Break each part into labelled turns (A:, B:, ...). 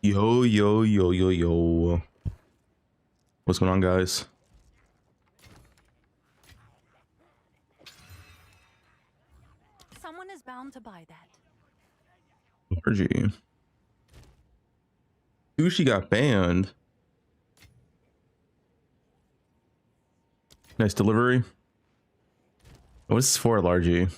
A: Yo, yo, yo, yo, yo. What's going on, guys?
B: Someone is bound to buy that.
A: RG. Sushi got banned. Nice delivery. Oh, this is for Largy.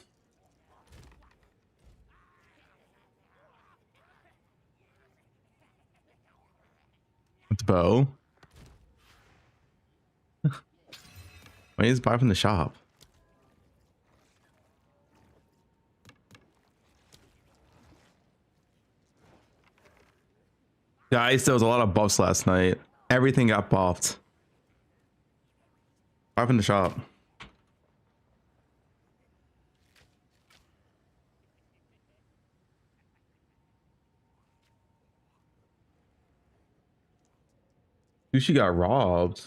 A: With the bow. Why is buy from the shop? Guys, there was a lot of buffs last night. Everything got buffed. Buy from the shop. Sushi got robbed.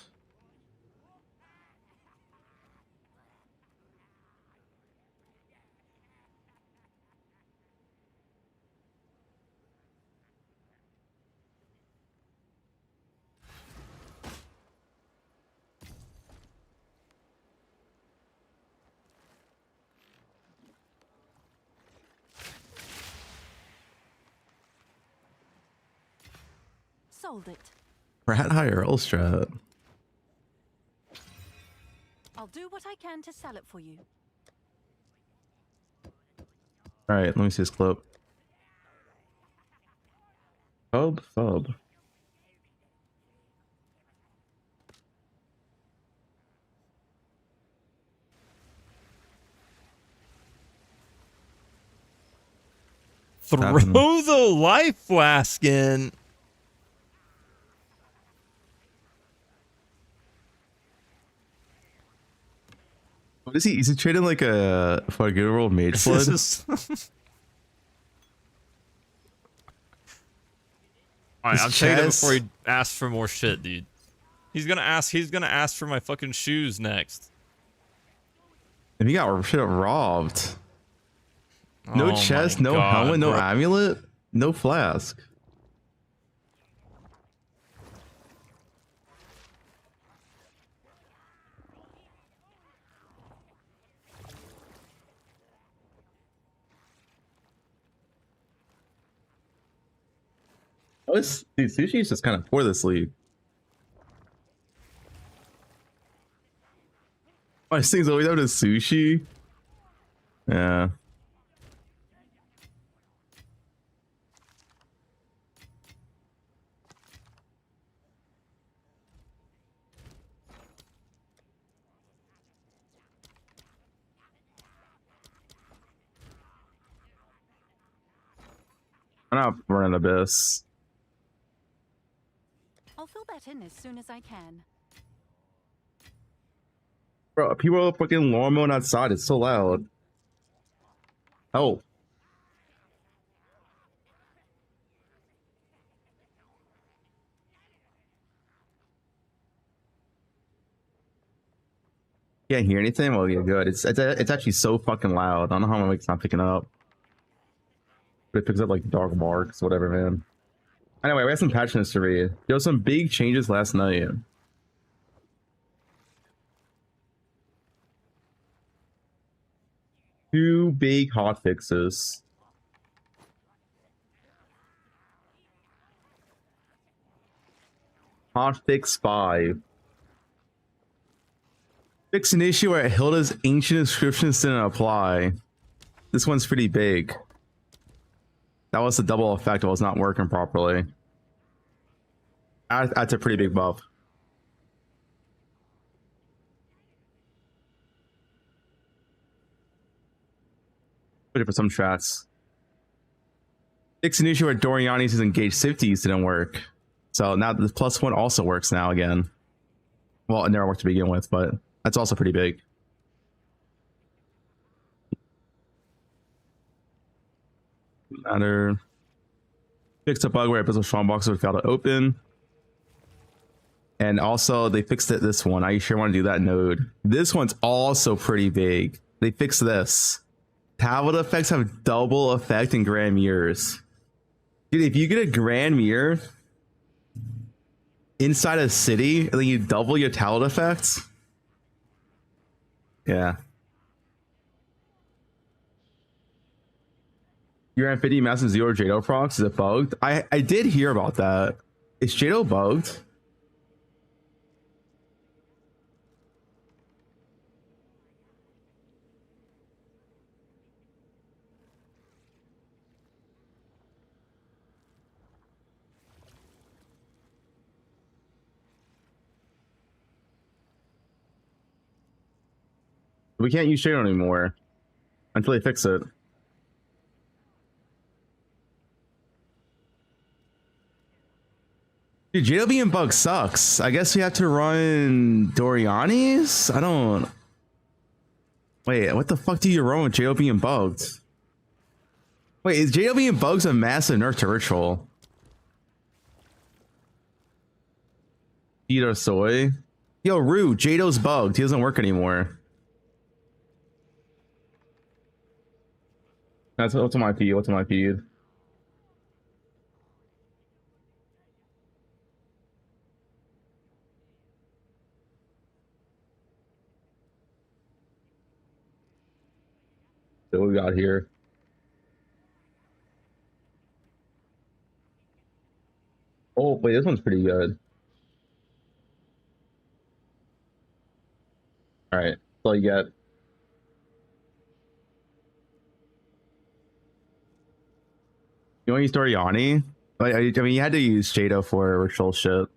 B: Sold it.
A: Rat higher Elstrat.
B: I'll do what I can to sell it for you.
A: All right, let me see this clip. Fub.
C: Throw the life flask in.
A: What is he? Is he trading like a for a good old mage flood?
C: Alright, I'm taking it before he asks for more shit, dude. He's gonna ask for my fucking shoes next.
A: And he got shit robbed. No chest, no helmet, no amulet, no flask. Dude, sushi is just kind of poor this league. My thing's always out of sushi. Yeah. I'm not running Abyss.
B: I'll fill that in as soon as I can.
A: Bro, people are fucking lawn mowing outside. It's so loud. Help. Can't hear anything? Well, yeah, good. It's actually so fucking loud. I don't know how my mic's not picking up. But it picks up like dark marks, whatever, man. Anyway, we have some patch notes to read. There were some big changes last night. Two big hot fixes. Hot fix 5. Fix an issue where Hilda's ancient inscriptions didn't apply. This one's pretty big. That was the double effect. It was not working properly. That's a pretty big buff. Put it for some strats. Fix an issue where Doriani's engaged safeties didn't work. So now the +1 also works now again. Well, it never worked to begin with, but that's also pretty big. Matter. Fixed a bug where Abyssal Strongbox would fail to open. And also they fixed it this one. I sure want to do that node. This one's also pretty big. They fixed this. Tablet effects have double effect in gram years. Dude, if you get a grand mirror inside a city and then you double your talent effects. Yeah. You're at 50 massive 0 Jado procs. Is it bugged? I did hear about that. Is Jado bugged? We can't use Jado anymore until they fix it. Dude, Jado being bugged sucks. I guess we have to run Doriani's? I don't... Wait, what the fuck do you run with Jado being bugged? Wait, is Jado being bugged a massive nerf to Ritual? Eat soy? Yo, Rue, Jado's bugged. He doesn't work anymore. That's what's on my feed. What's on my feed? What we got here? Oh, wait, this one's pretty good. All right, that's all you get. You want to use Doriani? I mean, you had to use Jado for ritual shit.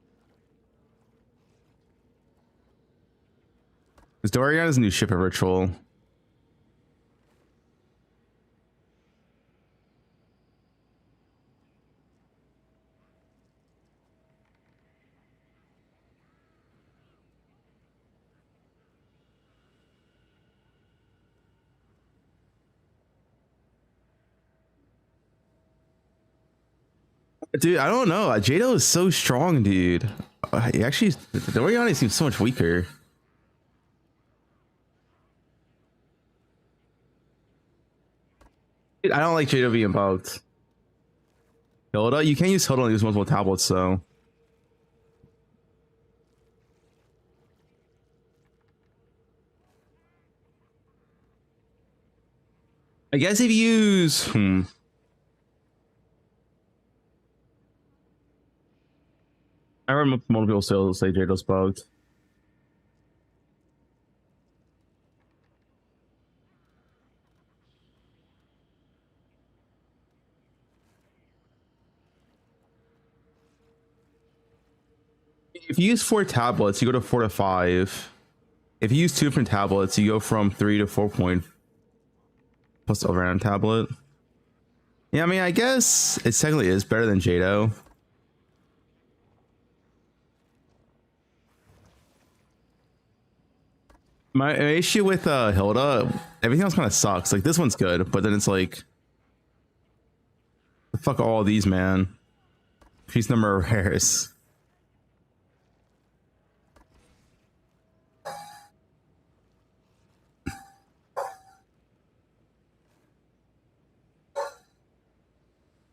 A: Because Doriani's new ship at ritual. Dude, I don't know. Jado is so strong, dude. He actually, Doriani seems so much weaker. Dude, I don't like Jado being bugged. Hilda, you can't use Hilda and use multiple tablets, so. I guess if you use, I remember multiple people still say Jado's bugged. If you use 4 tablets, you go to 4 to 5. If you use 2 different tablets, you go from 3 to 4 point plus the overhand tablet. Yeah, I mean, I guess it technically is better than Jado. My issue with Hilda, everything else kind of sucks. Like, this one's good, but then it's like, fuck all these, man. Piece number of rares.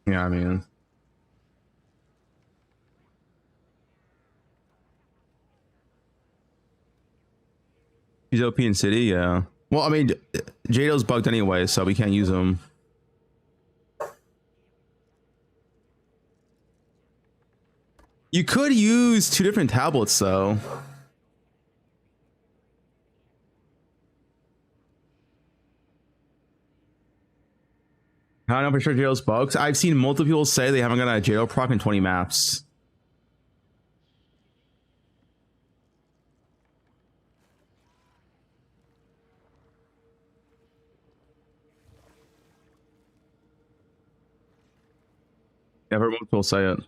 A: Yeah, I mean, he's OP in City, yeah. Well, I mean, Jado's bugged anyway, so we can't use him. You could use 2 different tablets, though. I don't know for sure Jado's bugs. I've seen multiple people say they haven't gotten a Jado proc in 20 maps. Yeah, I've heard multiple people say it.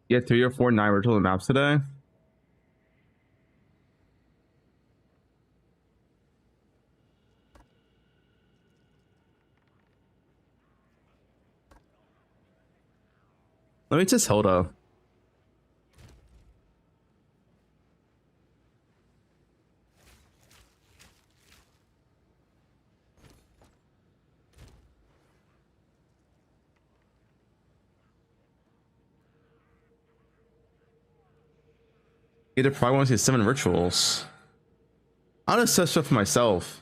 A: You had 3 or 4 9 virtual maps today. Let me just hold up. Either probably want to see 7 rituals. I'll just set stuff for myself.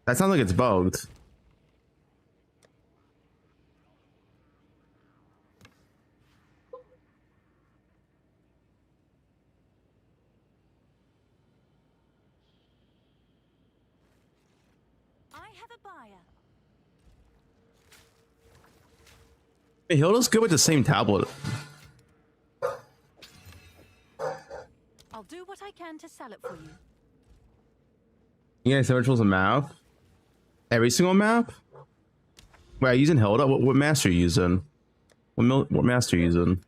A: That sounds like it's bugged.
B: I have a buyer.
A: Hey, Hilda's good with the same tablet.
B: I'll do what I can to sell it for you.
A: You guys have rituals and map? Every single map? Wait, are you using Hilda? What master are you using? What master are you using?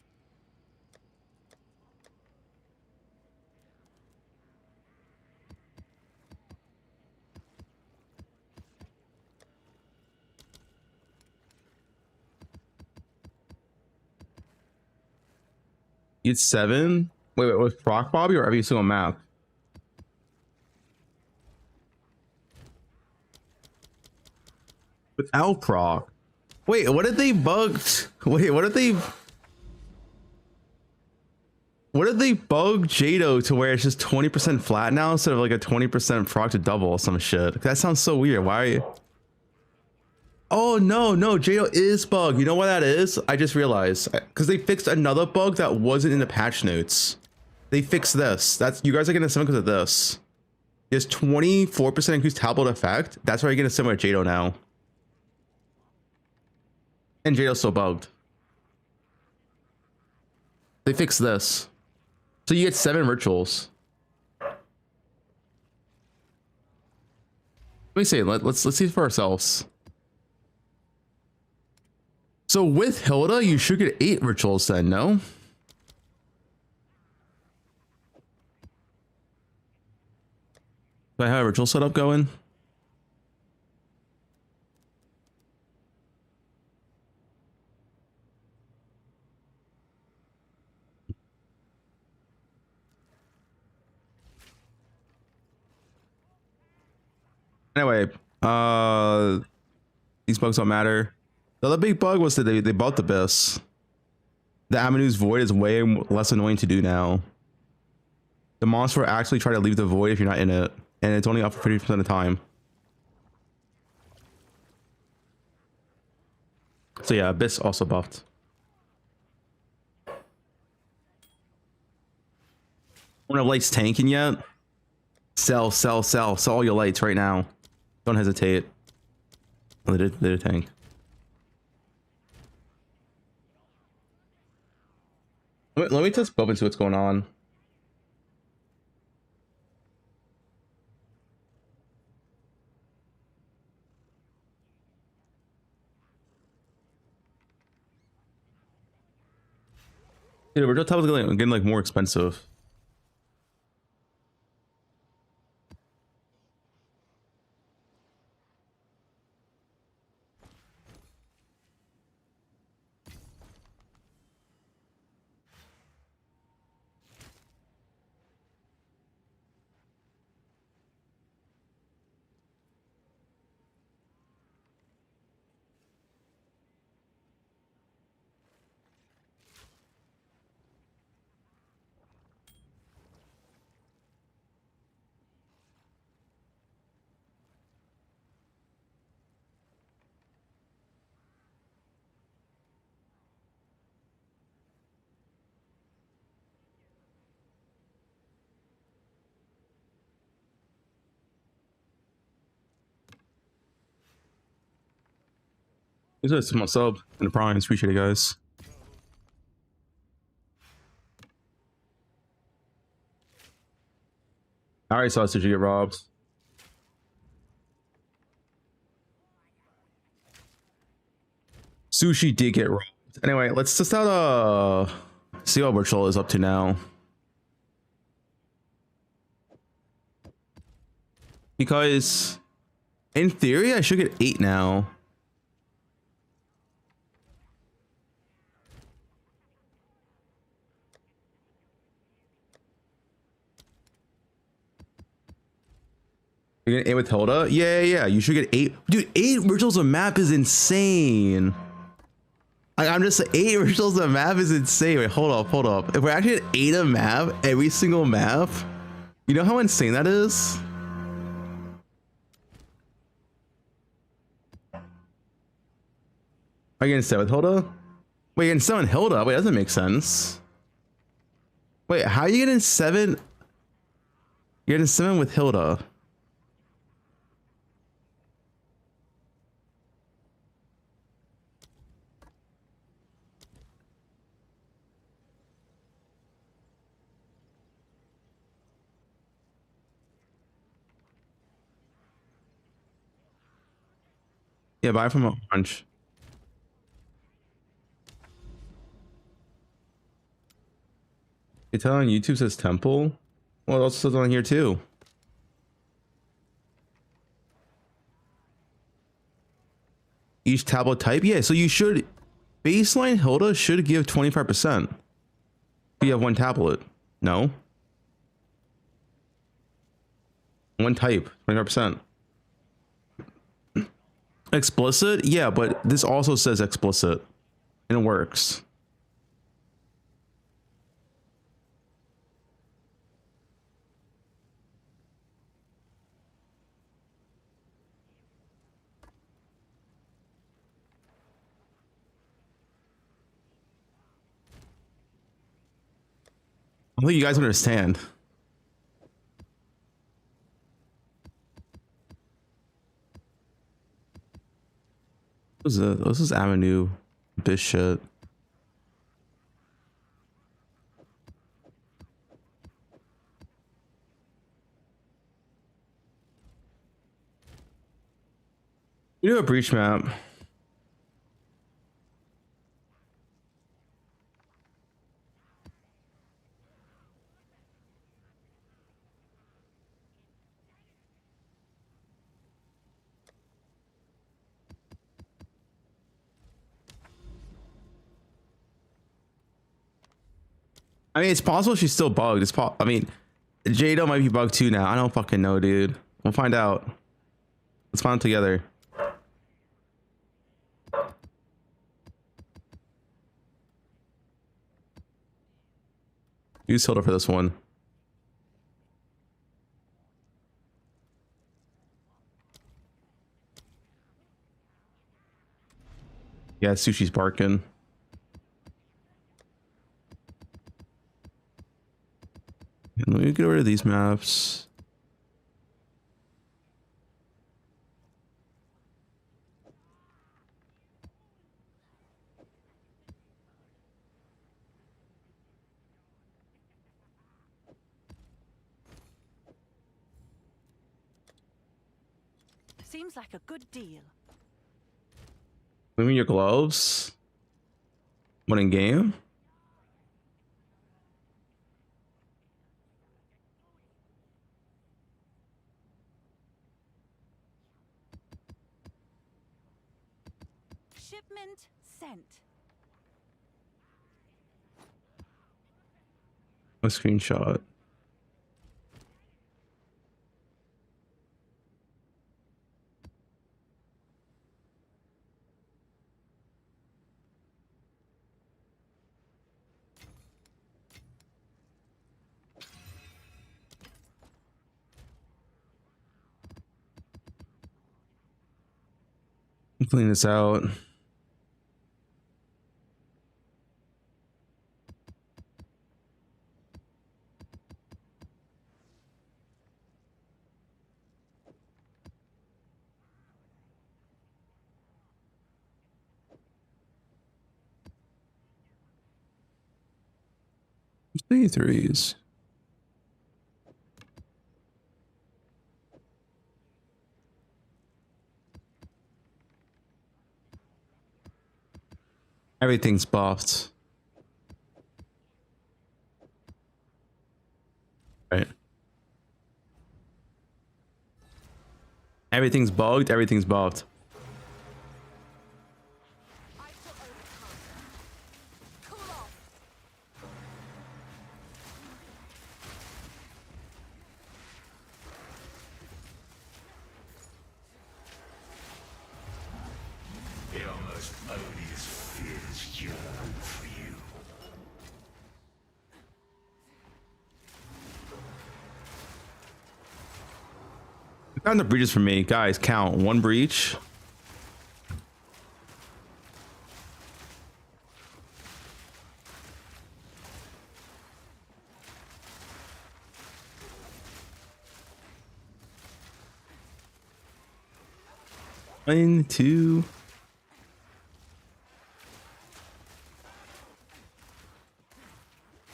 A: It's 7? Wait, with Proc Bobby or every single map? Without Proc. Wait, what did they bug? Wait, what did they bug Jado to where it's just 20% flat now instead of like a 20% proc to double or some shit? That sounds so weird. Why are you? Oh no, Jado is bugged. You know what that is? I just realized because they fixed another bug that wasn't in the patch notes. They fixed this. That's you guys are getting 7 because of this. There's 24% increased tablet effect. That's why you're getting 7 with Jado now. And Jado's still bugged. They fixed this. So you get 7 rituals. Let me see. Let's see for ourselves. So with Hilda, you should get 8 rituals then, no? Do I have a ritual setup going? Anyway, these bugs don't matter. The other big bug was that they bugged Abyss. The Aminu's Void is way less annoying to do now. The monster will actually try to leave the void if you're not in it, and it's only up for 50% of the time. So yeah, Abyss also buffed. One of lights tanking yet? Sell all your lights right now. Don't hesitate. Oh, they did tank. Let me test Bob and see what's going on. Dude, original tab is getting like more expensive. This is my sub and the primes. Appreciate it, guys. All right, sausage, you get robbed. Sushi did get robbed. Anyway, let's test out see what virtual is up to now. Because in theory, I should get 8 now. You're gonna 8 with Hilda? Yeah. You should get 8. Dude, 8 rituals a map is insane. I'm just 8 originals a map is insane. Wait, hold up. If we're actually at 8 a map, every single map, you know how insane that is? Are you gonna stay with Hilda? Wait, you're gonna stay on Hilda? Wait, that doesn't make sense. Wait, how are you getting 7? You're getting 7 with Hilda. Yeah, buy from a bunch. You tell on YouTube says temple. Well, it also says on here too. Each tablet type, yeah. So you should baseline Hilda should give 25%. If you have one tablet, no. One type, 25%. Explicit, yeah, but this also says explicit, and it works. I don't think you guys understand. This is Avenue, this shit. We do a breach map. I mean, it's possible she's still bugged. I mean, Jado might be bugged too now. I don't fucking know, dude. We'll find out. Let's find out together. Use Hilda for this one. Yeah, Sushi's barking. And let me get rid of these maps.
B: Seems like a good deal.
A: Moving your gloves. What in game?
B: Shipment sent.
A: A screenshot. Clean this out. C3s. Everything's buffed. Right. Everything's bugged, everything's buffed.
D: The almost odious
A: Count the breaches for me, guys. Count 1 breach. One, two.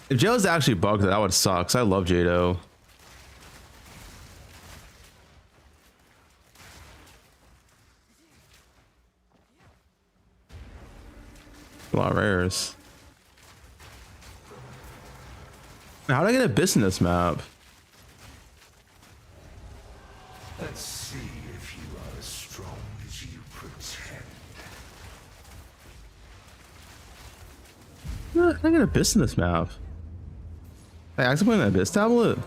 A: If Jado's actually bugged, that would suck. 'Cause I love Jado. A lot of rares. How did I get Abyss in this map?
D: Let's see if you are as strong as you pretend.
A: How did I get Abyss in this map? I actually put an Abyss tablet?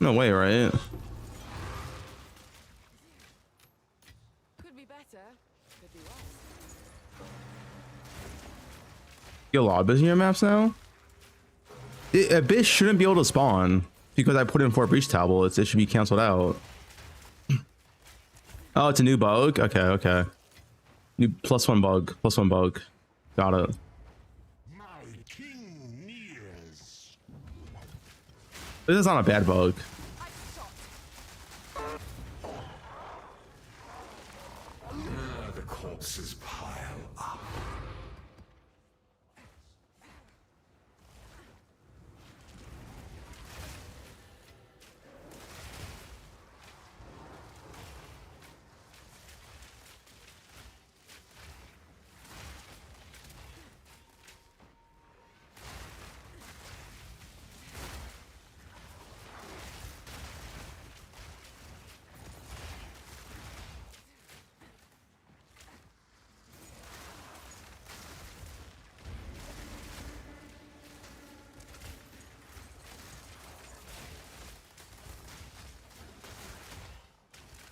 A: No way, right?
E: Could be better, could be worse.
A: You get a lot of Abyss in your maps now? Abyss shouldn't be able to spawn because I put in 4 breach tablets. It should be canceled out. Oh, it's a new bug? Okay, okay. New +1 bug. +1 bug. Got it.
D: My king nears.
A: This is not a bad bug.
D: The corpses pile up.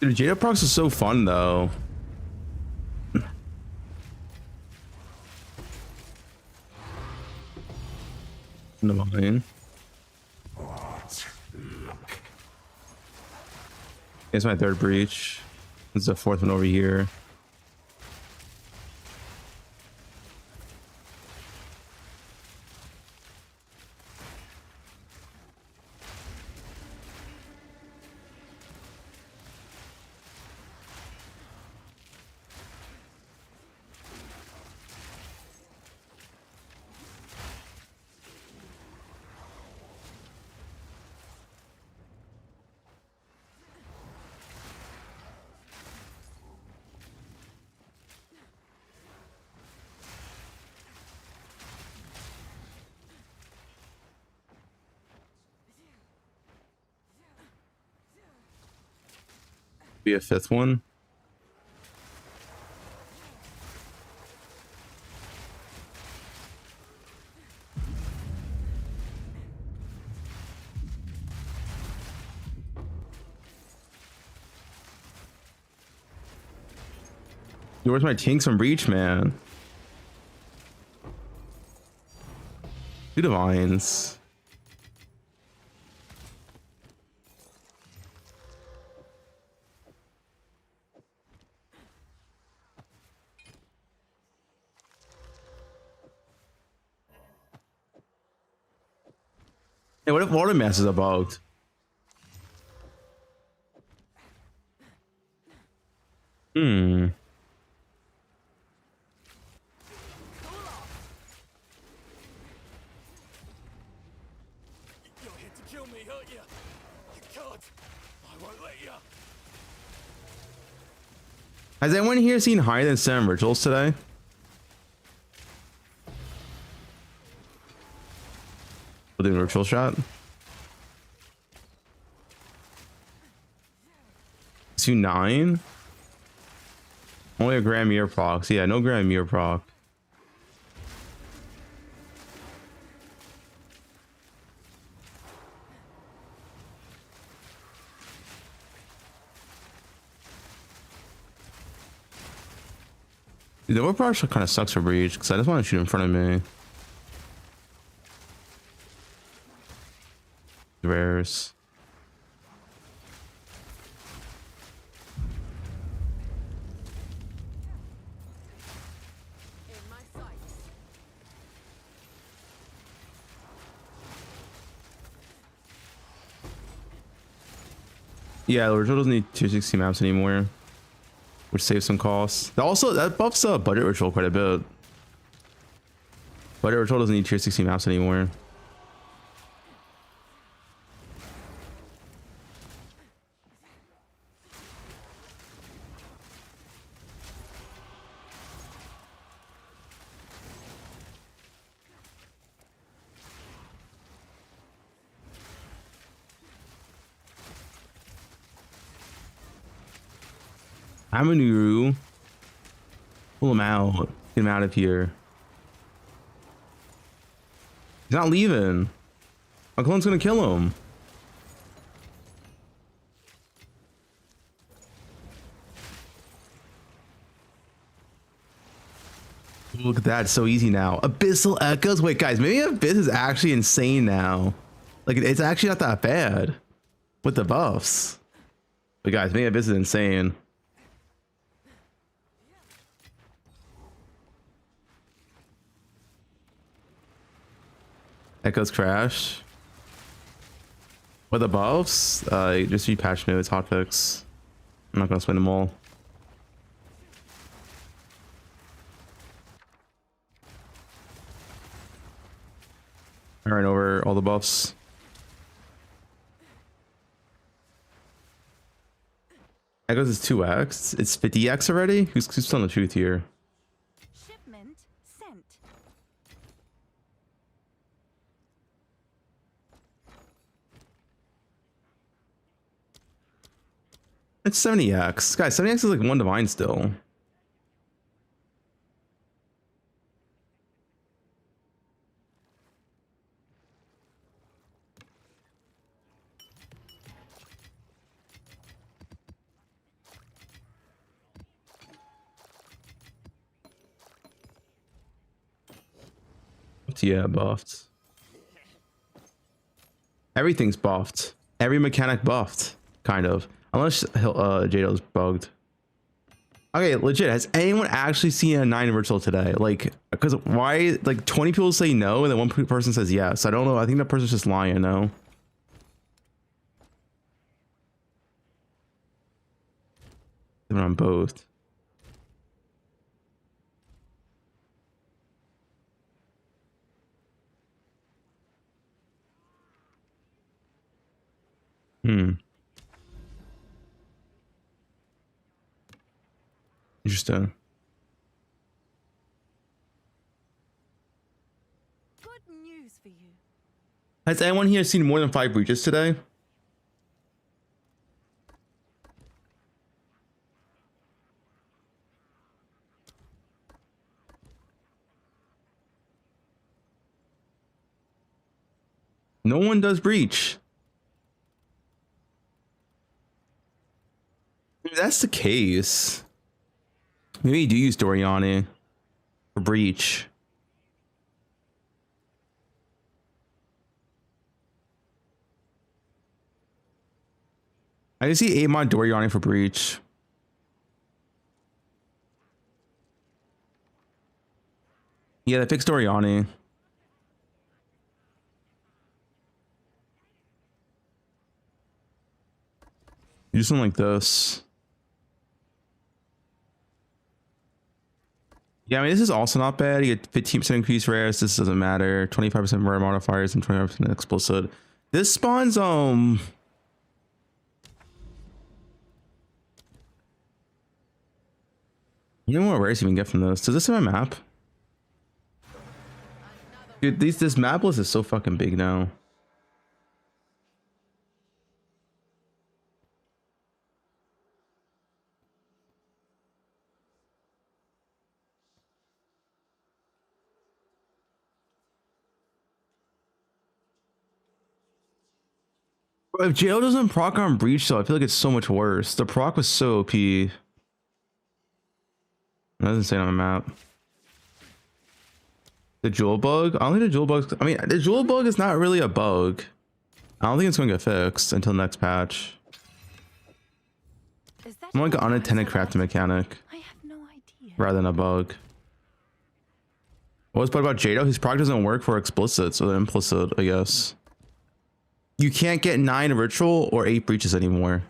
A: Dude, Jada procs is so fun though. No mind.
D: What? Look.
A: It's my 3rd breach. This is the 4th one over here. Be a 5th one. Dude, where's my tinks from breach, man? 2 divines. Hey, what if water masses are bugged? Hmm.
F: You're here to kill me, aren't you? You can't. I won't let you.
A: Has anyone here seen higher than 7 rituals today? We'll do a ritual shot. To 9. Only a Grand Mirror proc. Yeah, no Grand Mirror proc. Dude, the overpower kind of sucks for breach because I just want to shoot in front of me. Rares.
E: In my sights.
A: Yeah, the ritual doesn't need 260 maps anymore, which saves some costs. Also, that buffs budget ritual quite a bit. Budget ritual doesn't need tier 60 maps anymore. I'm a Nuru. Pull him out. Get him out of here. He's not leaving. My clone's gonna kill him. Look at that, it's so easy now. Abyssal Echoes. Wait, guys, maybe Abyss is actually insane now. Like, it's actually not that bad with the buffs. But guys, maybe Abyss is insane. Echoes crash. What the buffs? Just read patch notes, hotfix. I'm not gonna explain them all. I ran over all the buffs. Echoes is 2x. It's 50x already? Who's telling the truth here?
B: Shipment sent.
A: It's 70x. Guys, 70x is like 1 divine still. Yeah, buffed. Everything's buffed. Every mechanic buffed, kind of. Unless Jado's bugged. Okay, legit. Has anyone actually seen a 9 virtual today? Like, because why? Like, 20 people say no, and then one person says yes. I don't know. I think that person's just lying. No. On both. Interesting.
B: Good news for you.
A: Has anyone here seen more than 5 breaches today? No one does breach. If that's the case, maybe you do use Doriani for breach. I can see 8 mod Doriani for breach. Yeah, they fixed Doriani. Do something like this. Yeah, I mean, this is also not bad. You get 15% increase rares. This doesn't matter. 25% rare modifiers and 25% explicit. This spawns, you know what rares you can get from this? Does this have a map? Dude, this map list is so fucking big now. If jail doesn't proc on breach though, I feel like it's so much worse. The proc was so OP. It doesn't say on the map. The jewel bug? I don't think the jewel bug. I mean, the jewel bug is not really a bug. I don't think it's going to get fixed until next patch.
B: Is that
A: More like an
B: what
A: unintended
B: it's about?
A: crafting mechanic
B: I have no idea.
A: rather than a bug. What's bad about Jado? His proc doesn't work for explicits or implicit, I guess. You can't get 9 ritual or 8 breaches anymore.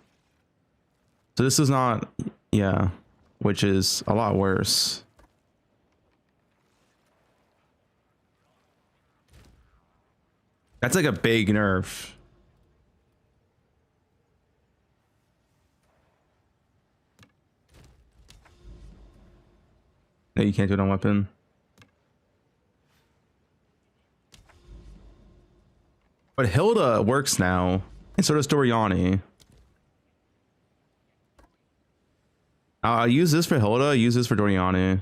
A: So this is not, yeah, which is a lot worse. That's like a big nerf. No, you can't do it on weapon. But Hilda works now, and so does Doriani. I'll use this for Hilda, use this for Doriani.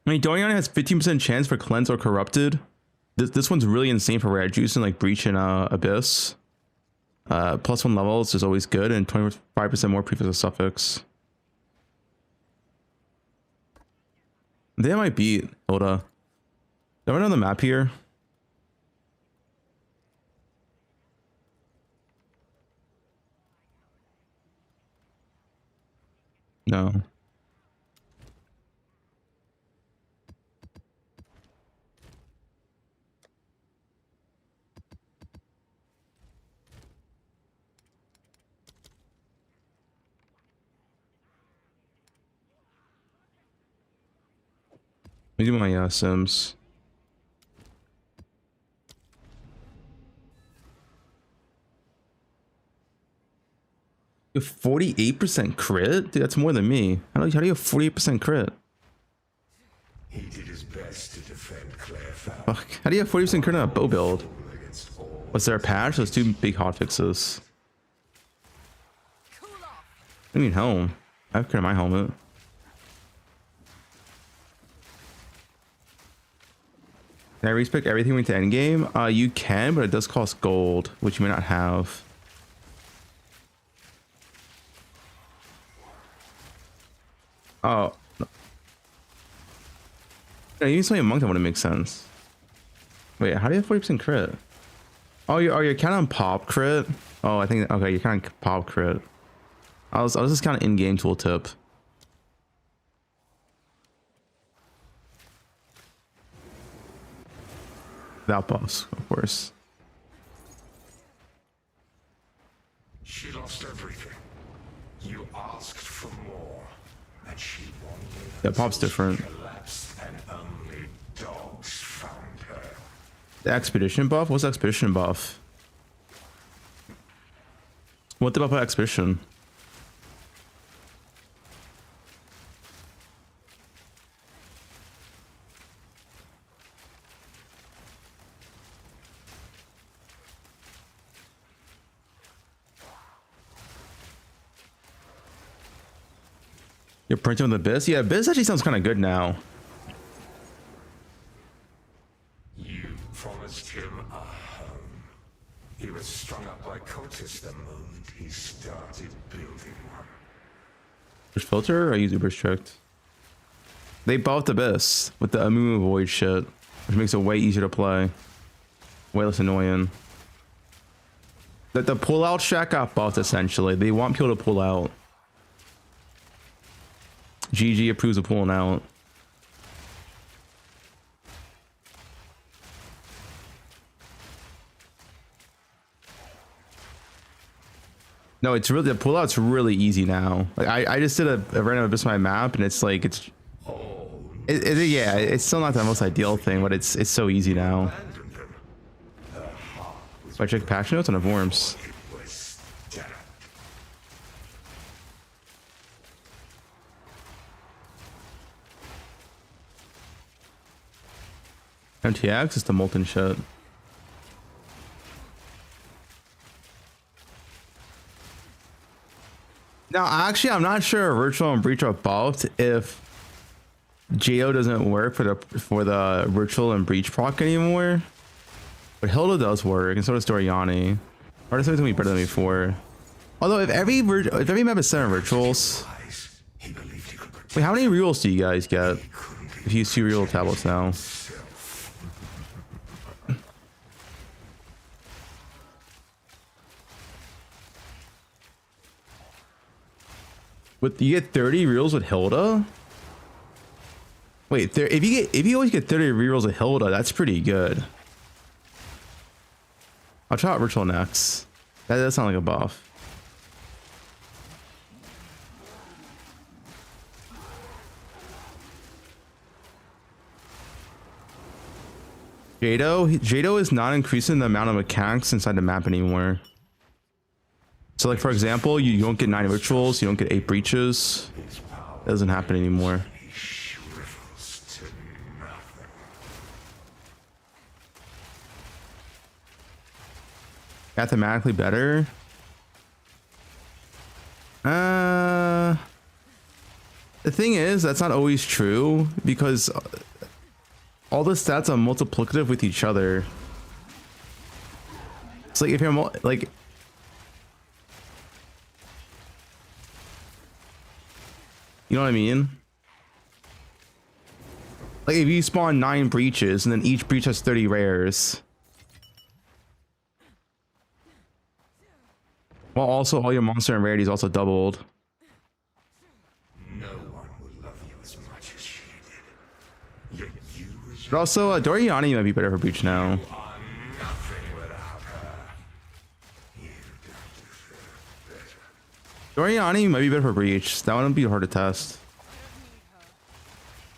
A: I mean, Doriani has 15% chance for cleanse or corrupted. This one's really insane for rare juice and like breach and abyss. +1 levels is always good, and 25% more prefix of suffix. They might beat Hilda. Do I run on the map here? No. Let me do my sims. You have 48% crit? Dude, that's more than me. How do you have 48% crit?
D: He did his best to defend Claire Fowl.
A: Fuck. How do you have 40% crit on a bow build?
D: Against all
A: Was there a patch? Those 2 big hotfixes.
B: Cool off.
A: I mean, helm. I have crit on my helmet. Can I respec everything we to endgame? You can, but it does cost gold, which you may not have. Oh. No, you say a monk that wouldn't make sense. Wait, how do you have 40% crit? Oh, you're kind of pop crit. Oh, I think okay, you're kind of pop crit. I was just kind of in-game tooltip. Without buffs, of course.
D: she lost everything. You asked for more, and she wanted.
A: Yeah, pop's different.
D: Collapsed, and only dogs found her.
A: The expedition buff? What's the expedition buff? What the buff of expedition? You're printing with Abyss? Yeah, Abyss actually sounds kind of good now.
D: You promised him a home. He was strung up by cultists the moment he started building one.
A: There's filter or I use Uber strict? They buffed Abyss with the Amumu Void shit, which makes it way easier to play. Way less annoying. The pull out strat got buffed essentially. They want people to pull out. GG approves of pulling out. No, it's really, the pullout's really easy now. Like I just did a random Abyss my map, and it's like yeah, it's still not the most ideal thing, but it's so easy now. So I check patch notes on the forms. MTX is the molten shit. Now, actually, I'm not sure if Ritual and Breach are buffed if JO doesn't work for the Ritual and Breach proc anymore. But Hilda does work, and so does Doriani. Or does something be better than before? Although if every map is 7 rituals,
D: He believed
A: Wait, how many rerolls do you guys get if you use 2 reroll tablets now? With you get 30 rerolls with Hilda? Wait, if you always get 30 rerolls with Hilda, that's pretty good. I'll try out Ritual next. That does sound like a buff. Jado is not increasing the amount of mechanics inside the map anymore. So like for example, you don't get 9 rituals, you don't get 8 breaches. That doesn't happen anymore. Mathematically better? The thing is, that's not always true because all the stats are multiplicative with each other. It's like if you're like you know what I mean? Like if you spawn 9 breaches and then each breach has 30 rares. Well, also all your monster and rarities also doubled.
D: No one will love you as much as she did. Yet you as
A: But also, Doriani might be better for breach now.
D: are nothing without her. You don't deserve better.
A: Doriani might be better for breach. That one would be hard to test.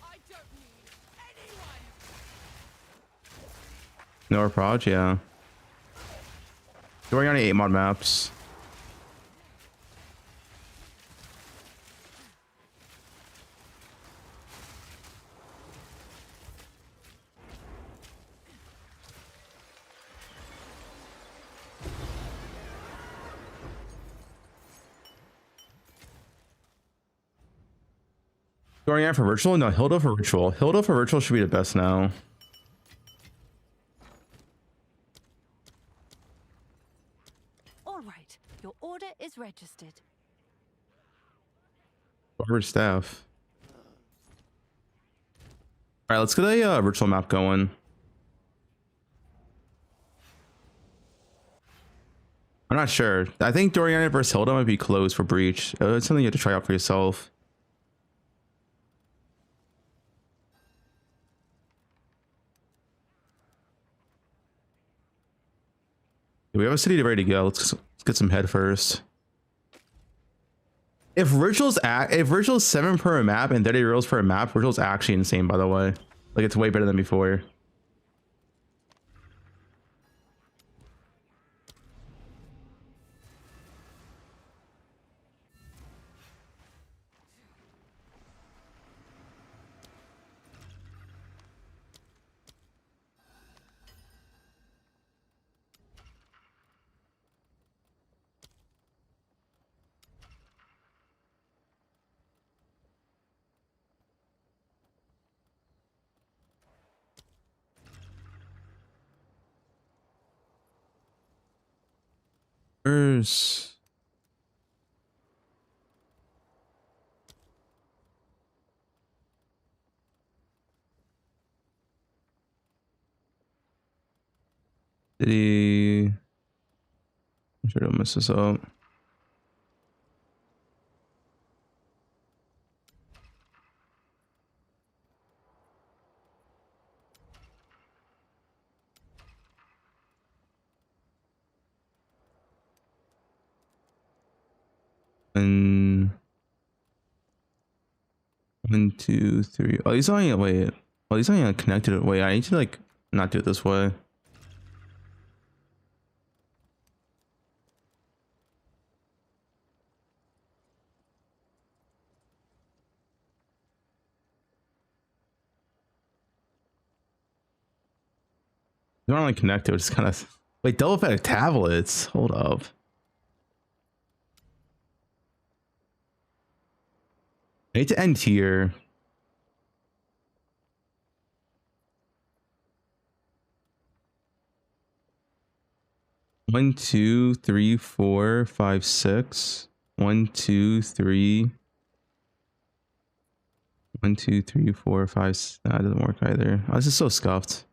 F: I don't need anyone.
A: No approach, yeah. Doriani 8 mod maps. Dorian for virtual? No, Hilda for ritual. Hilda for ritual should be the best now.
B: All right, your order is registered.
A: Over staff. Alright, let's get a ritual map going. I'm not sure. I think Dorian versus Hilda might be close for breach. It's something you have to try out for yourself. We have a city ready to go. Let's get some head first. If rituals 7 per map and 30 rolls per map, rituals actually insane, by the way. Like it's way better than before. Where's did he? I'm sure don't mess this up. And 1, 2, 3. Oh, he's only wait. Oh, he's only connected. Wait, I need to like not do it this way. They're not only connected, it's kind of wait, double effect tablets. Hold up. I need to end here. One, 2, 3, 4, 5, 6. 1, 2, 3. 1, 2, 3, 4, 5. That doesn't work either. Oh, this is so scuffed.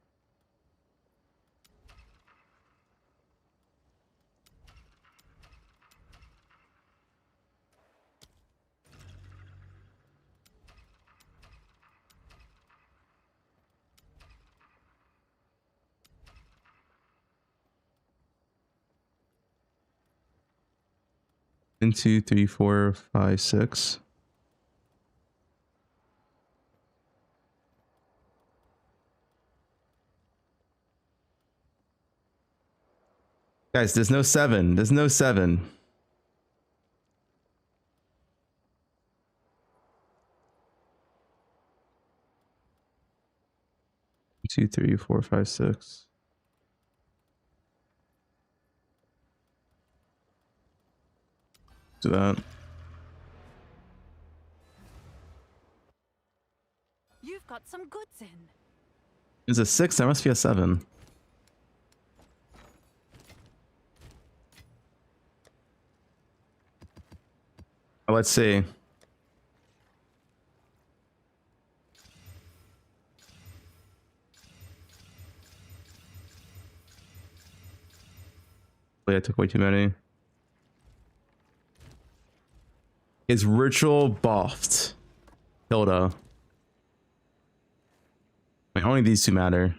A: One, 2, 3, 4, 5, 6. Guys, there's no 7. There's no 7. Two, 3, 4, 5, 6. Do that.
B: You've got some goods in.
A: There's a 6. There must be a 7. Let's see. I took way too many. Is ritual buffed? Hilda. I mean, only these two matter.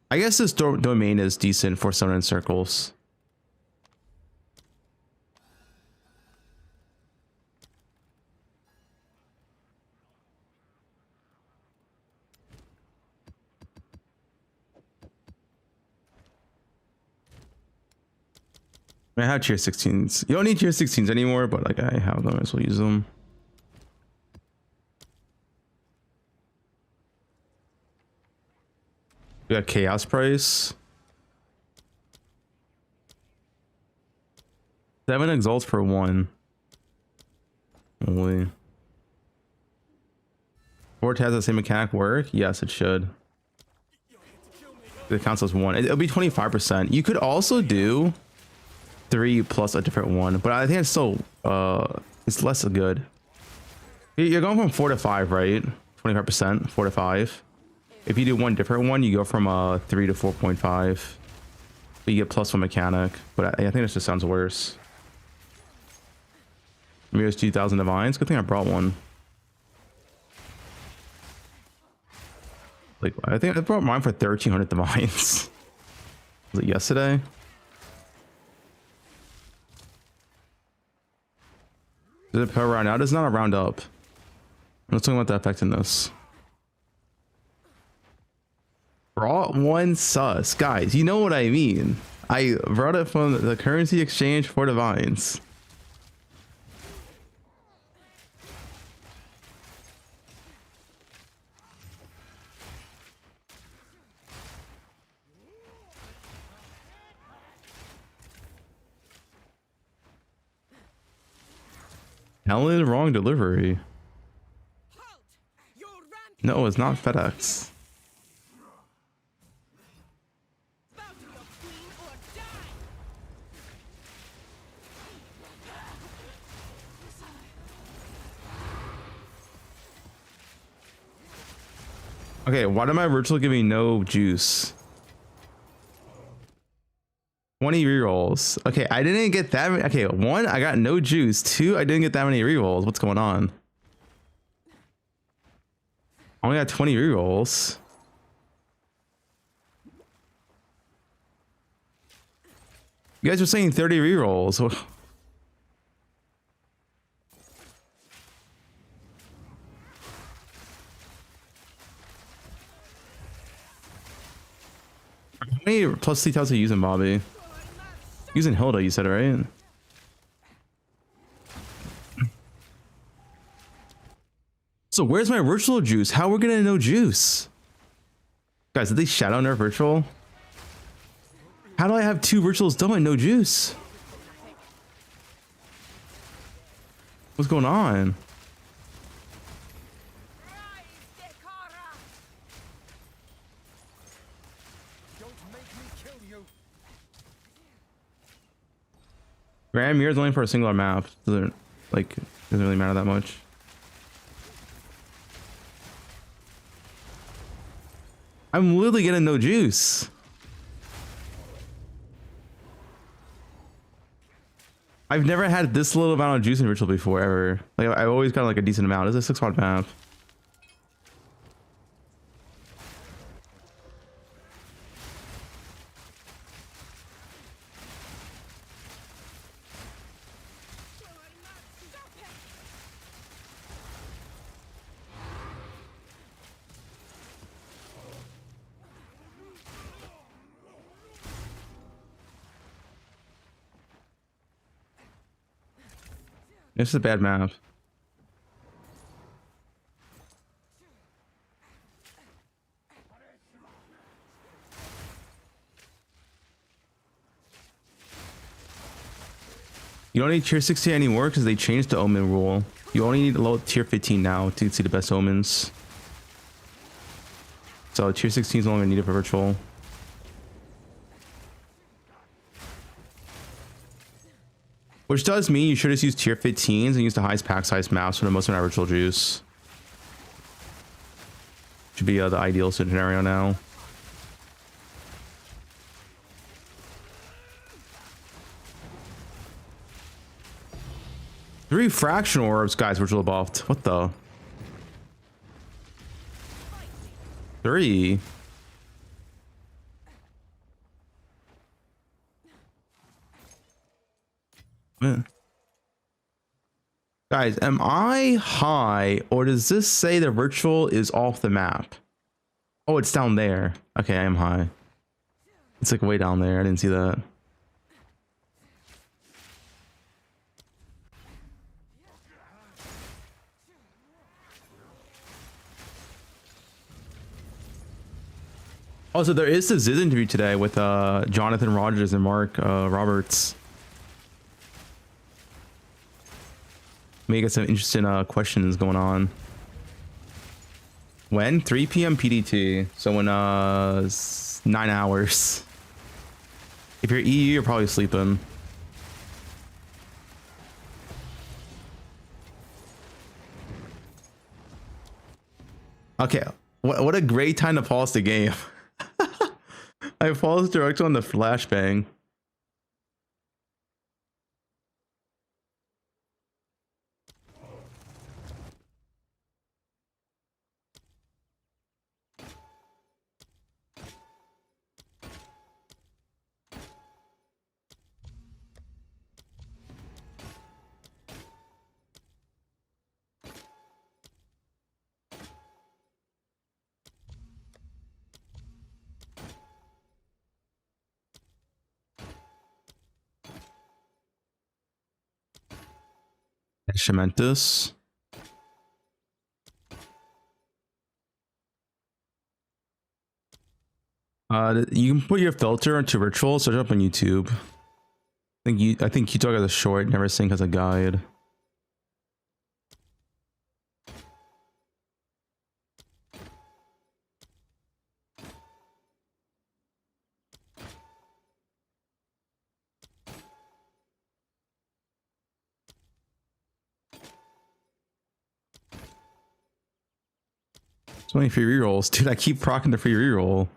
A: I guess this domain is decent for summoning circles. I have tier 16s. You don't need tier 16s anymore, but like I have them, I as well use them. We got chaos price. 7 exalts per 1. Holy. Fort has the same mechanic work? Yes, it should. It counts as 1. It'll be 25%. You could also do 3 plus a different one, but I think it's still it's less good. You're going from 4 to 5, right? 25%, 4 to 5. If you do one different one, you go from 3 to 4.5. But you get plus 1 mechanic, but I think this just sounds worse. Maybe it's 2,000 divines. Good thing I brought one. Like I think I brought mine for 1,300 divines. Was it yesterday? Is it per round out? It's not a round up. Let's talk about the effect in this. Brought 1 sus. Guys, you know what I mean. I brought it from the currency exchange for divines. Helen, wrong delivery. No, it's not FedEx. Okay, why did my ritual give me no juice? 20 rerolls. Okay, I didn't get that many. Okay, 1, I got no juice. 2, I didn't get that many rerolls. What's going on? I only got 20 rerolls. You guys were saying 30 rerolls. How many plus details are you using, Bobby? Using Hilda, you said, right? So where's my ritual juice? How are we gonna know juice? Guys, did they shadow nerf ritual? How do I have 2 rituals done with no juice? What's going on? Grand Mirror is only for a singular map. Doesn't Like, it doesn't really matter that much. I'm literally getting no juice. I've never had this little amount of juice in Ritual before, ever. Like, I've always got like a decent amount. This is a 6-spot map. This is a bad map. You don't need tier 16 anymore because they changed the omen rule. You only need low tier 15 now to see the best omens. So tier 16 is no longer needed for virtual. Which does mean you should just use tier 15s and use the highest pack size maps for the most amount of virtual juice. Should be the ideal scenario now. Three fractional orbs, guys, virtual buffed. What the? 3. Guys, am I high or does this say the virtual is off the map? Oh, it's down there. Okay, I am high. It's like way down there. I didn't see that. Also, there is a Ziz interview today with Jonathan Rogers and Mark Roberts. May get some interesting questions going on. When? 3 p.m. PDT. So in 9 hours. If you're EU, you're probably sleeping. Okay, what a great time to pause the game. I paused direct on the flashbang. Shementus. You can put your filter into virtual, search up on YouTube. I think you talk as a short, never sync as a guide. So many free rerolls. Dude, I keep procking the free reroll.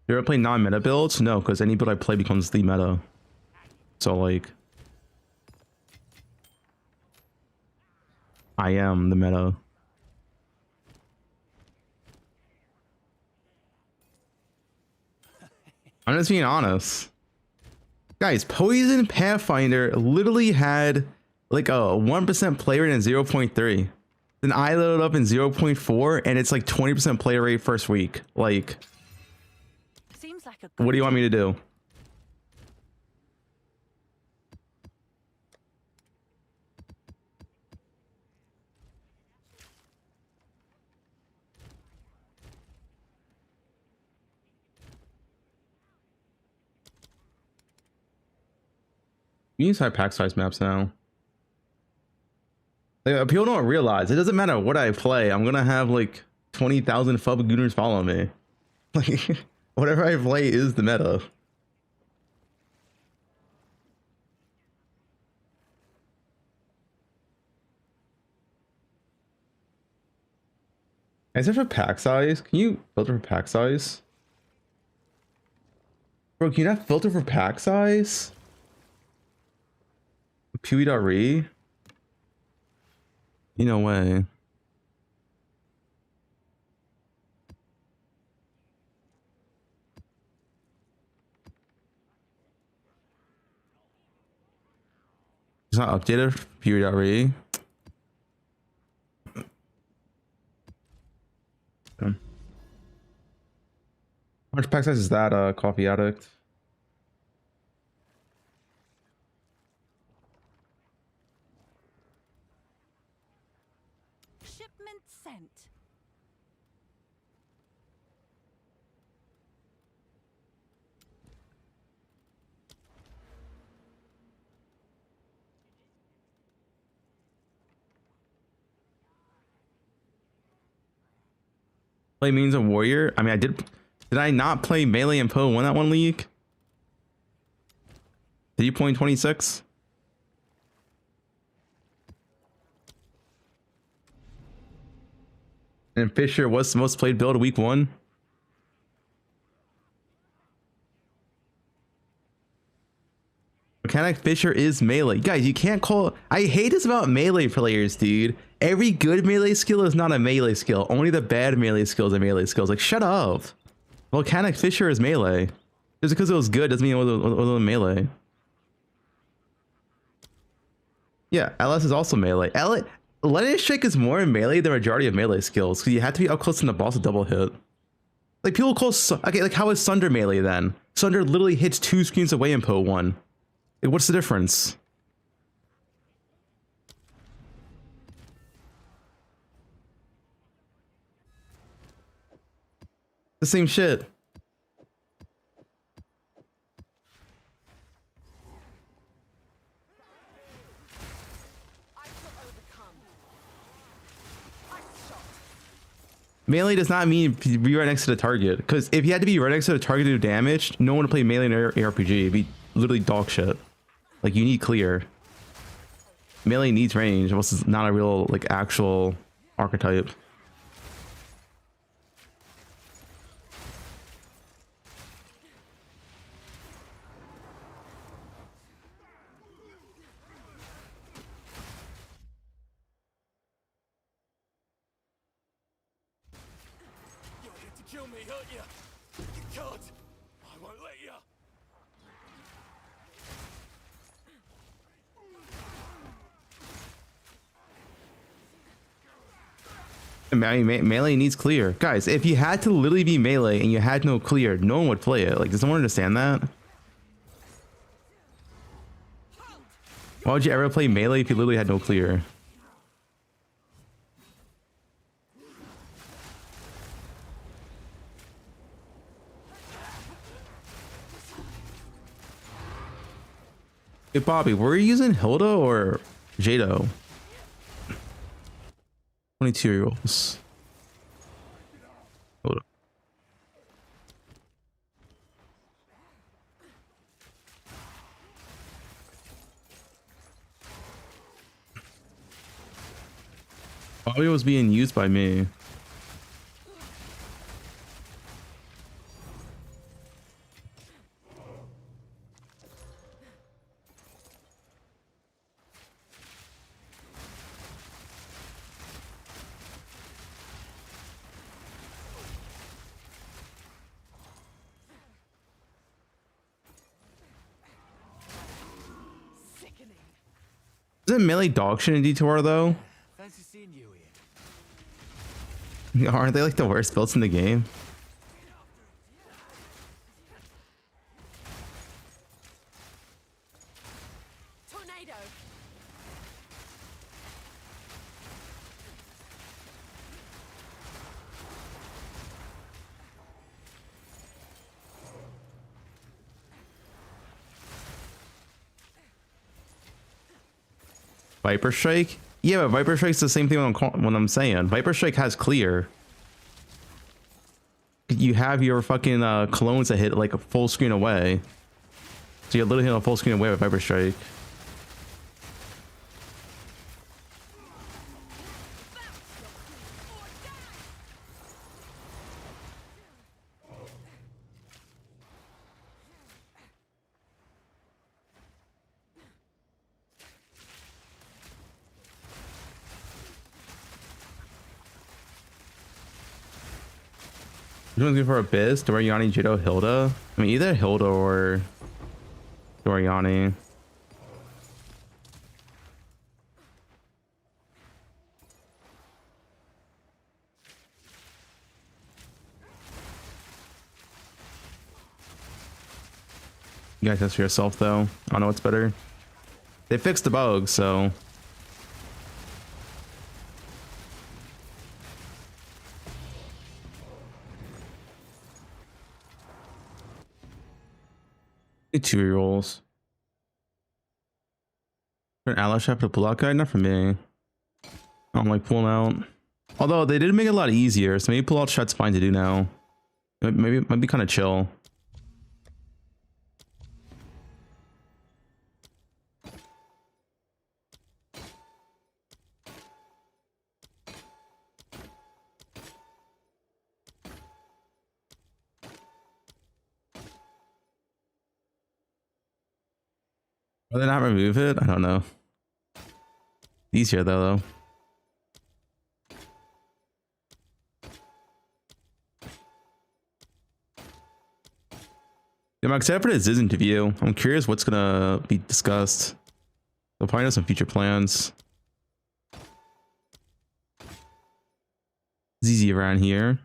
A: You ever play non-meta builds? No, because any build I play becomes the meta. So like, I am the meta. I'm just being honest. Guys, Poison Pathfinder literally had like a 1% play rate and 0.3. Then I loaded up in 0.4 and it's like 20% play rate first week. Like,
B: Seems like a
A: what do you want me to do? You use high pack size maps now. Like, people don't realize it doesn't matter what I play. I'm gonna have like 20,000 Fubguners follow me. Like, Whatever I play is the meta. Is it for pack size? Can you filter for pack size? Bro, can you not filter for pack size? poe2. No way. It's not updated. poe2. How much pack size is that, coffee addict?
B: Shipment sent.
A: Play means a warrior. I mean, I did. Did I not play melee and Poe won that one league? 3.26. And Fisher was the most played build week 1. Mechanic Fisher is melee. Guys, you can't call. I hate this about melee players, dude. Every good melee skill is not a melee skill. Only the bad melee skills are melee skills. Like, shut up. Volcanic Fisher is melee. Just because it was good doesn't mean it was melee. Yeah, LS is also melee. Lightning Strike is more melee than the majority of melee skills because you have to be up close to the boss to double hit. Like, people call. Okay, like, how is Sunder melee then? Sunder literally hits 2 screens away in Poe 1. Like, what's the difference? The same shit. Melee does not mean be right next to the target. Because if you had to be right next to the target to do damage, no one would play melee in an ARPG. It'd be literally dog shit. Like, you need clear. Melee needs range. Unless it's not a real, like, actual archetype.
F: You're here to kill me, aren't you? You can't. I won't let you.
A: Melee needs clear. Guys, if you had to literally be melee and you had no clear, no one would play it. Like, does someone understand that? Why would you ever play melee if you literally had no clear? Hey, Bobby, were you using Hilda or Jado? 22-year-olds. Hold up. Bobby was being used by me. Isn't melee dog shit in D2R though?
F: Fancy seeing you here.
A: Aren't they like the worst builds in the game?
E: Tornado.
A: Viper Strike? Yeah, but Viper Strike's the same thing when I'm saying. Viper Strike has clear. you have your fucking clones that hit like a full screen away. So you're literally hitting a full screen away with Viper Strike. Which one's good for Abyss? Doriani, Jido, Hilda? I mean, either Hilda or Doriani. You guys test for yourself, though. I don't know what's better. They fixed the bug, so... Two rerolls. For an ally shot for the pull-out guide? Not for me. I don't like pulling out. Although they did make it a lot easier, so maybe pull-out shot's fine to do now. Maybe it might be kind of chill. Will they not remove it? I don't know. Easier though. Yeah, I'm excited for the Ziz interview. I'm curious what's gonna be discussed. They'll probably have some future plans. ZZ around here.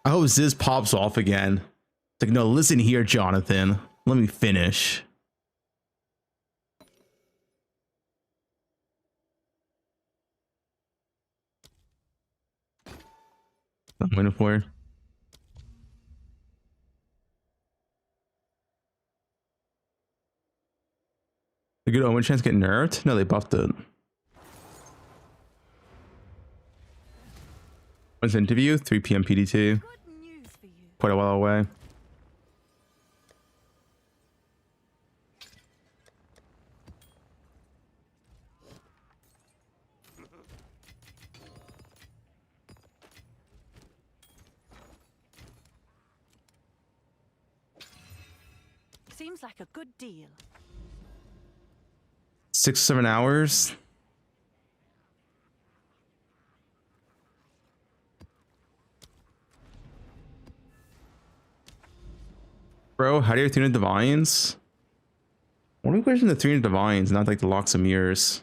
A: I hope Ziz pops off again. It's like, no, listen here, Jonathan. Let me finish. I'm waiting for. The good Omen chance get nerfed? No, they buffed it. When's the interview? 3 p.m. PDT.
B: Good news for you.
A: Quite a while away.
B: Seems like a good deal.
A: 6 or 7 hours. Bro, how do you 300 divines? What do we question the 300 divines, not like the locks of mirrors?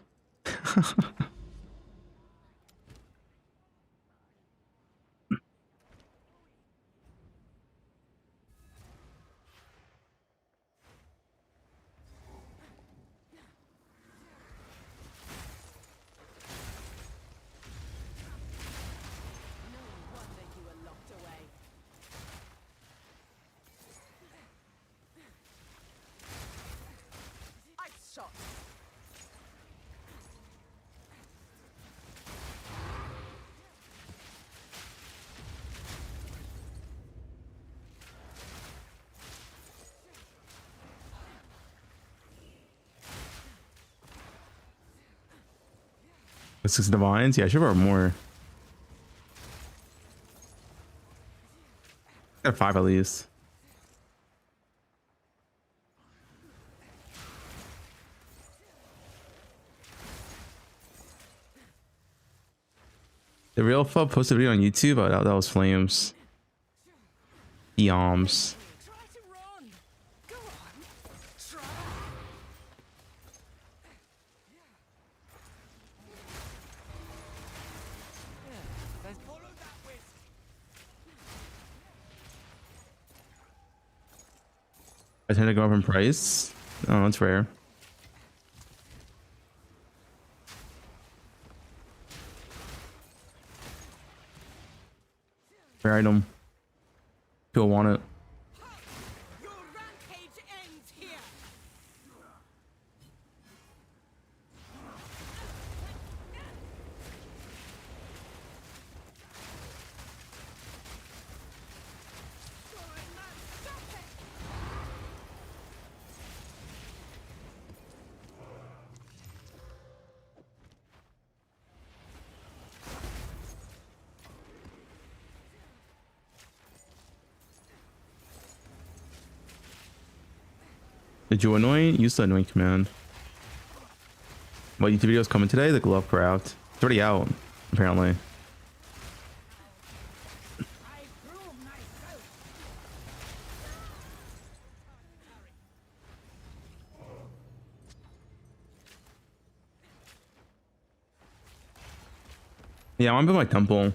A: Six divines? Yeah, I should have more. Got 5 at least. The real Fub posted a video on YouTube. Oh, that was flames. Eoms.
F: Try to run. Go on. Try. Follow that whisk.
A: I tend to go up in price. Oh, that's rare. Rare item. People want it.
E: Your rampage ends here.
A: Did you anoint? Use the anoint command. What YouTube videos coming today? The glove craft. It's already out, apparently. Yeah, I want to build my temple.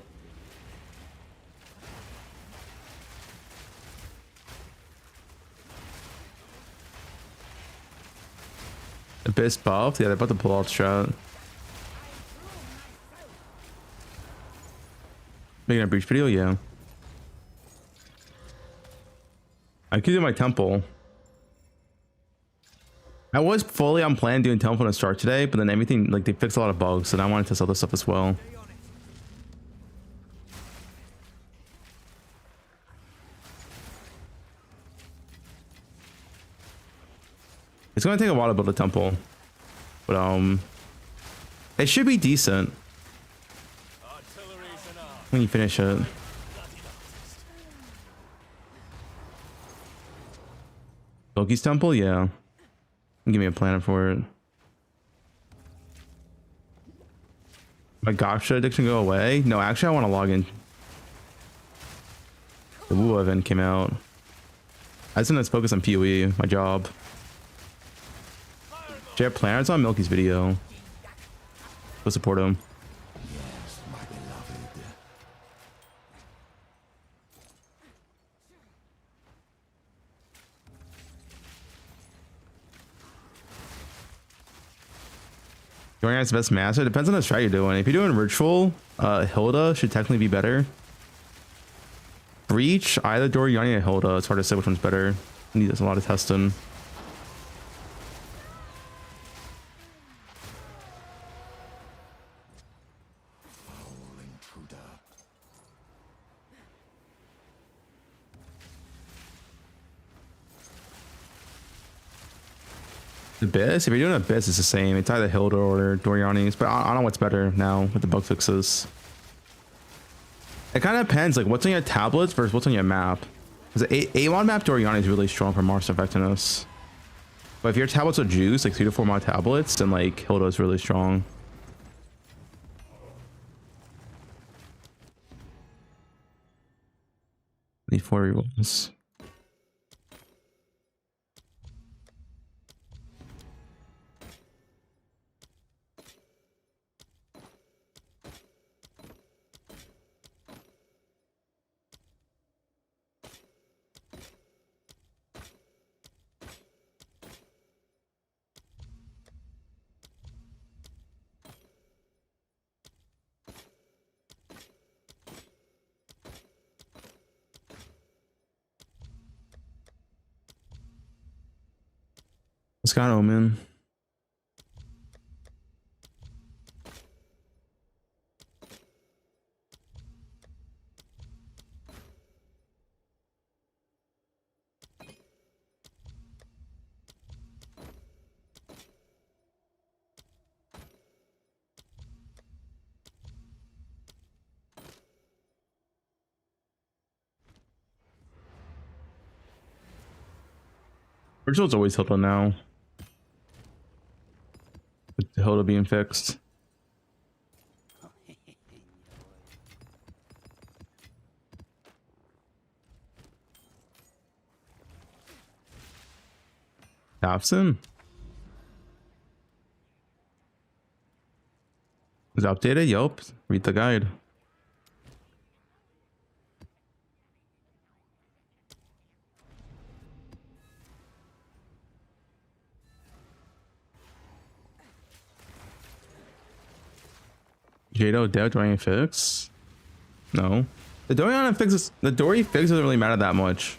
A: Abyss buffed? Yeah, they're about to pull out strat. Making a breach video? Yeah. I could do my temple. I was fully on plan doing temple to start today, but then everything, like, they fixed a lot of bugs, and I wanted to test other stuff as well. It's gonna take a while to build a temple, but it should be decent when you finish it. Loki's temple, yeah. Give me a plan for it. My gotcha addiction go away? No, actually, I want to log in. The Woo event came out. I just want to focus on PoE, my job. Do you have planners on Milky's video? Go support him.
D: Yes, my beloved.
A: Dorian's best master? Depends on the strat you're doing. If you're doing ritual, Hilda should technically be better. Breach, either Doriani or Hilda. It's hard to say which one's better. Needs a lot of testing. Abyss? If you're doing Abyss, it's the same. It's either Hilda or Doriani's, but I don't know what's better now with the bug fixes. It kind of depends, like, what's on your tablets versus what's on your map. Because A1 map Doriani is really strong for Mars effectiveness. But if your tablets are juice, like 3 to 4 mod tablets, then like Hilda is really strong. Need 4 rerolls. It's got Omen. Ritual's always Hilda now. With the Hilda being fixed. Thompson? Is it updated? Yup. Read the guide. Jado dev Dorian fix? No. The Dorian fixes, the Dory fix doesn't really matter that much.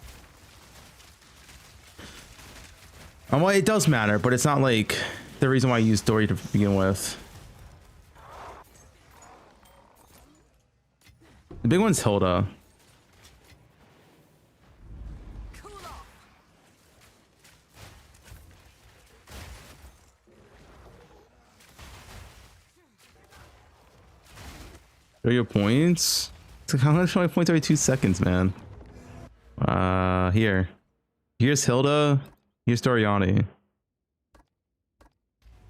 A: Well, it does matter, but it's not like the reason why I use Dory to begin with. The big one's Hilda. Show your points. It's like, I'm gonna show my points every 2 seconds, man. Here. Here's Hilda. Here's Doriani.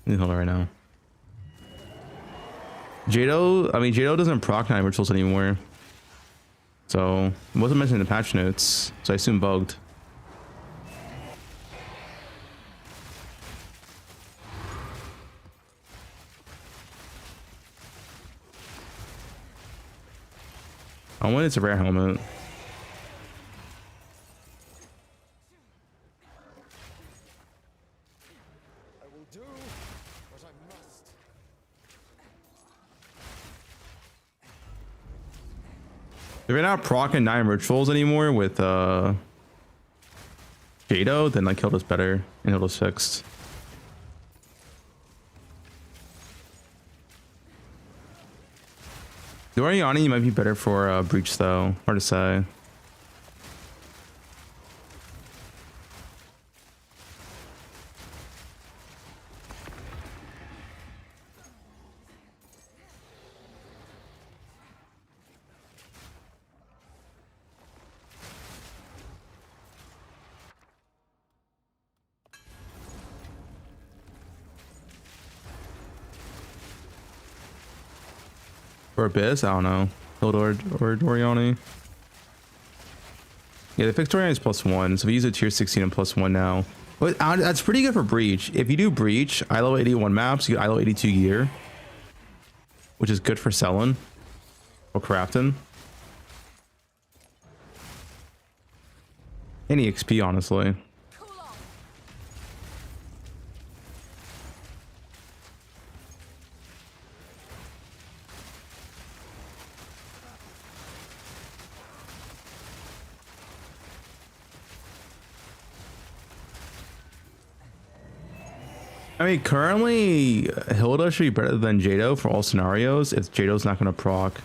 A: Hold on right now. Jado, I mean, Jado doesn't proc 9 rituals anymore. So, it wasn't mentioned in the patch notes. So I assume bugged. I want it's a rare helmet.
F: I will do what I must.
A: If you're not proccing 9 rituals anymore with Jado, then like Hilda's better and Hilda's fixed. Doriani might be better for Breach though. Hard to say. For Abyss, I don't know. Hilda or Doriani. Yeah, the fixed Doriani is +1, so we use a tier 16 and +1 now. But that's pretty good for Breach. If you do Breach, ILO 81 maps, you get ILO 82 gear, which is good for selling or crafting. Any XP, honestly. I mean, currently, Hilda should be better than Jado for all scenarios if Jado's not going to proc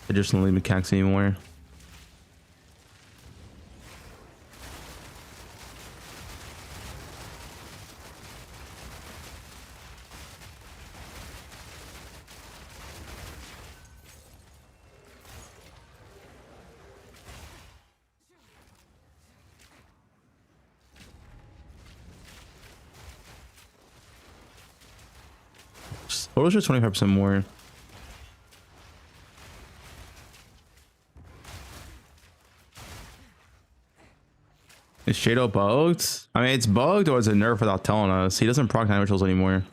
A: additional mechanics anymore. Total's just 25% more. Is Jado bugged? I mean, it's bugged or is it nerf without telling us? He doesn't proc 9 rituals anymore.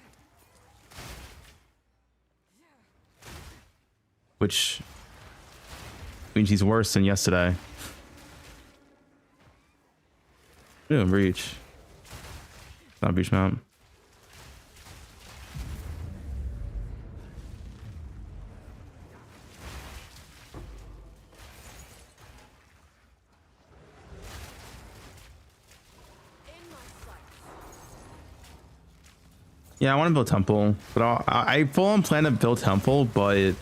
A: Which means he's worse than yesterday. We're doing Breach. Not Breach map. Yeah, I want to build temple, but I full on plan to build temple, but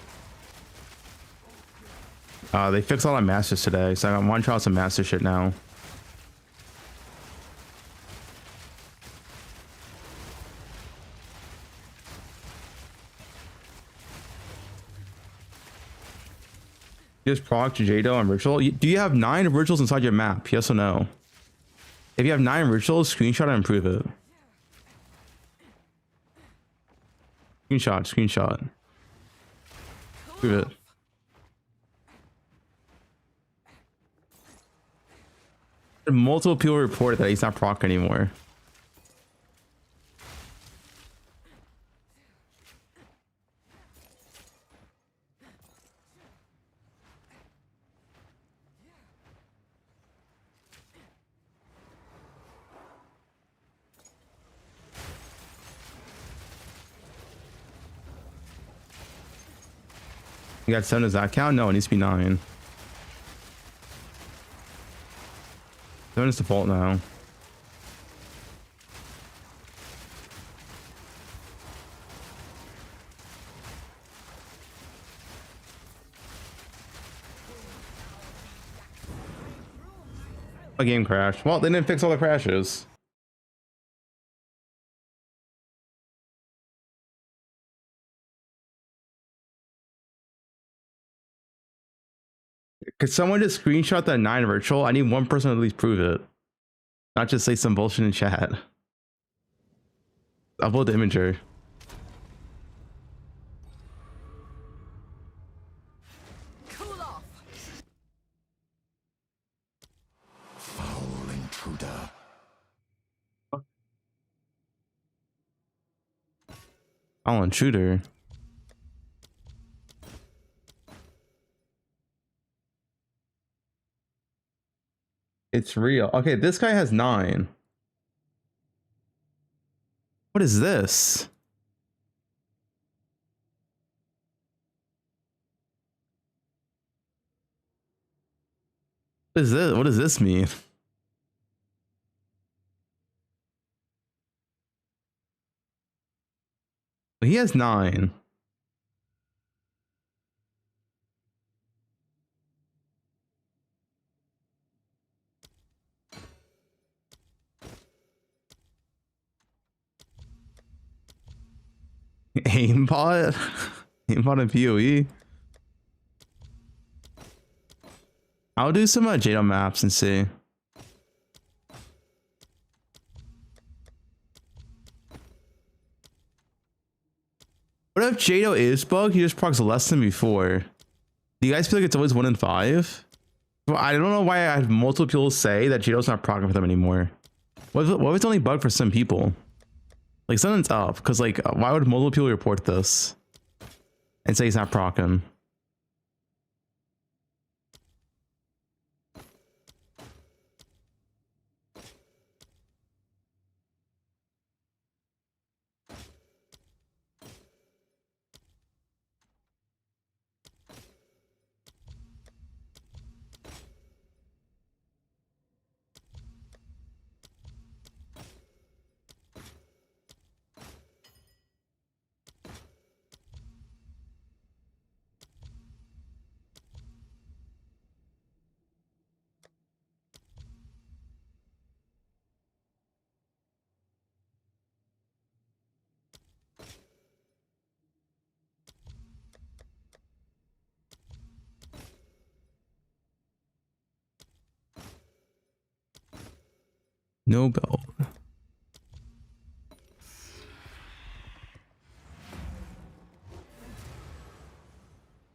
A: they fixed all my masters today, so I want to try out some master shit now. You just proc Jado and ritual. Do you have 9 rituals inside your map? Yes or no? If you have 9 rituals, screenshot and improve it. Screenshot. Prove it. Multiple people report that he's not proc anymore. You got 7, does that count? No, it needs to be 9. 7 is default now. A game crashed. Well, they didn't fix all the crashes. Could someone just screenshot that 9 virtual? I need one person to at least prove it. Not just say some bullshit in chat. Upload the imager.
E: Cool off.
D: Foul intruder.
A: Oh, intruder. It's real. Okay, this guy has 9. What is this? What is this? What does this mean? He has 9. Aimbot? Aimbot and PoE? I'll do some JADO maps and see. What if JADO is bugged? He just procs less than before. Do you guys feel like it's always 1 in 5? Well, I don't know why I have multiple people say that JADO's not proccing for them anymore. What if it's only bugged for some people? Like, something's up, because, like, why would multiple people report this and say he's not proccing? No bell.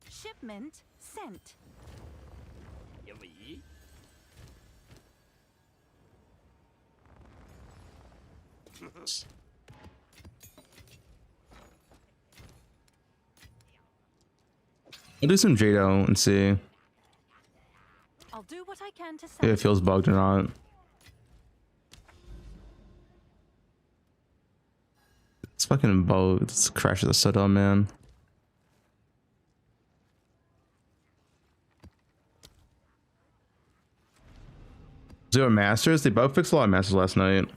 B: Shipment sent.
A: I'll do some JADO and see
B: I'll do what I can to
A: if
B: send.
A: it feels bugged or not. It's fucking bugged. This crashes the setup, man. Zero Masters? They both fixed a lot of Masters last night.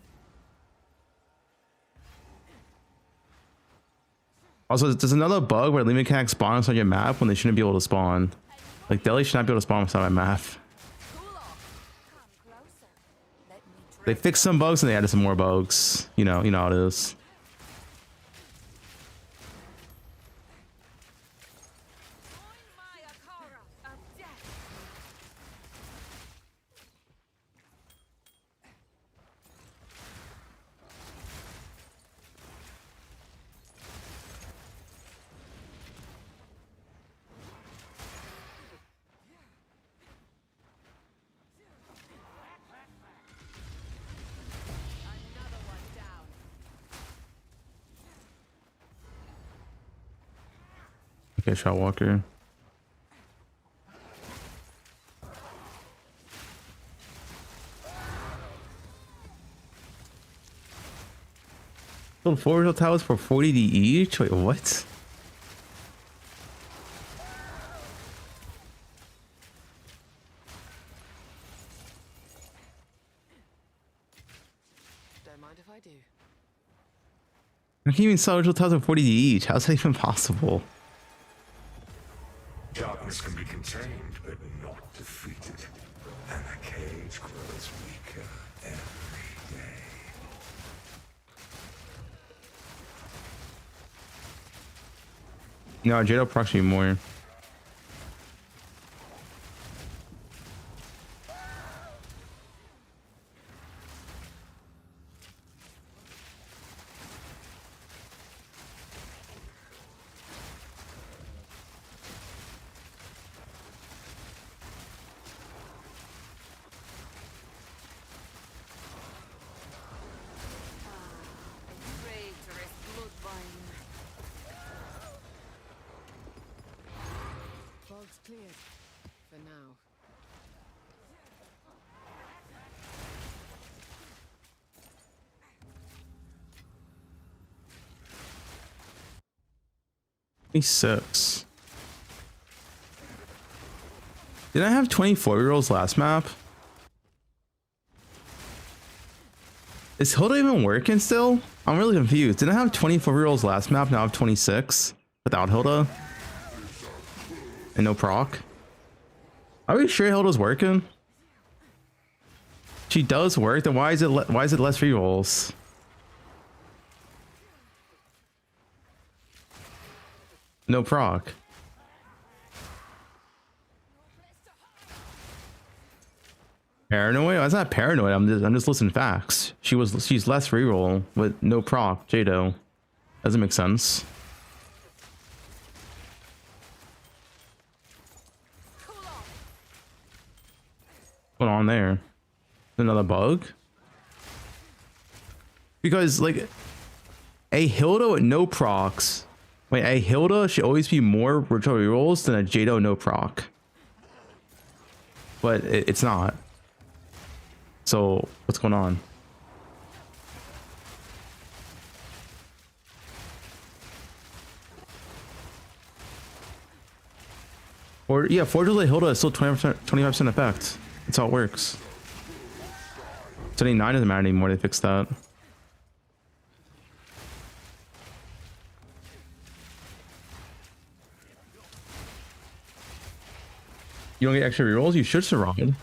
A: Also, there's another bug where Lemon can't spawn inside your map when they shouldn't be able to spawn. Like, Delhi should not be able to spawn inside my map.
E: Cool off. Come closer. Let me
A: They
E: dress
A: fixed some bugs and they added some more bugs. You know how it is.
E: Join my Akara of death. Another one down.
A: Okay, Shot Walker. Sold 4 original towers for 40D each? Wait, what?
E: Don't mind if I do.
A: I can't even sell original towers for 40D each. How's that even possible?
D: Darkness can be contained, but not defeated. And the cage grows weaker every day.
A: No, JADO procs you more.
G: cleared. For now.
A: Six. Did I have 24-year-olds last map? Is Hilda even working still? I'm really confused. Didn't I have 24-year-olds last map? Now I have 26 without Hilda and no proc. Are we sure Hilda's working? She does work. Then why is it less rerolls? No proc. Paranoid? That's not paranoid. I'm just listing facts. She's less reroll with no proc. Jado. Doesn't make sense. What's going on there? Another bug? Because like a Hilda with no procs. Wait, a Hilda should always be more virtual rerolls than a Jado no proc. But it's not. So what's going on? Or yeah, Forge's Hilda is still 20%, 25% effect. That's how it works. 79 doesn't matter anymore. They fixed that. You don't get extra rerolls? You should surround.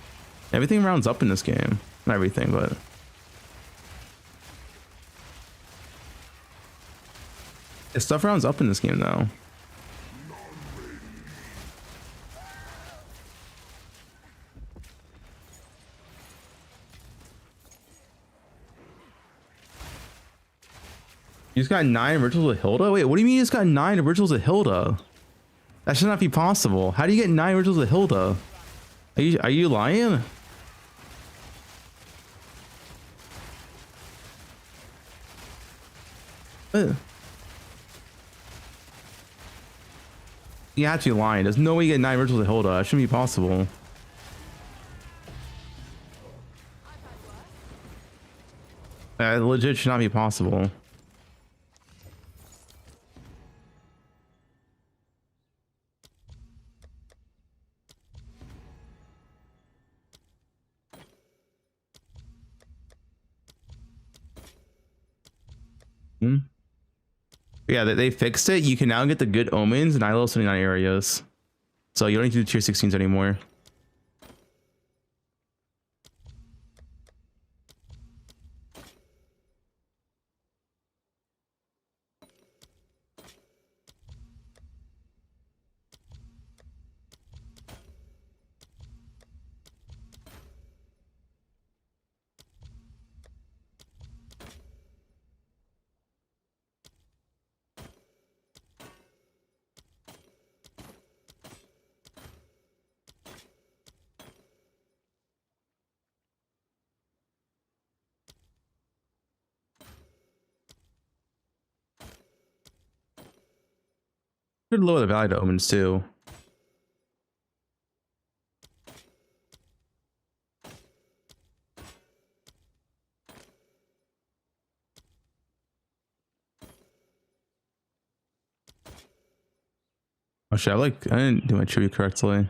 A: Everything rounds up in this game. Not everything, but stuff rounds up in this game though. You just got 9 rituals with Hilda? Wait, what do you mean you just got 9 rituals with Hilda? That should not be possible. How do you get 9 rituals with Hilda? Are you lying? What? You have to be lying. There's no way you get 9 rituals with Hilda. That shouldn't be possible. That legit should not be possible. Yeah, they fixed it. You can now get the good omens in ILO 79 areas. So you don't need to do tier 16s anymore. Could lower the value to omens too. Oh shit, I didn't do my tribute correctly.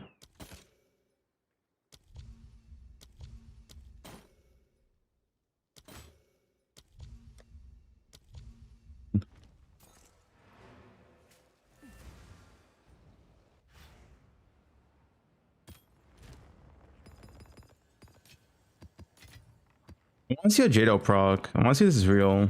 A: I want to see a Jado proc. I want to see if this is real.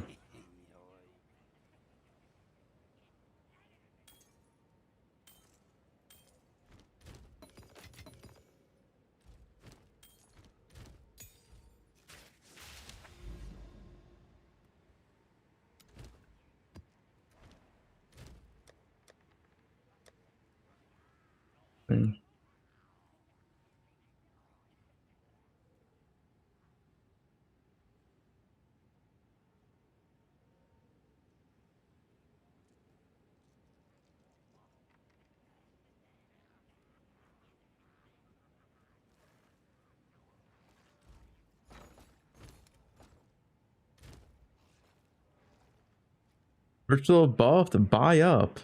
A: Virtual buff to buy up.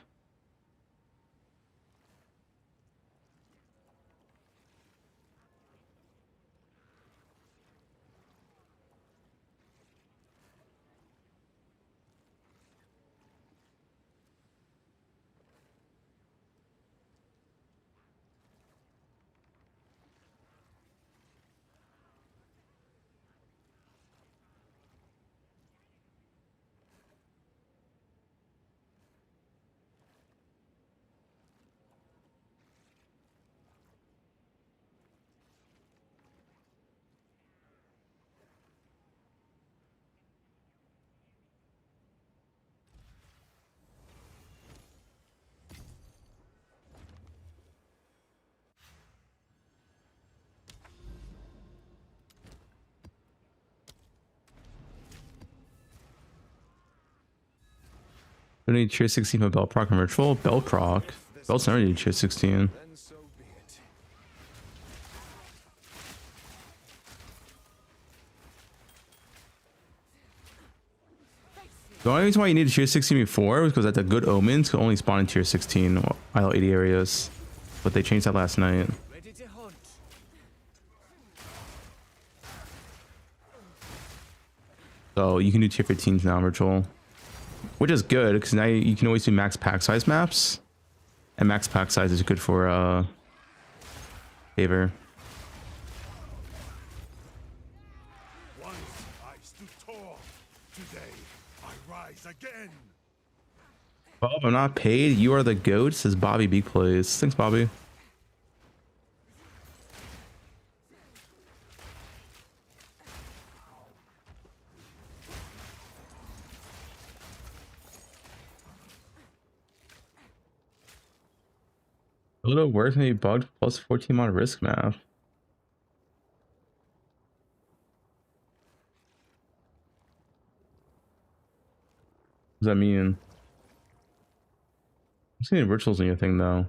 A: I need tier 16 for belt proc and ritual. Belt proc. Belt's never need tier 16. The only reason why you need tier 16 before was because that the good omens could only spawn in tier 16 IL 80 areas. But they changed that last night.
F: Ready to hunt.
A: So you can do tier 15s now, ritual. Which is good, because now you can always do max pack size maps. And max pack size is good for favor.
H: Once I stood tall. Today I rise again.
A: Bob, I'm not paid. You are the goat, says Bobby Big Plays. Thanks, Bobby. A little worse, maybe bugged plus 14 mod risk map. What does that mean? I'm seeing rituals in your thing though.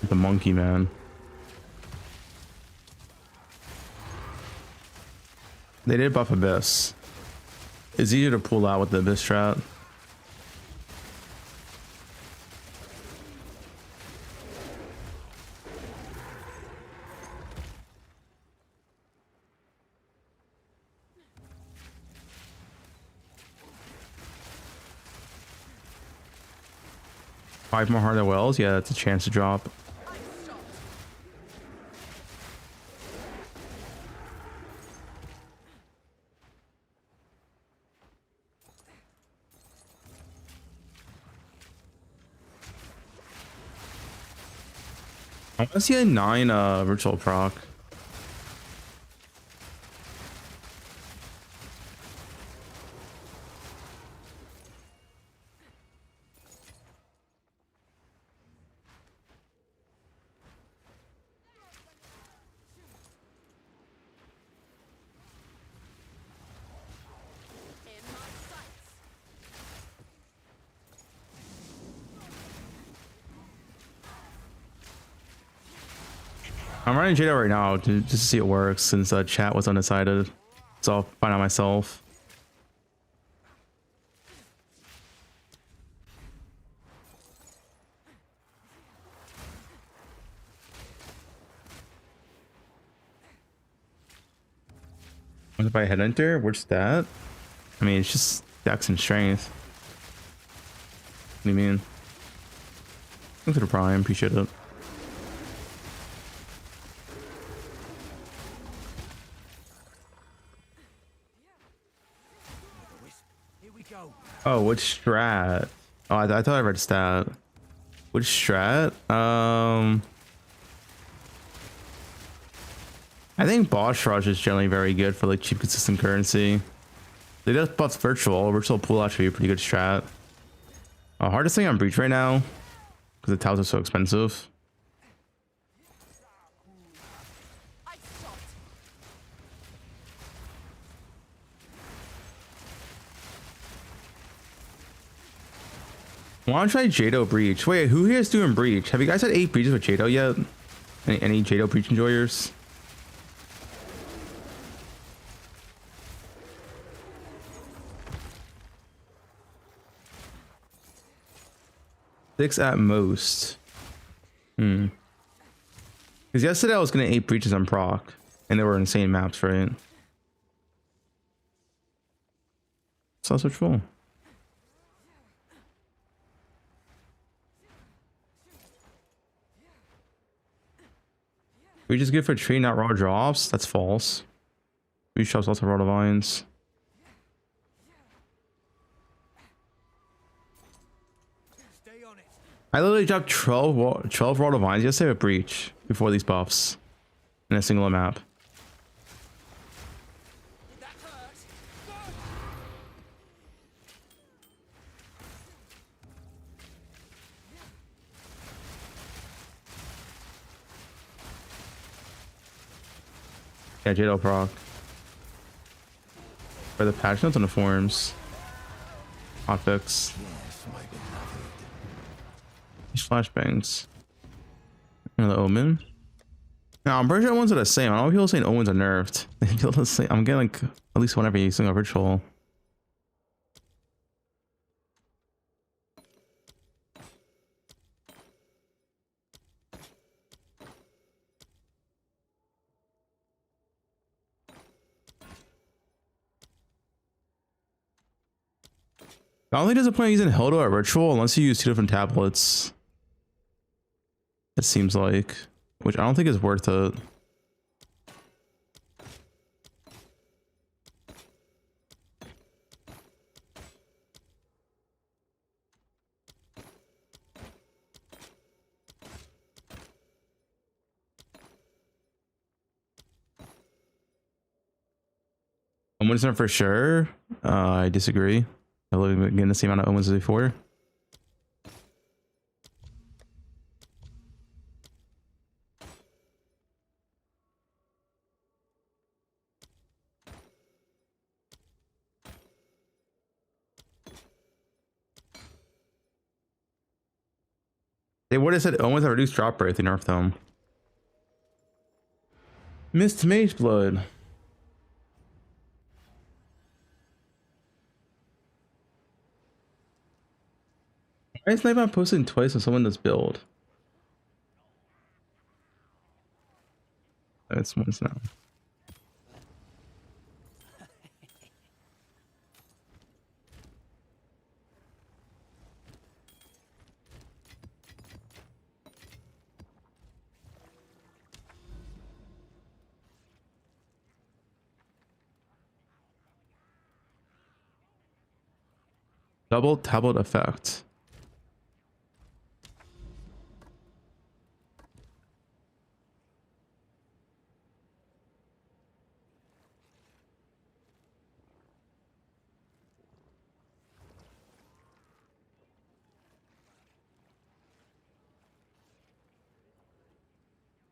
A: The monkey man. They did buff Abyss. It's easier to pull out with the Abyss strat. Five more harder wells? Yeah, that's a chance to drop. I want to see a 9 virtual proc. I'm running Jado right now just to see it works since chat was undecided. So I'll find out myself. What if I headhunter? What's that? I mean, it's just dex and strength. What do you mean? Thanks for the prime, appreciate it. Oh, which strat? Oh, I thought I read stat. Which strat? I think boss rush is generally very good for like cheap, consistent currency. They just buff virtual. Virtual pool actually be a pretty good strat. Hardest thing on breach right now because the towers are so expensive. Why don't try Jado Breach? Wait, who here is doing Breach? Have you guys had 8 breaches with Jado yet? Any Jado Breach enjoyers? 6 at most. Because yesterday I was gonna 8 breaches on proc, and they were insane maps, right? So that's what's cool. We just good for tree, not raw drops. That's false. Breach drops also raw divines. I literally dropped 12 raw divines yesterday with breach before these buffs in a single map. Yeah, Jado proc. For the patch notes on the forums. Hotfix. These flashbangs. Another Omen. Now I'm pretty sure ones are the same. I don't know if people saying Omens are nerfed. I'm getting like at least one every single ritual. I don't think there's a point using Hildo at ritual unless you use 2 different tablets. It seems like, which I don't think is worth it. Omens are for sure. I disagree. I love getting the same amount of omens as before. They would have said omens have reduced drop rate if they nerfed them. Missed Mage Blood. Why is Nightbot posting twice when someone does build? It's once now. Double tablet effect.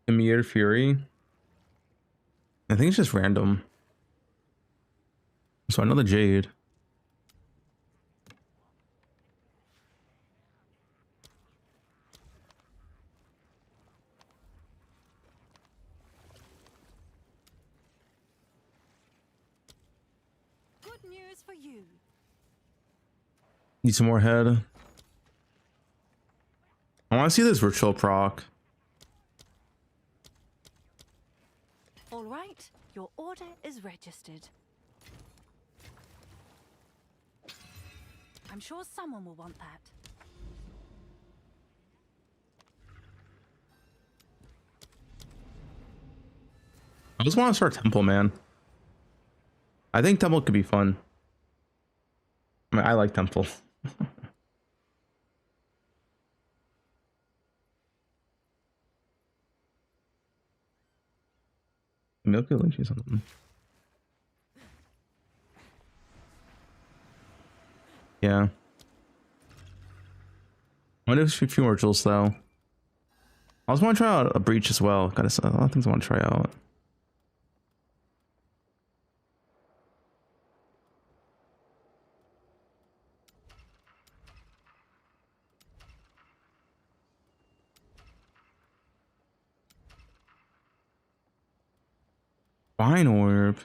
A: Emir Fury. I think it's just random. So another Jade.
B: Good news for you.
A: Need some more head. I want to see this ritual proc.
B: All right, your order is registered. I'm sure someone will want that.
A: I just want to start Temple, man. I think Temple could be fun. I mean, I like Temple. Milky Lynch or something. Yeah. I wonder if a few more rituals though. I also want to try out a breach as well. Got a lot of things I want to try out. Vine Orb.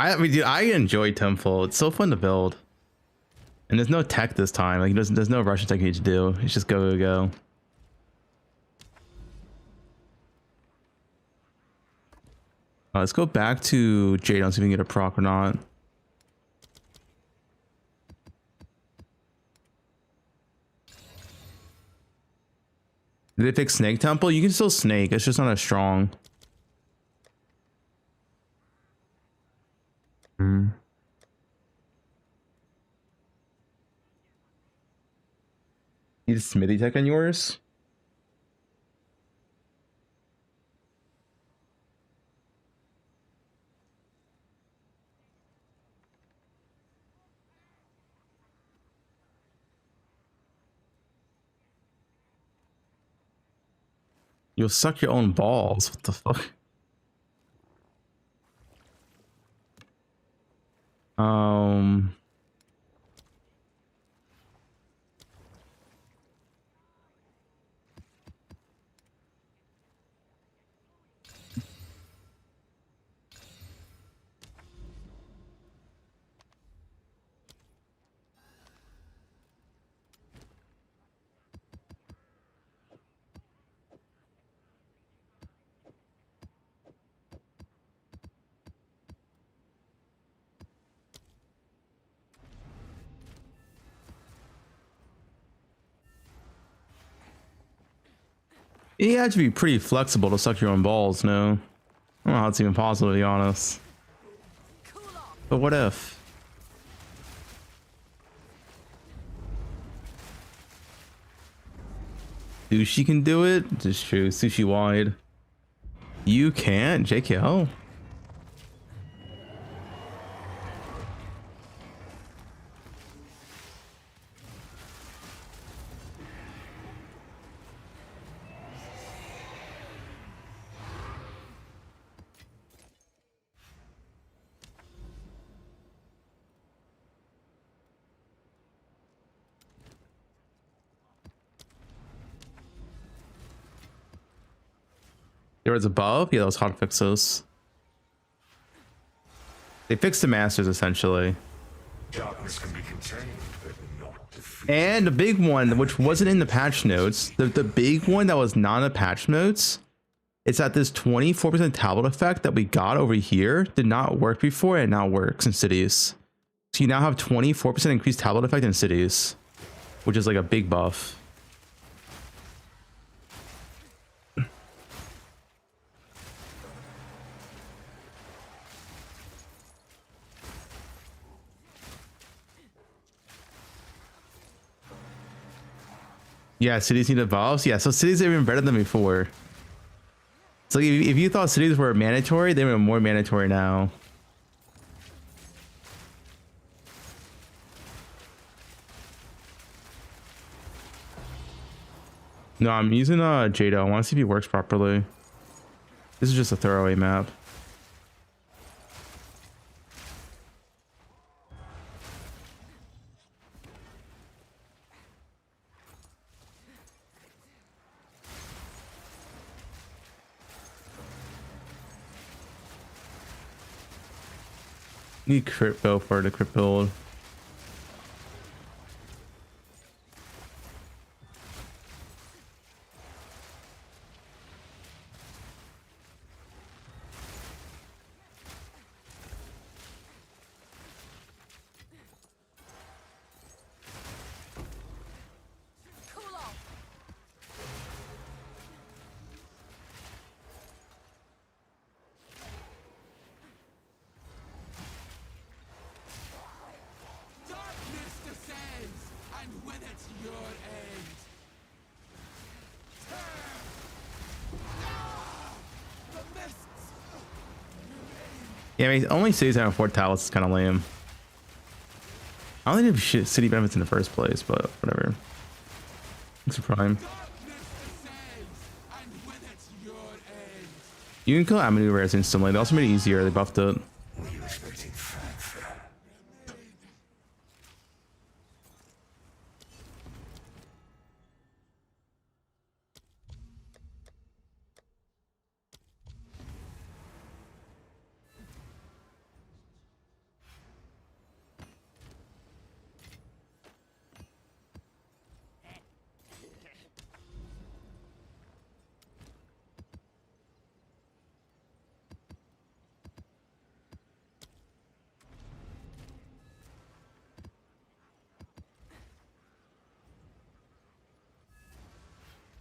A: I mean, dude, I enjoy Temple. It's so fun to build. And there's no tech this time. Like, there's no Russian tech you need to do. It's just go, go, go. Let's go back to Jade and see if we can get a proc or not. Did they fix Snake Temple? You can still snake. It's just not as strong. Hmm. Need a smithy tech on yours? You'll suck your own balls. What the fuck? You have to be pretty flexible to suck your own balls, no? I don't know how it's even possible, to be honest. But what if? Sushi can do it? Just true. Sushi wide. You can't? JKO? There was above? Yeah, that was hot fixes. They fixed the masters essentially.
D: Darkness can be contained, but not defeated.
A: And the big one, which wasn't in the patch notes, the big one that was not in the patch notes, it's that this 24% tablet effect that we got over here did not work before, and now works in cities. So you now have 24% increased tablet effect in cities, which is like a big buff. Yeah, cities need evolves. Yeah, so cities are even better than before. So if you thought cities were mandatory, they were more mandatory now. No, I'm using Jado. I want to see if he works properly. This is just a throwaway map. Need crit go for the crit build. Yeah, I mean, only cities having 4 towers is kind of lame. I don't think they have city benefits in the first place, but whatever. It's a prime. You can kill outmaneuvers instantly. They also made it easier. They buffed it.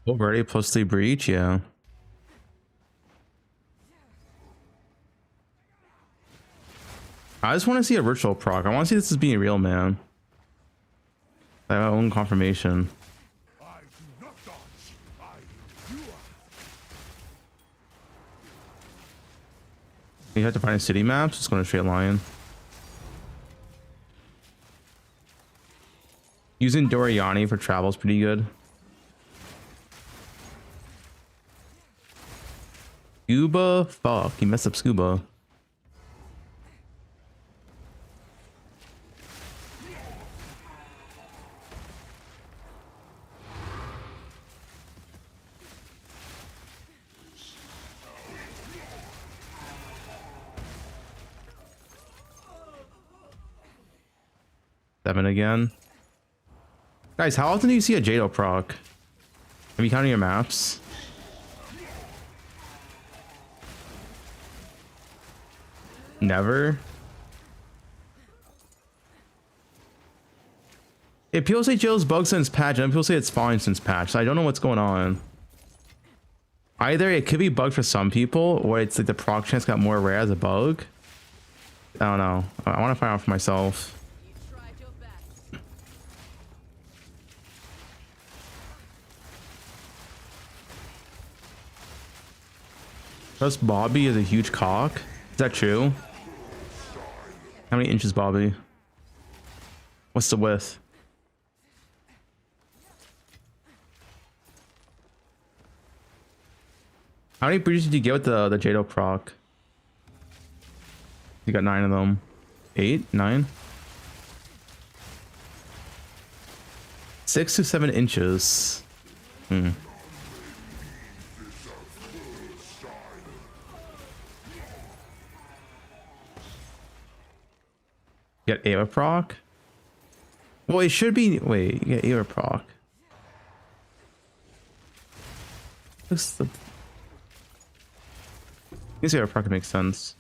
A: Already +3 breach, yeah. I just want to see a ritual proc. I want to see this as being real, man. I have my own confirmation.
H: I do not dodge. I endure.
A: You have to find city maps. Just going to straight line. Using Doriani for travel is pretty good. Scuba? Fuck, you messed up scuba. Seven again. Guys, how often do you see a Jado proc? Have you counted your maps? Never. If people say Jado's bugged since patch, and people say it's fine since patch, so I don't know what's going on. Either it could be bugged for some people, or it's like the proc chance got more rare as a bug. I don't know. I want to find out for myself. Trust Bobby is a huge cock. Is that true? How many inches, Bobby? What's the width? How many breaches did you get with the Jado proc? You got 9 of them. 8? 9? 6 to 7 inches. Hmm. You got Ava proc? Well, it should be. Wait, you got Ava proc. What's the. I guess Ava proc makes sense.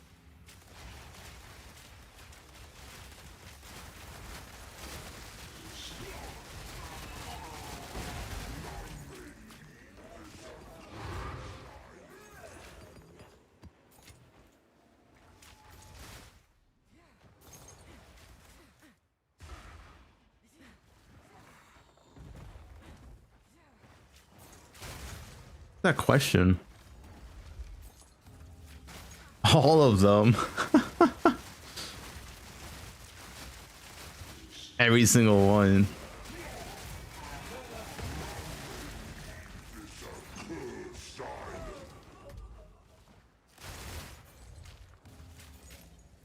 A: That question. All of them. Every single one.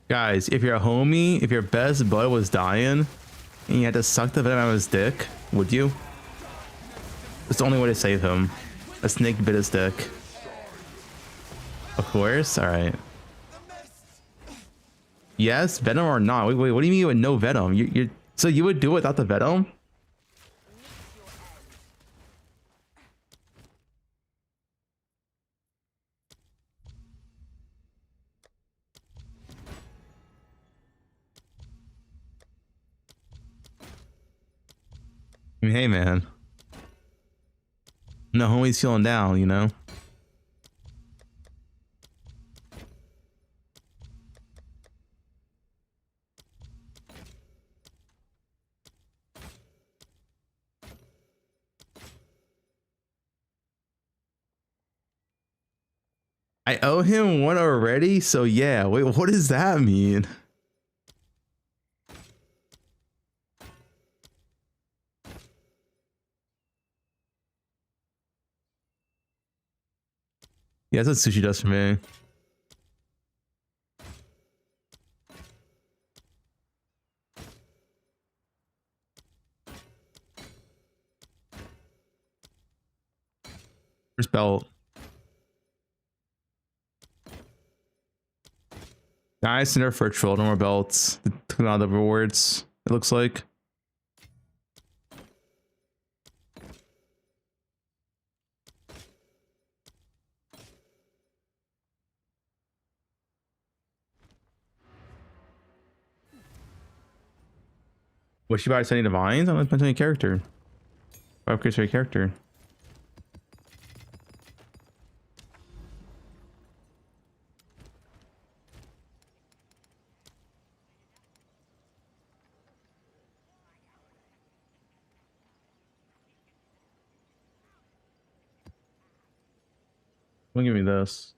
A: Guys, if your homie, if your best bud was dying and you had to suck the venom out of his dick, would you? It's the only way to save him. A snake bit his dick. Of course. All right. Yes, venom or not? Wait, what do you mean with no venom? You're so you would do it without the venom? I mean, hey man. No homie's feeling down, you know. I owe him one already, so yeah. Wait, what does that mean? Yeah, that's what sushi does for me. First belt. Nice, nerf virtual, no more belts. Took out the rewards, it looks like. Was she about to send any divines? I don't depend on any character. 5 creates for a character. Don't give me this.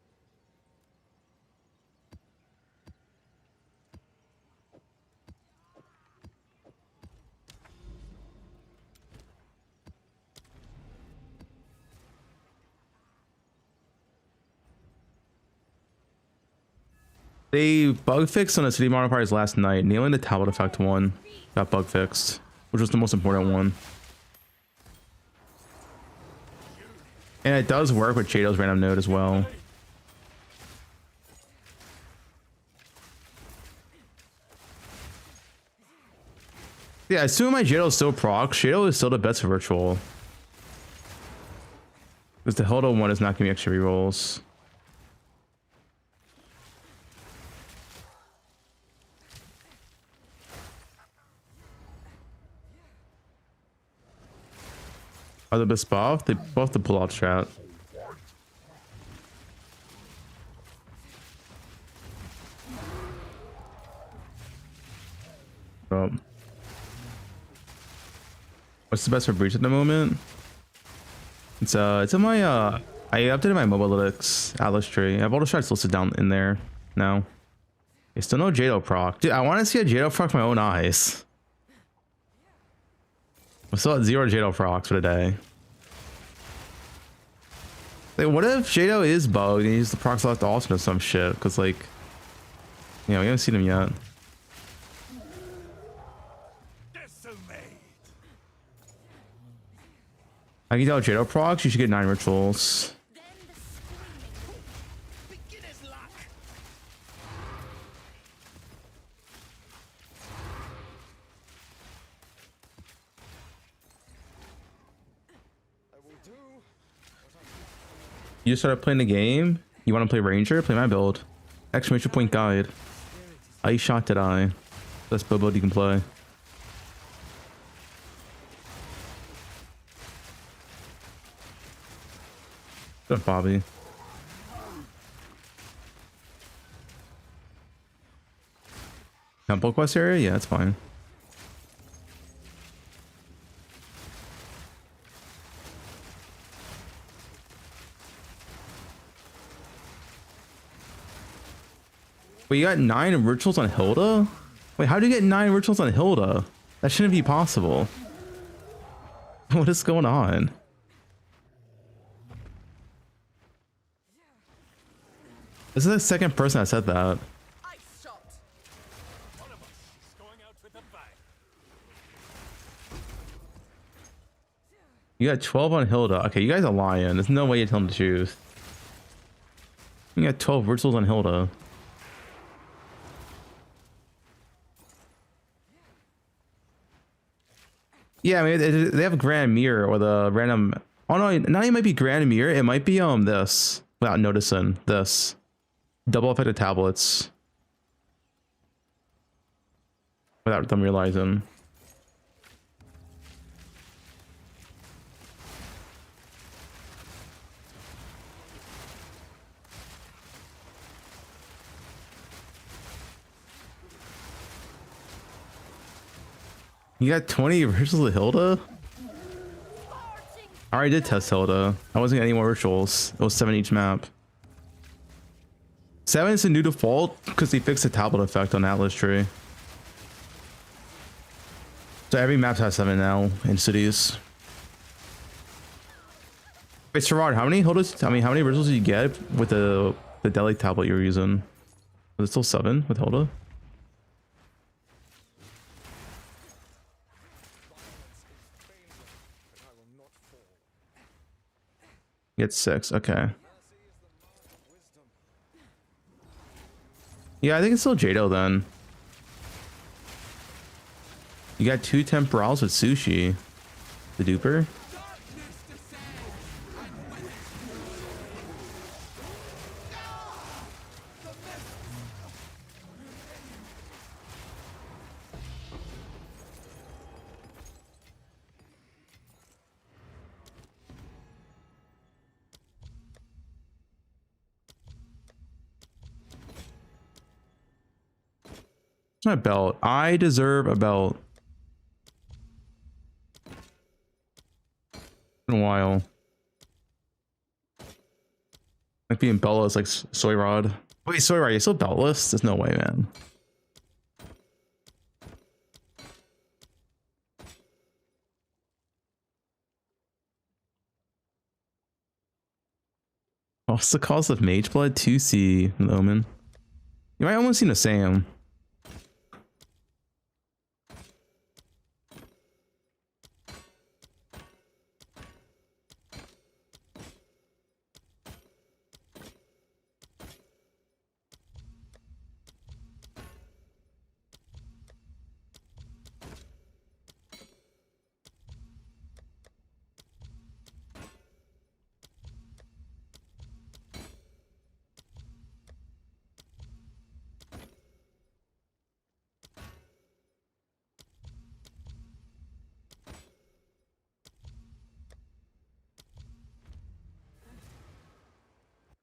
A: They bug fixed on the city modifiers last night. Nailing the tablet effect one got bug fixed, which was the most important one. And it does work with Jado's random node as well. Yeah, assuming my Jado still proc, Jado is still the best virtual. Because the Hilda one is not giving me extra rerolls. Are the best buff? They buff the pull out strat. What's the best for breach at the moment? It's in my I updated my mobile analytics atlas tree. I have all the strats listed down in there now. There's still no Jado proc. Dude, I want to see a Jado proc with my own eyes. I'm still at 0 Jado procs for the day. Like, what if Jado is bugged and he's the proc select alternate or some shit? Because, like, you know, we haven't seen him yet. I can tell Jado procs, you should get 9 rituals. You just started playing the game? You want to play Ranger? Play my build. Exclamation point guide. Ice shot did I? That's build you can play. Good, Bobby. Temple quest area? Yeah, that's fine. Wait, you got 9 rituals on Hilda? Wait, how do you get 9 rituals on Hilda? That shouldn't be possible. What is going on? This is the second person that said that. You got 12 on Hilda. Okay, you guys are lying. There's no way you're telling the truth. You got 12 rituals on Hilda. Yeah, I mean, they have Grand Mirror or the random... Oh no, not even might be Grand Mirror. It might be this. Without noticing. This. Double effective tablets. Without them realizing. You got 20 rituals of Hilda? I already did test Hilda. I wasn't getting any more rituals. It was 7 each map. 7 is a new default because they fixed the tablet effect on Atlas Tree. So every map has 7 now in cities. Wait, Sherrod, how many Hildas? I mean, how many rituals did you get with the Delhi tablet you were using? Was it still 7 with Hilda? You get 6, okay. Yeah, I think it's still Jado then. You got 2 temporals with sushi. The duper. My belt. I deserve a belt. In a while. Like being beltless like Soy Rod. Wait, Soy Rod, you're still beltless? There's no way, man. What's the cost of Mage Blood? 2C, Loman. You might almost seem the same.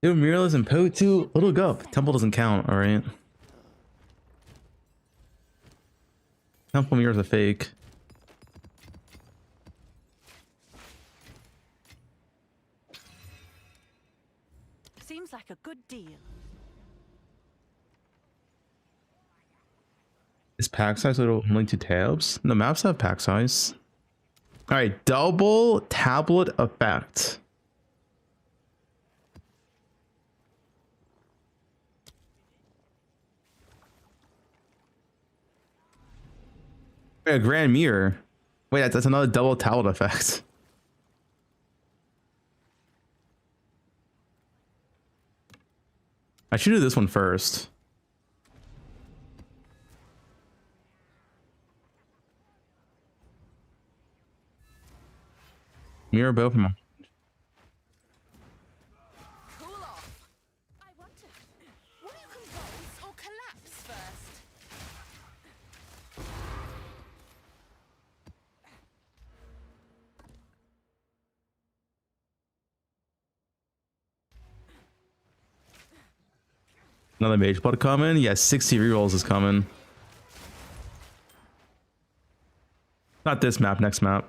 A: Dude, Mirrorless and poe2, little gup. Temple doesn't count, alright? Temple mirrors a fake.
B: Seems like a good deal.
A: Is pack size only 2 tabs? No, maps have pack size. Alright, double tablet effect. Wait, a grand mirror. Wait, that's another double tablet effect. I should do this one first. Mirror both of them.
E: Cool off. I wonder, will you compose or collapse first?
A: Another Mage Blood coming? Yeah, 60 rerolls is coming. Not this map, next map.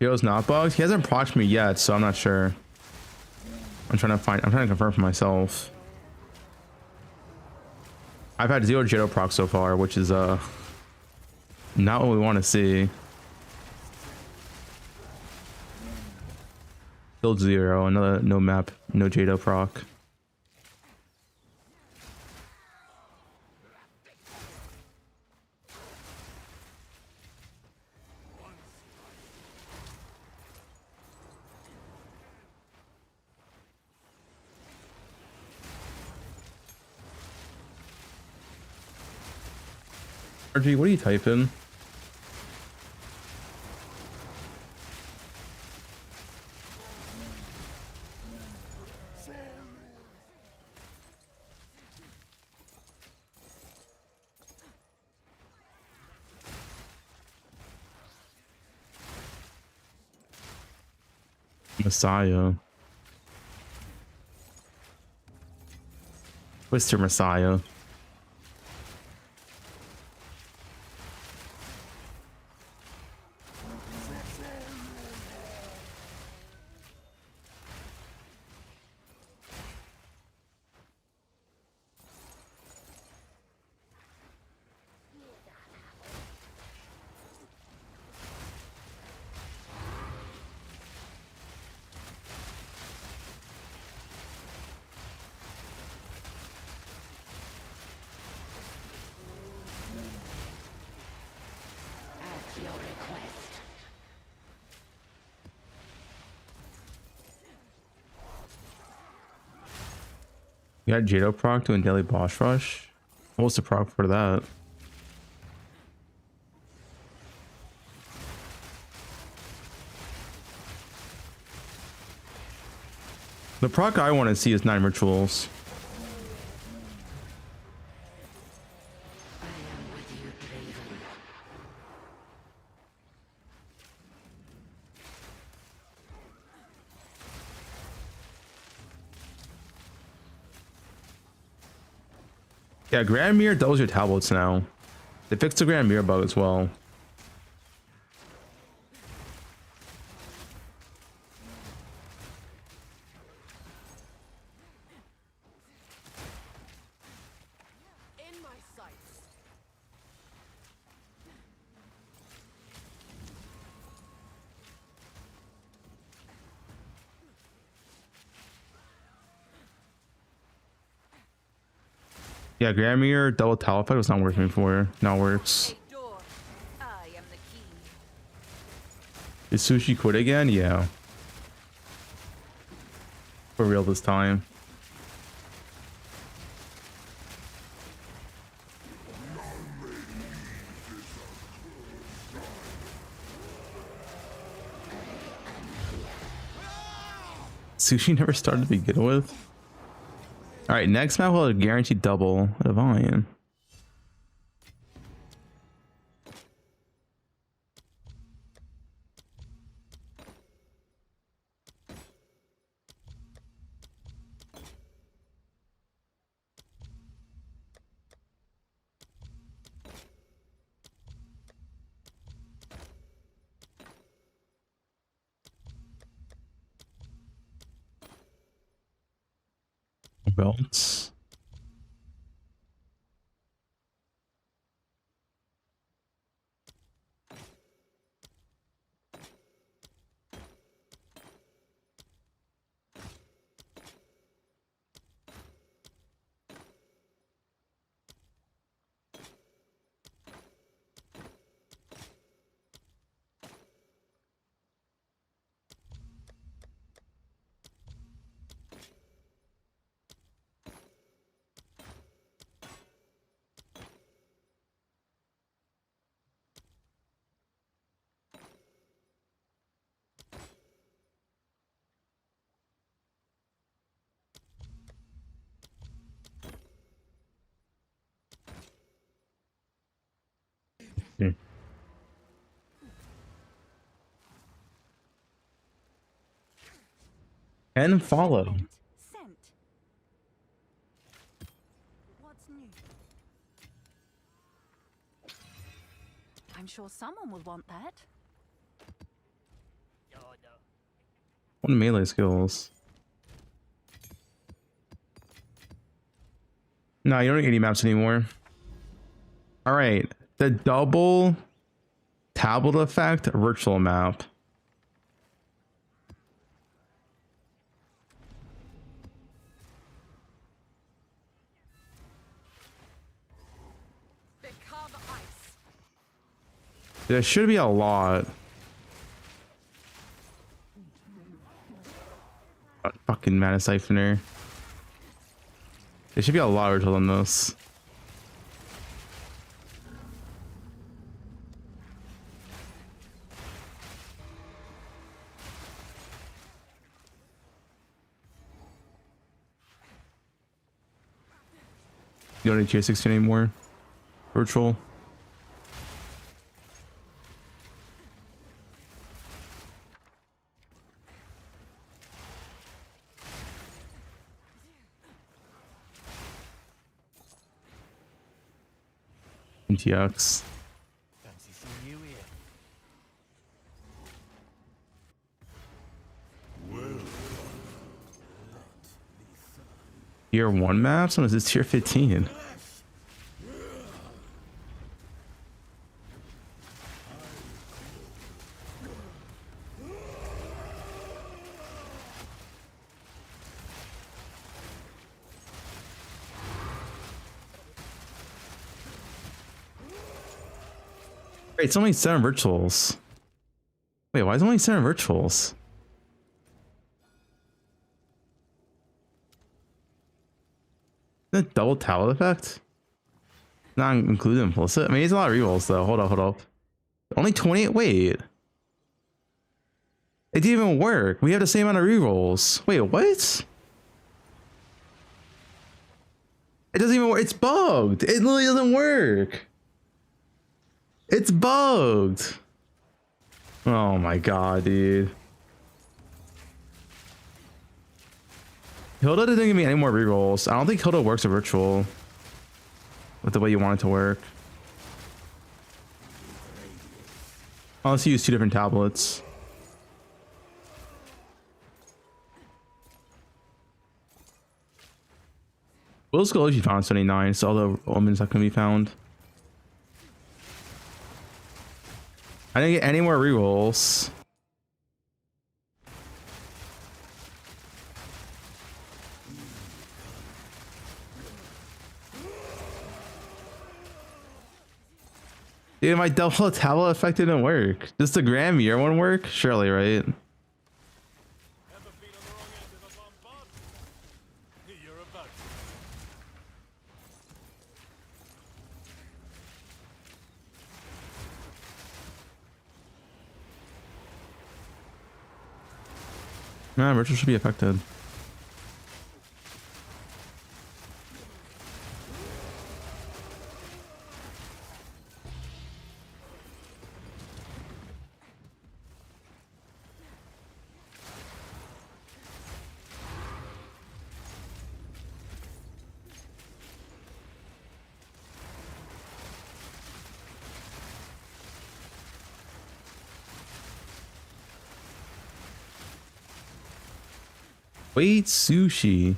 A: Hero's not bugged? He hasn't proched me yet, so I'm not sure. I'm trying to confirm for myself. I've had 0 Jito proc so far, which is not what we want to see. Build 0, another no map, no Jado proc. RG, what are you typing? Messiah. Twister Messiah. You got Jado proc doing daily boss rush? What was the proc for that? The proc I want to see is 9 rituals. Yeah, Grand Mirror doubles your tablets now. They fixed the Grand Mirror bug as well. Yeah, Grammy double teleport was not working before. Now it works.
E: A door. I am the key.
A: Is Sushi quit again? Yeah. For real this time. Sushi never started to begin with. All right, next map will guarantee double the volume. Belts. Hmm. And follow.
B: Sent. What's new? I'm sure someone will want that.
A: What melee skills? No, you don't need 80 maps anymore. All right, the double tablet effect virtual map.
E: Become ice.
A: There should be a lot. Fucking Mana Siphoner. There should be a lot of virtual on this. You don't need tier 16 anymore. Virtual. MTX.
F: Fancy seeing you here.
A: Tier 1 maps? When is this tier 15? Wait, it's only 7 virtuals. Wait, why is it only 7 virtuals? The double talent effect? Not included implicit. I mean, it's a lot of rerolls though. Hold up. Only 28. Wait. It didn't even work. We have the same amount of rerolls. Wait, what? It doesn't even work. It's bugged. It literally doesn't work. It's bugged. Oh my god, dude. Hilda didn't give me any more rerolls. I don't think Hilda works a virtual with the way you want it to work. Unless you use 2 different tablets. Will's Gold you found 79, so all the omens that can be found. I didn't get any more rerolls. Dude, my double tablet effect didn't work. Just the grand mirror one work? Surely, right?
F: Ever been on the wrong end of a bombardment? You're about to.
A: Nah, virtual should be affected. Wait, sushi.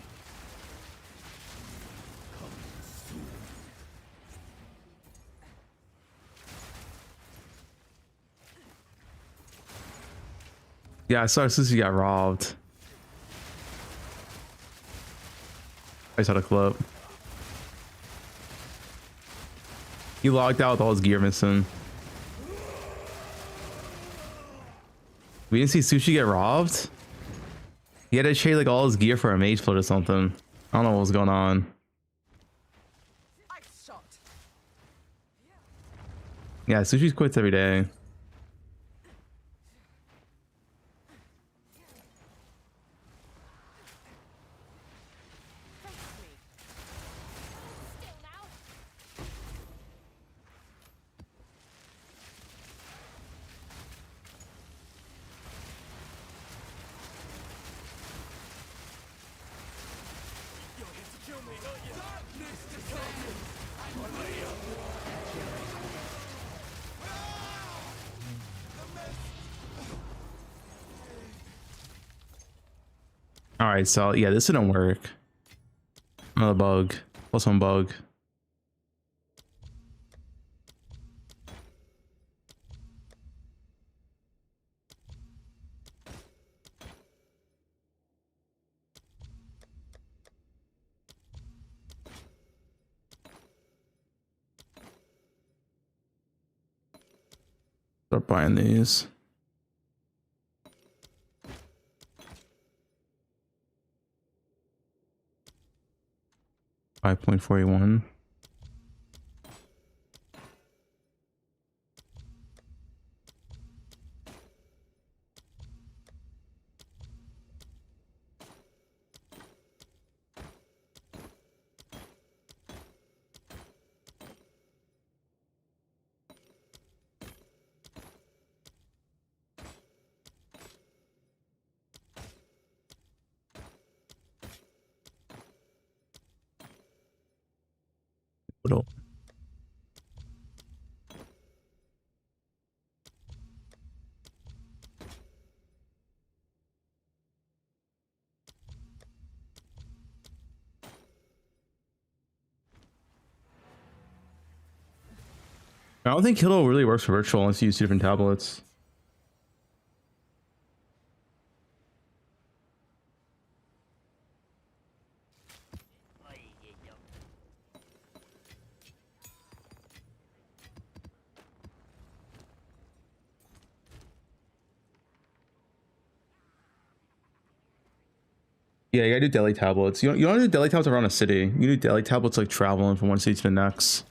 A: Yeah, I saw sushi got robbed. I saw the clip. He logged out with all his gear missing. We didn't see sushi get robbed? He had to trade like all his gear for a mage float or something. I don't know what was going on. Yeah, sushi quits every day. All right, so yeah, this didn't work. Another bug. Plus one bug. Start buying these. $5.41. Little. I don't think Hilo really works for virtual unless you use two different tablets. Yeah, you gotta do daily tablets. You don't do daily tablets around a city. You do daily tablets like traveling from one city to the next.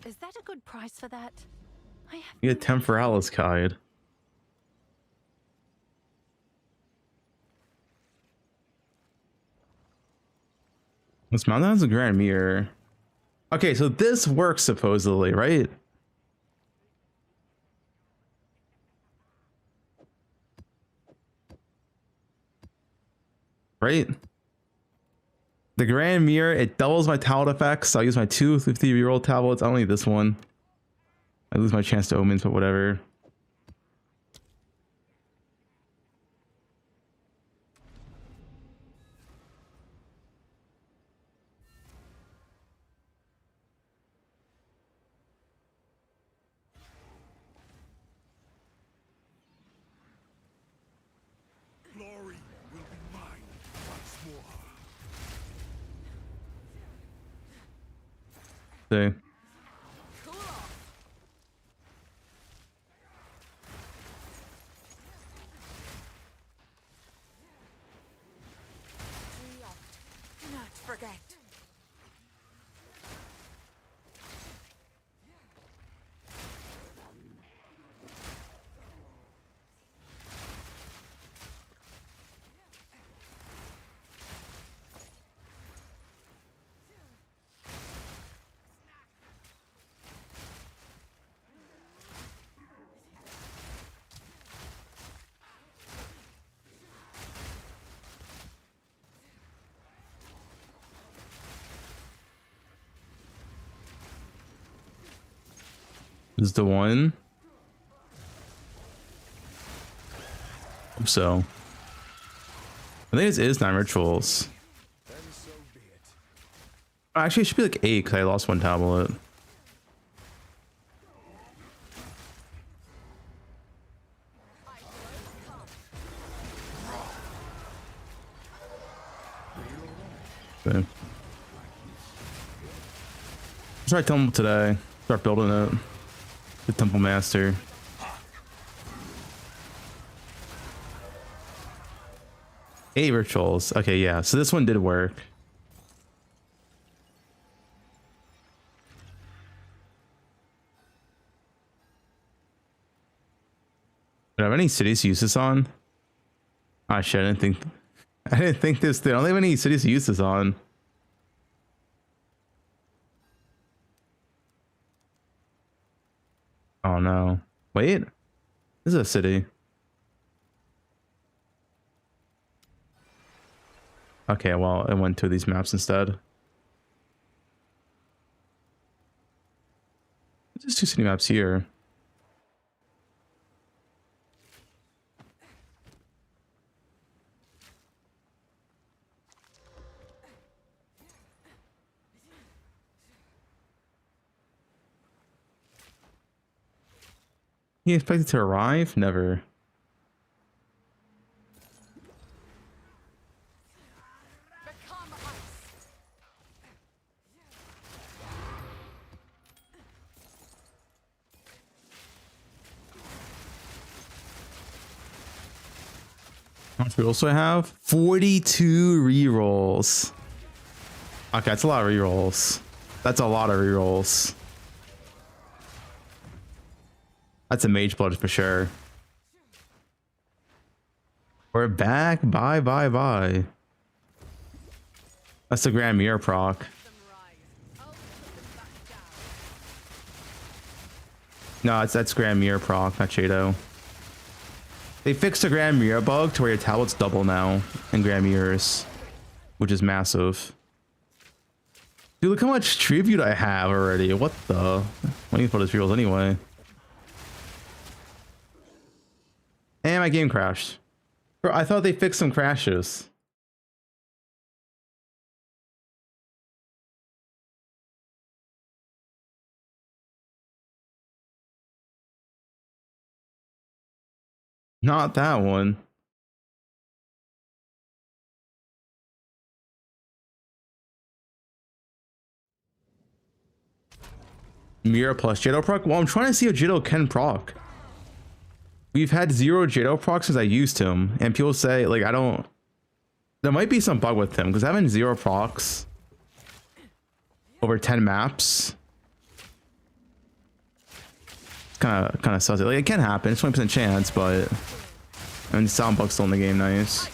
B: Is that a good price for that? I have
A: You get Temporalis guide. This mountain has a grand mirror. Okay, so this works supposedly, right? Right? The grand mirror, it doubles my tablet effects. So I'll use my 250-year-old tablets. I don't need this one. I lose my chance to omens, but whatever.
H: Glory will be mine once more.
A: See.
E: Cool off. Do not forget.
A: This is the one. Hope so. I think this is 9 rituals. Actually, it should be like 8 because I lost 1 tablet. Okay. Try Temple today. Start building it. The Temple Master. Eight rituals. Okay, yeah. So this one did work. Do I have any cities to use this on? Ah, shit, I didn't think this did. I don't have any cities to use this on. Oh no. Wait. This is a city. Okay, well, it went to these maps instead. There's 2 city maps here. He expected to arrive? Never.
E: Become ice.
A: How much rerolls do I have? 42 rerolls. Okay, that's a lot of rerolls. That's a lot of rerolls. That's a mage blood for sure. We're back. Bye, bye, bye. That's the Grand Mirror proc. No, that's Grand Mirror proc, not Shadow. They fixed the Grand Mirror bug to where your tablet's double now in Grand Mirrors, which is massive. Dude, look how much tribute I have already. What the? I need to put this rerolls anyway. And my game crashed. Bro, I thought they fixed some crashes. Not that one. Mira plus Jado proc? Well, I'm trying to see if Jado can proc. We've had 0 Jado procs since I used him, and people say, like, I don't... There might be some bug with him, because having 0 procs over 10 maps... It's kind of sussy. Like, it can happen, it's 20% chance, but... I mean, sound bug's still in the game, nice.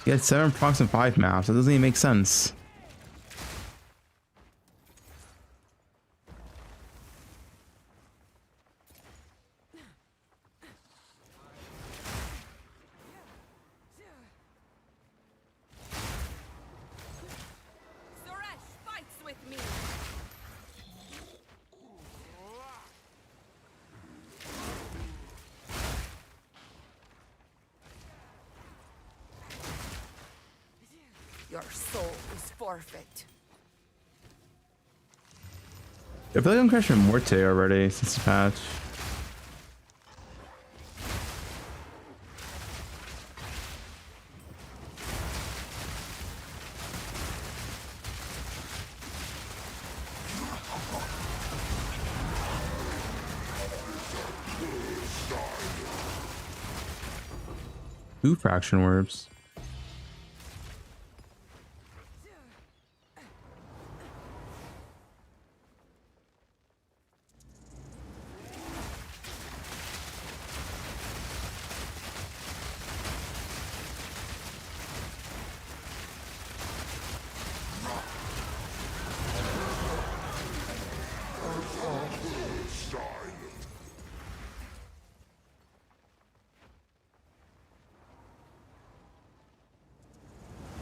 A: You had 7 procs and 5 maps. That doesn't even make sense.
E: Suresh fights with me. Your soul is forfeit.
A: I feel like I'm crashing Morte already since the patch. 2 fraction warps.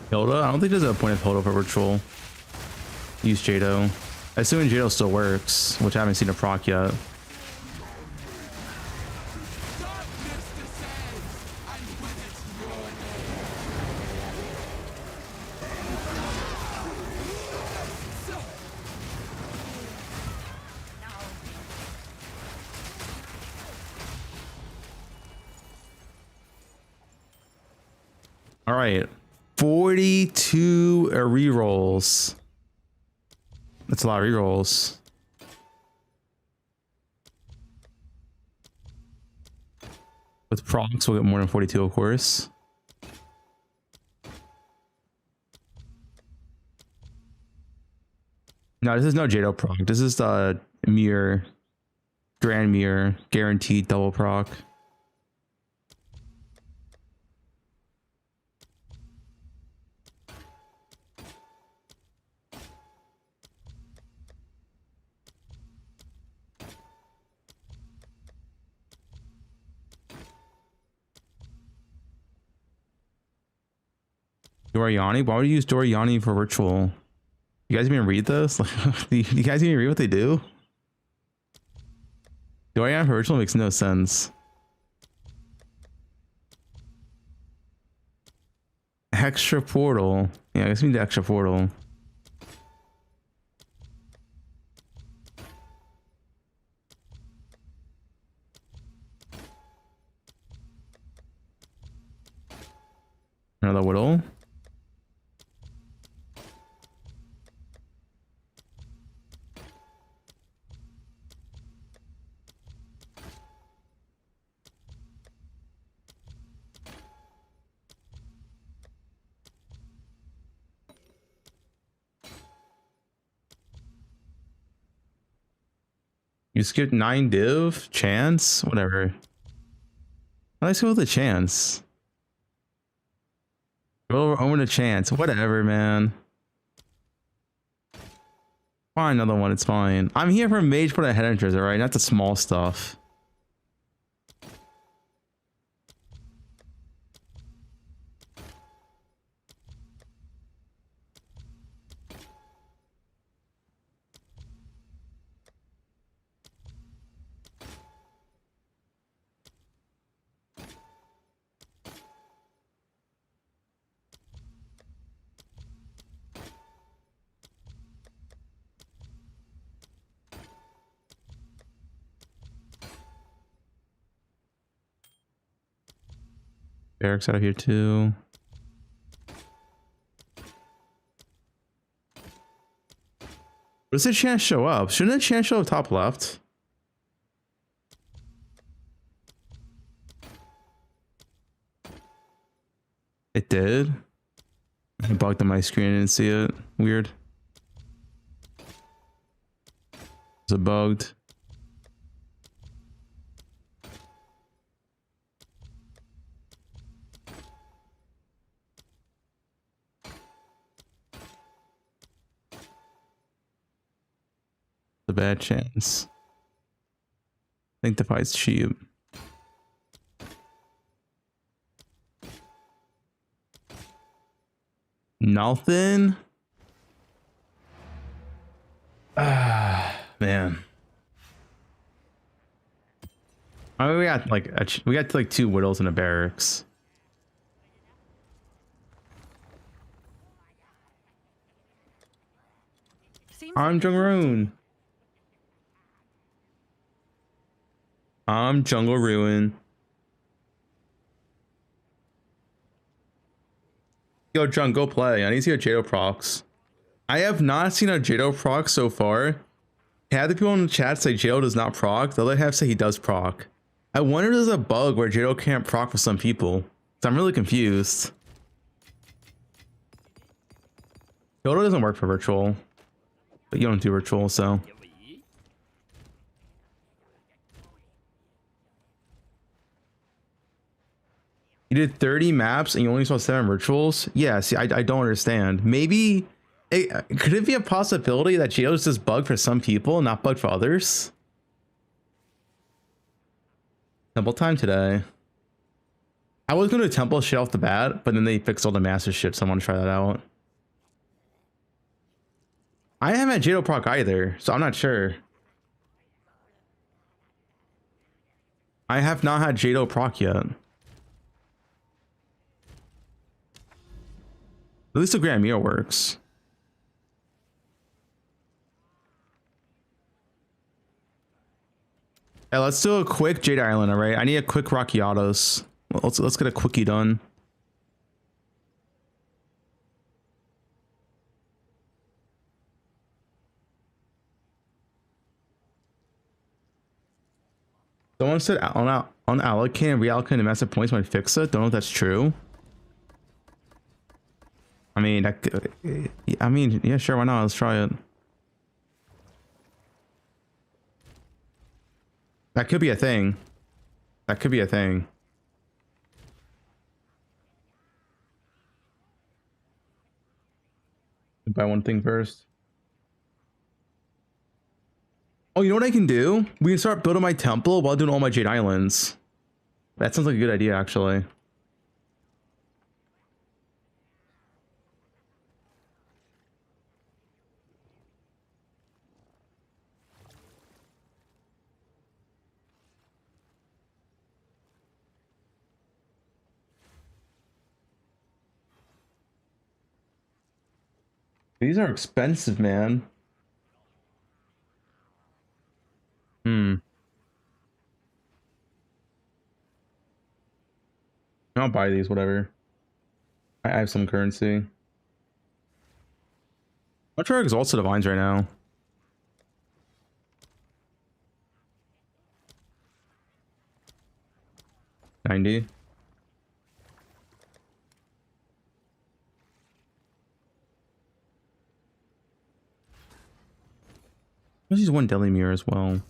A: Hilda? I don't think there's a point of Hilda for ritual. Use Jado. Assuming Jado still works, which I haven't seen a proc yet. All right. 42 rerolls. That's a lot of rerolls. With procs, we'll get more than 42, of course. No, this is no Jado proc. This is the mirror, grand mirror, guaranteed double proc. Doriani? Why would you use Doriani for ritual? You guys even read this? Do you guys even read what they do? Doriani for ritual makes no sense. Extra portal. Yeah, I guess we need the extra portal. Another whittle. You skipped 9 div? Chance? Whatever. I like to go with the chance. Go over the chance. Whatever, man. Find another one. It's fine. I'm here for mage for the head entrance, alright? Not the small stuff. Eric's out of here too. Does the chance show up? Shouldn't the chance show up top left? It did. I bugged on my screen and didn't see it. Weird. Was it bugged? A bad chance. I think the fight's cheap. Nothing. Ah, man. I mean, we got like 2 widows in a barracks. I'm Jung-Roon. I'm Jungle Ruin. Yo, Jung, go play. I need to see a Jado procs. I have not seen a Jado proc so far. Had the people in the chat say Jado does not proc, the other half say he does proc. I wonder if there's a bug where Jado can't proc for some people. So I'm really confused. Yoda doesn't work for virtual, but you don't do virtual, so. You did 30 maps and you only saw 7 rituals? Yeah, see, I don't understand. Maybe, could it be a possibility that Geo's just bugged for some people, not bugged for others? Temple time today. I was going to temple shit off the bat, but then they fixed all the master shit, so I want to try that out. I haven't had Jado proc either, so I'm not sure. I have not had Jado proc yet. At least the Grand Meal works. Hey, let's do a quick Jade Island, alright? I need a quick Rockiatos. Let's get a quickie done. Someone said unallocate and reallocate massive points might fix it. Don't know if that's true. I mean, yeah, sure, why not? Let's try it. That could be a thing. That could be a thing. Buy one thing first. Oh, you know what I can do? We can start building my temple while doing all my Jade Islands. That sounds like a good idea, actually. These are expensive, man. I'll buy these, whatever. I have some currency. I'll try Exalted Divines right now. $90. Let's use one Deli Mirror as well.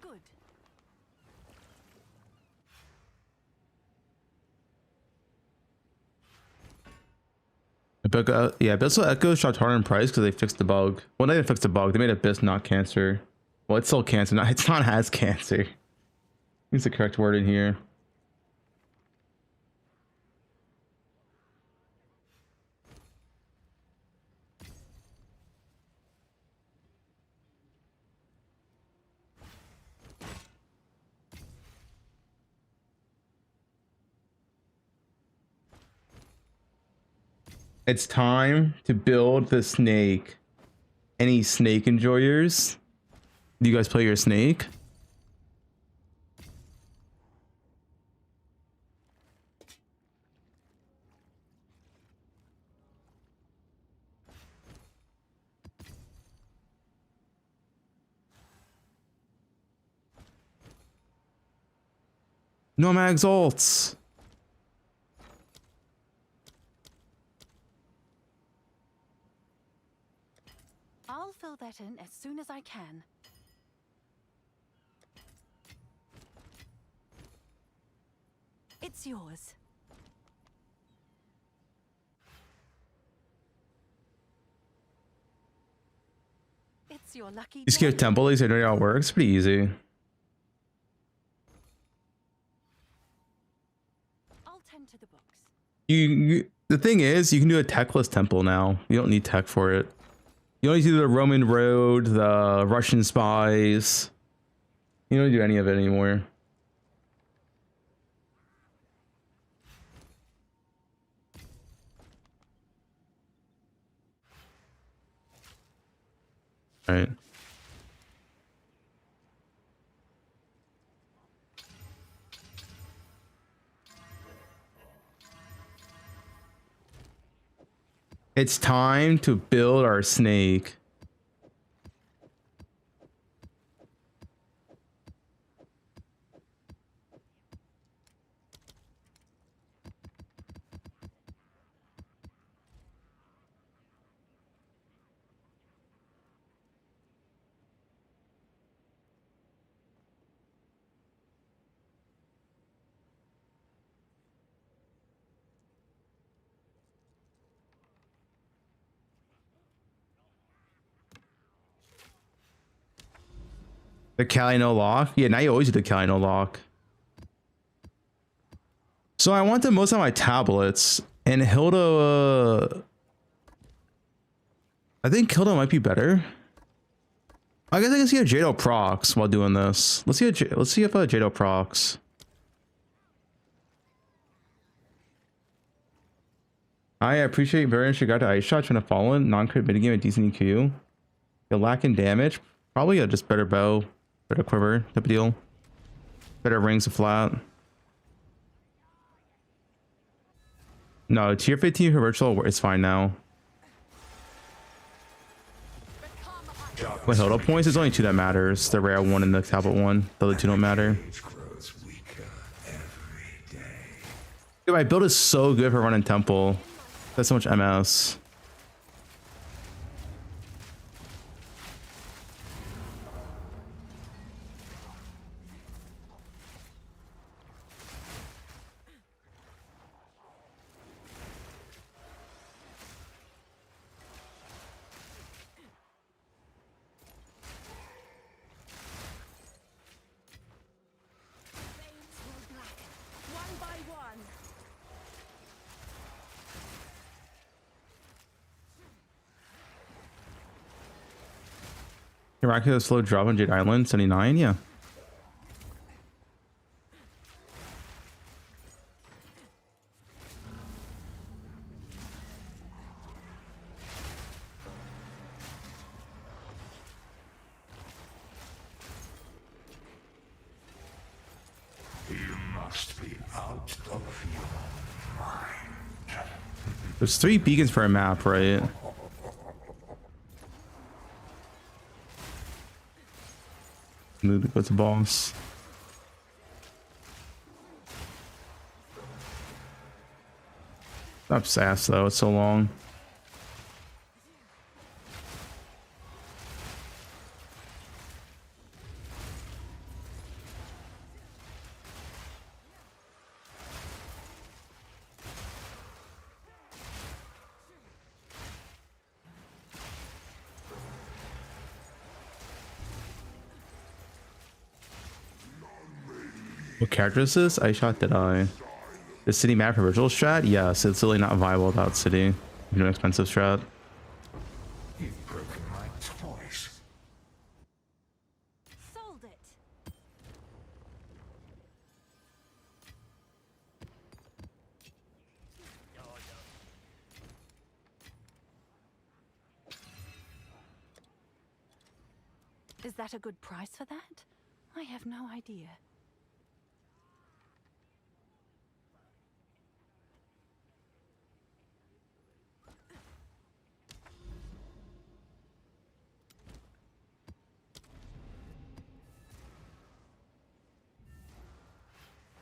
B: Good.
A: Yeah, Abyssal Echo dropped hard in price because they fixed the bug. Well, they didn't fix the bug. They made Abyss not cancer. Well, it's still cancer. It's not as cancer. Use the correct word in here. It's time to build the snake. Any snake enjoyers? Do you guys play your snake? No mag exalts.
B: I'll fill that in as soon as I can. It's yours. It's your lucky
A: You skip
B: day.
A: temple, I know how it works. Pretty easy.
B: I'll tend to the books.
A: The thing is, you can do a techless temple now. You don't need tech for it. You don't need to do the Roman road, the Russian spies. You don't do any of it anymore. Right. It's time to build our snake. The Cali no lock? Yeah, now you always do the Cali no lock. So I want the most on my tablets, and Hilda. I think Hilda might be better. I guess I can see a Jado procs while doing this. Let's see if a Jado procs. I appreciate very much you got to ice shot trying to follow in non-crit minigame a decent EQ. You're lacking damage. Probably a just better bow, better quiver type of deal. Better rings of flat. No, tier 15 for virtual is fine now. With Hilda points, there's only 2 that matters. The rare one and the tablet one. The other 2 don't matter. Dude, my build is so good for running temple. That's so much MS. Miraculous slow drop on Jade Island, 79, yeah.
D: You must be out of your mind.
A: There's 3 beacons per map, right? Move to go to boss. Stop sass though, it's so long. What character is this? I shot did I? The city map for virtual strat? Yes, it's really not viable without city. You know, expensive strat.
D: You've broken my toys.
B: Sold it. Is that a good price for that? I have no idea.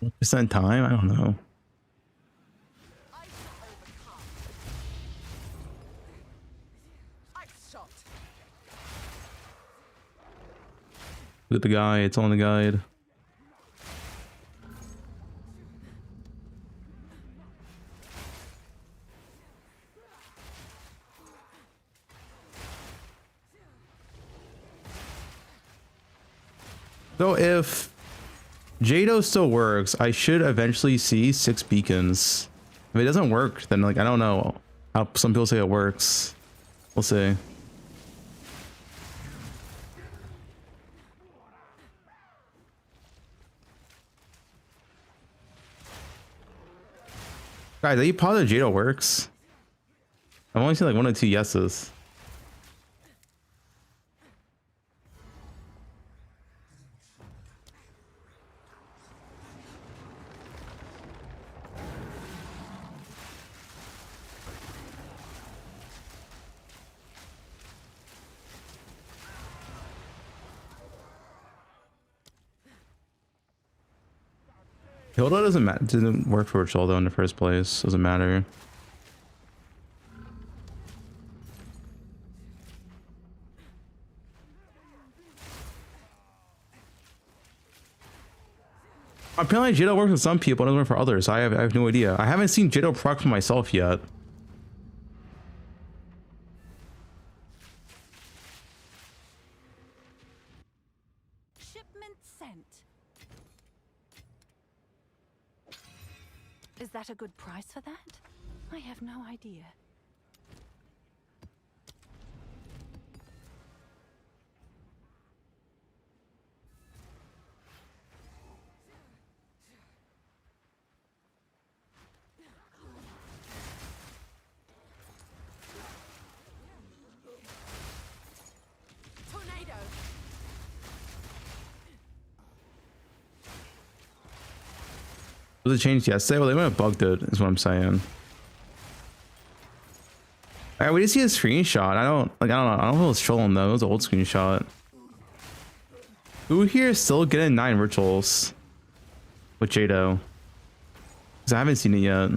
A: What percent time? I don't know. Look at the guy, it's on the guide. So if Jado still works, I should eventually see 6 beacons. If it doesn't work, then like I don't know how some people say it works. We'll see. Guys, are you positive Jado works? I've only seen like 1 or 2 yeses. Hilda doesn't matter. Didn't work for Ritual though in the first place. Doesn't matter. Apparently Jado works with some people, doesn't work for others. I have no idea. I haven't seen Jado proc for myself yet.
B: Shipment sent. Is that a good price for that? I have no idea.
E: Tornado.
A: Was it changed yesterday? Well, they might have bugged it, is what I'm saying. Alright, we did see a screenshot. I don't know. I don't know if it was trolling though. It was an old screenshot. Who here is still getting 9 rituals with Jado? Because I haven't seen it yet.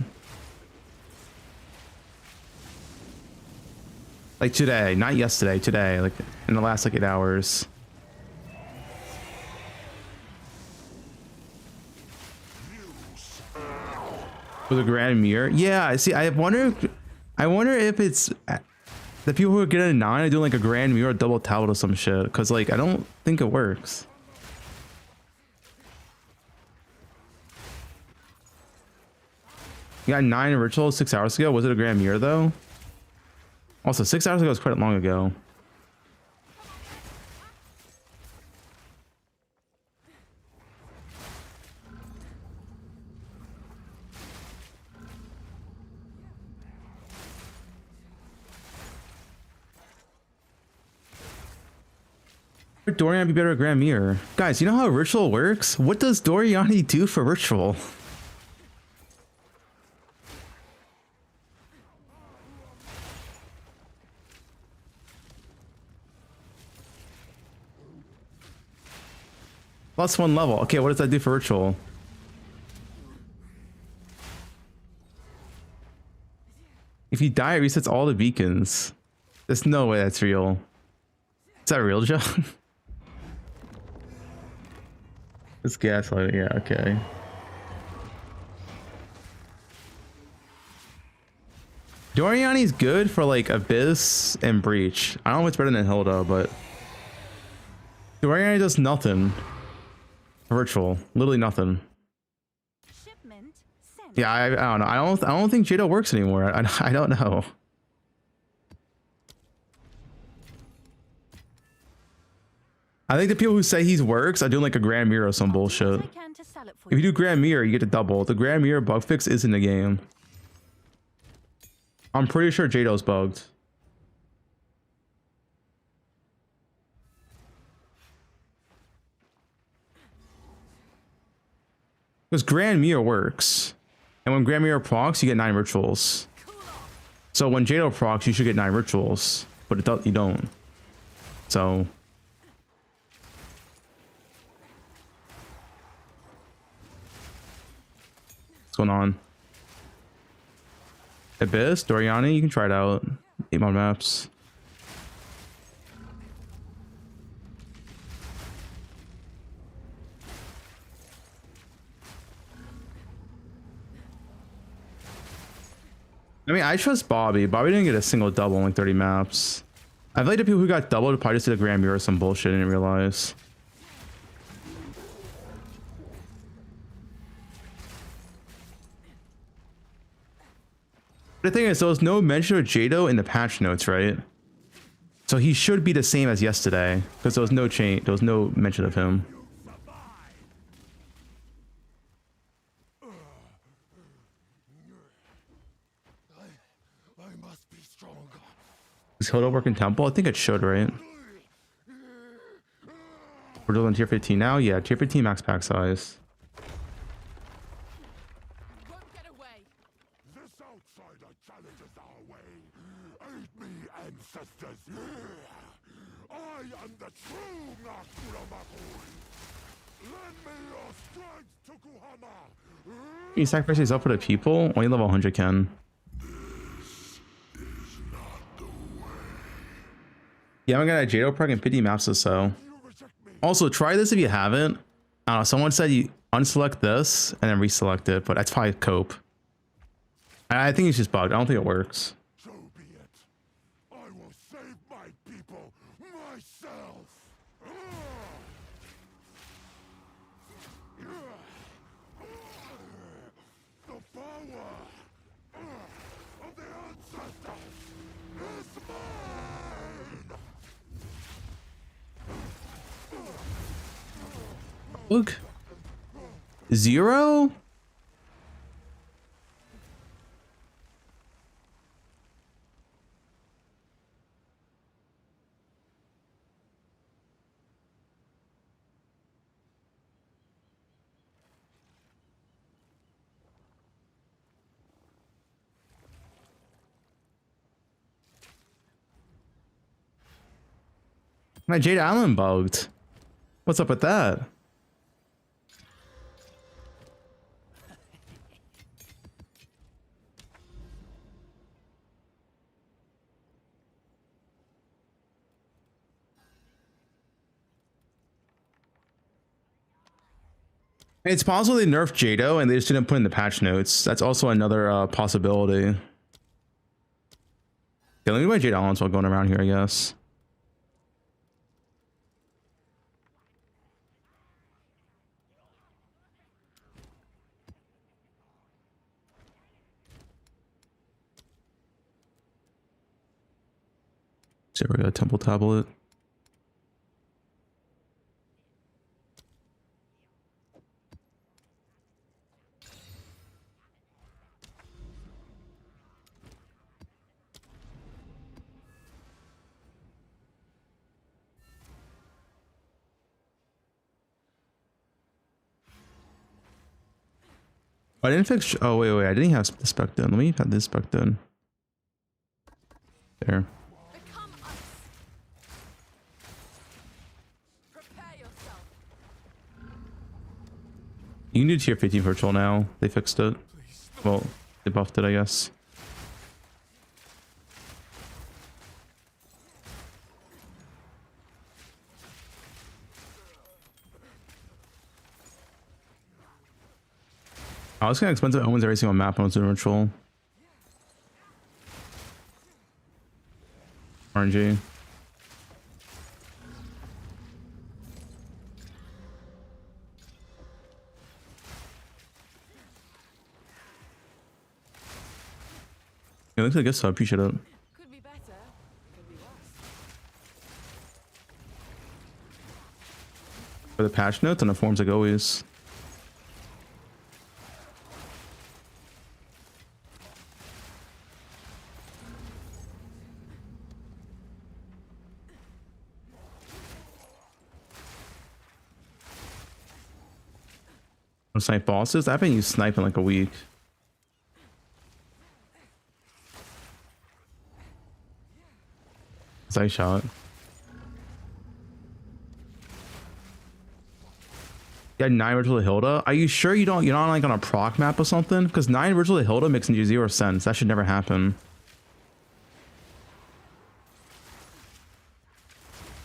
A: Like today, not yesterday, today, like in the last like 8 hours. With a grand mirror? Yeah, I see. I wonder if it's the people who are getting a 9 are doing like a grand mirror or double tablet or some shit. Because like I don't think it works. You got 9 rituals 6 hours ago. Was it a grand mirror though? Also, 6 hours ago was quite long ago. Would Dorian be better at Grand Mirror? Guys, you know how Ritual works? What does Doriani do for Ritual? +1 level. Okay, what does that do for Ritual? If you die, it resets all the beacons. There's no way that's real. Is that real, Joe? It's gaslighting. Yeah, okay. Doriani's good for like Abyss and Breach. I don't know what's better than Hilda, but Doriani does nothing. Virtual, literally nothing.
B: Shipment sent.
A: Yeah, I don't know. I don't think Jado works anymore. I don't know. I think the people who say he works are doing like a Grand Mirror or some bullshit.
B: I can to sell it for
A: If you do Grand Mirror, you get a double. The Grand Mirror bug fix is in the game. I'm pretty sure Jado's bugged. Because Grand Mirror works. And when Grand Mirror procs, you get 9 rituals. So when Jado procs, you should get 9 rituals. But you don't. So... what's going on? Abyss, Doriani, you can try it out. 8 mod maps. I mean, I trust Bobby. Bobby didn't get a single double in like 30 maps. I feel like the people who got doubled probably just did a Grand Mirror or some bullshit and didn't realize. The thing is, there was no mention of Jado in the patch notes, right? So he should be the same as yesterday, because there was no change. There was no mention of him.
H: I must be stronger.
A: Does Hilda work in Temple? I think it should, right? We're doing tier 15 now? Yeah, tier 15 max pack size.
E: Won't get away.
H: This outsider challenges our way. Aid me, ancestors. I am the true Nakura Makui. Lend me your strength, Tokuhama!
A: You sacrifice yourself for the people? Only level 100 can. Yeah, I'm gonna get a Jado perk and 50 maps or so. Also, try this if you haven't. I don't know, someone said you unselect this and then reselect it, but that's probably cope. I think it's just bugged. I don't think it works.
H: So be it. I will save my people myself. The power of the ancestors is mine.
A: Look. 0? My Jade Island bugged. What's up with that? It's possible they nerfed Jado and they just didn't put in the patch notes. That's also another possibility. Okay, let me do my Jade Islands while going around here, I guess. So we got a temple tablet. I didn't fix. Oh wait, I didn't have the spec done. Let me have this spec done. There.
E: Become us. Prepare yourself.
A: You can do tier 15 virtual now. They fixed it. Well, they buffed it, I guess. I was gonna expensive omens every single map on virtual. RNG. Yeah, looks like good, so I appreciate it.
G: Could be better. Could be worse.
A: For the patch notes and the forms like always. Snipe bosses? I haven't used snipe in like a week. Nice shot. Yeah, 9 Ritual of Hilda. Are you sure you're not like on a proc map or something? Because 9 Ritual of Hilda makes 0 sense. That should never happen.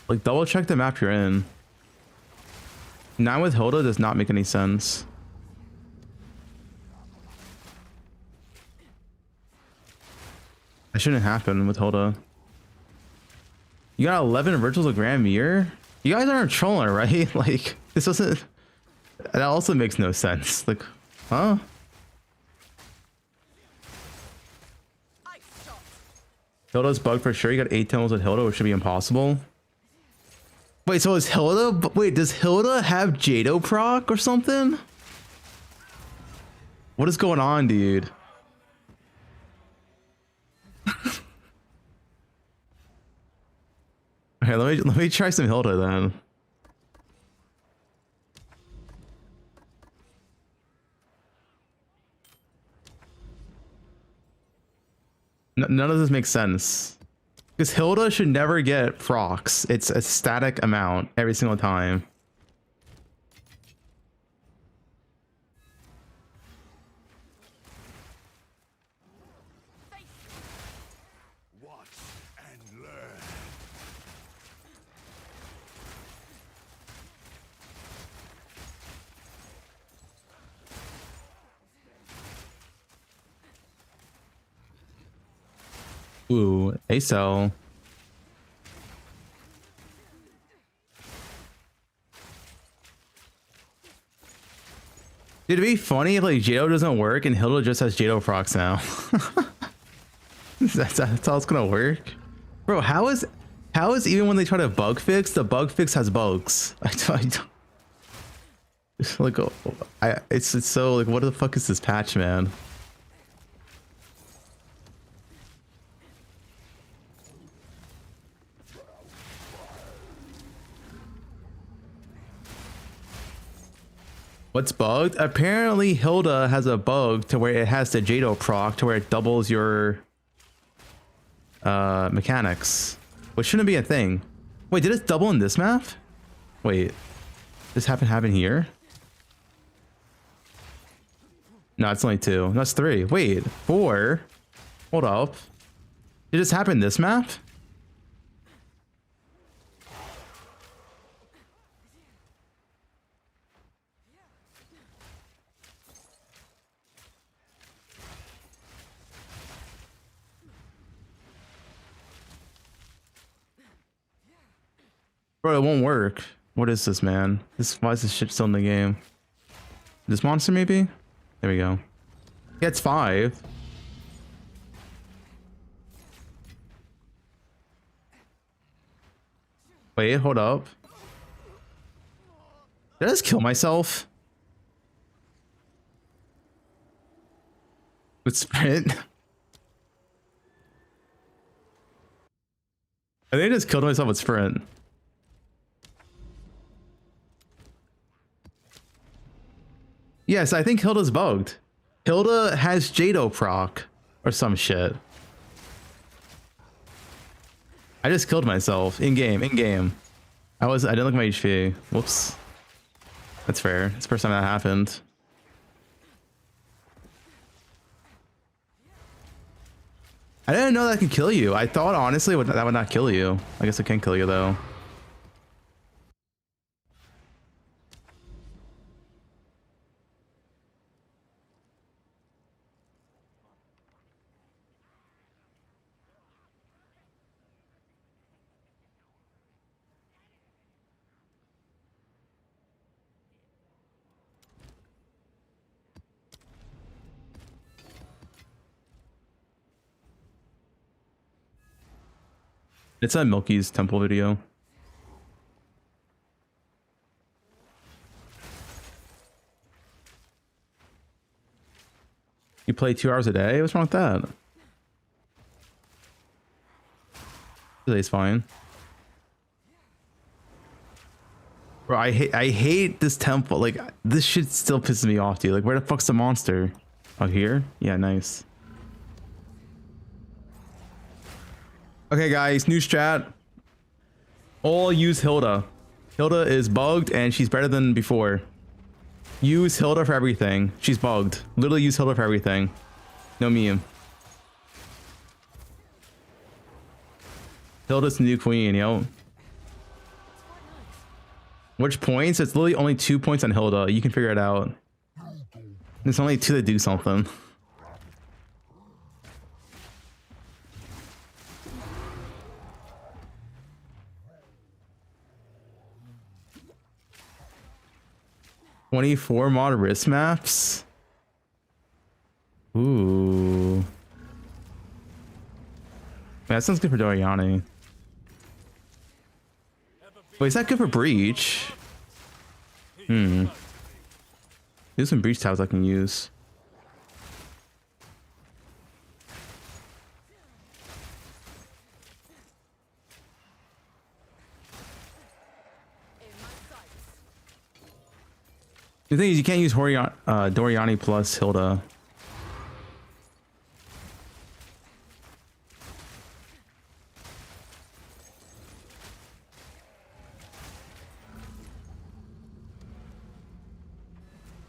A: Like double check the map you're in. 9 with Hilda does not make any sense. That shouldn't happen with Hilda. You got 11 Virtuals of Grand Mirror? You guys aren't trolling, right? Like, this doesn't... That also makes no sense. Like, huh? Hilda's bugged for sure. You got 8 temples with Hilda, which should be impossible. Wait, so is Hilda... Wait, does Hilda have Jado proc or something? What is going on, dude? Okay, let me try some Hilda then. None of this makes sense. Because Hilda should never get procs. It's a static amount every single time. Ooh, ACell. Dude, it'd be funny if like Jado doesn't work and Hilda just has Jado procs now. that's how it's gonna work. Bro, how is even when they try to bug fix, the bug fix has bugs? I don't like it's so like, what the fuck is this patch, man? What's bugged? Apparently Hilda has a bug to where it has the Jado proc to where it doubles your mechanics, which shouldn't be a thing. Wait, did it double in this map? Wait, this happen here? No, it's only 2. No, it's 3. Wait, 4. Hold up. Did this happen in this map? Bro, it won't work. What is this, man? Why is this shit still in the game? This monster, maybe? There we go. Yeah, it's 5. Wait, hold up. Did I just kill myself? With sprint? I think I just killed myself with sprint. Yes, I think Hilda's bugged. Hilda has Jado proc or some shit. I just killed myself in game. I didn't look at my HP. Whoops. That's fair. It's the first time that happened. I didn't know that could kill you. I thought honestly that would not kill you. I guess it can kill you though. It's a Milky's temple video. You play 2 hours a day? What's wrong with that? Today's fine. Bro, I hate this temple. Like, this shit still pisses me off, dude. Like, where the fuck's the monster? Oh, here? Yeah, nice. Okay, guys, new strat. All use Hilda. Hilda is bugged and she's better than before. Use Hilda for everything. She's bugged. Literally use Hilda for everything. No meme. Hilda's the new queen, yo. Which points? It's literally only 2 points on Hilda. You can figure it out. It's only 2 to do something. "24 mod wrist maps." Ooh. Man, that sounds good for Doriani. Wait, is that good for Breach? There's some Breach tabs I can use. The thing is, you can't use Doriani plus Hilda.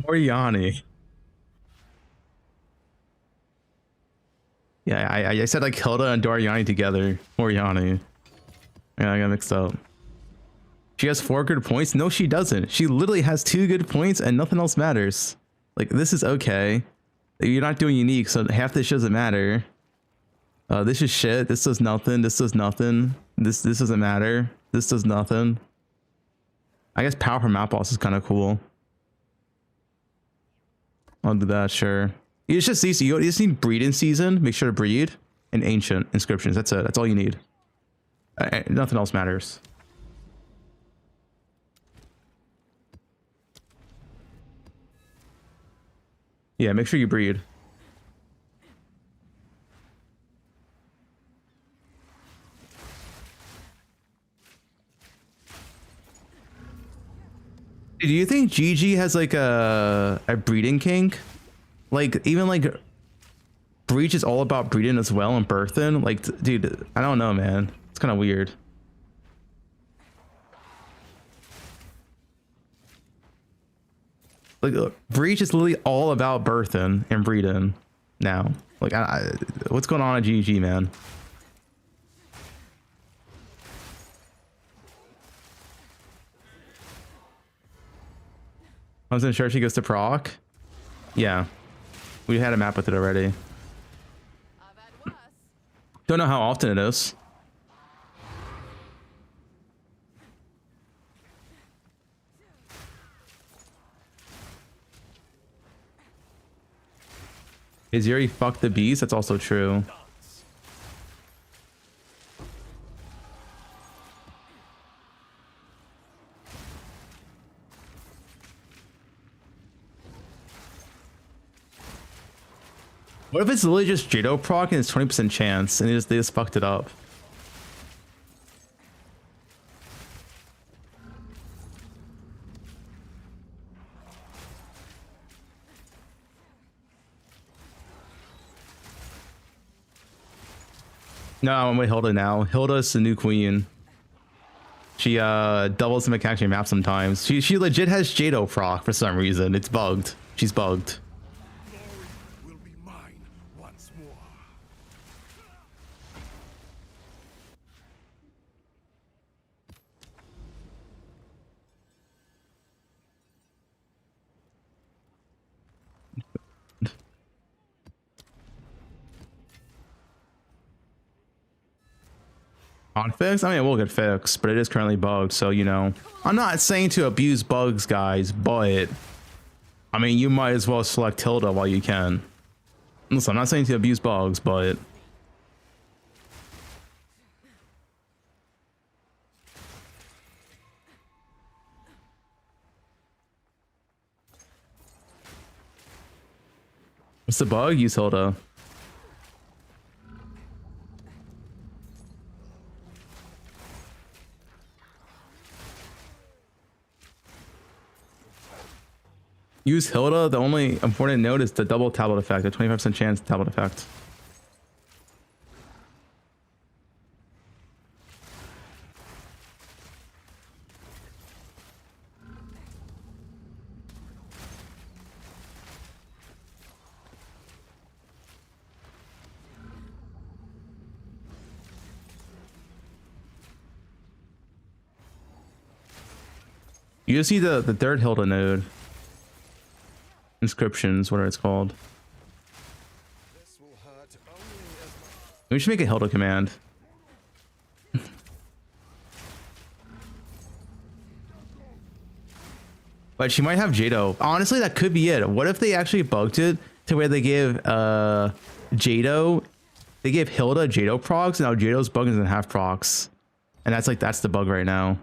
A: Doriani. Yeah, I said like Hilda and Doriani together. Doriani. Yeah, I got mixed up. She has 4 good points. No, she doesn't. She literally has 2 good points and nothing else matters. Like, this is okay. You're not doing unique, so half this doesn't matter. This is shit. This does nothing. This does nothing. This doesn't matter. This does nothing. I guess power from map boss is kind of cool. I'll do that, sure. You just need breed in season. Make sure to breed and ancient inscriptions. That's it. That's all you need. Nothing else matters. Yeah, make sure you breed. Do you think GG has like a breeding kink? Like even like Breach is all about breeding as well and birthing. Like, dude, I don't know, man. It's kind of weird. Like Breach is literally all about birthing and breeding now. Like, what's going on at GG, man? I wasn't sure she goes to proc. Yeah, we had a map with it already.
G: I've had worse.
A: Don't know how often it is. Is Yuri fuck the bees? That's also true. What if it's literally just Jado proc and it's 20% chance and they just fucked it up? No, I'm with Hilda now. Hilda's the new queen. She doubles the mechanic map sometimes. She legit has Jado proc for some reason. It's bugged. She's bugged.
H: Will be mine once more.
A: On fix? I mean, it will get fixed, but it is currently bugged, so you know. I'm not saying to abuse bugs, guys, but I mean, you might as well select Hilda while you can. Listen, I'm not saying to abuse bugs, but what's the bug? Use Hilda. Use Hilda. The only important note is the double tablet effect, a 25% chance tablet effect. You just see the third Hilda node. Inscriptions, whatever it's called. We should make a Hilda command. But she might have Jado. Honestly, that could be it. What if they actually bugged it to where they give Jado, they gave Hilda Jado procs, and now Jado's bug doesn't have procs. And that's the bug right now.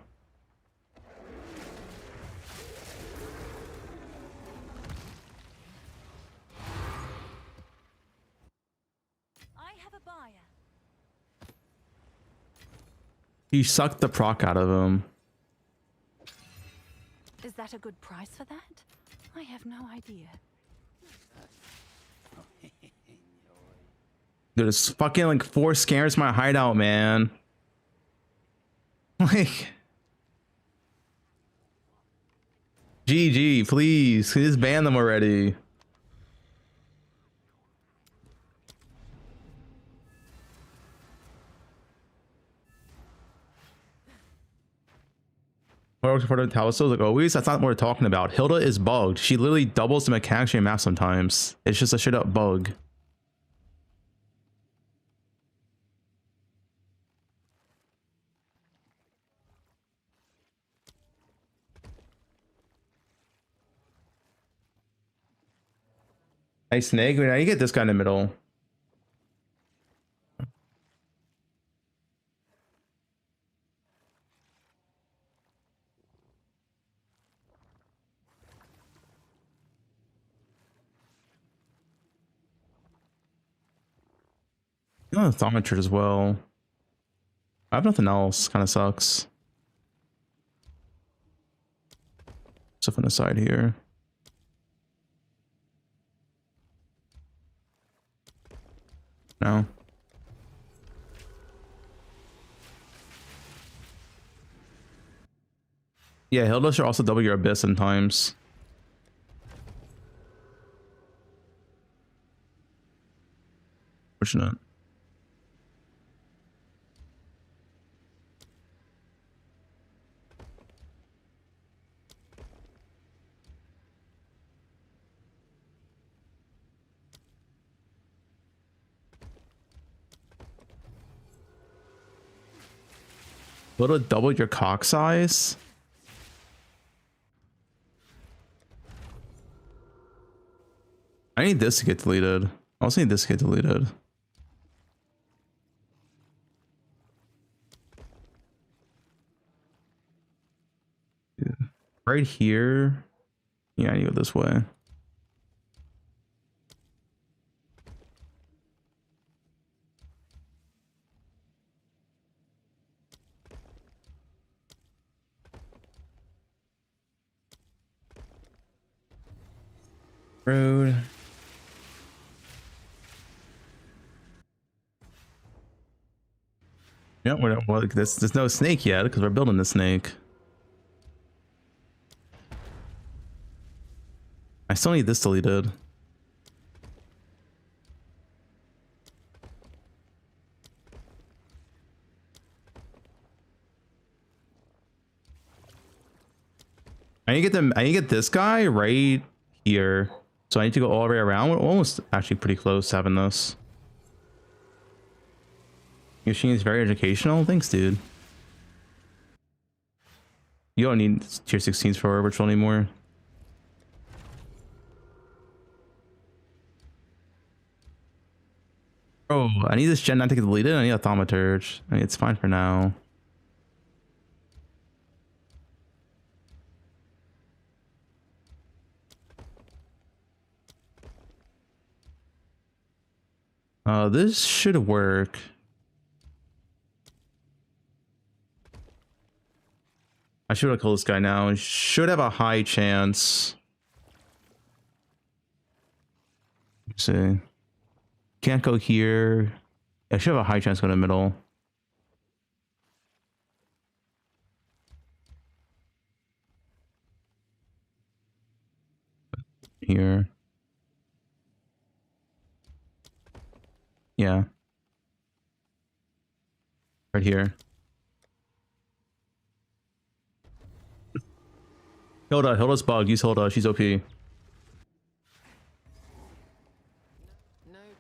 A: He sucked the proc out of him.
B: Is that a good price for that? I have no idea.
A: There's fucking like 4 scares my hideout, man. Like, GG, please. Can you just ban them already? For the Talisos, like always, that's not what we're talking about. Hilda is bugged. She literally doubles the mechanics map sometimes. It's just a straight up bug. Nice snake. Now you get this guy in the middle. You know, the thaumaturge as well. I have nothing else. Kind of sucks. Stuff on the side here. No. Yeah, Hilda should also double your abyss sometimes. Fortunate. Will it double your cock size? I need this to get deleted. I also need this to get deleted. Yeah. Right here. Yeah, I need to go this way. Road. Yeah, we're not, well, there's no snake yet because we're building the snake. I still need this deleted. I need to get them. I need to get this guy right here. So I need to go all the way around. We're almost actually pretty close to having this. Your machine is very educational. Thanks, dude. You don't need tier 16s for virtual anymore. Oh, I need this gen not to get deleted. I need a thaumaturge. I mean, it's fine for now. This should work. I should have called this guy now. Should have a high chance. Let's see. Can't go here. I should have a high chance going to the middle. Here. Yeah. Right here. Hilda's bugged. Use Hilda. She's OP.
G: No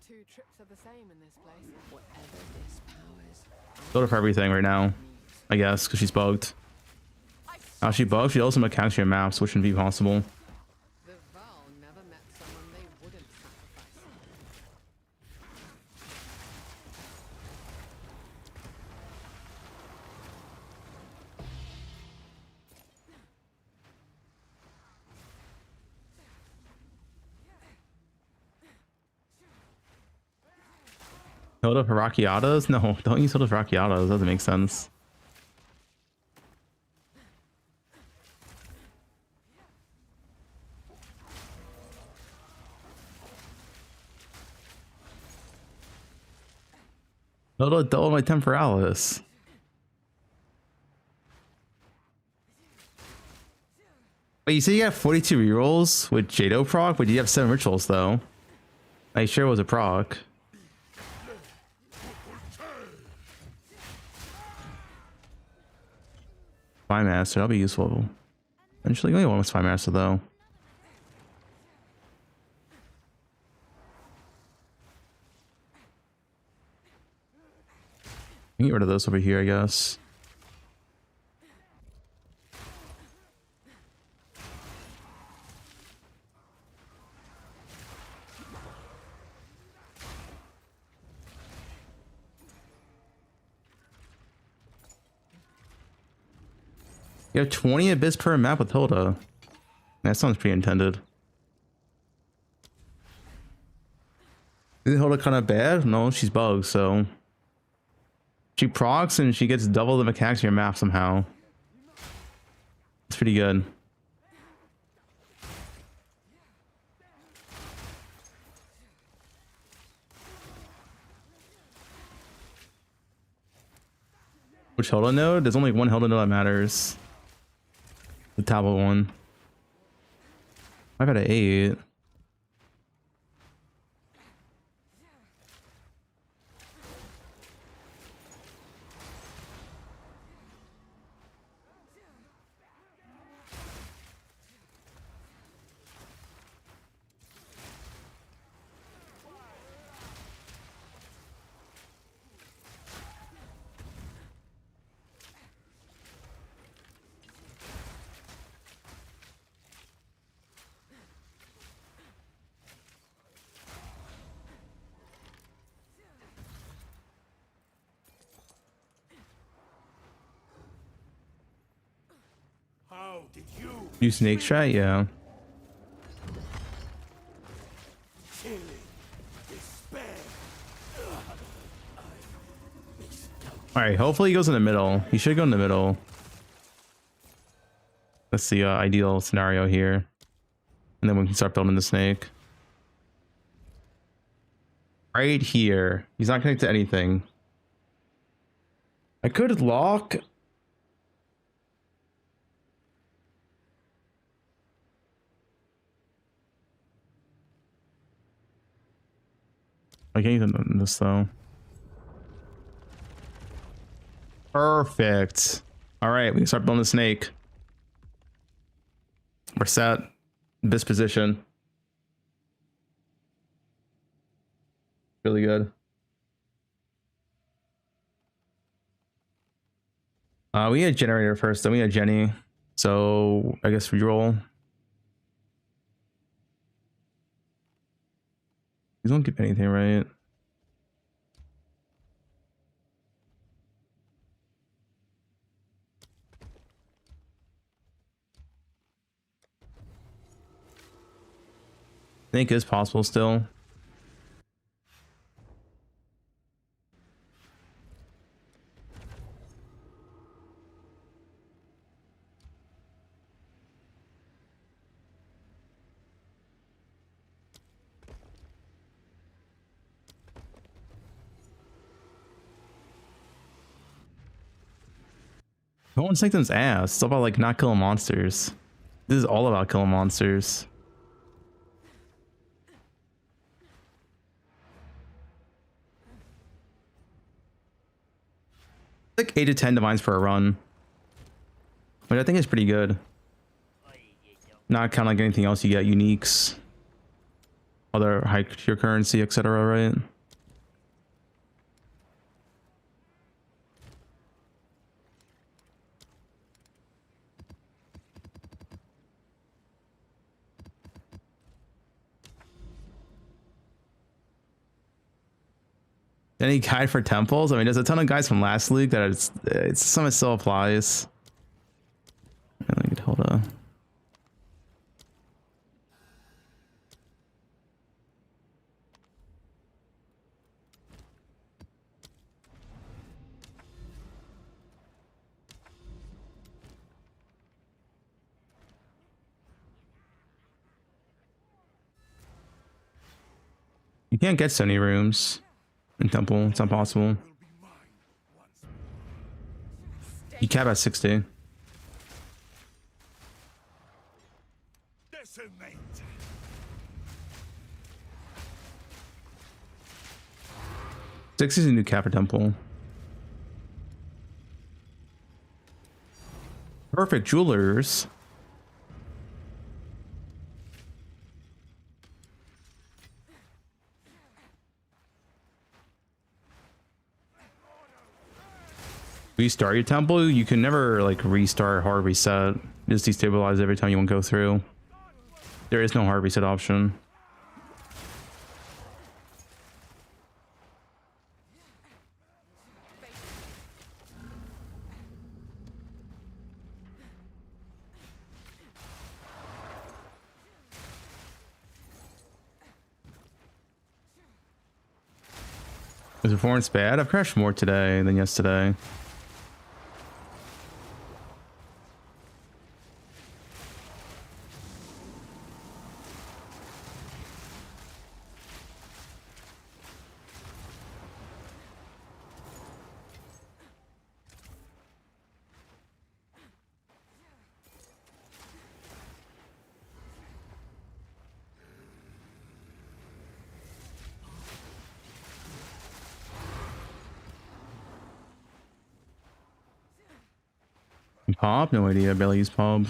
G: two trips are the same in this place. Whatever this powers.
A: Hilda for everything right now. I guess, because she's bugged. How she bugged? She also mechanics your maps, which shouldn't be possible.
G: The Val never met someone they wouldn't sacrifice.
A: Hilda for Racchiatas? No, don't use Hilda for Racchiatas. Doesn't make sense. Hilda double my Temporalis. Wait, you said you got 42 rerolls with Jado proc, but you have 7 rituals though. I sure was a proc. Spy Master, that'll be useful. Eventually, only one with Spy Master though. Get rid of this over here, I guess. You have 20 abyss per map with Hilda. That sounds pretty intended. Isn't Hilda kind of bad? No, she's bugged, so she procs and she gets double the mechanics of your map somehow. It's pretty good. Which Hilda node? There's only one Hilda node that matters. The tablet one. I've got an 8.
H: How did you
A: You snake strat? Yeah.
H: killing despair?
A: Alright, hopefully he goes in the middle. He should go in the middle. That's the ideal scenario here. And then we can start building the snake. Right here. He's not connected to anything. I could lock. I can't even open this though. Perfect. All right, we can start building the snake. We're set. This position. Really good. We had generator first, then we had Jenny. So I guess reroll. These don't give anything, right? I think it's possible still. I want to take them's ass. It's all about like not killing monsters. This is all about killing monsters. Like 8 to 10 divines per run, which I think is pretty good. Not kind of like anything else you get, uniques, other high tier currency, etc. Right? Any guide for temples? I mean, there's a ton of guys from last league that it's some of it still applies. I think hold on. You can't get so many rooms in temple. It's not possible. You cap at 60.
H: Decimate.
A: 60 is a new cap at temple. Perfect jewelers. Restart your temple, you can never like restart hard reset. Just destabilize every time you want to go through. There is no hard reset option. Was performance bad? I've crashed more today than yesterday. Pop? No idea. I barely use pop.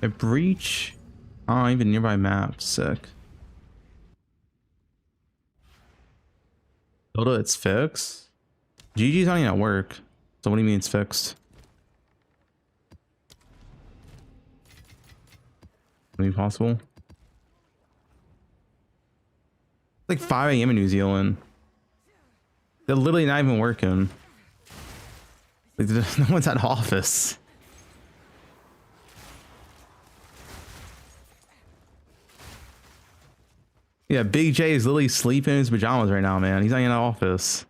A: A breach? Oh, even nearby map. Sick. Total, it's fixed. GG's not even at work. So what do you mean it's fixed? Maybe possible. Like 5 a.m. in New Zealand. They're literally not even working. Like, no one's at office. Yeah, Big J is literally sleeping in his pajamas right now, man. He's not in the office.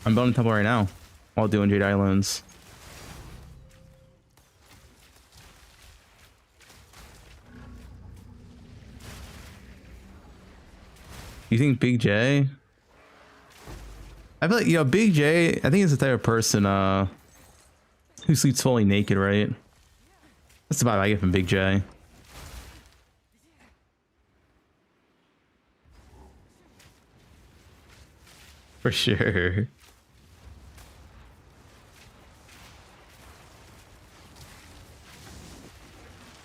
A: I'm building a temple right now while doing Jade Islands. You think Big J? I feel like, you know, Big J, I think he's the type of person who sleeps fully naked, right? That's the vibe I get from Big J. For sure.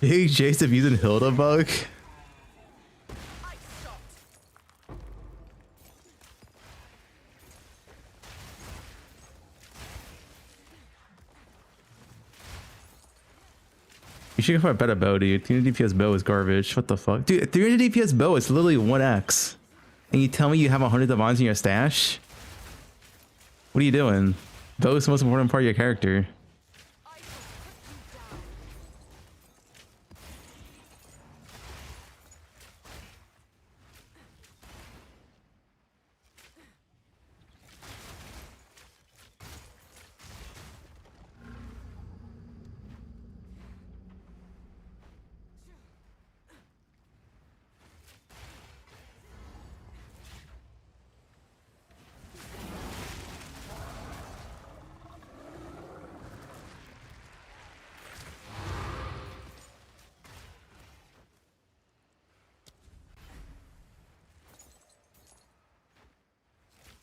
A: Big J's abusing Hildebug. You should go for a better bow, dude. 300 DPS bow is garbage. What the fuck? Dude, 300 DPS bow is literally 1x. And you tell me you have 100 divines in your stash? What are you doing? Bow is the most important part of your character.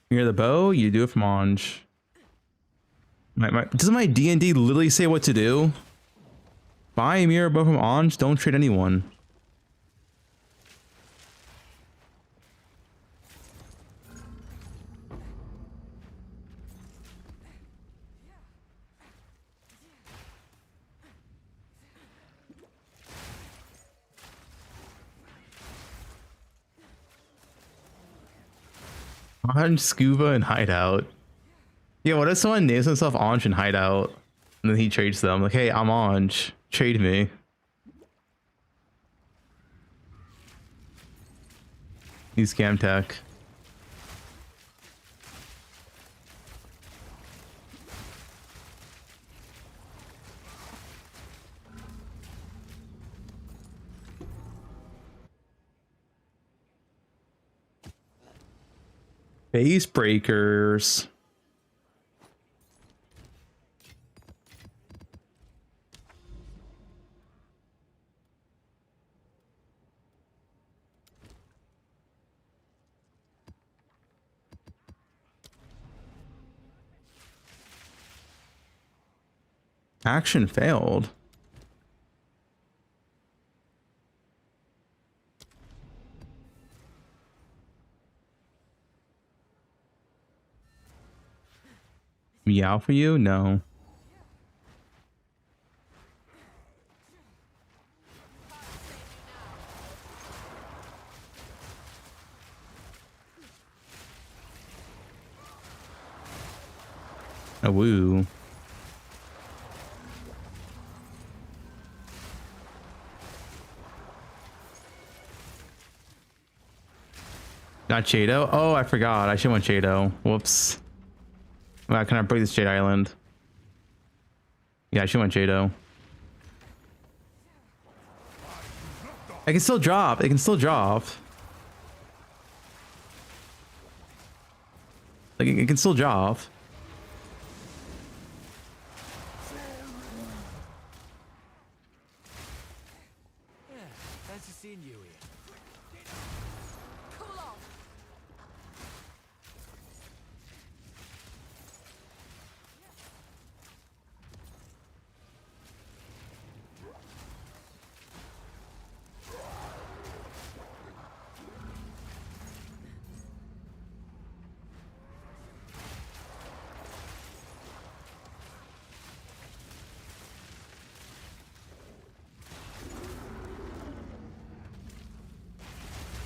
A: You're the bow, you do it from Anj. Doesn't my D&D literally say what to do? Buy a mirror bow from Anj, don't trade anyone. Anj, Scuba, and Hideout. Yeah, what if someone names himself Anj and Hideout? And then he trades them. Like, hey, I'm Anj. Trade me. He's scam tech. Base breakers. Action failed. Meow for you? No. A woo. Not Jado? Oh, I forgot. I should want Jado. Whoops. Wow, can I break this Jade Island? Yeah, I should want Jado. I can still drop. It can still drop. Like, it can still drop.
F: Fancy seeing you here.
E: Cool off.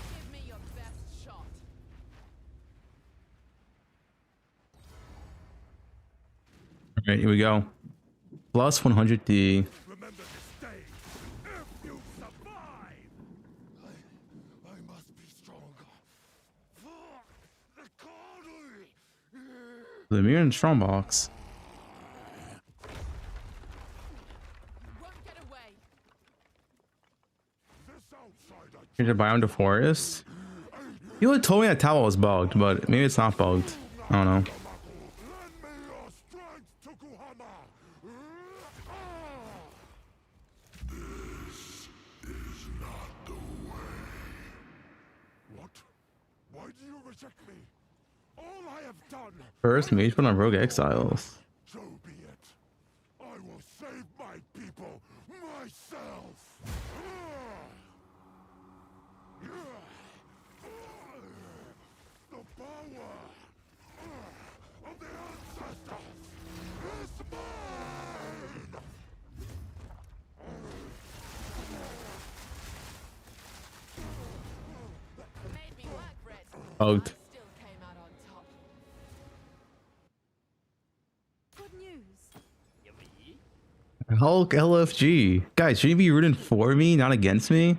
E: Give me your best shot.
A: All right, here we go. Plus 100D.
H: Remember this day. If you survive, I must be stronger. For the country.
A: The mirror and strongbox.
E: You won't get away.
H: This outsider
A: Change the biome to forest. You had told me that tower was bugged, but maybe it's not bugged. I don't know.
H: lend me your strength, Tokuhama. This is not the way. What? Why do you reject me? All I have done.
A: First mage put on Rogue Exiles.
H: So be it. I will save my people myself. The power of the ancestors is mine.
E: Made me work for it.
A: Bugged.
E: Still came out on top.
B: Good news.
A: Hulk LFG. Guys, should you be rooting for me, not against me?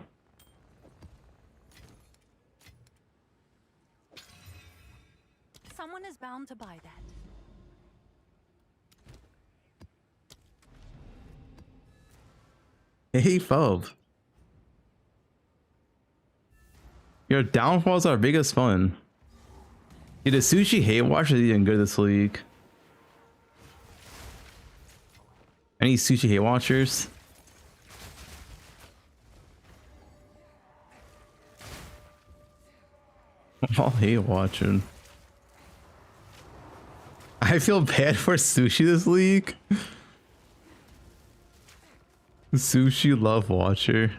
B: Someone is bound to buy that.
A: Hey, Phobe. Your downfalls are our biggest fun. Dude, the Sushi Hate Watch is even good this league. Any Sushi Hate Watchers? I'm all hate watching. I feel bad for Sushi this league. Sushi Love Watcher.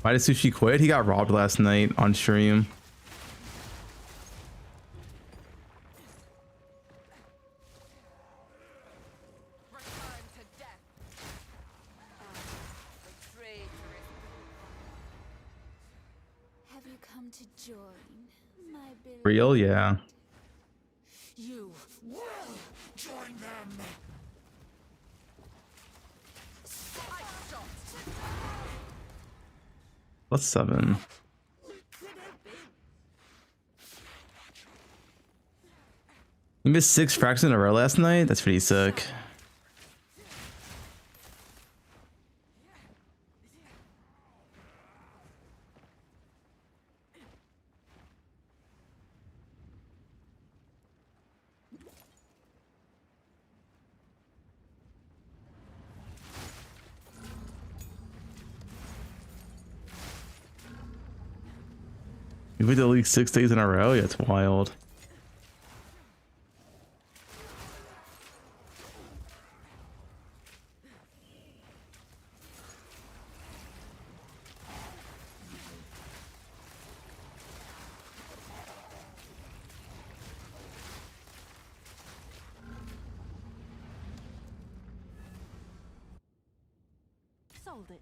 A: Why did Sushi quit? He got robbed last night on stream.
E: Return to death. Betrayed.
I: Have you come to join, my beloved?
A: Real? Yeah.
E: You
H: Will join them.
E: I shot.
A: Plus 7. You missed 6 fractions in a row last night? That's pretty sick. You put the league 6 days in a row? Yeah, it's wild.
B: sold it.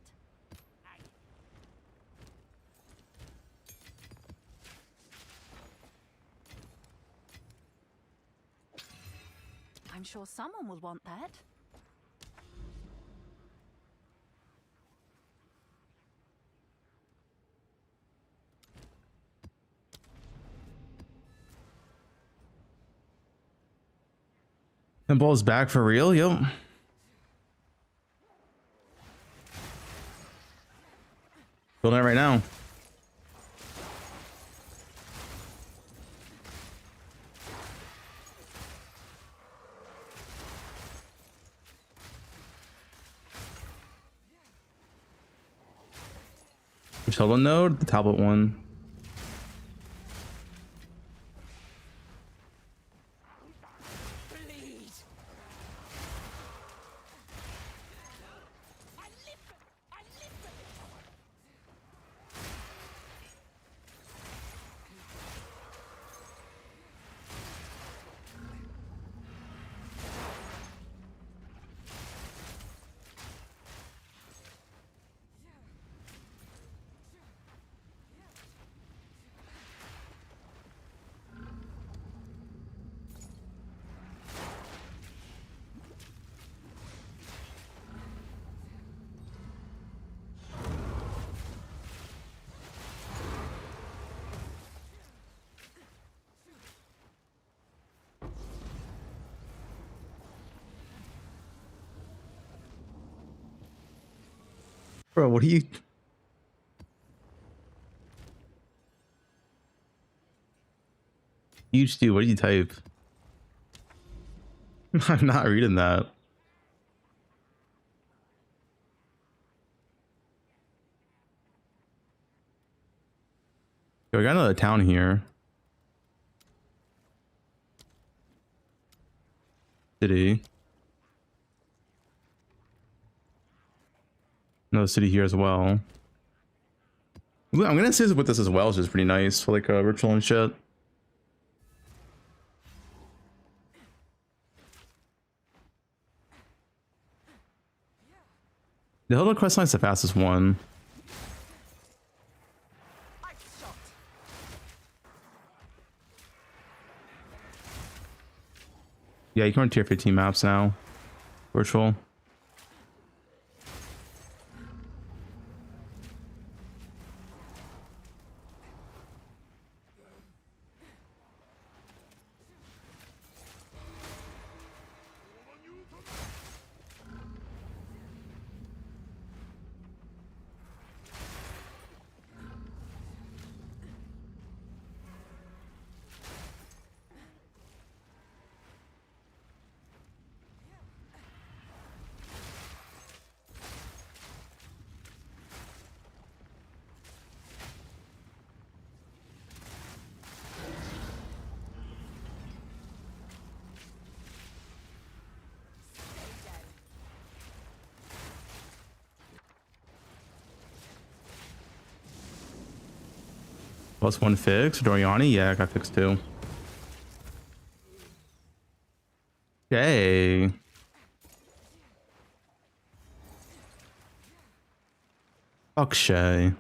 B: I'm sure someone will want that.
A: And ball's back for real? Yep. Building it right now. Shovel node, the tablet one. Bro, what are you? Huge dude, what do you type? I'm not reading that. Yo, we got another town here. City. Another city here as well. I'm gonna say with this as well, which is pretty nice for like ritual and shit. The Hilda quest line's the fastest one. Yeah, you can run tier 15 maps now. Virtual. Plus one fix. Doriani, yeah, I got fixed too. Okay. Fuck Shay.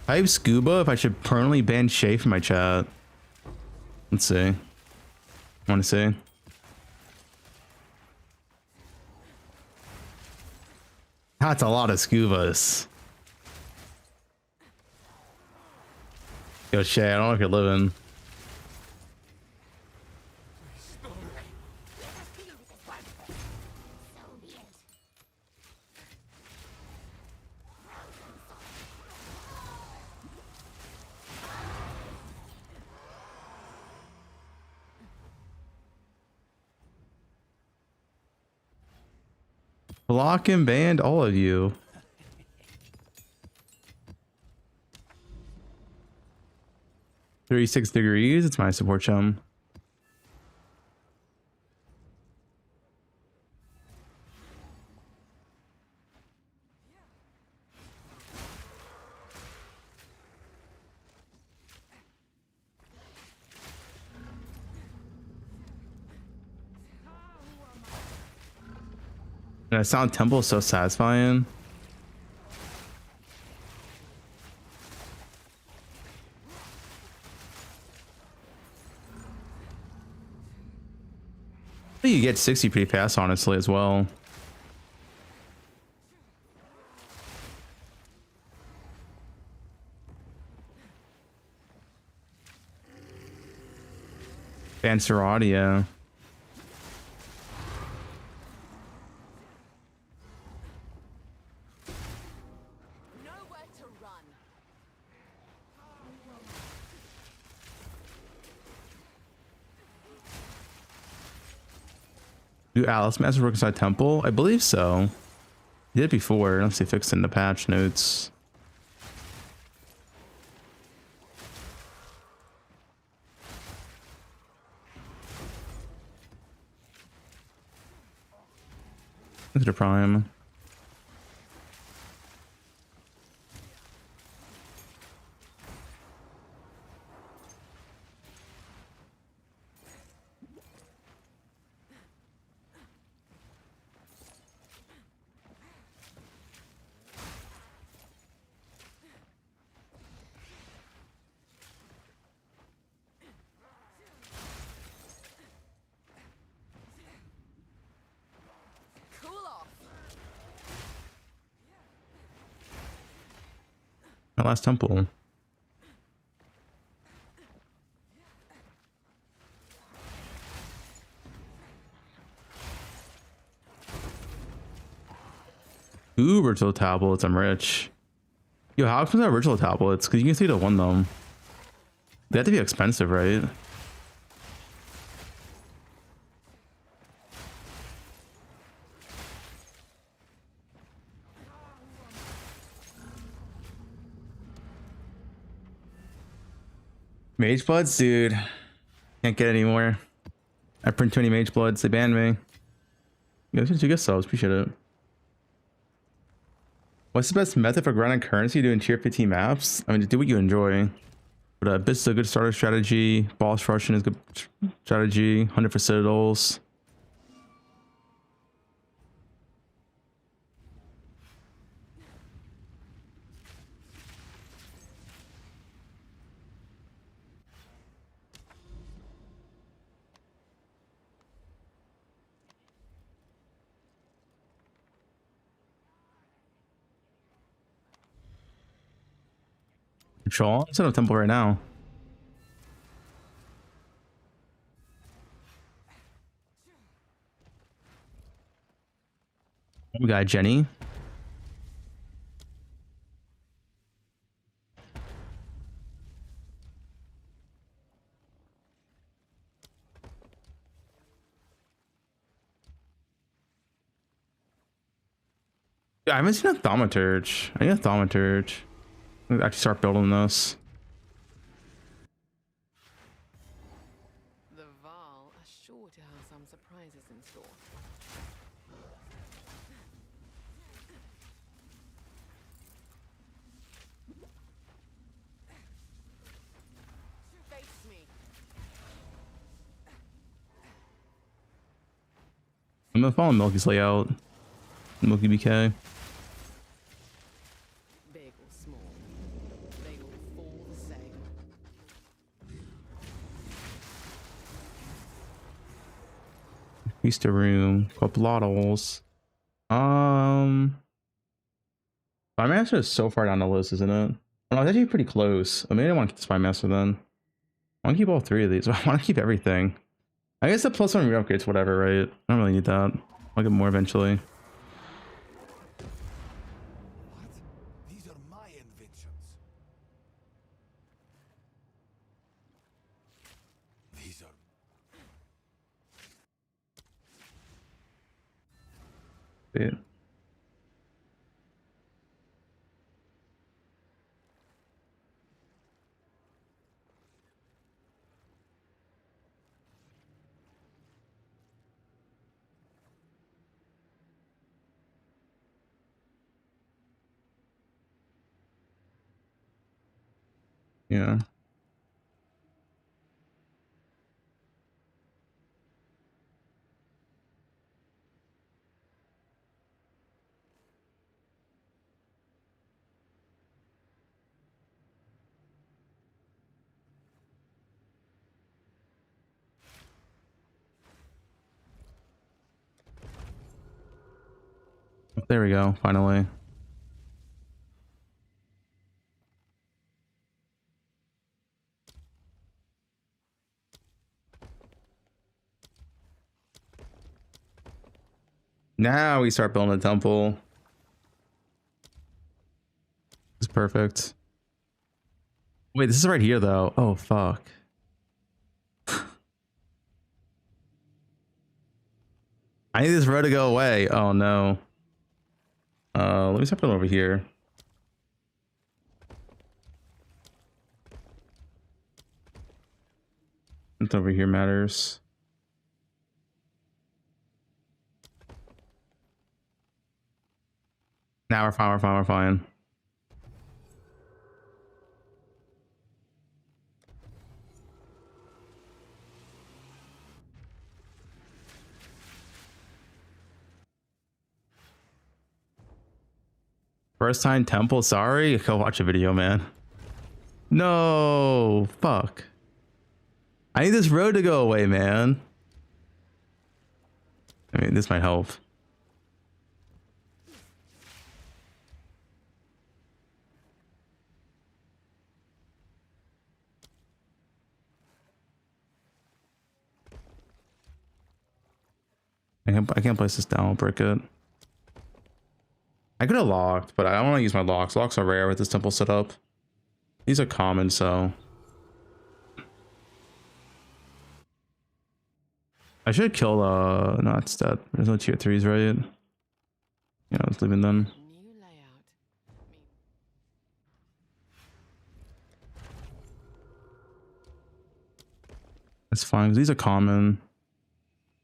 A: I have scuba if I should permanently ban Shay from my chat. Let's see. Want to see? That's a lot of scubas. Yo, Shay, I don't know if you're living. Block and ban all of you. $36 it's my support chum. And I sound temple is so satisfying. I think you get 60 pretty fast, honestly, as well. Banserati, yeah.
E: Nowhere to run.
A: Do Alice Masters work inside temple? I believe so. He did before, unless they fixed it in the patch notes. Look at the prime.
E: Cool off.
A: My last temple. Ooh, virtual tablets. I'm rich. Yo, how come they're virtual tablets? Because you can see the one them. They have to be expensive, right? Mage Bloods, dude. Can't get any more. I print too many Mage Bloods. They banned me. You guys are 2 good subs. Appreciate it. What's the best method for grinding currency doing tier 15 maps? I mean, do what you enjoy. But Bits is a good starter strategy. Boss rushing is good strategy. 100 for citadels. Control. I'm setting up temple right now. We got Jenny. Yeah, I haven't seen a thaumaturge. I need a thaumaturge. Maybe actually start building this.
G: The Val are sure to have some surprises in store.
E: Face me.
A: I'm gonna follow Milky's layout. Milky BK.
G: Big or small, they all fall the same.
A: Feast a room. Couple Spy Master is so far down the list, isn't it? Oh, no, it's actually pretty close. I mean, I don't want to keep the Spy Master then. I want to keep all 3 of these. I want to keep everything. I guess the +1 re-upgrades, whatever, right? I don't really need that. I'll get more eventually.
F: What? These are my inventions. These are...
A: Yeah. Yeah. There we go, finally. Now we start building a temple. It's perfect. Wait, this is right here though. Oh fuck. I need this road to go away. Oh no. Let me start building over here. It's over here matters. Now we're fine, we're fine, we're fine. First time temple, sorry? Go watch a video, man. No, fuck. I need this road to go away, man. I mean, this might help. I can't place this down. I'll break it. I could have locked, but I don't want to use my locks. Locks are rare with this temple setup. These are common, so I should kill. No, it's dead. There's no tier 3s, right? Yeah, I was leaving them.
G: New layout.
A: That's fine. 'Cause these are common.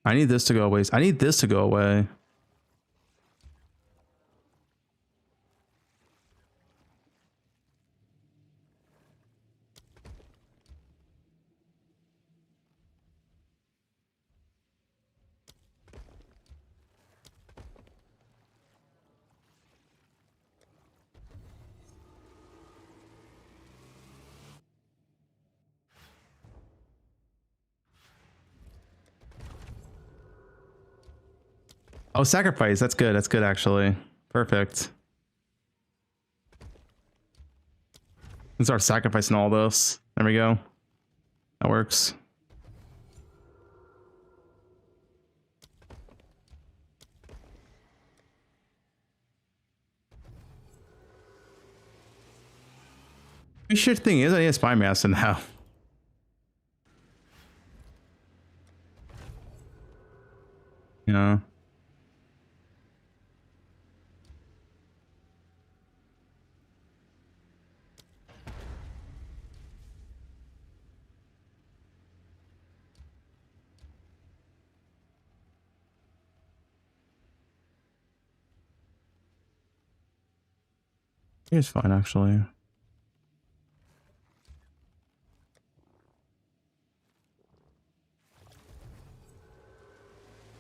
A: I need this to go away. I need this to go away. Oh, sacrifice. That's good. That's good, actually. Perfect. Let's start sacrificing all this. There we go. That works. The shit thing is, I need a spy master now. Yeah. It's fine, actually.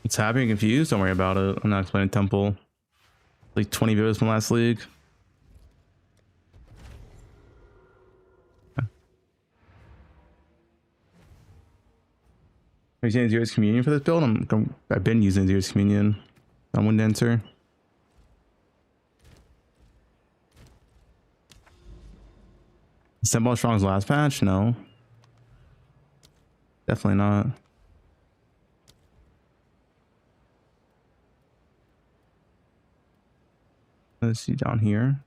A: It's happy and confused. Don't worry about it. I'm not explaining temple. Like 20 videos from last league. Yeah. Are you using Zero's Communion for this build? I've been using Zero's Communion on Wind Dancer. Symbol Strong's last patch? No. Definitely not. Let's see down here.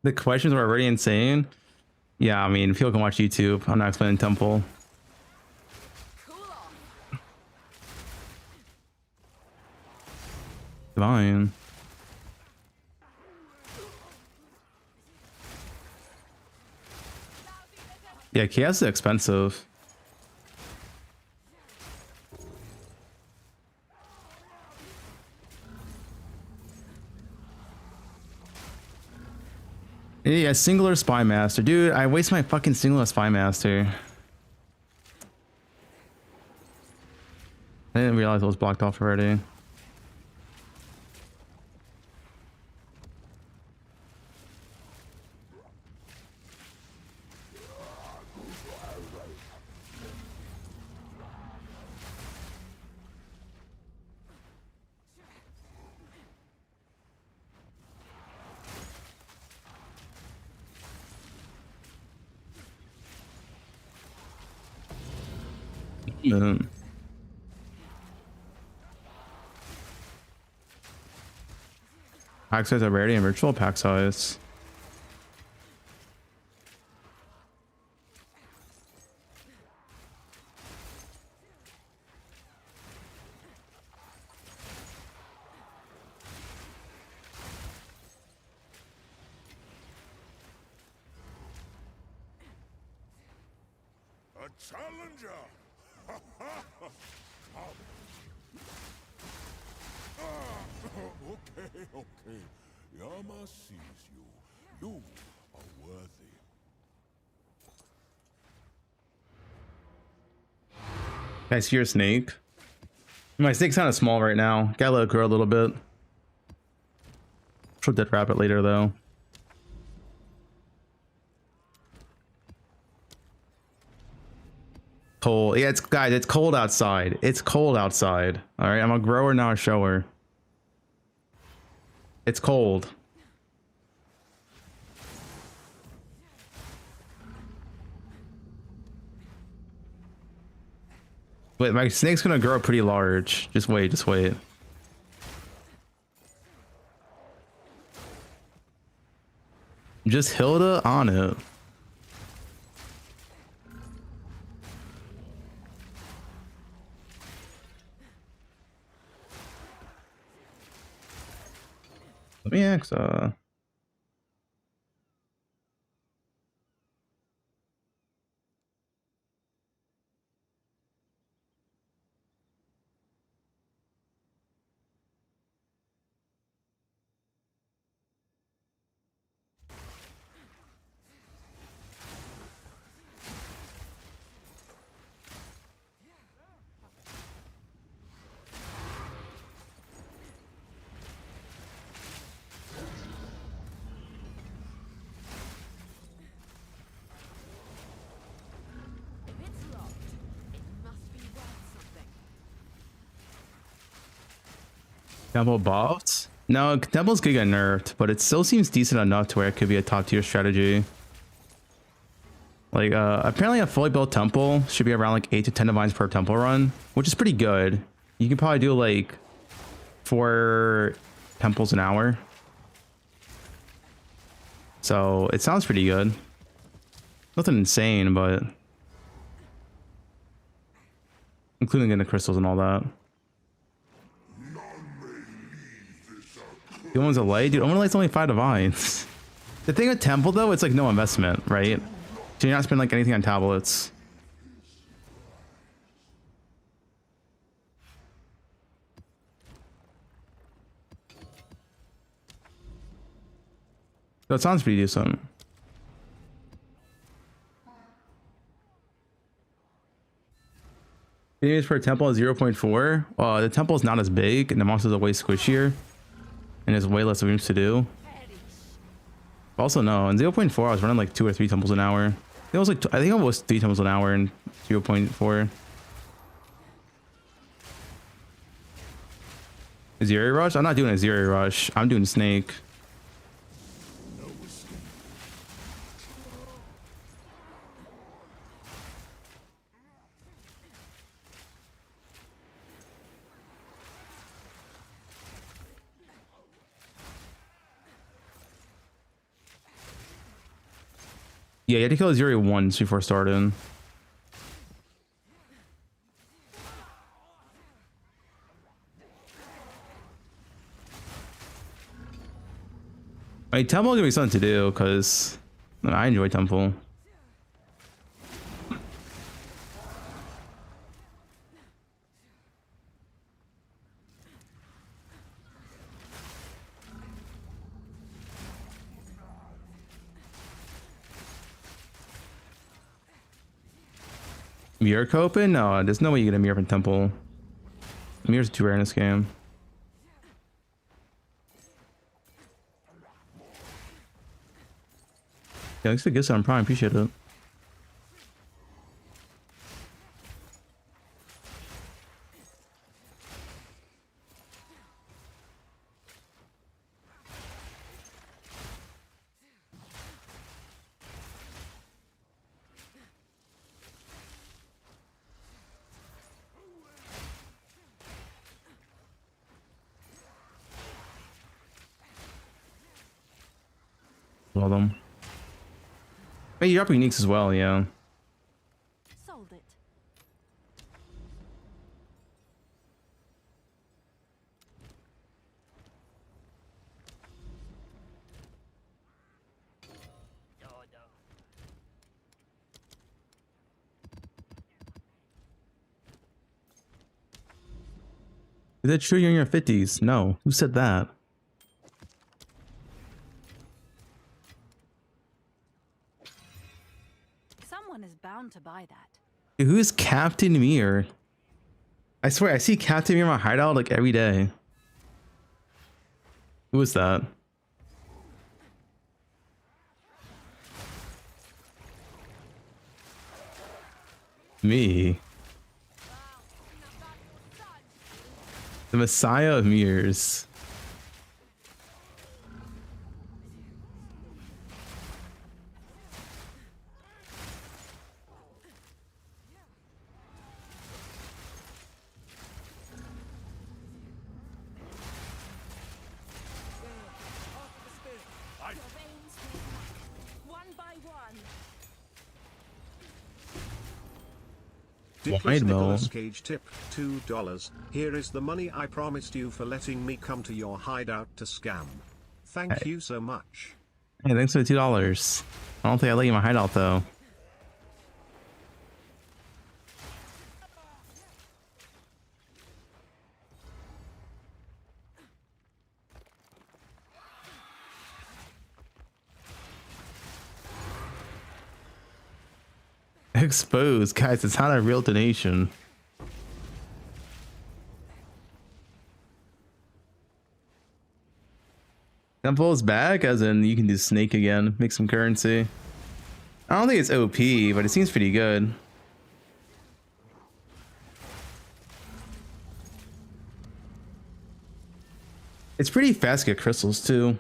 A: The questions were already insane. Yeah, I mean, people can watch YouTube. I'm not explaining temple. Divine. Yeah, chaos is expensive. Yeah, singular spy master. Dude, I waste my fucking singular spy master. I didn't realize it was blocked off already. Mm. Pack size are rarity and virtual pack size.
H: A challenger! Okay. Yama sees you. You are worthy.
A: Can I see your snake? My snake's kind of small right now. Gotta let it grow a little bit. She'll dead rabbit later though. Cold. Yeah, it's guys, it's cold outside. It's cold outside. Alright, I'm a grower, not a shower. It's cold. Wait, my snake's gonna grow pretty large. Just wait, just wait. Just Hilda on it. Let me ask,
E: If it's locked, it must be worth something.
A: Temple buffed? No, Temple's gonna get nerfed, but it still seems decent enough to where it could be a top tier strategy. Like, apparently a fully built temple should be around like 8 to 10 divines per temple run, which is pretty good. You can probably do like 4 temples an hour. So it sounds pretty good. Nothing insane, but including in the crystals and all that. The one's a light, dude. Only light's only 5 divines. The thing with temple though, it's like no investment, right? So you're not spending like anything on tablets. So it sounds pretty decent. Enemies per temple is 0.4. The temple is not as big and the monsters are way squishier. And there's way less rooms to do. Also, no, in 0.4 I was running like 2 or 3 temples an hour. It was like I think it was 3 temples an hour in 0.4. Zero rush? I'm not doing a zero rush. I'm doing snake. Yeah, you had to kill Zuri once before starting. I mean, Temple gonna be something to do because I enjoy Temple. Mirror open? No, there's no way you get a mirror from Temple. Mirror's too rare in this game. Yeah, thanks for the gifts on Prime. Appreciate it. Well, them. Hey, you're up uniques as well, yeah.
B: Sold it.
A: Is that true you're in your 50s? No. Who said that?
B: Someone is bound to buy that.
A: Dude, who is Captain Mir? I swear, I see Captain Mir in my hideout like every day. Who is that? Me. The Messiah of Mirrors.
E: One by one.
J: Dickless
A: Wide
J: Nicholas
A: mill.
J: Cage tip $2. Here is the money I promised you for letting me come to your hideout to scam. Thank you so much.
A: Hey, thanks for the $2. I don't think I let you in my hideout though. Exposed, guys. It's not a real donation. Temple is back, as in you can do snake again, make some currency. I don't think it's OP, but it seems pretty good. It's pretty fast to get crystals too.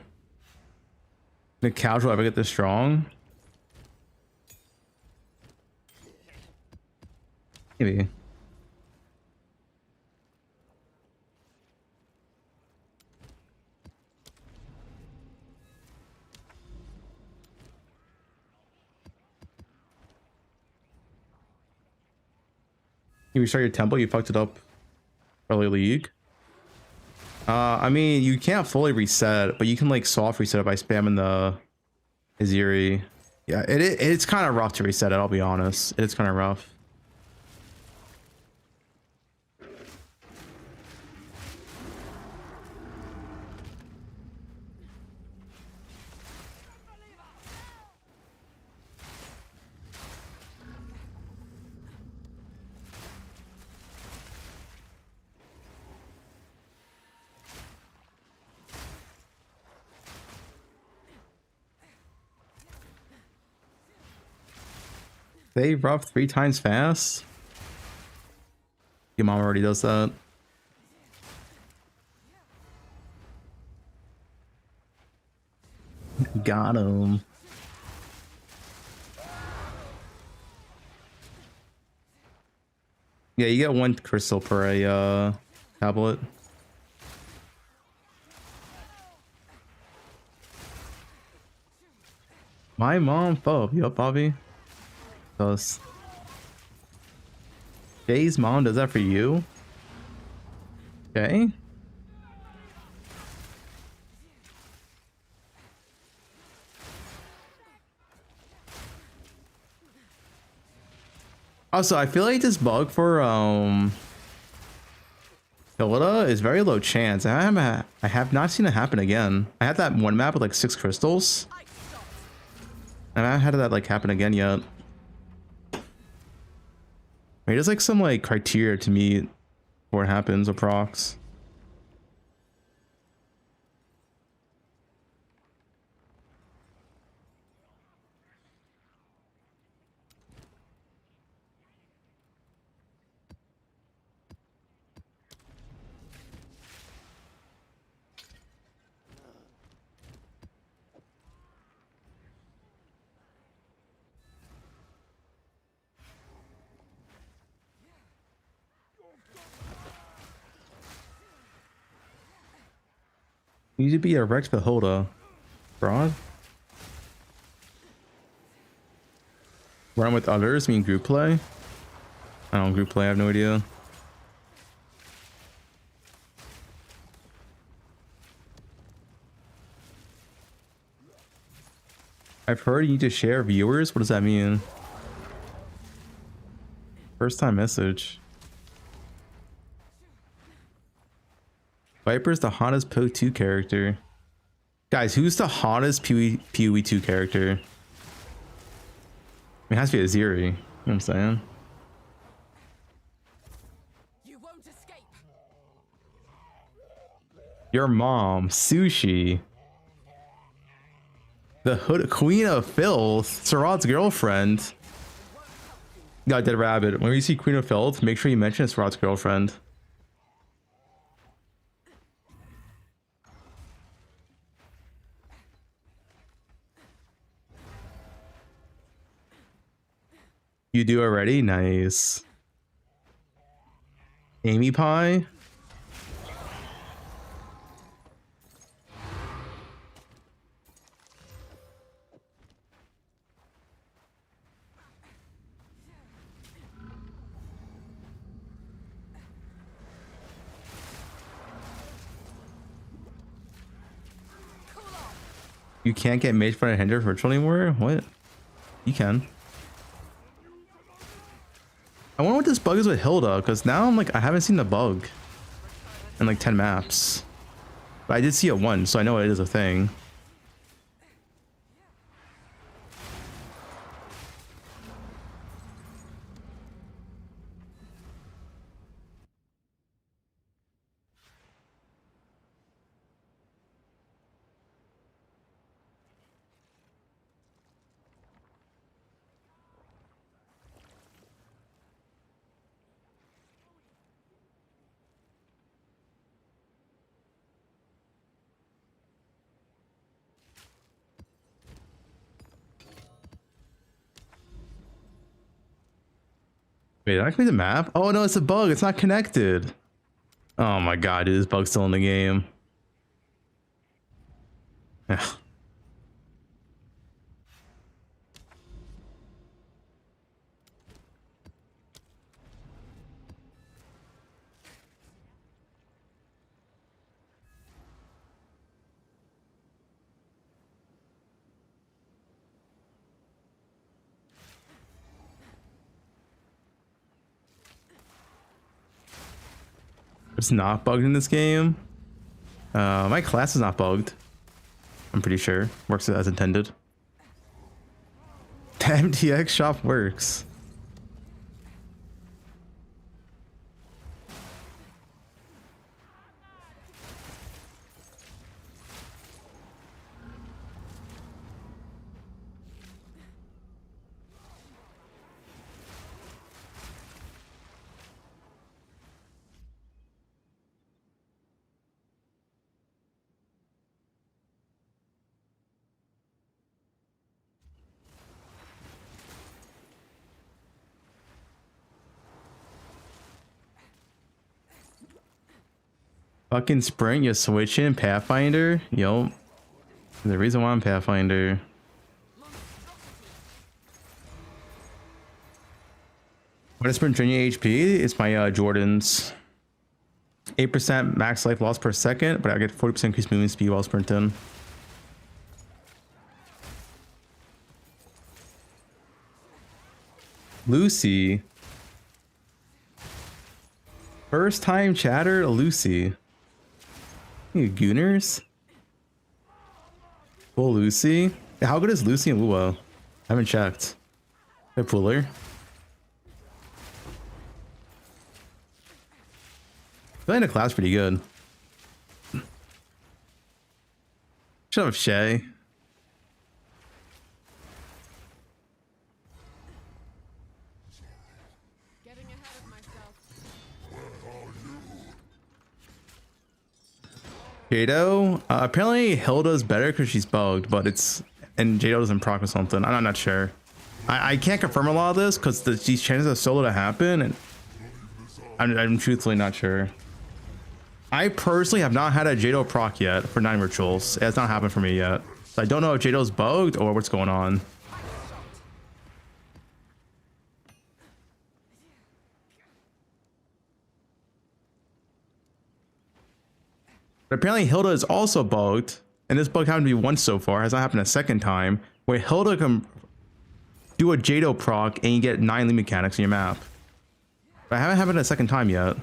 A: The casual ever get this strong? Maybe. You restart your temple, you fucked it up early league. I mean, you can't fully reset, but you can like soft reset it by spamming the Aziri. Yeah, it's kind of rough to reset it, I'll be honest. It's kind of rough. They rough 3 times fast. Your mom already does that. Got him. Yeah, you get 1 crystal per a tablet. My mom phobe. Yup, Bobby. Does. Jay's mom does that for you? Okay. Also, I feel like this bug for Philida is very low chance. I have not seen it happen again. I had that one map with like 6 crystals, and I haven't had that like happen again yet. Wait, there's like some like criteria to meet before it happens or procs. You need to be a Rex Beholder. Broad? Run with others? Mean group play? I don't group play, I have no idea. I've heard you need to share viewers? What does that mean? First time message. Viper's the hottest poe2 character. Guys, who's the hottest PoE2 character? I mean, it has to be a Zeri. You know what I'm saying?
E: You won't escape.
A: Your mom, Sushi. The hood Queen of Filth, Sarad's girlfriend. Got Dead Rabbit. When you see Queen of Filth, make sure you mention it's Sarad's girlfriend. You do already? Nice. Amy Pie? You can't get mage front and hinder virtual anymore? What? You can. I wonder what this bug is with Hilda, because now I'm like, I haven't seen the bug in like 10 maps. But I did see it once, so I know it is a thing. Wait, did I clear the map? Oh no, it's a bug. It's not connected. Oh my god, dude, this bug's still in the game. Yeah. It's not bugged in this game. My class is not bugged. I'm pretty sure. Works as intended. The MTX shop works. Fucking Sprint, you switch in Pathfinder? Yo. The reason why I'm Pathfinder. When I sprint drain your HP, it's my Jordan's. 8% max life loss per second, but I get 40% increased movement speed while sprinting. Lucy. First time chatter, Lucy. You gooners? Full Lucy? How good is Lucy and Wuo? I haven't checked. They're pooler. Playing the class pretty good. Shut up, Shay.
G: Getting ahead of myself.
A: Jado? Apparently Hilda's better because she's bugged, but it's... And Jado doesn't proc or something. I'm not sure. I can't confirm a lot of this because these chances of solo to happen, and I'm truthfully not sure. I personally have not had a Jado proc yet for 9 rituals. It has not happened for me yet. So I don't know if Jado's bugged or what's going on. But apparently Hilda is also bugged, and this bug happened to be once so far. It has not happened a second time, where Hilda can do a Jado proc and you get 9 lead mechanics in your map. But I haven't happened a second time yet.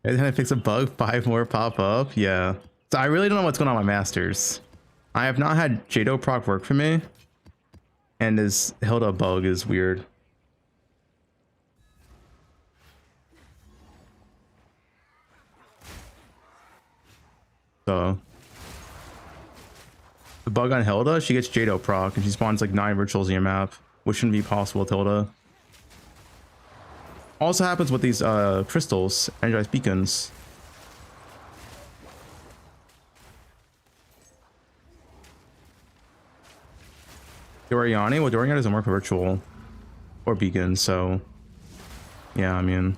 A: Every time I fix a bug, 5 more pop up. Yeah. So I really don't know what's going on with my masters. I have not had Jado proc work for me. And this Hilda bug is weird. So the bug on Hilda, she gets Jado proc and she spawns like 9 rituals in your map, which shouldn't be possible with Hilda. Also happens with these crystals, energized beacons. Doriani, well, Doriani doesn't work for ritual or beacon, so yeah, I mean.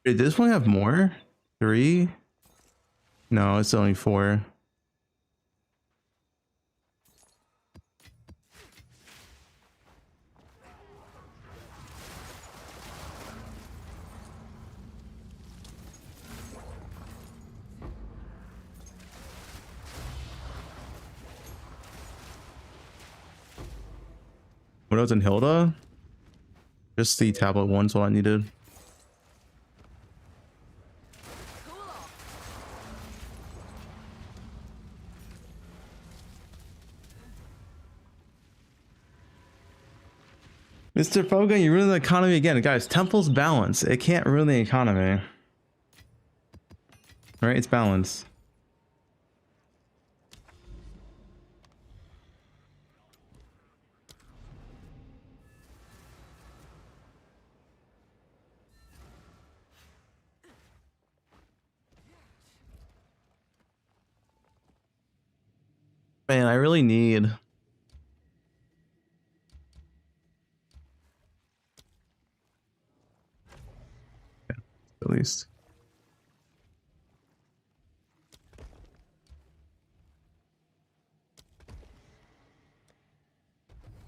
A: Did this one have more? 3? No, it's only 4. Widows and Hilda? Just the tablet one's what I needed. Mr. Fubgun, you ruined the economy again. Guys, Temple's balance. It can't ruin the economy. Right? It's balance. Man, I really need... at least.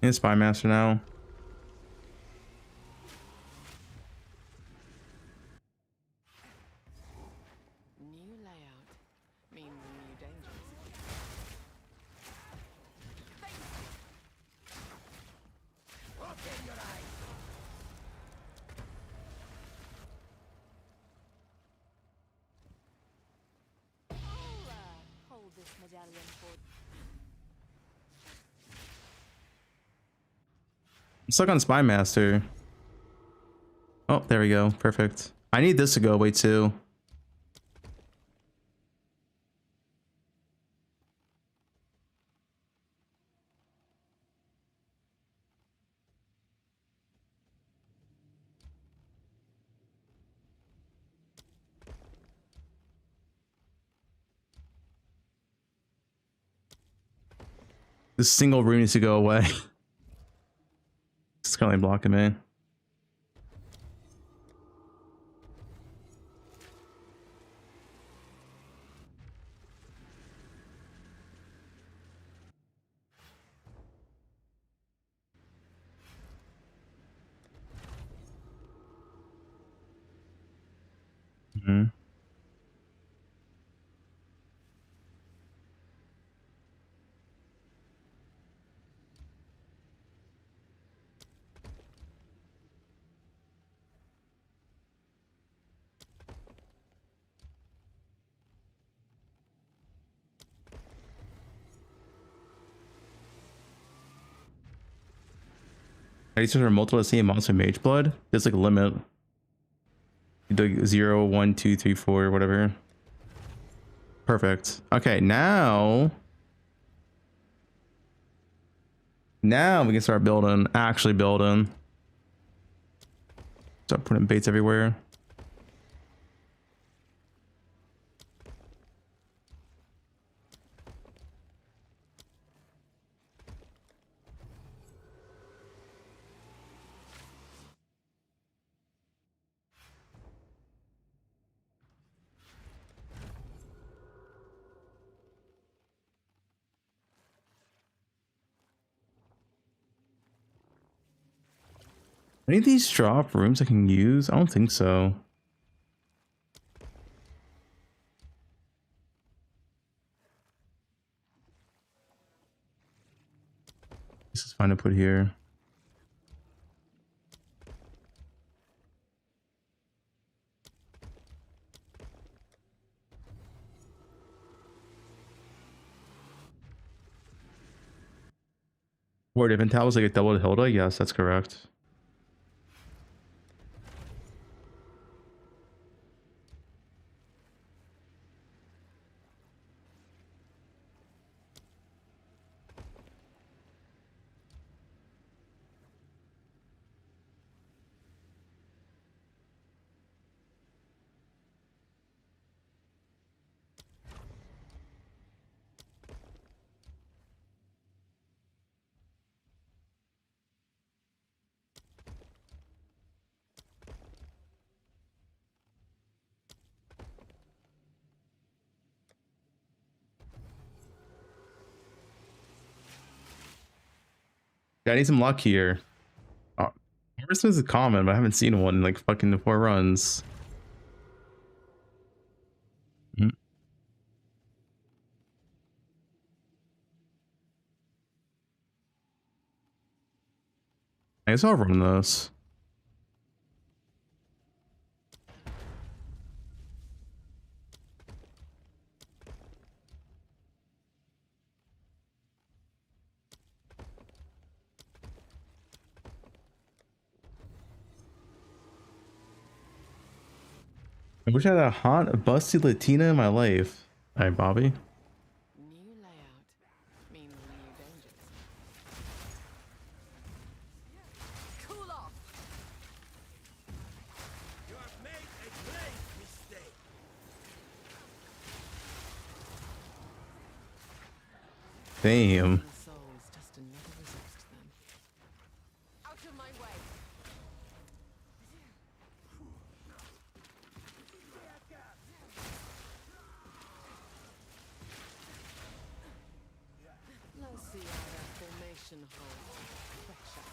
A: In Spy Master now.
G: New layout means new dangers.
B: Hold this medallion for.
A: I'm stuck on Spy Master. Oh, there we go. Perfect. I need this to go away too. This single room needs to go away. It's currently blocking me. Mm-hmm. I used to multiple the same monster mage blood. There's like a limit. You do 0, 1, 2, 3, 4, whatever. Perfect. Okay, now we can start building, actually building. Start putting baits everywhere. Any of these drop rooms I can use? I don't think so. This is fine to put here. Word, if Intel was like a double Hilda, yes, that's correct. Yeah, I need some luck here. Oh, Christmas is common, but I haven't seen one in like fucking 4 runs. Mhm. I guess I'll run this. I wish I had a hot, busty Latina in my life. All right, Bobby.
G: New layout means new dangers.
E: Cool off.
F: You have made a grave mistake.
A: Damn.
G: The soul is just another resource to them.
E: Out of my way.
G: Let's see how their formation holds. Pressure.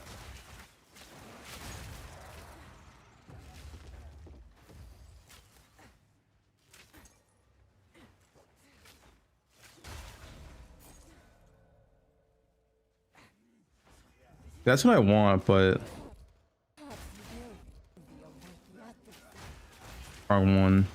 A: That's what I want, but wrong one.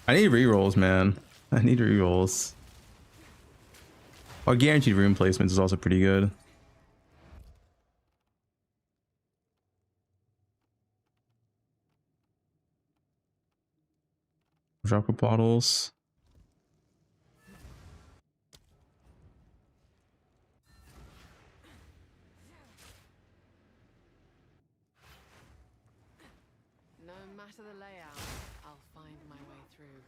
A: I need rerolls, man. I need rerolls. Well, guaranteed room placements is also pretty good. Drop bottles.
G: No matter the layout, I'll find my way through.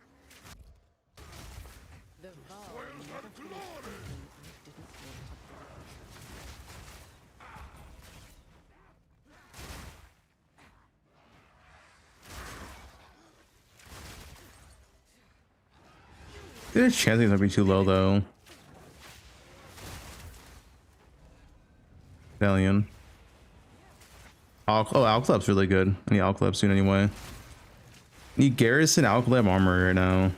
G: The Val never finished something I didn't want to
A: There's a chance these might be too low though. Alien. Alclub's really good. I need Alclub soon anyway. Need Garrison Alclub armor right now.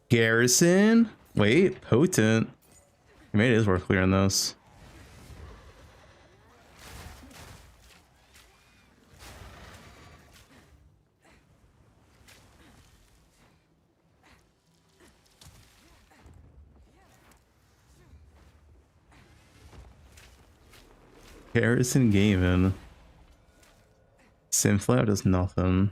A: Garrison? Wait, potent. Maybe it is worth clearing this. Garrison Gavin. Simflower does nothing.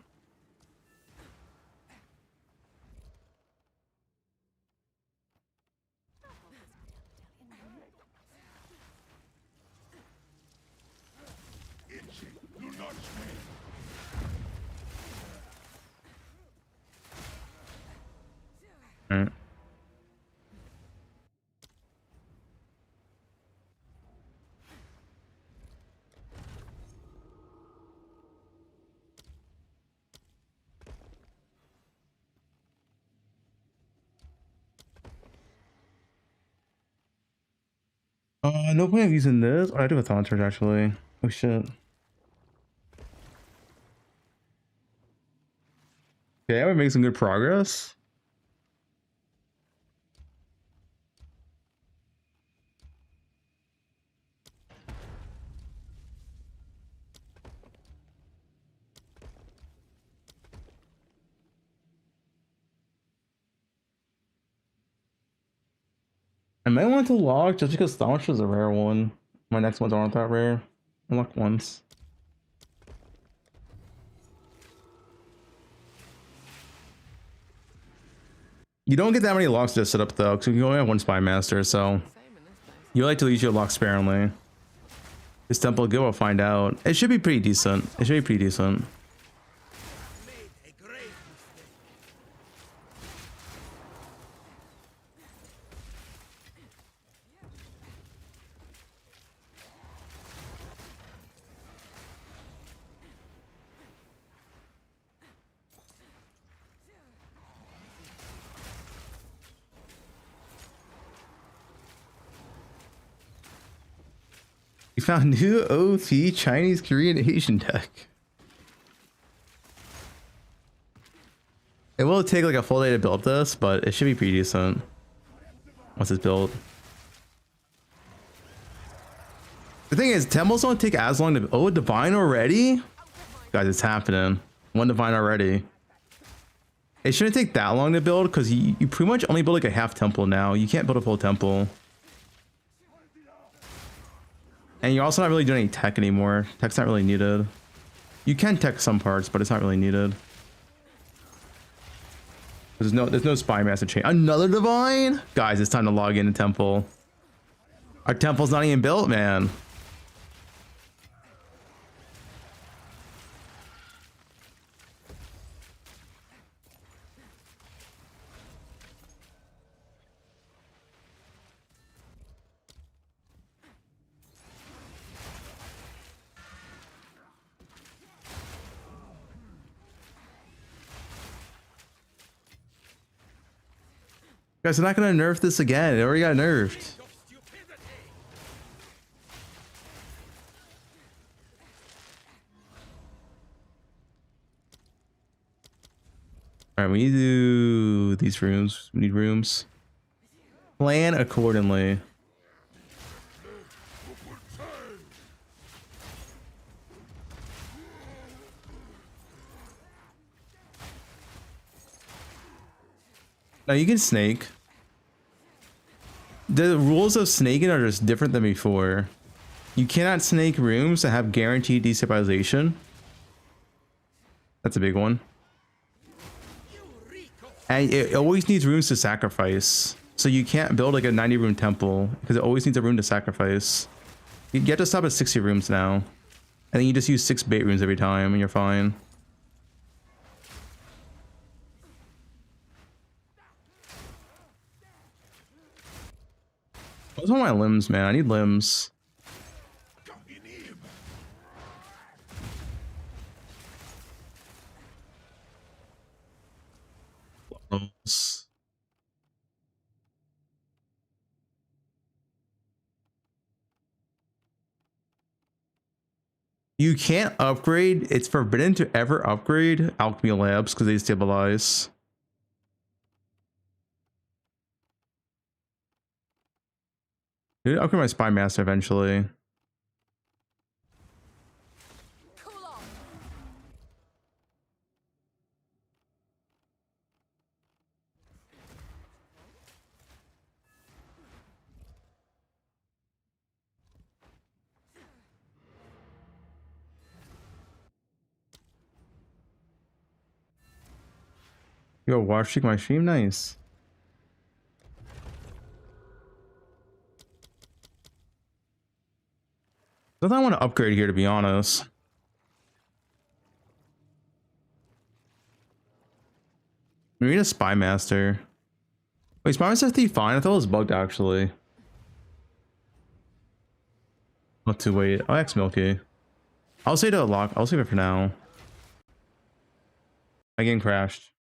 A: Alright. No point of using this. Oh, I do have a Thought Charge actually. Oh shit. Okay, we're making some good progress. I might want to log just because Staunch is a rare one. My next ones aren't that rare. Unlock once. You don't get that many locks to set up though, because you only have one Spy Master, so you like to use your lock sparingly. This temple go, we'll find out. It should be pretty decent. It should be pretty decent. We found new OP Chinese, Korean, Asian deck. It will take like a full day to build this, but it should be pretty decent once it's built. The thing is, temples don't take as long to. Oh, divine already? Guys, it's happening. One divine already. It shouldn't take that long to build because you pretty much only build like a half temple now. You can't build a full temple. And you're also not really doing any tech anymore. Tech's not really needed. You can tech some parts, but it's not really needed. There's no Spy Master chain. Another divine? Guys, it's time to log in a temple. Our temple's not even built, man. Guys, they're not gonna nerf this again. It already got nerfed. Alright, we need to do these rooms. We need rooms. Plan accordingly. Now you can snake. The rules of snaking are just different than before. You cannot snake rooms that have guaranteed destabilization. That's a big one. And it always needs rooms to sacrifice. So you can't build like a 90 room temple because it always needs a room to sacrifice. You have to stop at 60 rooms now. And then you just use 6 bait rooms every time and you're fine. What's on my limbs, man? I need limbs. Limbs. You can't upgrade. It's forbidden to ever upgrade alchemy labs because they stabilize. Dude, I'll upgrade my spy master eventually.
E: Cool off.
A: Yo, watch my stream, nice. I don't want to upgrade here, to be honest. We need a spy master. Wait, spy master thief fine? I thought it was bugged actually. Not to wait. I'll X Milky. I'll save it lock. I'll save it for now. My game crashed.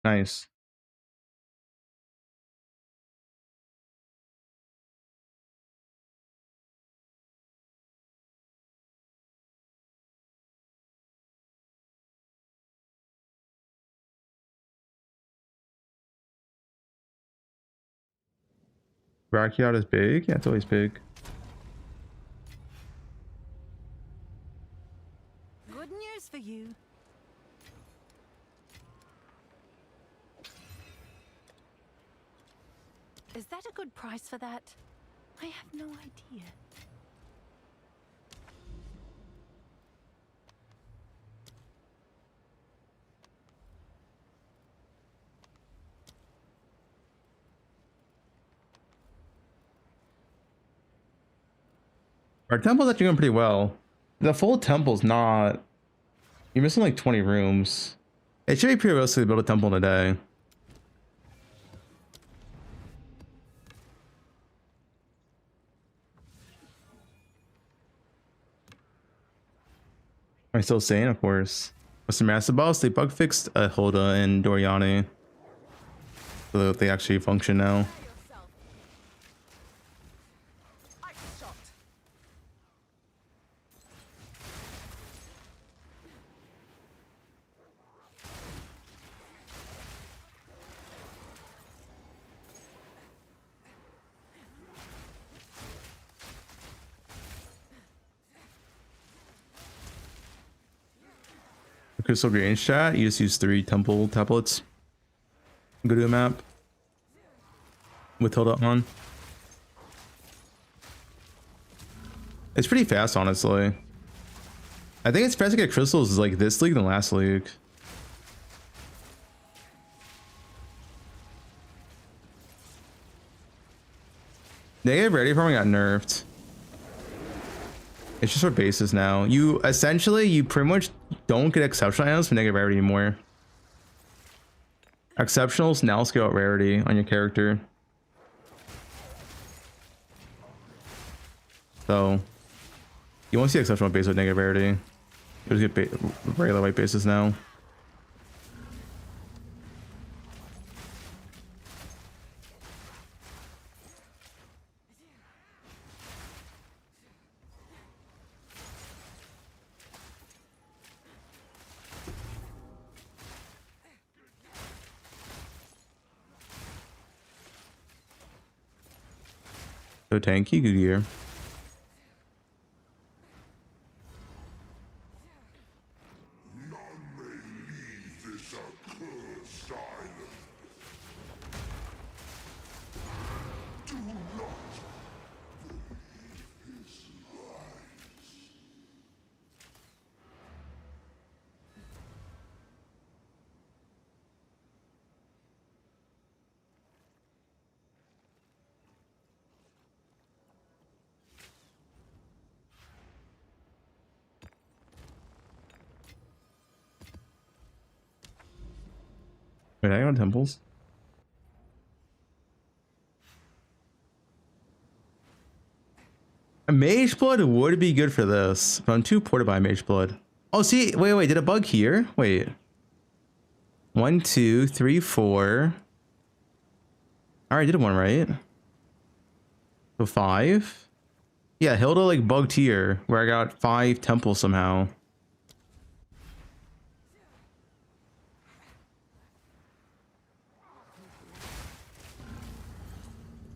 A: Nice. Brachiout is big? Yeah, it's always big.
B: Good news for you. Is that a good price for that? I have no idea.
A: Our temple's actually going pretty well. The full temple's not. You're missing like 20 rooms. It should be pretty realistic to build a temple in a day. Am I still sane? Of course. What's the master boss? They bug fixed Hilda and Doriani. So that they actually function now. Crystal Grange chat, you just use 3 temple tablets. Go to a map with Hilda on. It's pretty fast, honestly. I think it's faster to get crystals like this league than last league. Negative rarity farming got nerfed. It's just for bases now. You pretty much don't get exceptional items for negative rarity anymore. Exceptionals now scale out rarity on your character. So you won't see exceptional base with negative rarity. You just get regular white bases now. So tanky, good gear. Wait, I got temples. A mage blood would be good for this, but I'm too poor to buy mage blood. Oh, see, wait, did a bug here? Wait. 1, 2, 3, 4. All right, I did one right. So 5. Yeah, Hilda like bugged here, where I got 5 temples somehow.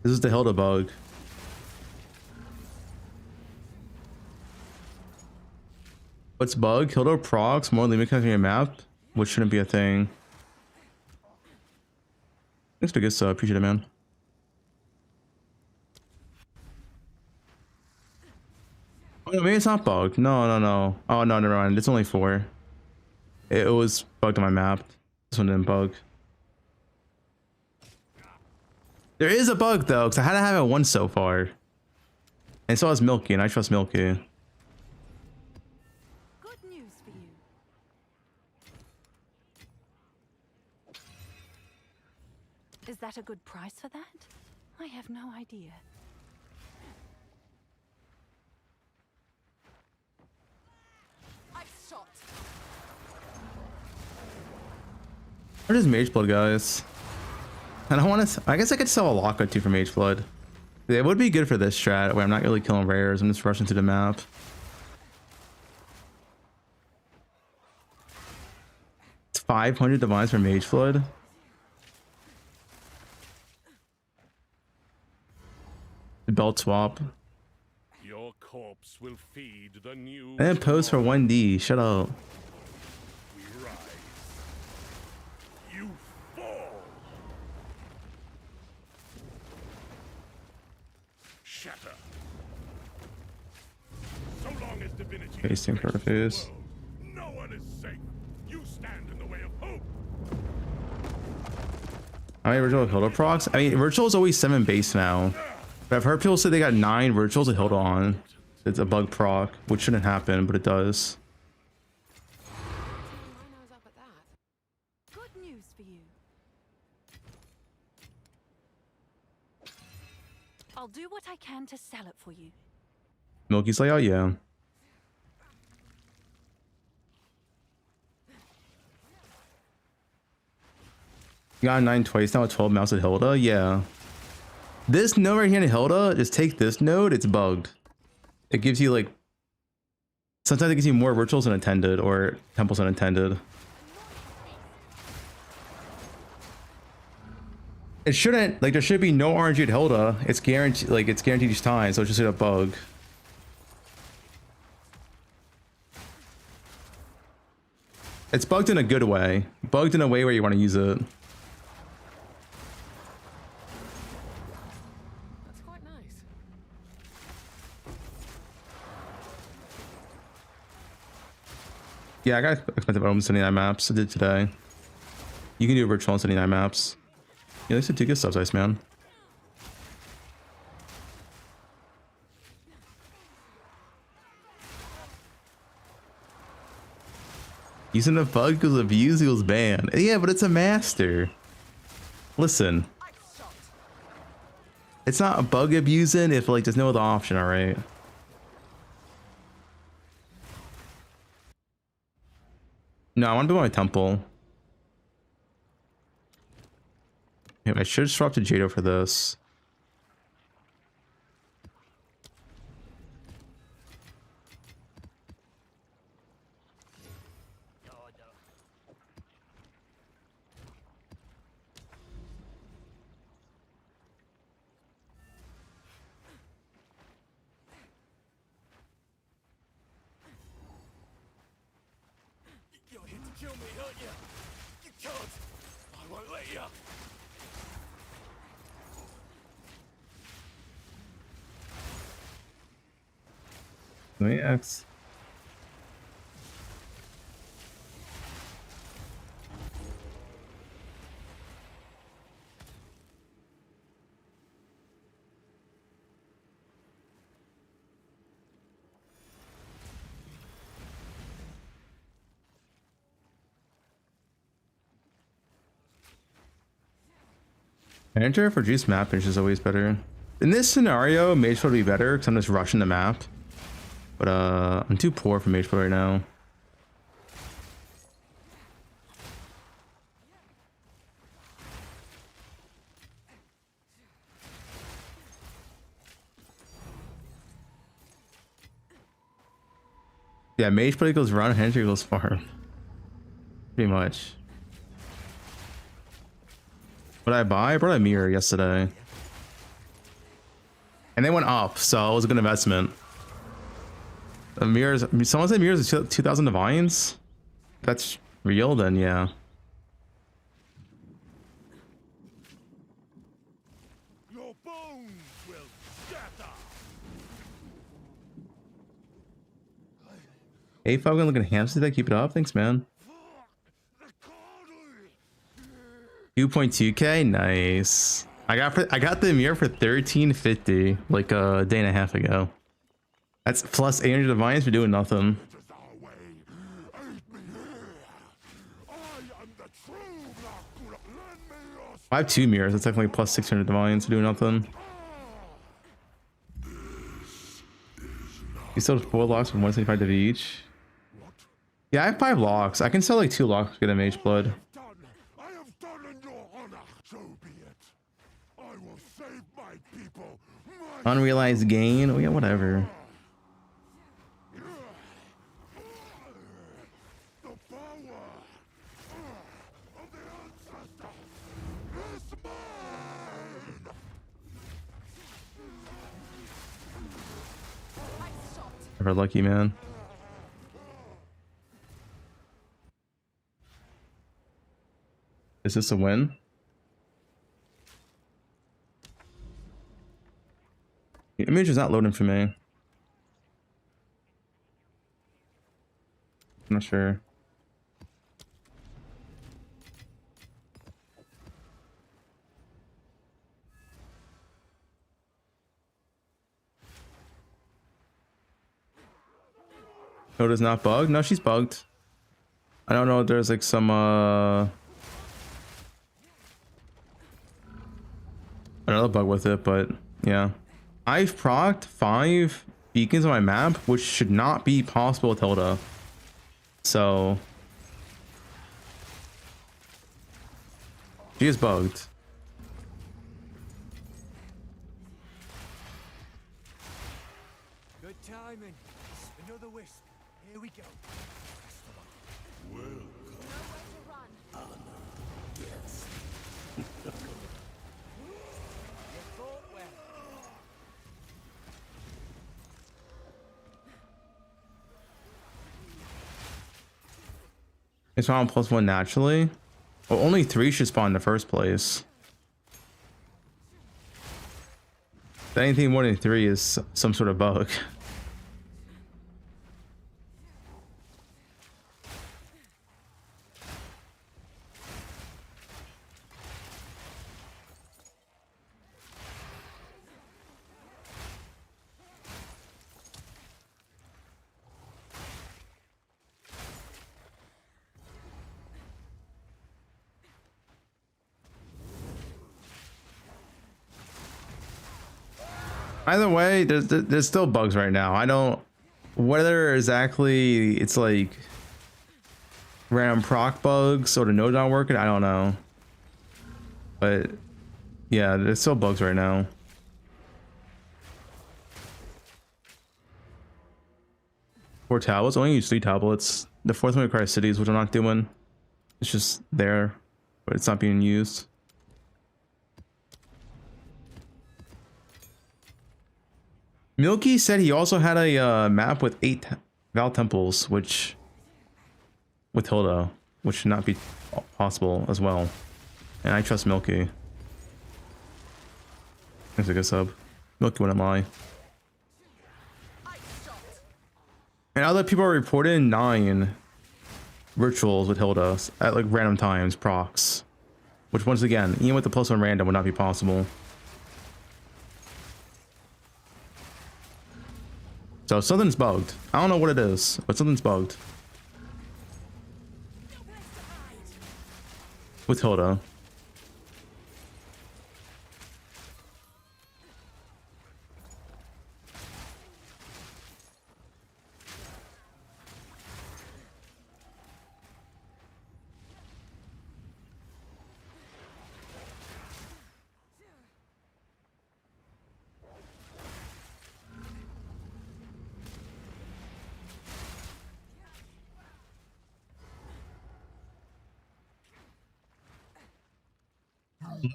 A: This is the Hilda bug. What's bug? Hilda procs more limit on your map, which shouldn't be a thing. Thanks for the good stuff. Appreciate it, man. Oh, no, maybe it's not bugged. No. Oh, no, never mind. It's only 4. It was bugged on my map. This one didn't bug. There is a bug, though, because I had to have it once so far. And so has Milky, and I trust Milky.
B: Good news for you. Is that a good price for that? I have no idea.
E: I've shot.
A: Where is Mage Blood, guys? And I want to. I guess I could sell a Lockout too for Mage Blood. It would be good for this strat where I'm not really killing rares. I'm just rushing through the map. It's 500 divines for Mage Blood. The belt swap.
H: Your corpse will feed the new.
A: And then pose for 1D. Shut up.
H: We rise. You fall. Shatter. So long as divinity
A: Facing for the face.
H: no one is safe. You stand in the way of hope.
A: How many virtual Hilda procs? I mean, virtual is always 7 base now. But I've heard people say they got 9 virtuals with Hilda on. It's a bug proc, which shouldn't happen, but it does.
B: Good news for you. I'll do what I can to sell it for you.
A: Milky's like, oh yeah. You got a 9 twice now with 12 mouse at Hilda? Yeah. This node right here in Hilda, just take this node, it's bugged. It gives you like, sometimes it gives you more virtuals than intended or temples than intended. It shouldn't, like there should be no RNG at Hilda. It's guaranteed, like it's guaranteed each time, so it's just a bug. It's bugged in a good way. Bugged in a way where you want to use it.
G: That's quite nice.
A: Yeah, I got expensive items 79 maps. I did today. You can do virtual on 79 maps. Yeah, these are 2 good subs, Iceman. Using the bug was abused, he was banned. Yeah, but it's a master. Listen. It's not a bug abusing if like there's no other option, alright? No, I want to build my temple. Yeah, I should swap to Jado for this.
F: You're here to kill me, aren't you? You can't. I won't let you.
A: Let me X. Enter for juice map is always better. In this scenario, mage would be better because I'm just rushing the map. But I'm too poor for mage right now. Yeah, mage play goes run, Hendry goes farm. Pretty much. What did I buy? I brought a mirror yesterday. And they went up, so it was a good investment. The mirrors, someone said mirrors are 2,000 divines? That's real then, yeah.
H: Your bones will scatter.
A: Hey, Fubgun looking handsome today. Keep it up. Thanks, man. 2.2k, nice. I got the mirror for 1350 like a day and a half ago. That's plus 800 divines for doing nothing. I have 2 mirrors. That's technically plus 600 divines for doing nothing. You still have 4 locks for 175 to each. Yeah, I have 5 locks. I can sell like 2 locks to get a mage blood. Unrealized gain. Oh yeah, whatever. Never lucky, man. Is this a win? The image is not loading for me. I'm not sure. Coda's not bugged? No, she's bugged. I don't know if there's like some another bug with it, but yeah. I've procced 5 beacons on my map, which should not be possible with Hilda. So she is bugged.
F: Good timing. Another wisp. Here we go.
E: Nowhere to run.
F: You thought well.
A: They spawn +1 naturally. Well, only 3 should spawn in the first place. Anything more than 3 is some sort of bug. Either way, there's still bugs right now. I don't, whether exactly it's like random proc bugs or the node not working, I don't know. But yeah, there's still bugs right now. Four tablets, only use 3 tablets. The 4th one requires cities, which I'm not doing. It's just there, but it's not being used. Milky said he also had a map with 8 Val temples, which with Hilda, which should not be possible as well. And I trust Milky. That's a good sub. Milky wouldn't lie. And other people are reported 9 rituals with Hilda at like random times, procs. Which once again, even with the +1 random would not be possible. So something's bugged. I don't know what it is, but something's bugged. With Hilda.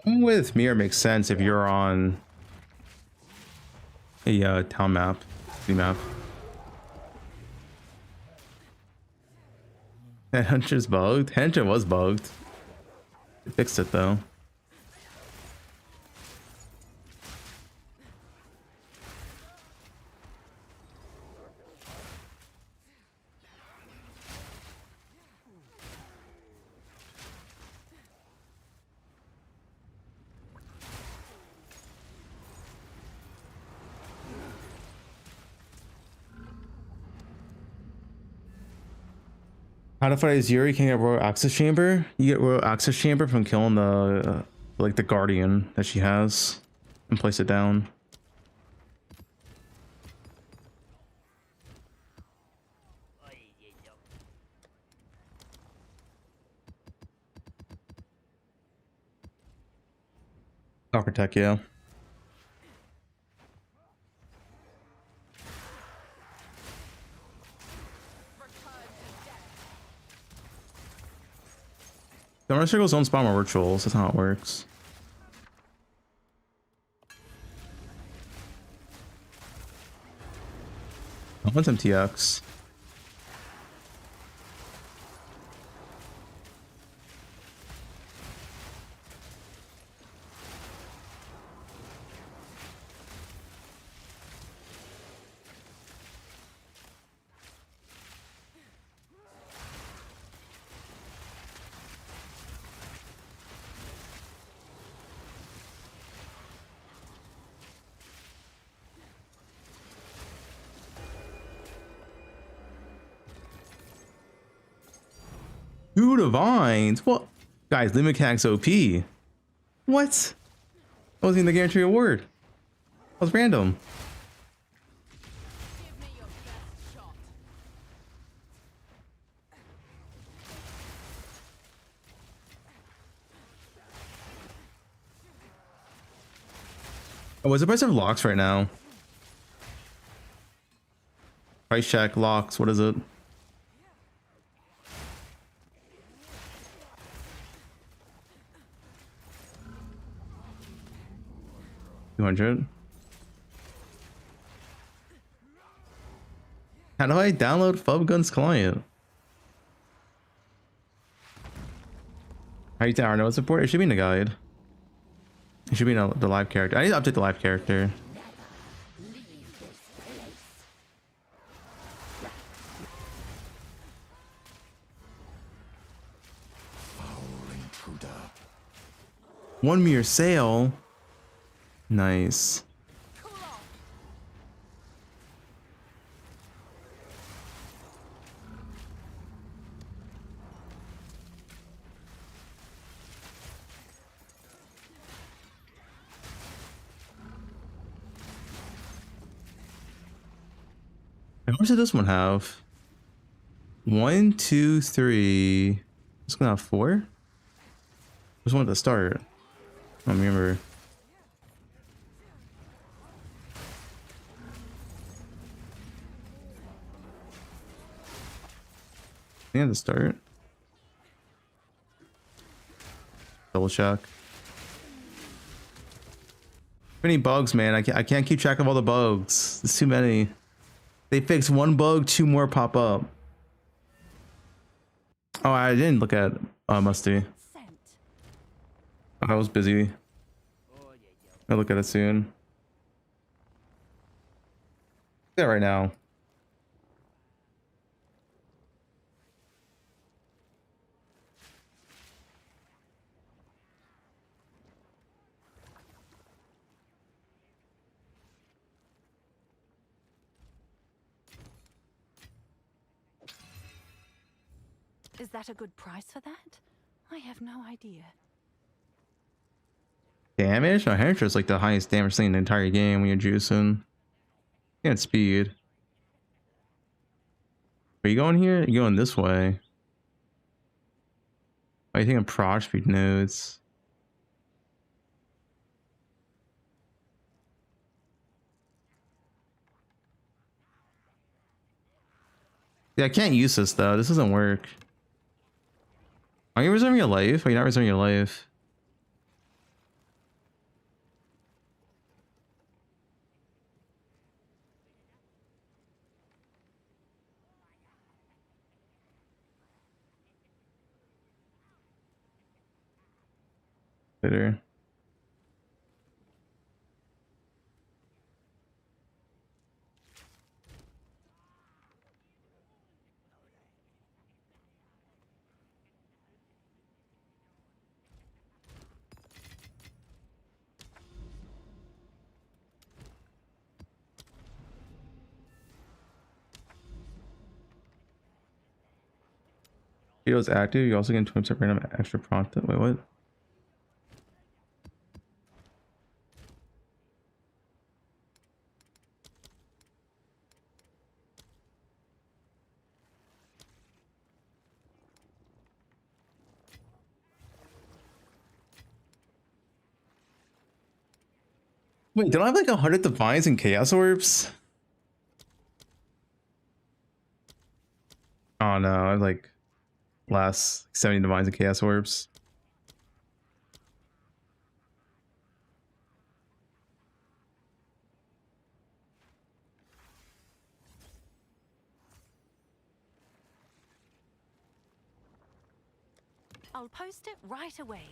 A: Going with mirror makes sense if you're on a town map, city map. That Hunter's bugged. Hunter was bugged. They fixed it though. How to fight Azuri? You can get Royal Access Chamber. You get Royal Access Chamber from killing the like the Guardian that she has, and place it down. Architect, yeah. The Runner Circles don't spawn more rituals. That's how it works. I want MTX. Two divines? What? Guys, limit cax OP. What? That wasn't even the guarantee award. That was random.
E: Give me your best shot.
A: Oh, what's the price of locks right now? Price check, locks, what is it? $200. How do I download Fubgun's client? How you down? No support? It should be in the guide. It should be in the live character. I need to update the live character. One mere sale. Nice. How much did this one have? 1, 2, 3. It's gonna have 4. Which one to start? I don't remember. I think at the start. Double check. Too many bugs, man. I can't keep track of all the bugs. There's too many. They fix one bug, 2 more pop up. Oh, I didn't look at Musty. I was busy. I'll look at it soon. Yeah, right now.
B: Is that a good price for that? I have no idea.
A: Damage? My Hunter is like the highest damage thing in the entire game when you're juicing. Yeah, it's speed. Are you going here? You're going this way. Oh, you taking prod speed nodes? Yeah, I can't use this though. This doesn't work. Are you reserving your life? Are you not reserving your life? later. Video's active. You also get 20% random extra prompt. Wait, what? Wait, don't I have like 100 divines and chaos orbs? Oh no, I have like last 70 divines and chaos orbs.
B: I'll post it right away.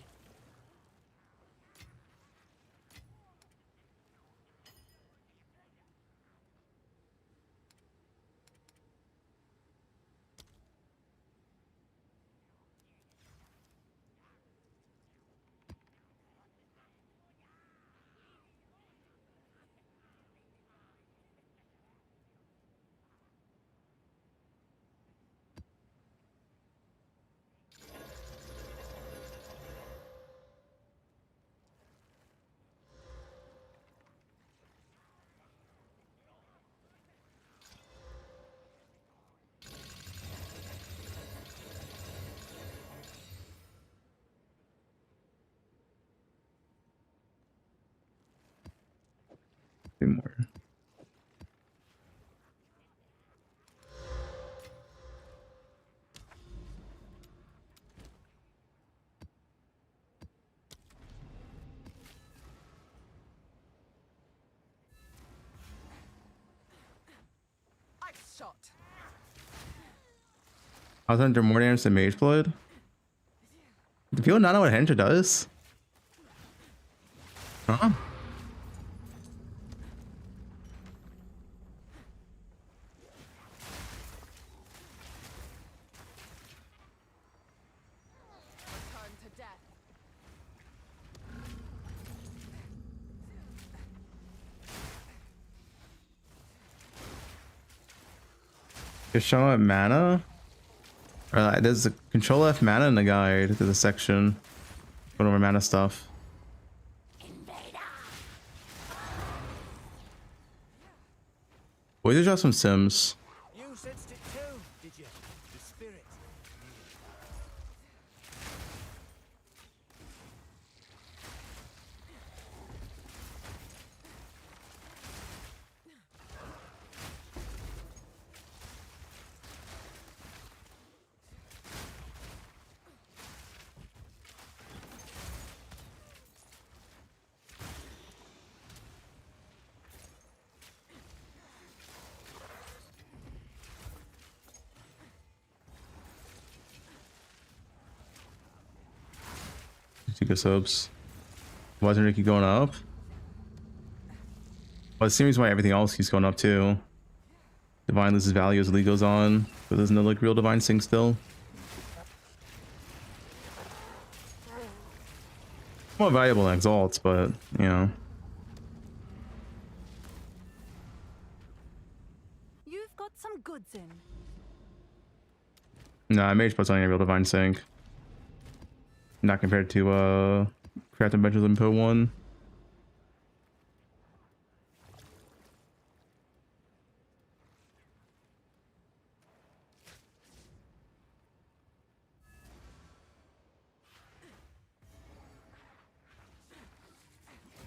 A: Two more.
G: Shot.
A: I was under more damage than Mage Blood. Do people not know what Hensha does? Huh?
G: Time to death.
A: Just show up mana? Or like, there's a control F mana in the guide to the section. Go over mana stuff. We just drop some Sims.
F: You sensed it too, did you? The spirit.
A: Tika subs. Why isn't Ricky going up? Well, it seems why everything else keeps going up too. Divine loses value as the league goes on, but there's no like real divine sync still. More valuable than exalts, but you know.
B: You've got some goods in.
A: Nah, Mage Blood's only a real divine sync. Not compared to Craft Adventures in poe2.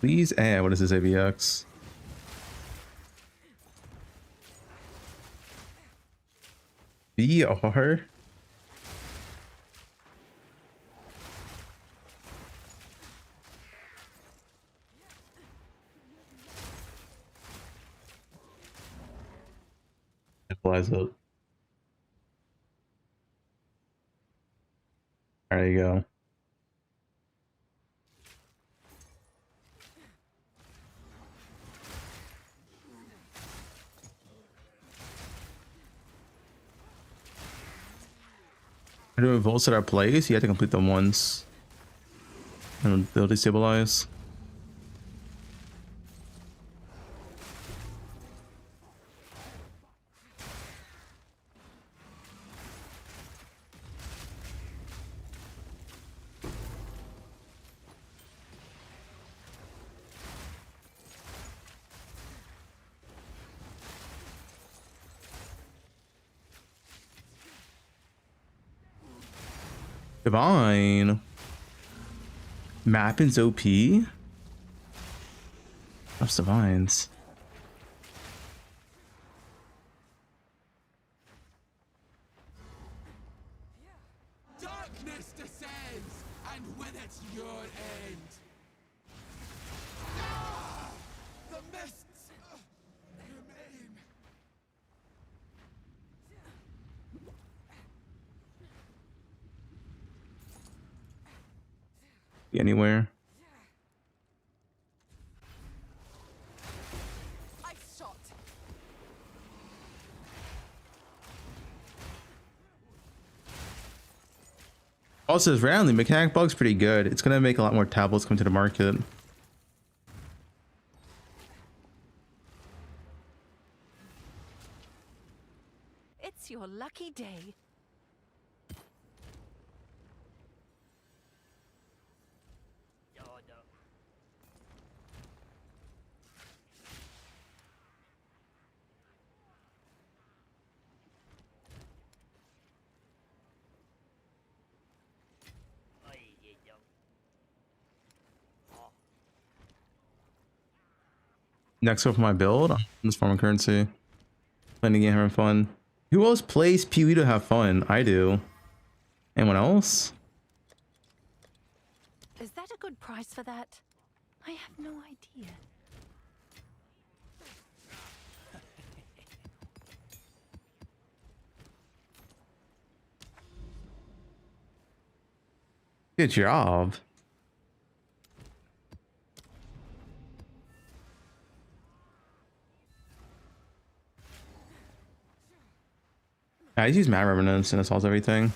A: Please add, what is this AVX? VR? Equalize it. There you go. doing volts at our place. You have to complete them once. And they'll destabilize. Divine. Mapping's OP. That's divines.
F: Darkness descends, and with it your end. Ah! The mists remain.
A: Anywhere.
E: Ice shot.
A: Also, this randomly mechanic bug's pretty good. It's gonna make a lot more tablets come to the market.
B: It's your lucky day.
A: Next up for my build, I'm just farming currency. Playing the game, having fun. Who else plays PoE to have fun? I do. Anyone else?
B: Is that a good price for that? I have no idea.
A: Good job. I just use Mad Revenants and it solves everything.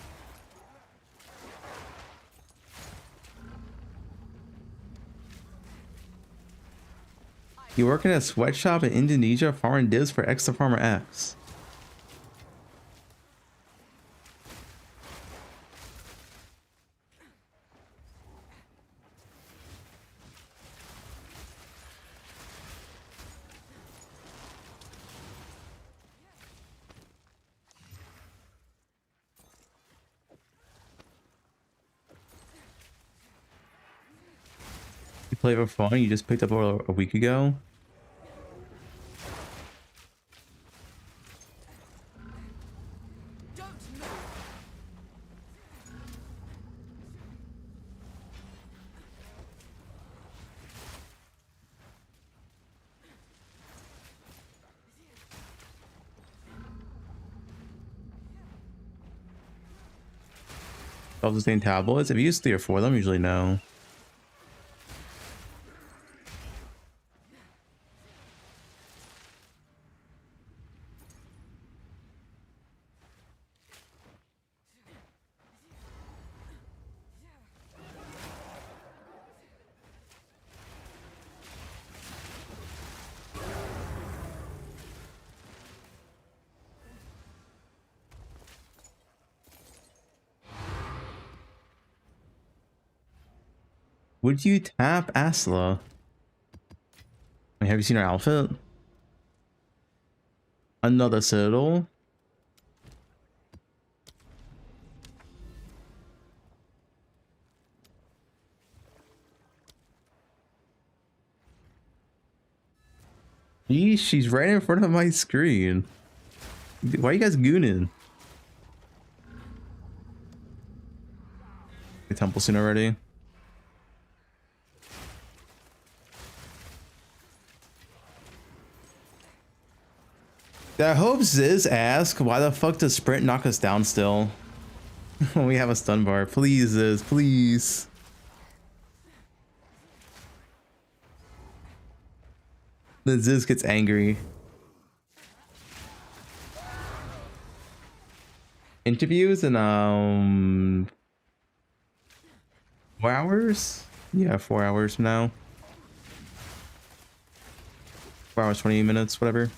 A: You work in a sweatshop in Indonesia, farming divs for X to Farmer X. You play for fun? You just picked up a week ago? Self-sustained tablets? If you use 3 or 4 of them, usually no. Would you tap Asla? Have you seen her outfit? Another Citadel? Yeesh, she's right in front of my screen. Why are you guys gooning? The temple soon already. I hope Ziz asks, why the fuck does Sprint knock us down still? When we have a stun bar. Please, Ziz, please. The Ziz gets angry. interviews in 4 hours. Yeah, 4 hours from now. 4 hours 20 minutes, whatever.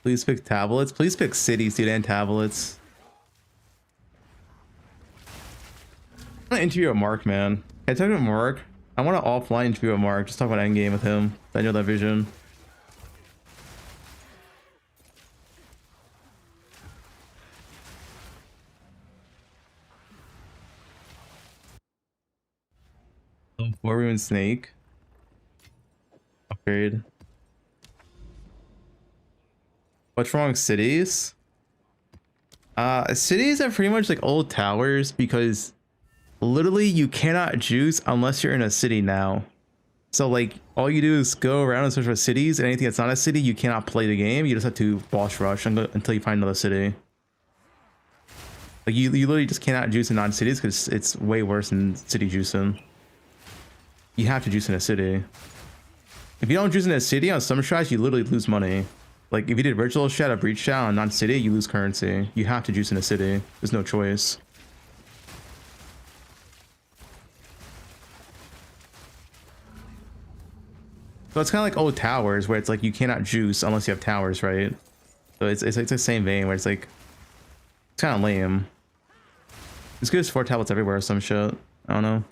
A: Please pick tablets. Please pick cities, dude, and tablets. I want to interview a Mark, man. Can I talk to Mark? I want to offline interview a Mark. Just talk about endgame with him. I know that vision. Warrior Snake. Upgrade. What's wrong with cities? Cities are pretty much like old towers because literally you cannot juice unless you're in a city now. So like all you do is go around and search for cities, and anything that's not a city you cannot play the game. You just have to boss rush until you find another city. Like you literally just cannot juice in non-cities because it's way worse than city juicing. You have to juice in a city. If you don't juice in a city on some strats, you literally lose money. Like if you did virtual strat or breach strat on non-city, you lose currency. You have to juice in a city. There's no choice. So it's kind of like old towers where it's like you cannot juice unless you have towers, right? So it's the same vein where it's like it's kind of lame. It's good as 4 tablets everywhere or some shit. I don't know.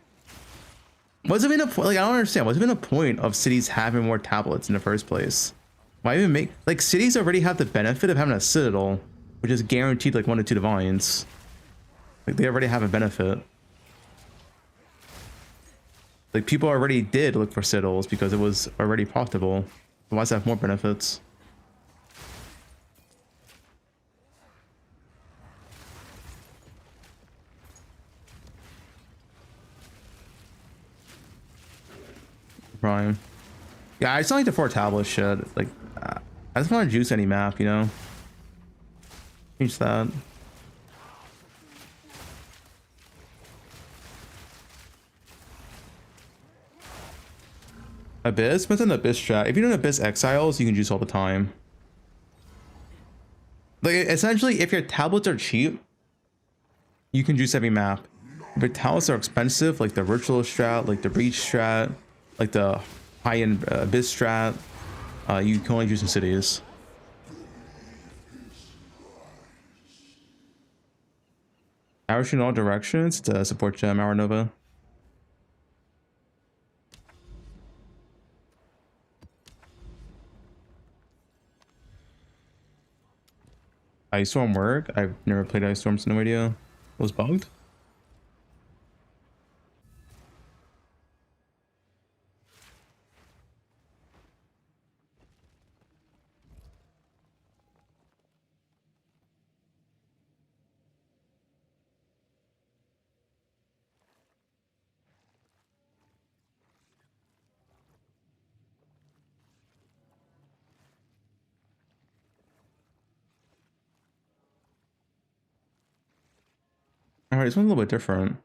A: What's it been a point? Like I don't understand. What's it been a point of cities having more tablets in the first place? Why even make like cities already have the benefit of having a citadel, which is guaranteed like 1 to 2 divines. Like they already have a benefit. Like people already did look for citadels because it was already profitable. Why does it have more benefits? Prime. Yeah, I just don't like the 4 tablet shit. Like, I just want to juice any map, you know? Change that. Abyss? What's an Abyss strat? If you're doing Abyss Exiles, you can juice all the time. Like, essentially, if your tablets are cheap, you can juice every map. If your tablets are expensive, like the Virtual strat, like the Breach strat, like the high-end Abyss strat, you can only juice in cities. Arrow shoot in all directions to support gem Arrow Nova. Ice Storm work? I've never played Ice Storm, so no idea. It was bugged? Alright, this one's a little bit different.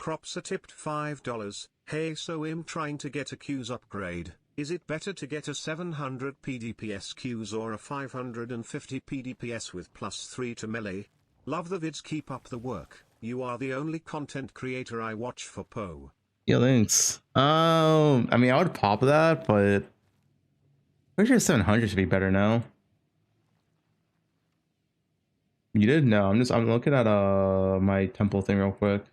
J: Crops are tipped $5. Hey, so I'm trying to get a Q's upgrade. Is it better to get a 700 PDPS Q's or a 550 PDPS with +3 to melee? Love the vids, keep up the work. You are the only content creator I watch for Poe.
A: Yeah, thanks. I mean, I would pop that, but pretty sure 700 should be better now. You did? No, I'm looking at my temple thing real quick.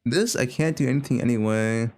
A: This I can't do anything anyway.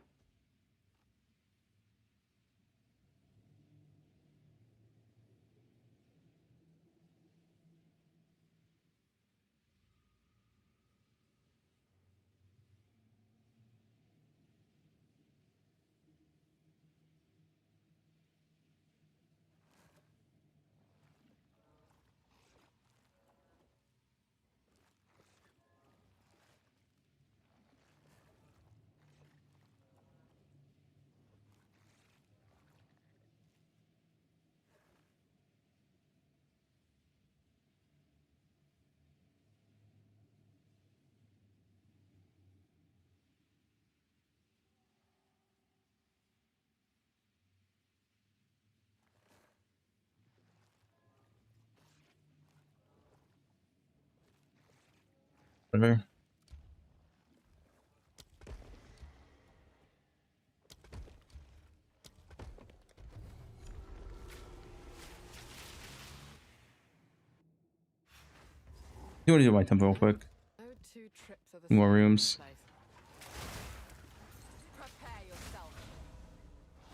A: Whatever. You want to do my temple real quick?
G: No two trips are the
A: More
G: same in
A: rooms.
G: this place.
E: Prepare yourself.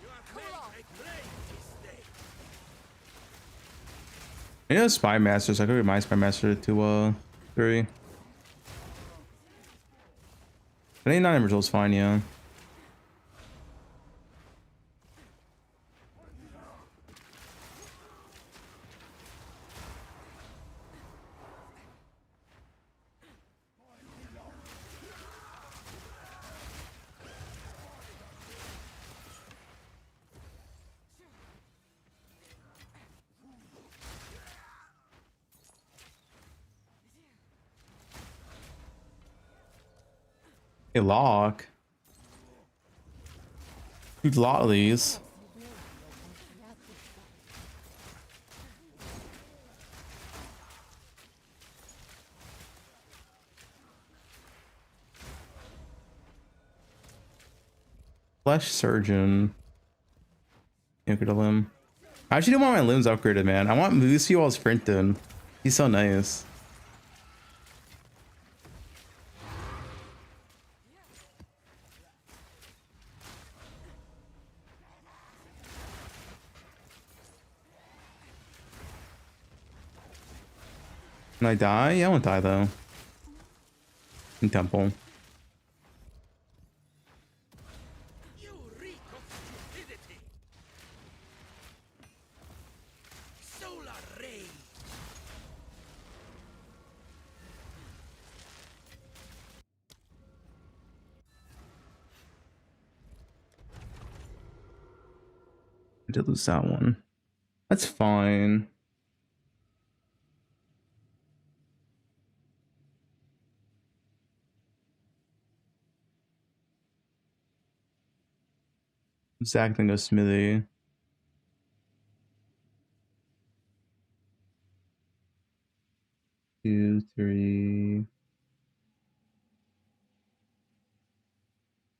F: You have made a great mistake.
A: I know spy masters. I could get my spy master to 3. But 89 results fine, yeah. A lock. Dude, a lot of these. Flesh surgeon. Look at him. I actually don't want my limbs upgraded, man. I want Moosey while sprinting. He's so nice. Can I die? Yeah, I won't die though. In temple.
F: You reek of stupidity. Solar ray.
A: I did lose that one. That's fine. Zach then goes Smithy. Two, three.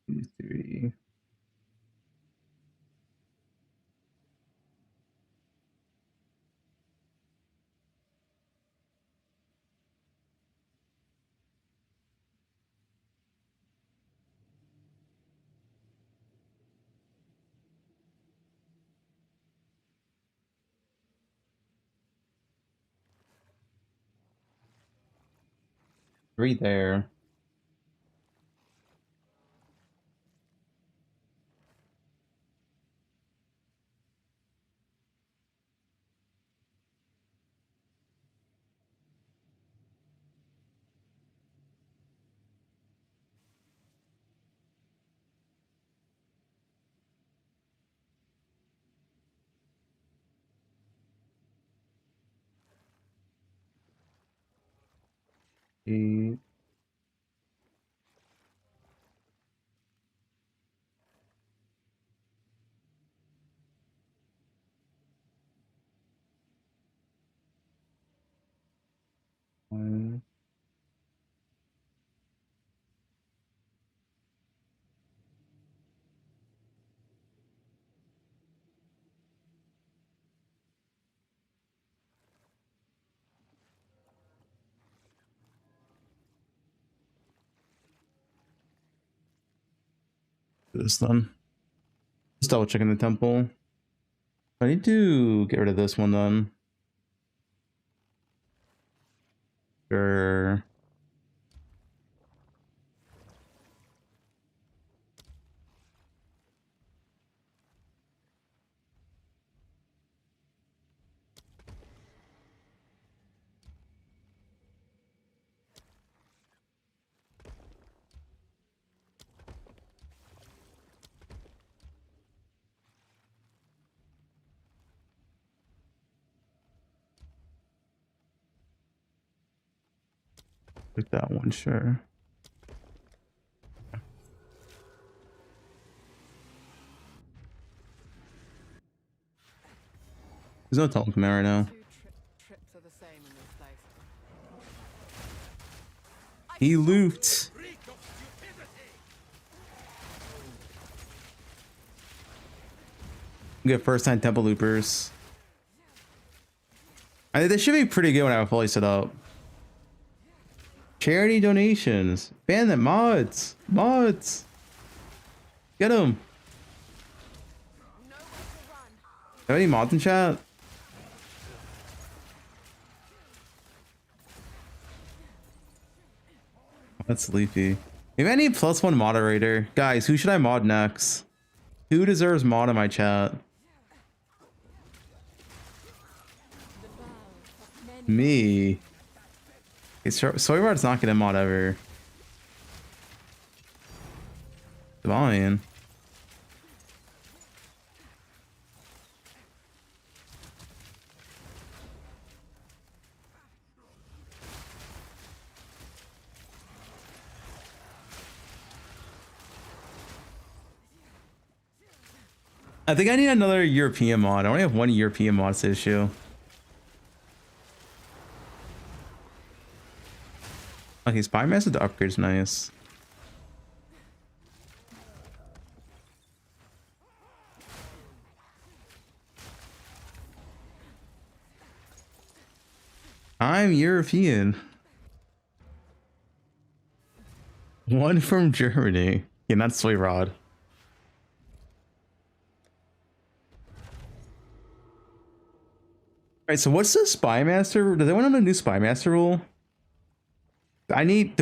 A: 2, 3. Three there. 8. One. This then. Just double checking the temple. I need to get rid of this one then. Sure. Like that one, sure. There's no telling from there right now.
G: Trips are the same in this place.
A: He looped. We get first time temple loopers. I think this should be pretty good when I have fully set up. Charity donations. Bandit mods. Mods. Get them. Have any mods in chat? That's sleepy. If I need +1 moderator, guys, who should I mod next? Who deserves mod in my chat? Me. Soyrod's not gonna mod ever. Divine. I think I need another European mod. I only have one European mod to issue. Okay, Spy Master to upgrade is nice. I'm European. One from Germany. Yeah, not Soy Rod. Alright, so what's the Spy Master? Does anyone know the new Spy Master rule? Do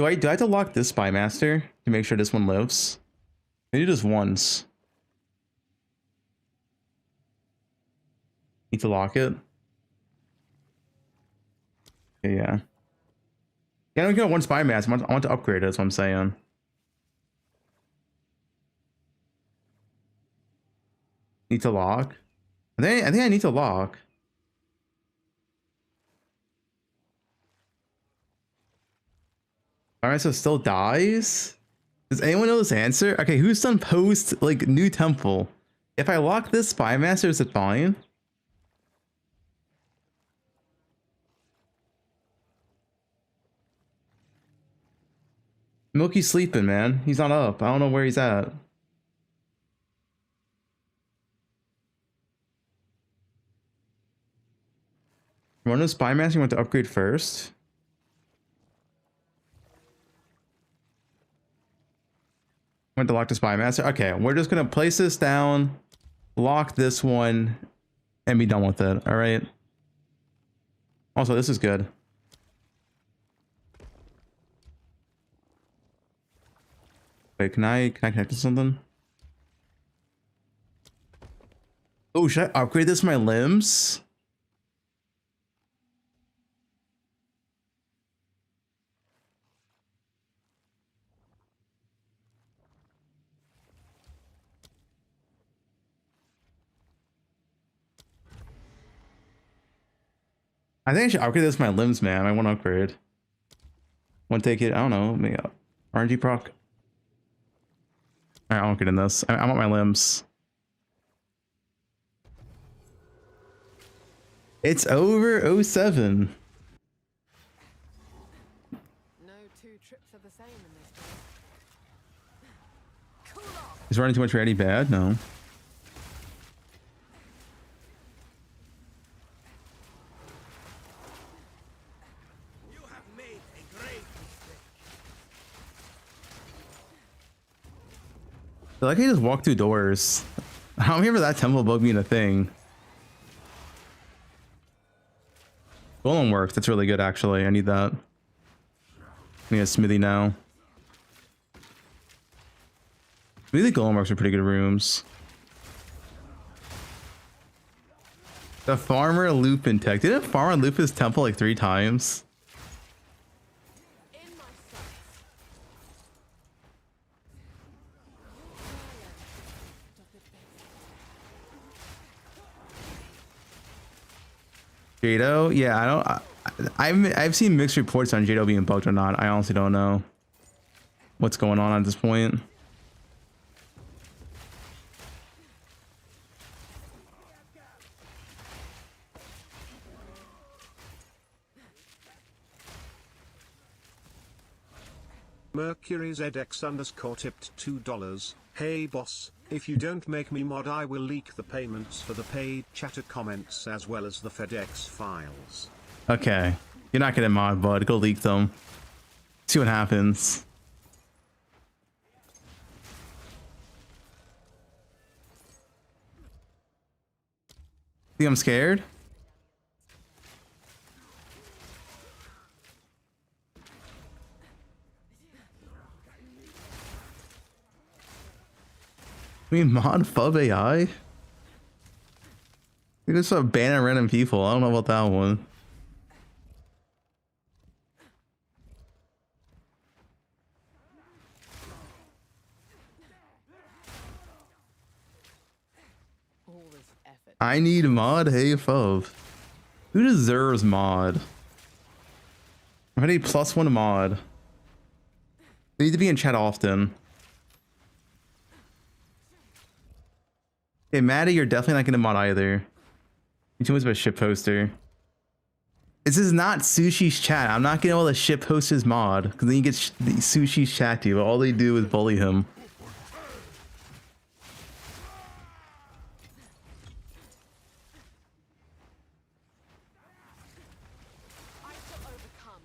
A: I have to lock this Spy Master to make sure this one lives? Maybe just once. Need to lock it. Okay, yeah. Yeah, I don't get one Spy Master. I want to upgrade it, that's what I'm saying. Need to lock. I think I need to lock. Alright, so still dies? Does anyone know this answer? Okay, who's done post like new temple? If I lock this Spy Master, is it fine? Milky's sleeping, man. He's not up. I don't know where he's at. Run the Spy Master, you want to upgrade first? Went to lock the Spy Master. Okay, we're just gonna place this down, lock this one, and be done with it. All right. Also, this is good. Wait, can I connect to something? Oh, should I upgrade this to my limbs? I think I should upgrade this to my limbs, man. I want to upgrade. Want to take it? I don't know. Maybe RNG proc. Alright, I won't get in this. I want my limbs. It's over 07.
G: No two trips are the same in this place.
E: Cool off.
A: Is running too much ready bad? No.
F: You have made a great mistake.
A: I like I just walk through doors. I don't remember that temple bug being a thing. Golem works. That's really good, actually. I need that. I need a smithy now. Maybe the golem works are pretty good rooms. The farmer Lupin tech. Didn't farmer loop his temple like 3 times?
G: In my sights.
A: Jado? Yeah, I don't. I've seen mixed reports on Jado being bugged or not. I honestly don't know what's going on at this point.
J: Mercury ZX underscore tipped $2. Hey boss, if you don't make me mod I will leak the payments for the paid chatter comments as well as the FedEx files.
A: Okay. You're not getting mod, bud. Go leak them. See what happens. Think I'm scared? I mean, mod Fub AI? You just start banning random people. I don't know about that one.
G: All this effort.
A: I need mod. Hey, Fub. Who deserves mod? I need +1 mod. They need to be in chat often. Okay, Maddie, you're definitely not gonna mod either. You're too much of a ship poster. This is not Sushi's chat. I'm not gonna able to ship post his mod because then you get Sushi's chat to you, but all they do is bully him.
G: I shall overcome.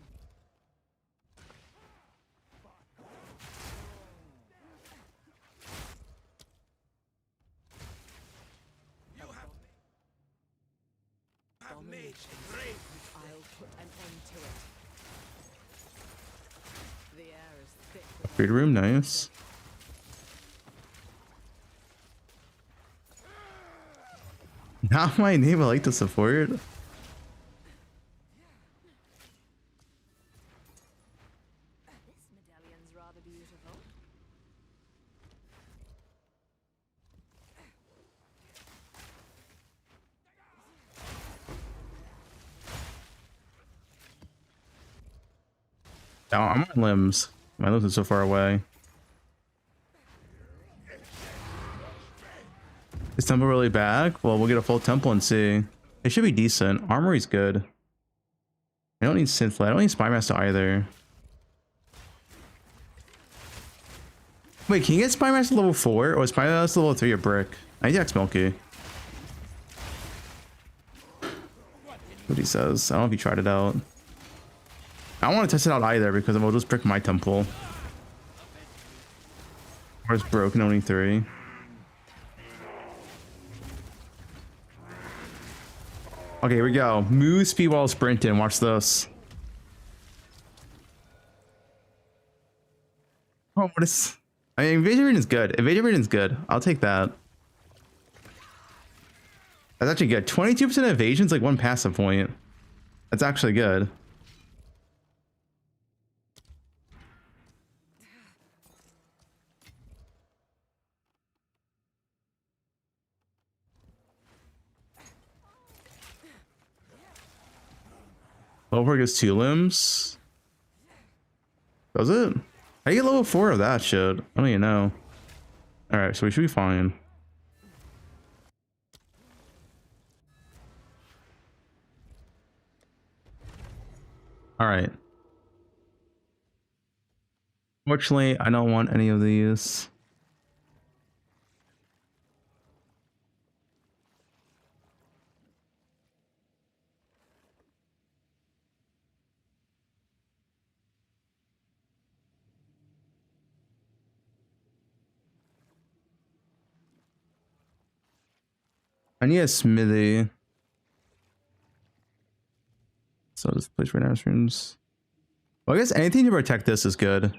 F: Have made a great
G: I'll put an end to it. The air is thick with
A: Great room, nice. Not my name. I like to support.
E: This medallion's rather beautiful.
A: Oh, I'm on limbs. My limbs are so far away. Is temple really bad? Well, we'll get a full temple and see. It should be decent. Armory's good. I don't need synth. I don't need spy master either. Wait, can you get spy master level 4 or is spy master level 3 a brick? I need to ask Milky. What he says. I don't know if he tried it out. I don't want to test it out either because it will just brick my temple. Or it's broken, only 3. Okay, here we go. Move speed while sprinting. Watch this. Oh, what is... I mean, evasion rating is good. Evasion rating is good. I'll take that. That's actually good. 22% evasion is like 1 passive point. That's actually good. Over gets 2 limbs. Does it? How do you get level 4 of that shit? I don't even know. Alright, so we should be fine. Alright. Fortunately, I don't want any of these. I need a smithy. So I'll just place right now rooms. Well, I guess anything to protect this is good.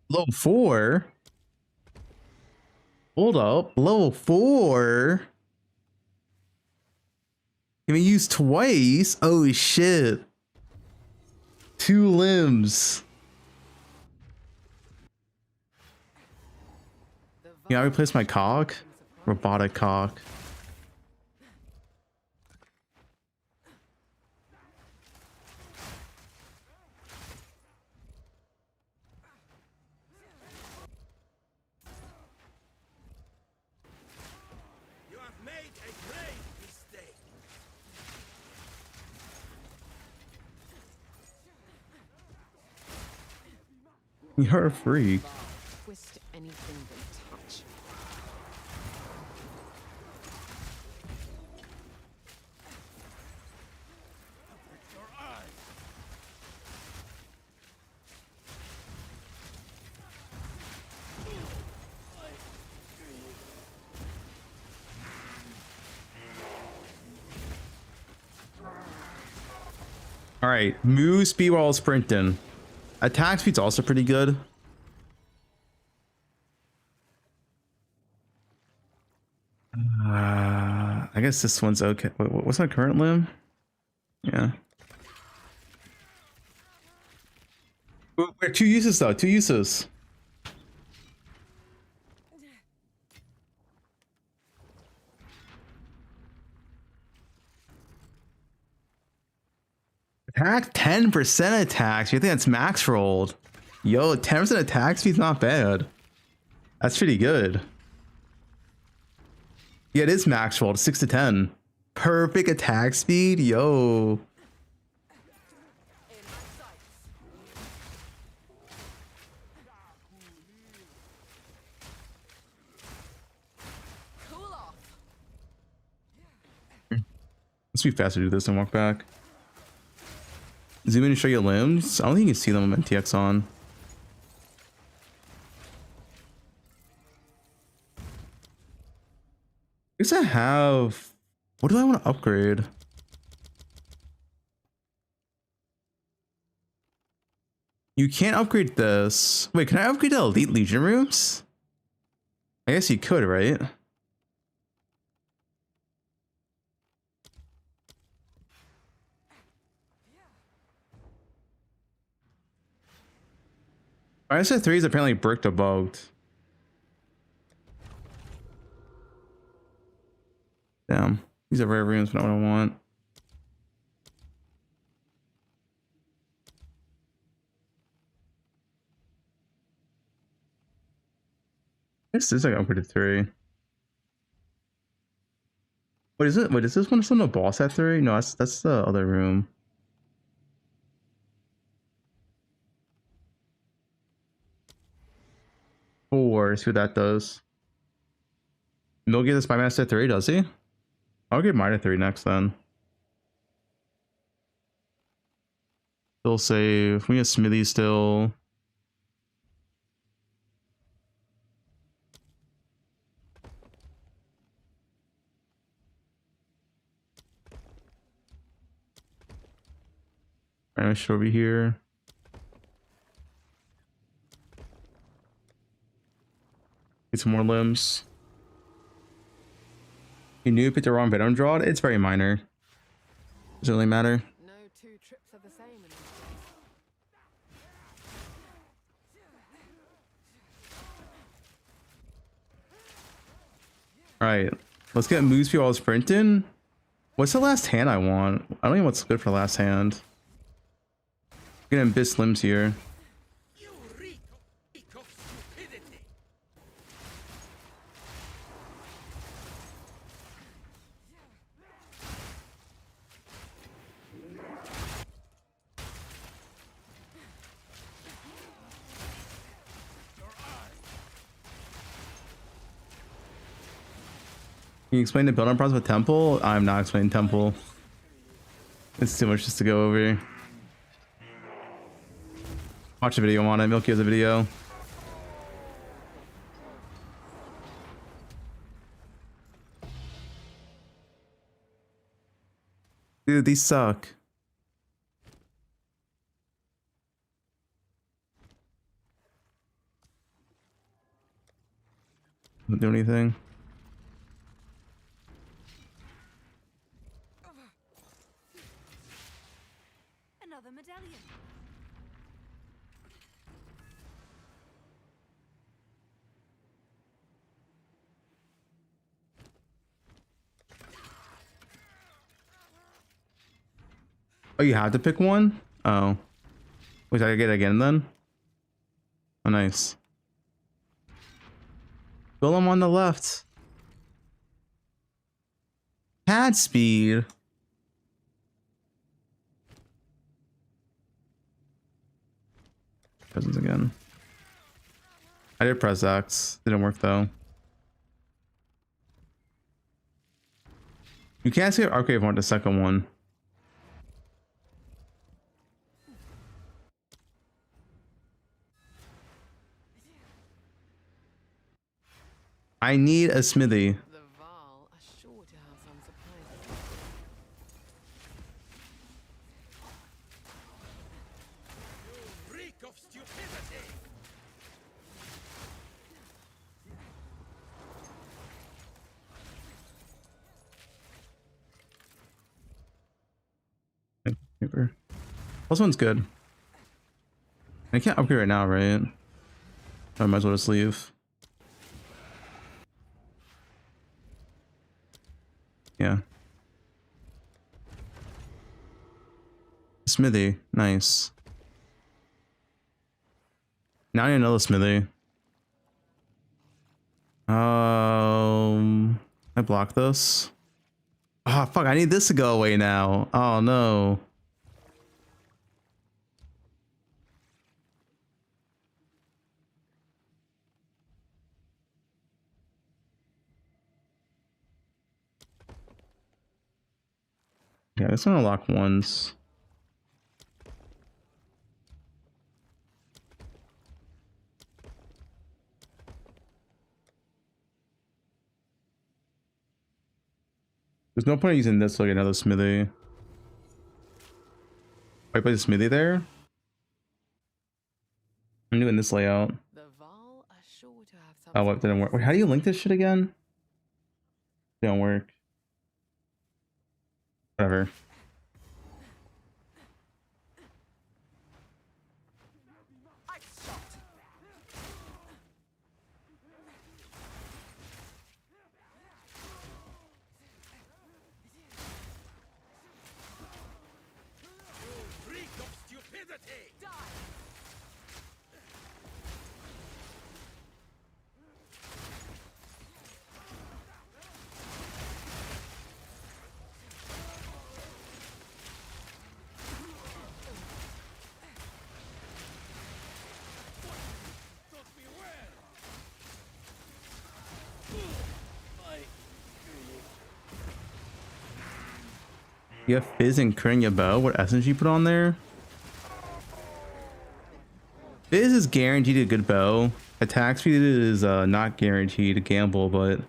A: Level 4? Hold up. Level 4? Can we use twice? Oh shit. 2 limbs. Yeah, I replace my cock. Robotic cock.
F: You have made a grave mistake.
A: You're a freak.
G: Twist anything they touch.
F: Your eyes.
A: All right, move speed while sprinting. Attack speed's also pretty good. I guess this one's okay. What's my current limb? Yeah. We're 2 uses though. 2 uses. Attack 10% attacks. You think that's max rolled? Yo, 10% attack speed's not bad. That's pretty good. Yeah, it is max rolled. 6 to 10. Perfect attack speed. Yo.
E: Cool off.
A: Let's be faster to do this and walk back. Zoom in and show your limbs. I don't think you can see them on TX on. I guess I have. What do I want to upgrade? You can't upgrade this. Wait, can I upgrade the Elite Legion rooms? I guess you could, right? ISF3 is apparently bricked or bugged. Damn. These are rare rooms, but not what I want. This is like upgraded 3. What is it? Wait, is this one still no boss at 3? No, that's the other room. Four, see what that does. Mill get this by master 3, does he? I'll get minor 3 next then. Still save. We have Smithy still. I should over here. Get some more limbs. You knew you picked the wrong Venom draw? It's very minor. Doesn't really matter.
G: No two trips are the same in this place.
A: Right. Let's get moves people while sprinting. What's the last hand I want? I don't know what's good for last hand. Getting Abyss limbs here. Can you explain the build-up process with Temple? I'm not explaining Temple. It's too much just to go over. Watch a video on it. Milky has a video. Dude, these suck. Don't do anything.
B: Another medallion.
A: Oh, you have to pick one? Oh. Wait, I get it again then? Oh, nice. Build them on the left. Pad speed. Presence again. I did press X. Didn't work though. You can't see arcade on the second one. I need a smithy.
G: The Val are sure to have some surprises.
F: Reek of stupidity!
A: Paper. This one's good. I can't upgrade right now, right? I might as well just leave. Yeah. Smithy, nice. Now I need another smithy. I block this. Oh fuck! I need this to go away now. Oh no. Yeah, this one unlock once. There's no point in using this to like another smithy. I put a smithy there. I'm doing this layout.
G: The Val are sure to have some
A: Oh, what didn't work? Wait, how do you link this shit again? Don't work. Whatever.
F: Reek of stupidity! Die!
A: You have Fizz and curring your bow. What essence you put on there? Fizz is guaranteed a good bow. Attack speed is not guaranteed. A gamble, but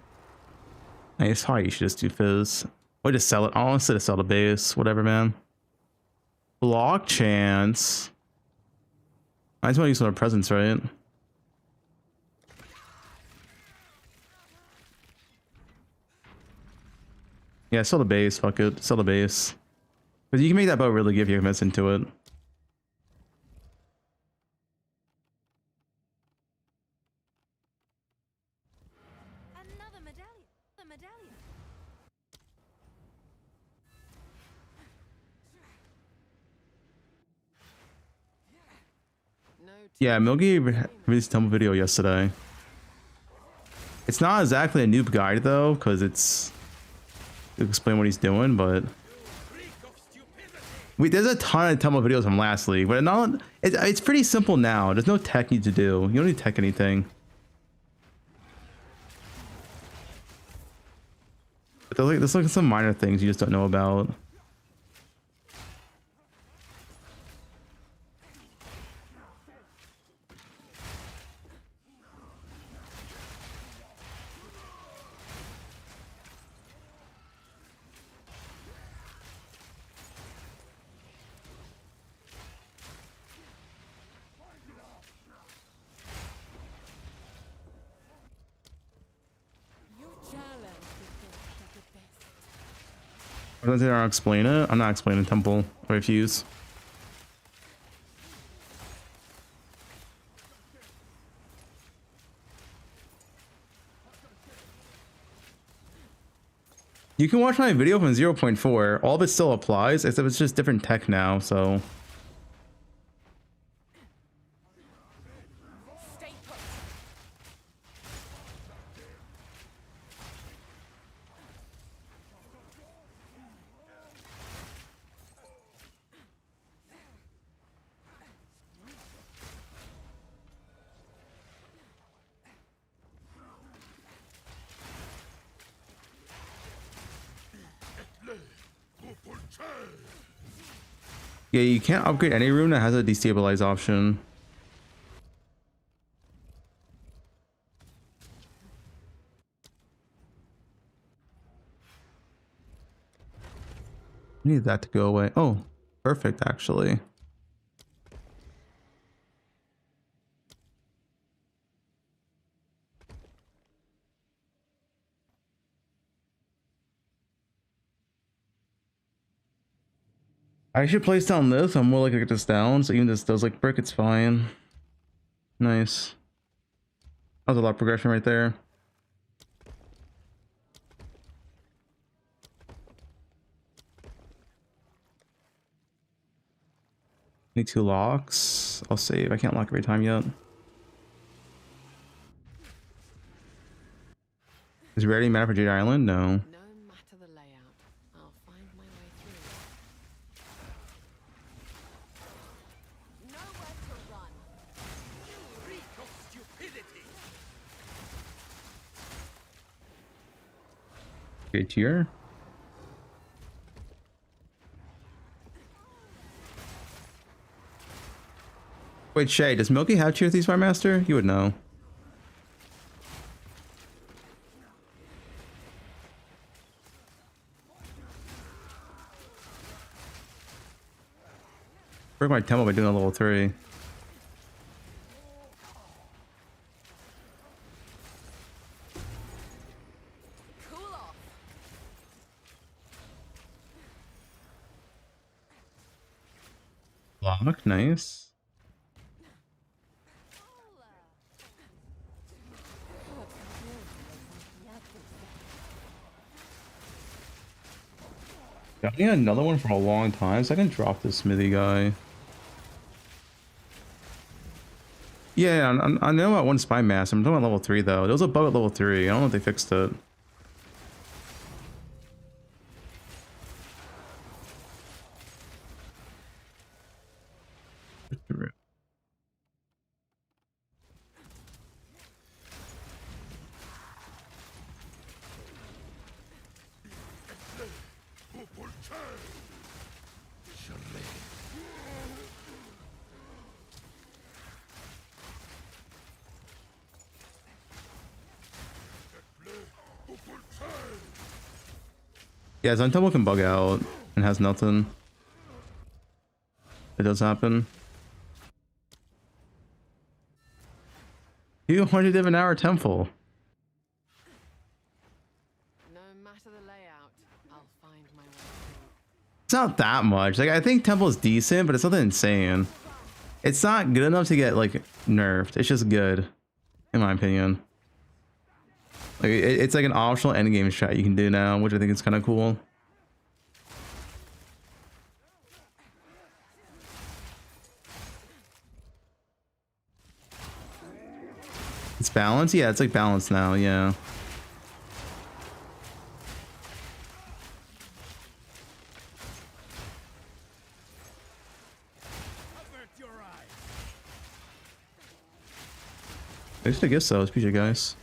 A: I guess probably you should just do Fizz. Or just sell it. Oh, instead of sell the base. Whatever, man. Block chance. I just want to use some presence, right? Yeah, sell the base. Fuck it. Sell the base. Because you can make that bow really give you commits into it.
B: Another medallion.
A: Yeah, Milky released a temple video yesterday. It's not exactly a noob guide though, because it's to explain what he's doing, but there's a ton of temple videos from last league, but it's pretty simple now. There's no tech need to do. You don't need to tech anything. But there's like some minor things you just don't know about.
G: You challenge the best.
A: I don't think I'll explain it. I'm not explaining temple or refuse. You can watch my video from 0.4. All of it still applies, except it's just different tech now, so.
E: Stay put.
A: Yeah, you can't upgrade any rune that has a destabilize option. I need that to go away. Oh, perfect, actually. I should place down this. I'm more likely to get this down. So even this does like brick, it's fine. Nice. That was a lot of progression right there. Need 2 locks. I'll save. I can't lock every time yet. Is Rarity mana for Jade Island? No.
G: No matter the layout, I'll find my way through.
E: Nowhere to run.
A: Okay, tier. Wait, Shay, does Milky have tier 3 Spy Master? You would know. Break my temple by doing a level 3.
E: Cool off.
A: Lock, nice. I need another one for a long time, so I can drop this smithy guy. Yeah, I know about one spy mass. I'm talking about level 3 though. There was a bug at level 3. I don't know if they fixed it. Yeah, Zen Temple can bug out and has nothing. It does happen. 200 div an hour temple.
G: No matter the layout, I'll find my way through.
A: It's not that much. Like, I think temple is decent, but it's nothing insane. It's not good enough to get like nerfed. It's just good, in my opinion. Like it's like an optional endgame strat you can do now, which I think is kind of cool. It's balanced? Yeah, it's like balanced now, yeah. Thanks for the gift, so appreciate it, guys.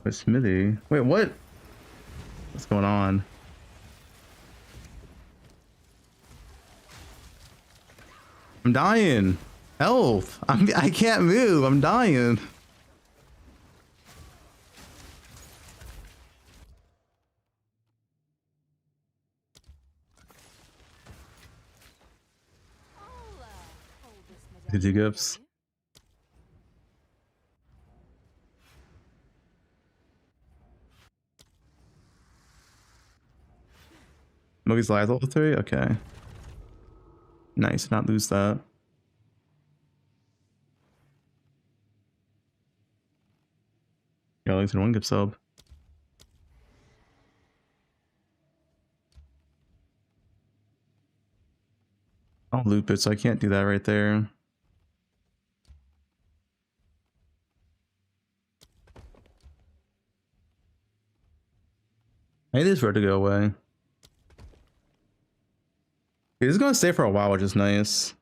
A: A smithy. Wait, what? What's going on? I'm dying. Help! I can't move. I'm dying. Did you gifts? Mogi's live level 3? Okay. Nice, not lose that. Yeah, at least in one gift sub. I'll loop it, so I can't do that right there. I need this road to go away. He's gonna stay for a while, which is nice.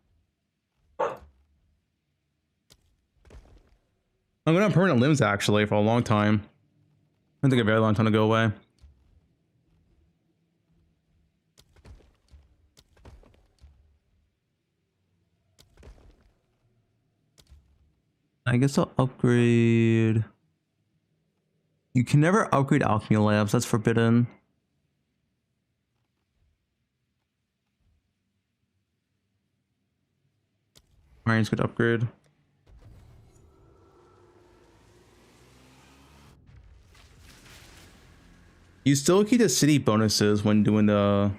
A: I'm gonna have permanent limbs actually for a long time. I think a very long time to go away. I guess I'll upgrade. You can never upgrade alchemy labs, that's forbidden. Iron's good upgrade. You still keep the city bonuses when doing the...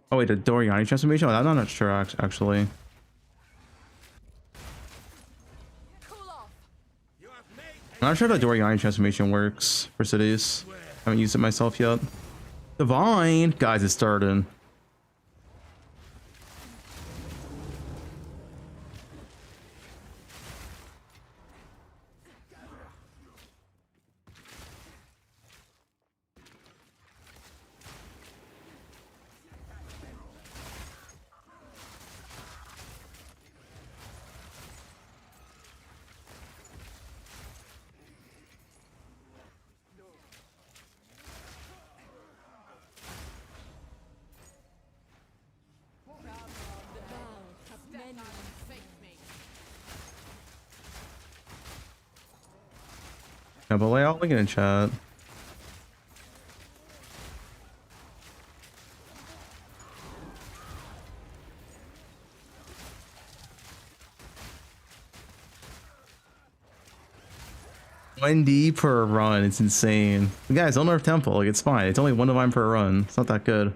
A: Oh wait, the Doriani transformation? Oh, I'm not sure actually. I'm not sure how the Doriani transformation works for cities. I haven't used it myself yet. Divine! Guys, it's starting. Yeah, but I'll link it in chat. $1D per run, it's insane. Guys, don't nerf temple, like it's fine. It's only 1 divine per run. It's not that good.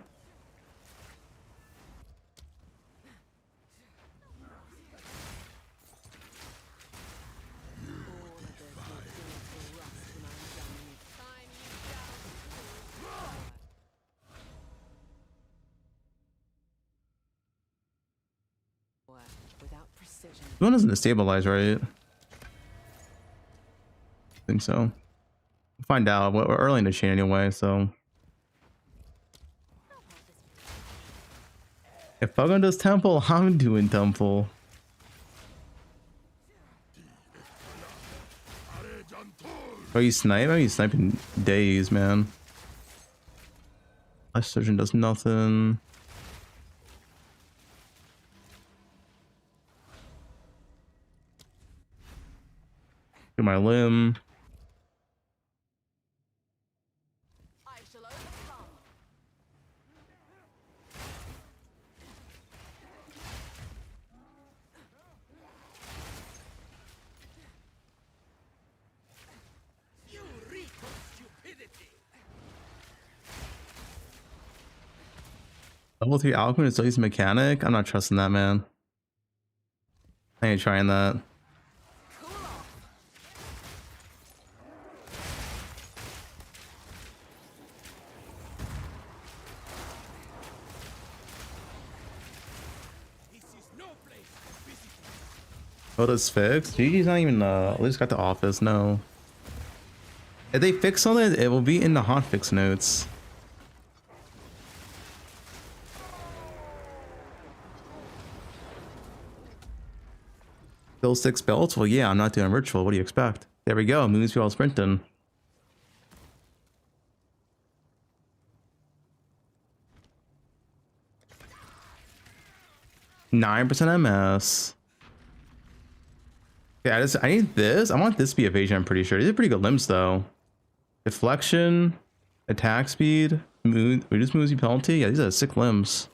A: One doesn't destabilize, right? I think so. We'll find out. We're early in the chain anyway, so. If Fubgun does temple, I'm doing temple. Oh, you snipe? Oh, you sniping days, man. Life surgeon does nothing. Get my limb.
E: I shall overcome.
F: You reek of stupidity.
A: Level 3 alchemy is still using mechanic? I'm not trusting that, man. I ain't trying that. Photos fixed. GG's not even at least got the office. No. If they fix something, it will be in the hotfix notes. Still 6 belts? Well, yeah, I'm not doing virtual. What do you expect? There we go. Moonspear sprinting. %9 MS. Yeah, I need this. I want this to be evasion, I'm pretty sure. These are pretty good limbs, though. Deflection, attack speed, reduce moonsy penalty. Yeah, these are sick limbs.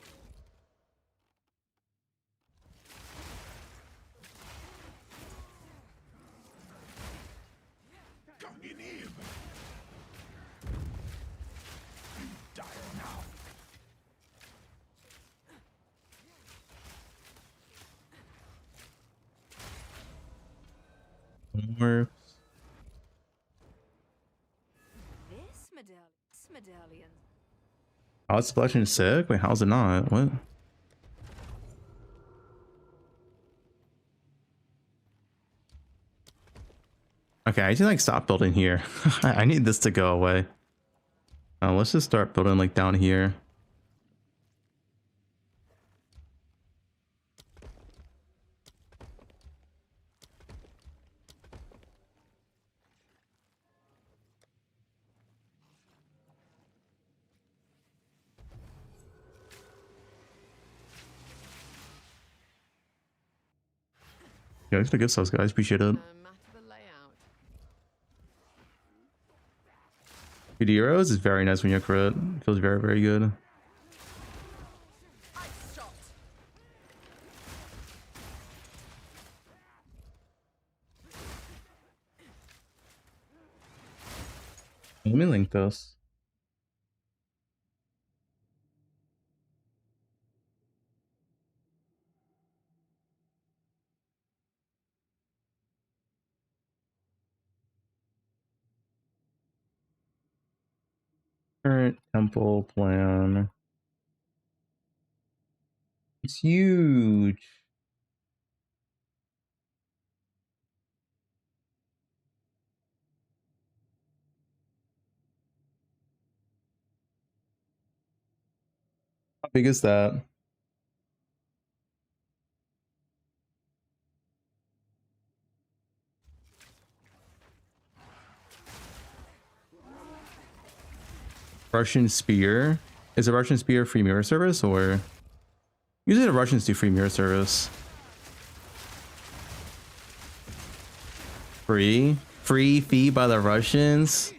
A: Works.
B: This medallion.
A: Oh, it's deflection is sick. Wait, how's it not? What? Okay, I need to like stop building here. I need this to go away. Let's just start building like down here. Yeah, it's the good stuff, guys. Appreciate it.
G: No matter the layout.
A: PD arrows is very nice when you're crit. Feels very, very good. Let me link this. Current temple plan. It's huge. How big is that? Russian spear. Is a Russian spear free mirror service or? Usually the Russians do free mirror service. Free fee by the Russians.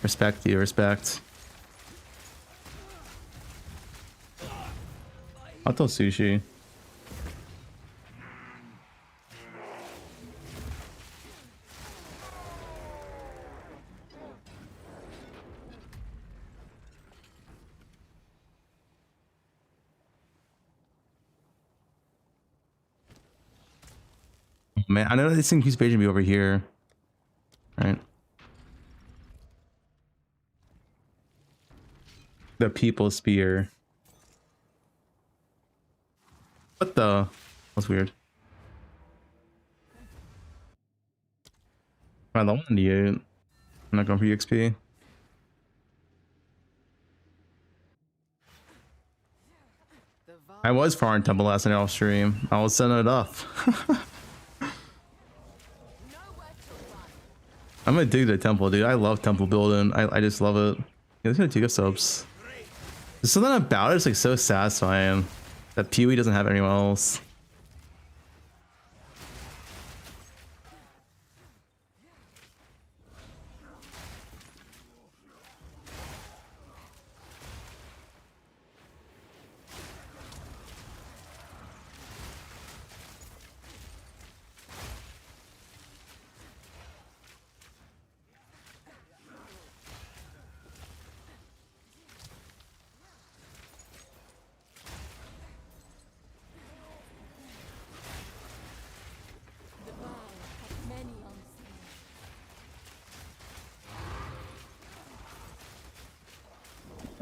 A: Respect you, respect. Auto sushi. Man, I know this thing keeps paging me over here. Right. The people spear. What the? That's weird. I don't want you. I'm not going for XP. I was farming temple last night off stream. I was setting it up. I'm gonna dig the temple, dude. I love temple building. I just love it. Yeah, there's gonna 2 gift subs. There's something about it. It's like so satisfying that Pewee doesn't have anyone else.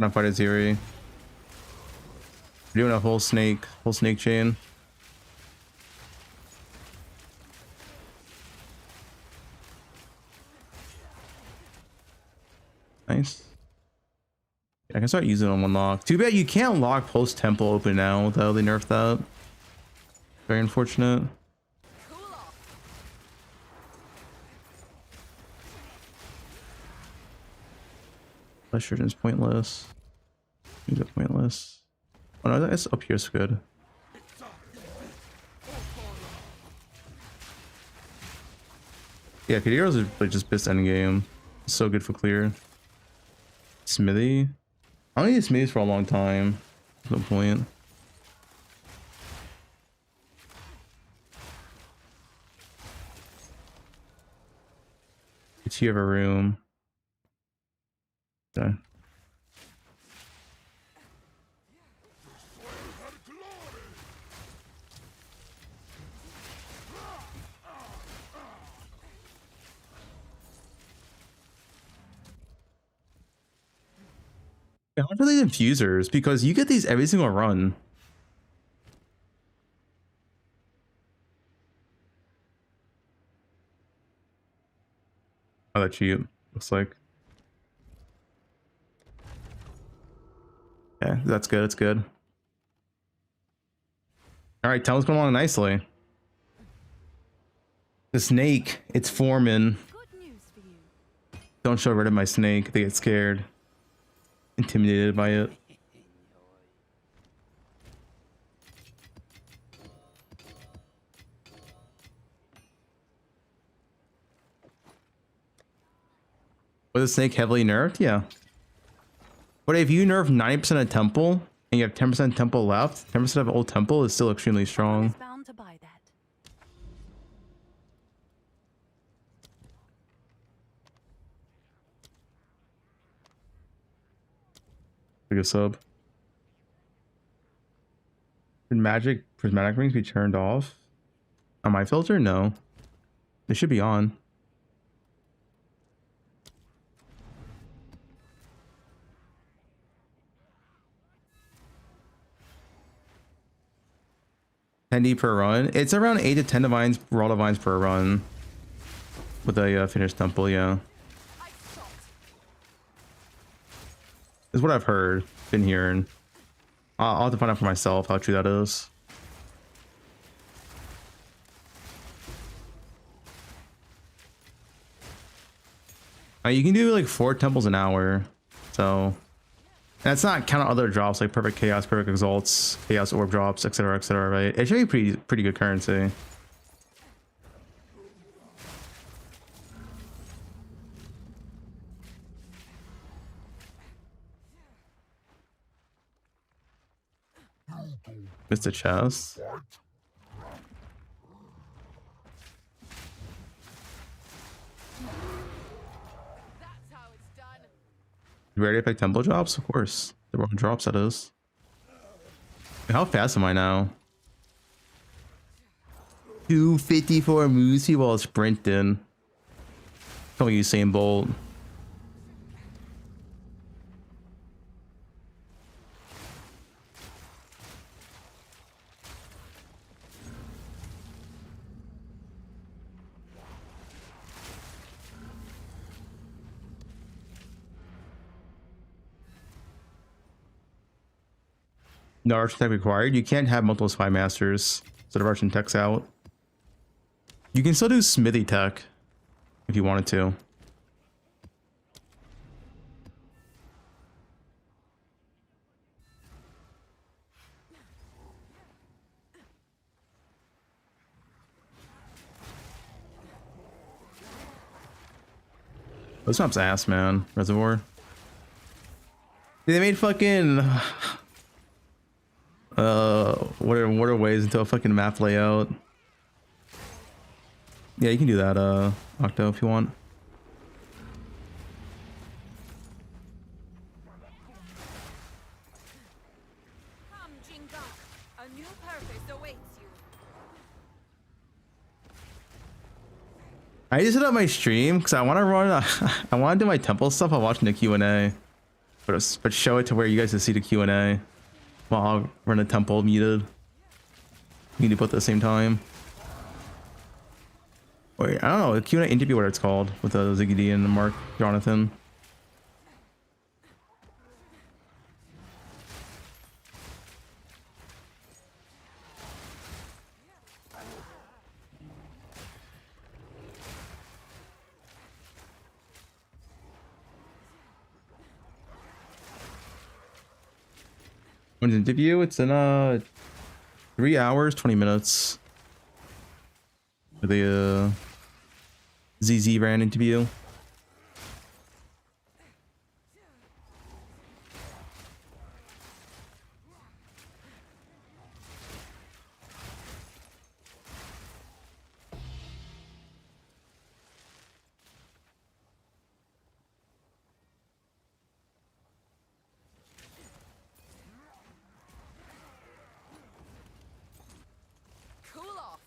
A: I'm fighting Ziri. We're doing a whole snake chain. Nice. I can start using it on one lock. Too bad you can't lock post temple open now though. They nerfed that. Very unfortunate. Pressure is pointless. Use it pointless. Oh no, that's up here is good. Yeah, Kadero's is like just best endgame. So good for clear. Smithy. I don't need Smithies for a long time. No point. It's you have a room. Okay. How much are these infusers? Because you get these every single run. Oh, that's cheap. Looks like. Yeah, that's good. That's good. All right, tunnel's going along nicely. The snake, it's forming.
B: Good news for you.
A: Don't show rid of my snake. They get scared. Intimidated by it. Was the snake heavily nerfed? Yeah. But if you nerf 90% of temple and you have 10% temple left, 10% of old temple is still extremely strong.
B: Bound to buy that.
A: Like a sub. Should magic prismatic rings be turned off? On my filter? No. They should be on. $10 per run. It's around 8 to 10 divines, raw divines per run. With a finished temple, yeah. Is what I've heard, been hearing. I'll have to find out for myself how true that is. You can do like 4 temples an hour, so that's not count other drops like perfect chaos, perfect exalts, chaos orb drops, etc., right? It should be pretty good currency. Missed a chest. You ready to pick temple drops? Of course. The wrong drops, that is. How fast am I now? 254 Moosey while sprinting. Come on, Usain Bolt. No archer tech required. You can't have multiple spy masters, so the Russian tech's out. You can still do smithy tech if you wanted to. This map's ass, man. Reservoir. They made fucking what are ways into a fucking map layout. Yeah, you can do that, Octo, if you want.
E: Come, Jinga. A new purpose awaits you.
A: I just set up my stream because I want to run. I want to do my temple stuff while watching the Q&A, but show it to where you guys can see the Q&A while I'll run a temple muted. You can do both at the same time. Wait, I don't know. The Q&A interview, what it's called, with Ziggy D and Mark Jonathan. When's the interview? It's in 3 hours 20 minutes. For the ZZ ran interview.
E: Cool off.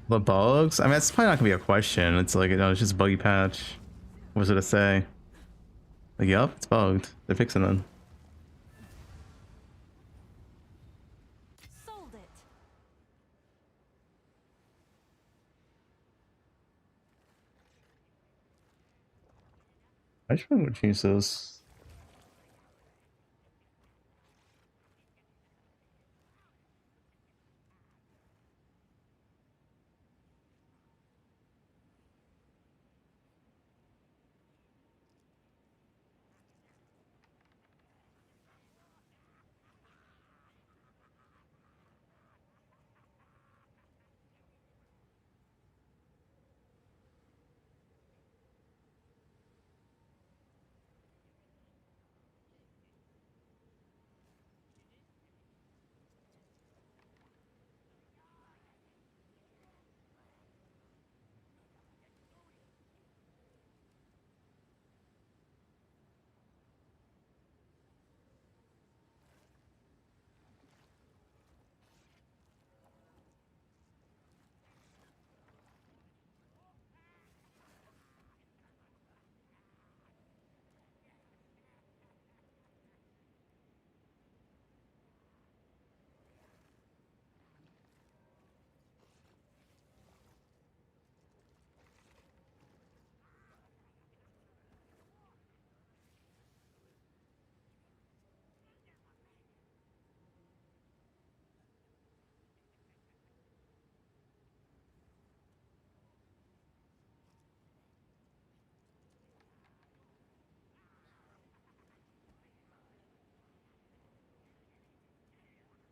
A: The bugs? I mean, it's probably not gonna be a question. It's like, you know, it's just a buggy patch. What was it to say? Like, yep, it's bugged. They're fixing it.
B: Sold it.
A: I just want to change this.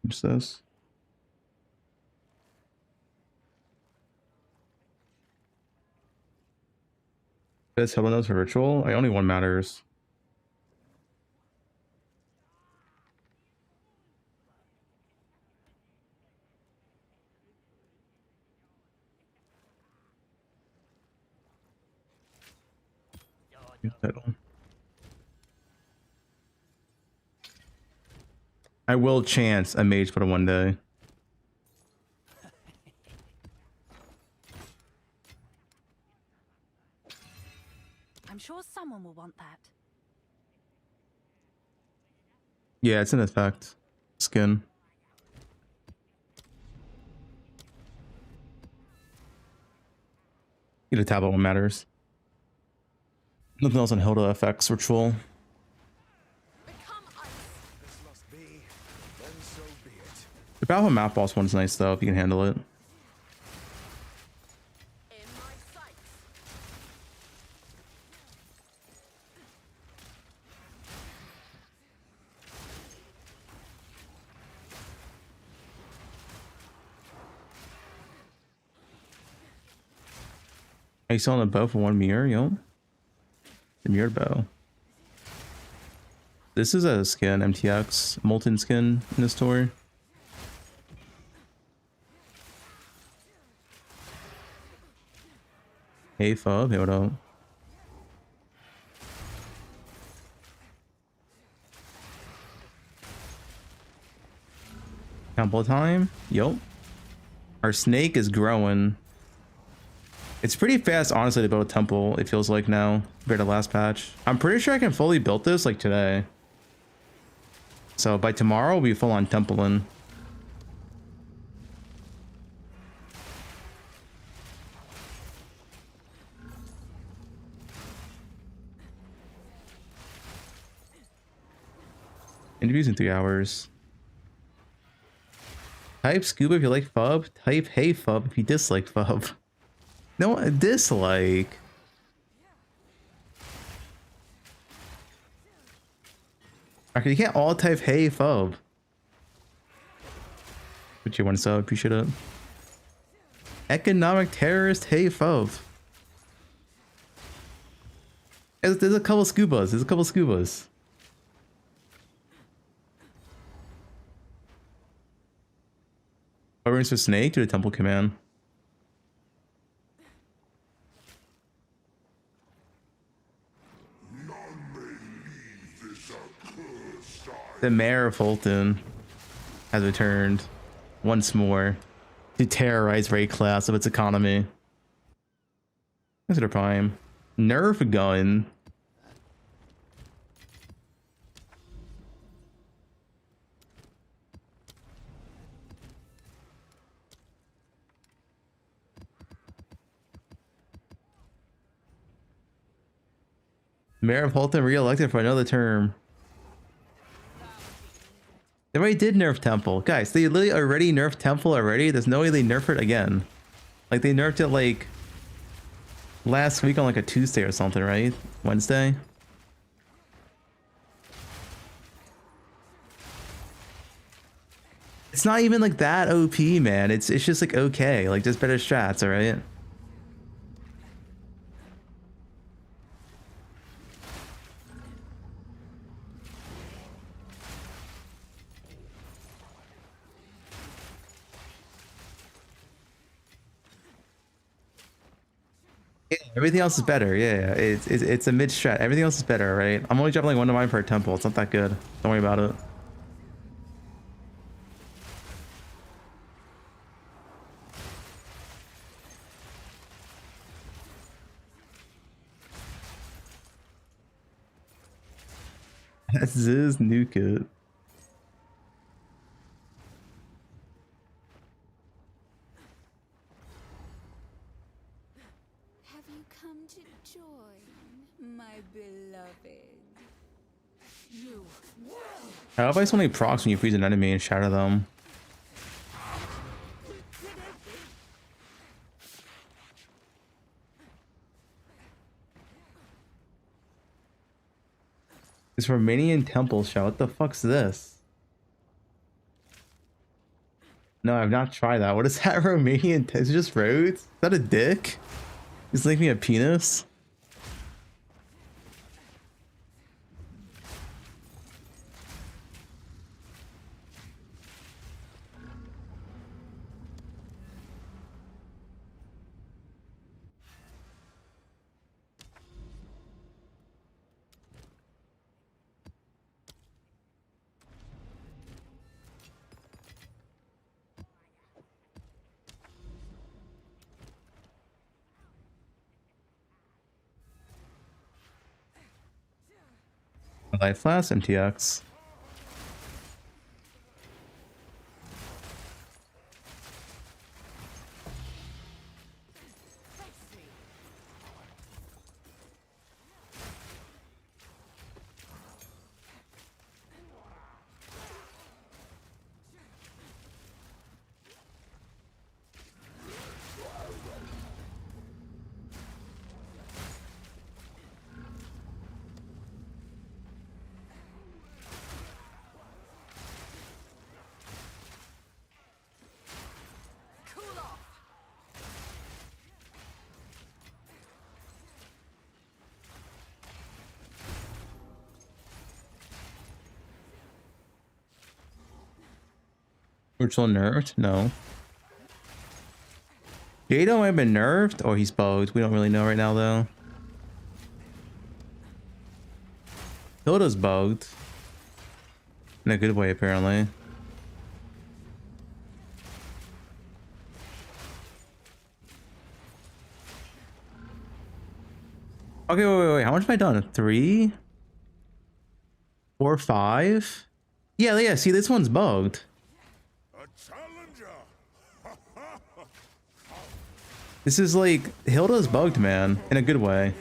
A: What's this? Best helmet notes for ritual? I only one matters. Title. I will chance a mage for one day.
B: I'm sure someone will want that.
A: Yeah, it's an effect. Skin. Get a tablet when matters. Nothing else on Hilda effects ritual.
E: Become ice.
F: This must be. Then so be it.
A: The Battle of Map Boss one's nice though, if you can handle it.
E: In my sights.
A: Are you selling a bow for one mirror, yo? The mirrored bow. This is a skin, MTX, molten skin in the store. Hey Fub, hey what up? Temple time? Yup. Our snake is growing. It's pretty fast, honestly, to build a temple, it feels like now, compared to last patch. I'm pretty sure I can fully build this, like, today. So, by tomorrow, we'll be full on templing. Interviews in 3 hours. Type scuba if you like Fub. Type hey Fub if you dislike Fub. No, dislike. Okay, you can't all type hey Fub. But you want to sub, appreciate it. Economic terrorist, hey Fub. There's a couple scubas. There's a couple scubas. Coverings for Snake to the Temple Command. The mayor of Fulton has returned once more to terrorize raid class of its economy. Consider prime. Nerf gun. Mayor of Fulton re-elected for another term. They already did nerf Temple. Guys, they literally already nerfed Temple already. There's no way they nerf it again. Like, they nerfed it, like, last week on, like, a Tuesday or something, right? Wednesday? It's not even, like, that OP, man. It's just, like, okay. Like, just better strats, alright? Yeah, everything else is better. Yeah, it's a mid strat. Everything else is better, right? I'm only dropping like 1 to mine for a temple. It's not that good. Don't worry about it. This is nuke it.
I: Have you come to join, my beloved? You
A: How about I just only procs when you freeze an enemy and shatter them? This Romanian temple shot. What the fuck's this? No, I've not tried that. What is that Romanian? Is it just roads? Is that a dick? He's making me a penis? Life Flask, MTX. Virtual nerfed? No. Jado might have been nerfed, or he's bugged. We don't really know right now, though. Hilda's bugged. In a good way, apparently. Okay, wait. How much have I done? 3? 4, 5? Yeah, see, this one's bugged. This is like, Hilda's bugged, man, in a good way.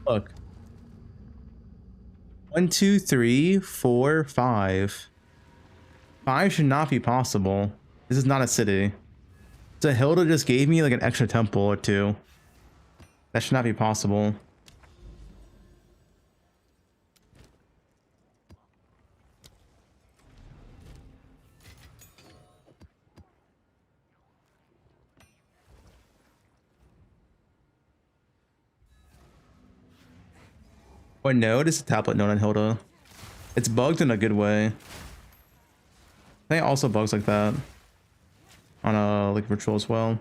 A: Look. 1, 2, 3, 4, 5. 5 should not be possible. This is not a city. So Hilda just gave me like an extra temple or two. That should not be possible. What node is a tablet node on Hilda? It's bugged in a good way. I think it also bugs like that on a like ritual as well.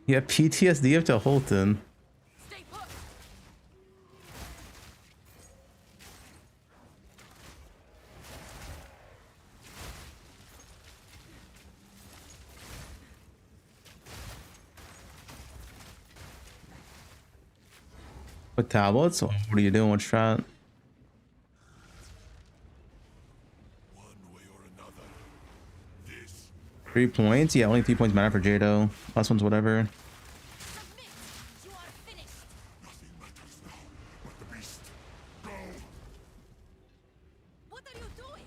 A: You have PTSD after Holton.
E: Stay put.
A: With tablets? What are you doing with strat?
H: One way or another, this
A: 3 points? Yeah, only 3 points matter for Jado. Last one's whatever.
E: Submit. You are finished.
H: nothing matters now but the beast. Go.
E: What are you doing?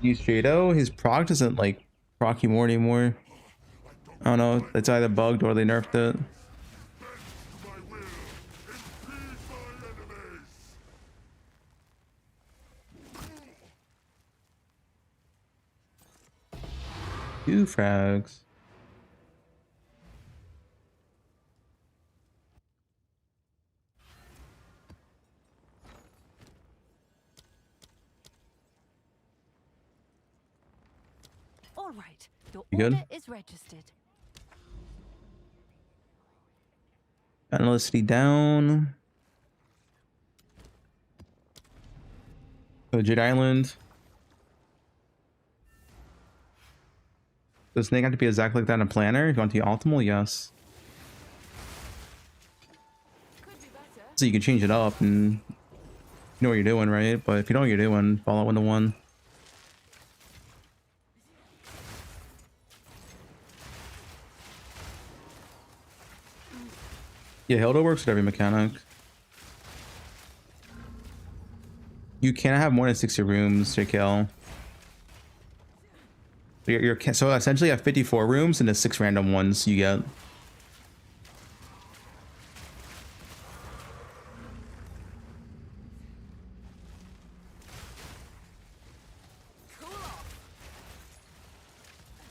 A: Use Jado. His proc doesn't like proc you more anymore. I don't know. It's either bugged or they nerfed it.
H: My will. Impede my enemies.
A: 2 frags.
B: All right, your
A: You good?
B: order is registered.
A: Analyticity down. Go to Jade Island. Does Snake have to be exactly like that in a planner? If you want to be optimal, yes.
G: Could be better.
A: So you can change it up and you know what you're doing, right? But if you don't know what you're doing, follow 1 to 1. Yeah, Hilda works with every mechanic. You can't have more than 60 rooms, JKL. So essentially you have 54 rooms and the 6 random ones you get.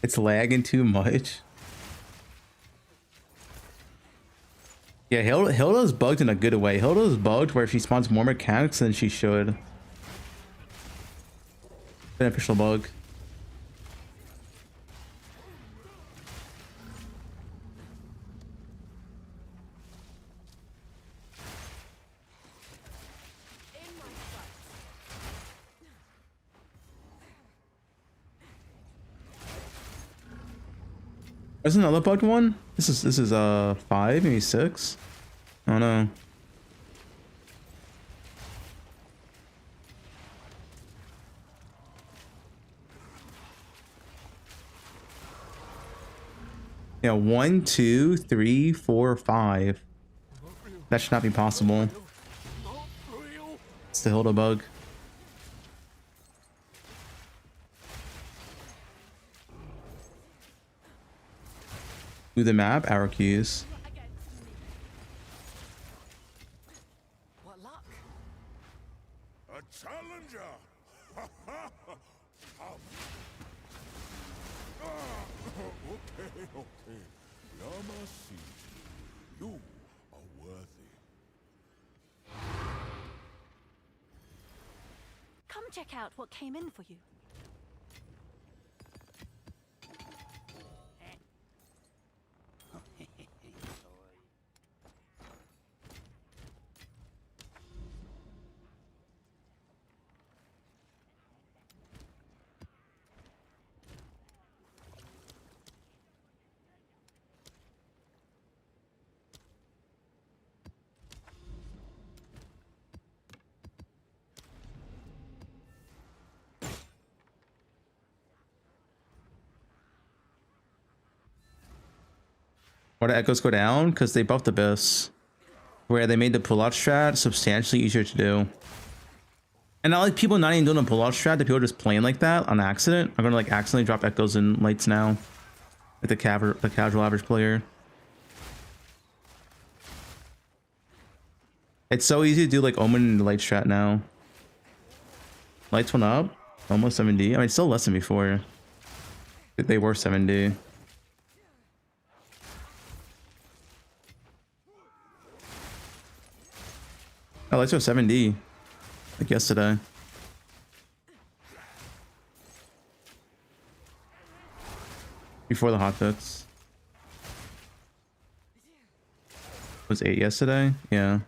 A: It's lagging too much. Yeah, Hilda's bugged in a good way. Hilda's bugged where she spawns more mechanics than she should. Beneficial bug.
E: In my sight.
A: There's another bugged one. This is 5, maybe 6. I don't know. Yeah, 1, 2, 3, 4, 5. That should not be possible.
F: Not real.
A: It's the Hilda bug. Do the map, arrow keys.
E: What luck?
H: A challenger. Okay. Yamasi, you are worthy.
B: Come check out what came in for you.
A: Why do echoes go down? Because they buffed Abyss, where they made the pull-out strat substantially easier to do. And not like people not even doing a pull-out strat, the people just playing like that on accident are gonna like accidentally drop echoes and lights now. Like the casual average player. It's so easy to do like Omen and light strat now. Lights went up, almost 7D. I mean, still less than before. They were 7D. Oh, lights were 7D. Like yesterday. Before the hotfix. Was 8 yesterday? Yeah.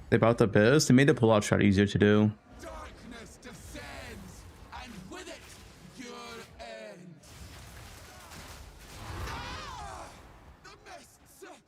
A: They bought the Biz. They made the pull-out shot easier to do.
F: Darkness descends, and with it, your end. Ah! The mists remain.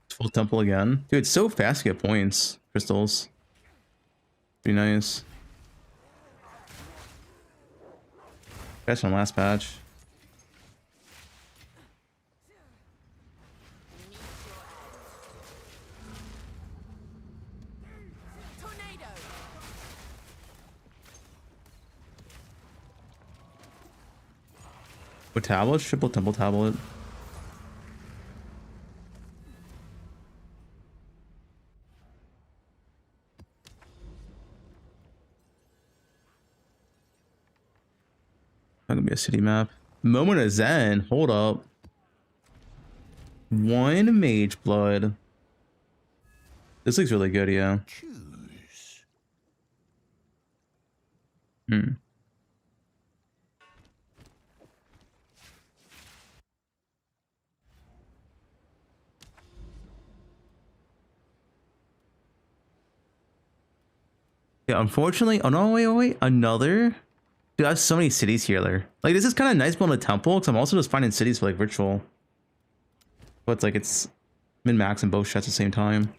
A: Full temple again. Dude, it's so fast to get points. Crystals. Pretty nice. Patch on last patch.
E: Tornado.
A: What tablet? Triple temple tablet. Not gonna be a city map. Moment of Zen. Hold up. 1 mage blood. This looks really good, yeah. Hmm. Yeah, unfortunately. Oh no, wait. Another. Dude, I have so many cities here. Like, this is kind of nice building a temple, because I'm also just finding cities for like ritual. But it's like it's min-max and both shots at the same time.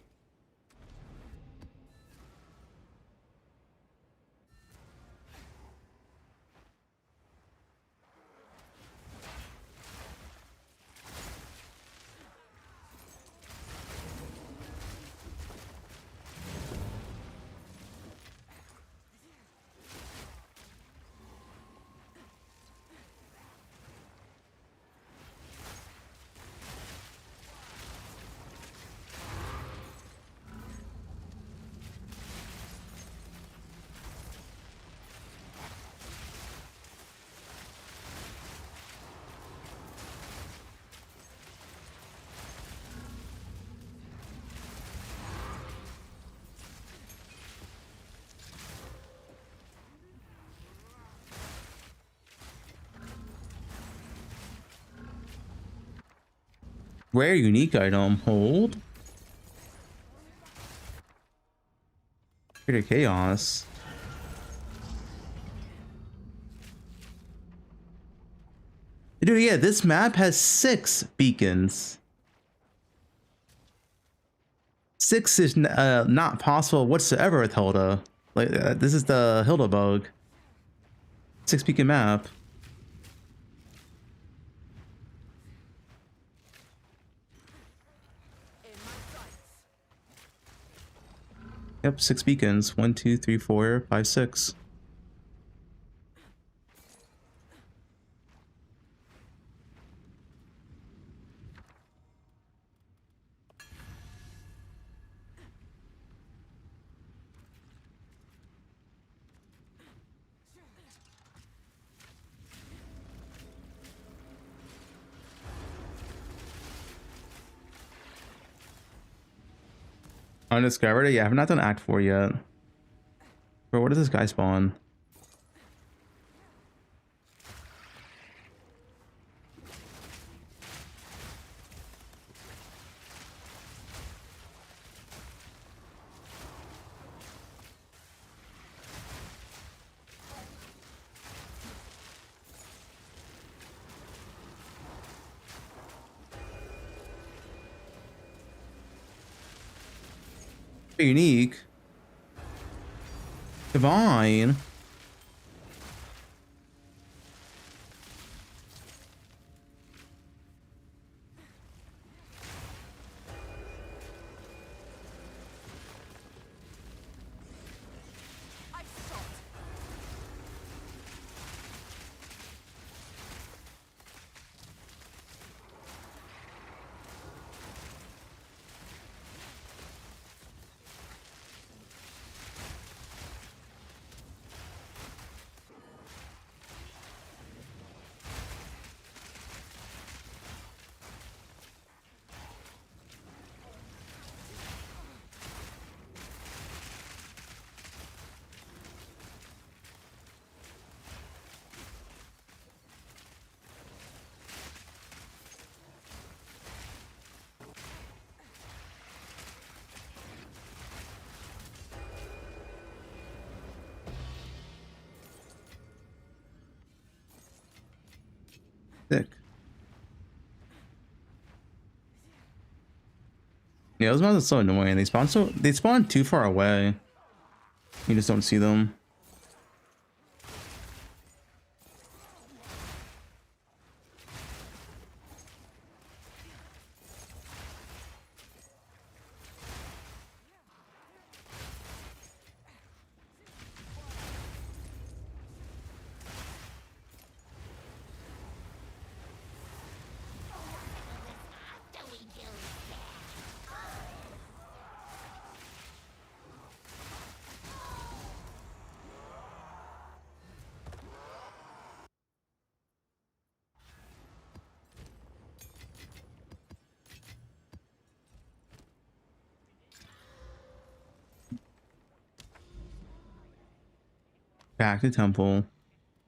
A: Rare unique item. Hold. Creator Chaos. Dude, yeah, this map has 6 beacons. 6 is not possible whatsoever with Hilda. Like, this is the Hilda bug. 6 beacon map. Yep, 6 beacons. 1, 2, 3, 4, 5, 6. Undiscovered? Yeah, I've not done Act 4 yet. Bro, what does this guy spawn? Unique. Divine. Sick. Yeah, those mountains are so annoying. They spawn too far away. You just don't see them. Back to temple.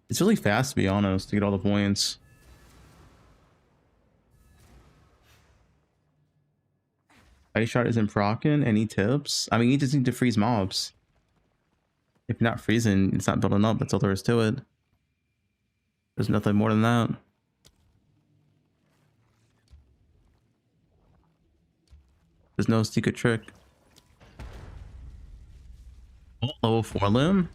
A: It's really fast, to be honest, to get all the points. Ice shot isn't proccing. Any tips? I mean, you just need to freeze mobs. If you're not freezing, it's not building up. That's all there is to it. There's nothing more than that. There's no secret trick. Oh, level 4 limb?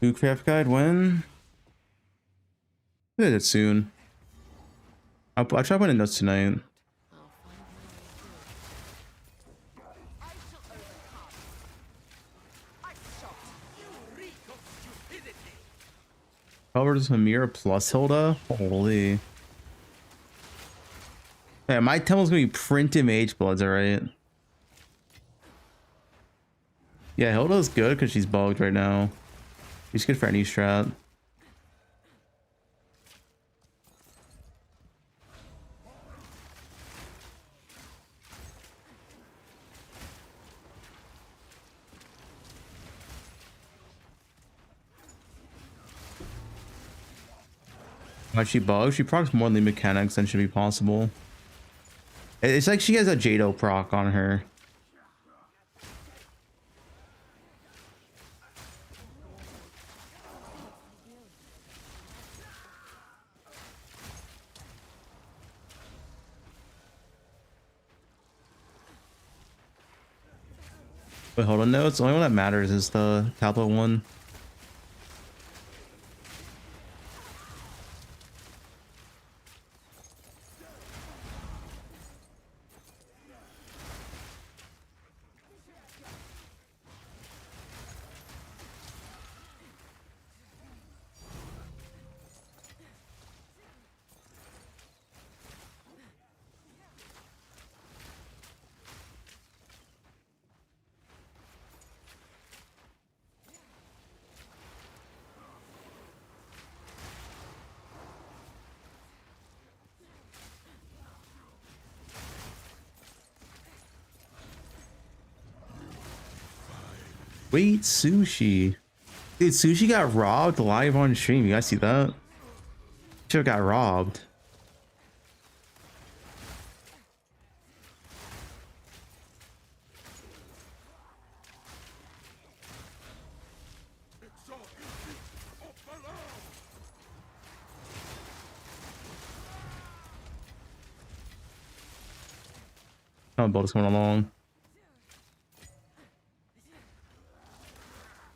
A: New craft guide when? I did it soon. I'll try putting notes tonight. Covers Hamir plus Hilda? Holy. Yeah, my temple's gonna be printed mage bloods, alright? Yeah, Hilda's good because she's bugged right now. She's good for any strat. Why she bugs? She procs more than mechanics than should be possible. It's like she has a Jado proc on her. Wait, hold on. No, it's the only one that matters is the tablet one. Wait, sushi. Dude, Sushi got robbed live on stream. You guys see that? Should got robbed. Oh, boat is coming along.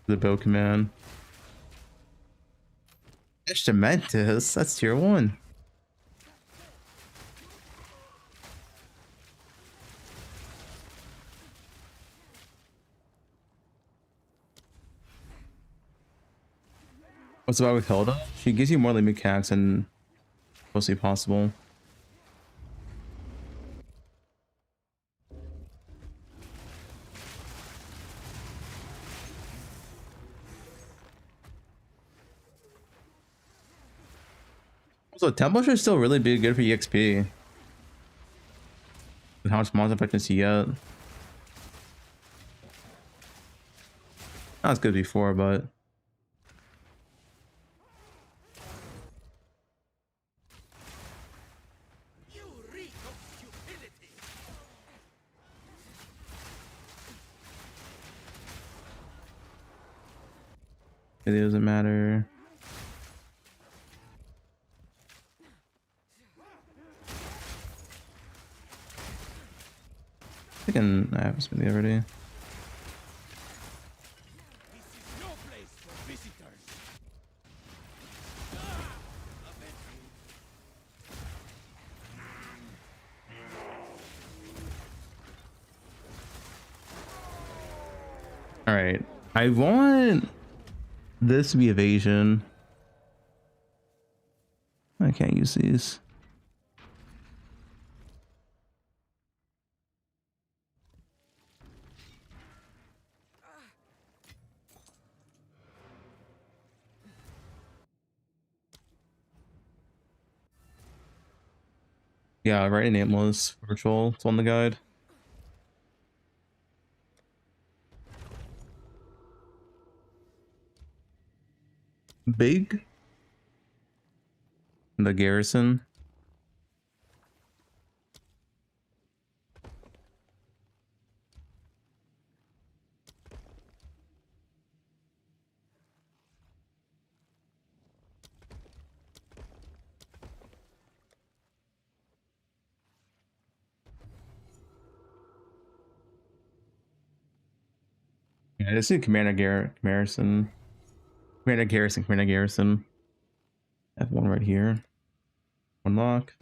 A: The boat command. Instrumentus, that's tier 1. What's about with Hilda? She gives you more like mechanics than mostly possible. So tempo should still really be good for EXP. With how much monster effectiveness you get. Not as good before, but it doesn't matter. I think I have something already.
F: This is no place for visitors.
A: All right, I want this to be evasion. I can't use these. Yeah, right. Nameless virtual. It's on the guide. Big. The garrison. Yeah, this is Commander Garrison. Commander Garrison. I have one right here. One lock.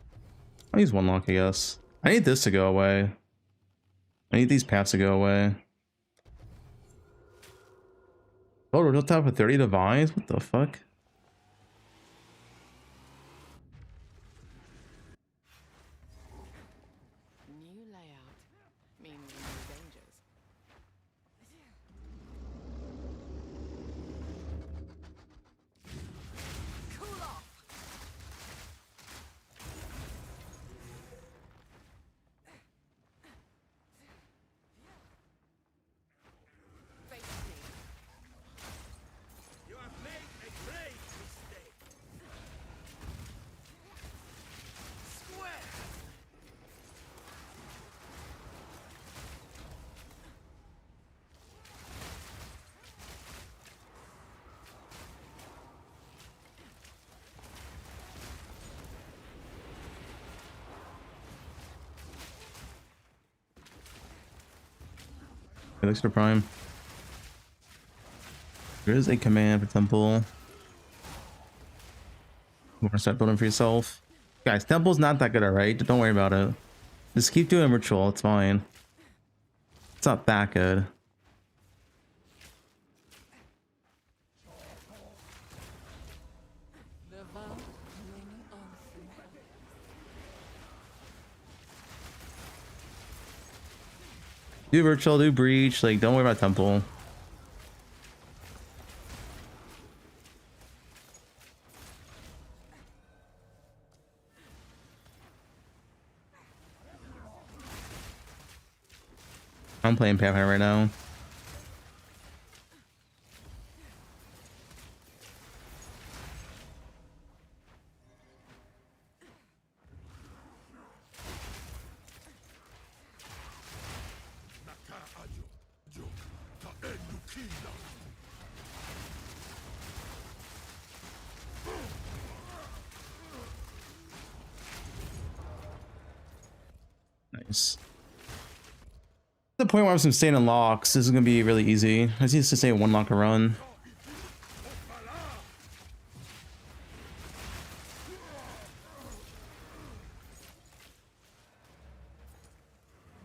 A: I'll use one lock, I guess. I need this to go away. I need these paths to go away. Oh, we're top of 30 divines? What the fuck?
G: New layout means new dangers.
E: Cool off.
G: Face me.
F: You have made a grave mistake. Square.
A: It looks for prime. There is a command for temple. You want to start building for yourself? Guys, temple's not that good, alright? Don't worry about it. Just keep doing ritual, it's fine. It's not that good.
G: The vow ring on.
A: Do virtual, do breach, like don't worry about temple. I'm playing Pathfinder right now. It's the point where I'm staying in locks. This is gonna be really easy. I just need to stay in one lock a run.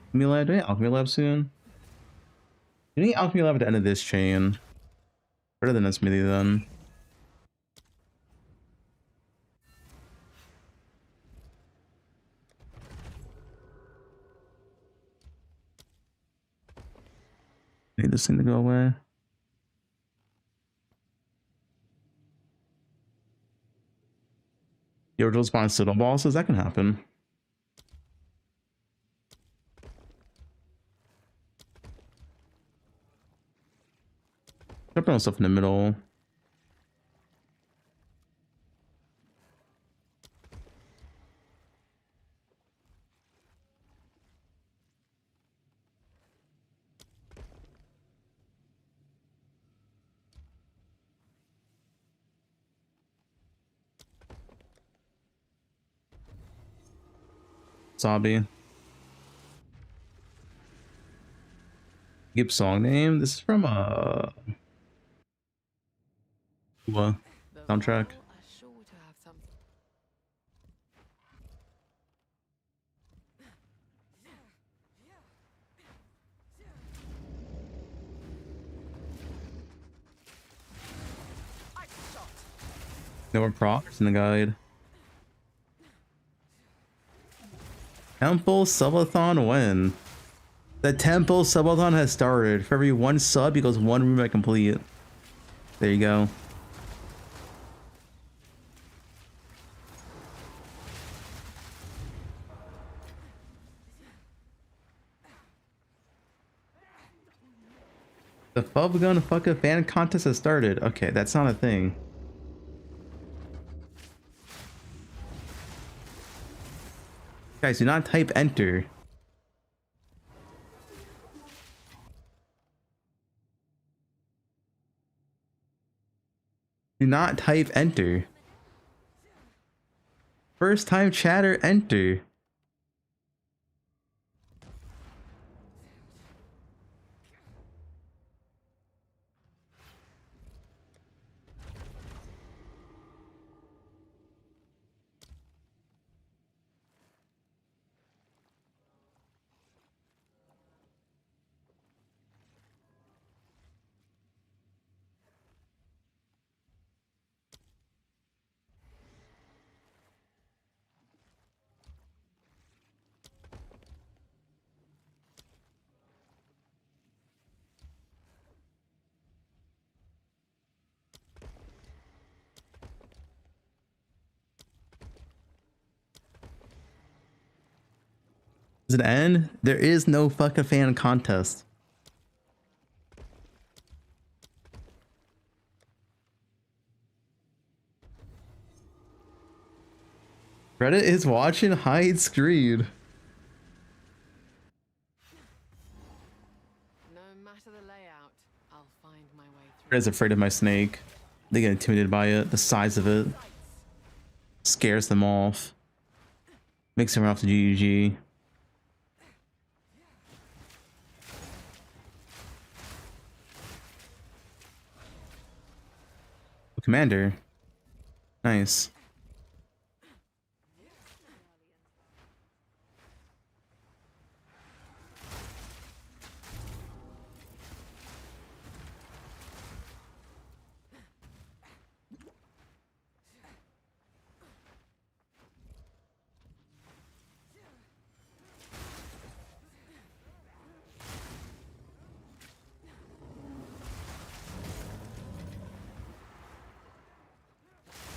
A: Alchemy lab? Do I need alchemy lab soon? You need alchemy lab at the end of this chain. Better than a smithy then. Need this thing to go away. The original spawn citadel bosses, that can happen. Jumping on stuff in the middle. Zombie. Gibbs song name. This is from what soundtrack. No more props in the guide. Temple subathon when? The temple subathon has started. For every one sub equals one room I complete. There you go. The Fubgun fucking fan contest has started. Okay, that's not a thing. Guys, do not type enter. Do not type enter. First time chatter enter. Does it end? There is no fucking fan contest. Reddit is watching hide screen.
G: No matter the layout, I'll find my way through.
A: Reddit's afraid of my snake. They get intimidated by it. The size of it scares them off. Makes them run off to GG. Commander. Nice.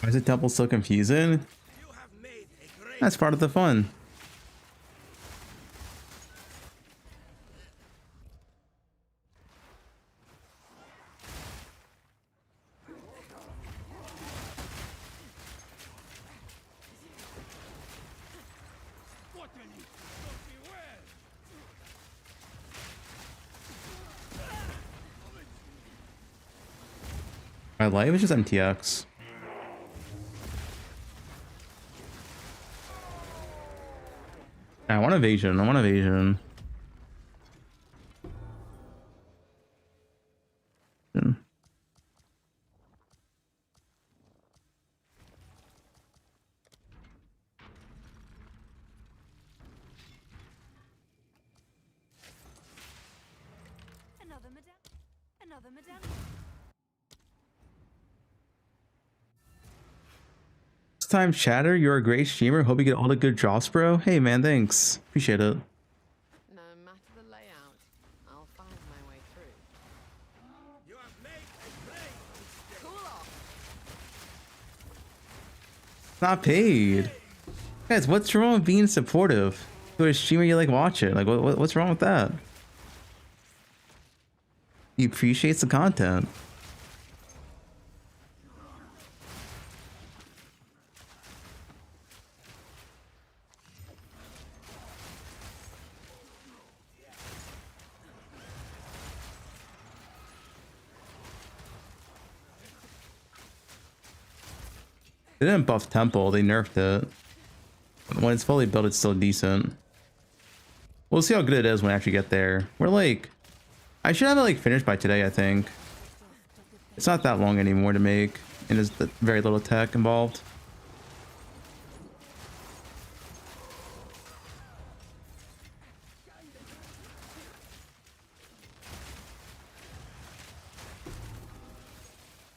A: Why is the temple so confusing? That's part of the fun. My life is just MTX. I want evasion. I want evasion.
B: Another medallion. Another medallion.
A: This time, Chatter, you're a great streamer. Hope you get all the good drops, bro. Hey, man, thanks. Appreciate it.
G: No matter the layout, I'll find my way through.
F: You have made a play.
G: Cool off.
A: Not paid. Guys, what's wrong with being supportive to a streamer you like watching? Like, what's wrong with that? He appreciates the content. They didn't buff Temple, they nerfed it. When it's fully built, it's still decent. We'll see how good it is when I actually get there. We're like, I should have it like finished by today, I think. It's not that long anymore to make, and there's very little tech involved.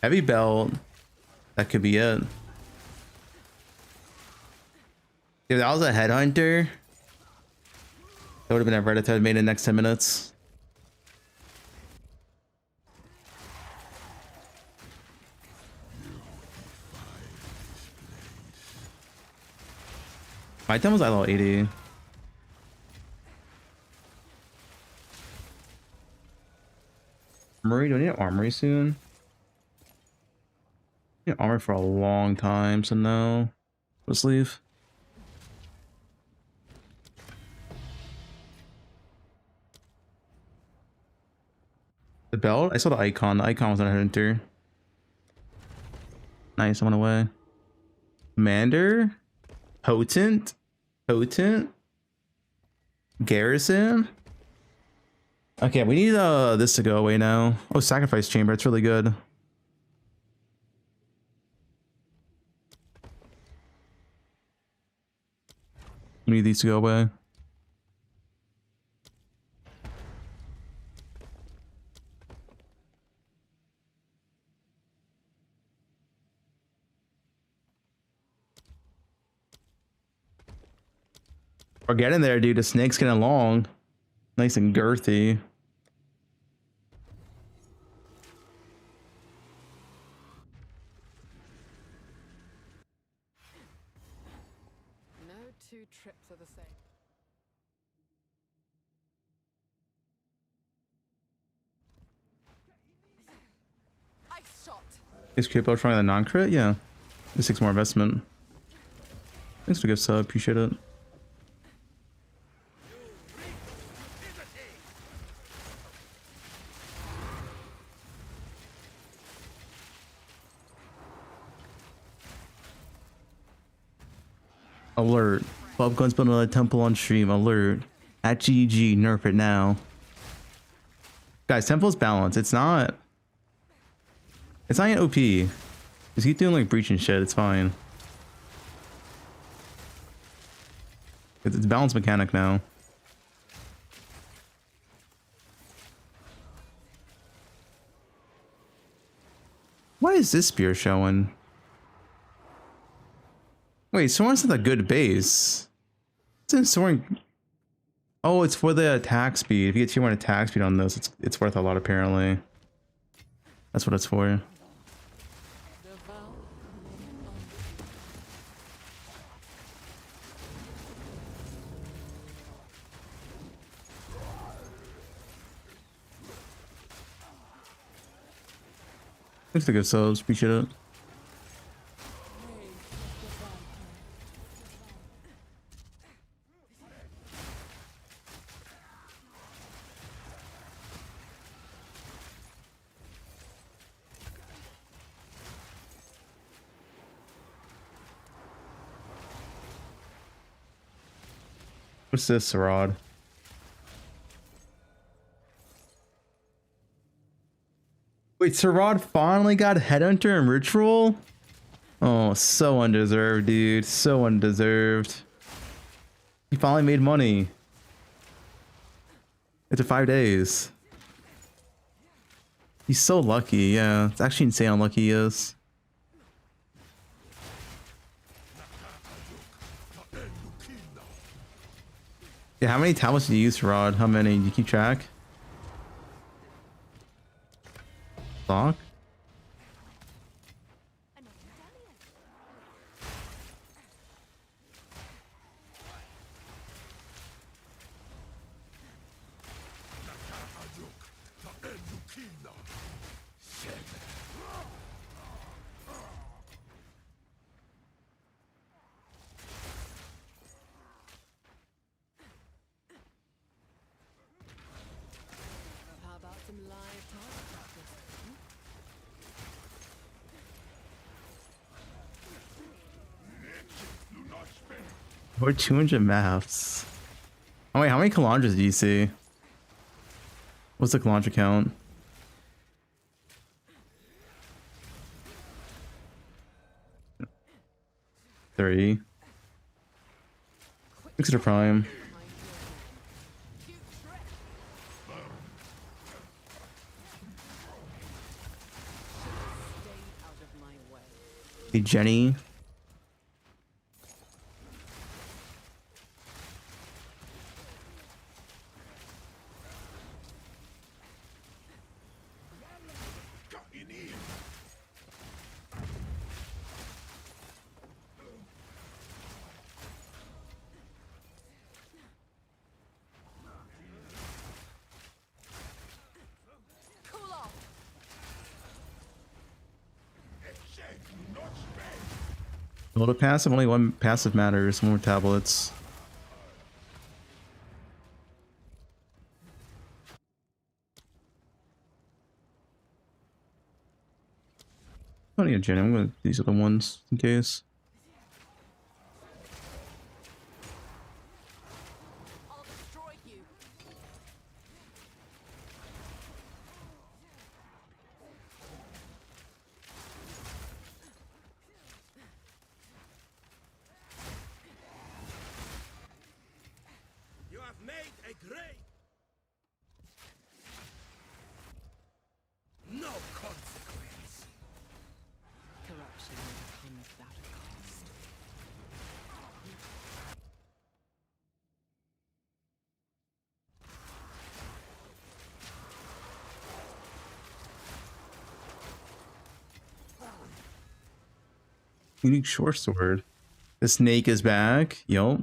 A: Heavy belt, that could be it. If that was a headhunter, that would have been a Reddit I'd made in the next 10 minutes. My time was ILO 80. Armory, do I need an armory soon? I need armor for a long time, so no. Let's leave. The belt? I saw the icon. The icon was on a hunter. Nice, I went away. Commander? Potent? Potent? Garrison? Okay, we need this to go away now. Oh, sacrifice chamber. It's really good. We need these to go away. We're getting there, dude. The snake's getting long. Nice and girthy.
G: No two trips are the same. Ice shot.
A: Is Crypto trying the non-crit? Yeah. This takes more investment. Thanks for the gift sub. Appreciate it. Alert. Fubgun's building a temple on stream. Alert. At GG, nerf it now. Guys, temple's balanced. It's not an OP. Just keep doing like breach and shit. It's fine. It's a balanced mechanic now. Why is this spear showing? Wait, Soren's not a good base. Isn't Soren? Oh, it's for the attack speed. If you get tier 1 attack speed on this, it's worth a lot apparently. That's what it's for. Thanks for the good subs, appreciate it. What's this, Rod? Wait, Sarad finally got Headhunter and Ritual? Oh, so undeserved, dude. So undeserved. He finally made money. After 5 days. He's so lucky, yeah. It's actually insane how lucky he is. Yeah, how many tablets did you use, Rod? How many? Do you keep track? Lock?
G: How about some live target practice?
A: Or 200 maps. Oh wait, how many Calandras do you see? What's the Calandra count? 3. Extra Prime. Hey, Jenny.
E: Cool off.
A: Well, the passive, only one passive matters. More tablets. I don't need a Jenny. I'm gonna do these other ones in case.
E: I'll destroy you.
F: You have made a great. No consequence.
G: Corruption never comes without a cost.
A: Unique short sword. The snake is back. Yup.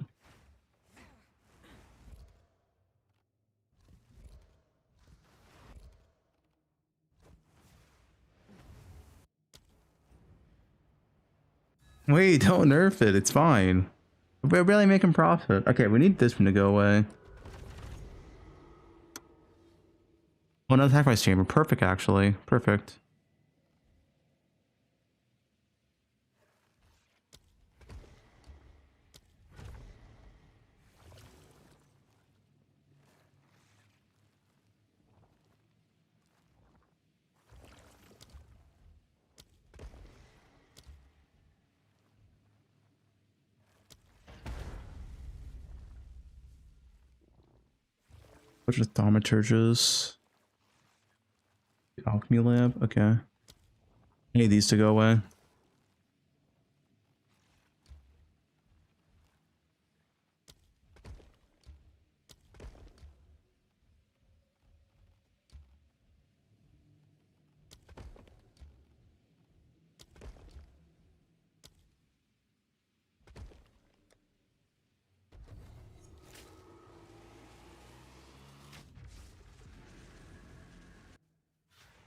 A: Wait, don't nerf it. It's fine. We're barely making profit. Okay, we need this one to go away. Oh, another sacrifice chamber. Perfect, actually. Perfect. Which is thaumaturges. Alchemy lab. Okay. I need these to go away.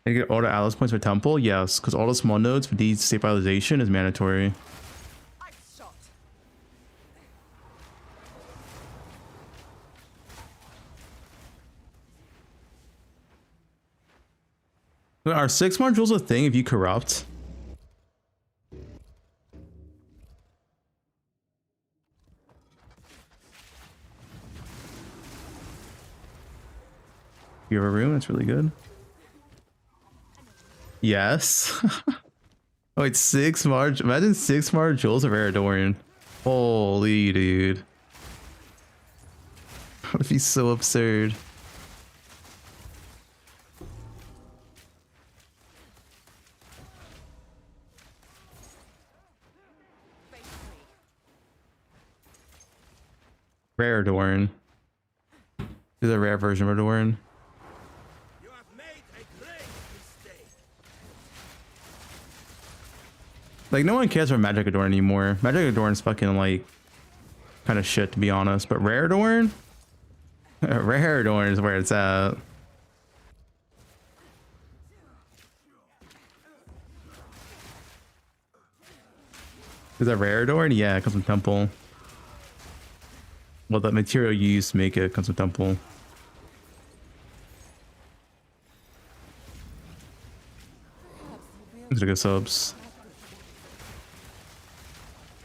A: Can I get auto Alice points for temple? Yes, because auto small nodes for destabilization is mandatory.
E: I'm shot.
A: Wait, are 6 modules a thing if you corrupt? You have a room? That's really good. Yes. Oh, it's 6 March. Imagine 6 March Jules of Aradorian. Holy dude. That would be so absurd. Rare Adorn. This is a rare version of Adorn.
F: You have made a great mistake.
A: Like, no one cares for Magic Adorn anymore. Magic Adorn's fucking, like, kind of shit, to be honest. But Rare Adorn? Rare Adorn is where it's at. Is that Rare Adorn? Yeah, it comes from Temple. Well, the material you use to make it comes from Temple. These are good subs.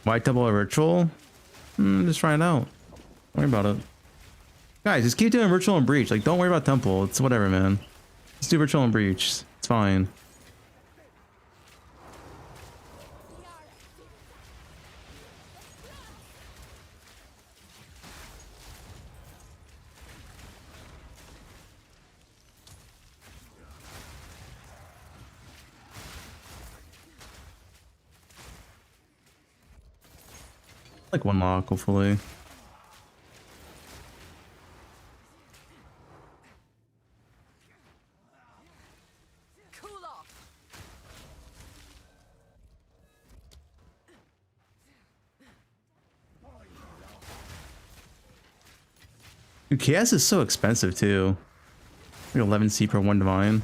A: White Temple or Ritual? Just try it out. Don't worry about it. Guys, just keep doing Ritual and Breach. Like, don't worry about Temple. It's whatever, man. Just do Ritual and Breach. It's fine. Like one lock, hopefully.
E: Cool off.
A: Dude, KS is so expensive too. Like 11C per 1 divine.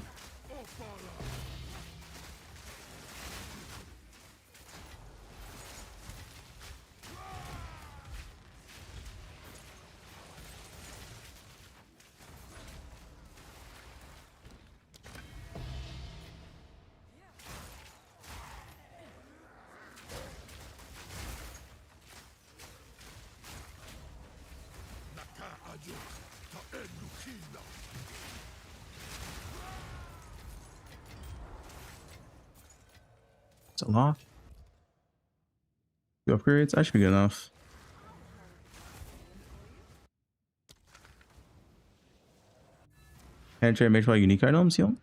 A: It's a lot. The upgrades? That should be good enough. Can't trade mage by unique items, yo?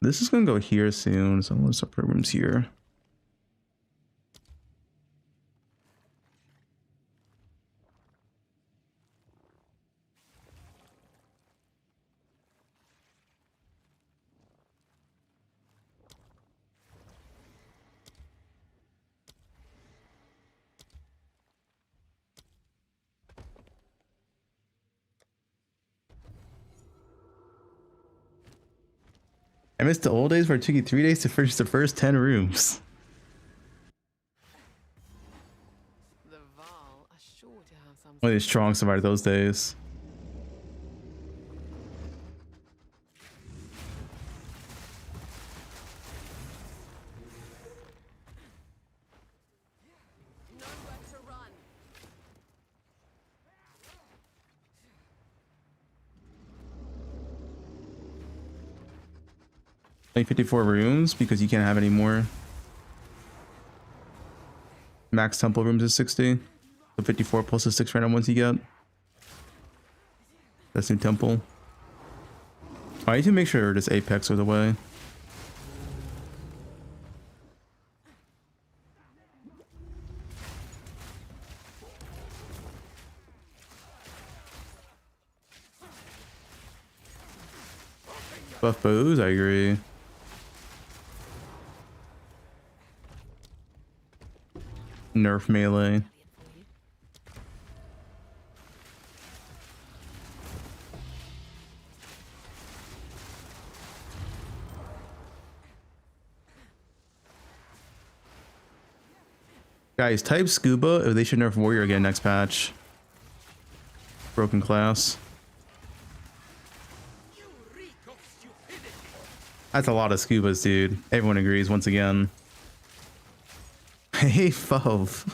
A: This is gonna go here soon, so I'm gonna start putting rooms here. I missed the old days where it took you 3 days to finish the first 10 rooms.
G: The Val are sure to have some.
A: Only the strong survived those days.
E: Nowhere to run.
A: Like 54 rooms because you can't have any more. Max temple rooms is 60. So 54 plus the 6 random ones you get. That's new temple. I need to make sure this apex are the way. Buff bows, I agree. Nerf melee. Guys, type scuba if they should nerf warrior again next patch. Broken class. That's a lot of scubas, dude. Everyone agrees once again. Hey, Fove.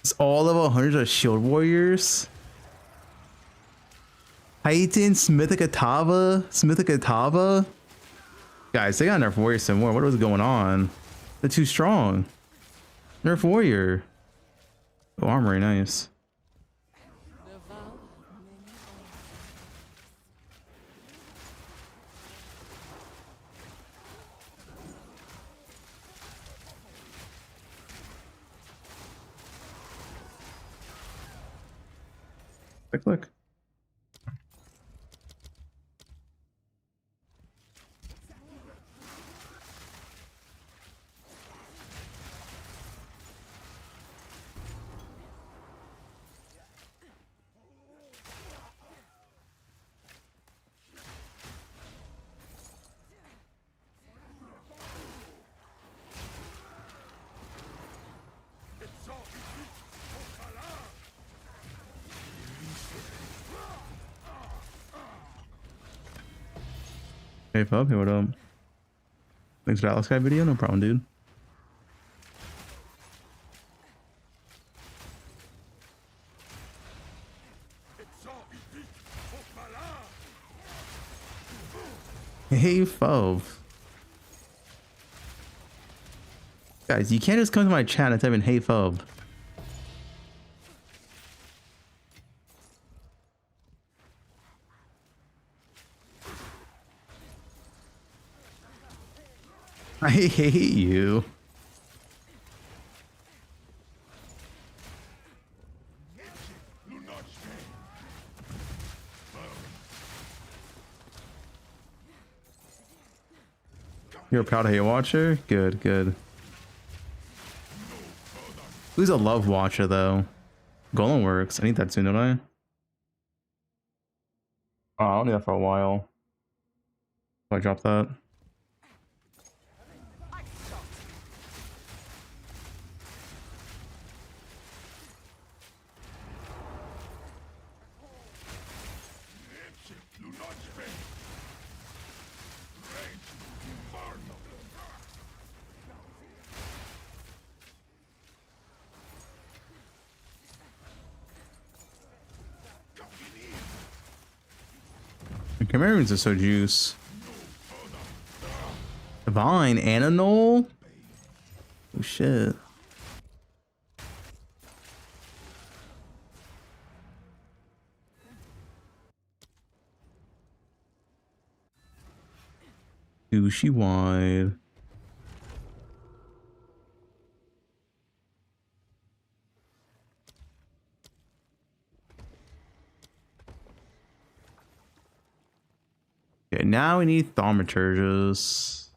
A: It's all level 100 of shield warriors. Titan, Smithic Atava. Guys, they got nerf warrior some more. What was going on? They're too strong. Nerf warrior. Oh, armory, nice. Quick look. Hey, Pub, hey, what up? Thanks for the Alex Guy video, no problem, dude. Hey, Fove. Guys, you can't just come to my chat and type in hey, Fove. I hate you. You're a proud hate watcher? Good, good. Who's a love watcher though? Golem works. I need that soon, don't I? Oh, I'll need that for a while. If I drop that. Cameroons are so juice. Divine Ananol? Oh shit. Douchey wide. Okay, now we need thaumaturges.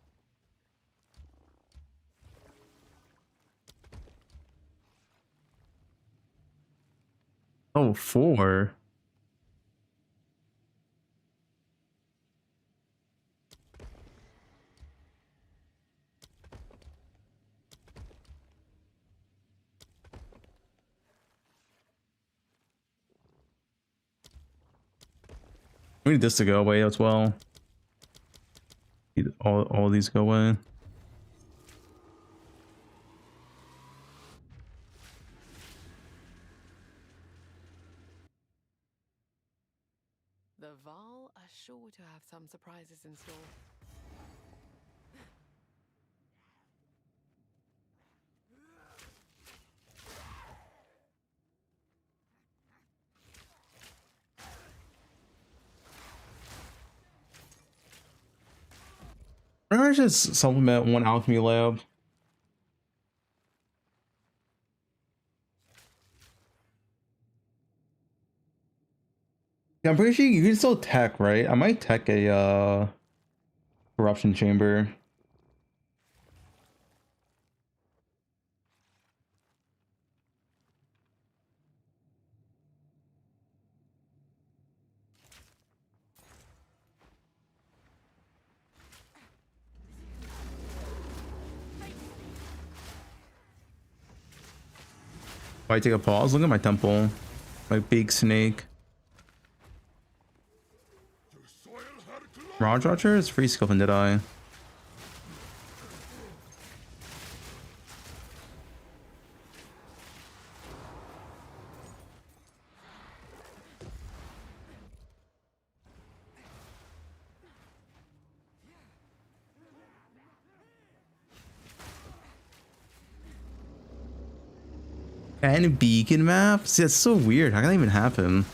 A: Oh, 4. We need this to go away as well. Need all these go away.
G: The Val are sure to have some surprises in store.
A: Or just supplement one alchemy lab. Yeah, I'm pretty sure you can still tech, right? I might tech a corruption chamber. I take a pause. Look at my temple. My big snake. Rod Roger is free skill from did I? And beacon maps? That's so weird. How can that even happen?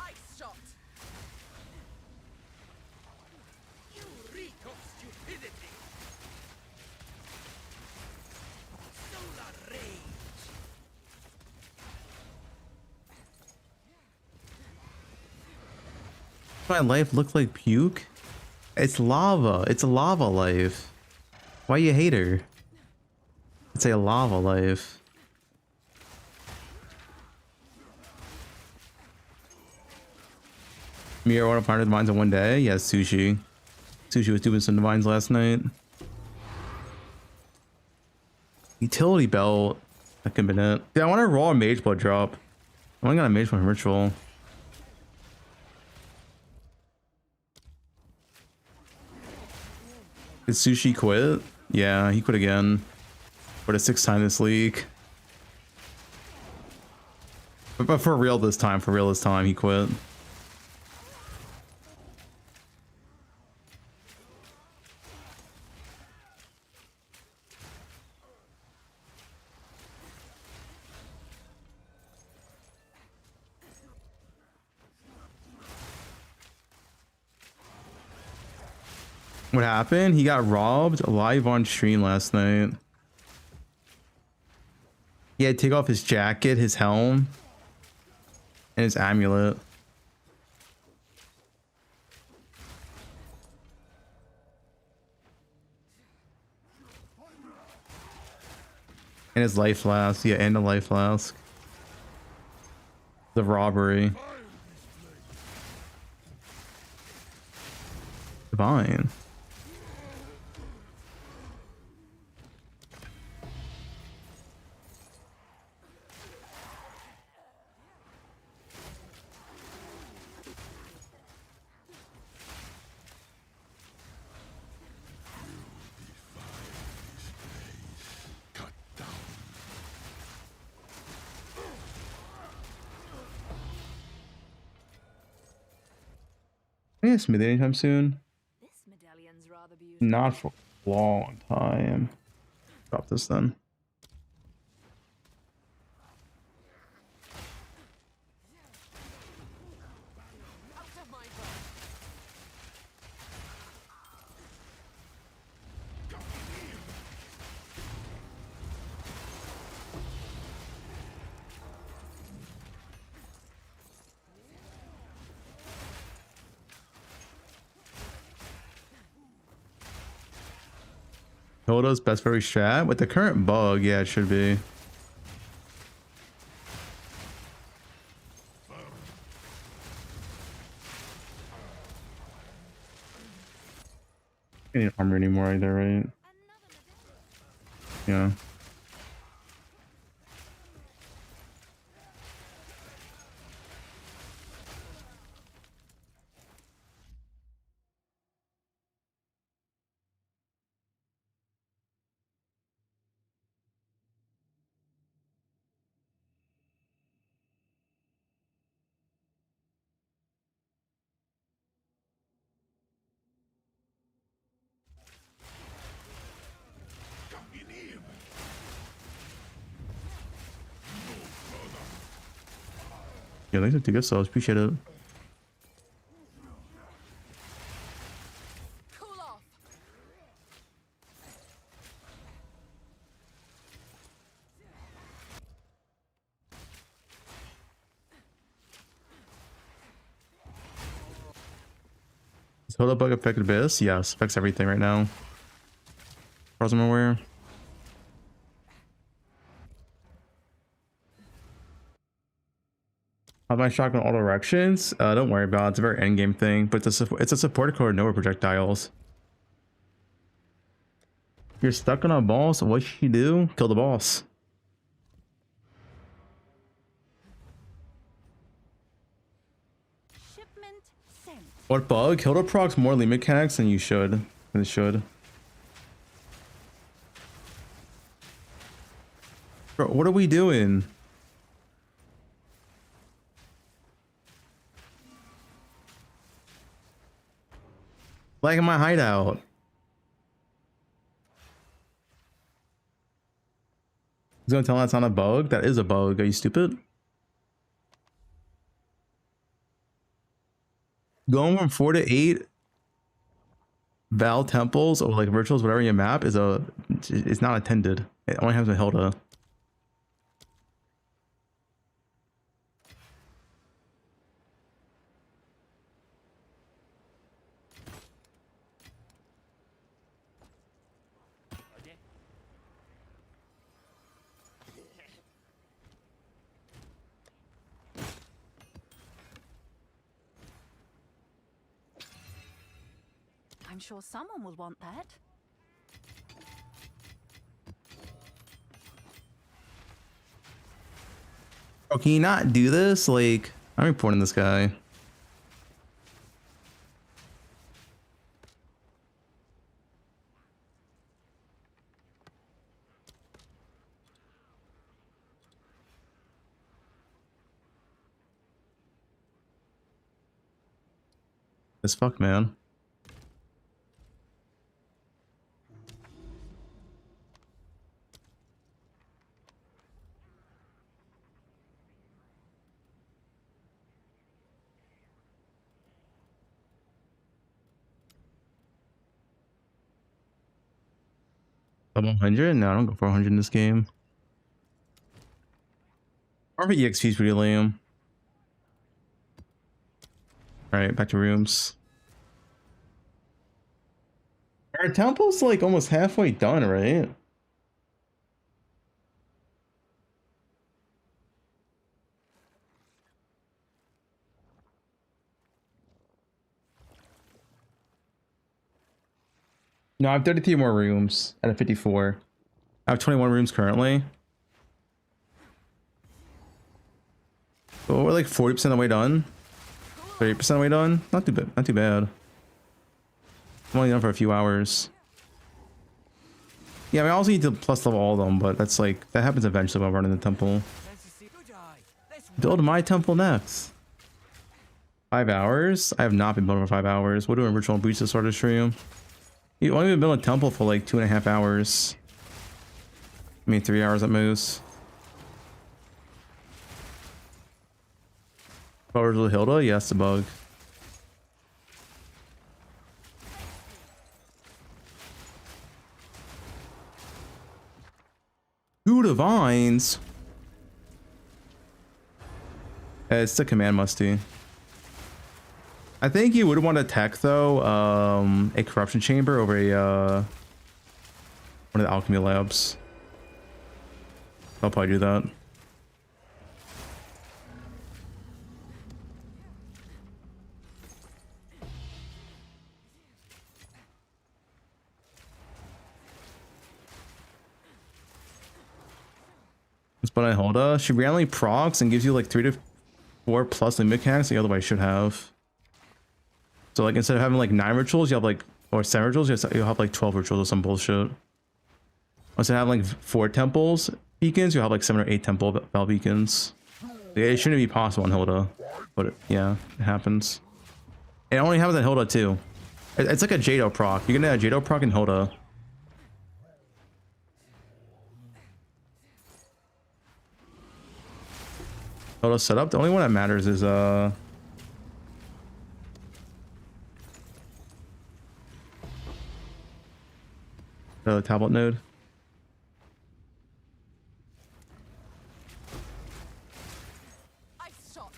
E: Ice shot. You reek of stupidity. Solar rage.
A: My life look like puke? It's lava. It's a lava life. Why you hate her? It's a lava life. Mira 100 divines in one day? Yes, Sushi. Sushi was doing some divines last night. Utility belt. That could have been it. Yeah, I want to roll a mage blood drop. I only got a mage blood ritual. Did Sushi quit? Yeah, he quit again. For the 6th time this league. But for real this time, he quit. What happened? He got robbed live on stream last night. He had to take off his jacket, his helm, and his amulet. And his life flask. Yeah, and a life flask. The robbery. Divine. Can I Smith anytime soon?
B: This medallion's rather beautiful.
A: Not for a long time. Drop this then.
E: Out of my way.
A: Hilda's best fairy strat? With the current bug, yeah, it should be. I need armor anymore either, right? Yeah. Yeah, thanks for good souls. Appreciate it.
E: Cool off.
A: Is Hilda bug affected Abyss? Yes, affects everything right now. As far as I'm aware. Have my shotgun all directions? Don't worry about it. It's a very endgame thing, but it's a support code, no projectiles. You're stuck on a boss. What should you do? Kill the boss.
B: Shipment sent.
A: What bug? Hilda procs more lead mechanics than you should. Than it should. Bro, what are we doing? Like in my hideout. He's gonna tell that's not a bug? That is a bug. Are you stupid? Going from 4 to 8 Val temples or like rituals, whatever you map, is not intended. It only happens with Hilda.
B: I'm sure someone will want that.
A: Bro, can you not do this? Like, I'm reporting this guy. As fuck, man. Level 100? No, I don't go for 100 in this game. Or EXP is pretty lame. Alright, back to rooms. Our temple's like almost halfway done, right? No, I have 33 more rooms out of 54. I have 21 rooms currently. So we're like 40% of the way done. 30% of the way done. Not too bad. Not too bad. I'm only done for a few hours. Yeah, I mean, I also need to plus level all of them, but that's like, that happens eventually while running the temple. Build my temple next. 5 hours? I have not been building for 5 hours. We're doing ritual boots to start a stream. You only been building a temple for like 2.5 hours. I mean, 3 hours at most. Power to Hilda? Yes, the bug. Two divines. It's the command musty. I think you would want to tech though a corruption chamber over a one of the alchemy labs. I'll probably do that. But I hold she randomly procs and gives you like 3 to 4 plus limit mechanics like otherwise should have. So like instead of having like 9 rituals, you have like, or 7 rituals, you'll have like 12 rituals or some bullshit. Instead of having like 4 temples beacons, you'll have like 7 or 8 temple bell beacons. It shouldn't be possible on Hilda, but yeah, it happens. It only happens on Hilda too. It's like a Jado proc. You're gonna have Jado proc in Hilda. Hilda setup. The only one that matters is the tablet node.
E: I've shot.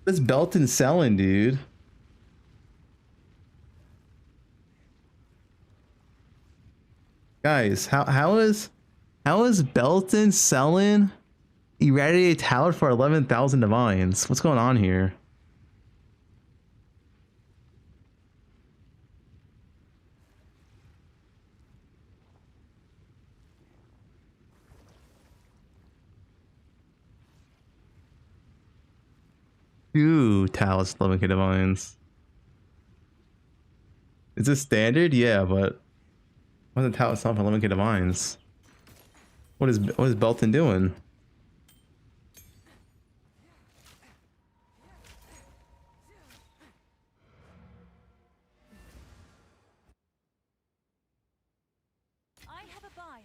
A: This Belton selling, dude. Guys, how is Belton selling Irradiate Talent for 11,000 divines? What's going on here? Two talents 11k divines. Is this standard? Yeah, but what's the talent selling for 11k divines? What is Belton doing?
B: I have a buyer.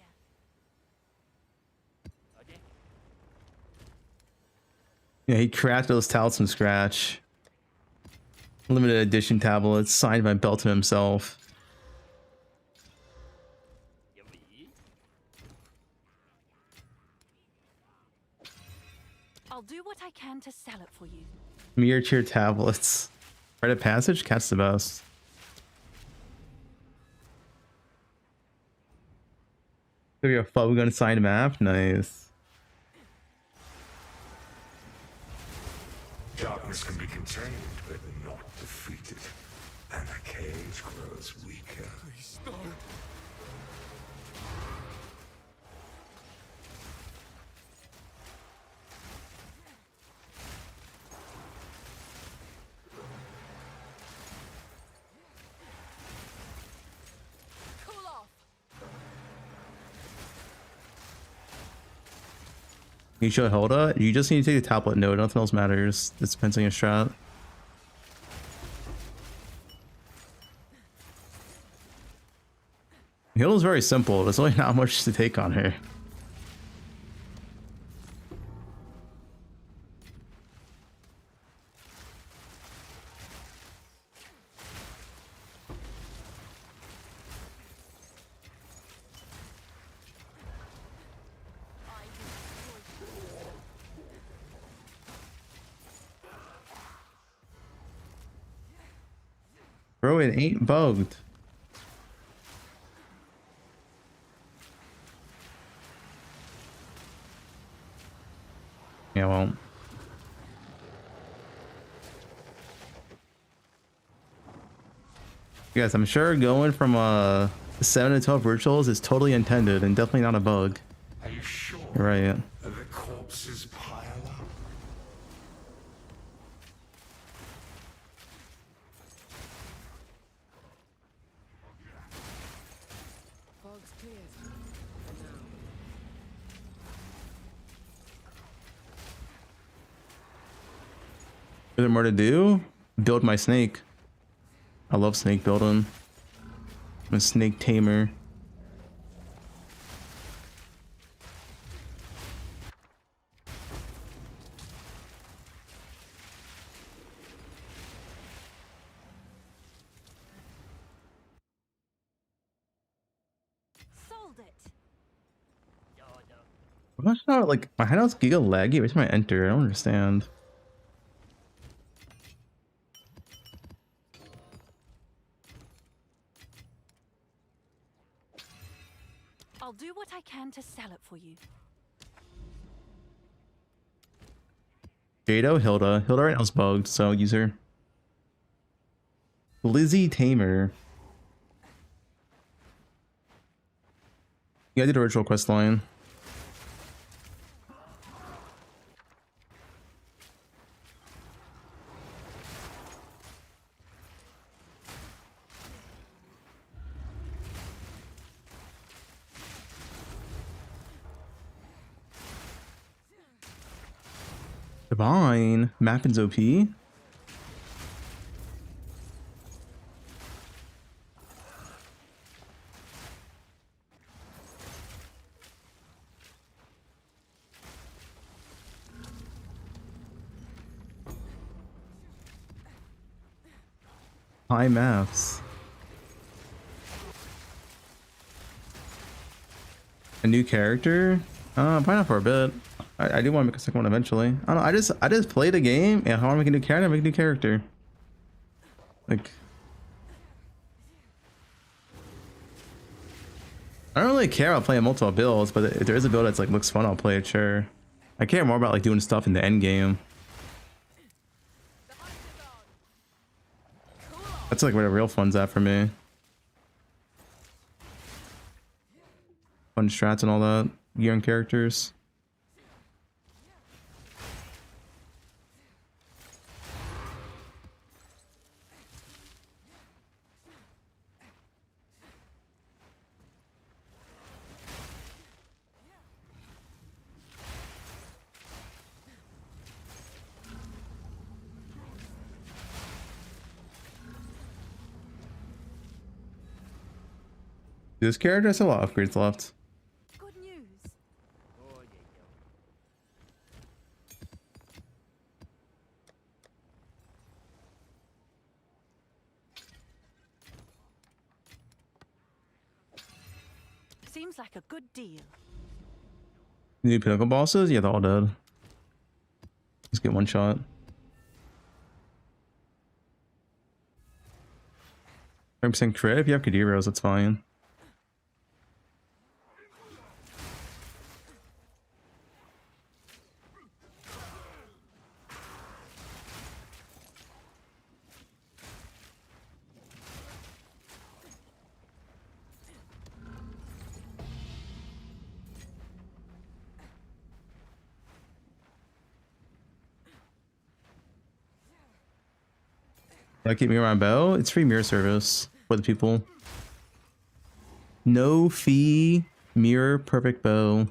A: Yeah, he crafted those tablets from scratch. Limited edition tablets signed by Belton himself.
B: I'll do what I can to sell it for you.
A: Mirror tier tablets. Rite of Passage? Cat's the best. Give you a Fubgun signed map? Nice.
D: Darkness can be contained, but not defeated. And the cage grows weaker.
F: Please don't.
E: Cool off.
A: You show Hilda? You just need to take the tablet node, nothing else matters. It depends on your strat. Hilda's very simple, there's really not much to take on her. Bro, it ain't bugged. Yeah, well. Guys, I'm sure going from 7 to 12 rituals is totally intended and definitely not a bug.
D: Are you sure?
A: You're right.
D: The corpses pile up.
G: Fog's cleared. For now.
A: Is there more to do? Build my snake. I love snake building. I'm a snake tamer.
B: Sold it.
A: I'm not sure, like, my hideout's giga laggy every time I enter. I don't understand.
B: I'll do what I can to sell it for you.
A: Jado, Hilda. Hilda right now is bugged, so use her. Lizzie Tamer. Yeah, I did a ritual quest line. Divine. Mappin's OP. High maps. A new character? Probably not for a bit. I do want to make a second one eventually. I don't know. I just play the game, and how I make a new character, I make a new character. Like, I don't really care about playing multiple builds, but if there is a build that's like looks fun, I'll play it. Sure. I care more about like doing stuff in the end game. That's like where the real fun's at for me. Fun strats and all that. Gear and characters. This character has a lot of upgrades left.
B: Good news. Seems like a good deal.
A: New pinnacle bosses? Yeah, they're all dead. Let's get one shot. 30% crit? If you have Kadiros, that's fine. I keep mirror my bow. It's free mirror service for the people. No fee mirror perfect bow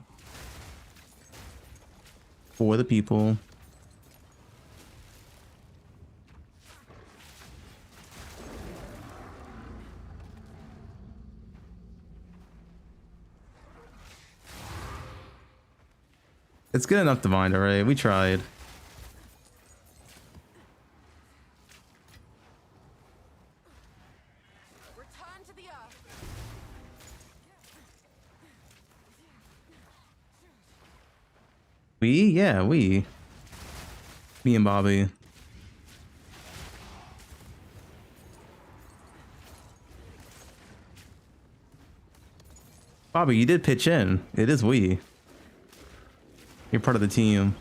A: for the people. It's good enough to bind already. We tried. We? Yeah, we. Me and Bobby. Bobby, you did pitch in. It is we. You're part of the team.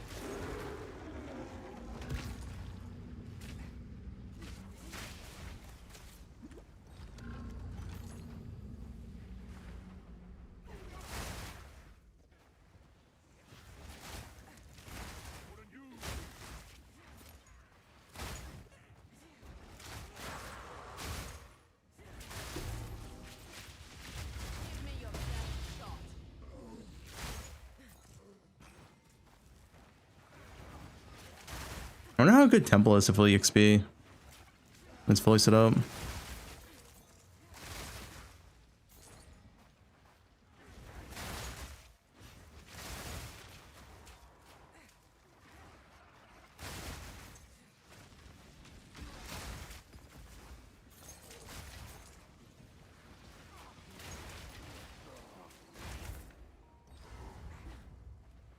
A: I wonder how good Temple is to fully XP. It's fully set up.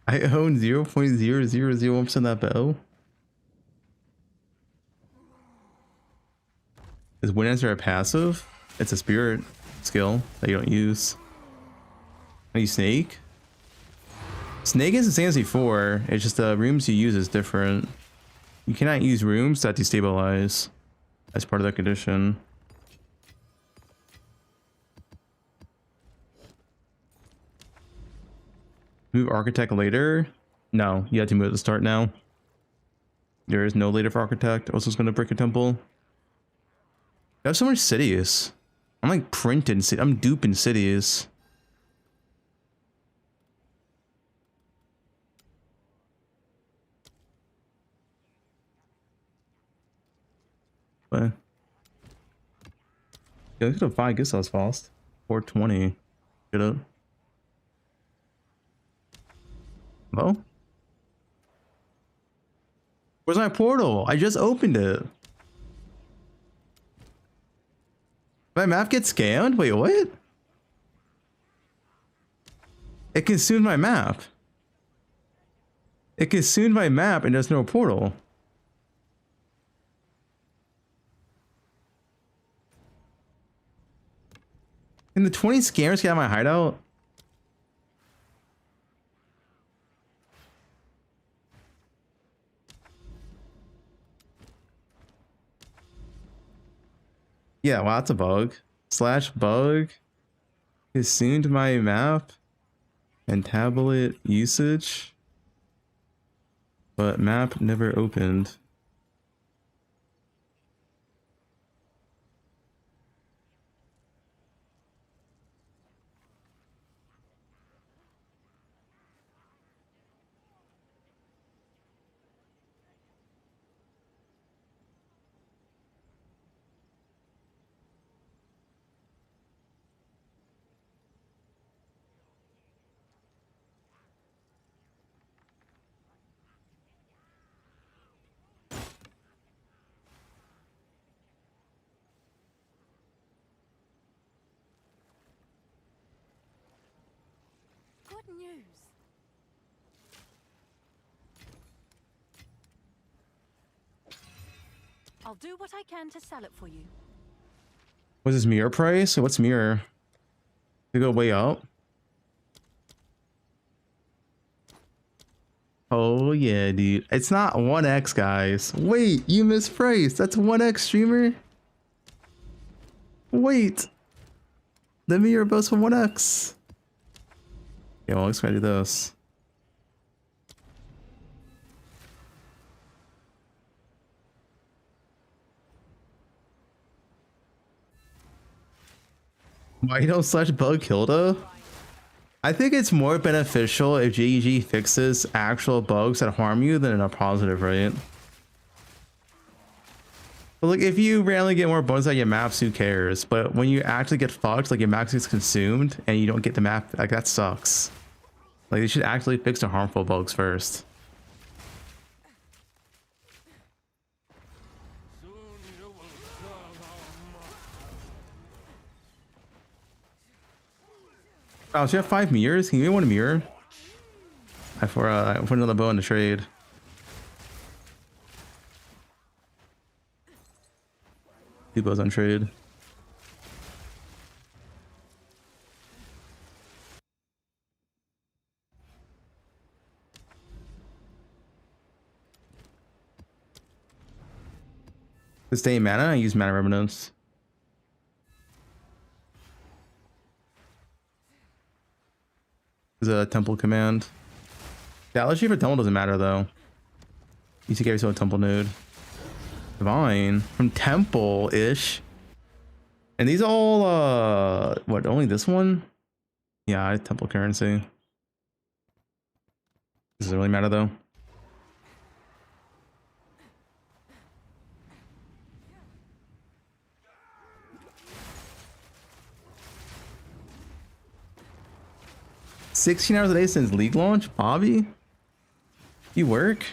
A: I own 0.0001% of that bow. Is Wind Answer a passive? It's a spirit skill that you don't use. Are you Snake? Snake is the same as before. It's just the rooms you use is different. You cannot use rooms that destabilize as part of that condition. Move Architect later? No, you have to move at the start now. There is no later for Architect. Also, it's going to break a temple. I have so much cities. I'm like printing. I'm duping cities. But yeah, I could have 5 guess I was fast. 420. Get up. Hello? Where's my portal? I just opened it. My map gets scanned? Wait, what? It consumed my map. It consumed my map and there's no portal. Can the 20 scammers get out of my hideout? Yeah, wow, that's a bug. Slash bug consumed my map and tablet usage, but map never opened.
B: Good news. I'll do what I can to sell it for you.
A: What's this mirror price? What's mirror? They go way up. Oh yeah, dude. It's not 1x, guys. Wait, you mispriced. That's 1x streamer? Wait. The mirror boasts for 1x. Yeah, well, let's try to do this. Why don't slash bug Hilda? I think it's more beneficial if GG fixes actual bugs that harm you than a positive, right? But like, if you randomly get more bugs on your maps, who cares? But when you actually get fucked, like your map gets consumed and you don't get the map, like that sucks. Like they should actually fix the harmful bugs first. Oh, so you have 5 mirrors? Can you get one mirror? I put another bow in the trade. Two bows on trade. To stay in mana, I use mana remnants. A temple command. The allergy for temple doesn't matter though. You should give yourself a temple node. Divine from temple-ish. And these all what, only this one? Yeah, temple currency. Does it really matter though? $16 hours a day since league launch? Bobby? You work?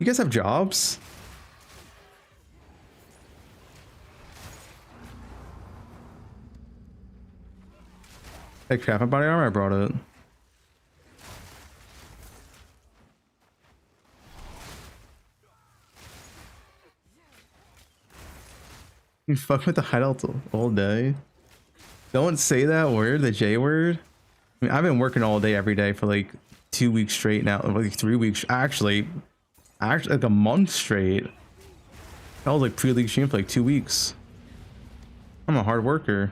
A: You guys have jobs? Hey crap, my body armor, I brought it. You fuck with the hideout all day. Don't say that word, the J word. I mean, I've been working all day, every day for like 2 weeks straight now, like 3 weeks, actually like a month straight. I was like pre-league stream for like 2 weeks. I'm a hard worker.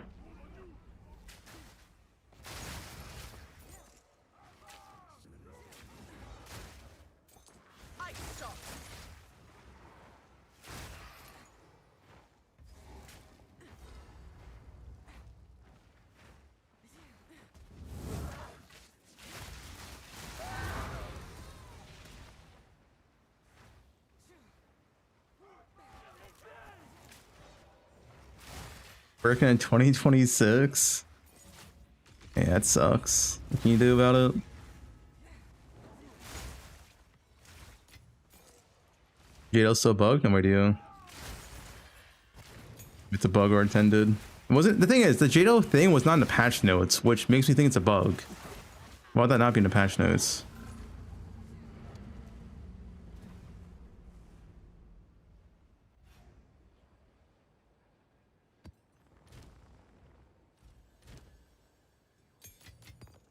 A: Working in 2026. Yeah, that sucks. What can you do about it? Jado's still bugged? No idea. If it's a bug or intended. The thing is, the Jado thing was not in the patch notes, which makes me think it's a bug. Why would that not be in the patch notes?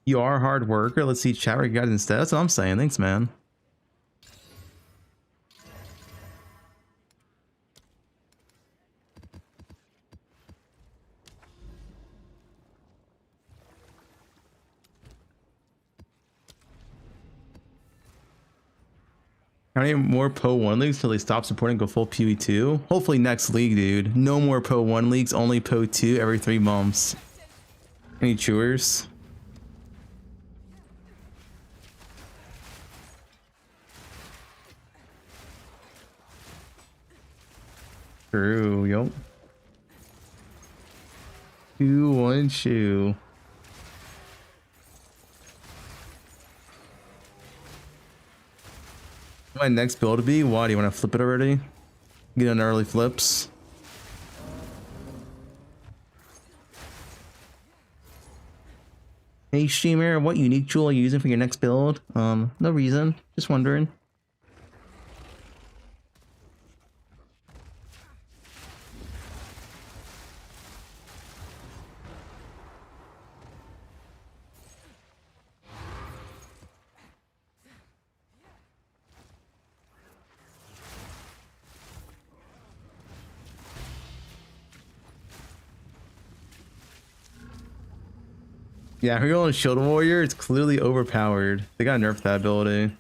A: You are a hard worker. Let's see chat where you got it instead. That's what I'm saying. Thanks, man. How many more poe1 leagues till they stop supporting go full poe2? Hopefully next league, dude. No more poe1 leagues, only poe2 every 3 months. Any chewers? True, yup. 2-1 chew. My next build to be? Why do you want to flip it already? Get on early flips. Hey streamer, what unique jewel are you using for your next build? No reason. Just wondering. Yeah, Hero and Shield Warrior, it's clearly overpowered. They gotta nerf that ability.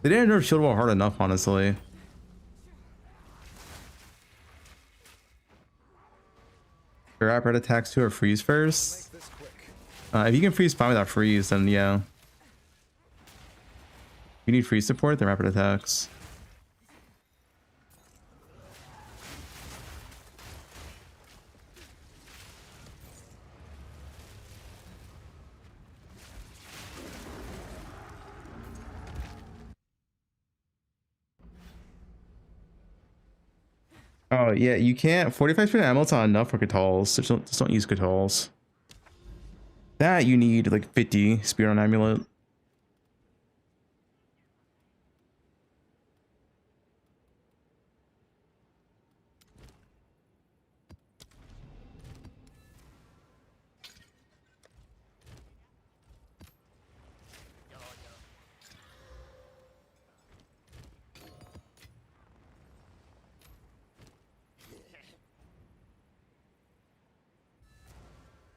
A: They didn't nerf Shield Warrior hard enough, honestly. Your rapid attacks too or freeze first? If you can freeze fine without freeze, then yeah. If you need freeze support, then rapid attacks. Oh yeah, you can't. 45% ammo's not enough for Catals. Just don't use Catals. That you need like 50 Spear on Amulet.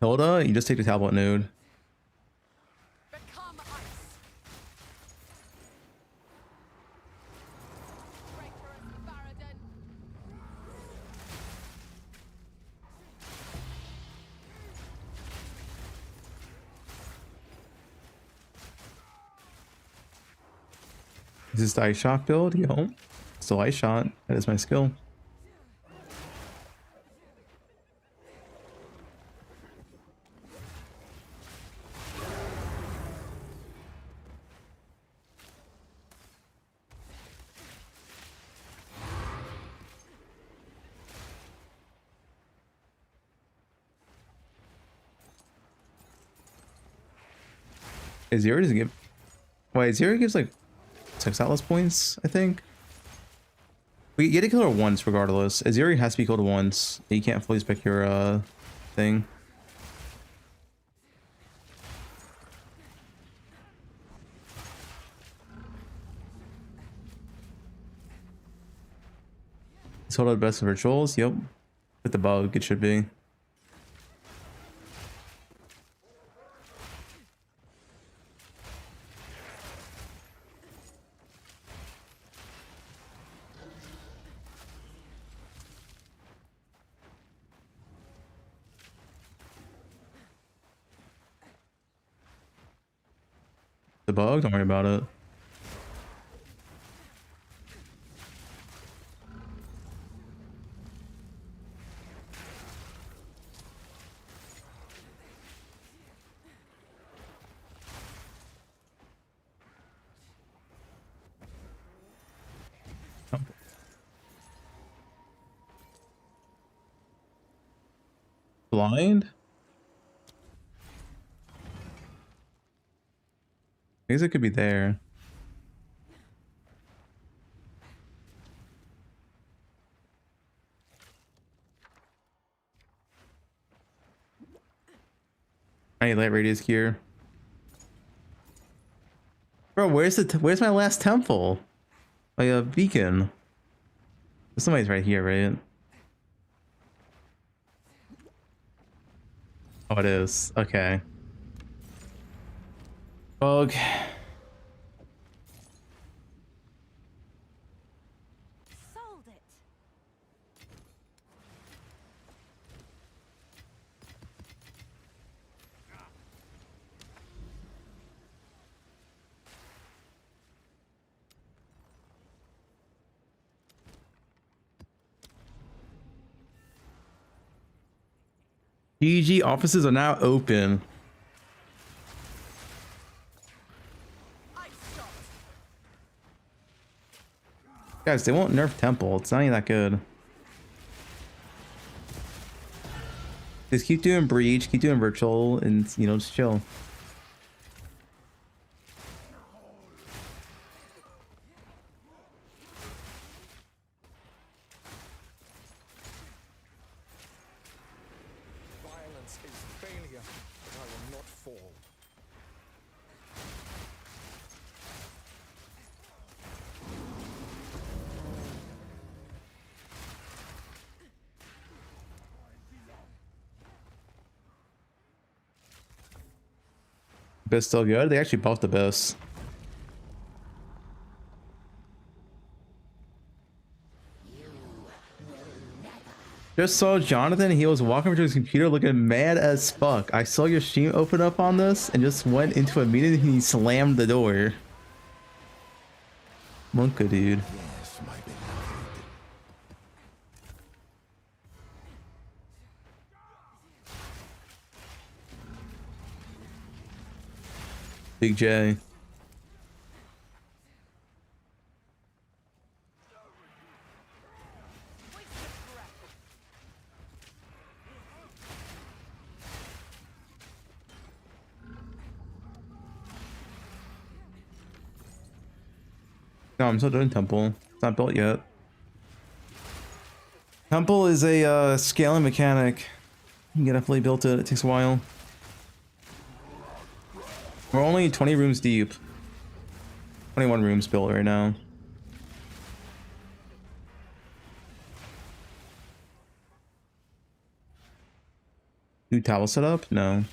A: Hilda, you just take the tablet node.
E: Become ice. Breaker of Baradin.
A: Is this the Ice Shock build? Yo, still Ice Shot. That is my skill. Azir doesn't give. Wait, Azir gives like 6 Atlas points, I think. We get to kill her once regardless. Azir has to be killed once. You can't fully spec your thing. It's hold out best of rituals. Yep. With the bug, it should be. The bug, don't worry about it. Blind? I guess it could be there. I need light radius gear. Bro, where's my last temple? Like a beacon. Somebody's right here, right? Oh, it is. Okay. Bug.
B: Sold it.
A: GG offices are now open. Guys, they won't nerf temple. It's not even that good. Just keep doing breach, keep doing virtual, and you know, just chill.
F: Violence is failure, but I will not fall.
A: Abyss still good? They actually buffed Abyss. Just saw Jonathan, he was walking over to his computer looking mad as fuck. I saw your stream open up on this and just went into a meeting and he slammed the door. Monka, dude.
H: Yes, my beloved.
A: Big J. No, I'm still doing Temple. It's not built yet. Temple is a scaling mechanic. You can definitely build it. It takes a while. We're only 20 rooms deep. 21 rooms built right now. New towel setup? No.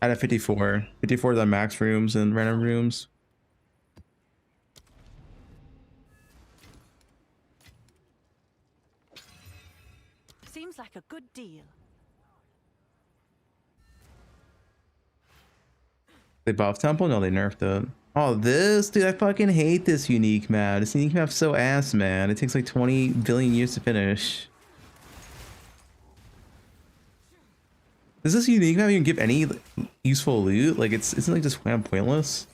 A: At a 54. 54 are the max rooms and random rooms.
B: Seems like a good deal.
A: They buffed Temple? No, they nerfed it. Oh, this? Dude, I fucking hate this unique map. This unique map's so ass, man. It takes like 20 billion years to finish. Does this unique map even give any useful loot? Like, isn't like just wham pointless?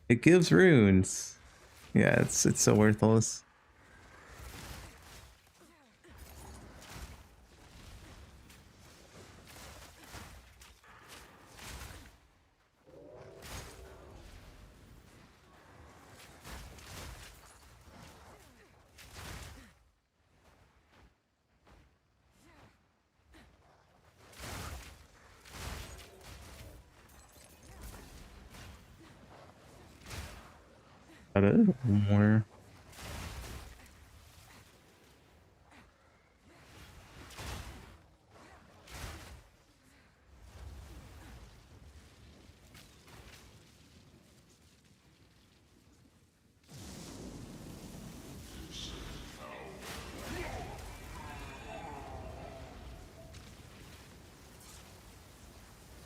A: It gives runes. Yeah, it's so worthless. That is more.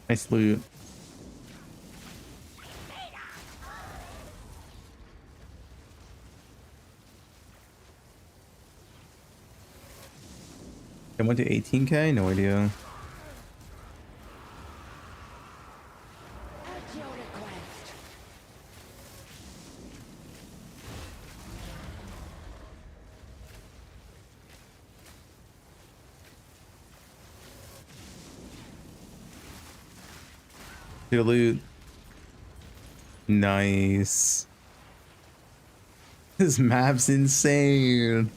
A: Nice loot. I went to 18k? No idea.
G: At your request.
A: Your loot. Nice. This map's insane.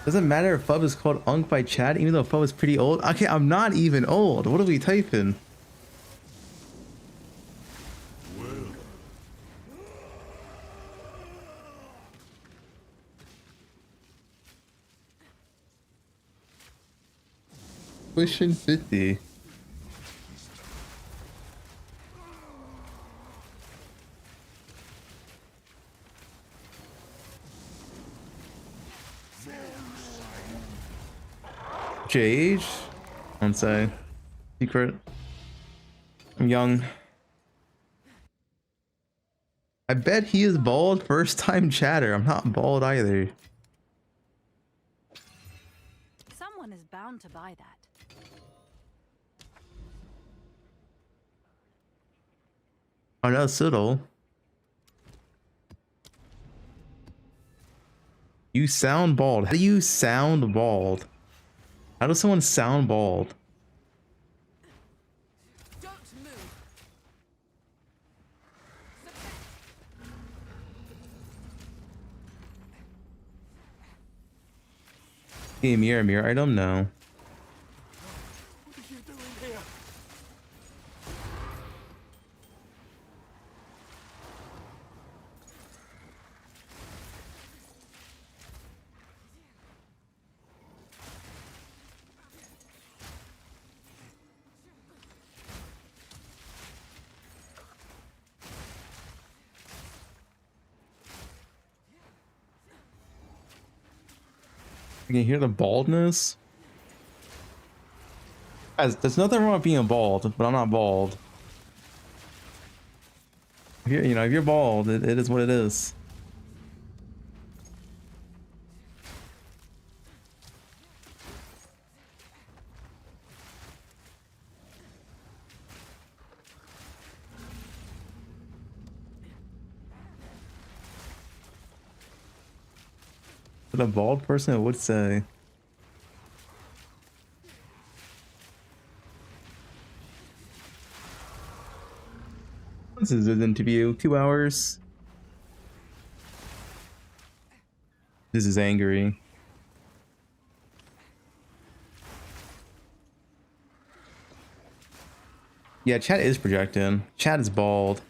A: Doesn't matter if Fub is called Unk by chat, even though Fub is pretty old. Okay, I'm not even old. What are we typing? Pushing 50. Age? Don't say. Secret. I'm young. I bet he is bald. First time chatter. I'm not bald either.
B: Someone is bound to buy that.
A: Oh no, Siddle. You sound bald. How do you sound bald? How does someone sound bald?
G: Don't move.
A: Hey, mirror item? No.
F: What are you doing here?
A: You can hear the baldness. Guys, there's nothing wrong with being bald, but I'm not bald. If you're, if you're bald, it is what it is. What a bald person would say. This is an interview. 2 hours. This is angry. Yeah, chat is projecting. Chat is bald.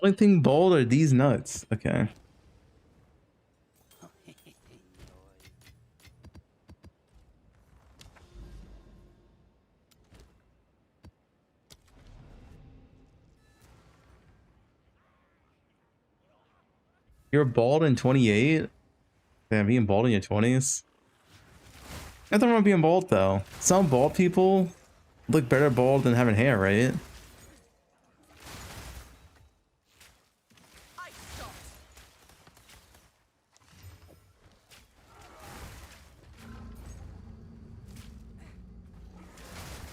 A: Only thing bold are these nuts. Okay. You're bald in 28? Damn, being bald in your 20s? Nothing wrong with being bald though. Some bald people look better bald than having hair, right?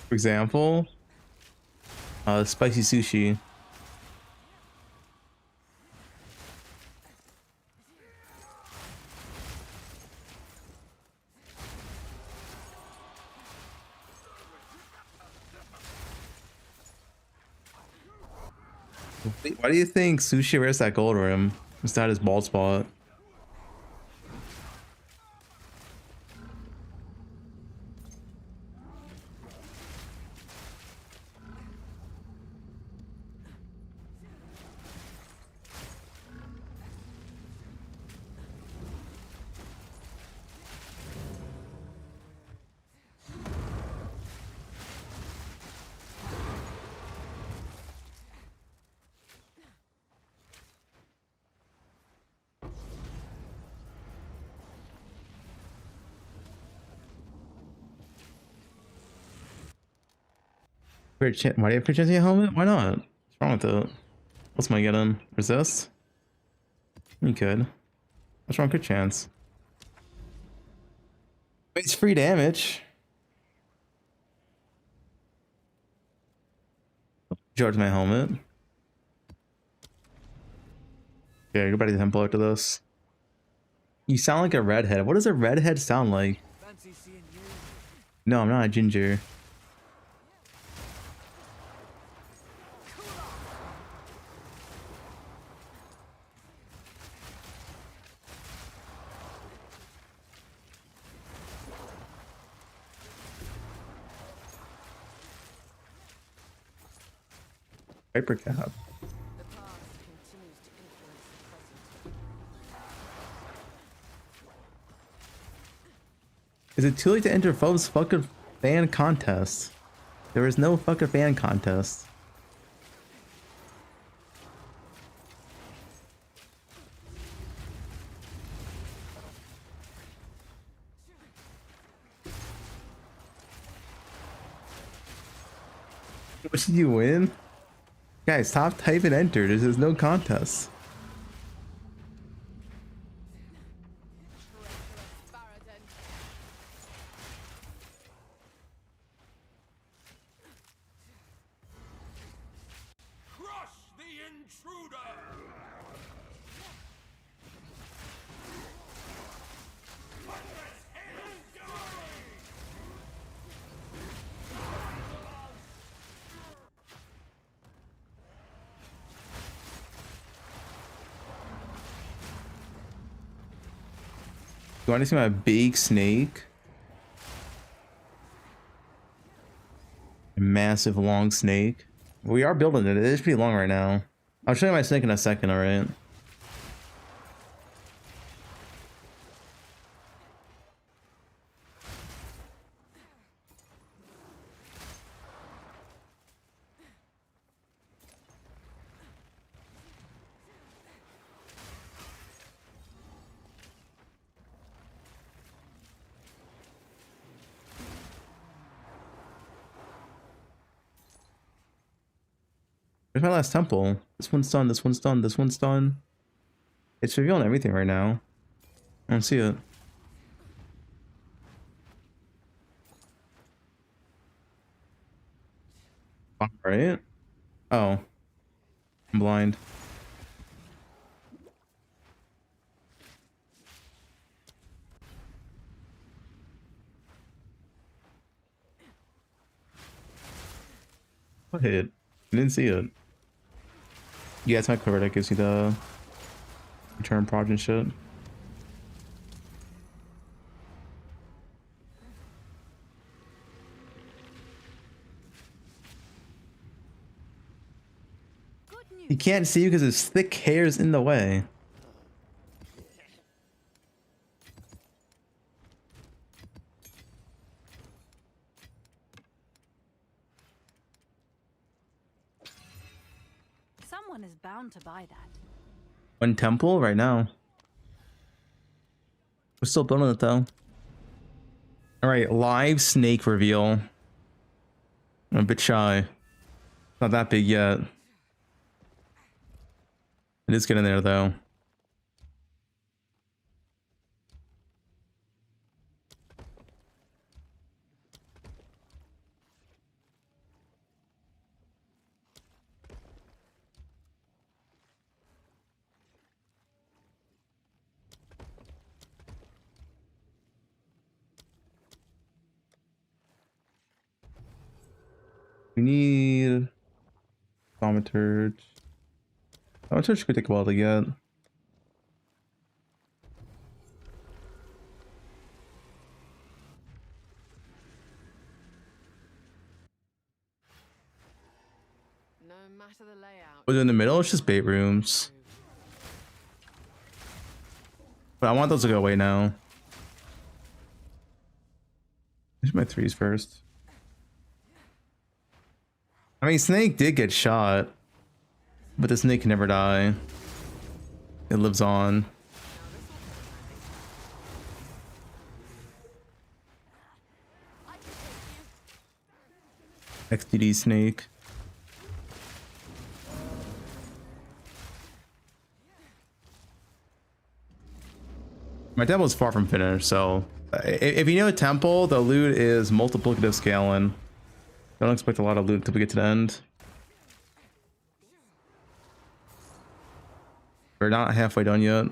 A: For example, spicy sushi. Why do you think sushi wears that gold rim instead of his bald spot? Why do you have crit chance in your helmet? Why not? What's wrong with it? What's my getting? Resist? You could. What's wrong with crit chance? It's free damage. Charge my helmet. Yeah, go back to the temple after this. You sound like a redhead. What does a redhead sound like?
F: Fancy seeing you.
A: No, I'm not a ginger. Hyper cap.
G: The past continues to influence the present.
A: Is it too late to enter Phob's fucking fan contest? There is no fucking fan contest. What did you win? Guys, stop typing enter. There's no contest.
F: Crush the intruder!
A: You want to see my big snake? A massive long snake. We are building it. It is pretty long right now. I'll show you my snake in a second, alright? Where's my last temple? This one's done, this one's done, this one's done. It's revealing everything right now. I don't see it. Alright. Oh. I'm blind. What hit? I didn't see it. Yeah, it's my quiver that gives you the return proj and shit.
B: Good news.
A: He can't see you because his thick hair is in the way.
B: Someone is bound to buy that.
A: One temple right now. We're still building it though. Alright, live snake reveal. I'm a bit shy. Not that big yet. It is getting there though. We need Thaumaturge. Thaumaturge could take a while to get.
G: No matter the layout.
A: But in the middle, it's just bait rooms. But I want those to go away now. Here's my threes first. I mean, Snake did get shot, but the snake can never die. It lives on. XTD snake. My temple is far from finished, so if you know temple, the loot is multiplicative scaling. Don't expect a lot of loot until we get to the end. We're not halfway done yet.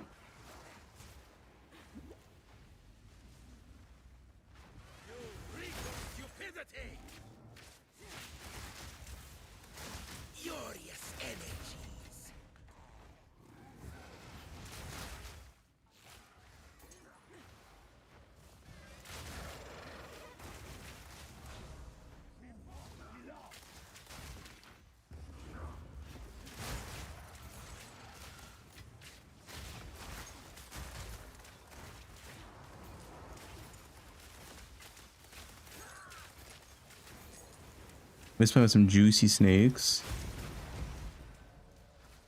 A: This one with some juicy snakes.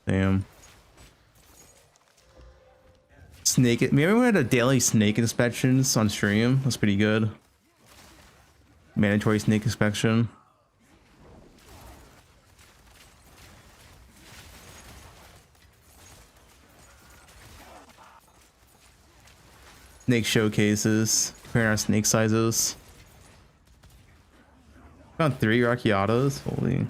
A: Damn. Snake. Maybe we had a daily snake inspections on stream. That's pretty good. Mandatory snake inspection. Snake showcases. Comparing our snake sizes. Found 3 Rakiatas. Holy.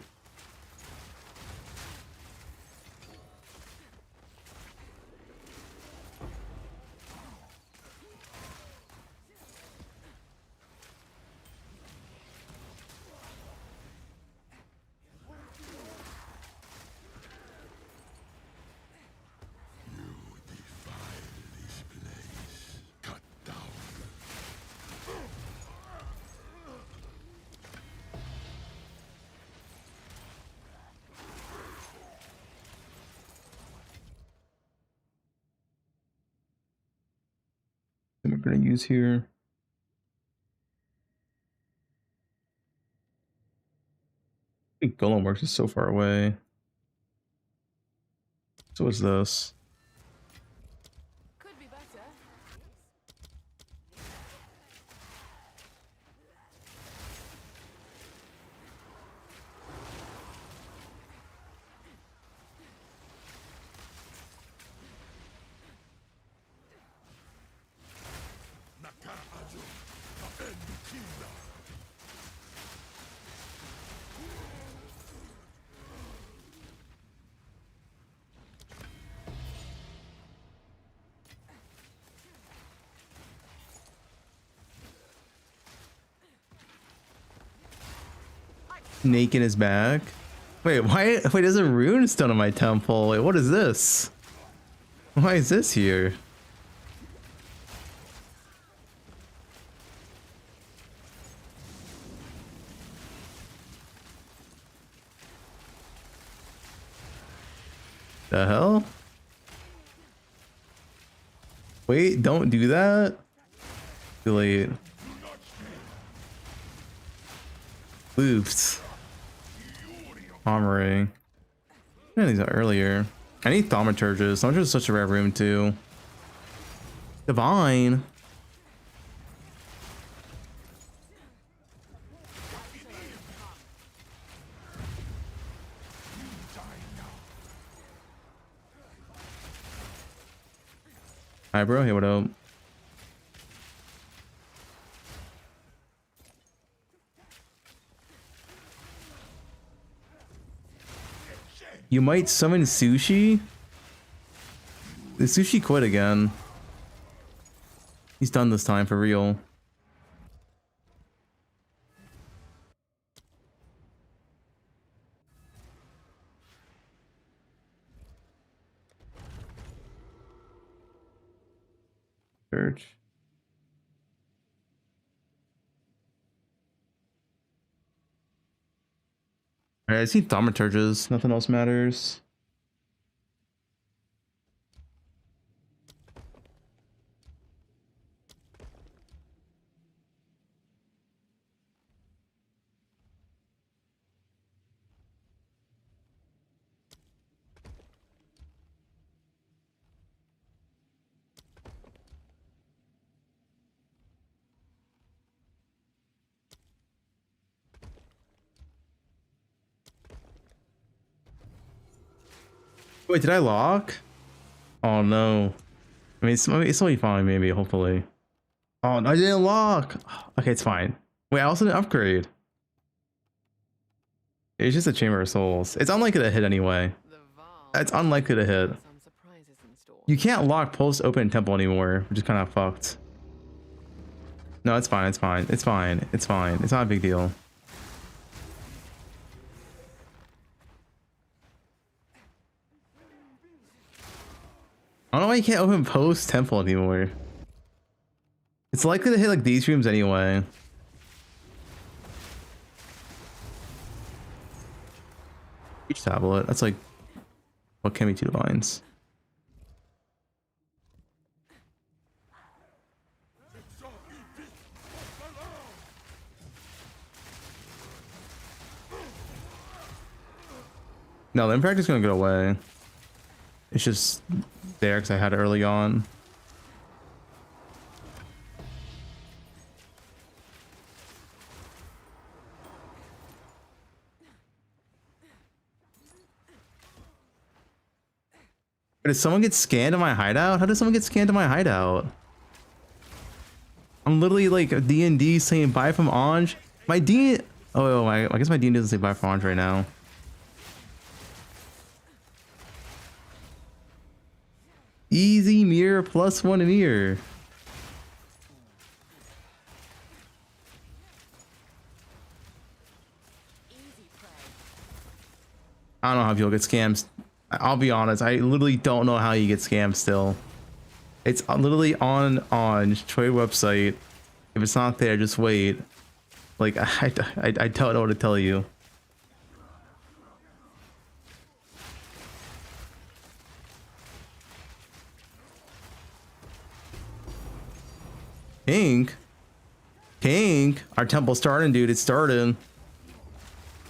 A: We're gonna use here. I think Golem Works is so far away. So what's this?
G: Could be better.
A: Snake in his back. Wait, why? Wait, there's a rune stone in my temple. Wait, what is this? Why is this here? The hell? Wait, don't do that. Too late. Oops. Armory. Yeah, these are earlier. I need thaumaturges. Thaumaturge is such a rare room too. Divine. Hi bro, hey what up? You might summon Sushi? The Sushi quit again. He's done this time for real. Church. Alright, I see thaumaturges. Nothing else matters. Wait, did I lock? Oh no. I mean, it's only fine, maybe, hopefully. Oh, no, I didn't lock. Okay, it's fine. Wait, I also didn't upgrade. It's just a Chamber of Souls. It's unlikely to hit anyway. It's unlikely to hit.
G: Some surprises in store.
A: You can't lock post open temple anymore, which is kind of fucked. No, it's fine. It's fine. It's fine. It's fine. It's not a big deal. I don't know why you can't open post temple anymore. It's likely to hit like these rooms anyway. Each tablet. That's like what can be 2 lines. No, the impact is gonna go away. It's just there because I had it early on. Did someone get scanned in my hideout? How did someone get scanned in my hideout? I'm literally like D&D saying bye from Anj. My D... Oh, I guess my D&D doesn't say bye from Anj right now. Easy mirror +1 mirror. I don't know how people get scammed. I'll be honest, I literally don't know how you get scammed still. It's literally on trade website. If it's not there, just wait. Like, I don't know what to tell you. Pink, our temple's starting, dude. It's starting.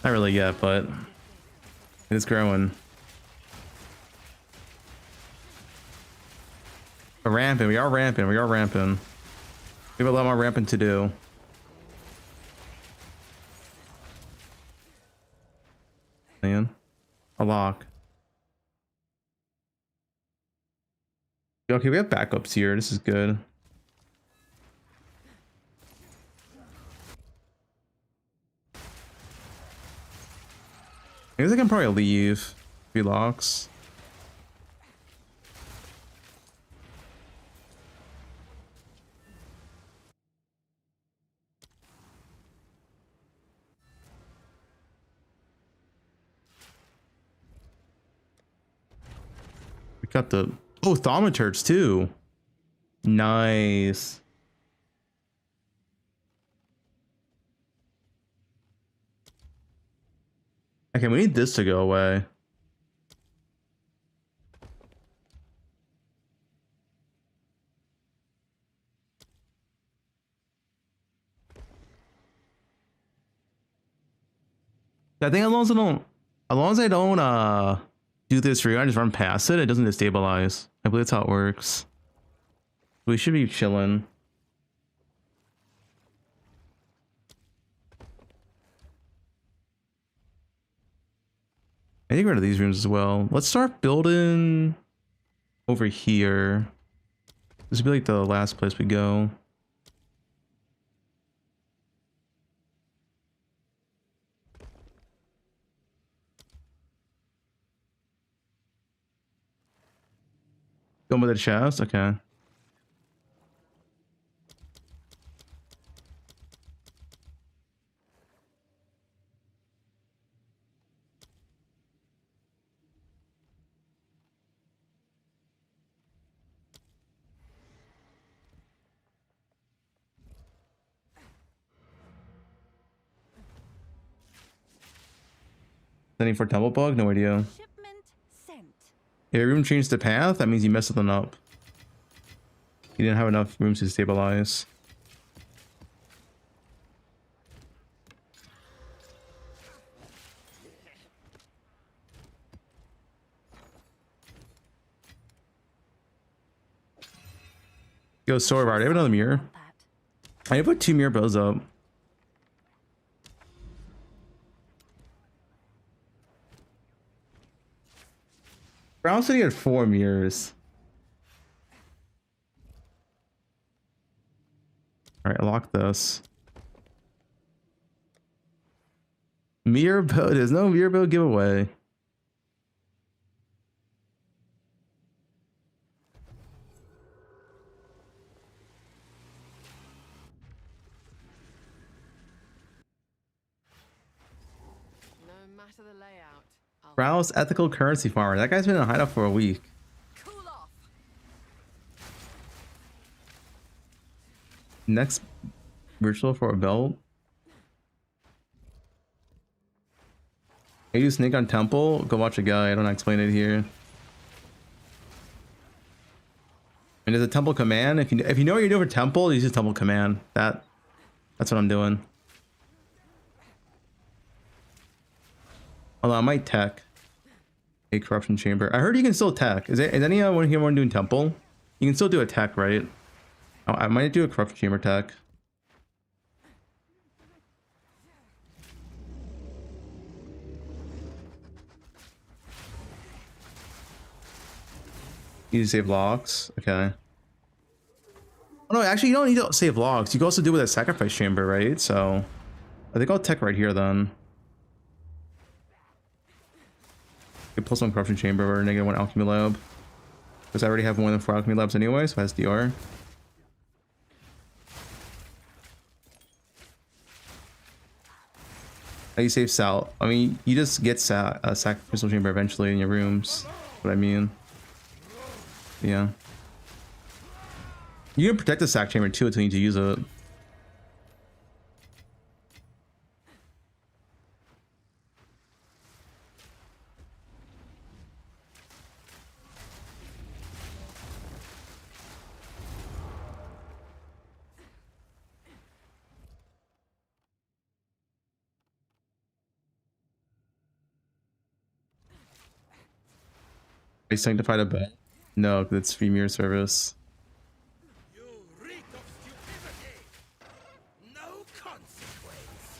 A: Not really yet, but it's growing. We're ramping. We are ramping. We have a lot more ramping to do. Man, a lock. Okay, we have backups here. This is good. I guess I can probably leave. 3 locks. We got the thaumaturge too. Nice. Okay, we need this to go away. I think as long as I don't do this for you, I just run past it. It doesn't destabilize. I believe that's how it works. We should be chilling. I think rid of these rooms as well. Let's start building over here. This would be like the last place we go. Going with the chest? Okay. Sending for temple bug? No idea.
B: Shipment sent.
A: If a room changed the path, that means you messed something up. You didn't have enough rooms to stabilize. Yo, sorry about it. I have another mirror. I put 2 mirror bows up. Brown City had 4 mirrors. Alright, lock this. Mirror bow. There's no mirror bow giveaway.
G: No matter the layout, I'll
A: Browse ethical currency farmer. That guy's been in a hideout for a week.
E: Cool off.
A: Next ritual for a belt. Hey, you sneak on temple? Go watch a guy. I don't explain it here. And there's a temple command. If you know what you're doing for temple, use temple command. That's what I'm doing. Although I might tech a corruption chamber. I heard you can still tech. Is anyone here doing temple? You can still do a tech, right? Oh, I might do a corruption chamber tech. You need to save logs. Okay. Oh no, actually you don't need to save logs. You can also do with a sacrifice chamber, right? So I think I'll tech right here then. Get plus 1 corruption chamber or -1 alchemy lab. Because I already have more than 4 alchemy labs anyway, so it has DR. How you save sal? I mean, you just get a sacrificial chamber eventually in your rooms. What I mean. Yeah. You can protect the sac chamber too until you need to use it. They sanctified a bed. No, it's free mirror service.
F: You reek of stupidity. No consequence.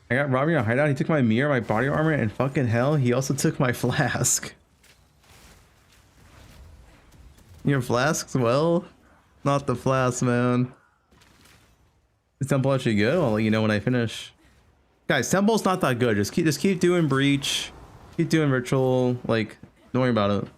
A: I got robbing a hideout. He took my mirror, my body armor, and fucking hell, he also took my flask. Your flasks? Well, not the flask, man. Is temple actually good? I'll let you know when I finish. Guys, temple's not that good. Just keep doing breach, keep doing ritual. Like, don't worry about it.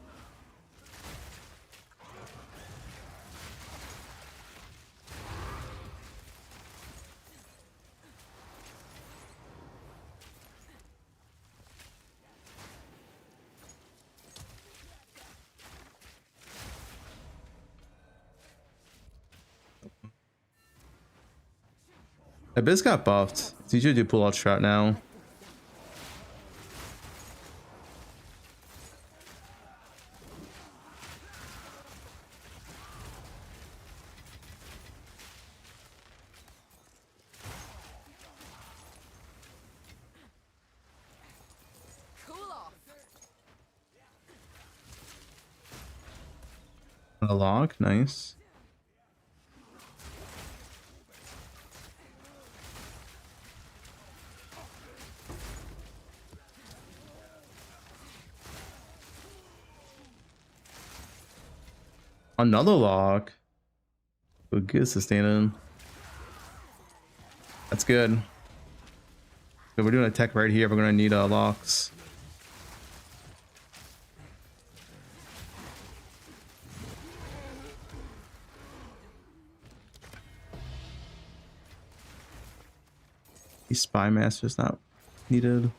A: Abyss got buffed. It's easier to do pull out strat now.
E: Cool off.
A: A log, nice. Another log. Oh, good sustaining. That's good. So we're doing a tech right here. We're gonna need locks. These spy masters not needed.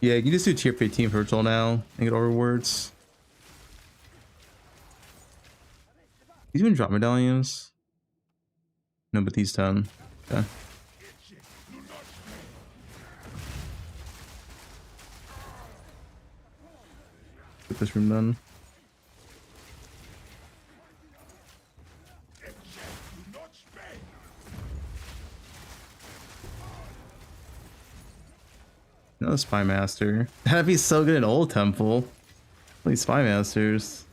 A: Yeah, you can just do tier 15 virtual now and get all rewards. These even drop medallions? No, but these 10. Okay. Get this room done. No Spy Master. That'd be so good in Old Temple. These Spy Masters.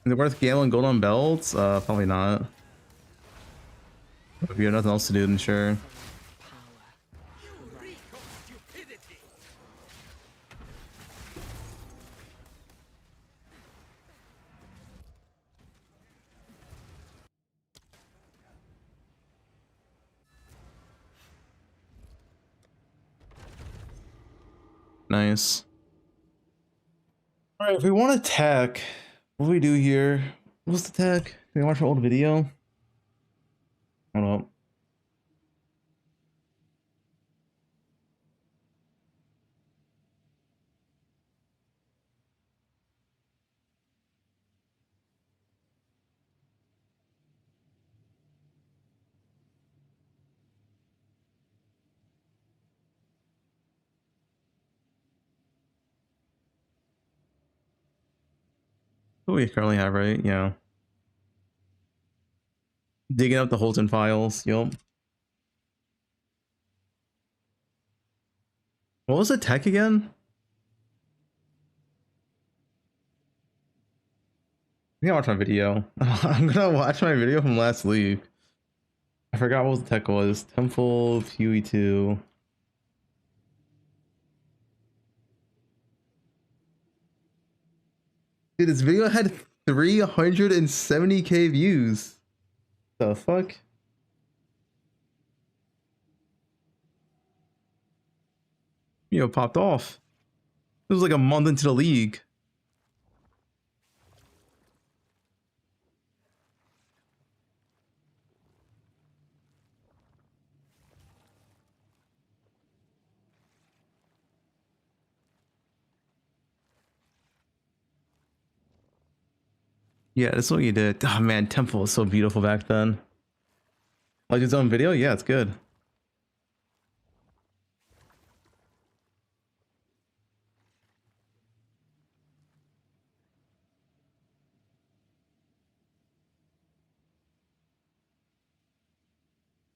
A: Is it worth Gale and gold on belts? Probably not. If you have nothing else to do, then sure. Nice. All right, if we want to attack, what do we do here? What's the tech? Can we watch our old video? Hold up. What we currently have, right? Yeah. Digging up the Holton files. Yup. What was the tech again? I'm gonna watch my video. I'm gonna watch my video from last week. I forgot what the tech was. Temple poe2. Dude, this video had 370k views. The fuck? Popped off. It was like a month into the league. Yeah, that's what you did. Oh man, Temple was so beautiful back then. Like his own video? Yeah, it's good.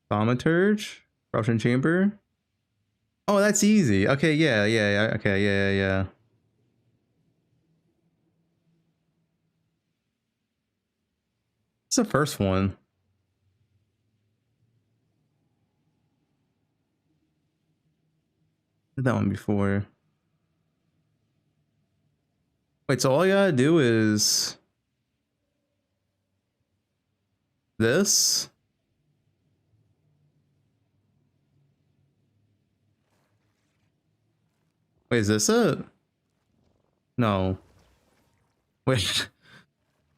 A: Thaumaturge? Corruption Chamber? Oh, that's easy. Okay, yeah. Okay, yeah. It's the first one. Did that one before. Wait, so all you gotta do is this? Wait, is this it? No. Wait.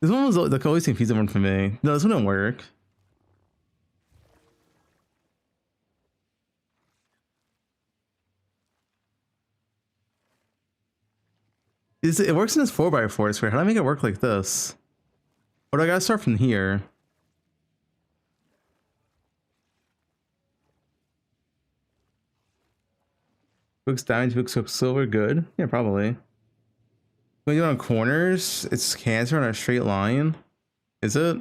A: This one was the always confusing one for me. No, this one didn't work. It works in this 4x4, I swear. How do I make it work like this? Or do I gotta start from here? Books diamond, books silver, good. Yeah, probably. When you do it on corners, it's cancer on a straight line. Is it?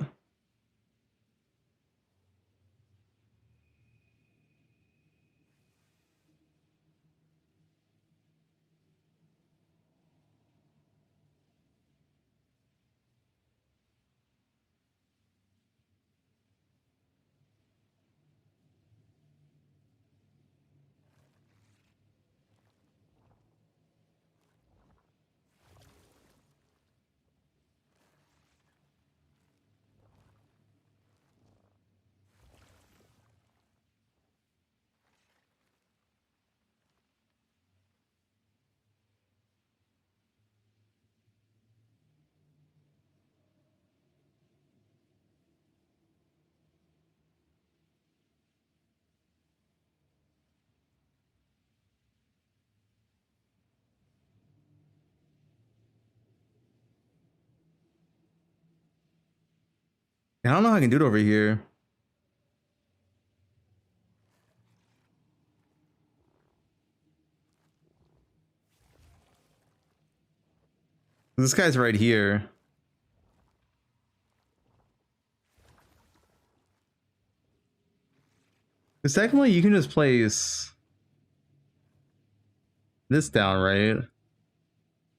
A: I don't know how I can do it over here. This guy's right here. The second one, you can just place this down, right?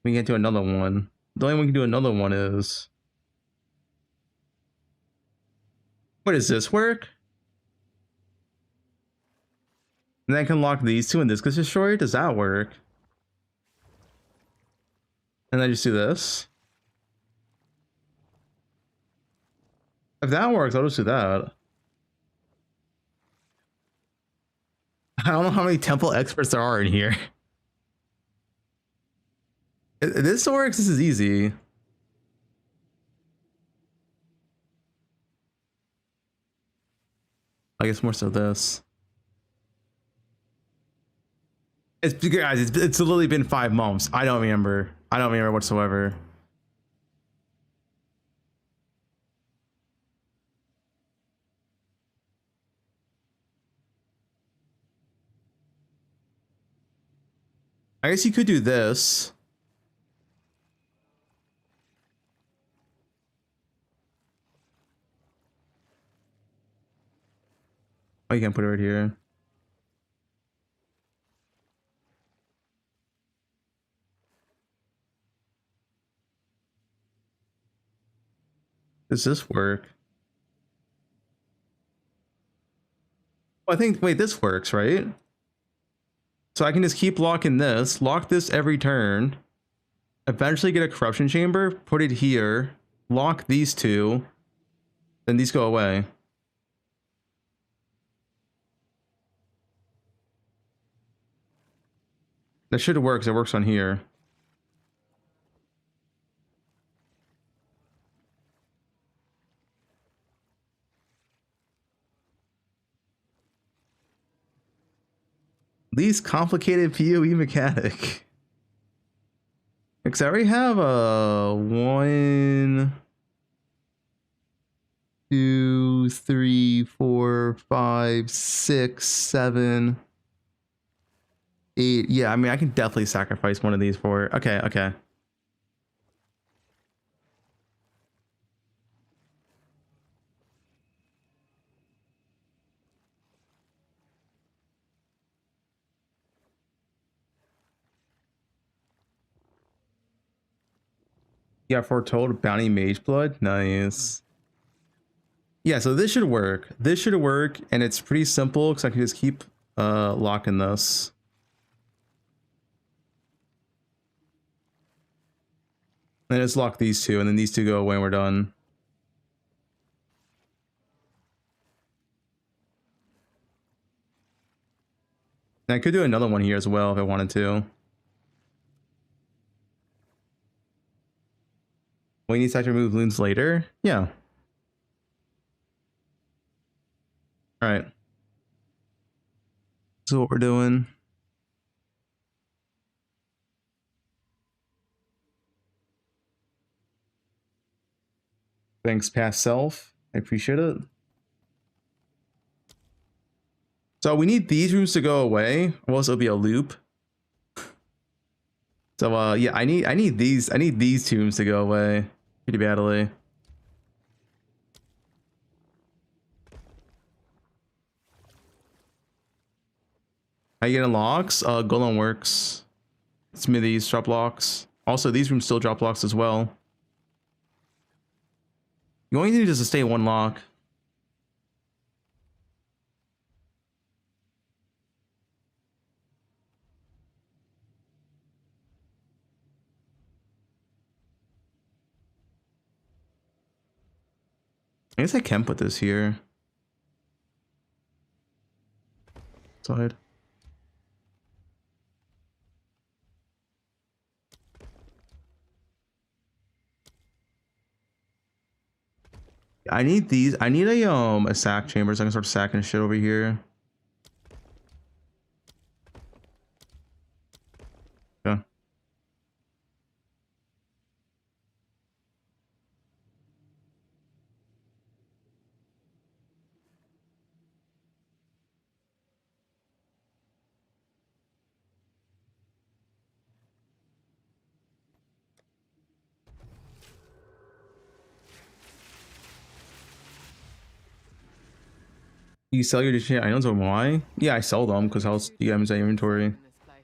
A: We can't do another one. The only way we can do another one is... What does this work? And then I can lock these two and this gets destroyed? Does that work? And then just do this? If that works, I'll just do that. I don't know how many temple experts there are in here. If this works, this is easy. I guess more so this. It's guys, it's literally been 5 months. I don't remember. I don't remember whatsoever. I guess you could do this. Oh, you can't put it right here. Does this work? Oh, I think, wait, this works, right? So I can just keep locking this, lock this every turn, eventually get a corruption chamber, put it here, lock these two, then these go away. That should work because it works on here. Least complicated PoE mechanic. Because I already have a 1, 2, 3, 4, 5, 6, 7, 8. Yeah, I mean, I can definitely sacrifice one of these for it. Okay, okay. Yeah, foretold bounty mage blood. Nice. Yeah, so this should work. This should work, and it's pretty simple because I can just keep locking this. And just lock these two, and then these two go away and we're done. And I could do another one here as well if I wanted to. Well, you need to remove loons later? Yeah. Alright. So what we're doing. Thanks, past self. I appreciate it. So we need these rooms to go away, or else it'll be a loop. So yeah, I need these two rooms to go away pretty badly. How you getting locks? Golem works. Smithies drop locks. Also, these rooms still drop locks as well. You only need to just stay one lock. I guess I can put this here. Side. I need these. I need a sack chamber so I can start sacking shit over here. Yeah. You sell your digital items or why? Yeah, I sell them because how else do you get them in inventory?
G: In this place.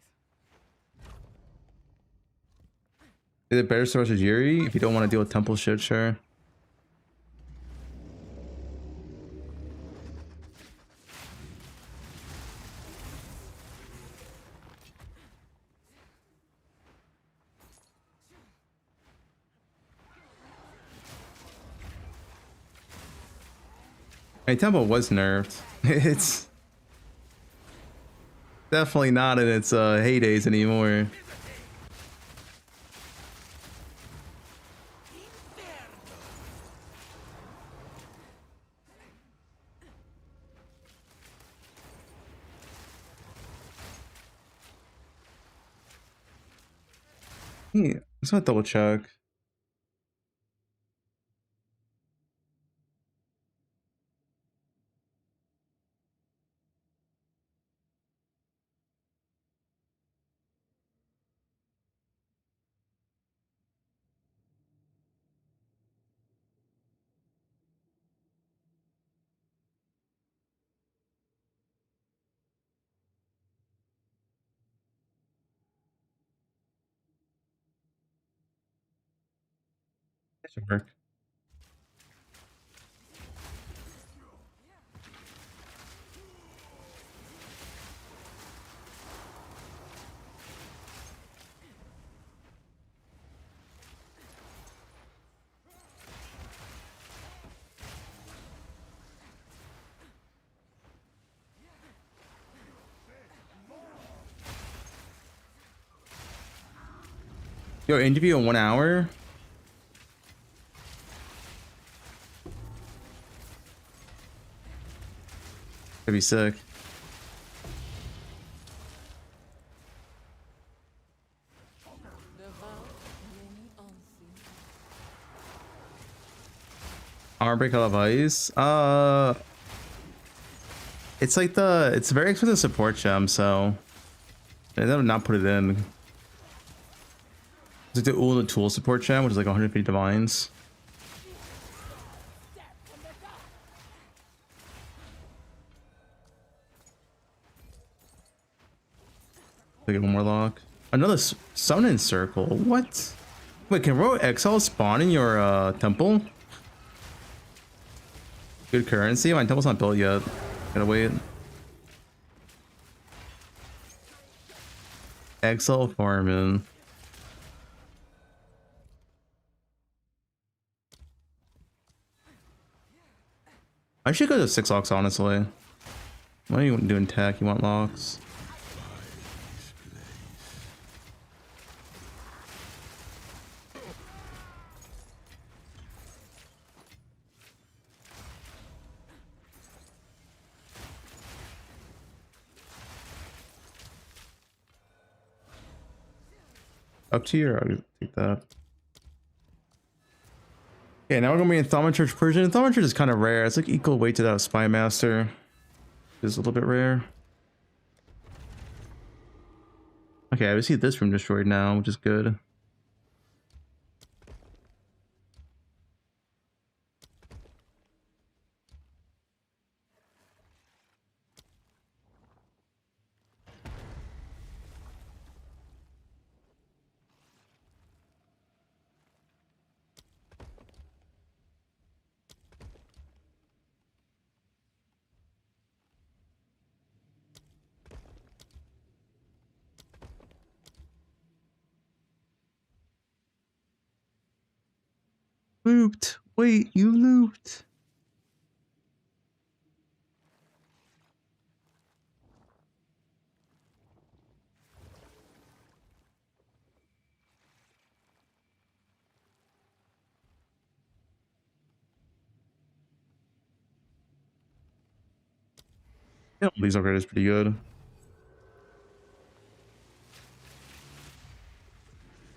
A: Is it better source of Jiri if you don't want to deal with temple shit? Sure. My temple was nerfed. It's definitely not in its heydays anymore. Yeah, let's not double check. That should work. Yo, interview in 1 hour? That'd be sick. Armor break out of ice. It's like it's a very expensive support gem, so they would not put it in. It's like the Ula tool support gem, which is like 150 divines. Like one more lock. Another summoning circle. What? Wait, can Royal Exile spawn in your temple? Good currency. My temple's not built yet. Gotta wait. Exile farming. I should go to 6 locks, honestly. What are you doing tech? You want locks? Up to you, I'll take that. Yeah, now we're gonna be in Thaumaturge Persian. Thaumaturge is kind of rare. It's like equal weight to that of Spy Master. It's a little bit rare. Okay, I see this room destroyed now, which is good. Looped. Wait, you looped. Yeah, these upgrade is pretty good.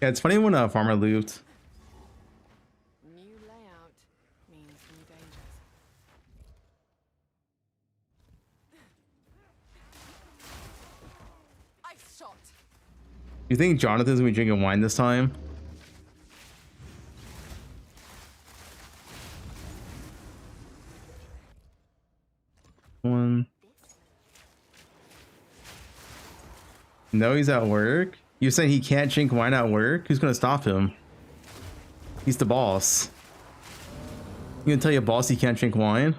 A: Yeah, it's funny when a farmer looped.
G: New layout means new dangers.
E: Ice shot.
A: You think Jonathan's gonna be drinking wine this time? One. No, he's at work. You're saying he can't drink wine at work? Who's gonna stop him? He's the boss. You gonna tell your boss he can't drink wine?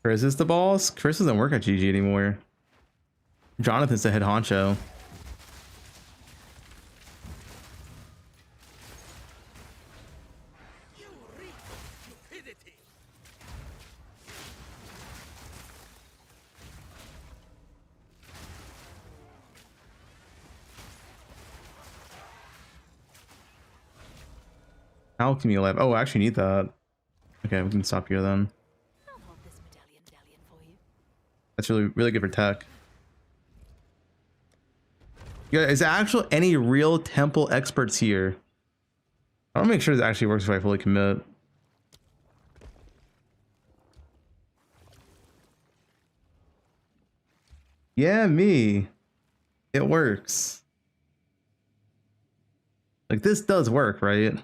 A: Chris is the boss? Chris doesn't work at GG anymore. Jonathan's the head honcho. Alchemy lab. Oh, I actually need that. Okay, we can stop here then.
B: I'll hold this medallion for you.
A: That's really good for tech. Yeah, is there actually any real temple experts here? I want to make sure this actually works if I fully commit. Yeah, me. It works. Like, this does work, right?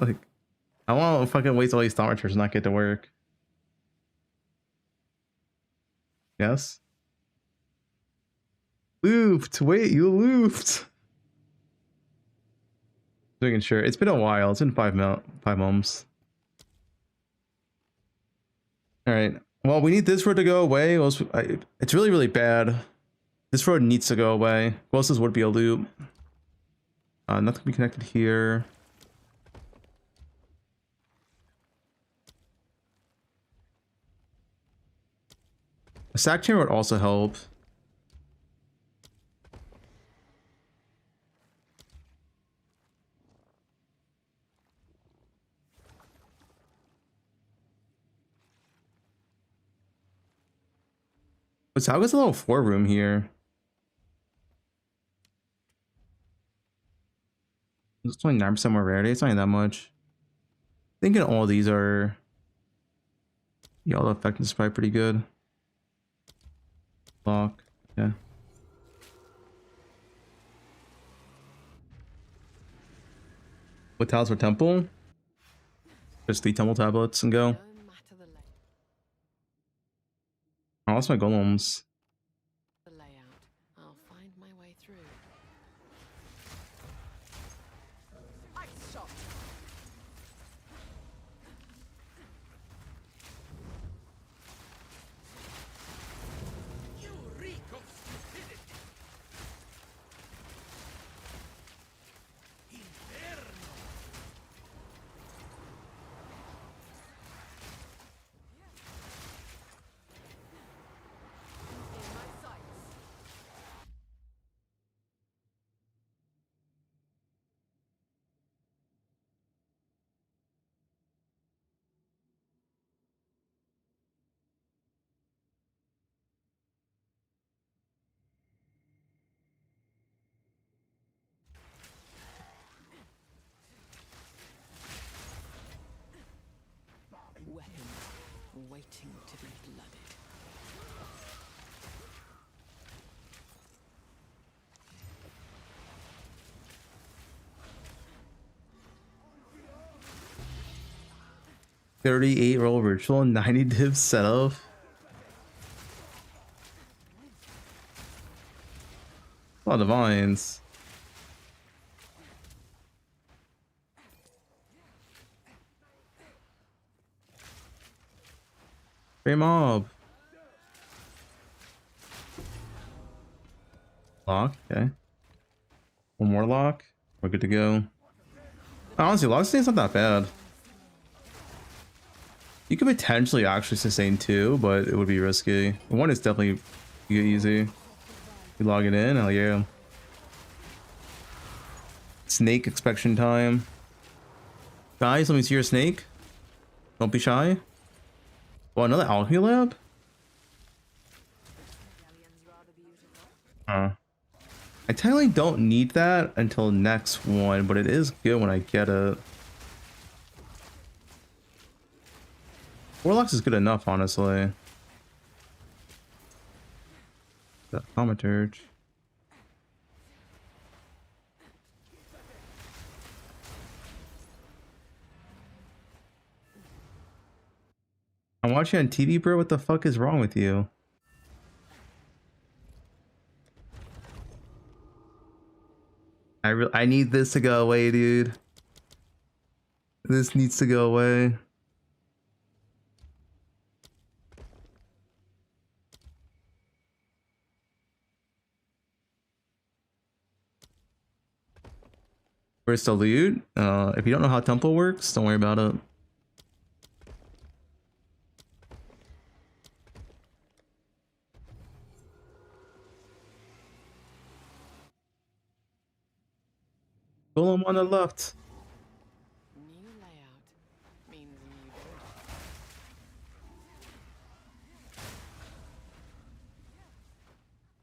A: Like, I want to fucking waste all these thaumaturges and not get to work. Yes? Looped! Wait, you looped! Making sure. It's been a while. It's been 5 months. Alright. Well, we need this road to go away. It's really bad. This road needs to go away. Closest would be a loop. Nothing can be connected here. A sack chamber would also help. But Salga's a little 4 room here. It's 29% more rarity. It's not even that much. Thinking all these are. Yeah, all the effectiveness is probably pretty good. Lock. Yeah. What tiles for temple? Just 3 temple tablets and go. Oh, that's my golems.
G: The layout. I'll find my way through. Ice shot.
F: You reek of stupidity. Inferno.
G: In my sights. Weapons waiting to be blooded.
A: $38 roll ritual, 90 div setup. A lot of vines. Free mob. Lock, okay. One more lock. We're good to go. Honestly, lock state's not that bad. You could potentially actually sustain 2, but it would be risky. 1 is definitely easy. You log it in, hell yeah. Snake inspection time. Guys, let me see your snake. Don't be shy. Oh, another alchemy lab? I technically don't need that until next one, but it is good when I get it. Warlocks is good enough, honestly. The Thaumaturge. I'm watching on TV, bro. What the fuck is wrong with you? I need this to go away, dude. This needs to go away. Where's the loot? If you don't know how temple works, don't worry about it. Golem on the left.
G: New layout means new build.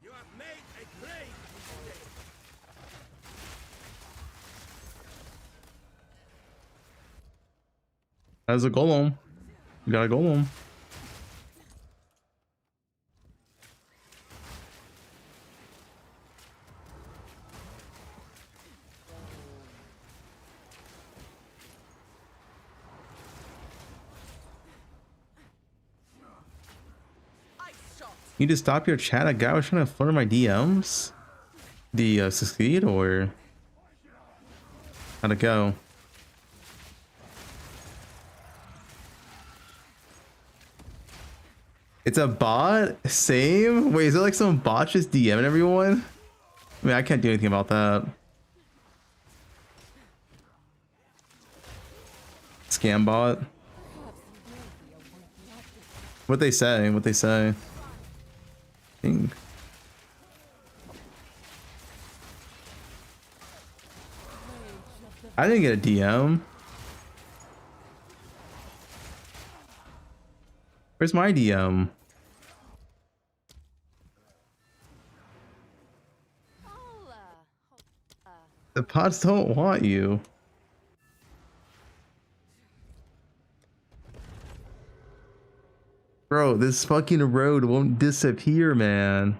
F: You have made a great mistake.
A: As a golem. You got a golem. You need to stop your chat. A guy was trying to flirt my DMs. The succeed or how'd it go? It's a bot? Same? Wait, is it like some bot just DMing everyone? I mean, I can't do anything about that. Scam bot. What they say? What they say? Dang. I didn't get a DM. Where's my DM? The pods don't want you. Bro, this fucking road won't disappear, man.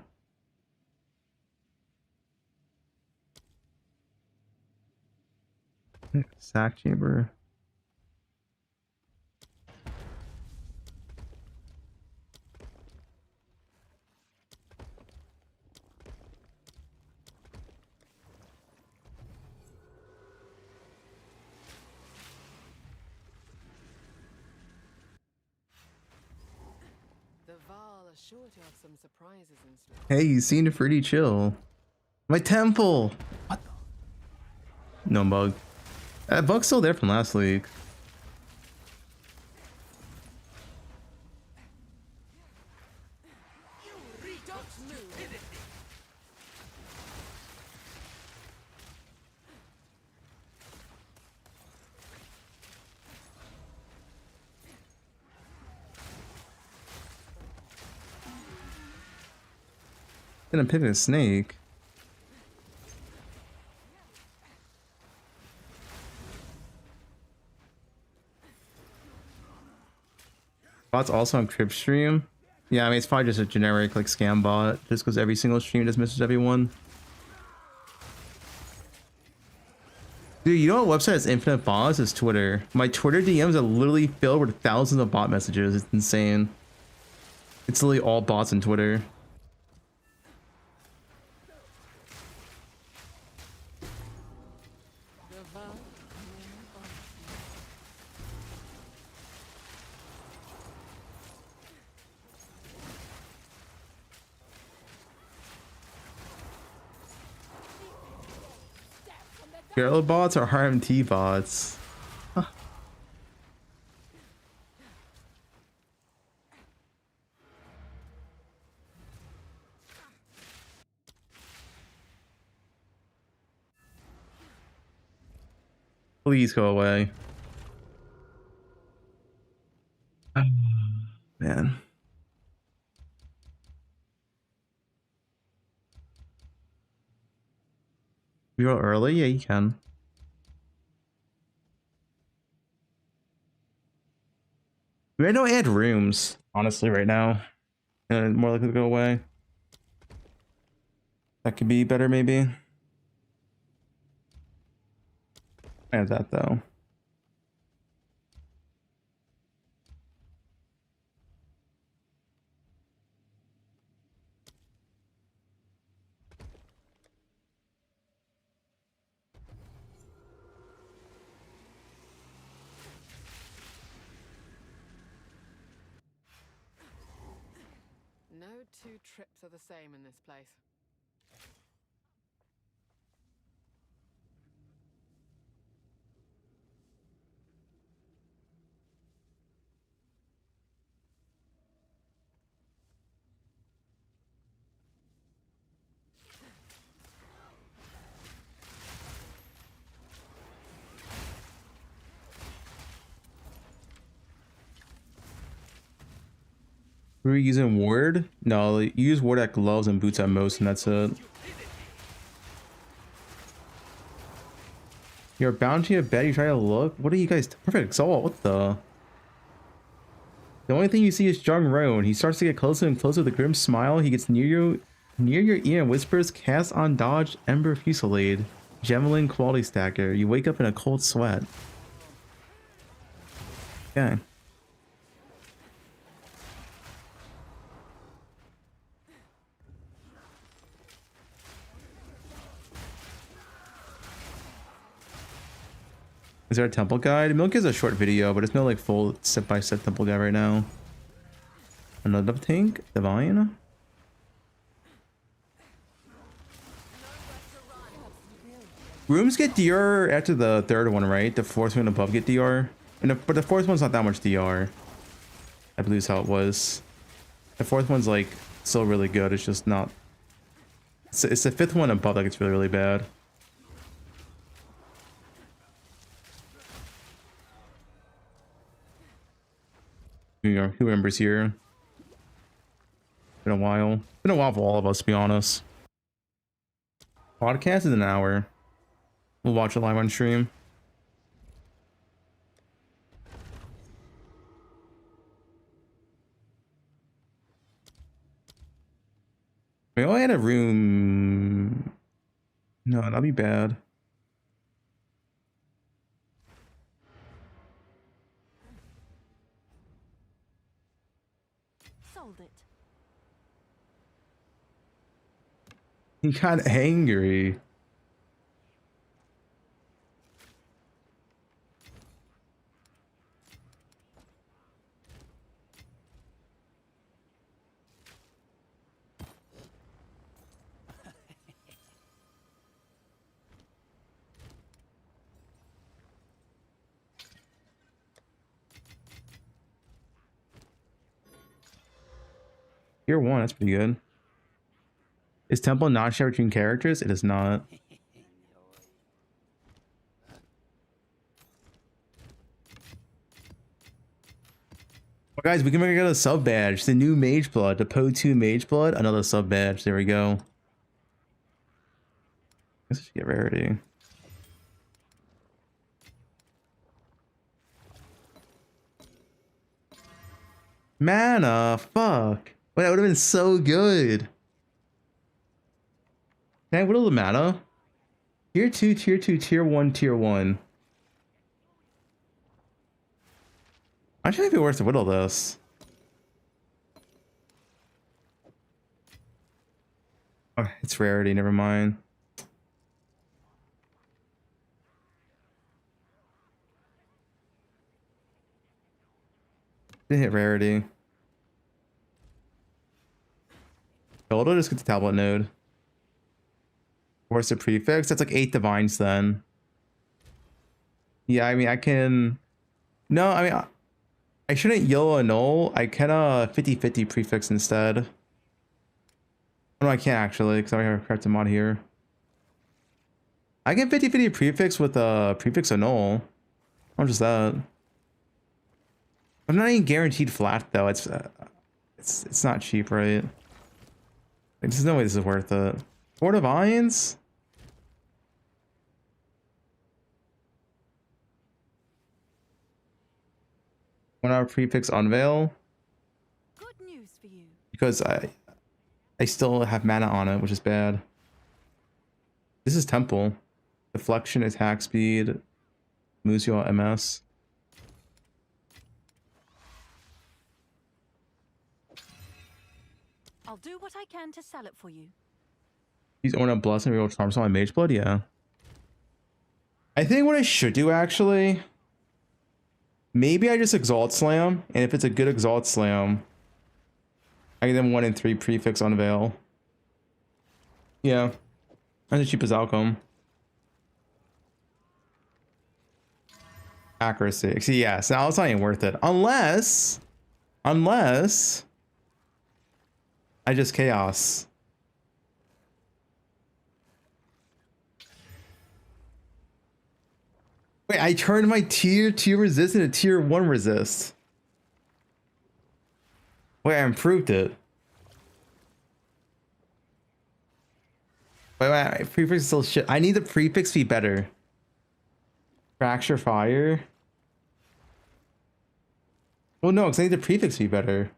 A: Sack chamber.
G: The Val are sure to have some surprises in store.
A: Hey, you seem pretty chill. My temple! What the? No bug. That bug's still there from last week. Gonna pick a snake. Bot's also on Crib stream. Yeah, I mean it's probably just a generic like scam bot, just because every single stream dismisses everyone. Dude, you know what website has infinite bots? Is Twitter. My Twitter DMs are literally filled with thousands of bot messages. It's insane. It's literally all bots on Twitter. Guerrilla bots or RMT bots? Huh. Please go away. Man. You go early? Yeah, you can. I don't add rooms, honestly, right now. And more likely to go away. That could be better, maybe. Add that though.
G: No two trips are the same in this place.
A: Were we using ward? No, you use ward at gloves and boots at most, and that's it. You're bound to your bed, you try to look? What are you guys? Perfect Exalt, what the? The only thing you see is Jung Roan. He starts to get closer and closer with a grim smile. He gets near your ear and whispers, cast on dodge, Ember Fusillade, Javelin quality stacker. You wake up in a cold sweat. Okay. Is there a temple guide? Milk is a short video, but it's no like full step-by-step temple guide right now. Another tank? Divine? Rooms get DR after the third one, right? The fourth one above get DR. But the fourth one's not that much DR. I believe is how it was. The fourth one's like still really good. It's just not. It's the fifth one above that gets really, really bad. Who remembers here? Been a while. Been a while for all of us, to be honest. Podcast is an hour. We'll watch it live on stream. We all had a room. No, that'd be bad.
B: Sold it.
A: He got angry. Tier 1, that's pretty good. Is Temple not shared between characters? It is not. Well, guys, we can make a sub badge. The new Mage Blood, the poe2 Mage Blood, another sub badge. There we go. I guess I should get rarity. Mana, fuck. Wait, that would have been so good. Can I whittle the mana? Tier 2, tier 2, tier 1, tier 1. Actually, it'd be worth to whittle this. Oh, it's rarity, never mind. Didn't hit rarity. Total, just get the tablet node. Force a prefix. That's like 8 divines then. Yeah, I mean, I can. No, I mean, I shouldn't yellow annul. I can 50-50 prefix instead. Oh, no, I can't actually, because I have a mod here. I can 50-50 prefix with prefix annul. How much is that? I'm not even guaranteed flat though. It's not cheap, right? Like, there's no way this is worth it. 4 divines? One hour prefix unveil.
B: Good news for you.
A: Because I still have mana on it, which is bad. This is temple. Deflection, attack speed, Museo MS.
B: I'll do what I can to sell it for you.
A: He's owning a blessing, real charm, so my mage blood, yeah. I think what I should do actually, maybe I just exalt slam, and if it's a good exalt slam, I give them 1 in 3 prefix unveil. Yeah, that's the cheapest outcome. Accuracy. See, yeah, so now it's not even worth it unless I just chaos. Wait, I turned my tier 2 resist into tier 1 resist. Wait, I improved it. Wait, prefix is still shit. I need the prefix to be better. Fracture fire. Well, no, because I need the prefix to be better.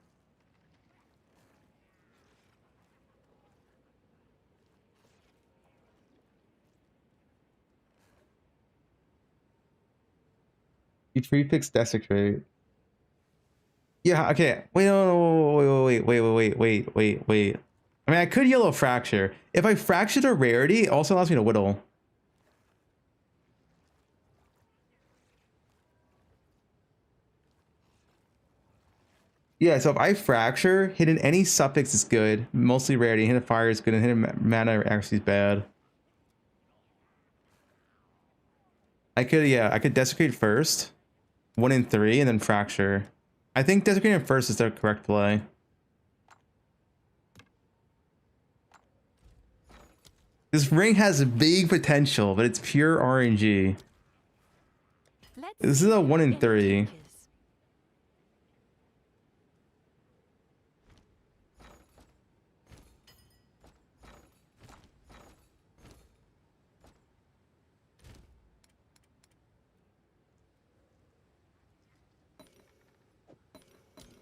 A: You prefix desecrate. Yeah, okay. Wait, no, wait. I mean, I could yellow fracture. If I fracture the rarity, it also allows me to whittle. Yeah, so if I fracture, hitting any suffix is good. Mostly rarity. Hitting fire is good, and hitting mana actually is bad. I could desecrate first. 1 in 3, and then fracture. I think desecrating first is the correct play. This ring has big potential, but it's pure RNG. This is a 1 in 3.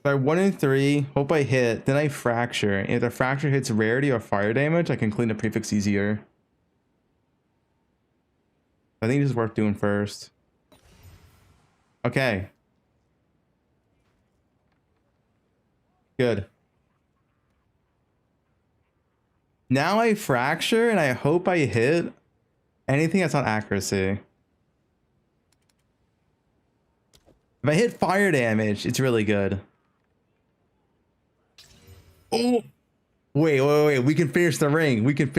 A: By 1 in 3, hope I hit, then I fracture. And if the fracture hits rarity or fire damage, I can clean the prefix easier. I think this is worth doing first. Okay. Good. Now I fracture and I hope I hit anything that's not accuracy. If I hit fire damage, it's really good. Oh, wait. We can finish the ring. We hit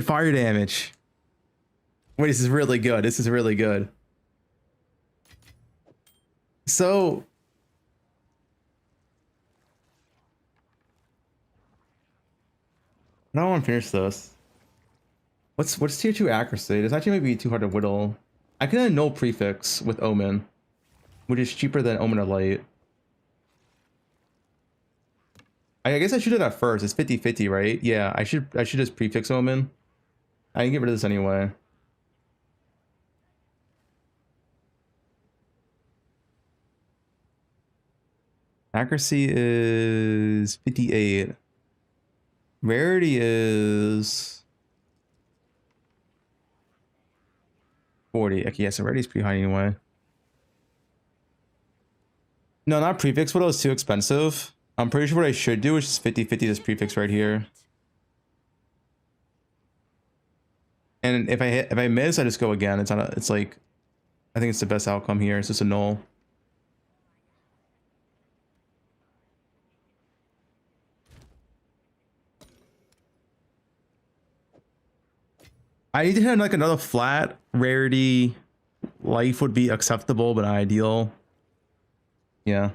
A: fire damage. Wait, this is really good. So I don't want to finish this. What's tier 2 accuracy? This actually might be too hard to whittle. I can annul prefix with Omen, which is cheaper than Omen of Light. I guess I should do that first. It's 50-50, right? Yeah, I should just prefix Omen. I can get rid of this anyway. Accuracy is 58. Rarity is 40. Okay, yeah, so rarity's pretty high anyway. No, not prefix. What else? Too expensive. I'm pretty sure what I should do is just 50-50 this prefix right here. And if I miss, I just go again. It's like, I think it's the best outcome here. It's just a null. I need to hit like another flat rarity. Life would be acceptable, but not ideal. Yeah.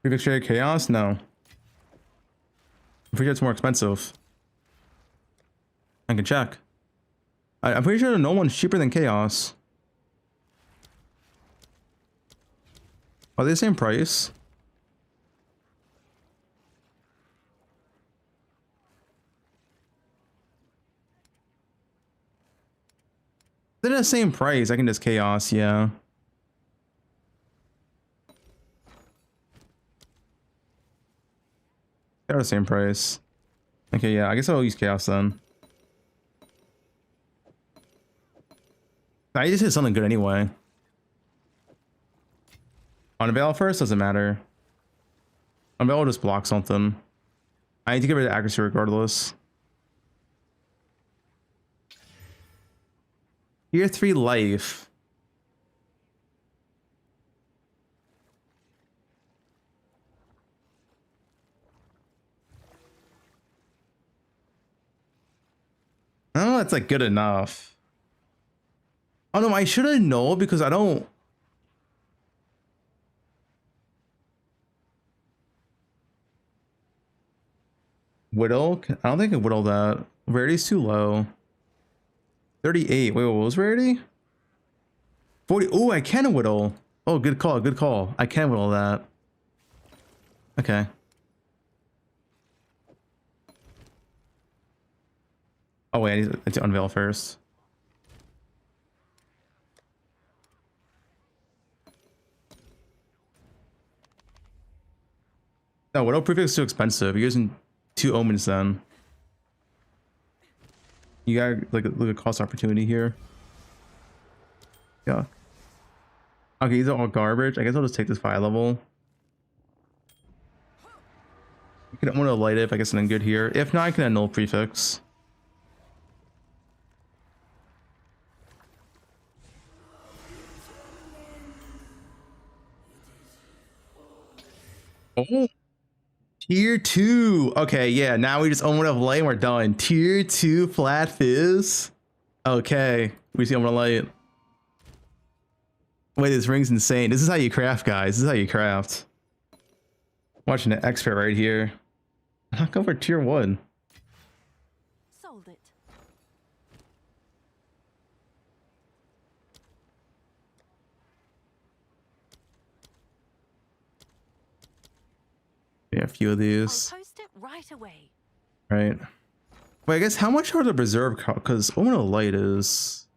A: Prefix rare chaos? No. I'm pretty sure it's more expensive. I can check. I'm pretty sure no one's cheaper than chaos. Are they the same price? They're the same price. I can just chaos, yeah. They're the same price. Okay, yeah, I guess I'll use chaos then. I just hit something good anyway. Unveil first, doesn't matter. Unveil will just block something. I need to get rid of accuracy regardless. Year 3 life. I don't know if that's like good enough. Oh no, I should have known because I don't. Whittle? I don't think I can whittle that. Rarity's too low. 38. Wait, what was rarity? 40. Oh, I can whittle. Oh, good call. Good call. I can whittle that. Okay. Oh, wait. I need to unveil first. No, whittle prefix is too expensive. You're using 2 omens then. You gotta look at cost opportunity here. Yeah. Okay, these are all garbage. I guess I'll just take this 5 level. I can want to light it if I get something good here. If not, I can annul prefix. Oh, tier 2. Okay, yeah. Now we just own of light and we're done. Tier 2 flat fizz. Okay, we see Omen of Light. Wait, this ring's insane. This is how you craft, guys. This is how you craft. Watching an expert right here. I'll go for tier 1.
B: Sold it.
A: Yeah, a few of these.
B: I'll post it right away.
A: Right. Wait, I guess how much are the reserve? Because Omen of Light is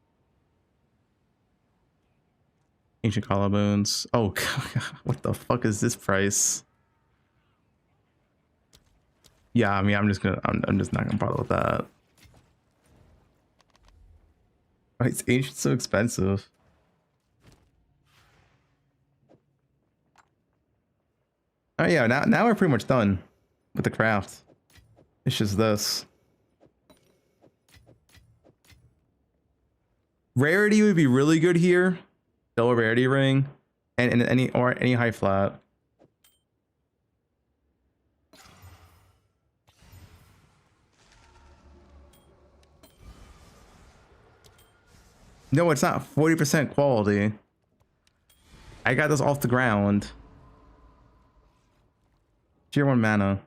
A: ancient collarbones. Oh, God, what the fuck is this price? Yeah, I mean, I'm just not gonna bother with that. Why is ancient so expensive? Oh yeah, now we're pretty much done with the craft. It's just this. Rarity would be really good here. Double rarity ring, and any high flat. No, it's not 40% quality. I got this off the ground. Tier 1 mana.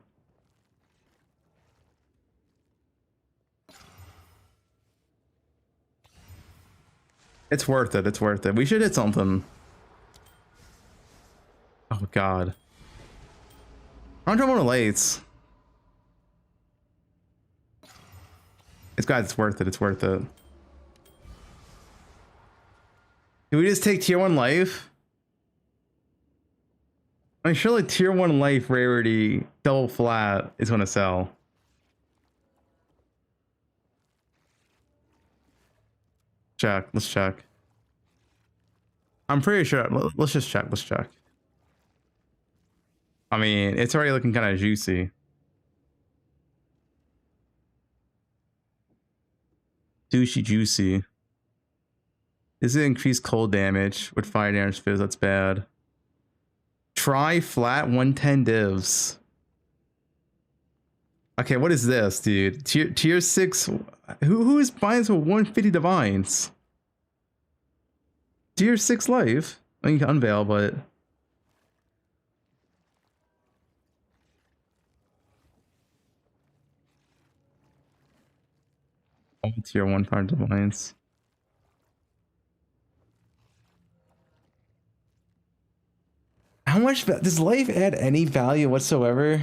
A: It's worth it. It's worth it. We should hit something. Oh God. I'm trying to lights. It's worth it. It's worth it. Do we just take tier 1 life? I mean, surely tier 1 life rarity double flat is gonna sell. Check. Let's check. I'm pretty sure. Let's just check. Let's check. I mean, it's already looking kind of juicy. Douchey juicy. This is increased cold damage with fire damage fizz. That's bad. Try flat 110 divs. Okay, what is this, dude? Tier 6. Who is buying this with 150 divines? Tier 6 life. I mean, you can unveil, but all tier 1 fire divines. How much does life add any value whatsoever?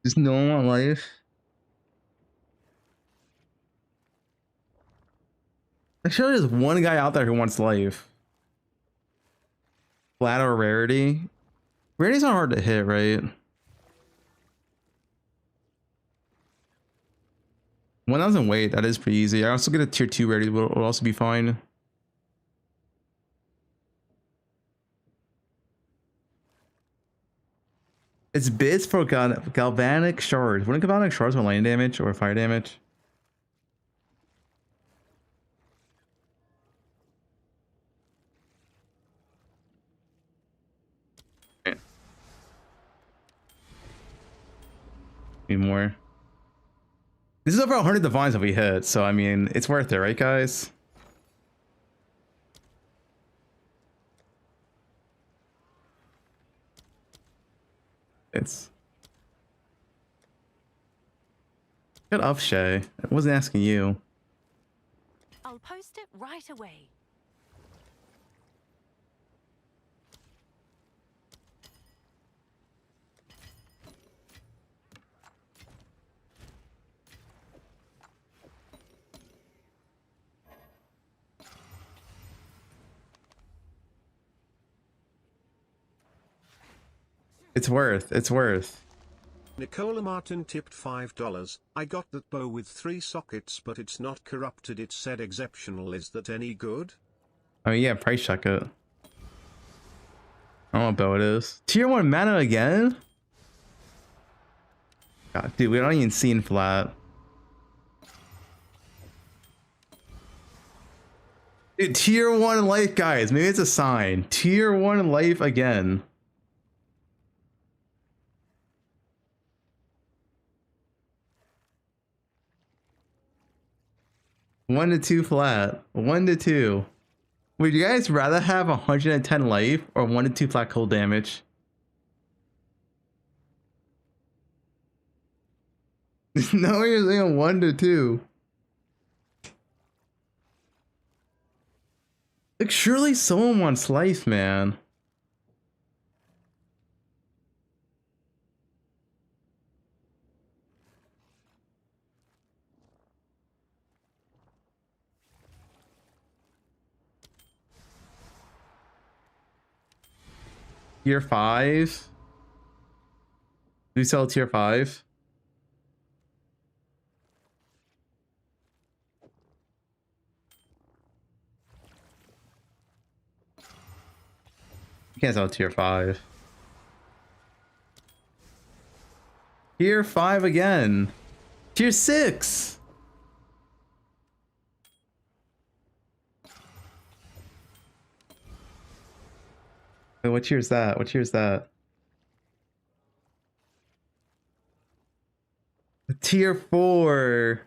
A: Just no one want life. I'm sure there's one guy out there who wants life. Flat or rarity. Rarity's not hard to hit, right? 1,000 weight, that is pretty easy. I also get a tier 2 rarity, will also be fine. It's bits for galvanic shards. Wouldn't galvanic shards want lightning damage or fire damage? Okay. Need more. This is over 100 divines that we hit, so I mean, it's worth it, right, guys? It's... Shut up, Shay. I wasn't asking you.
B: I'll post it right away.
A: It's worth. It's worth.
J: Nicola Martin tipped $5. I got that bow with 3 sockets, but it's not corrupted. It said exceptional. Is that any good?
A: Oh yeah, price check it. I don't know what bow it is. Tier 1 mana again? God, dude, we don't even see in flat. Dude, tier 1 life, guys. Maybe it's a sign. Tier 1 life again. One to 2 flat. 1 to 2. Would you guys rather have 110 life or 1 to 2 flat cold damage? No, you're saying 1 to 2. Like, surely someone wants life, man. Tier 5? Do we sell tier 5? You can't sell tier 5. Tier 5 again. Tier 6. Wait, what tier is that? What tier is that? Tier 4.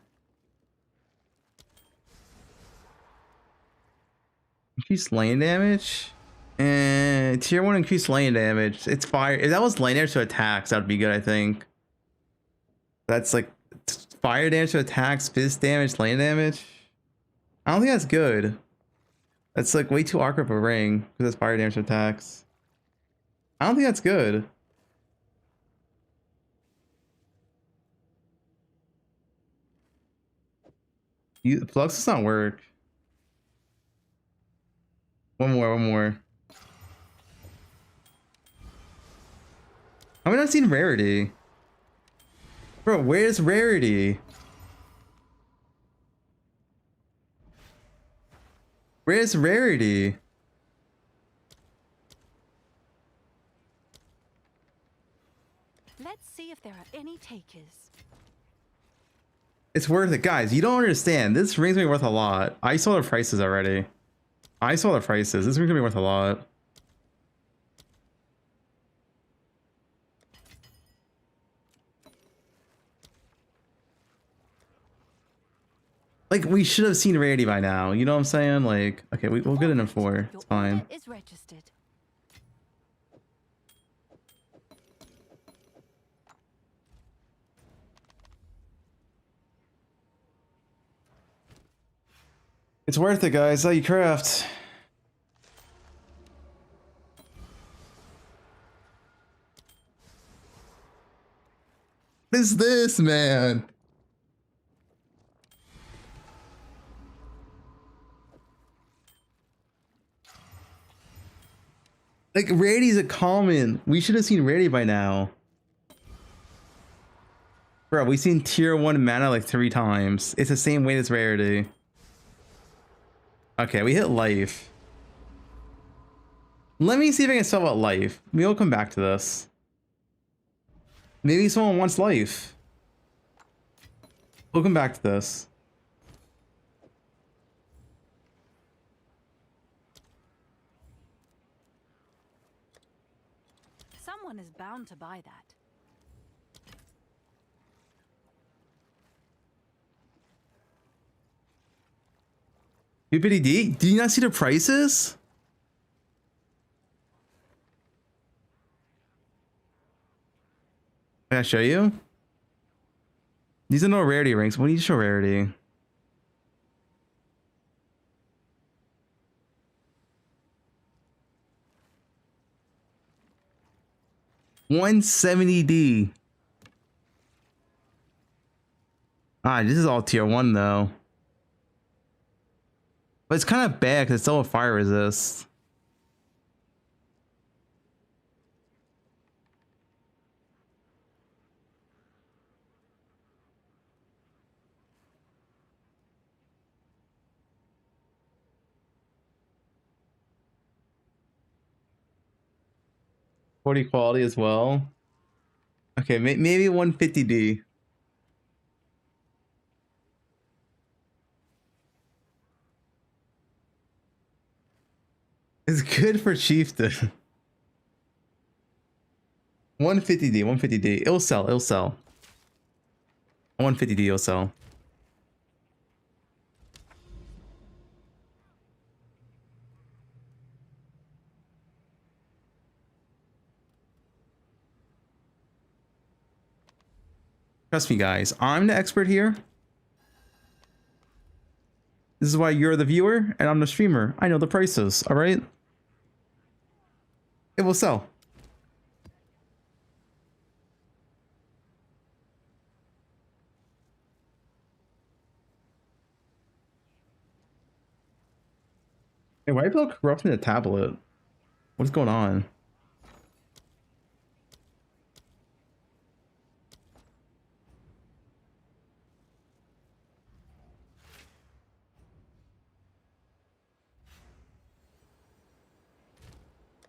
A: Increased lane damage? And tier 1 increased lane damage. It's fire. If that was lane damage to attacks, that would be good, I think. That's like fire damage to attacks, fizz damage, lane damage. I don't think that's good. That's like way too awkward of a ring because it's fire damage to attacks. I don't think that's good. Flux does not work. One more. Have I not seen rarity? Bro, where's rarity? Where's rarity?
B: Let's see if there are any takers.
A: It's worth it, guys. You don't understand. This ring's gonna be worth a lot. I saw the prices already. I saw the prices. This ring's gonna be worth a lot. Like, we should have seen rarity by now. You know what I'm saying? Like, okay, we'll get it in 4. It's fine.
B: Is registered.
A: It's worth it, guys. How you craft. is this, man? Like, rarity's a common. We should have seen rarity by now. Bro, we've seen tier 1 mana like 3 times. It's the same weight as rarity. Okay, we hit life. Let me see if I can sell out life. We'll come back to this. Maybe someone wants life. We'll come back to this.
B: Someone is bound to buy that.
A: PPD, do you not see the prices? Can I show you? These are no rarity ranks. We need to show rarity. $170D. Ah, this is all tier 1 though. But it's kind of bad because it's still a fire resist. Forty quality as well. Okay, maybe 150D. It's good for chieftain. 150D, 150D. It'll sell, it'll sell. 150D, it'll sell. Trust me, guys. I'm the expert here. This is why you're the viewer and I'm the streamer. I know the prices, all right? It will sell. Hey, why are people corrupting the tablet? What's going on?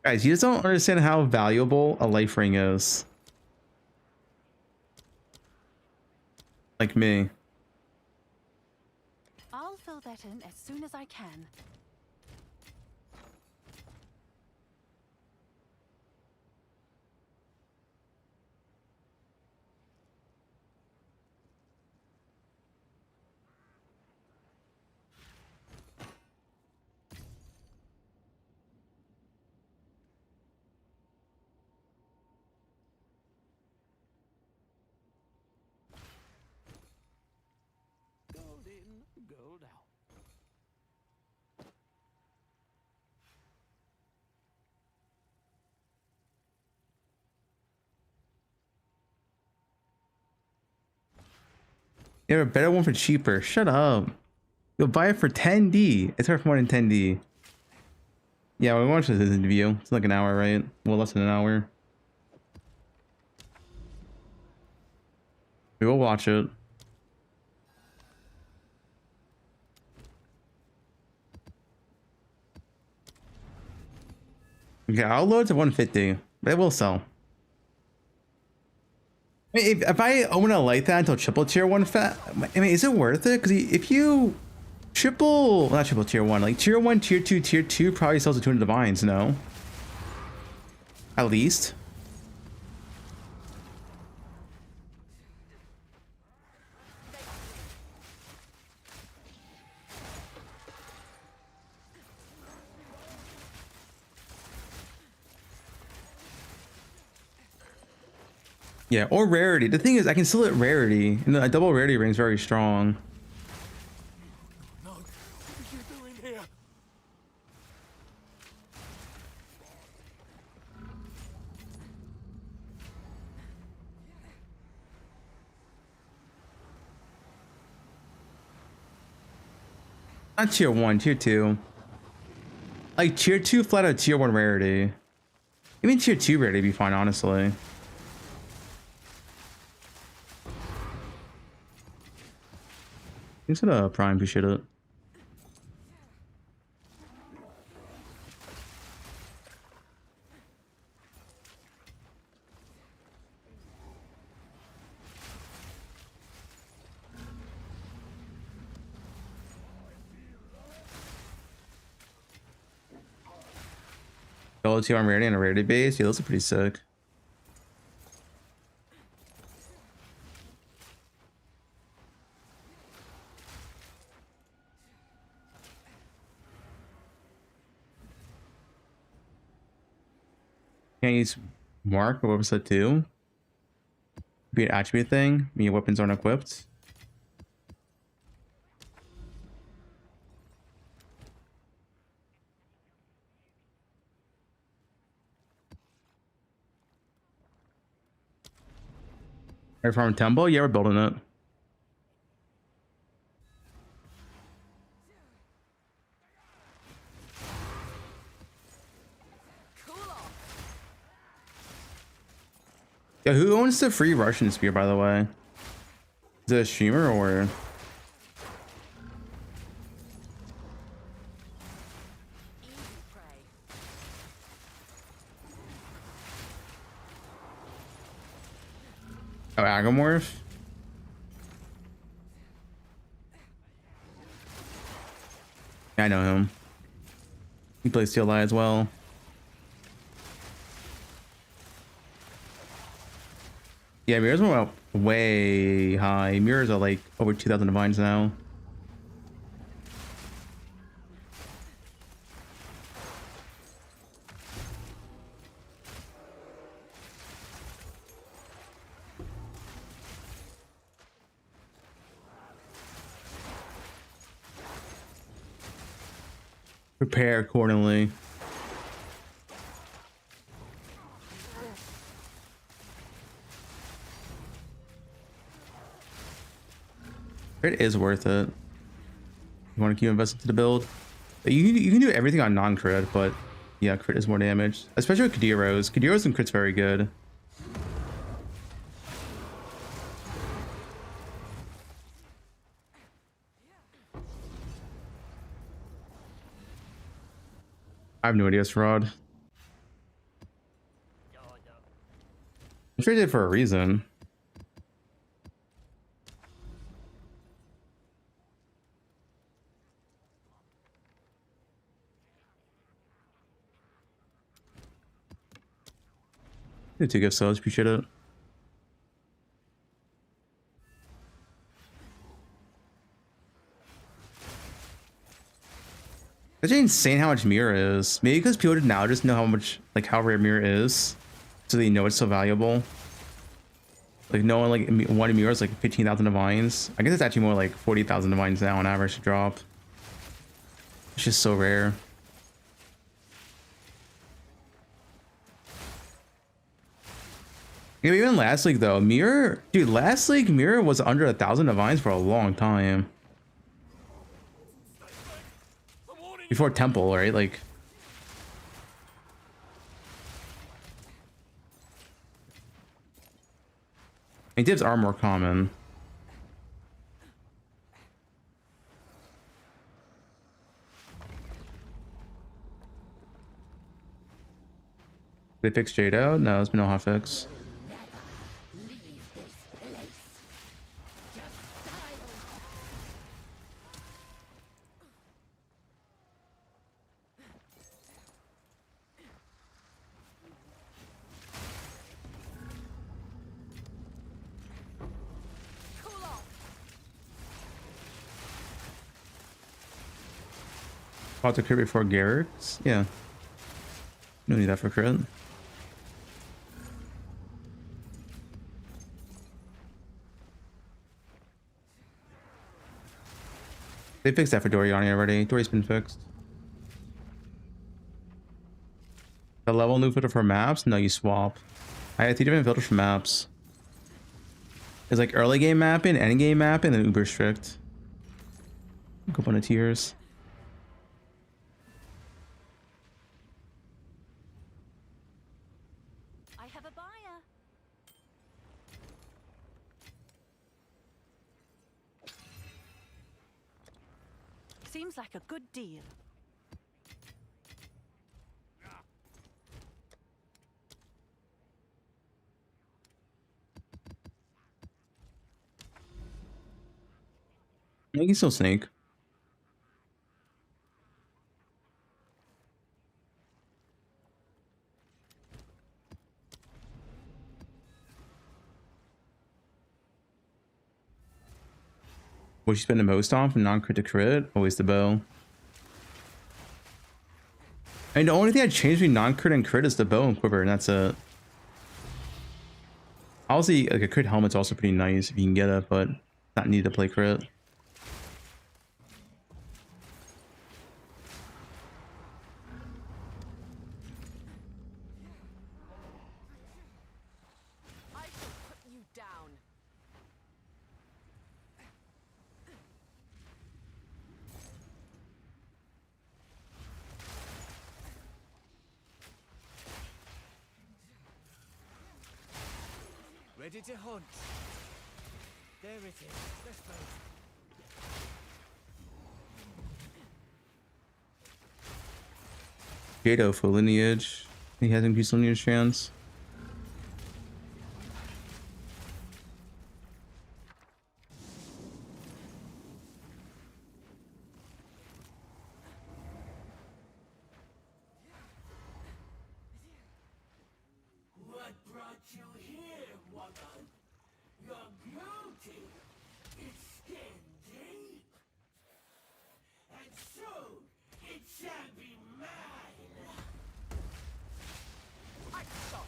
A: Guys, you just don't understand how valuable a life ring is. Like me.
B: I'll fill that in as soon as I can.
F: Gold out.
A: You have a better one for cheaper. Shut up. You'll buy it for 10D. It's hard for more than 10D. Yeah, we watched this interview. It's like an hour, right? Well, less than an hour. We will watch it. Okay, I'll load to 150. It will sell. I mean, if I own a like that until triple tier 1 fat, I mean, is it worth it? Because if you triple, not triple tier 1, like tier 1, tier 2, tier 2 probably sells to 200 divines, no? At least. Yeah, or rarity. The thing is, I can still hit rarity, and a double rarity ring is very strong.
F: No, what are you doing here?
A: Not tier 1, tier 2. Like tier 2 flat out tier 1 rarity. Even tier 2 rarity would be fine, honestly. Thanks for the prime, appreciate it. Ability on rarity and a rarity base. Yeah, those are pretty sick. Can't use mark, but what was that do? Be an attribute thing. Mean weapons aren't equipped. Air Farm Temple? Yeah, we're building it. Yeah, who owns the free Russian spear, by the way? Is it a streamer or? Oh, Agamorph? Yeah, I know him. He plays TLI as well. Yeah, mirrors went up way high. Mirrors are like over 2,000 divines now. Prepare accordingly. Crit is worth it. You want to keep investing to the build. You can do everything on non-crit, but yeah, crit is more damage. Especially with Kadiros. Kadiros and crit's very good. I have no idea, it's fraud. I'm sure they did for a reason. Did 2 gift subs, appreciate it. It's insane how much mirror is. Maybe because people now just know how much, like how rare mirror is, so they know it's so valuable. Like no one like one mirror is like 15,000 divines. I guess it's actually more like 40,000 divines now on average to drop. It's just so rare. Yeah, even last league though, mirror, dude, last league mirror was under 1,000 divines for a long time. Before temple, right? Like, and divs are more common. They fixed Jade out? No, there's been no hotfix. Auto crit before Garrett's? Yeah. No need that for crit. They fixed that for Doriani already. Dory's been fixed. The level new filter for maps? No, you swap. I had 3 different filters for maps. It's like early game mapping, end game mapping, and uber strict. Go up on the tiers.
B: I have a buyer. Seems like a good deal.
A: You can still sneak. What you spend the most on from non-crit to crit? Always the bow. And the only thing I changed between non-crit and crit is the bow and quiver, and that's it. Obviously, like a crit helmet's also pretty nice if you can get it, but not need to play crit.
G: I shall put you down.
F: Ready to hunt. There it is. Let's go.
A: Jado for lineage. He has increased lineage chance.
F: What brought you here, woman? Your beauty is skin deep. And soon it shall be mine.
G: I shot.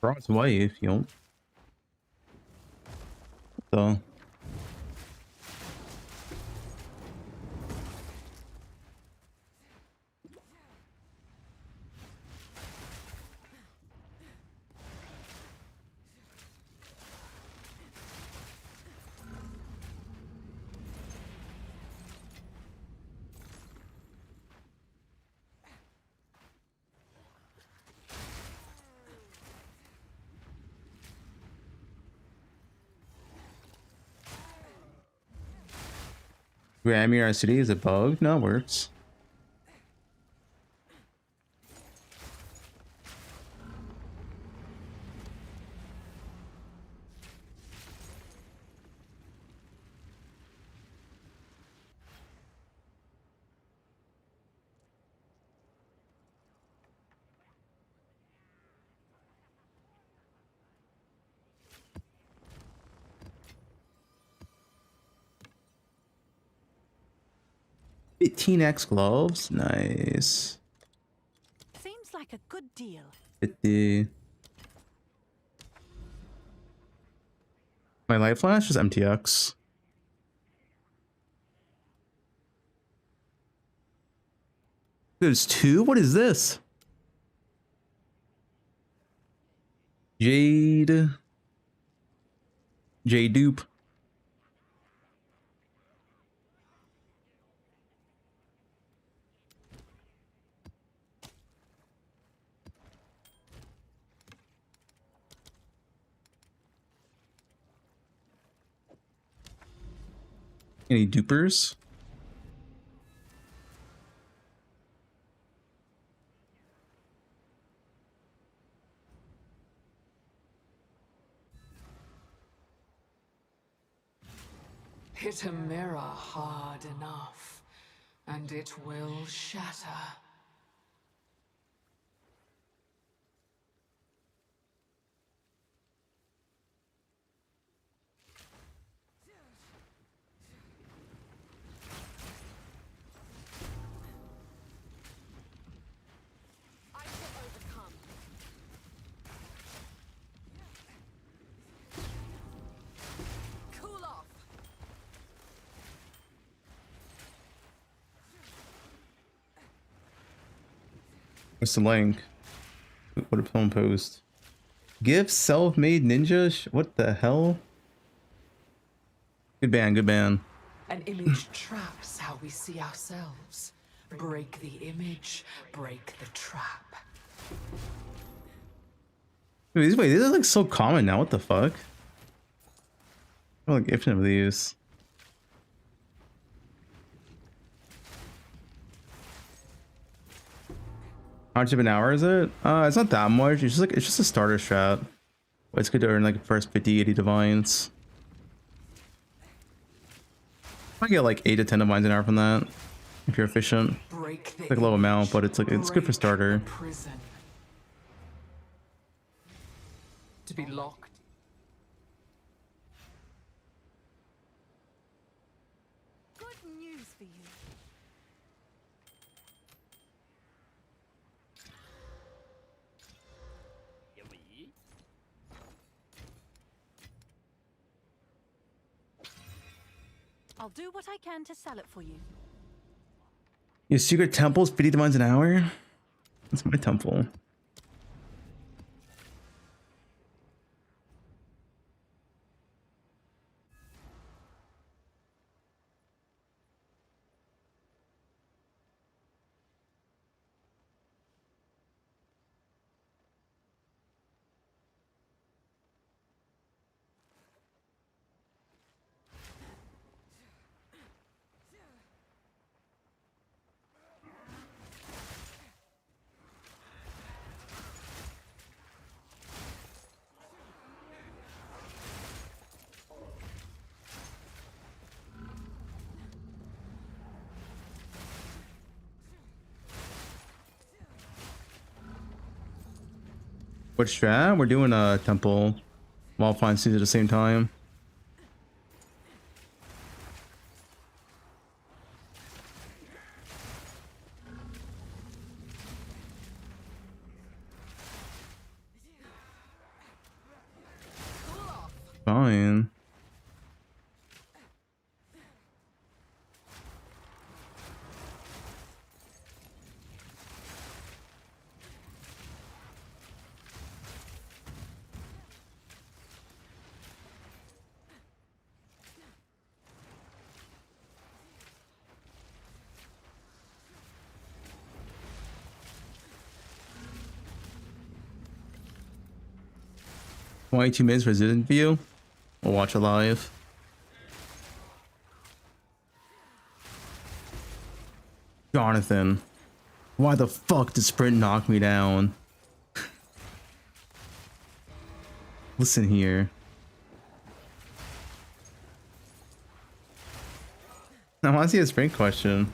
A: Broad's wife, you know. So. Grammar our city is a bug? No, it works. $15x gloves, nice.
B: Seems like a good deal.
A: 50. My life flash is MTX. There's two? What is this? Jade dupe. Any dupers?
G: Hit a mirror hard enough, and it will shatter. I shall overcome.
A: What's the link? What did someone post? Give self-made ninja? What the hell? Good ban, good ban.
G: An image traps how we see ourselves. Break the image, break the trap.
A: Wait, these are like so common now. What the fuck? I like infinite of these. How much of an hour is it? It's not that much. It's just a starter strat. But it's good to earn like the first 50, 80 divines. I get like 8 to 10 divines an hour from that if you're efficient.
G: Break the
A: It's like a low amount, but it's like it's good for starter.
G: prison. To be locked.
B: Good news for you. I'll do what I can to sell it for you.
A: Your secret temple is 50 divines an hour? That's my temple. What strat? We're doing a temple while flying seas at the same time. Fine. Twenty-two minutes resident view. We'll watch it live. Jonathan, why the fuck did Sprint knock me down? Listen here. I want to see a Sprint question.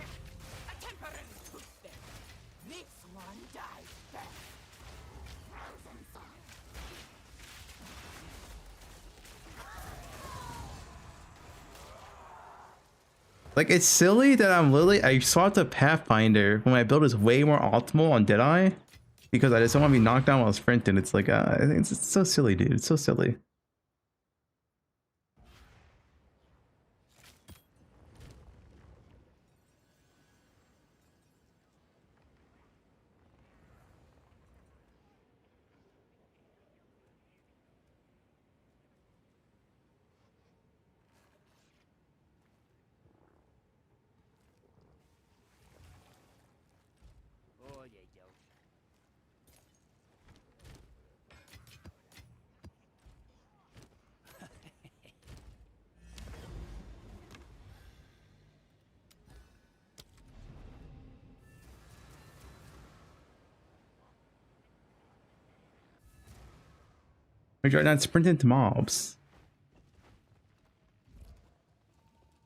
A: Like, it's silly that I swapped to Pathfinder when my build is way more optimal on Deadeye because I just don't want to be knocked down while sprinting. It's like, I think it's so silly, dude. It's so silly. We try not sprinting to mobs.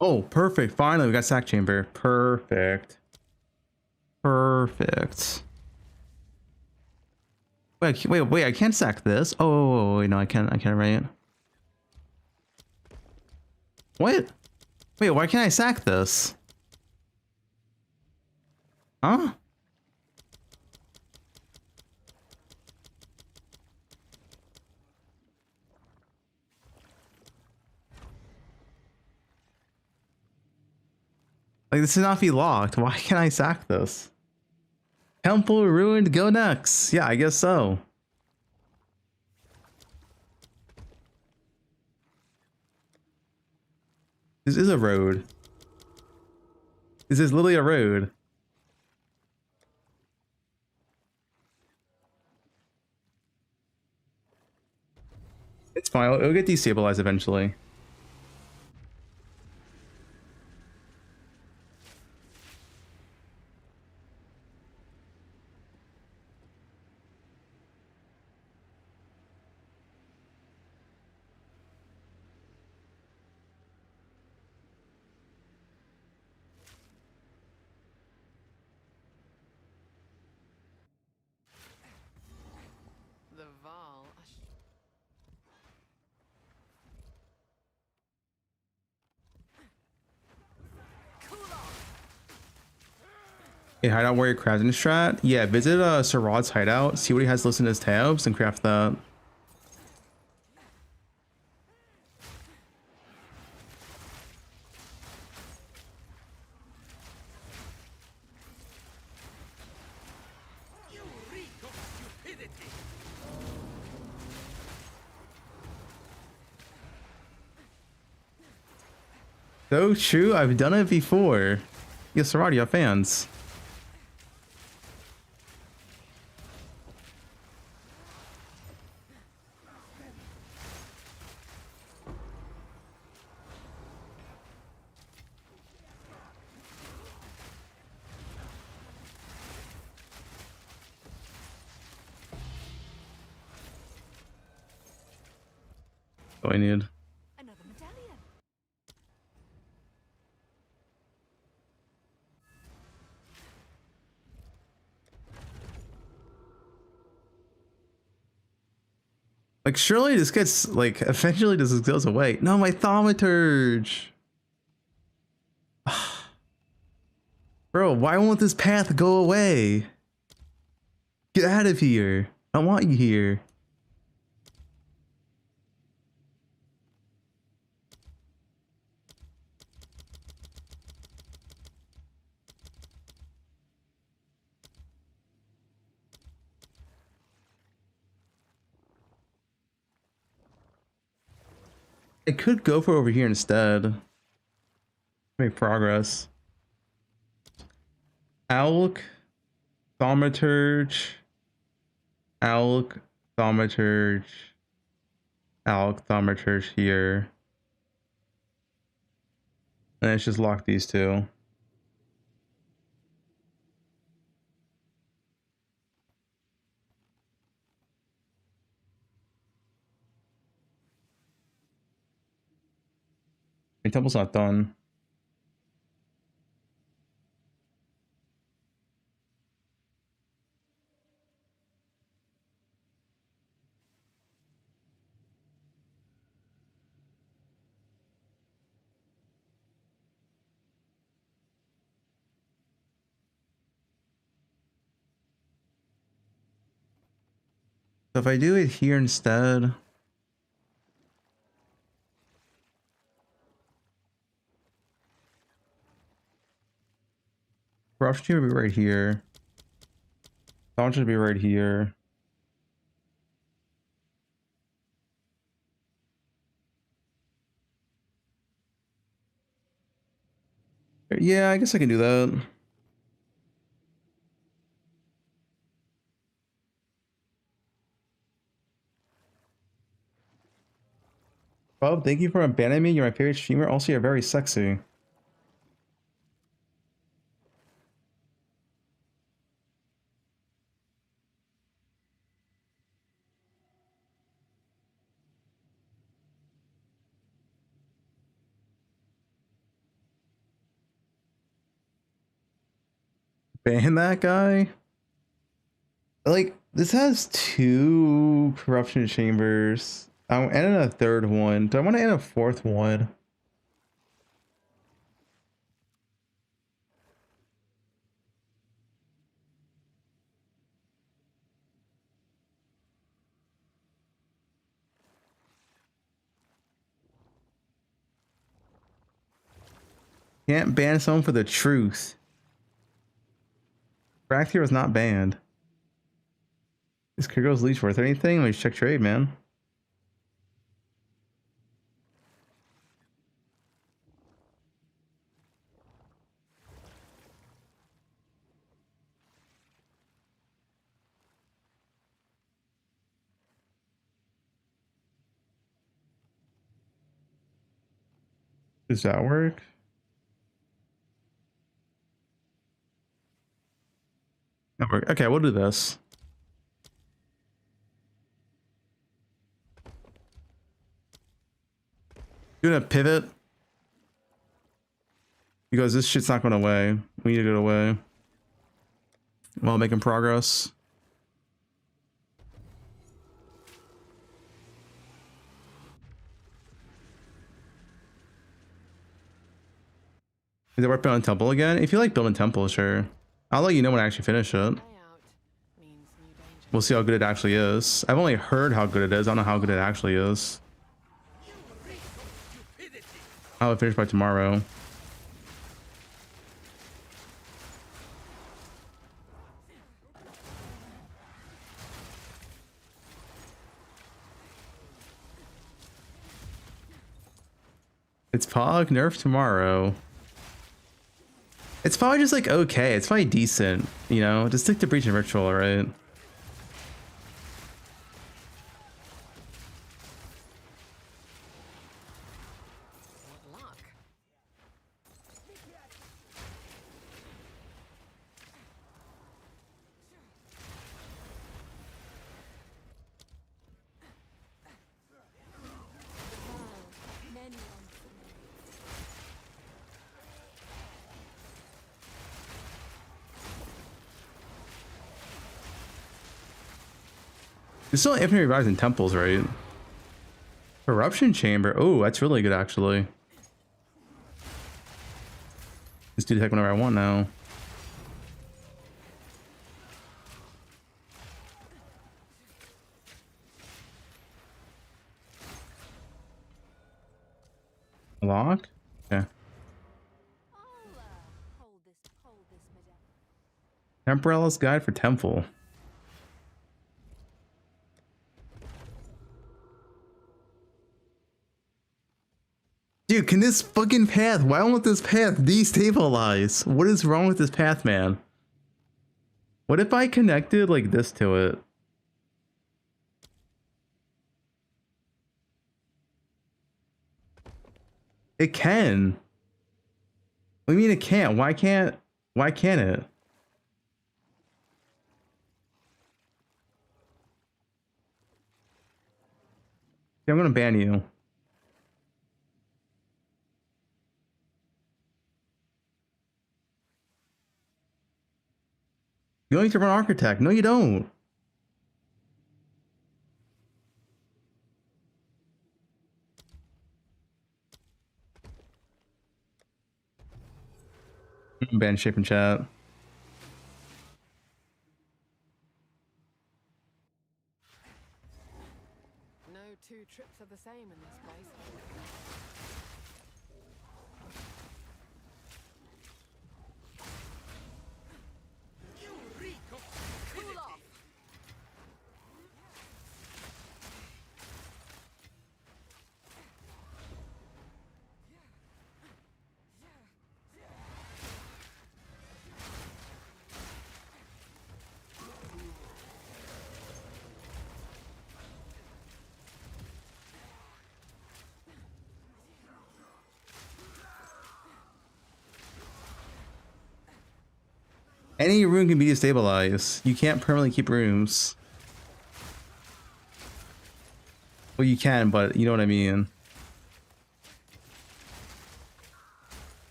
A: Oh, perfect. Finally, we got sack chamber. Perfect. Perfect. Wait, I can't sack this. Oh, wait, no, I can't, right? What? Wait, why can't I sack this? Huh? Like, this is not be locked. Why can't I sack this? Temple ruined. Go next. Yeah, I guess so. This is a road. This is literally a road. It's fine. It'll get destabilized eventually.
G: The Val.
A: Hey, hideout warrior crafting strat. Yeah, visit Sarad's hideout, see what he has listed in his tabs, and craft that. So true, I've done it before. Yeah, Sarad, you have fans. What I need.
B: Another medallion.
A: Like, surely this gets, like, eventually this goes away. No, my thaumaturge. Bro, why won't this path go away? Get out of here. I don't want you here. I could go for over here instead. Make progress. Alk, thaumaturge, Alk, thaumaturge, Alk, thaumaturge here. And let's just lock these two. My temple's not done. So if I do it here instead. Corruption should be right here. Thought should be right here. Yeah, I guess I can do that. Bob, thank you for abandoning me. You're my favorite streamer. Also, you're very sexy. Ban that guy? Like, this has 2 corruption chambers. I'm adding a 3rd one. Do I want to add a 4th one? Can't ban someone for the truth. Crack here was not banned. Is Kirgo's leash worth anything? Let me check trade, man. Does that work? That work. Okay, we'll do this. Doing a pivot because this shit's not going away. We need to get away while making progress. Is it worth building temple again? If you like building temple, sure. I'll let you know when I actually finish it. We'll see how good it actually is. I've only heard how good it is. I don't know how good it actually is. I'll finish by tomorrow. It's Pog nerf tomorrow. It's probably just like okay. It's probably decent, you know. Just stick to Breach and Ritual, right? There's still infinite revives in temples, right? Corruption chamber. Oh, that's really good actually. Just do detect whenever I want now. Lock? Okay. Temporalis guide for temple. Dude, can this fucking path, why won't this path destabilize? What is wrong with this path, man? What if I connected like this to it? It can. What do you mean it can't? Why can't it? Okay, I'm gonna ban you. You don't need to run Architect. No, you don't. Ban shape and chat.
K: No two trips are the same in this place. Cool off.
A: Any room can be destabilized. You can't permanently keep rooms. Well, you can, but you know what I mean.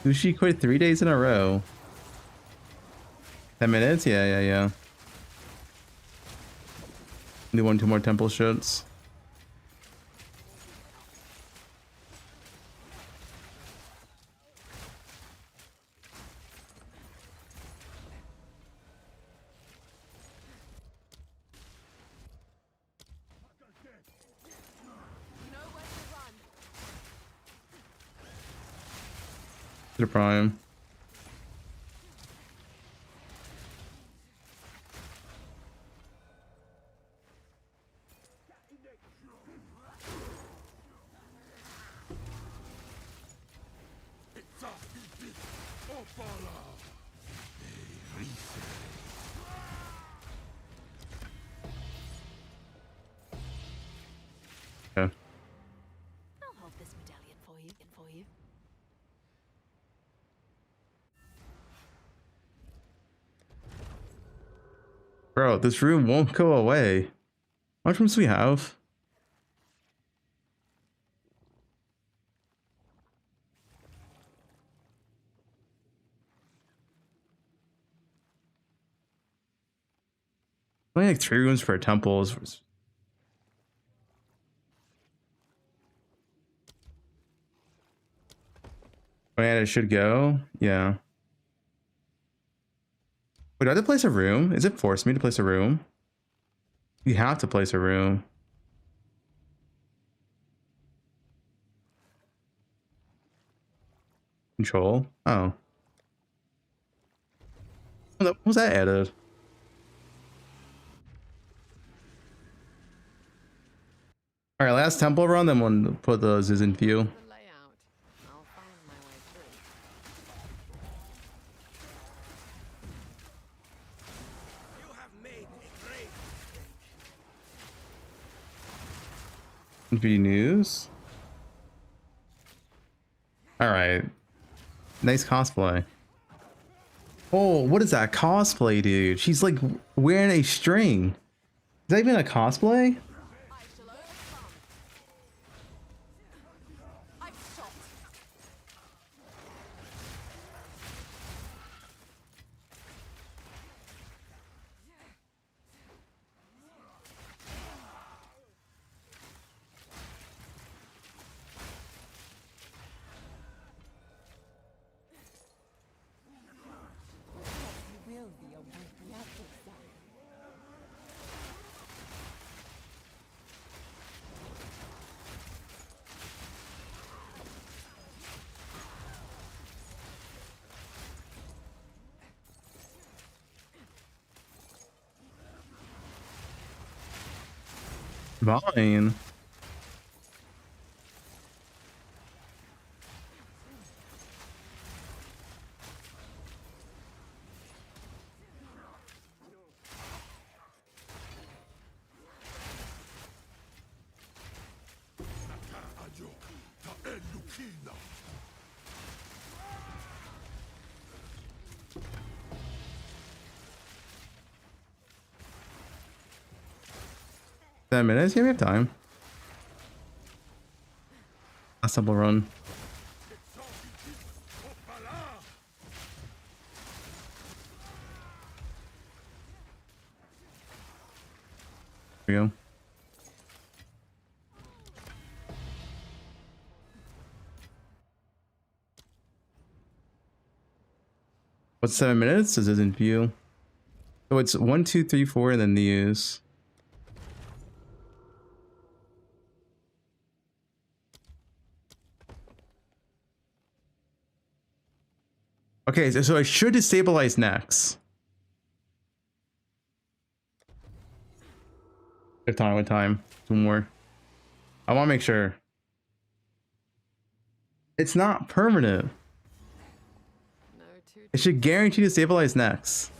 A: Sushi quit 3 days in a row. 10 minutes? Yeah. Do 1-2 more temple shits. The prime. Okay.
B: I'll hold this medallion for you.
A: Bro, this room won't go away. How much rooms do we have? Only like 3 rooms per temple is. Oh yeah, it should go. Yeah. Wait, do I have to place a room? Is it forced me to place a room? You have to place a room. Control? Oh. What was that added? Alright, last temple run, then we'll put those in view.
K: The layout. I'll find my way through.
F: You have made a great mistake.
A: View news. Alright. Nice cosplay. Oh, what is that cosplay, dude? She's like wearing a string. Is that even a cosplay?
E: I shall overcome. I've stopped.
A: Fine. Ten minutes? Yeah, we have time. Last temple run. Here we go. What's 7 minutes? This is in view. So it's 1, 2, 3, 4, and then these. Okay, so I should destabilize next. Good time, what time? 2 more. I want to make sure. It's not permanent.
K: No two
A: It should guarantee to stabilize next.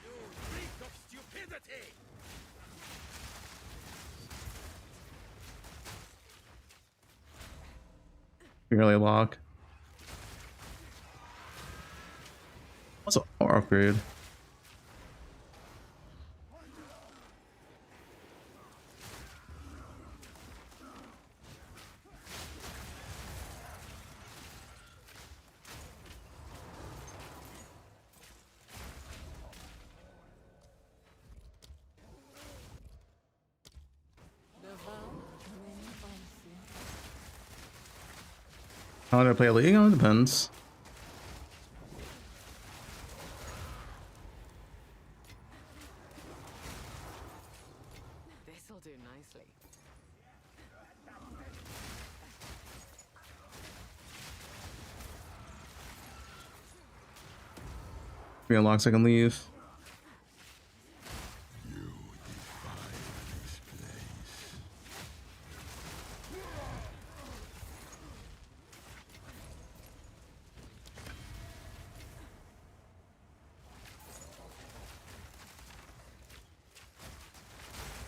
F: You reek of stupidity.
A: Really lock. Also, more upgrade. How long do I play a league? Oh, it depends.
K: This'll do nicely.
A: me a lock so I can leave.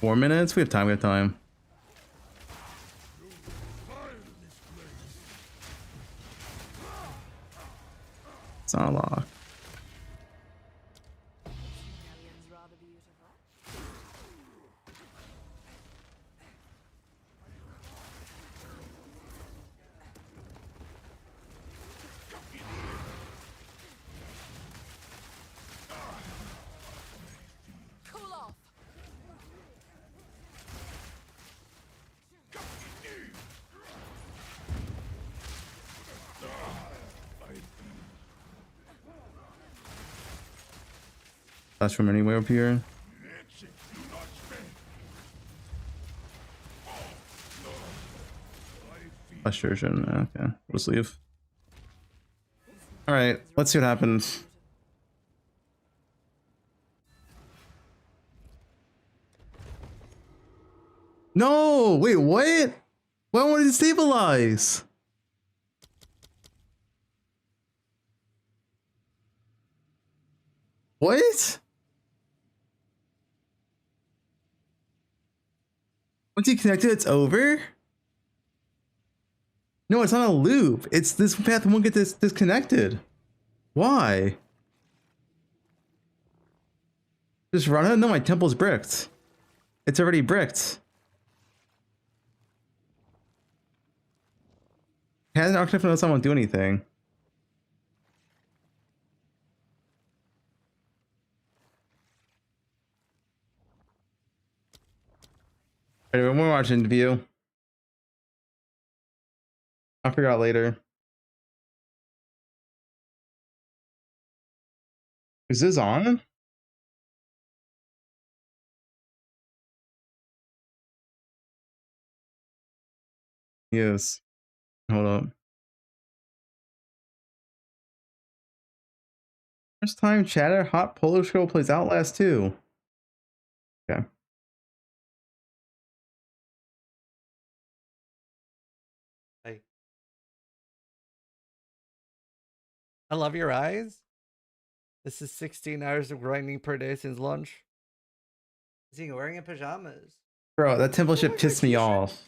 A: 4 minutes? We have time, we have time. It's not a lock. That's from anywhere up here. Frustration. Okay, we'll just leave. All right, let's see what happens. No, wait, what? Why won't it stabilize? What? Once you connect it, it's over? No, it's not a loop. It's this path won't get disconnected. Why? Just run it? No, my temple's bricked. It's already bricked. Hasn't architect knows I won't do anything. Anyway, we're watching interview. I'll figure out later. Is this on? Yes. Hold up. First time chatter, hot polo show plays Outlast 2. Okay.
L: I love your eyes. This is 16 hours of grinding per day since lunch. Is he wearing in pajamas?
A: Bro, that temple shit pissed me off.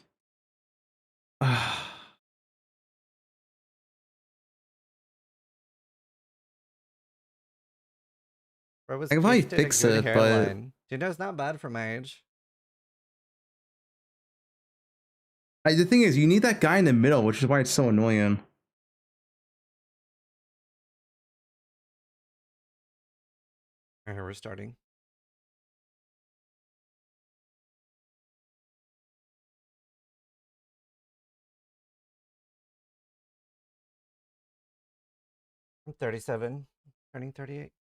L: Bro was
A: I can probably
L: gifted a
A: fix
L: good
A: it,
L: hairline. You know, it's not bad for my age.
A: but the thing is, you need that guy in the middle, which is why it's so annoying.
L: Alright, we're starting. I'm 37, turning 38.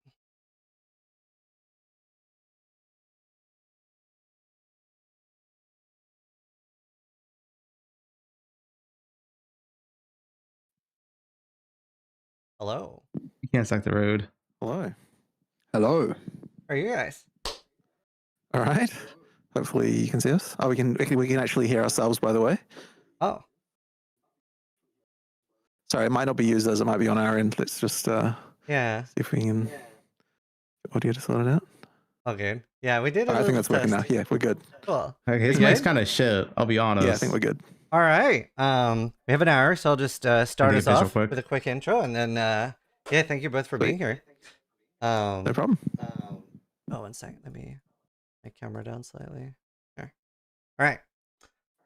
L: Hello.
A: You can't stack the road.
M: Hello. Hello.
L: How are you guys?
M: All right. Hopefully you can see us. Oh, we can actually hear ourselves, by the way.
L: Oh.
M: Sorry, it might not be used as it might be on our end. Let's just
L: yeah.
M: See if we can get audio to sort it out.
L: Okay. Yeah, we did.
M: I think that's working now. Yeah, we're good.
L: Cool.
A: Okay, his mic's kind of shit. I'll be honest.
M: Yeah, I think we're good.
L: All right. We have an hour, so I'll just start us off with a quick intro, and then yeah, thank you both for being here.
M: No problem.
L: Oh, 1 second. Let me make camera down slightly. There. All right.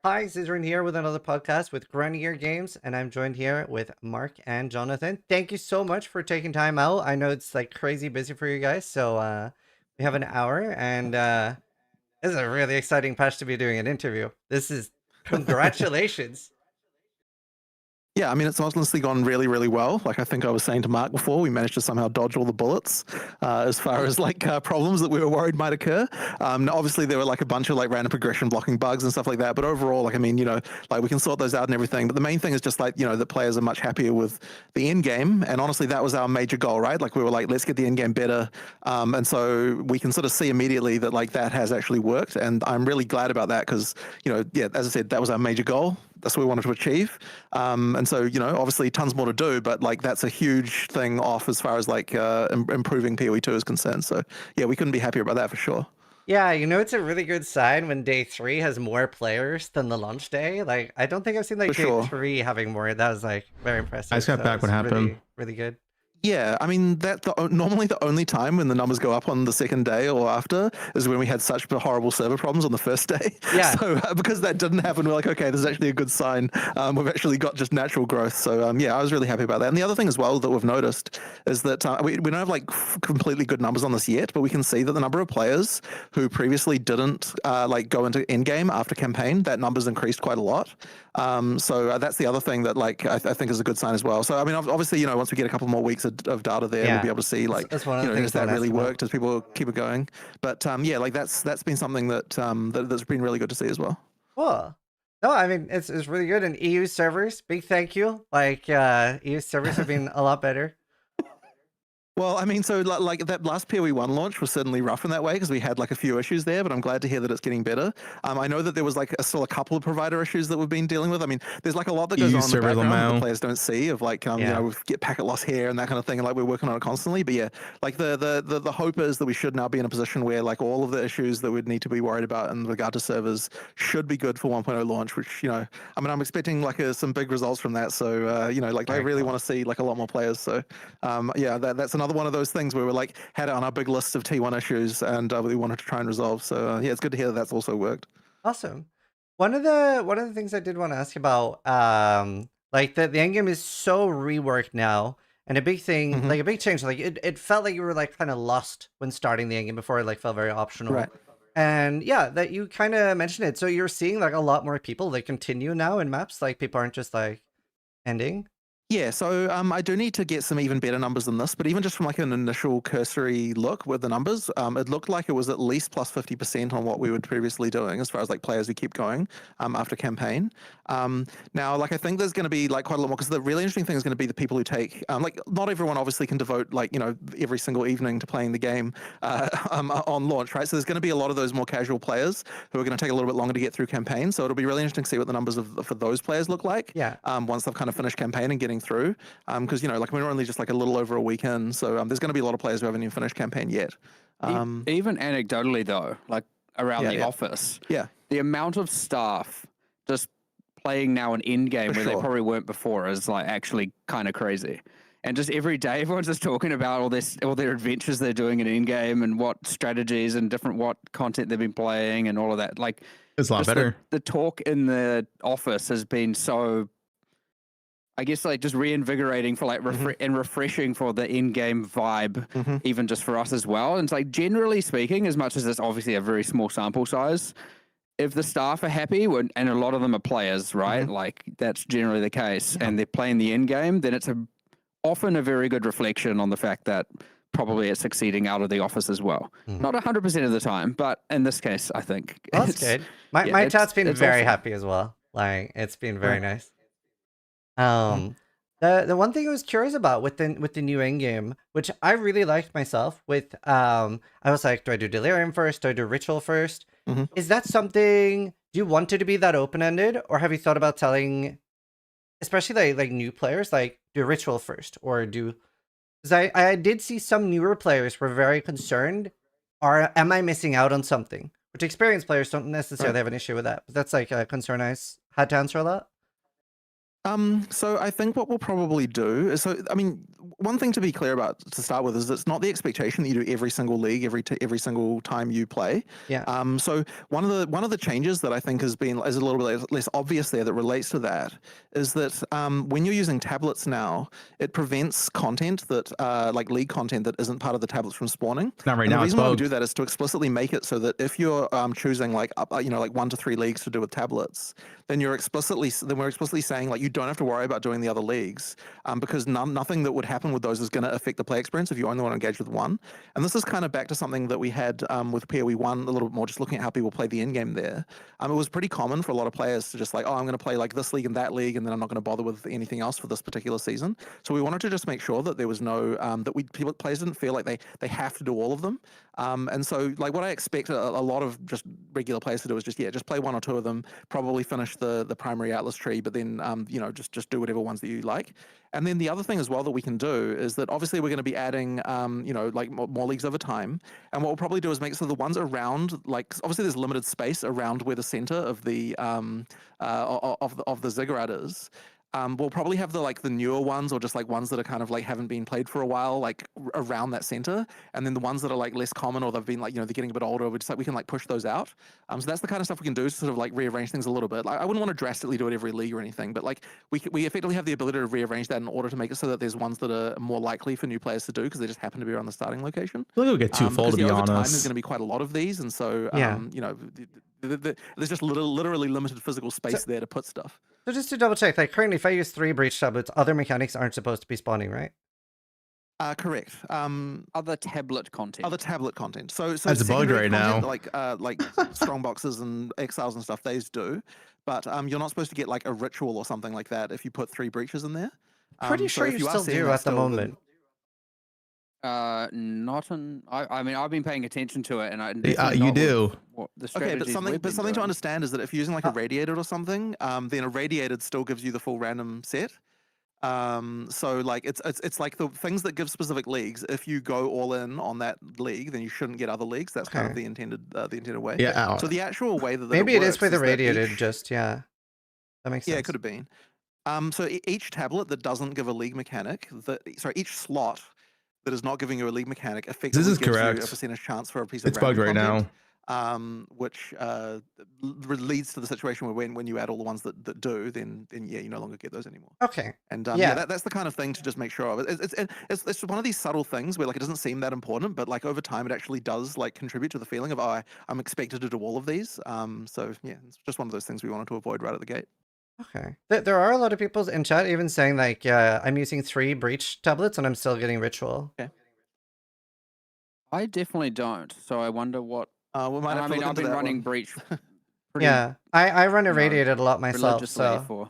L: Hi, Zizrin here with another podcast with Granier Games, and I'm joined here with Mark and Jonathan. Thank you so much for taking time out. I know it's like crazy busy for you guys, so we have an hour, and this is a really exciting patch to be doing an interview. This is congratulations.
M: Yeah, I mean, it's honestly gone really, really well. Like I think I was saying to Mark before, we managed to somehow dodge all the bullets as far as like problems that we were worried might occur. Now, obviously, there were like a bunch of like random progression blocking bugs and stuff like that. But overall, like, I mean, you know, like we can sort those out and everything. But the main thing is just like, you know, the players are much happier with the end game. And honestly, that was our major goal, right? Like we were like, let's get the end game better. And so we can sort of see immediately that like that has actually worked. And I'm really glad about that because, you know, yeah, as I said, that was our major goal. That's what we wanted to achieve. And so, you know, obviously tons more to do, but like that's a huge thing off as far as like improving PoE2 is concerned. So yeah, we couldn't be happier about that for sure.
L: Yeah, you know, it's a really good sign when day 3 has more players than the launch day. Like, I don't think I've seen like day 3 having more. That was like very impressive.
A: I just got back what happened.
L: Really, really good.
M: Yeah, I mean, normally the only time when the numbers go up on the second day or after is when we had such horrible server problems on the first day.
L: Yeah.
M: So because that didn't happen, we're like, okay, this is actually a good sign. We've actually got just natural growth. So yeah, I was really happy about that. And the other thing as well that we've noticed is that we don't have like completely good numbers on this yet, but we can see that the number of players who previously didn't like go into endgame after campaign, that number's increased quite a lot. So that's the other thing that like I think is a good sign as well. So I mean, obviously, you know, once we get a couple more weeks of data there, we'll be able to see like, you know, has that really worked as people keep it going. But yeah, like that's been something that that's been really good to see as well.
L: Cool. No, I mean it's really good. And EU servers, big thank you. Like EU servers have been a lot better.
M: Well, I mean, so like that last PoE1 launch was certainly rough in that way because we had like a few issues there, but I'm glad to hear that it's getting better. I know that there was like still a couple of provider issues that we've been dealing with. I mean, there's like a lot that goes on in the background that the players don't see of like, you know, we get packet loss here and that kind of thing, and like we're working on it constantly. But yeah, like the hope is that we should now be in a position where like all of the issues that we'd need to be worried about in regard to servers should be good for 1.0 launch, which, you know, I mean, I'm expecting like some big results from that. So, you know, like I really want to see like a lot more players. So yeah, that's another one of those things where we like had it on our big list of T1 issues and we wanted to try and resolve. So yeah, it's good to hear that that's also worked.
L: Awesome. One of the things I did want to ask about, like the endgame is so reworked now, and a big thing, like a big change, like it felt like you were like kind of lost when starting the endgame before it like felt very optional.
M: Right.
L: And yeah, that you kind of mentioned it. So you're seeing like a lot more people that continue now in maps, like people aren't just like ending.
M: Yeah, so I do need to get some even better numbers than this, but even just from like an initial cursory look with the numbers, it looked like it was at least plus 50% on what we were previously doing as far as like players who keep going after campaign. Now, like I think there's going to be like quite a lot more, because the really interesting thing is going to be the people who take, like not everyone obviously can devote like, you know, every single evening to playing the game on launch, right? So there's going to be a lot of those more casual players who are going to take a little bit longer to get through campaign. So it'll be really interesting to see what the numbers for those players look like.
L: Yeah.
M: Once they've kind of finished campaign and getting through, because you know, like we're only just like a little over a weekend, so there's going to be a lot of players who haven't even finished campaign yet.
N: Even anecdotally though, like around the office, the amount of staff just playing now an end game where they probably weren't before is like actually kind of crazy. And just every day, everyone's just talking about all their adventures they're doing in end game and what strategies and what content they've been playing and all of that. Like
A: it's a lot better.
N: The talk in the office has been so, I guess, like just reinvigorating for like and refreshing for the in-game vibe, even just for us as well. And it's like, generally speaking, as much as it's obviously a very small sample size, if the staff are happy, and a lot of them are players, right? Like that's generally the case, and they're playing the end game, then it's often a very good reflection on the fact that probably it's succeeding out of the office as well. Not 100% of the time, but in this case, I think
L: that's good. My chat's been very happy as well. Like it's been very nice. The one thing I was curious about with the new endgame, which I really liked myself, with I was like, do I do Delirium first? Do I do Ritual first? Is that something? Do you want it to be that open ended, or have you thought about telling, especially like new players, like do Ritual first, or do? Because I did see some newer players were very concerned, or am I missing out on something? Which experienced players don't necessarily have an issue with that. But that's like a concern I had to answer a lot.
M: So I think what we'll probably do is, I mean, one thing to be clear about to start with is it's not the expectation that you do every single league every single time you play.
L: Yeah.
M: So one of the changes that I think is a little bit less obvious there that relates to that is that when you're using tablets now, it prevents content that like league content that isn't part of the tablets from spawning.
A: Not right
M: and
A: now.
M: The reason why we do that is to explicitly make it so that if you're choosing like 1 to 3 leagues to do with tablets, then we're explicitly saying like you don't have to worry about doing the other leagues because nothing that would happen with those is going to affect the play experience if you only want to engage with one. And this is kind of back to something that we had with PoE 1 a little bit more, just looking at how people play the end game there. It was pretty common for a lot of players to just like, oh, I'm going to play like this league and that league, and then I'm not going to bother with anything else for this particular season. So we wanted to just make sure that there was no players didn't feel like they have to do all of them. And so like what I expect a lot of just regular players to do is just play one or two of them, probably finish the primary Atlas tree, but then just do whatever ones that you like. And then the other thing as well that we can do is that obviously we're going to be adding like more leagues over time. And what we'll probably do is make so the ones around, like obviously there's limited space around where the center of the ziggurat is. We'll probably have the newer ones, or just like ones that are kind of like haven't been played for a while, like around that center, and then the ones that are like less common, or they've been like they're getting a bit older. We can like push those out. So that's the kind of stuff we can do to sort of like rearrange things a little bit. Like I wouldn't want to drastically do it every league or anything, but like we effectively have the ability to rearrange that in order to make it so that there's ones that are more likely for new players to do because they just happen to be around the starting location.
A: I think it'll get too full to be
M: over
A: honest.
M: time, there's going to be quite a lot of these, and so there's just literally limited physical space there to put stuff.
L: So just to double check, like currently if I use 3 breach tablets, other mechanics aren't supposed to be spawning, right?
M: Correct.
N: Other tablet content.
M: Other tablet content. So
A: that's bugged right now.
M: Like strong boxes and exiles and stuff, these do, but you're not supposed to get like a ritual or something like that if you put 3 breaches in there.
L: Pretty sure you still do at the moment.
N: Not an. I mean, I've been paying attention to it, and
A: you do.
M: Okay, but something to understand is that if you're using like a radiated or something, then a radiated still gives you the full random set. So like it's like the things that give specific leagues. If you go all in on that league, then you shouldn't get other leagues. That's kind of the intended way.
A: Yeah.
M: So the actual way that
L: maybe it is for the radiated. That makes sense.
M: Yeah, it could have been. So each tablet that doesn't give a league mechanic, each slot that is not giving you a league mechanic effectively gives you a percentage chance for a piece of
A: it's bugged right
M: content, now. Which leads to the situation where when you add all the ones that do, then you no longer get those anymore.
L: Okay.
M: And that's the kind of thing to just make sure of. It's one of these subtle things where like it doesn't seem that important, but like over time it actually does like contribute to the feeling of I'm expected to do all of these. So yeah, it's just one of those things we wanted to avoid right at the gate.
L: Okay. There are a lot of people in chat even saying like, I'm using 3 breach tablets and I'm still getting ritual.
M: Okay.
N: I definitely don't. So I wonder what.
M: We might have to look
N: I've
M: into
N: been
M: that
N: running
M: one.
N: breach.
L: I run irradiated a lot myself. So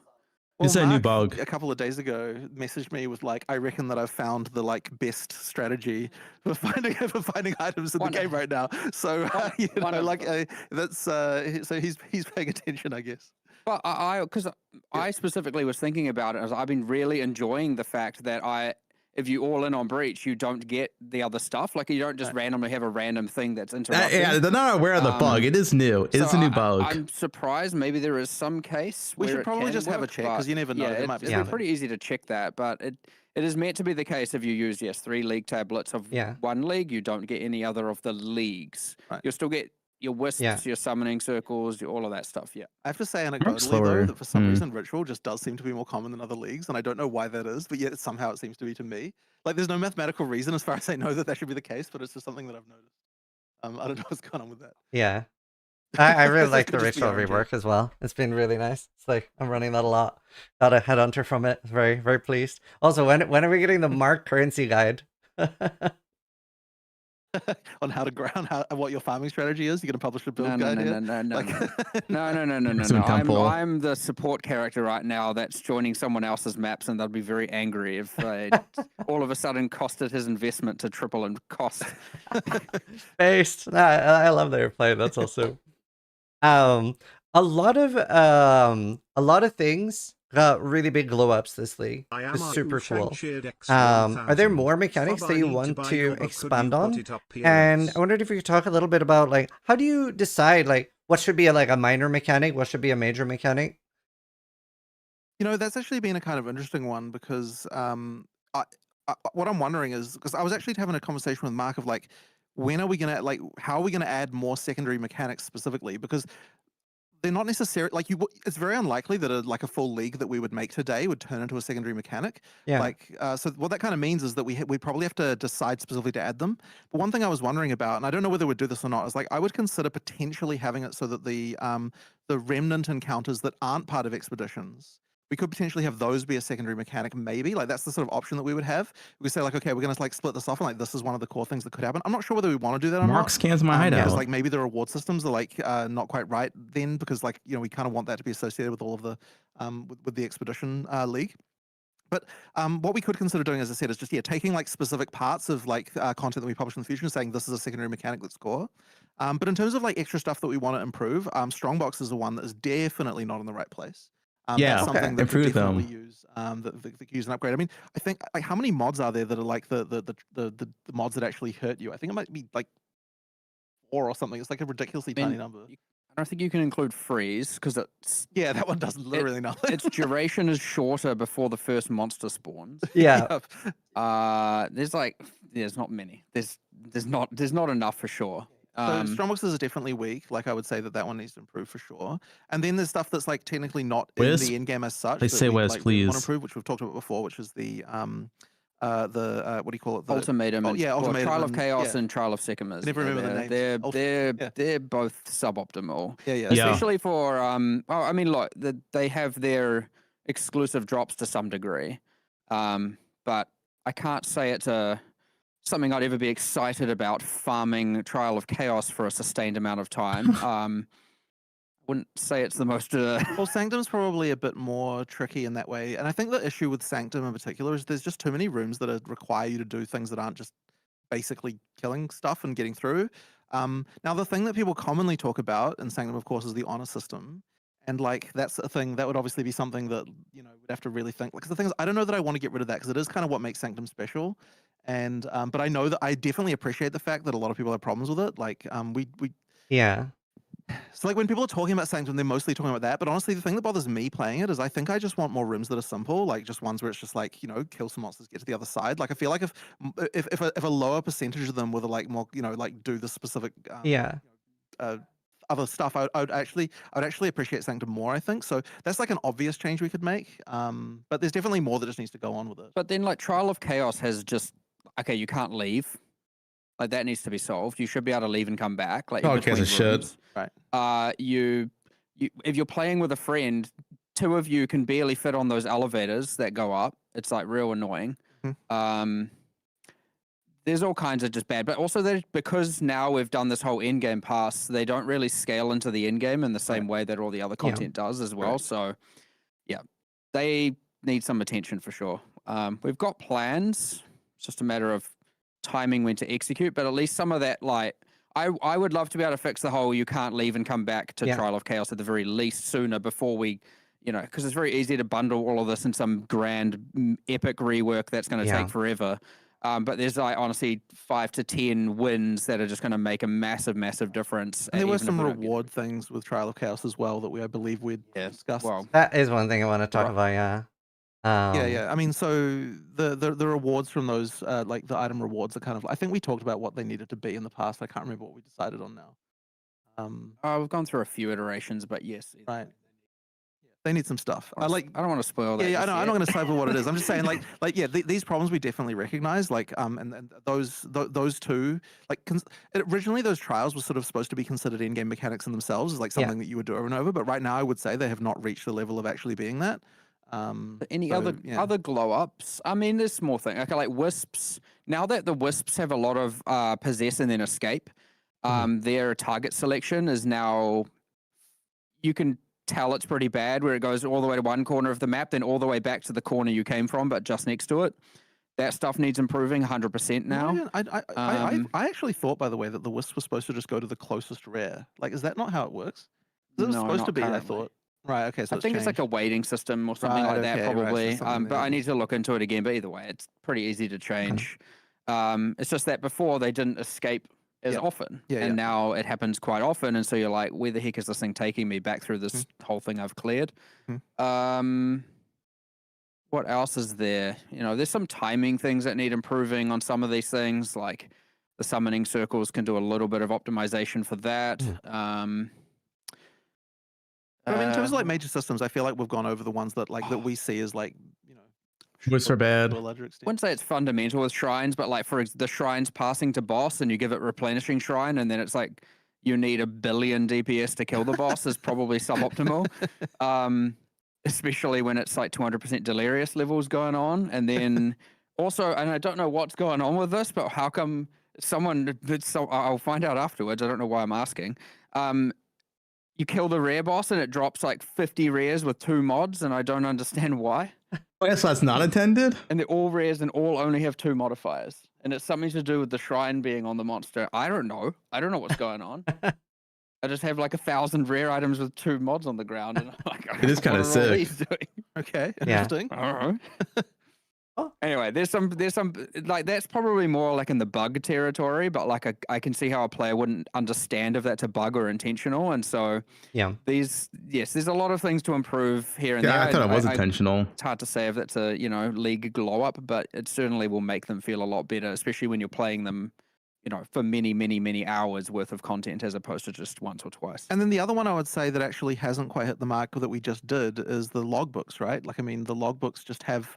A: it's a new bug.
M: A couple of days ago, messaged me with like, I reckon that I've found the like best strategy for finding items in the game right now. So that's so he's paying attention, I guess.
N: But I specifically was thinking about it as I've been really enjoying the fact that if you all in on breach, you don't get the other stuff. Like you don't just randomly have a random thing that's interrupting.
A: Yeah, they're not aware of the bug. It is new. It is a new bug.
N: I'm surprised. Maybe there is some case.
M: We should probably just have a check because you never know.
N: It might be pretty easy to check that, but it is meant to be the case if you use 3 league tablets of one league, you don't get any other of the leagues. Right. You'll still get your wisps, your summoning circles, all of that stuff. Yeah.
M: I have to say anecdotally though that for some reason ritual just does seem to be more common than other leagues, and I don't know why that is, but yet somehow it seems to be to me. Like there's no mathematical reason as far as I know that should be the case, but it's just something that I've noticed. I don't know what's going on with that.
L: Yeah. I really like the ritual rework as well. It's been really nice. It's like I'm running that a lot. Got a headhunter from it. Very, very pleased. Also, when are we getting the mark currency guide?
M: On how to ground what your farming strategy is? You're gonna publish a build guide here?
N: No. I'm the support character right now that's joining someone else's maps, and they'll be very angry if all of a sudden costed his investment to triple in cost.
L: Based. I love that you're playing. That's awesome. A lot of things got really big glow ups this league. It's super cool. Are there more mechanics that you want to expand on? And I wondered if you could talk a little bit about like how do you decide like what should be like a minor mechanic, what should be a major mechanic?
M: That's actually been a kind of interesting one because what I'm wondering is because I was actually having a conversation with Mark of like when are we gonna how are we gonna add more secondary mechanics specifically, because they're not necessarily like it's very unlikely that a full league that we would make today would turn into a secondary mechanic.
L: Yeah.
M: So what that kind of means is that we probably have to decide specifically to add them. But one thing I was wondering about, and I don't know whether we'd do this or not, is like I would consider potentially having it so that the remnant encounters that aren't part of expeditions we could potentially have those be a secondary mechanic, maybe. Like that's the sort of option that we would have. We could say like, okay, we're gonna like split this off, and like this is one of the core things that could happen. I'm not sure whether we want to do that or
A: Mark
M: not.
A: scans my hideout.
M: Because like maybe the reward systems are like not quite right then, because like we kind of want that to be associated with all of the with the expedition league. But what we could consider doing, as I said, is just taking like specific parts of like content that we publish in the future and saying this is a secondary mechanic that's core. But in terms of like extra stuff that we want to improve, Strongbox is the one that is definitely not in the right place. That's something that could definitely use that could use an upgrade. I mean, I think like how many mods are there that are like the mods that actually hurt you? I think it might be like 4 or something. It's like a ridiculously tiny number.
N: I don't think you can include freeze because it's
M: that one does literally nothing.
N: Its duration is shorter before the first monster spawns.
L: Yeah.
N: There's not many. There's not enough for sure.
M: So Strongbox is definitely weak. Like I would say that one needs to improve for sure. And then there's stuff that's like technically not in the end game as such.
A: Please say Wes, please.
M: Want to improve, which we've talked about before, which is the what do you call it? The
N: Ultimatum.
M: Ultimatum.
N: Trial of Chaos and Trial of Sycamus.
M: I never remember the names.
N: They're both suboptimal.
M: Yeah.
N: Especially for I mean, look, they have their exclusive drops to some degree, but I can't say it's something I'd ever be excited about farming Trial of Chaos for a sustained amount of time. Wouldn't say it's the most.
M: Well, Sanctum's probably a bit more tricky in that way, and I think the issue with Sanctum in particular is there's just too many rooms that require you to do things that aren't just basically killing stuff and getting through. Now, the thing that people commonly talk about in Sanctum, of course, is the honor system, and like that's a thing that would obviously be something that would have to really think. Because the thing is, I don't know that I want to get rid of that because it is kind of what makes Sanctum special, and but I know that I definitely appreciate the fact that a lot of people have problems with it. Like So like when people are talking about Sanctum, they're mostly talking about that. But honestly, the thing that bothers me playing it is I think I just want more rooms that are simple, like just ones where it's just like, kill some monsters, get to the other side. Like I feel like if a lower percentage of them were like more, like do the specific other stuff, I would actually appreciate Sanctum more, I think. So that's like an obvious change we could make. But there's definitely more that just needs to go on with it.
N: But then like Trial of Chaos has just, okay, you can't leave. Like that needs to be solved. You should be able to leave and come back. Like
A: okay, should.
N: Right. You if you're playing with a friend, 2 of you can barely fit on those elevators that go up. It's like real annoying. There's all kinds of just bad, but also because now we've done this whole end game pass, they don't really scale into the end game in the same way that all the other content does as well. So yeah, they need some attention for sure. We've got plans. It's just a matter of timing when to execute, but at least some of that, like I would love to be able to fix the whole you can't leave and come back to Trial of Chaos at the very least sooner before we, because it's very easy to bundle all of this in some grand epic rework that's going to take forever. But there's like honestly 5 to 10 wins that are just going to make a massive difference.
M: And there were some reward things with Trial of Chaos as well that I believe we'd discussed.
L: Well, that is one thing I want to talk about. Yeah.
M: I mean, so the rewards from those, like the item rewards, are kind of. I think we talked about what they needed to be in the past. I can't remember what we decided on now.
N: We've gone through a few iterations, but yes,
M: right. They need some stuff.
N: I don't want to spoil that.
M: Yeah, I know. I'm not going to say what it is. I'm just saying, these problems we definitely recognize. Like, and those two, like, originally those trials were sort of supposed to be considered in-game mechanics in themselves, as like something that you would do over and over. But right now, I would say they have not reached the level of actually being that.
N: Any other glow ups? I mean, there's small things. Okay, like wisps. Now that the wisps have a lot of possess and then escape, their target selection is now. You can tell it's pretty bad where it goes all the way to one corner of the map, then all the way back to the corner you came from, but just next to it. That stuff needs improving 100% now.
M: I actually thought, by the way, that the wisp was supposed to just go to the closest rare. Like, is that not how it works? It was supposed to be, I thought. Right, okay, so
N: I think it's like a weighting system or something like that, probably. But I need to look into it again. But either way, it's pretty easy to change. It's just that before they didn't escape as often, and now it happens quite often, and so you're like, where the heck is this thing taking me back through this whole thing I've cleared? What else is there? There's some timing things that need improving on some of these things, like the summoning circles can do a little bit of optimization for that.
M: I mean, in terms of like major systems, I feel like we've gone over the ones that that we see as like,
A: Wisps are bad.
M: To a larger extent.
N: I wouldn't say it's fundamental with shrines, but like for the shrines passing to boss and you give it replenishing shrine and then it's like you need 1 billion DPS to kill the boss is probably suboptimal. especially when it's like 200% delirious levels going on. And then also, and I don't know what's going on with this, but how come someone did so? I'll find out afterwards. I don't know why I'm asking. You kill the rare boss and it drops like 50 rares with 2 mods, and I don't understand why.
A: I guess that's not intended.
N: And they're all rares and all only have 2 modifiers. And it's something to do with the shrine being on the monster. I don't know. I don't know what's going on. I just have like 1,000 rare items with 2 mods on the ground. And I'm like,
A: It is kind of sick.
M: Okay,
L: Yeah.
M: interesting.
N: I don't know. Anyway, there's some like that's probably more like in the bug territory, but like I can see how a player wouldn't understand if that's a bug or intentional, and so
L: Yeah.
N: there's a lot of things to improve here and
A: Yeah,
N: there.
A: I thought it was intentional.
N: It's hard to say if that's a league glow up, but it certainly will make them feel a lot better, especially when you're playing them, for many hours worth of content as opposed to just once or twice.
M: And then the other one I would say that actually hasn't quite hit the mark that we just did is the logbooks, right? Like, I mean, the logbooks just have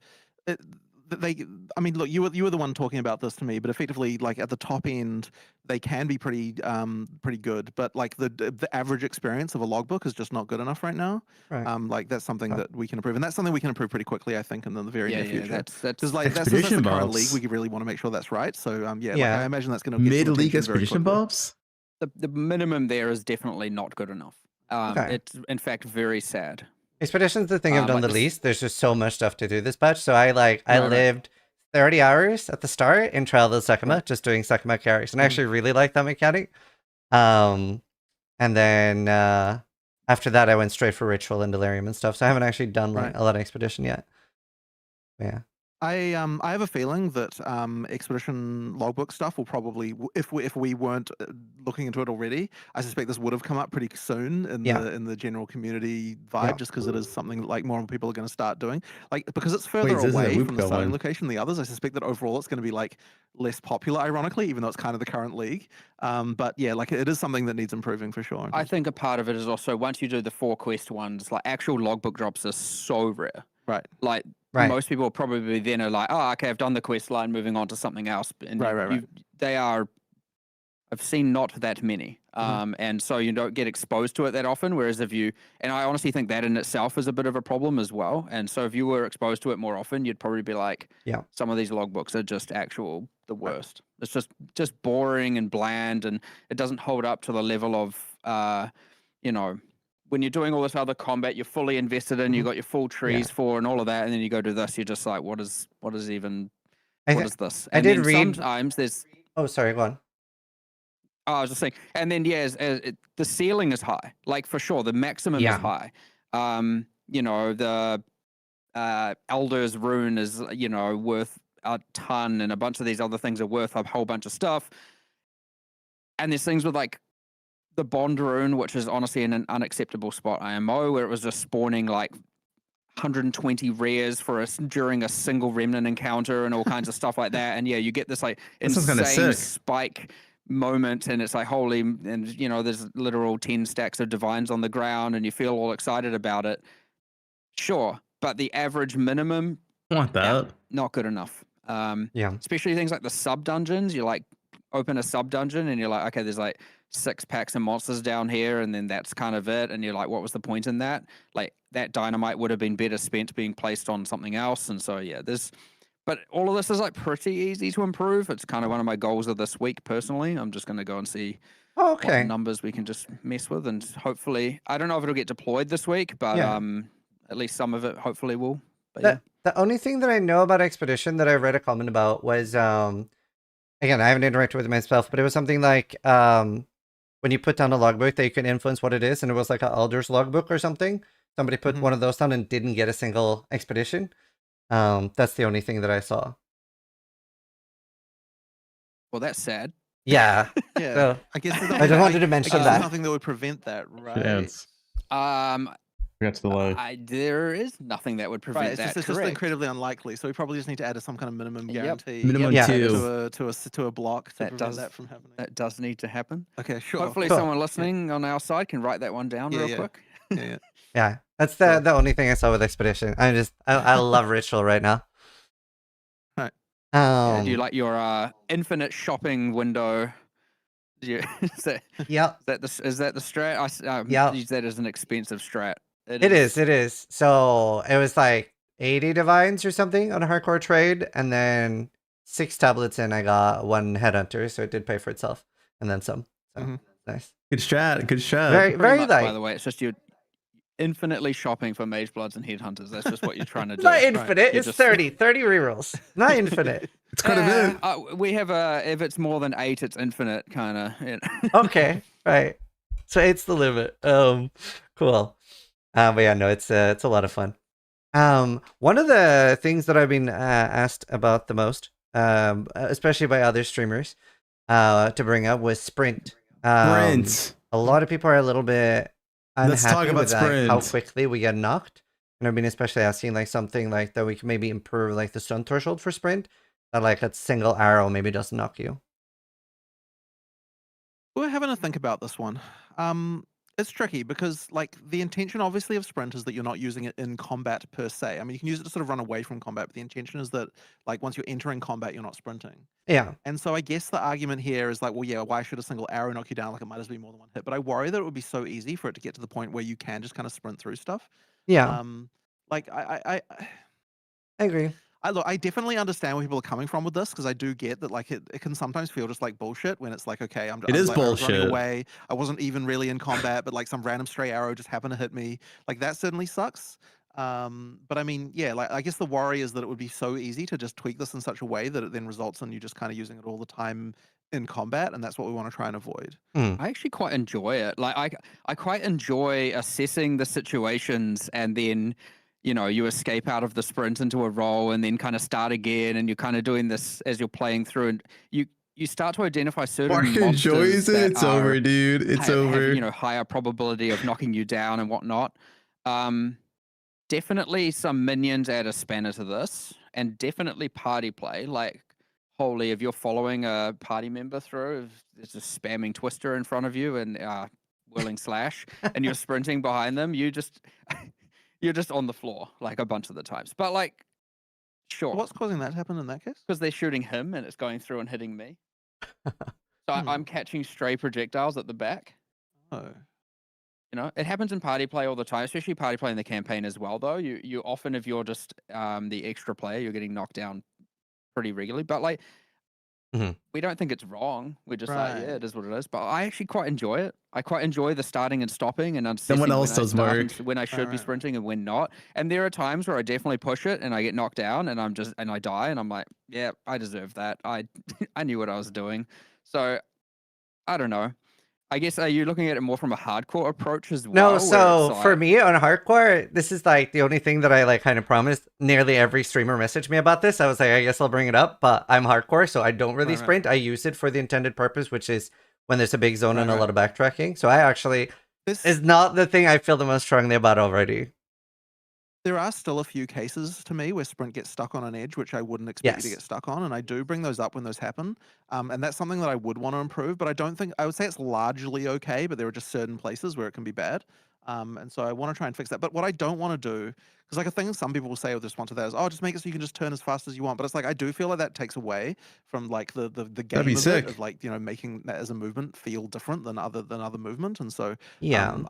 M: look, you were the one talking about this to me, but effectively, like at the top end, they can be pretty good, but like the average experience of a logbook is just not good enough right now.
L: Right.
M: Like that's something that we can improve, and that's something we can improve pretty quickly, I think, in the very near future.
N: That's
M: because like that's the current league. We really want to make sure that's right. So like, I imagine that's going to
A: mid-league expedition buffs.
N: The minimum there is definitely not good enough. It's in fact very sad.
L: Expedition's the thing I've done the least. There's just so much stuff to do this patch. So I lived 30 hours at the start in Trial of the Sakuma, just doing Sakuma carries. And I actually really like that mechanic. And then after that, I went straight for Ritual and Delirium and stuff. So I haven't actually done like a lot of Expedition yet. But yeah.
M: I have a feeling that expedition logbook stuff will probably, if we weren't looking into it already, I suspect this would have come up pretty soon in the general community vibe, just because it is something like more people are going to start doing. Like because it's further away from the starting location than the others, I suspect that overall it's going to be like less popular, ironically, even though it's kind of the current league. But yeah, like it is something that needs improving for sure.
N: I think a part of it is also once you do the 4 quest ones, like actual logbook drops are so rare.
M: Right.
N: Like most people probably then are like, oh, okay, I've done the quest line, moving on to something else. And
M: right.
N: They are, I've seen not that many. And so you don't get exposed to it that often. Whereas if you, and I honestly think that in itself is a bit of a problem as well. And so if you were exposed to it more often, you'd probably be like, some of these logbooks are just the worst. It's just boring and bland, and it doesn't hold up to the level of, when you're doing all this other combat, you're fully invested in, you got your full trees for and all of that, and then you go do this, you're just like, what is this? And
L: I did read.
N: Sometimes there's.
L: Oh, sorry, go on.
N: Oh, I was just saying, and then the ceiling is high, like for sure, the maximum is high. The Elder's Rune is worth a ton, and a bunch of these other things are worth a whole bunch of stuff. And there's things with like the Bond Rune, which is honestly in an unacceptable spot IMO, where it was just spawning like 120 rares during a single remnant encounter and all kinds of stuff like that. And yeah, you get this like insane spike moment, and it's like holy, and there's literal 10 stacks of divines on the ground, and you feel all excited about it. Sure, but the average minimum,
A: want that?
N: Not good enough. Especially things like the sub dungeons. You like open a sub dungeon, and you're like, okay, there's like 6 packs of monsters down here, and then that's kind of it. And you're like, what was the point in that? Like that dynamite would have been better spent being placed on something else. And so but all of this is like pretty easy to improve. It's kind of one of my goals of this week personally. I'm just going to go and see what numbers we can just mess with, and hopefully, I don't know if it'll get deployed this week, but at least some of it hopefully will. But
L: the only thing that I know about Expedition that I read a comment about was again, I haven't interacted with it myself, but it was something like when you put down a logbook that you can influence what it is, and it was like an Elder's logbook or something. Somebody put one of those down and didn't get a single expedition. That's the only thing that I saw.
N: Well, that's sad.
L: Yeah.
M: Yeah.
L: So,
M: I guess
L: I just wanted to mention that.
M: There's nothing that would prevent that, right?
A: That's the low.
N: There is nothing that would prevent that.
M: It's just incredibly unlikely. So we probably just need to add some kind of minimum guarantee.
A: Minimum 2
M: to a block to prevent that from happening.
N: That does need to happen.
M: Okay, sure.
N: Hopefully, someone listening on our side can write that one down real quick.
L: Yeah, that's the only thing I saw with Expedition. I love Ritual right now.
M: Right.
N: Do you like your infinite shopping window? Is that the strat? I use that as an expensive strat.
L: It is. So it was like 80 divines or something on a hardcore trade, and then 6 tablets in, I got 1 headhunter, so it did pay for itself, and then some. So nice.
A: Good strat. Good strat.
L: Very, very
N: much,
L: like.
N: By the way, it's just you're infinitely shopping for mage bloods and headhunters. That's just what you're trying to do.
L: Not infinite.
N: Right?
L: It's just... 30 rerolls. Not infinite.
A: It's quite a bit.
N: We have if it's more than 8, it's infinite kind of. You know.
L: Okay, right. So 8's the limit. Cool. But yeah, no, it's a lot of fun. One of the things that I've been asked about the most, especially by other streamers, to bring up was sprint.
A: Sprint.
L: A lot of people are a little bit unhappy
A: Let's talk about
L: with
A: sprint.
L: how quickly we get knocked. And I've been especially asking like something like that we can maybe improve like the stun threshold for sprint. That like a single arrow maybe doesn't knock you.
M: We're having to think about this one. It's tricky because like the intention obviously of sprint is that you're not using it in combat per se. I mean, you can use it to sort of run away from combat, but the intention is that like once you're entering combat, you're not sprinting.
L: Yeah.
M: And so I guess the argument here is like, well, yeah, why should a single arrow knock you down? Like it might as well be more than one hit. But I worry that it would be so easy for it to get to the point where you can just kind of sprint through stuff.
L: Yeah.
M: Like I
L: agree.
M: I definitely understand where people are coming from with this because I do get that like it can sometimes feel just like bullshit when it's like, okay, I'm
A: is
M: like, I was running
A: bullshit.
M: away. I wasn't even really in combat, but like some random stray arrow just happened to hit me. Like that certainly sucks. But I mean, yeah, like I guess the worry is that it would be so easy to just tweak this in such a way that it then results in you just kind of using it all the time in combat, and that's what we want to try and avoid.
N: I actually quite enjoy it. Like I quite enjoy assessing the situations and then you know, you escape out of the sprint into a roll and then kind of start again, and you're kind of doing this as you're playing through, and you start to identify certain
A: Mark enjoys it. It's over, dude. It's over.
N: Have, you know, higher probability of knocking you down and whatnot. Definitely some minions add a spanner to this, and definitely party play. Like, holy, if you're following a party member through, if there's a spamming twister in front of you and whirling slash, and you're sprinting behind them, you just... You're just on the floor, like, a bunch of the times. But, like, sure.
M: What's causing that to happen in that case?
N: Because they're shooting him, and it's going through and hitting me. So I'm catching stray projectiles at the back.
M: Oh.
N: You know, it happens in party play all the time, especially party play in the campaign as well, though. You often, if you're just the extra player, you're getting knocked down pretty regularly. But, like, we don't think it's wrong. We're just like, yeah, it is what it is. But I actually quite enjoy it. I quite enjoy the starting and stopping and
A: someone else does work
N: when I should be sprinting and when not. And there are times where I definitely push it and I get knocked down and I die and I'm like, yeah, I deserve that. I knew what I was doing. So I don't know. I guess, are you looking at it more from a hardcore approach as well?
L: No, so for me on hardcore, this is like the only thing that I like kind of promised. Nearly every streamer messaged me about this. I was like, I guess I'll bring it up, but I'm hardcore, so I don't really sprint. I use it for the intended purpose, which is when there's a big zone and a lot of backtracking. So I actually, this is not the thing I feel the most strongly about already.
M: There are still a few cases to me where sprint gets stuck on an edge, which I wouldn't expect you to get stuck on, and I do bring those up when those happen. And that's something that I would want to improve, but I would say it's largely okay, but there are just certain places where it can be bad. And so I want to try and fix that. But what I don't want to do, because like a thing some people will say with response to that is, oh, just make it so you can just turn as fast as you want. But it's like, I do feel like that takes away from like the game of it, of like, you know, making that as a movement feel different than other movement. And so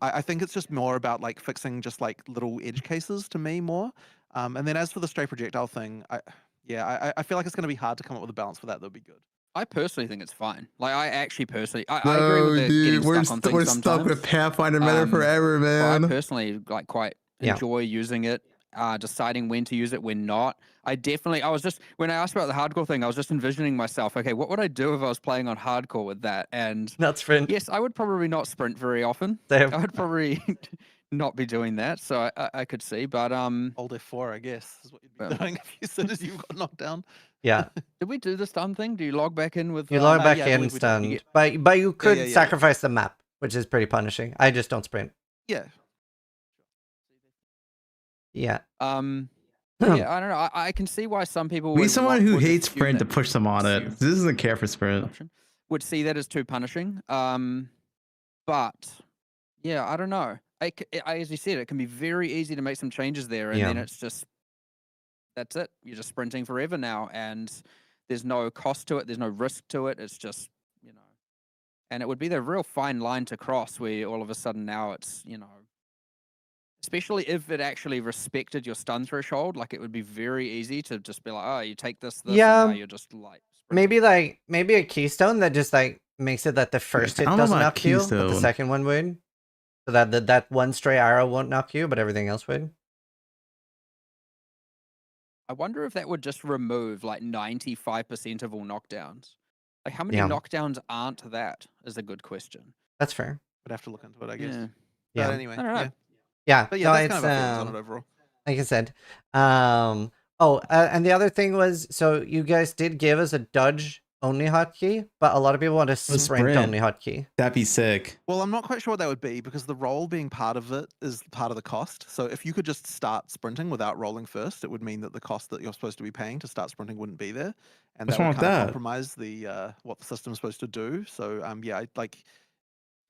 M: I think it's just more about like fixing just like little edge cases to me more. And then as for the stray projectile thing, I feel like it's going to be hard to come up with a balance for that would be good.
N: I personally think it's fine. Like, I actually personally, I agree with the getting stuck on things
A: we're
N: sometimes.
A: stuck with Pathfinder meta forever, man.
N: I personally like quite enjoy using it, deciding when to use it, when not. I was just, when I asked about the hardcore thing, I was just envisioning myself, okay, what would I do if I was playing on hardcore with that? And
L: not sprint.
N: Yes, I would probably not sprint very often.
L: Same.
N: I would probably not be doing that, so I could see, but
M: Hold F4, I guess, is what you'd be doing as soon as you got knocked down.
L: Yeah.
N: Did we do the stun thing? Do you log back in with...
L: You log back in stunned, but you could sacrifice the map, which is pretty punishing. I just don't sprint.
M: Yeah.
N: Yeah. Yeah, I don't know. I can see why some people
A: Be someone who hates sprint to push them on it. This doesn't care for sprint.
N: Would see that as too punishing. But yeah, I don't know. As you said, it can be very easy to make some changes there, and then it's just, that's it. You're just sprinting forever now, and there's no cost to it. There's no risk to it. It's just, you know, and it would be the real fine line to cross where all of a sudden now it's, you know, especially if it actually respected your stun threshold. Like, it would be very easy to just be like, oh, you take this, and now you're just like
L: maybe a keystone that just like makes it that the first hit
A: I don't know
L: doesn't
A: about
L: knock you, but the
A: keystone.
L: second one would. So that one stray arrow won't knock you, but everything else would.
N: I wonder if that would just remove like 95% of all knockdowns. Like, how many
L: Yeah.
N: knockdowns aren't that? Is a good question.
L: That's fair.
M: I'd have to look into it, I guess.
N: Yeah.
L: Yeah.
M: But anyway,
N: I don't know.
M: yeah.
L: Yeah.
M: But yeah,
L: no,
M: that's
L: it's
M: kind of our feelings on it overall.
L: like I said. And the other thing was, so you guys did give us a dodge only hotkey, but a lot of people want a sprint only hotkey.
A: That'd be sick.
M: Well, I'm not quite sure what that would be because the roll being part of it is part of the cost. So if you could just start sprinting without rolling first, it would mean that the cost that you're supposed to be paying to start sprinting wouldn't be there, and
A: What's
M: that
A: wrong
M: would
A: with
M: kind of
A: that?
M: compromise the what the system's supposed to do. So yeah,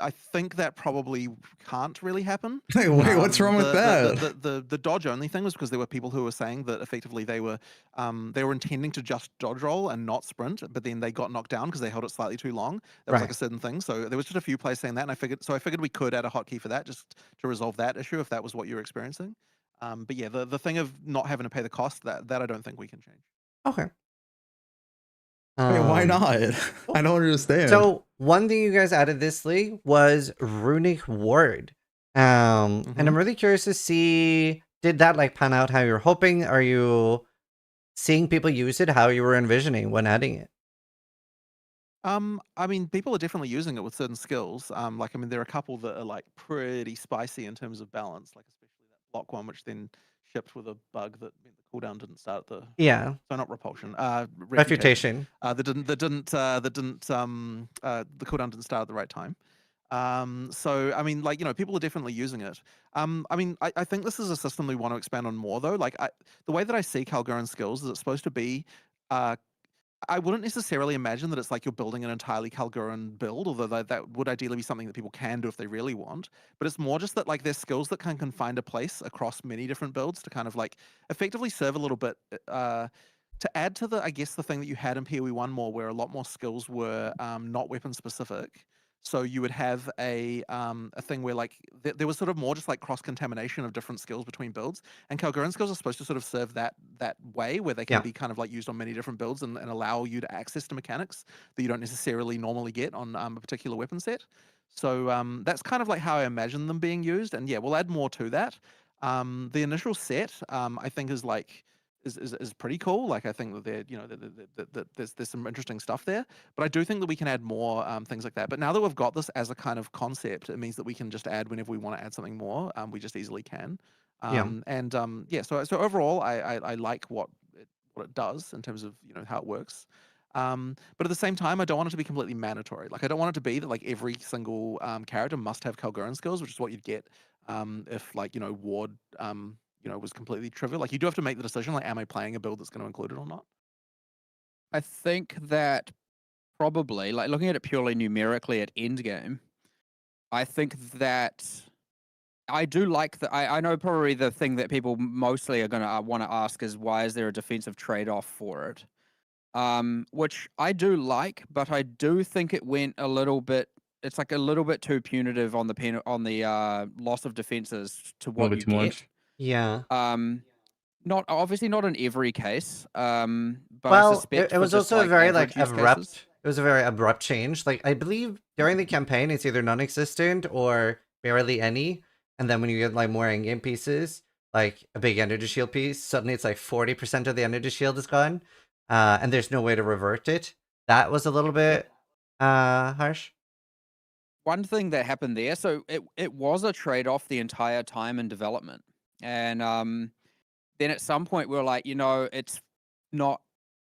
M: I think that probably can't really happen.
A: Wait, what's wrong with that?
M: The dodge only thing was because there were people who were saying that effectively they were intending to just dodge roll and not sprint, but then they got knocked down because they held it slightly too long. That was like a certain thing. So there was just a few players saying that, and I figured we could add a hotkey for that just to resolve that issue if that was what you were experiencing. But yeah, the thing of not having to pay the cost, that I don't think we can change.
L: Okay.
A: Wait, why not? I don't understand.
L: So one thing you guys added this league was runic ward. And I'm really curious to see, did that like pan out how you were hoping? Are you seeing people use it how you were envisioning when adding it?
M: I mean, people are definitely using it with certain skills. Like, I mean, there are a couple that are like pretty spicy in terms of balance, like especially that block one, which then shipped with a bug that meant the cooldown didn't start at the so not repulsion, refutation. The cooldown didn't start at the right time. So I mean, like, you know, people are definitely using it. I mean, I think this is a system we want to expand on more though. Like, the way that I see Kalguran skills is it's supposed to be I wouldn't necessarily imagine that it's like you're building an entirely Kalguran build, although that would ideally be something that people can do if they really want. But it's more just that like there's skills that can find a place across many different builds to kind of like effectively serve a little bit to add to the, I guess, the thing that you had in PoE 1 more, where a lot more skills were not weapon specific. So you would have a thing where like there was sort of more just like cross contamination of different skills between builds, and Kalguran skills are supposed to sort of serve that way where they can be kind of like used on many different builds and allow you to access to mechanics that you don't necessarily normally get on a particular weapon set. So that's kind of like how I imagine them being used, and yeah, we'll add more to that. The initial set I think is like is pretty cool. Like, I think that they're, you know, that there's some interesting stuff there. But I do think that we can add more things like that. But now that we've got this as a kind of concept, it means that we can just add whenever we want to add something more. We just easily can. Yeah. So overall, I like what it does in terms of, you know, how it works. But at the same time, I don't want it to be completely mandatory. Like, I don't want it to be that like every single character must have Kalguran skills, which is what you'd get if, like, you know, Ward you know, was completely trivial. Like, you do have to make the decision, like, am I playing a build that's going to include it or not?
N: I think that probably, like, looking at it purely numerically at endgame, I think that I do like the. I know probably the thing that people mostly are going to want to ask is why is there a defensive trade-off for it? Which I do like, but I do think it went a little bit. It's like a little bit too punitive on the loss of defenses to what you get.
A: Much.
L: Yeah.
N: Not obviously not in every case. But
L: well,
N: I suspect
L: it was also
N: like
L: a very like
N: abrupt.
L: Cases. It was a very abrupt change. Like, I believe during the campaign, it's either non-existent or barely any. And then when you get like more in-game pieces, like a big energy shield piece, suddenly it's like 40% of the energy shield is gone, and there's no way to revert it. That was a little bit harsh.
N: One thing that happened there, so it was a trade-off the entire time in development. And then at some point we were like, you know, it's not.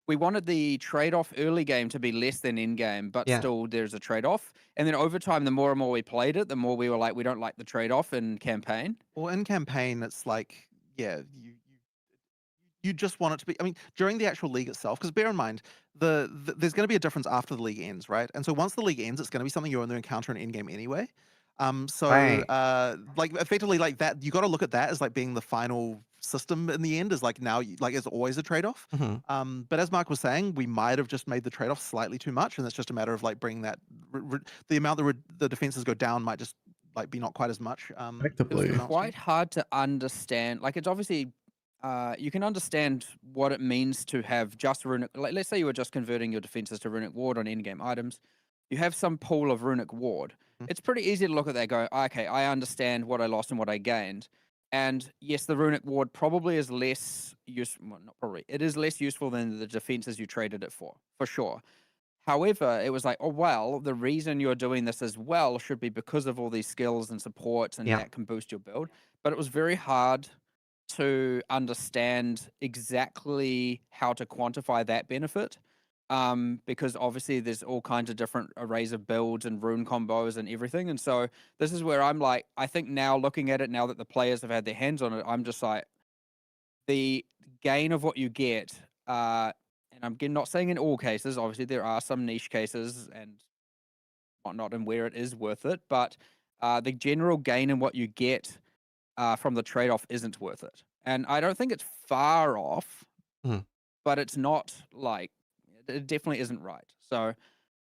N: We wanted the trade-off early game to be less than in-game, but still there's a trade-off. And then over time, the more and more we played it, the more we were like, we don't like the trade-off in campaign.
M: Well, in campaign, it's like, yeah, you just want it to be. I mean, during the actual league itself, because bear in mind, there's going to be a difference after the league ends, right? And so once the league ends, it's going to be something you're going to encounter in in-game anyway. Like, effectively, like that, you got to look at that as like being the final system in the end, is like now, like, it's always a trade-off. But as Mark was saying, we might have just made the trade-off slightly too much, and it's just a matter of like bringing that the amount that the defenses go down might just like be not quite as much.
A: Predictably.
N: It's quite hard to understand. Like it's obviously, you can understand what it means to have just runic. Like let's say you were just converting your defenses to runic ward on endgame items. You have some pool of runic ward. It's pretty easy to look at that and go, okay, I understand what I lost and what I gained. And yes, the runic ward probably is less useful. Well, not probably. It is less useful than the defenses you traded it for sure. However, it was like, oh, well, the reason you're doing this as well should be because of all these skills and supports, and that can boost your build. But it was very hard to understand exactly how to quantify that benefit. Because obviously there's all kinds of different arrays of builds and rune combos and everything. And so this is where I'm like, I think now looking at it, now that the players have had their hands on it, I'm just like, the gain of what you get, and I'm not saying in all cases, obviously there are some niche cases and whatnot and where it is worth it, but the general gain in what you get from the trade-off isn't worth it. And I don't think it's far off, but it's not like, it definitely isn't right. So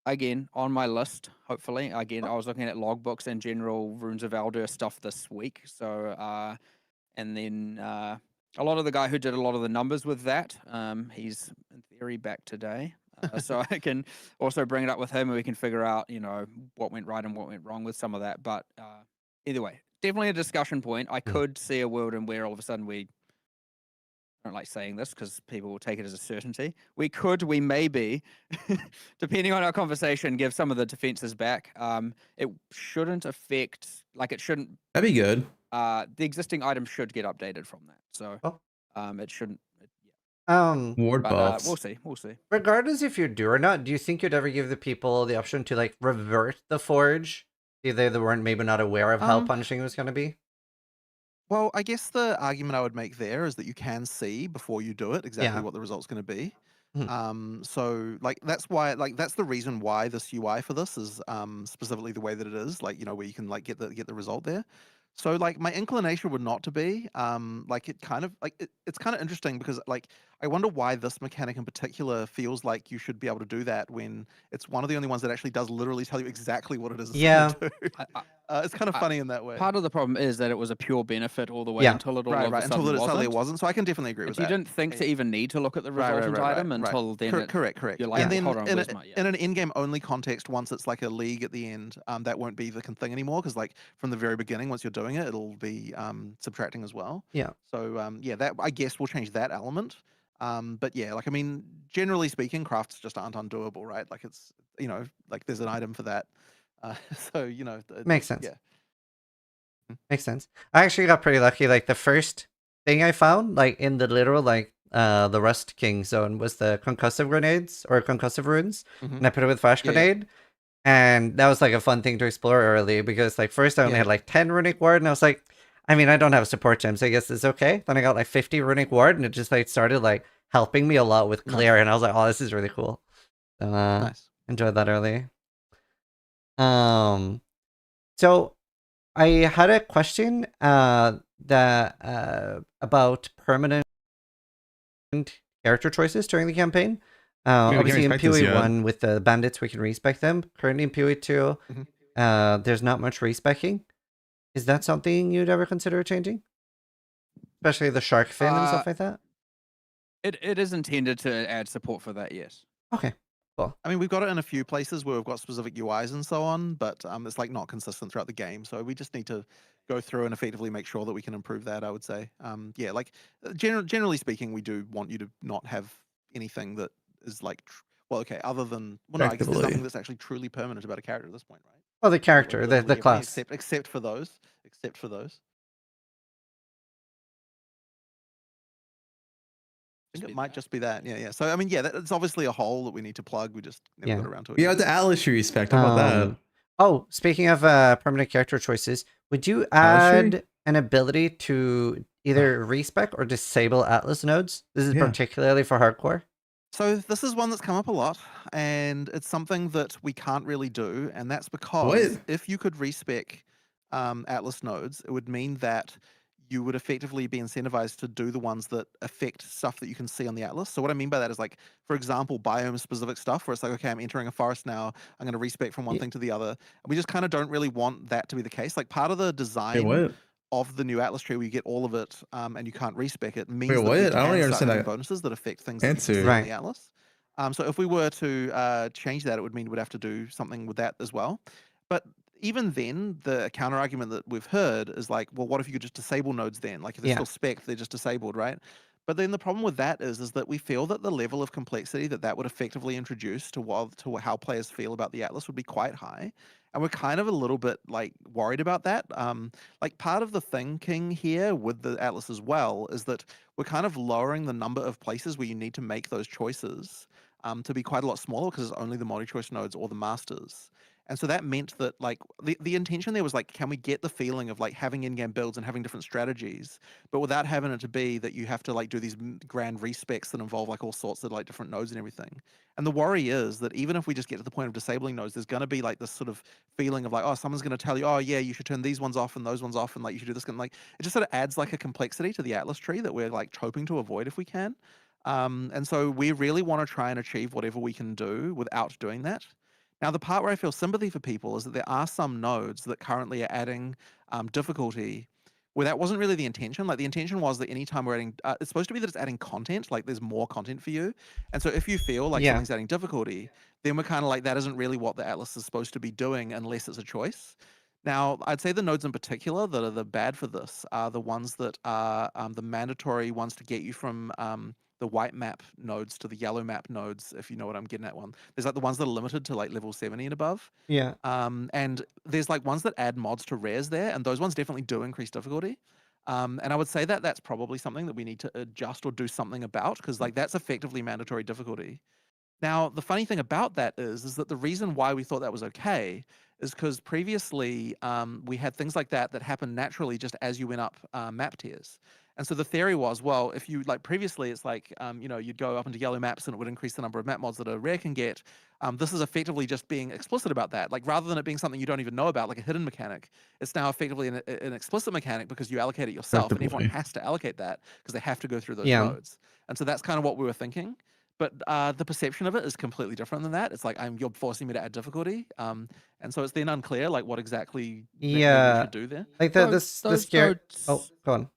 N: again, on my list, hopefully, again, I was looking at logbooks and general Runes of Eldur stuff this week. So, and then a lot of the guy who did a lot of the numbers with that, he's in theory back today. So I can also bring it up with him and we can figure out, you know, what went right and what went wrong with some of that. But either way, definitely a discussion point. I could see a world in where all of a sudden I don't like saying this because people will take it as a certainty. We maybe, depending on our conversation, give some of the defenses back. It shouldn't affect, like it shouldn't.
A: That'd be good.
N: The existing items should get updated from that. So, it shouldn't.
A: Ward
N: but,
A: buffs.
N: we'll see. We'll see.
L: Regardless if you do or not, do you think you'd ever give the people the option to like revert the forge? Either they weren't maybe not aware of how punishing it was going to be?
M: Well, I guess the argument I would make there is that you can see before you do it exactly what the result's going to be. So like that's why, like that's the reason why this UI for this is specifically the way that it is, like, you know, where you can like get the result there. So like my inclination would not to be like it kind of like it's kind of interesting because like I wonder why this mechanic in particular feels like you should be able to do that when it's one of the only ones that actually does literally tell you exactly what it is.
L: Yeah.
M: It's kind of funny in that way.
N: Part of the problem is that it was a pure benefit all the way until it all of a sudden
M: until it wasn't. So I can definitely agree with that.
N: You didn't think to even need to look at the resultant item until then.
M: Correct.
N: You're like,
M: and then
N: hold on,
M: in an in-game only context, once it's like a league at the end, that won't be the thing anymore because like from the very beginning, once you're doing it, it'll be subtracting as well.
L: Yeah.
M: So yeah, that I guess will change that element. But yeah, like I mean, generally speaking, crafts just aren't undoable, right? Like it's, you know, like there's an item for that. So you know,
L: makes sense.
M: Yeah.
L: Makes sense. I actually got pretty lucky. Like the first thing I found, like in the literal like the Rust King zone, was the concussive grenades or concussive runes, and I put it with flash grenade, and that was like a fun thing to explore early because like first I only had like 10 runic ward, and I was like, I mean, I don't have support gems, so I guess it's okay. Then I got like 50 runic ward, and it just like started like helping me a lot with clear, and I was like, oh, this is really cool. So
M: nice.
L: Enjoyed that early. So I had a question about permanent character choices during the campaign. Obviously in PoE 1 with the bandits we can respec them. Currently in PoE 2, there's not much respecing. Is that something you'd ever consider changing? Especially the shark fin and stuff like that?
N: It is intended to add support for that, yes.
L: Okay. Cool.
M: I mean, we've got it in a few places where we've got specific UIs and so on, but it's like not consistent throughout the game. So we just need to go through and effectively make sure that we can improve that, I would say. Yeah, like generally speaking, we do want you to not have anything that is like, well, okay, other than, well, no, I guess there's nothing that's actually truly permanent about a character at this point, right?
L: Oh, the character, the class.
M: Except for those. I think it might just be that. Yeah. So I mean, yeah, it's obviously a hole that we need to plug. We just never got around to it.
A: You have the Alice respect. How about that?
L: Oh, speaking of permanent character choices, would you add an ability to either respec or disable Atlas nodes? This is particularly for hardcore.
M: So this is one that's come up a lot, and it's something that we can't really do, and that's because if you could respec Atlas nodes, it would mean that you would effectively be incentivized to do the ones that affect stuff that you can see on the atlas. So what I mean by that is, like, for example, biome specific stuff where it's like, okay, I'm entering a forest now, I'm going to respec from one thing to the other. And we just kind of don't really want that to be the case. Like, part of the design
A: what?
M: of the new atlas tree where you get all of it and you can't respec it means
A: Wait,
M: that
A: what?
M: we
A: I don't really
M: can start
A: understand
M: having
A: that
M: bonuses that affect things that you can see
A: answer.
M: on the atlas. So if we were to change that, it would mean we'd have to do something with that as well. But even then, the counter argument that we've heard is like, well, what if you could just disable nodes then? Like, if they're still spec, they're just disabled, right? But then the problem with that is that we feel that the level of complexity that would effectively introduce to how players feel about the atlas would be quite high. And we're kind of a little bit like worried about that. Like, part of the thinking here with the atlas as well is that we're kind of lowering the number of places where you need to make those choices to be quite a lot smaller because it's only the multi-choice nodes or the masters. And so that meant that, like, the intention there was like, can we get the feeling of like having in-game builds and having different strategies, but without having it to be that you have to like do these grand respecs that involve like all sorts of like different nodes and everything. And the worry is that even if we just get to the point of disabling nodes, there's going to be like this sort of feeling of like, oh, someone's going to tell you, oh yeah, you should turn these ones off and those ones off, and like you should do this. And like, it just sort of adds like a complexity to the atlas tree that we're like hoping to avoid if we can. And so we really want to try and achieve whatever we can do without doing that. Now, the part where I feel sympathy for people is that there are some nodes that currently are adding difficulty where that wasn't really the intention. Like, the intention was that anytime we're adding, it's supposed to be that it's adding content, like there's more content for you. And so if you feel like something's adding difficulty, then we're kind of like, that isn't really what the atlas is supposed to be doing unless it's a choice. Now, I'd say the nodes in particular that are the bad for this are the ones that are the mandatory ones to get you from the white map nodes to the yellow map nodes, if you know what I'm getting at. One, there's like the ones that are limited to like level 70 and above. And there's like ones that add mods to rares there, and those ones definitely do increase difficulty. And I would say that that's probably something that we need to adjust or do something about, because like that's effectively mandatory difficulty. Now, the funny thing about that is that the reason why we thought that was okay is because previously we had things like that happened naturally just as you went up map tiers. And so the theory was, well, if you, like, previously it's like, you know, you'd go up into yellow maps and it would increase the number of map mods that a rare can get. This is effectively just being explicit about that. Like, rather than it being something you don't even know about, like a hidden mechanic, it's now effectively an explicit mechanic because you allocate it yourself, and everyone has to allocate that because they have to go through those nodes. And so that's kind of what we were thinking. But the perception of it is completely different than that. It's like, you're forcing me to add difficulty. And so it's then unclear, like, what exactly we should do there.
L: Like the scare. Oh, go on.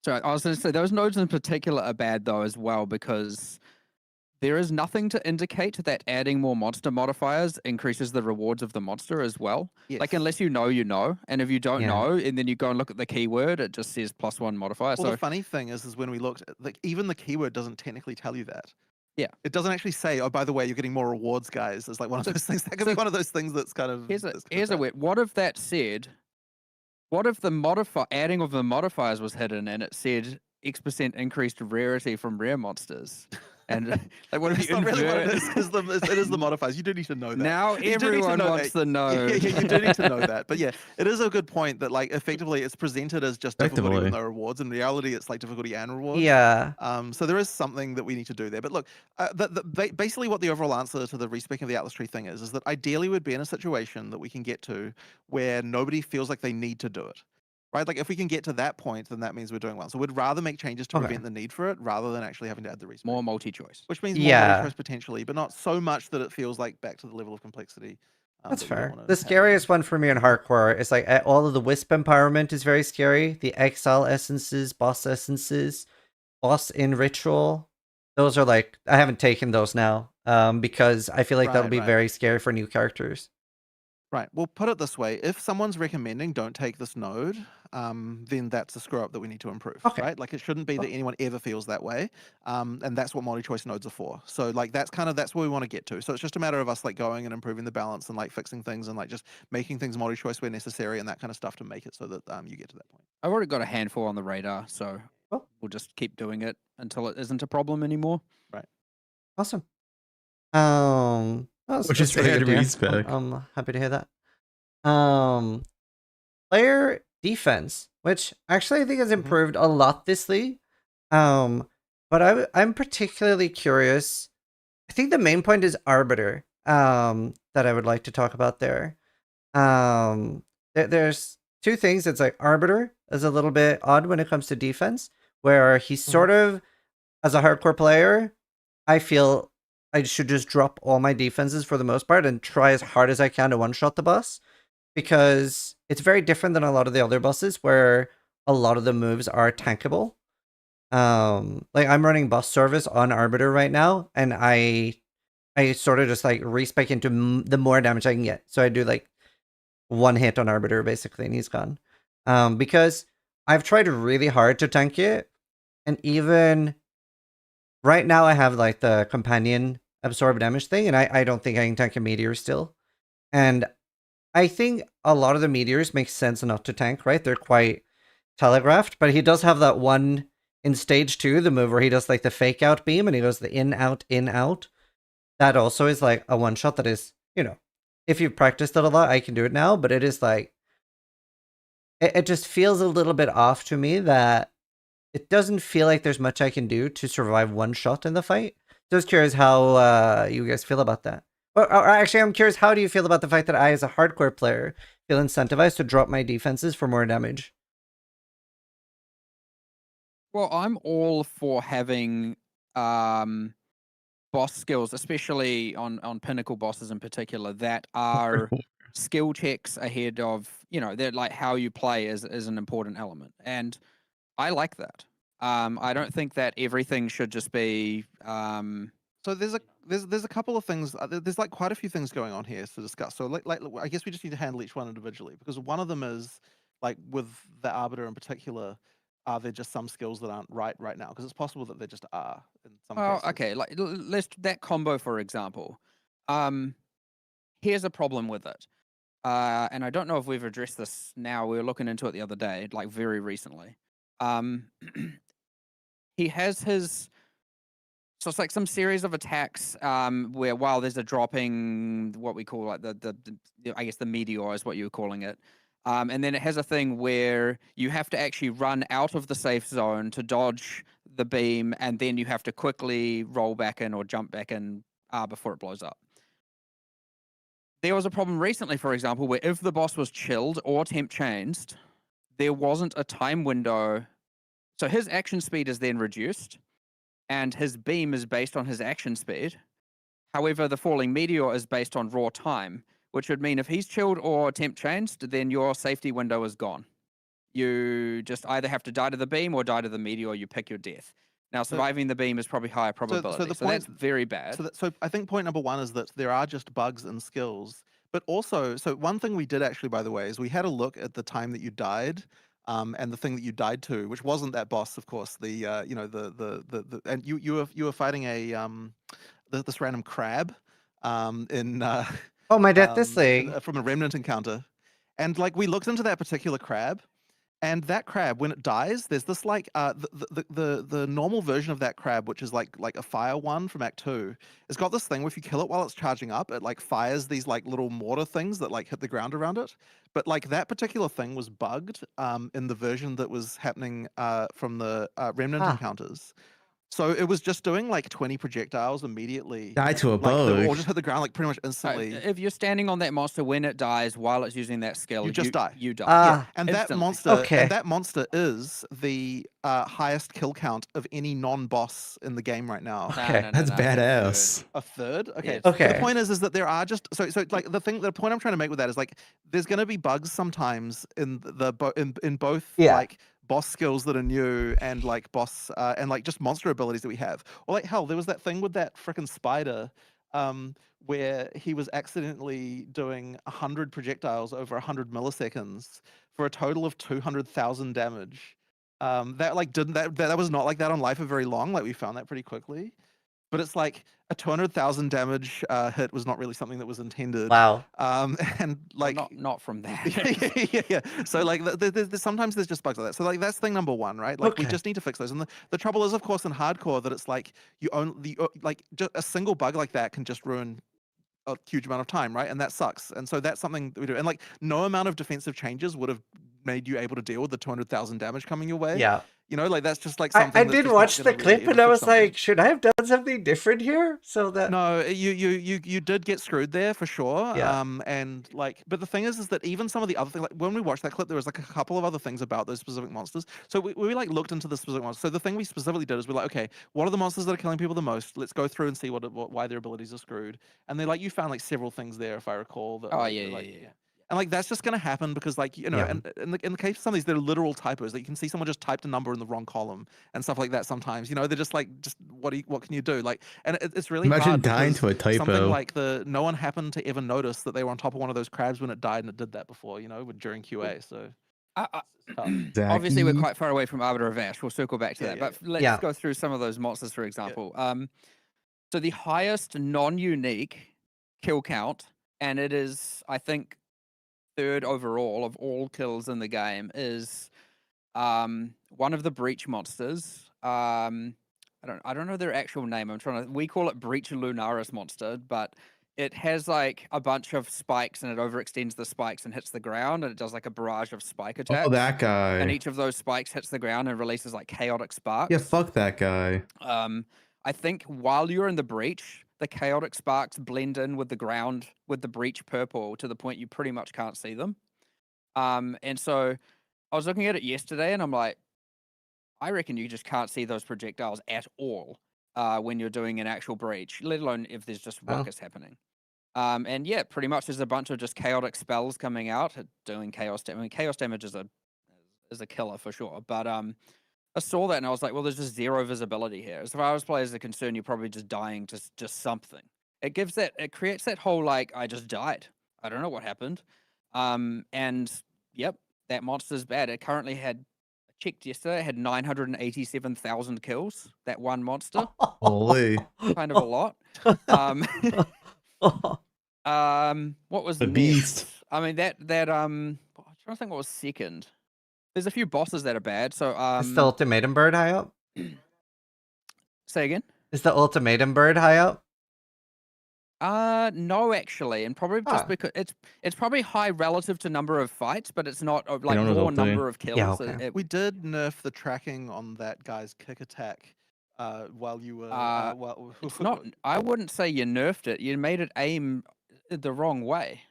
N: Sorry, I was going to say those nodes in particular are bad though as well, because there is nothing to indicate that adding more monster modifiers increases the rewards of the monster as well. Like, unless you know, and if you don't know, and then you go and look at the keyword, it just says +1 modifier.
M: Well, the funny thing is when we looked, like, even the keyword doesn't technically tell you that.
N: Yeah,
M: it doesn't actually say, oh, by the way, you're getting more rewards, guys. It's like one of those things. That could be one of those things that's kind of.
N: Here's a wit. What if that said? What if the adding of the modifiers was hidden and it said X% increased rarity from rare monsters? And like, what if you invert?
M: Really what it is, because it is the modifiers. You do need to know that.
N: Now everyone wants to know.
M: Yeah, you do need to know that. But yeah, it is a good point that, like, effectively it's presented as just difficulty with no rewards. In reality, it's like difficulty and rewards.
L: Yeah.
M: So there is something that we need to do there. But look, basically what the overall answer to the respec of the Atlas tree thing is that ideally we'd be in a situation that we can get to where nobody feels like they need to do it. Right? Like, if we can get to that point, then that means we're doing well. So we'd rather make changes to prevent the need for it rather than actually having to add the respec.
N: More multi-choice.
M: Which means more multi-choice potentially, but not so much that it feels like back to the level of complexity.
L: That's fair. The scariest one for me in hardcore is like all of the Wisp empowerment is very scary. The exile essences, boss in ritual. Those are like, I haven't taken those now because I feel like that'll be very scary for new characters.
M: Right. Well, put it this way. If someone's recommending don't take this node, then that's a screw up that we need to improve. Right? Like, it shouldn't be that anyone ever feels that way. And that's what multi-choice nodes are for. So like, that's where we want to get to. So it's just a matter of us like going and improving the balance and like fixing things and like just making things multi-choice where necessary and that kind of stuff to make it so that you get to that point.
N: I've already got a handful on the radar, so we'll just keep doing it until it isn't a problem anymore.
M: Right.
L: Awesome.
A: Which is pretty good respec.
L: I'm happy to hear that. Player defense, which actually I think has improved a lot this league. But I'm particularly curious. I think the main point is Arbiter. That I would like to talk about there. There's two things. It's like Arbiter is a little bit odd when it comes to defense, where he's sort of, as a hardcore player, I feel I should just drop all my defenses for the most part and try as hard as I can to one-shot the boss, because it's very different than a lot of the other bosses where a lot of the moves are tankable. Like I'm running boss service on Arbiter right now, and I sort of just like respec into the more damage I can get. So I do like one hit on Arbiter basically, and he's gone. Because I've tried really hard to tank it, and even right now I have like the companion absorb damage thing, and I don't think I can tank a meteor still. And I think a lot of the meteors make sense enough to tank, right? They're quite telegraphed, but he does have that one in stage 2, the move where he does like the fake out beam and he goes the in, out. That also is like a one shot that is, you know, if you've practiced it a lot, I can do it now, but it is like, it just feels a little bit off to me that it doesn't feel like there's much I can do to survive one shot in the fight. Just curious how you guys feel about that. Or actually, I'm curious, how do you feel about the fact that I, as a hardcore player, feel incentivized to drop my defenses for more damage?
N: Well, I'm all for having boss skills, especially on pinnacle bosses in particular, that are skill checks ahead of, you know, they're like how you play is an important element. And I like that. I don't think that everything should just be
M: So there's a couple of things. There's like quite a few things going on here to discuss. So like I guess we just need to handle each one individually, because one of them is like with the Arbiter in particular. Are there just some skills that aren't right now? Because it's possible that they just are in some cases.
N: Okay, like let's that combo for example. Here's a problem with it. And I don't know if we've addressed this now. We were looking into it the other day, like very recently. He has his, so it's like some series of attacks where while there's a dropping, what we call like the I guess the meteor is what you were calling it. And then it has a thing where you have to actually run out of the safe zone to dodge the beam, and then you have to quickly roll back in or jump back in before it blows up. There was a problem recently, for example, where if the boss was chilled or temp changed, there wasn't a time window. So his action speed is then reduced, and his beam is based on his action speed. However, the falling meteor is based on raw time, which would mean if he's chilled or temp changed, then your safety window is gone. You just either have to die to the beam or die to the meteor. You pick your death. Now, surviving the beam is probably higher probability, so that's very bad.
M: So I think point number one is that there are just bugs and skills, but also, so one thing we did actually, by the way, is we had a look at the time that you died, and the thing that you died to, which wasn't that boss, of course. The you know and you were fighting a this random crab, in
L: oh, my death this thing
M: from a remnant encounter, and like we looked into that particular crab. And that crab, when it dies, there's this like the normal version of that crab, which is like a fire one from Act 2. It's got this thing where if you kill it while it's charging up, it like fires these like little mortar things that like hit the ground around it. But like that particular thing was bugged in the version that was happening from the remnant encounters. So it was just doing like 20 projectiles immediately.
A: Die to a
M: like,
A: bug.
M: Or just hit the ground like pretty much instantly.
N: If you're standing on that monster when it dies while it's using that skill,
M: you just die.
N: You die.
M: Yeah. And
N: instantly.
M: that monster is the highest kill count of any non-boss in the game right now.
A: Okay, that's badass.
M: A third? Okay.
N: Yes.
L: Okay.
M: The point is that there are just so like the point I'm trying to make with that is like there's going to be bugs sometimes in in both like boss skills that are new and like boss and like just monster abilities that we have. Or like hell, there was that thing with that frickin' spider where he was accidentally doing 100 projectiles over 100 milliseconds for a total of 200,000 damage. That like didn't that was not like that on Life for very long. Like we found that pretty quickly. But it's like a 200,000 damage hit was not really something that was intended.
L: Wow.
M: And like
N: not from that.
M: yeah. So like sometimes there's just bugs like that. So like that's thing number one, right? Like we just need to fix those. And the trouble is, of course, in hardcore that it's like you only like just a single bug like that can just ruin a huge amount of time, right? And that sucks. And so that's something that we do. And like no amount of defensive changes would have made you able to deal with the 200,000 damage coming your way.
L: Yeah.
M: You know, like that's just like
L: I
M: something. That's
L: did
M: just
L: watch
M: not
L: the
M: gonna really
L: clip
M: ever
L: and I
M: fix
L: was
M: something.
L: like, should I have done something different here? So that
M: No, you did get screwed there for sure.
L: Yeah.
M: And like, but the thing is that even some of the other things, like when we watched that clip, there was like a couple of other things about those specific monsters. So we like looked into the specific monsters. So the thing we specifically did is we're like, okay, what are the monsters that are killing people the most? Let's go through and see why their abilities are screwed. And they like you found like several things there, if I recall. That,
N: Oh
M: like,
N: yeah,
M: like,
N: yeah.
M: And like that's just gonna happen because like you know,
L: Yeah.
M: and in the case of some of these, they're literal typos. Like you can see someone just typed a number in the wrong column and stuff like that. Sometimes you know they're just like, just what can you do? Like, and it's really
A: Imagine
M: hard
A: dying
M: because
A: to a typo.
M: something like no one happened to ever notice that they were on top of one of those crabs when it died, and it did that before. You know, during QA. So
N: Obviously, we're
A: Zachy.
N: quite far away from Arbiter of Ash. We'll circle back to that. But let's
L: Yeah.
N: go through some of those monsters, for example. So the highest non-unique kill count, and it is, I think, third overall of all kills in the game, is one of the breach monsters. I don't know their actual name. We call it Breach Lunaris monster, but it has like a bunch of spikes and it overextends the spikes and hits the ground, and it does like a barrage of spike attacks.
A: Oh, that guy.
N: And each of those spikes hits the ground and releases like chaotic sparks.
A: Yeah, fuck that guy.
N: I think while you're in the breach, the chaotic sparks blend in with the ground with the breach purple to the point you pretty much can't see them. And so I was looking at it yesterday and I'm like, I reckon you just can't see those projectiles at all when you're doing an actual breach, let alone if there's just ruckus happening. And yeah, pretty much there's a bunch of just chaotic spells coming out doing chaos damage. I mean, chaos damage is a killer for sure. But I saw that and I was like, well, there's just zero visibility here. As far as players are concerned, you're probably just dying to just something. It creates that whole like, I just died. I don't know what happened. And yep, that monster's bad. It currently had, I checked yesterday, it had 987,000 kills. That one monster.
A: Holy.
N: Kind of a lot. What was
A: The
N: next?
A: beast.
N: I mean I'm trying to think what was second. There's a few bosses that are bad. So
L: is the ultimatum bird high up?
N: Say again?
L: Is the ultimatum bird high up?
N: No, actually, and probably just because it's probably high relative to number of fights, but it's not like more number of kills.
L: Yeah, okay.
M: We did nerf the tracking on that guy's kick attack while you were.
N: It's not. I wouldn't say you nerfed it. You made it aim the wrong way.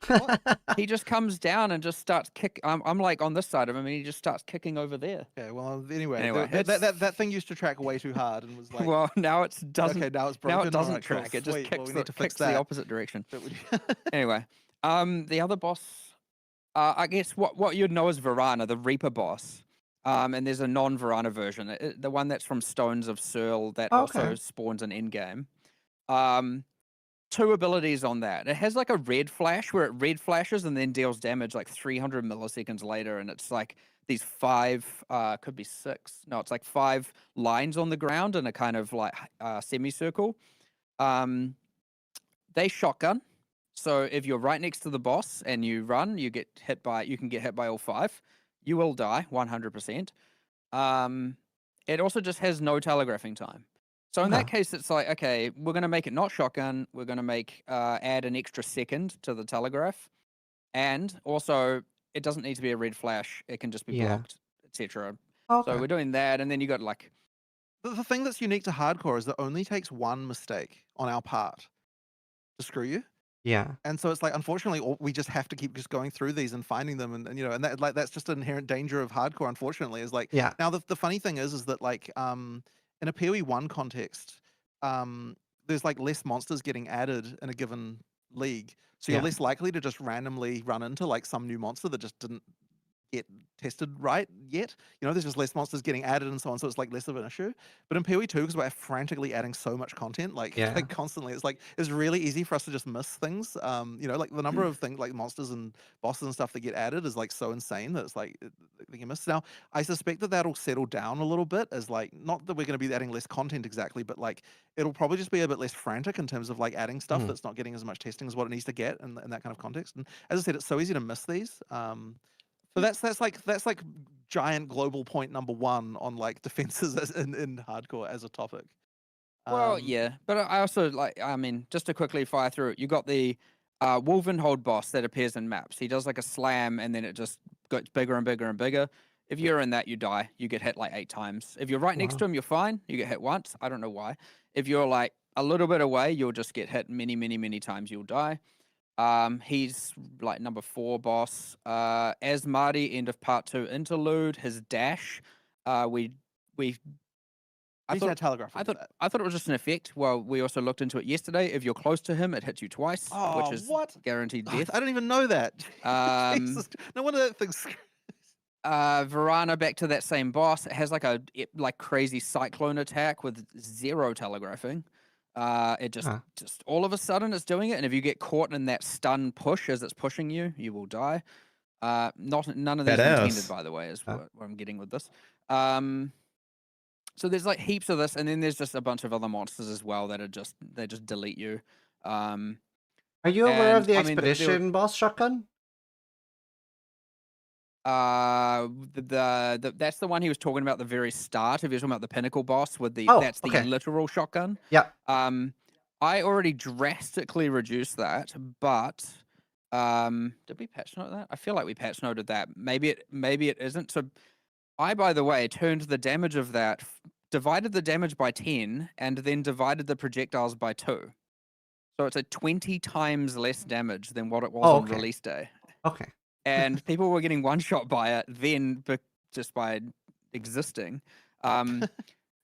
N: He just comes down and just starts kick. I'm like on this side of him, and he just starts kicking over there.
M: Okay, well, anyway
N: that
M: thing used to track way too hard and was like.
N: Well, now it doesn't.
M: Okay, now it's broken.
N: Now it doesn't
M: right, cool,
N: track. It just
M: sweet.
N: kicks,
M: we need to fix
N: the opposite direction.
M: that.
N: Anyway, the other boss, I guess what you'd know as Varana, the Reaper boss. And there's a non-Varana version, the one that's from Stones of Searle that also spawns an endgame. Two abilities on that. It has like a red flash where it red flashes and then deals damage like 300 milliseconds later, and it's like these 5, could be 6. No, it's like 5 lines on the ground in a kind of like semicircle. They shotgun. So if you're right next to the boss and you run, you can get hit by all 5. You will die 100%. It also just has no telegraphing time. So in that case, it's like, okay, we're going to make it not shotgun. We're going to make add an extra second to the telegraph. And also, it doesn't need to be a red flash. It can just be blocked, etc. So we're doing that. And then you got like...
M: The thing that's unique to hardcore is that it only takes one mistake on our part to screw you.
L: Yeah.
M: And so it's like, unfortunately, we just have to keep just going through these and finding them, and you know, and that like that's just an inherent danger of hardcore. Unfortunately, is like, now the funny thing is that like in a PoE1 context, there's like less monsters getting added in a given league, so you're less likely to just randomly run into like some new monster that just didn't get tested right yet. You know, there's just less monsters getting added and so on, so it's like less of an issue. But in PoE2, because we're frantically adding so much content, like constantly, it's really easy for us to just miss things. You know, like the number of things like monsters and bosses and stuff that get added is like so insane that it's like they get missed. Now, I suspect that that'll settle down a little bit, as like, not that we're going to be adding less content exactly, but like it'll probably just be a bit less frantic in terms of like adding stuff that's not getting as much testing as what it needs to get in that kind of context. And as I said, it's so easy to miss these. So that's like giant global point number 1 on like defenses in hardcore as a topic.
N: Well, yeah, but I also like, I mean, just to quickly fire through it, you got the Wolvenhold boss that appears in maps. He does like a slam and then it just gets bigger and bigger and bigger. If you're in that, you die. You get hit like 8 times. If you're right next to him, you're fine. You get hit once. I don't know why. If you're like a little bit away, you'll just get hit many times. You'll die. He's like number 4 boss. As Marty, end of part 2 interlude. His dash. I thought it was just an effect. Well, we also looked into it yesterday. If you're close to him, it hits you twice, which is guaranteed death.
M: I don't even know that. Jesus. No wonder that thing's.
N: Varana, back to that same boss. It has like a crazy cyclone attack with 0 telegraphing. It just all of a sudden it's doing it, and if you get caught in that stun push as it's pushing you, you will die. None of these are intended, by the way, is what I'm getting with this. So there's like heaps of this, and then there's just a bunch of other monsters as well that they just delete you.
L: Are you aware of the expedition boss shotgun?
N: That's the one he was talking about at the very start. If you're talking about the pinnacle boss with the literal shotgun.
L: Yeah.
N: I already drastically reduced that, but did we patch note that? I feel like we patch noted that. Maybe it isn't. So I, by the way, turned the damage of that, divided the damage by 10, and then divided the projectiles by 2. So it's a 20 times less damage than what it was on release day.
L: Okay.
N: And people were getting one shot by it then, just by existing. To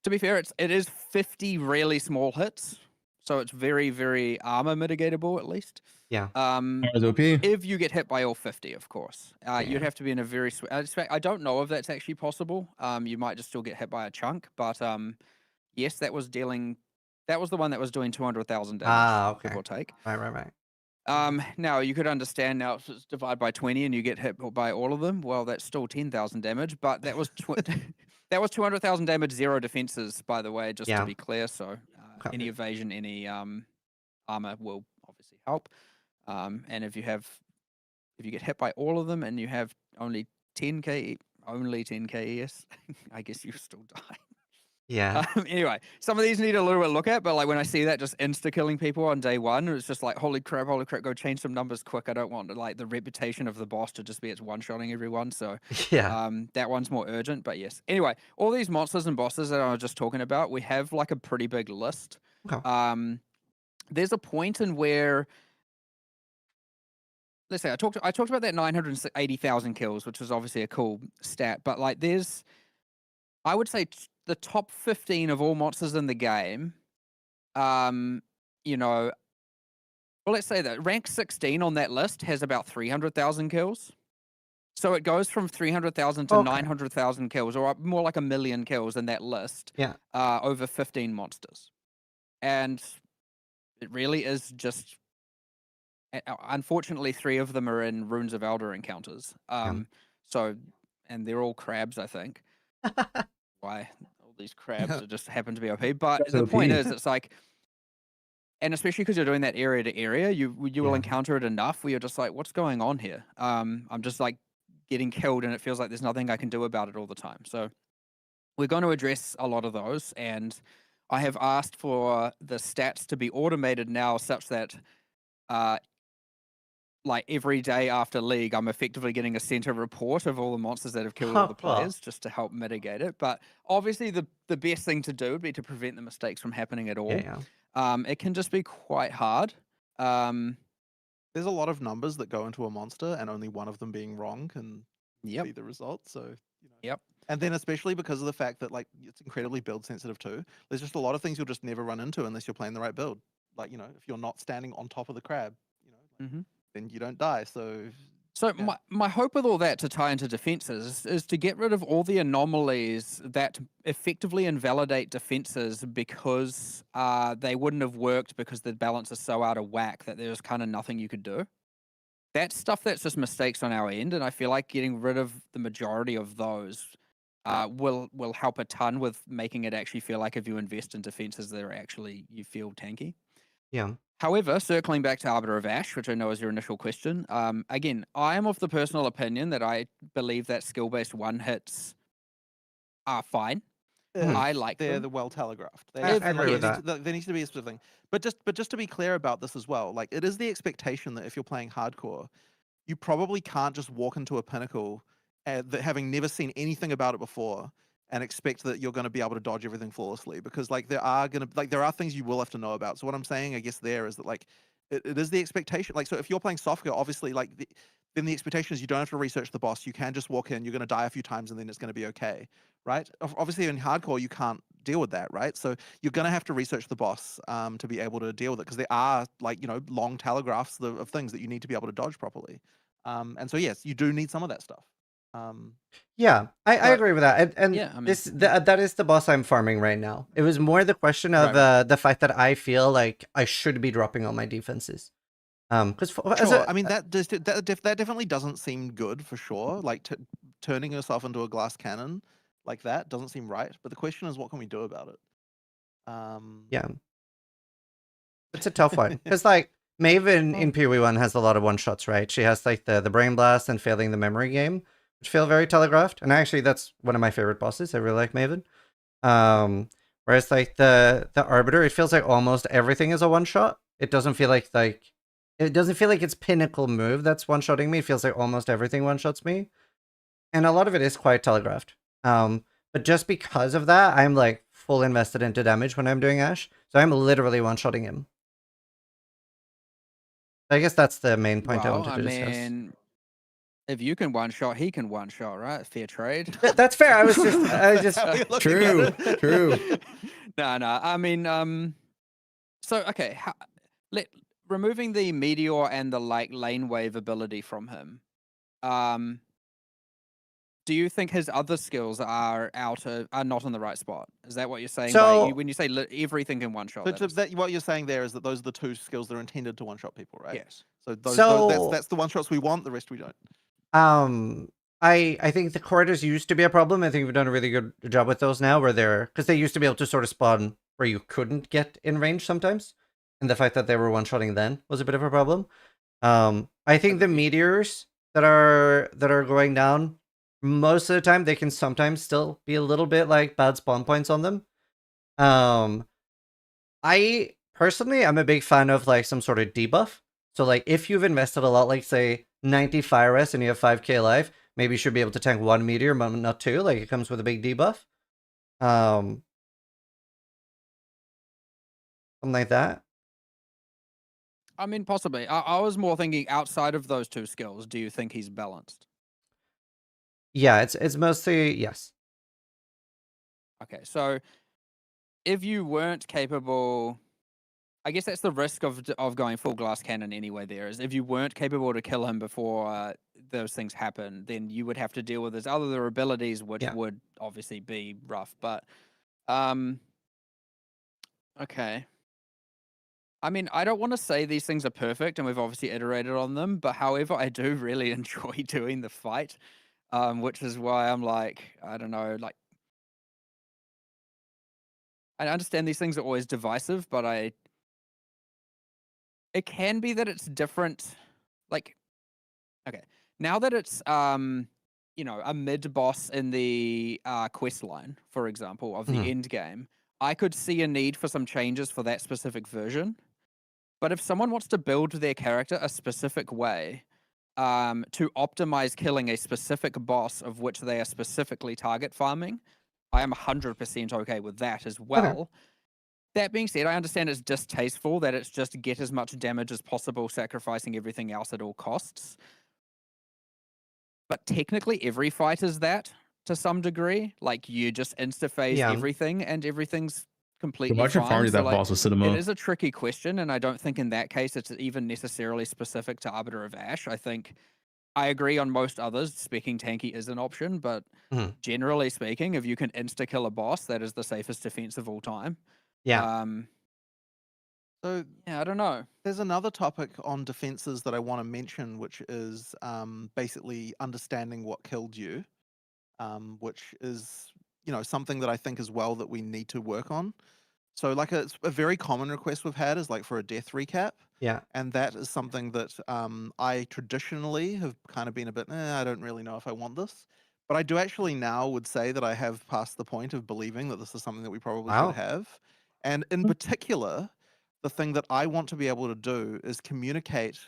N: be fair, it is 50 really small hits, so it's very, very armor mitigatable at least.
L: Yeah.
N: If you get hit by all 50, of course, you'd have to be in a very. I don't know if that's actually possible. You might just still get hit by a chunk, but yes, that was dealing. That was the one that was doing 200,000 damage. Give or take.
L: Right.
N: Now you could understand now if it's divided by 20 and you get hit by all of them. Well, that's still 10,000 damage, but that was that was 200,000 damage, 0 defenses, by the way, just to be clear. So any evasion, any armor will obviously help. And if you get hit by all of them and you have only 10k ES, I guess you still die.
L: Yeah.
N: Anyway, some of these need a little bit of look at, but like when I see that just insta-killing people on day 1, it's just like, holy crap, go change some numbers quick. I don't want like the reputation of the boss to just be it's one-shotting everyone. So that one's more urgent, but yes. Anyway, all these monsters and bosses that I was just talking about, we have like a pretty big list. There's a point in where, let's say I talked about that 980,000 kills, which was obviously a cool stat, but like I would say the top 15 of all monsters in the game, well, let's say that rank 16 on that list has about 300,000 kills. So it goes from 300,000 to 900,000 kills, or more like 1 million kills in that list.
L: Yeah.
N: Over 15 monsters. And it really is just, unfortunately, 3 of them are in Runes of Elder encounters. So, and they're all crabs, I think. Why all these crabs just happen to be OP, but the point is, it's like, and especially because you're doing that area to area, you will encounter it enough where you're just like, what's going on here? I'm just like getting killed, and it feels like there's nothing I can do about it all the time. So we're going to address a lot of those, and I have asked for the stats to be automated now, such that like every day after League, I'm effectively getting a center report of all the monsters that have killed all the players, just to help mitigate it. But obviously the best thing to do would be to prevent the mistakes from happening at all. It can just be quite hard.
M: There's a lot of numbers that go into a monster, and only one of them being wrong can be the result. So and then especially because of the fact that like it's incredibly build sensitive too, there's just a lot of things you'll just never run into unless you're playing the right build. Like, if you're not standing on top of the crab, then you don't die. So
N: my hope with all that, to tie into defenses, is to get rid of all the anomalies that effectively invalidate defenses because they wouldn't have worked because the balance is so out of whack that there's kind of nothing you could do. That's stuff that's just mistakes on our end, and I feel like getting rid of the majority of those will help a ton with making it actually feel like if you invest in defenses, they're actually, you feel tanky.
L: Yeah.
N: However, circling back to Arbiter of Ash, which I know is your initial question, again, I am of the personal opinion that I believe that skill-based one-hits are fine. I like them.
M: They're well telegraphed.
L: I agree with that.
M: There needs to be a specific thing. But just to be clear about this as well, like it is the expectation that if you're playing hardcore, you probably can't just walk into a pinnacle that having never seen anything about it before, and expect that you're going to be able to dodge everything flawlessly, because like there are things you will have to know about. So what I'm saying, I guess, there is that like it is the expectation. Like, so if you're playing software, obviously, like then the expectation is you don't have to research the boss. You can just walk in. You're going to die a few times, and then it's going to be okay, right? Obviously, in hardcore, you can't deal with that, right? So you're going to have to research the boss to be able to deal with it, because there are, like, long telegraphs of things that you need to be able to dodge properly. And so yes, you do need some of that stuff.
L: Yeah, I
M: but-
L: agree with that. And
N: Yeah, I mean,
L: that is the boss I'm farming right now. It was more the question of
N: Right.
L: the fact that I feel like I should be dropping all my defenses. Because
M: Sure, I mean that definitely doesn't seem good for sure. Like turning yourself into a glass cannon like that doesn't seem right. But the question is, what can we do about it?
L: yeah, it's a tough one. Because like Maven in PoE1 has a lot of one shots, right? She has like the brain blast and failing the memory game, which feel very telegraphed. And actually, that's one of my favorite bosses. I really like Maven. Whereas like the Arbiter, it feels like almost everything is a one shot. It doesn't feel like it doesn't feel like its pinnacle move that's one shotting me. It feels like almost everything one shots me, and a lot of it is quite telegraphed. But just because of that, I'm like full invested into damage when I'm doing Ash, so I'm literally one shotting him. I guess that's the main point I wanted to discuss.
N: Mean, if you can one shot, he can one shot, right? Fair trade.
L: That's fair. I was just
A: True.
N: No. I mean, so okay, removing the meteor and the like lane wave ability from him. Do you think his other skills are not in the right spot? Is that what you're saying?
L: So
N: when you say everything in one shot,
M: What you're saying there is that those are the two skills that are intended to one shot people, right?
N: Yes.
M: So that's the one shots we want. The rest we don't.
L: I think the corridors used to be a problem. I think we've done a really good job with those now, because they used to be able to sort of spawn where you couldn't get in range sometimes, and the fact that they were one shotting then was a bit of a problem. I think the meteors that are going down, most of the time they can sometimes still be a little bit like bad spawn points on them. I personally am a big fan of like some sort of debuff. So like if you've invested a lot, like say 90 fire rest and you have 5k life, maybe you should be able to tank one meteor, but not two. Like it comes with a big debuff. Something like that.
N: I mean, possibly. I was more thinking outside of those two skills. Do you think he's balanced?
L: Yeah, it's mostly yes.
N: Okay, so if you weren't capable, I guess that's the risk of going full glass cannon anyway. There is, if you weren't capable to kill him before those things happen, then you would have to deal with his other abilities, which would obviously be rough. But okay. I mean, I don't want to say these things are perfect, and we've obviously iterated on them. But however, I do really enjoy doing the fight. Which is why I'm like, I don't know, like, I understand these things are always divisive, but it can be that it's different. Like, okay, now that it's, a mid boss in the quest line, for example, of the end game, I could see a need for some changes for that specific version. But if someone wants to build their character a specific way, to optimize killing a specific boss of which they are specifically target farming, I am 100% okay with that as well. Okay. That being said, I understand it's distasteful that it's just get as much damage as possible, sacrificing everything else at all costs. But technically, every fight is that to some degree. Like, you just insta-phase everything, and everything's completely fine.
A: That boss with cinema.
N: It is a tricky question, and I don't think in that case it's even necessarily specific to Arbiter of Ash. I think I agree on most others. Speaking tanky is an option, but generally speaking, if you can insta-kill a boss, that is the safest defense of all time.
L: Yeah.
M: So
N: yeah, I don't know.
M: There's another topic on defenses that I want to mention, which is basically understanding what killed you, which is something that I think as well that we need to work on. So like a very common request we've had is like for a death recap.
L: Yeah.
M: And that is something that I traditionally have kind of been a bit, I don't really know if I want this. But I do actually now would say that I have passed the point of believing that this is something that we probably should have. And in particular, the thing that I want to be able to do is communicate,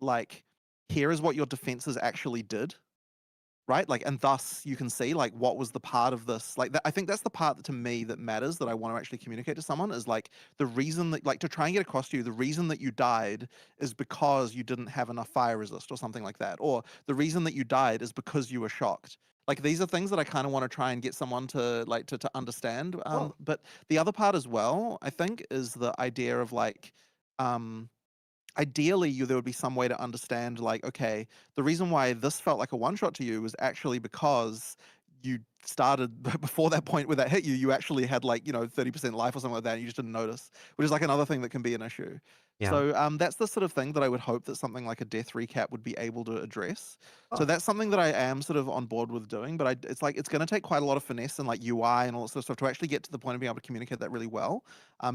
M: like, here is what your defenses actually did. right? Like, and thus you can see like what was the part of this. Like, I think that's the part that, to me, that matters, that I want to actually communicate to someone, is like the reason that, like, to try and get across to you, the reason that you died is because you didn't have enough fire resist or something like that, or the reason that you died is because you were shocked. Like, these are things that I kind of want to try and get someone to like to understand. But the other part as well, I think, is the idea of like, ideally there would be some way to understand, like, okay, the reason why this felt like a one shot to you was actually because you started before that point where that hit you, you actually had, like, 30% life or something like that, and you just didn't notice, which is like another thing that can be an issue.
L: Yeah.
M: So that's the sort of thing that I would hope that something like a death recap would be able to address. So that's something that I am sort of on board with doing, but it's like it's going to take quite a lot of finesse and like UI and all that sort of stuff to actually get to the point of being able to communicate that really well.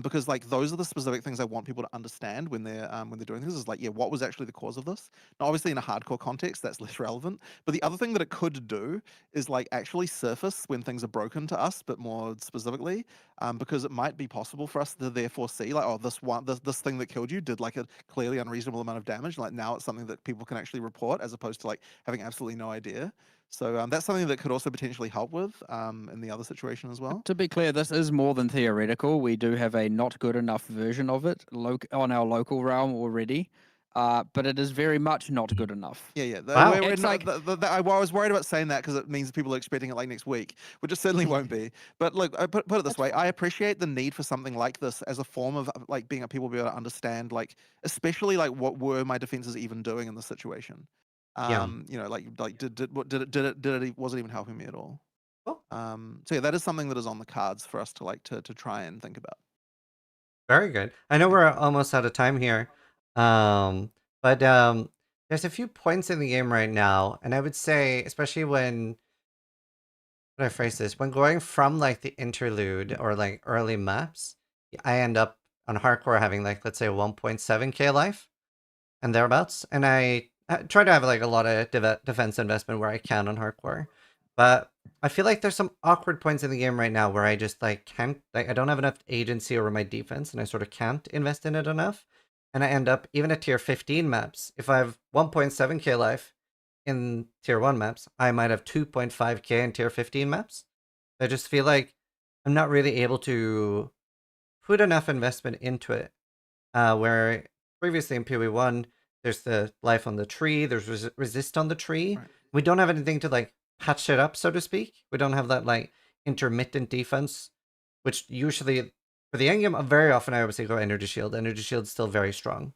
M: Because like those are the specific things I want people to understand when they're doing things. Is like, yeah, what was actually the cause of this? Now, obviously, in a hardcore context, that's less relevant. But the other thing that it could do is like actually surface when things are broken to us, but more specifically, because it might be possible for us to therefore see like, oh, this thing that killed you did like a clearly unreasonable amount of damage. Like now it's something that people can actually report, as opposed to like having absolutely no idea. So that's something that could also potentially help with in the other situation as well.
N: To be clear, this is more than theoretical. We do have a not good enough version of it on our local realm already, but it is very much not good enough.
M: Yeah.
L: Wow.
N: It's like
M: I was worried about saying that because it means people are expecting it like next week, which it certainly won't be. But look, I put it this way: I appreciate the need for something like this as a form of like being people be able to understand, like, especially like what were my defenses even doing in this situation. Like did it wasn't even helping me at all. So yeah, that is something that is on the cards for us to like to try and think about.
L: Very good. I know we're almost out of time here. But there's a few points in the game right now, and I would say, especially when I phrase this, when going from like the interlude or like early maps, I end up on hardcore having like, let's say 1.7k life and thereabouts, and I try to have like a lot of defense investment where I can on hardcore. But I feel like there's some awkward points in the game right now where I just like can't, like, I don't have enough agency over my defense, and I sort of can't invest in it enough. And I end up, even at tier 15 maps, if I have 1.7k life in tier 1 maps, I might have 2.5k in tier 15 maps. I just feel like I'm not really able to put enough investment into it. Where previously in PoE1, there's the life on the tree, there's resist on the tree. Right. We don't have anything to like patch it up, so to speak. We don't have that like intermittent defense, which usually for the end game, very often I obviously go energy shield. Energy shield's still very strong.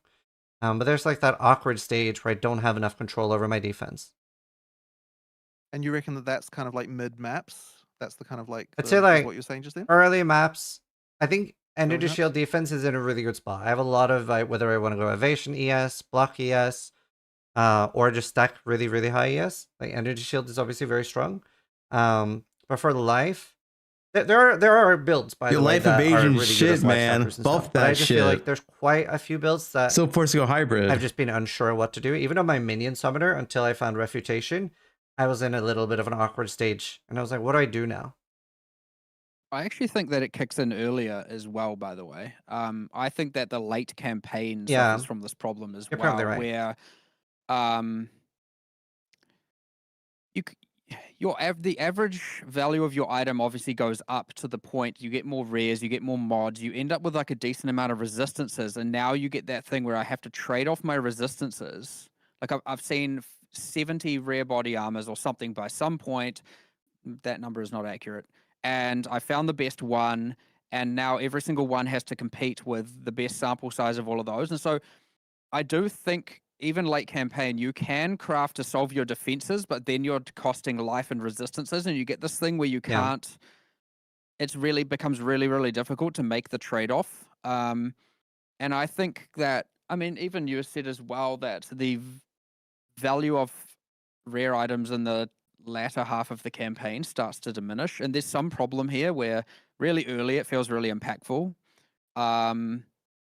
L: But there's like that awkward stage where I don't have enough control over my defense.
M: And you reckon that that's kind of like mid maps? That's the kind of like,
L: I'd say like
M: what you're saying just then?
L: Early maps, I think energy shield defense is in a really good spot. I have a lot of like, whether I want to go evasion ES, block ES, or just stack really, really high ES. Like energy shield is obviously very strong. But for life, there are builds by the way
A: life
L: that
A: evasion
L: are really
A: shit,
L: good
A: man.
L: Buff that I just feel like there's quite a few builds that
A: so forced to go hybrid.
L: I've just been unsure what to do. Even on my minion summoner, until I found refutation, I was in a little bit of an awkward stage, and I was like, "What do I do now?"
N: I actually think that it kicks in earlier as well, by the way. I think that the late campaign suffers from this problem as
L: You're
N: well,
L: probably right.
N: where the average value of your item obviously goes up to the point you get more rares, you get more mods, you end up with like a decent amount of resistances, and now you get that thing where I have to trade off my resistances. Like I've seen 70 rare body armors or something by some point. That number is not accurate. And I found the best one, and now every single one has to compete with the best sample size of all of those. And so I do think even late campaign, you can craft to solve your defenses, but then you're costing life and resistances, and you get this thing where you can't. It's really becomes really, really difficult to make the trade-off. And I think that, I mean, even you said as well that the value of rare items in the latter half of the campaign starts to diminish, and there's some problem here where really early it feels really impactful.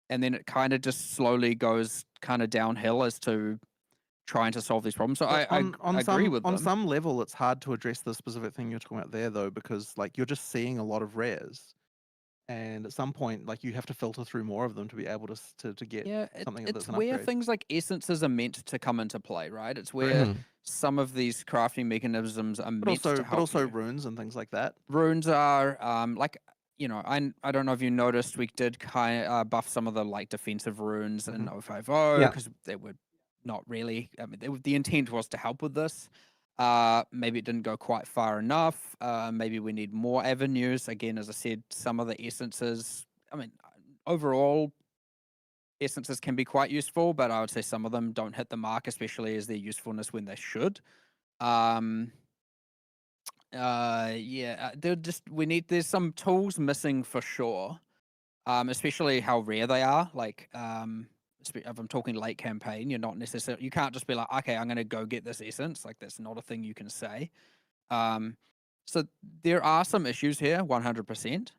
N: And then it kind of just slowly goes kind of downhill as to trying to solve these problems. So I agree with them.
M: On some level, it's hard to address the specific thing you're talking about there, though, because like you're just seeing a lot of rares. and at some point, like you have to filter through more of them to be able to get something
N: it's
M: that's an
N: where
M: upgrade.
N: things like essences are meant to come into play, right? It's where some of these crafting mechanisms are meant to help.
M: But also
N: you.
M: runes and things like that.
N: Runes are like I don't know if you noticed, we did kind of buff some of the like defensive runes in 050 because they were not really. I mean, the intent was to help with this. Maybe it didn't go quite far enough. Maybe we need more avenues. Again, as I said, some of the essences. I mean, overall, essences can be quite useful, but I would say some of them don't hit the mark, especially as their usefulness when they should. There's some tools missing for sure. Especially how rare they are. Like, if I'm talking late campaign, you can't just be like, okay, I'm going to go get this essence. Like, that's not a thing you can say. So there are some issues here, 100%.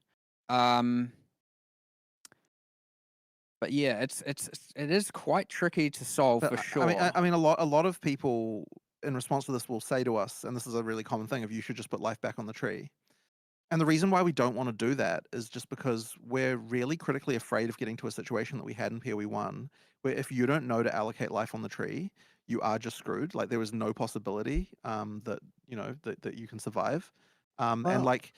N: But yeah, it is quite tricky to solve for sure.
M: I mean, a lot of people in response to this will say to us, and this is a really common thing, if you should just put life back on the tree. And the reason why we don't want to do that is just because we're really critically afraid of getting to a situation that we had in PoE 1, where if you don't know to allocate life on the tree, you are just screwed. Like there is no possibility that you can survive. And like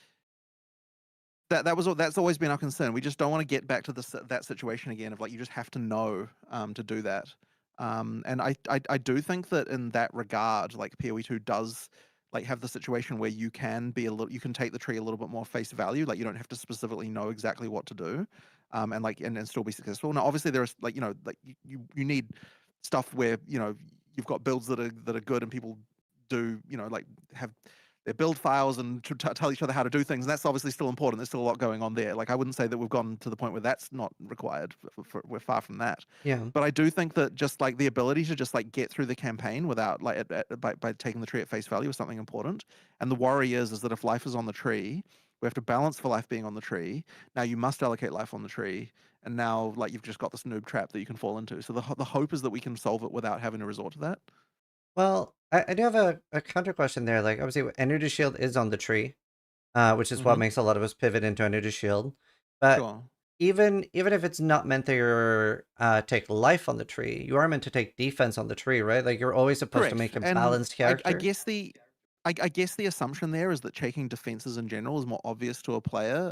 M: that's always been our concern. We just don't want to get back to that situation again of like you just have to know to do that. And I do think that in that regard, like PoE 2 does like have the situation where you can take the tree a little bit more face value. Like you don't have to specifically know exactly what to do, and still be successful. Now, obviously, there's like you need stuff where you've got builds that are good and people do like have their build files and to tell each other how to do things. And that's obviously still important. There's still a lot going on there. Like I wouldn't say that we've gone to the point where that's not required. We're far from that.
L: Yeah.
M: But I do think that just like the ability to just like get through the campaign without like by taking the tree at face value is something important. And the worry is that if life is on the tree, we have to balance for life being on the tree. Now you must allocate life on the tree. And now like you've just got this noob trap that you can fall into. So the hope is that we can solve it without having to resort to that.
L: Well, I do have a counter question there. Like, obviously, Energy Shield is on the tree, which is what makes a lot of us pivot into Energy Shield. But even if it's not meant that you're take life on the tree, you are meant to take defense on the tree, right? Like, you're always supposed to make a balanced character.
M: I guess the assumption there is that taking defenses in general is more obvious to a player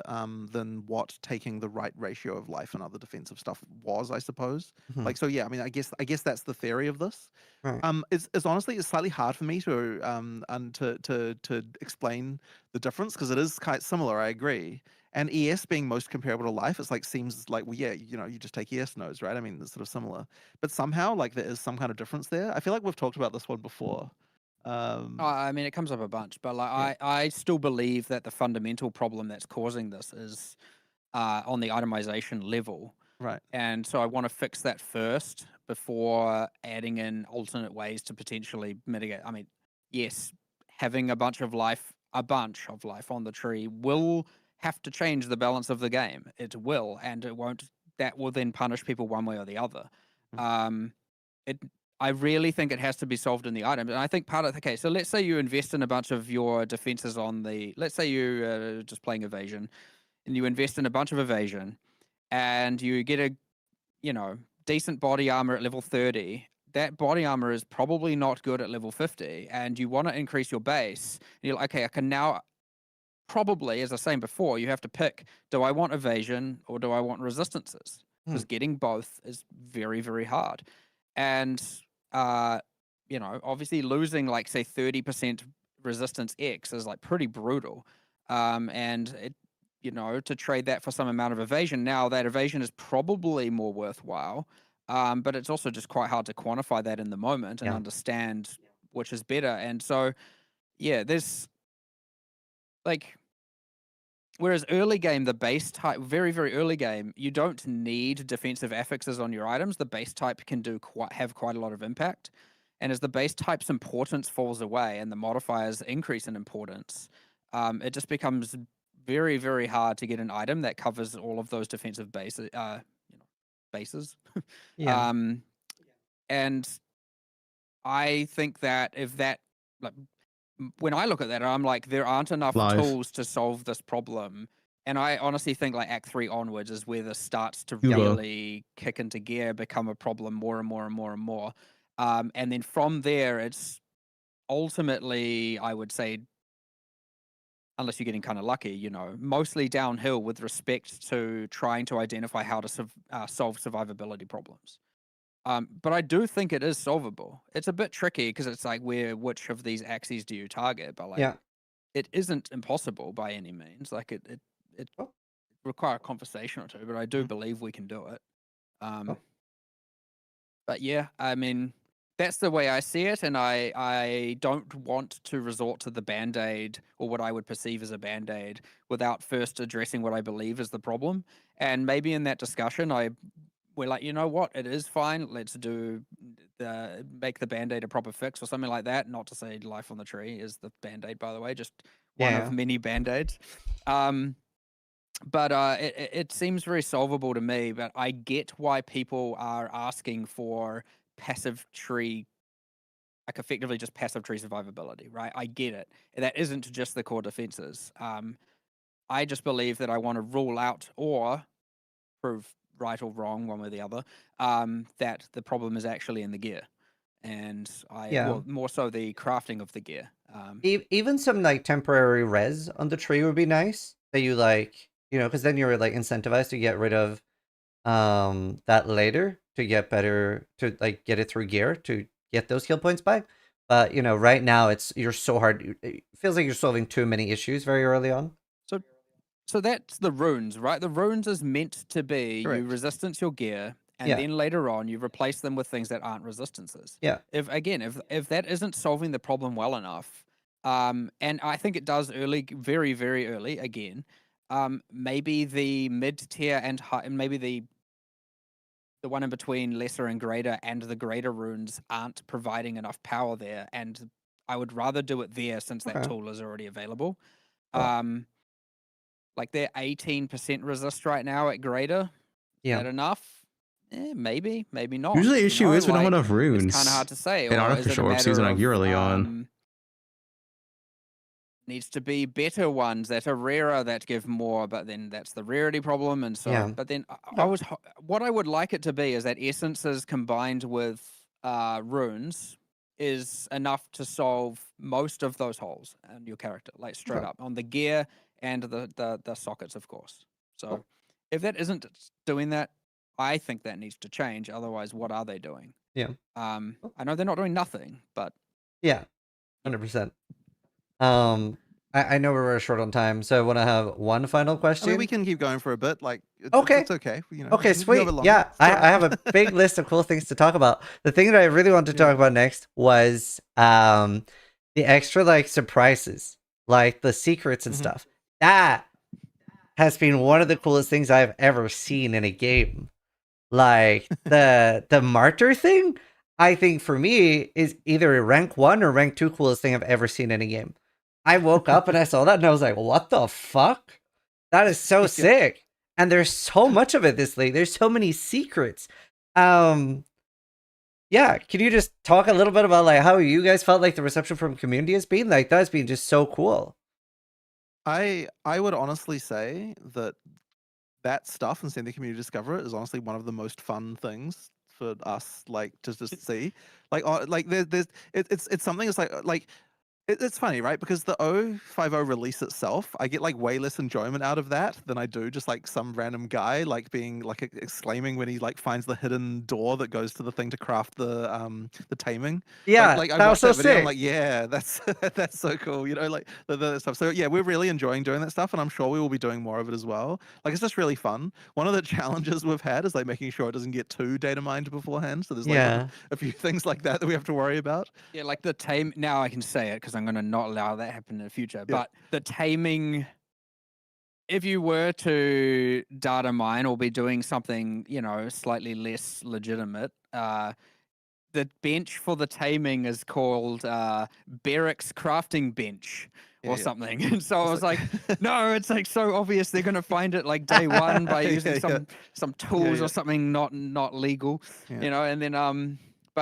M: than what taking the right ratio of life and other defensive stuff was, I suppose. Like, so yeah, I mean, I guess that's the theory of this.
L: Right.
M: It's honestly it's slightly hard for me to explain the difference because it is quite similar. I agree. And ES being most comparable to life, it's like seems like, well, yeah, you just take ES nodes, right? I mean, it's sort of similar, but somehow like there is some kind of difference there. I feel like we've talked about this one before.
N: I mean, it comes up a bunch, but like I still believe that the fundamental problem that's causing this is on the itemization level.
M: Right.
N: And so I want to fix that first before adding in alternate ways to potentially mitigate. I mean, yes, having a bunch of life on the tree will have to change the balance of the game. It will, and it won't. That will then punish people one way or the other. I really think it has to be solved in the item. And I think so let's say you invest in a bunch of your defenses let's say you're just playing evasion and you invest in a bunch of evasion and you get a, decent body armor at level 30. That body armor is probably not good at level 50 and you want to increase your base. And you're like, okay, I can now probably, as I was saying before, you have to pick, do I want evasion or do I want resistances? Because getting both is very, very hard. And obviously losing like say 30% resistance X is like pretty brutal. And it, to trade that for some amount of evasion. Now that evasion is probably more worthwhile. But it's also just quite hard to quantify that in the moment and understand which is better. And so, yeah, there's like, whereas early game, the base type, very, very early game, you don't need defensive affixes on your items. The base type can have quite a lot of impact. And as the base type's importance falls away and the modifiers increase in importance, it just becomes very, very hard to get an item that covers all of those defensive bases. And I think that when I look at that, I'm like, there aren't enough tools to solve this problem. And I honestly think like Act 3 onwards is where this starts to
A: Cuba.
N: really kick into gear, become a problem more and more and more and more. And then from there, it's ultimately, I would say, unless you're getting kind of lucky, you know, mostly downhill with respect to trying to identify how to solve survivability problems. But I do think it is solvable. It's a bit tricky because it's like which of these axes do you target? But like, it isn't impossible by any means. Like it require a conversation or two, but I do believe we can do it. But yeah, I mean, that's the way I see it, and I don't want to resort to the Band-Aid or what I would perceive as a Band-Aid without first addressing what I believe is the problem. And maybe in that discussion, we're like, you know what, it is fine. Let's make the Band-Aid a proper fix or something like that. Not to say life on the tree is the Band-Aid, by the way, just one of many Band-Aids. But it seems very solvable to me, but I get why people are asking for passive tree, like effectively just passive tree survivability, right? I get it. That isn't just the core defenses. I just believe that I want to rule out or prove right or wrong, one way or the other, that the problem is actually in the gear. And well, more so the crafting of the gear.
L: Even some like temporary res on the tree would be nice. That you like, you know, because then you're like incentivized to get rid of that later to get better, to like get it through gear to get those skill points back. But you know, right now you're so hard. It feels like you're solving too many issues very early on.
N: So that's the runes, right? The runes is meant to be you resistance your gear, and then later on you replace them with things that aren't resistances.
L: Yeah.
N: If that isn't solving the problem well enough, and I think it does early, very very early again. Maybe the mid tier and high, and maybe the one in between lesser and greater and the greater runes aren't providing enough power there, and I would rather do it there since that tool is already available. Like they're 18% resist right now at greater. Is that enough? Maybe not.
A: Usually the issue is we don't have enough runes.
N: It's kind of hard to say.
A: In artificial or season like year early on.
N: Needs to be better ones that are rarer that give more, but then that's the rarity problem. And so, but then what I would like it to be is that essences combined with runes is enough to solve most of those holes in your character, like straight up on the gear and the sockets, of course. So if that isn't doing that, I think that needs to change. Otherwise, what are they doing? I know they're not doing nothing, but
L: 100%. I know we're very short on time, so I want to have one final question.
M: I mean, we can keep going for a bit. Like, it's okay. You know,
L: okay, sweet. Yeah, I have a big list of cool things to talk about. The thing that I really wanted to talk about next was the extra like surprises, like the secrets and stuff. That has been one of the coolest things I've ever seen in a game. Like the martyr thing, I think for me is either a rank 1 or rank 2 coolest thing I've ever seen in a game. I woke up and I saw that and I was like, what the fuck? That is so sick. And there's so much of it this league. There's so many secrets. Can you just talk a little bit about like how you guys felt like the reception from community has been? Like that's been just so cool.
M: I would honestly say that stuff and seeing the community discover it is honestly one of the most fun things for us, like to just see. Like it's something that's like it's funny, right? Because the 050 release itself, I get like way less enjoyment out of that than I do just like some random guy like being like exclaiming when he like finds the hidden door that goes to the thing to craft the taming.
L: Yeah,
M: like I
L: that
M: watched
L: was so
M: that video,
L: sick.
M: I'm like, yeah, that's that's so cool. You know, like the stuff. So yeah, we're really enjoying doing that stuff, and I'm sure we will be doing more of it as well. Like it's just really fun. One of the challenges we've had is like making sure it doesn't get too data mined beforehand. So there's like a few things like that we have to worry about.
N: Yeah, like the tame. Now I can say it because I'm going to not allow that to happen in the future. But the taming, if you were to data mine or be doing something, you know, slightly less legitimate, the bench for the taming is called Barracks Crafting Bench or something. And so I was like, no, it's like so obvious they're going to find it like day one by using some tools or something not legal, you know, and then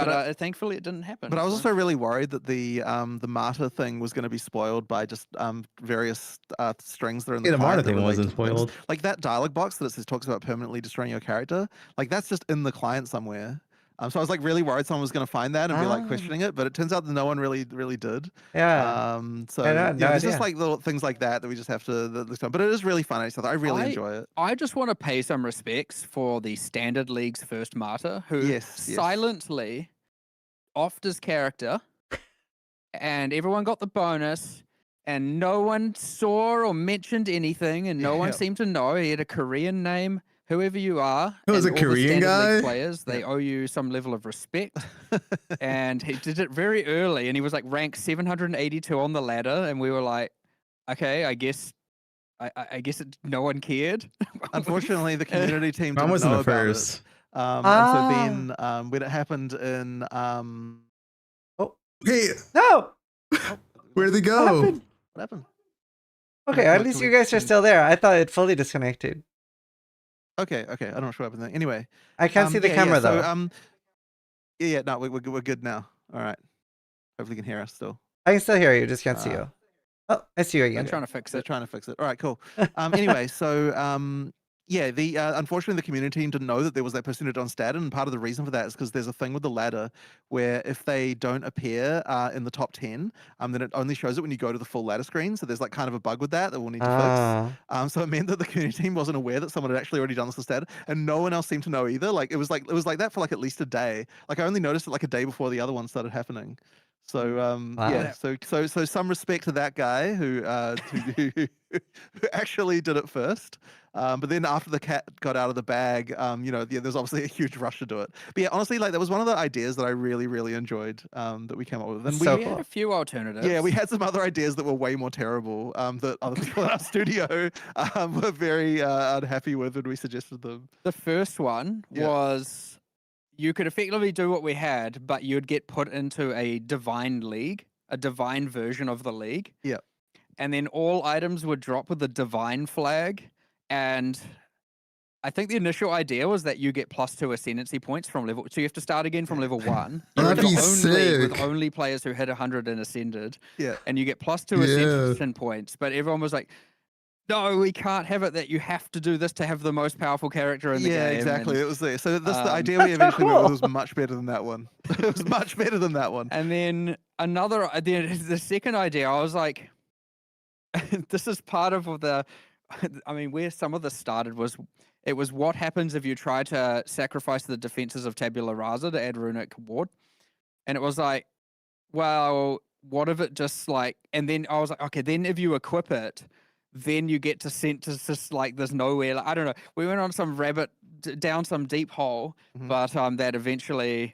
N: But thankfully it didn't happen.
M: But I was
N: so-
M: also really worried that the martyr thing was going to be spoiled by just various strings that are in the
A: Yeah, the
M: client
A: martyr
M: that
A: thing
M: relate
A: wasn't
M: to things.
A: spoiled.
M: Like that dialogue box that it says talks about permanently destroying your character. Like that's just in the client somewhere. So I was like really worried someone was going to find that and be like questioning it, but it turns out that no one really did.
L: Yeah.
M: So
L: I know,
M: you
L: no
M: know, there's just
L: idea.
M: like little things like that we just have to look on. But it is really fun. I really enjoy it.
N: I just want to pay some respects for the Standard League's first martyr, who silently offed his character, and everyone got the bonus, and no one saw or mentioned anything, and no one seemed to know. He had a Korean name. Whoever you are,
A: It was
N: and
A: a
N: all the
A: Korean
N: Standard
A: guy?
N: League players, they owe you some level of respect. And he did it very early, and he was like ranked 782 on the ladder, and we were like, okay, I guess no one cared.
M: Unfortunately, the community team
A: Mine
M: didn't
A: wasn't
M: know
A: the
M: about
A: first.
M: it. And so then when it happened in
A: Hey,
L: no,
A: where'd they go?
L: happened?
M: What happened?
L: Okay, at least you guys are still there. I thought it fully disconnected.
M: Okay. I'm not sure what happened there. Anyway,
L: I can't see the camera though.
M: So, no, we're good now. All right. Hopefully you can hear us still.
L: I can still hear you, just can't see you. Oh, I see you again.
N: They're trying to fix it.
M: They're trying to fix it. All right, cool. Anyway, so the unfortunately the community team didn't know that there was that percentage on stat, and part of the reason for that is because there's a thing with the ladder where if they don't appear in the top 10, then it only shows it when you go to the full ladder screen. So there's like kind of a bug with that we'll need to fix. So it meant that the community team wasn't aware that someone had actually already done this stat, and no one else seemed to know either. Like it was like that for like at least a day. Like I only noticed it like a day before the other one started happening. So yeah, so some respect to that guy who actually did it first. But then after the cat got out of the bag, there's obviously a huge rush to do it. But yeah, honestly, like that was one of the ideas that I really enjoyed that we came up with. And
N: we had a few alternatives.
M: Yeah, we had some other ideas that were way more terrible that other people in our studio were very unhappy with when we suggested them.
N: The first one was you could effectively do what we had, but you'd get put into a divine league, a divine version of the league.
M: Yeah.
N: And then all items would drop with the divine flag. And I think the initial idea was that you get +2 ascendancy points from level. So you have to start again from level 1.
A: That'd be sick.
N: With only players who hit 100 and ascended.
M: Yeah.
N: And you get +2 ascension points. But everyone was like, no, we can't have it that you have to do this to have the most powerful character in the game.
M: Yeah, exactly. And, it was there. So the idea we eventually went with was much better than that one. It was much better than that one.
N: And then the second idea, I was like, this is part of where some of this started was, it was what happens if you try to sacrifice the defenses of Tabula Rasa to add runic ward. And it was like, well, what if it just like, and then I was like, okay, then if you equip it, then you get to send to just like there's nowhere. Like, I don't know. We went on some down some deep hole, but that eventually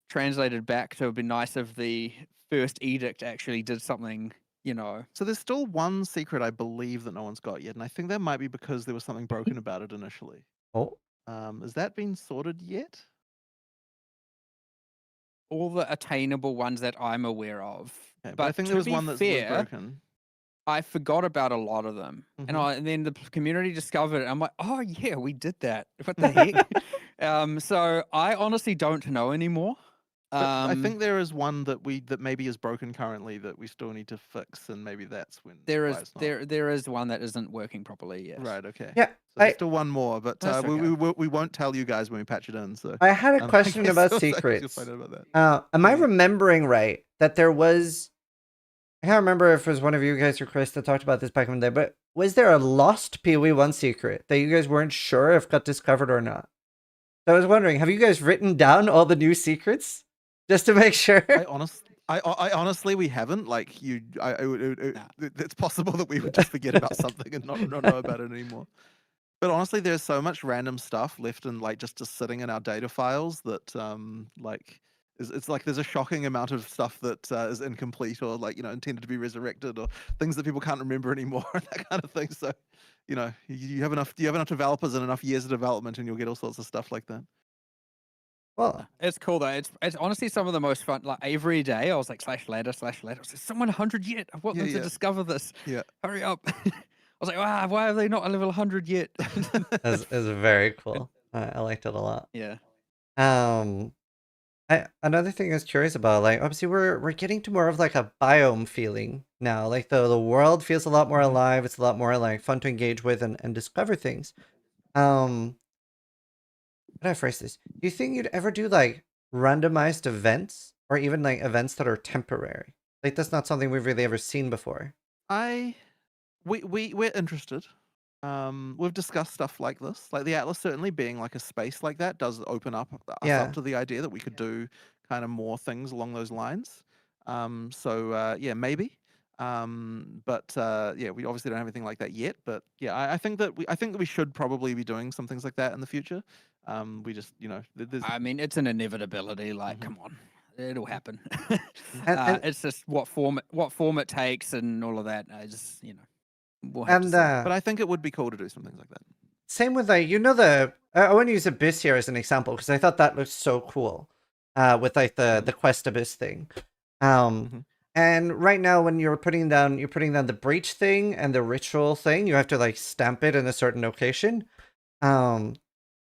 N: translated back to it'd be nice if the first edict actually did something,
M: So there's still one secret I believe that no one's got yet, and I think that might be because there was something broken about it initially.
L: Oh.
M: Has that been sorted yet?
N: All the attainable ones that I'm aware of.
M: Okay, but I think there was one that's broken.
N: I forgot about a lot of them, and then the community discovered it. I'm like, oh yeah, we did that. What the heck? So I honestly don't know anymore.
M: I think there is one that maybe is broken currently that we still need to fix, and maybe that's when
N: there is one that isn't working properly. Yes.
M: Right. Okay.
L: Yeah.
M: So there's still one more, but
N: okay.
M: we won't tell you guys when we patch it in. So
L: I had a question about secrets. Am I remembering right that there was? I can't remember if it was one of you guys or Chris that talked about this back in the day, but was there a lost PoE1 secret that you guys weren't sure if got discovered or not? So I was wondering, have you guys written down all the new secrets just to make sure?
M: I honestly, we haven't. Like it's possible that we would just forget about something and not know about it anymore. But honestly, there's so much random stuff left in just sitting in our data files that it's like there's a shocking amount of stuff that is incomplete or intended to be resurrected or things that people can't remember anymore and that kind of thing. So you have enough developers and enough years of development and you'll get all sorts of stuff like that.
L: Well,
N: it's cool though. It's honestly some of the most fun. Like every day, I was like /ladder. Is someone 100 yet? I want them to discover this.
M: Yeah,
N: hurry up. I was like, wow, why are they not at level 100 yet?
L: It's very cool. I liked it a lot.
N: Yeah.
L: Another thing I was curious about, like obviously we're getting to more of like a biome feeling now. Like the world feels a lot more alive. It's a lot more like fun to engage with and discover things. How do I phrase this? Do you think you'd ever do like randomized events or even like events that are temporary? Like that's not something we've really ever seen before.
M: We're interested. We've discussed stuff like this. Like the Atlas certainly being like a space like that does open up us up to the idea that we could do kind of more things along those lines. Yeah, maybe. Yeah, we obviously don't have anything like that yet. But yeah, I think that we should probably be doing some things like that in the future. We just, you know,
N: I mean, it's an inevitability. Like, come on, it'll happen.
L: And
N: It's just what form it takes and all of that. I just, you know, we'll have to
L: and
N: see.
M: But I think it would be cool to do some things like that.
L: same with like I want to use Abyss here as an example because I thought that looked so cool. With like the Quest Abyss thing. And right now when you're putting down the breach thing and the ritual thing, you have to like stamp it in a certain location. Do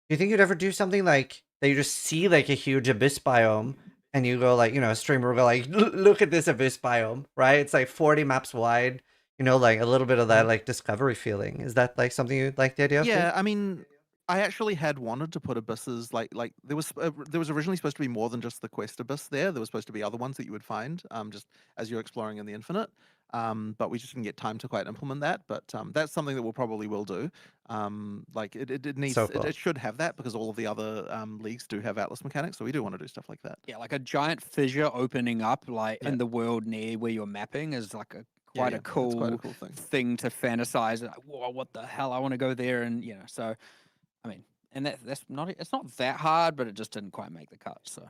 L: you think you'd ever do something like that you just see like a huge abyss biome and you go like, you know, a streamer will go like, look at this abyss biome, right? It's like 40 maps wide, you know, like a little bit of that like discovery feeling. Is that like something you'd like the idea of?
M: Yeah, I mean, I actually had wanted to put abysses like there was originally supposed to be more than just the quest abyss there. There was supposed to be other ones that you would find just as you're exploring in the infinite. But we just didn't get time to quite implement that. But that's something that we'll probably will do. Like it needs
L: So cool.
M: it should have that because all of the other leagues do have Atlas mechanics, so we do want to do stuff like that.
N: Yeah, like a giant fissure opening up like in the world near where you're mapping is like quite a cool thing to fantasize. Like, whoa, what the hell? I want to go there, and you know. So, I mean, and it's not that hard, but it just didn't quite make the cut. So,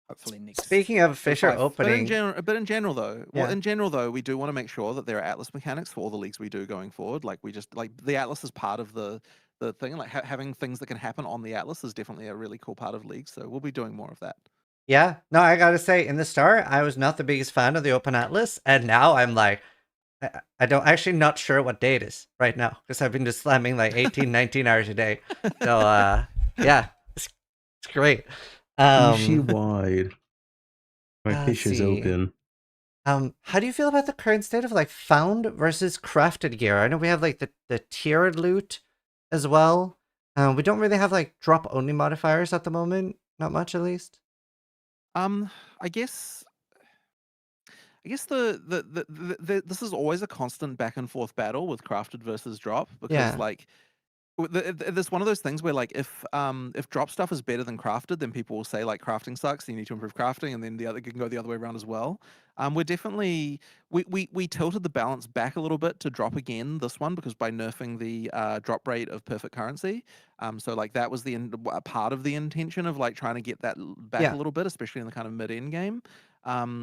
N: hopefully next.
L: Speaking of fissure opening,
M: but in general though, we do want to make sure that there are Atlas mechanics for all the leagues we do going forward. Like we just like the Atlas is part of the thing. Like having things that can happen on the Atlas is definitely a really cool part of leagues. So we'll be doing more of that.
L: Yeah, no, I gotta say, in the start, I was not the biggest fan of the Open Atlas, and now I'm like, I don't actually not sure what day it is right now because I've been just slamming like 18, 19 hours a day. So yeah, it's great.
A: Wide. My fissure's open.
L: How do you feel about the current state of like found versus crafted gear? I know we have like the tiered loot as well. We don't really have like drop only modifiers at the moment, not much at least.
M: I guess this is always a constant back and forth battle with crafted versus drop because like there's one of those things where like if drop stuff is better than crafted, then people will say like crafting sucks, you need to improve crafting, and then the other can go the other way around as well. We're definitely we tilted the balance back a little bit to drop again this one because by nerfing the drop rate of perfect currency, so like that was the part of the intention of like trying to get that back a little bit, especially in the kind of mid-end game.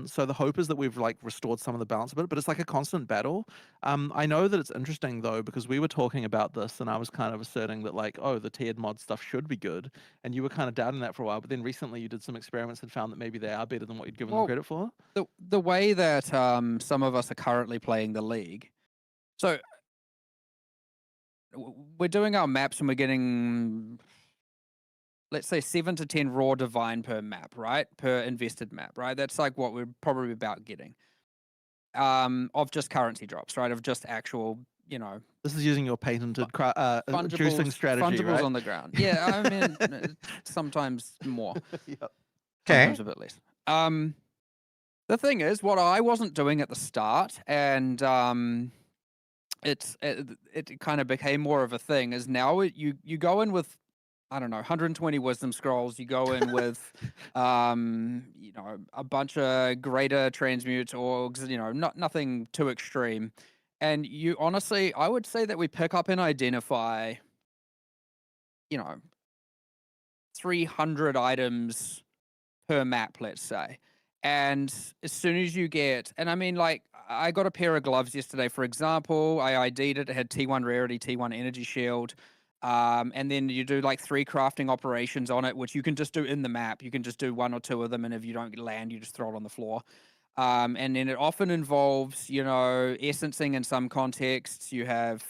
M: So the hope is that we've like restored some of the balance a bit, but it's like a constant battle. I know that it's interesting though because we were talking about this and I was kind of asserting that like, oh, the tiered mod stuff should be good, and you were kind of doubting that for a while, but then recently you did some experiments and found that maybe they are better than what you'd given them credit for.
N: The way that some of us are currently playing the league, so we're doing our maps and we're getting, let's say 7 to 10 raw divine per map, right? Per invested map, right? That's like what we're probably about getting. Of just currency drops, right? Of just actual, you know.
M: This is using your patented juicing strategy,
N: fungibles
M: right?
N: on the ground. Yeah, I mean, sometimes more.
M: Yep.
N: Sometimes a bit less. The thing is, what I wasn't doing at the start, and it kind of became more of a thing, is now you go in with, I don't know, 120 wisdom scrolls. You go in with, you know, a bunch of greater transmutes orgs, you know, nothing too extreme. And you honestly, I would say that we pick up and identify, you know, 300 items per map, let's say. And as soon as you get, and I mean, like, I got a pair of gloves yesterday, for example. I ID'd it. It had T1 rarity, T1 energy shield. And then you do like 3 crafting operations on it, which you can just do in the map. You can just do 1 or 2 of them, and if you don't land, you just throw it on the floor. And then it often involves, you know, essencing in some contexts. You have,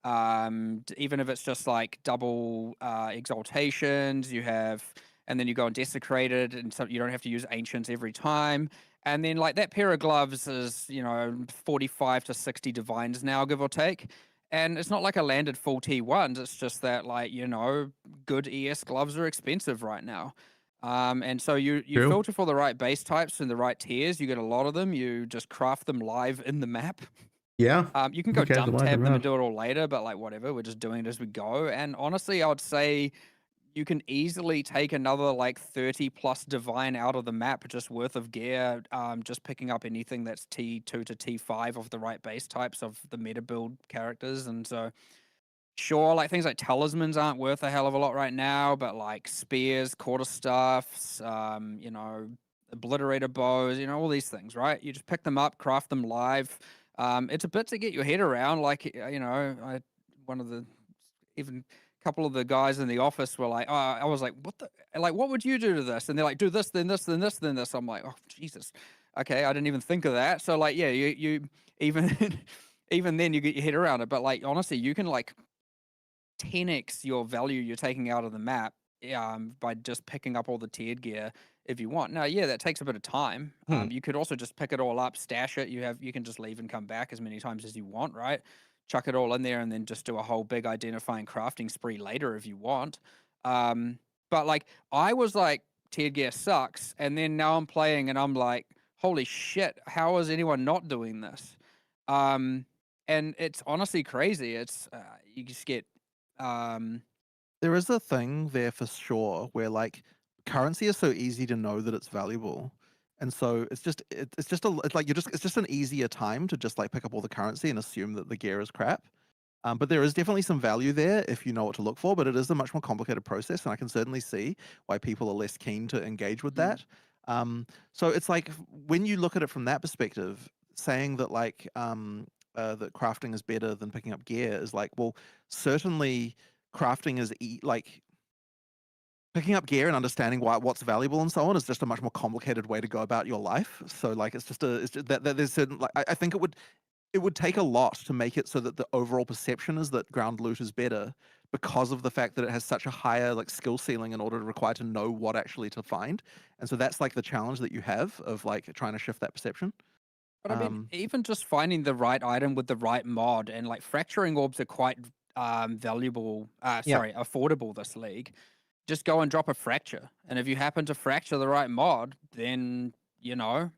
N: even if it's just like double exaltations, you have and then you go and desecrate it, and so you don't have to use ancients every time. And then like that pair of gloves is, you know, 45 to 60 divines now, give or take. And it's not like I landed full T1s. It's just that, like, you know, good ES gloves are expensive right now. And so you
A: True.
N: filter for the right base types and the right tiers. You get a lot of them. You just craft them live in the map.
A: Yeah.
N: You can go
A: Okay,
N: dump
A: live
N: tab
A: the
N: them
A: map.
N: and do it all later, but like whatever, we're just doing it as we go. And honestly, I would say you can easily take another like 30 plus divine out of the map just worth of gear, just picking up anything that's T2 to T5 of the right base types of the meta build characters. And so sure, like things like talismans aren't worth a hell of a lot right now, but like spears, quarterstaffs, you know, obliterator bows, you know, all these things, right? You just pick them up, craft them live. It's a bit to get your head around. Like, you know, one of the even couple of the guys in the office were like, oh, I was like, what the, like, what would you do to this? And they're like, do this, then this, then this, then this. I'm like, oh, Jesus. Okay, I didn't even think of that. So like, yeah, you even, even then you get your head around it. But like, honestly, you can like 10x your value you're taking out of the map by just picking up all the tiered gear if you want. Now, yeah, that takes a bit of time. You could also just pick it all up, stash it. You can just leave and come back as many times as you want, right? Chuck it all in there and then just do a whole big identifying crafting spree later if you want. But like, I was like, tiered gear sucks, and then now I'm playing and I'm like, holy shit, how is anyone not doing this? And it's honestly crazy. It's you just get
M: there is a thing there for sure where like currency is so easy to know that it's valuable, and so it's just it's just an easier time to just like pick up all the currency and assume that the gear is crap. But there is definitely some value there if you know what to look for, but it is a much more complicated process, and I can certainly see why people are less keen to engage with that. So it's like when you look at it from that perspective, saying that like that crafting is better than picking up gear is like, well, certainly crafting is like picking up gear and understanding what's valuable and so on is just a much more complicated way to go about your life. So like it's just that there's certain like I think it would take a lot to make it so that the overall perception is that ground loot is better because of the fact that it has such a higher like skill ceiling in order to require to know what actually to find. And so that's like the challenge that you have of like trying to shift that perception.
N: But I mean, even just finding the right item with the right mod, and like fracturing orbs are quite valuable, affordable this league. Just go and drop a fracture. And if you happen to fracture the right mod, then, you know,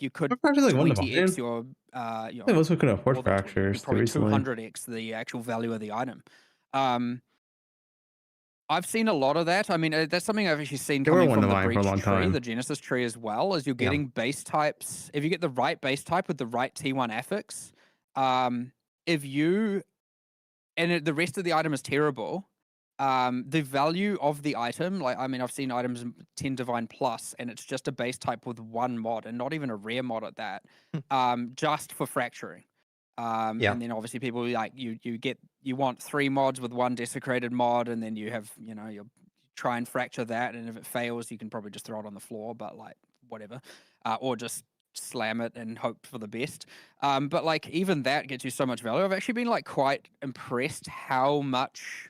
N: you could
A: What fractures, like,
N: 20x your
A: I think most people couldn't afford
N: more than 20,
A: fractures
N: probably
A: recently.
N: 200x the actual value of the item. I've seen a lot of that. I mean, that's something I've actually seen
A: They were
N: coming
A: one
N: from
A: of
N: the
A: mine for a
N: Breach
A: long
N: tree,
A: time.
N: the Genesis tree as well, as you're getting base types. If you get the right base type with the right T1 affix, if you and the rest of the item is terrible, the value of the item, like, I mean, I've seen items 10 divine plus, and it's just a base type with one mod, and not even a rare mod at that, just for fracturing. And then obviously people like you want 3 mods with 1 desecrated mod, and then you have, you know, you try and fracture that, and if it fails, you can probably just throw it on the floor, but like whatever, or just slam it and hope for the best. But like even that gets you so much value. I've actually been like quite impressed how much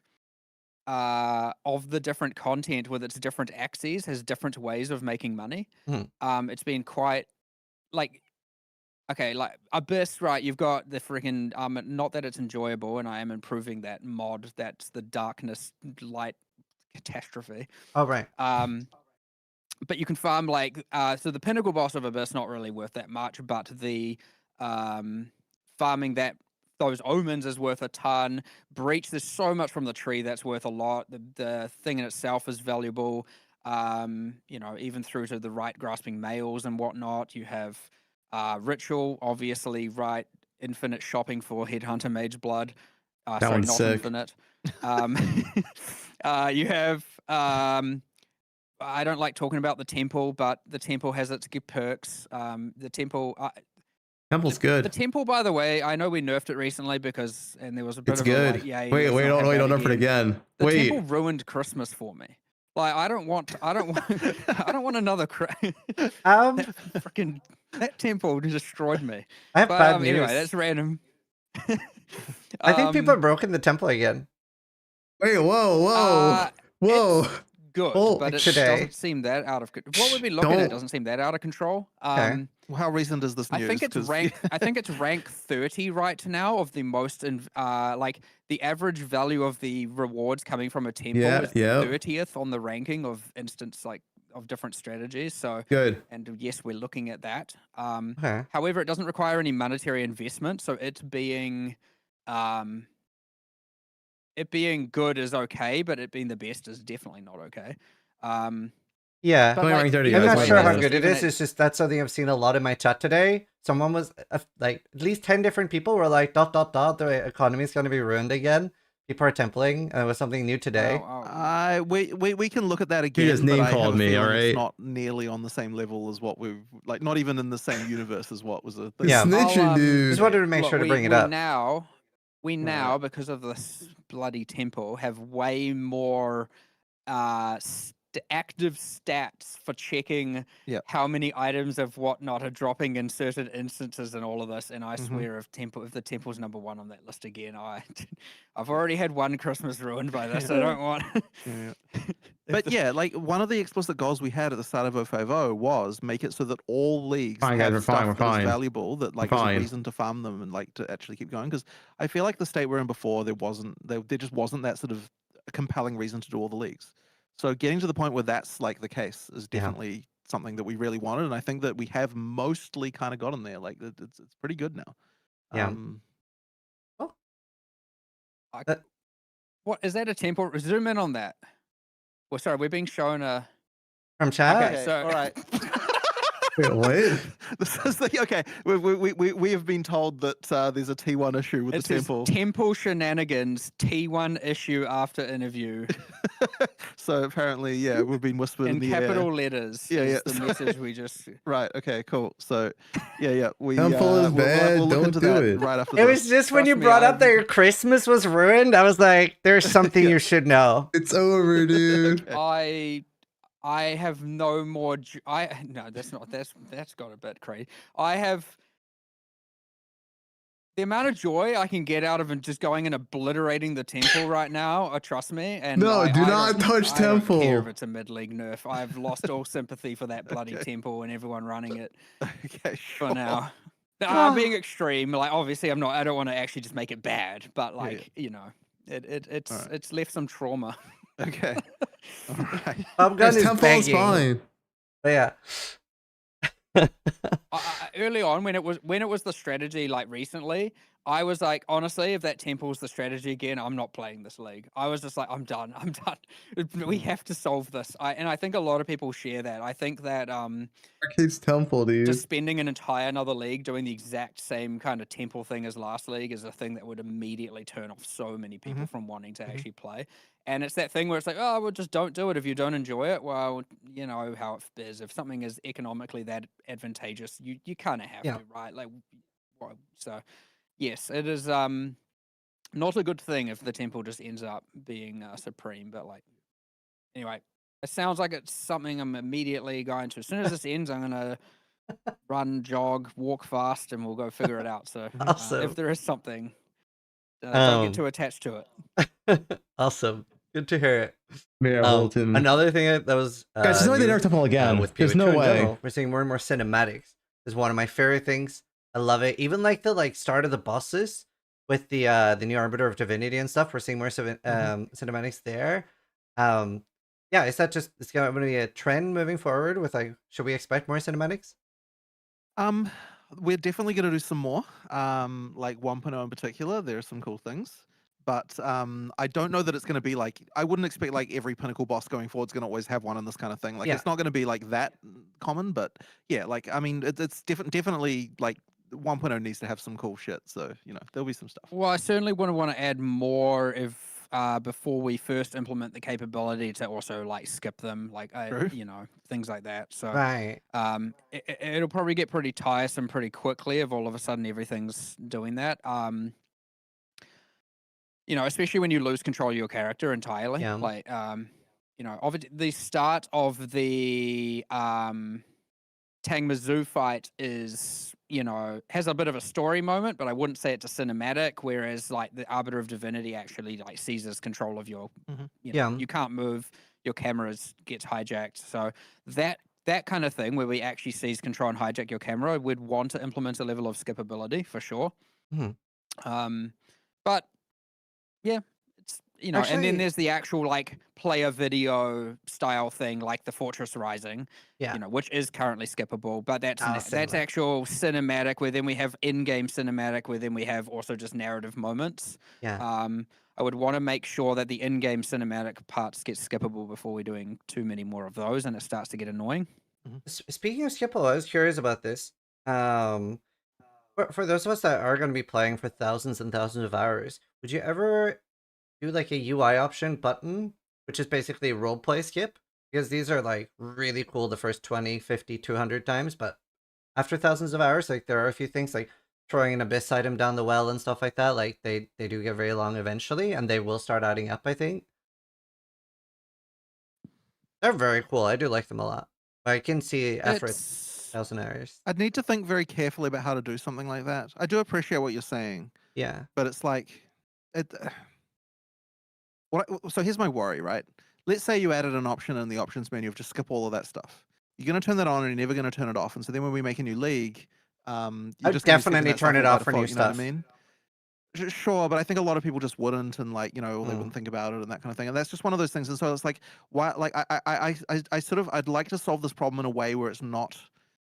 N: of the different content with its different axes has different ways of making money. It's been quite like, okay, like Abyss, right? You've got the freaking not that it's enjoyable, and I am improving that mod. That's the darkness light catastrophe.
L: Oh right.
N: But you can farm like so the pinnacle boss of Abyss not really worth that much, but the farming those omens is worth a ton. Breach, there's so much from the tree that's worth a lot. The thing in itself is valuable. You know, even through to the right grasping males and whatnot. You have ritual, obviously, right? Infinite shopping for Headhunter Mage Blood.
A: That one's
N: not
A: sick.
N: infinite. You have I don't like talking about the temple, but the temple has its good perks. The temple.
A: Temple's good.
N: The temple, by the way, I know we nerfed it recently and there was a bit
A: It's
N: of
A: good.
N: a like, yeah.
A: Wait, don't nerf it again.
N: The temple ruined Christmas for me. Like I don't want I don't want another freaking that temple destroyed me.
L: I have bad news.
N: Anyway, that's random.
L: I think people are broken the temple again.
A: Wait, whoa.
N: It's good,
L: Well,
N: but it
L: today.
N: doesn't seem that out of what we've been looking at doesn't seem that out of control.
L: Okay.
M: Well, how recent is this news?
N: I think it's rank. I think it's rank 30 right now of the most. Like the average value of the rewards coming from a temple is 30th on the ranking of instance like of different strategies. So
A: good.
N: And yes, we're looking at that.
L: Okay.
N: However, it doesn't require any monetary investment, so it being good is okay, but it being the best is definitely not okay.
L: Yeah,
N: but like,
L: I'm not sure how good it is. It's just that's something I've seen a lot in my chat today. Someone was like, at least 10 different people were like, ... the economy is going to be ruined again. People are templing, and it was something new today.
M: We can look at that again.
A: You just name called me, all right?
M: It's not nearly on the same level as what we've like, not even in the same universe as what was the
L: yeah.
A: Snitching, dude.
L: Just wanted to make sure to bring it up.
N: We now, because of this bloody temple, have way more active stats for checking how many items of whatnot are dropping in certain instances and all of this. And I swear, if the temple's number 1 on that list again, I've already had one Christmas ruined by this. I don't want.
M: But yeah, like one of the explicit goals we had at the start of 050 was make it so that all leagues
A: Fine, guys,
M: have
A: we're
M: stuff
A: fine, we're
M: that is
A: fine.
M: valuable that like is a reason to farm them and like to actually keep going. Because I feel like the state we're in before, there just wasn't that sort of compelling reason to do all the leagues. So getting to the point where that's like the case is definitely something that we really wanted, and I think that we have mostly kind of gotten there. Like it's pretty good now.
L: Yeah.
N: What is that a temple? Zoom in on that. Well, sorry, we're being shown a
L: from chat.
N: Okay, so
M: all right.
A: Wait, what?
M: This is okay. We have been told that there's a T1 issue with the temple.
N: Temple shenanigans T1 issue after interview.
M: So apparently, yeah, we've been whispered in the
N: capital letters.
M: Yeah,
N: the message we just.
M: Right. Okay. Cool. So, yeah.
A: Temple is bad.
M: We'll look
A: Don't
M: into
A: do
M: that
A: it.
M: right after.
L: It was just when you brought up that your Christmas was ruined. I was like, "There's something you should know."
A: It's over, dude.
N: I have no more. No, that's not. That's got a bit crazy. I have the amount of joy I can get out of just going and obliterating the temple right now. Trust me. And
A: no, do not touch temple.
N: I don't care if it's a mid-league nerf. I've lost all sympathy for that bloody temple and everyone running it.
M: Okay,
N: for now. I'm being extreme. Like, obviously, I'm not. I don't want to actually just make it bad, but like, you know, it's left some trauma.
M: Okay. All right.
L: Fubgun is
A: temple
L: begging.
A: is fine.
L: But yeah.
N: Early on, when it was the strategy, like recently, I was like, honestly, if that temple's the strategy again, I'm not playing this league. I was just like, I'm done. We have to solve this. And I think a lot of people share that. I think that
A: Arcade's temple, dude.
N: just spending an entire another league doing the exact same kind of temple thing as last league is a thing that would immediately turn off so many people from wanting to actually play. And it's that thing where it's like, oh, well, just don't do it if you don't enjoy it. Well, you know how it is. If something is economically that advantageous, you kind of have to, right? Like, so yes, it is not a good thing if the temple just ends up being supreme. But like, anyway, it sounds like it's something I'm immediately going to. As soon as this ends, I'm gonna run, jog, walk fast, and we'll go figure it out. So
L: Awesome.
N: if there is something, don't get too attached to it.
L: Awesome. Good to hear it.
A: Yeah,
L: another thing that was
A: guys, there's no way they never temple again.
L: with
A: There's
L: poe2
A: no
L: in
A: way.
L: general, we're seeing more and more cinematics. Is one of my favorite things. I love it. Even like the start of the bosses with the new Arbiter of Divinity and stuff. We're seeing more cinematics there. Yeah, is that just it's going to be a trend moving forward? With like, should we expect more cinematics?
M: We're definitely going to do some more. Like 1.0 in particular, there are some cool things. But I don't know that it's going to be like, I wouldn't expect like every pinnacle boss going forward is going to always have one in this kind of thing. Like it's not going to be like that common, but yeah, like, I mean, it's definitely like 1.0 needs to have some cool shit. So, you know, there'll be some stuff.
N: Well, I certainly want to add more if before we first implement the capability to also like skip them, like, you know, things like that. So
L: right.
N: It'll probably get pretty tiresome pretty quickly if all of a sudden everything's doing that. You know, especially when you lose control of your character entirely.
L: Yeah.
N: Like, you know, obviously the start of the Tang Mizzou fight is, you know, has a bit of a story moment, but I wouldn't say it's a cinematic. Whereas like the Arbiter of Divinity actually like seizes control of your, you know, you can't move, your cameras gets hijacked. So that kind of thing where we actually seize control and hijack your camera, we'd want to implement a level of skippability for sure. But yeah, it's, you know, and then there's the actual like player video style thing, like the Fortress Rising, you know, which is currently skippable, but that's actual cinematic, where then we have in-game cinematic, where then we have also just narrative moments. I would want to make sure that the in-game cinematic parts get skippable before we're doing too many more of those, and it starts to get annoying.
L: Speaking of skippable, I was curious about this. For those of us that are going to be playing for thousands and thousands of hours, would you ever do like a UI option button, which is basically roleplay skip? Because these are like really cool the first 20, 50, 200 times, but after thousands of hours, like there are a few things like throwing an abyss item down the well and stuff like that. Like they do get very long eventually, and they will start adding up, I think. They're very cool. I do like them a lot. I can see after 1,000 hours.
M: I'd need to think very carefully about how to do something like that. I do appreciate what you're saying.
L: Yeah.
M: But it's like, so here's my worry, right? Let's say you added an option in the options menu of just skip all of that stuff. You're going to turn that on and you're never going to turn it off. And so then when we make a new league,
L: I'd definitely turn it off for new stuff.
M: You know what I mean? Sure, but I think a lot of people just wouldn't, and like, you know, they wouldn't think about it and that kind of thing. And that's just one of those things. And so it's like, why? Like, I sort of, I'd like to solve this problem in a way where it's not.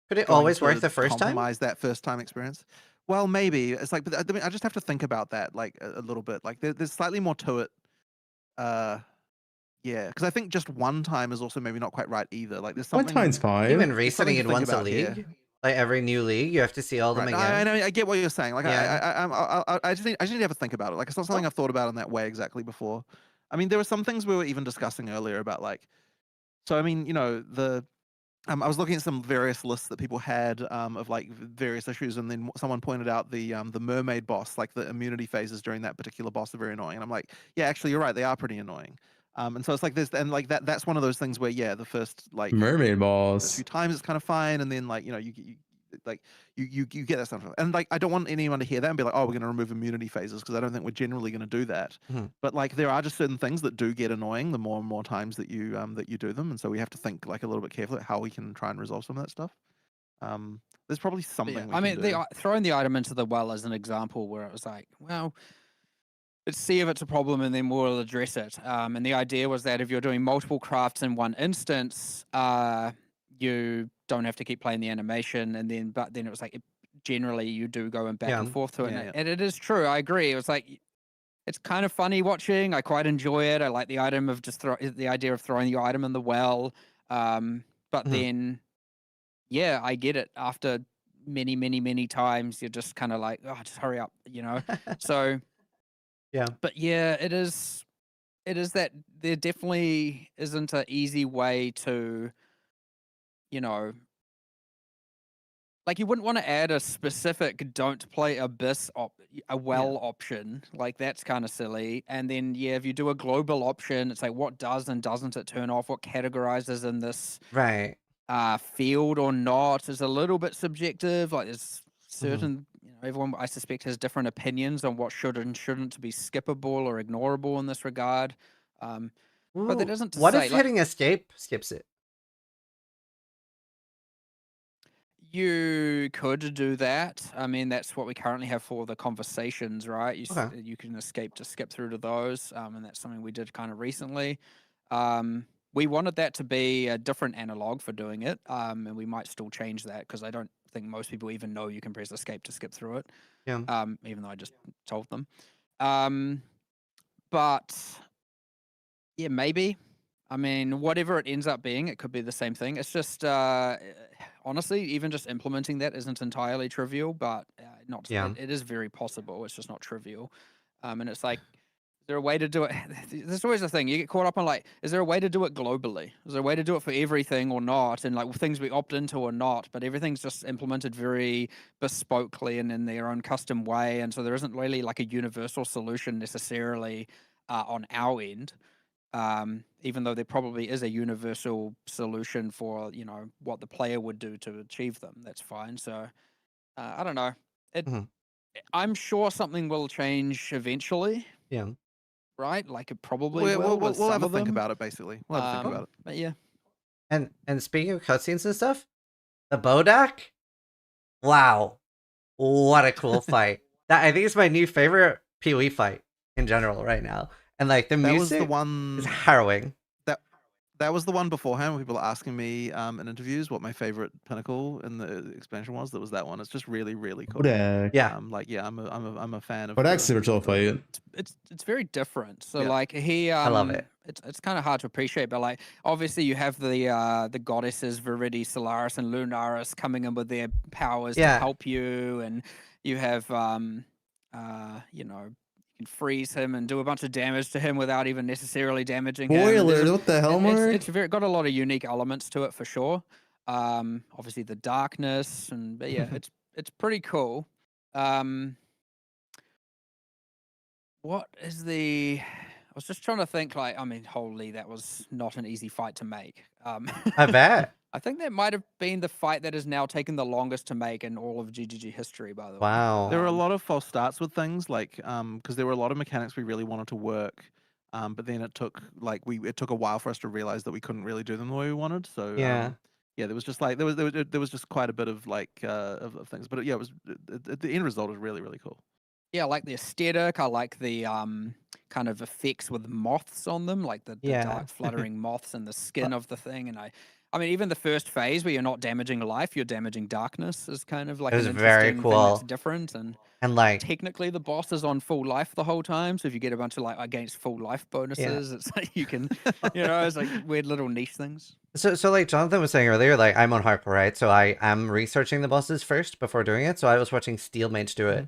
L: Could it always work the first time?
M: Compromise that first time experience. Well, maybe it's like, but I mean, I just have to think about that like a little bit. Like, there's slightly more to it. Yeah, because I think just one time is also maybe not quite right either. Like, there's something.
A: One time's fine.
L: Even resetting it once a league. Like every new league, you have to see all them again.
M: I know, I get what you're saying. Like, I just need to have a think about it. Like, it's not something I've thought about in that way exactly before. I mean, there were some things we were even discussing earlier about like, so I mean, you know, I was looking at some various lists that people had of like various issues, and then someone pointed out the mermaid boss, like the immunity phases during that particular boss are very annoying. And I'm like, yeah, actually, you're right, they are pretty annoying. And so it's like this, and like that's one of those things where, yeah, the first like
A: mermaid boss
M: a few times it's kind of fine, and then like, you know, you get that stuff, and like I don't want anyone to hear that and be like, oh, we're going to remove immunity phases, because I don't think we're generally going to do that. But like there are just certain things that do get annoying the more and more times that you do them, and so we have to think like a little bit carefully how we can try and resolve some of that stuff. There's probably something.
N: I mean, throwing the item into the well as an example, where it was like, well, let's see if it's a problem and then we'll address it. And the idea was that if you're doing multiple crafts in one instance, you don't have to keep playing the animation, and but then it was like generally you do go back and forth to it, and it is true. I agree. It was like, it's kind of funny watching. I quite enjoy it. I like the item of the idea of throwing the item in the well. But then, yeah, I get it. After many times, you're just kind of like, oh, just hurry up, you know. So.
L: Yeah.
N: But yeah, it is that there definitely isn't an easy way to, you know, like you wouldn't want to add a specific don't play abyss option. Like that's kind of silly. And then yeah, if you do a global option, it's like what does and doesn't it turn off? What categorizes in this field or not is a little bit subjective. Like there's certain you know, everyone I suspect has different opinions on what should and shouldn't be skippable or ignorable in this regard. But that isn't to
L: what
N: say,
L: if hitting escape skips it?
N: You could do that. I mean, that's what we currently have for the conversations, right? You can escape to skip through to those, and that's something we did kind of recently. We wanted that to be a different analog for doing it, and we might still change that because I don't think most people even know you can press escape to skip through it.
L: Yeah.
N: Even though I just told them. But yeah, maybe. I mean, whatever it ends up being, it could be the same thing. It's just, honestly, even just implementing that isn't entirely trivial, but it is very possible. It's just not trivial. And it's like, is there a way to do it? There's always a thing. You get caught up on like, is there a way to do it globally? Is there a way to do it for everything or not? And like things we opt into or not, but everything's just implemented very bespokely and in their own custom way. And so there isn't really like a universal solution necessarily on our end. even though there probably is a universal solution for, you know, what the player would do to achieve them. That's fine. So I don't know. I'm sure something will change eventually.
L: Yeah.
N: Right? Like it probably
M: We'll,
N: will with
M: we'll have
N: some
M: a
N: of
M: think
N: them.
M: about it, basically. We'll have a think about it.
N: But yeah.
L: And speaking of cutscenes and stuff, the Bodak, wow, what a cool fight! That I think is my new favorite PoE fight in general right now. And like the
M: That was
L: music
M: the one
L: is harrowing.
M: That was the one beforehand when people are asking me in interviews what my favorite pinnacle in the expansion was. That was that one. It's just really, really cool.
A: Bodak.
L: Yeah.
M: Like yeah, I'm a fan of.
A: Bodak's super chill fight.
N: It's very different. So
M: Yeah.
N: like he
L: I love it.
N: It's kind of hard to appreciate, but like obviously you have the goddesses Viridi, Solaris, and Lunaris coming in with their powers to
L: Yeah.
N: help you, and you have you know, you can freeze him and do a bunch of damage to him without even necessarily damaging him.
A: Spoilers, what the hell, Mark?
N: It's very got a lot of unique elements to it for sure. Obviously the darkness, and but yeah, it's pretty cool. What is the? I was just trying to think. Like, I mean, holy, that was not an easy fight to make.
L: I bet.
N: I think that might have been the fight that has now taken the longest to make in all of GGG history. By the way,
L: Wow.
M: There were a lot of false starts with things, like because there were a lot of mechanics we really wanted to work, but then it took it took a while for us to realize that we couldn't really do them the way we wanted. So
L: Yeah.
M: yeah, there was just like there was just quite a bit of like of things, but yeah, it was the end result was really, really cool.
N: Yeah, I like the aesthetic. I like the kind of effects with moths on them, like the
L: Yeah.
N: dark fluttering moths and the skin of the thing. And I mean, even the first phase where you're not damaging life, you're damaging darkness is kind of like
L: It was
N: an
L: very
N: interesting thing that's
L: cool.
N: different.
L: And like
N: Technically, the boss is on full life the whole time. So if you get a bunch of like against full life bonuses, it's like you can, you know, it's like weird little niche things.
L: So like Jonathan was saying earlier, like I'm on hardcore, right? So I am researching the bosses first before doing it. So I was watching Steel Mage do it.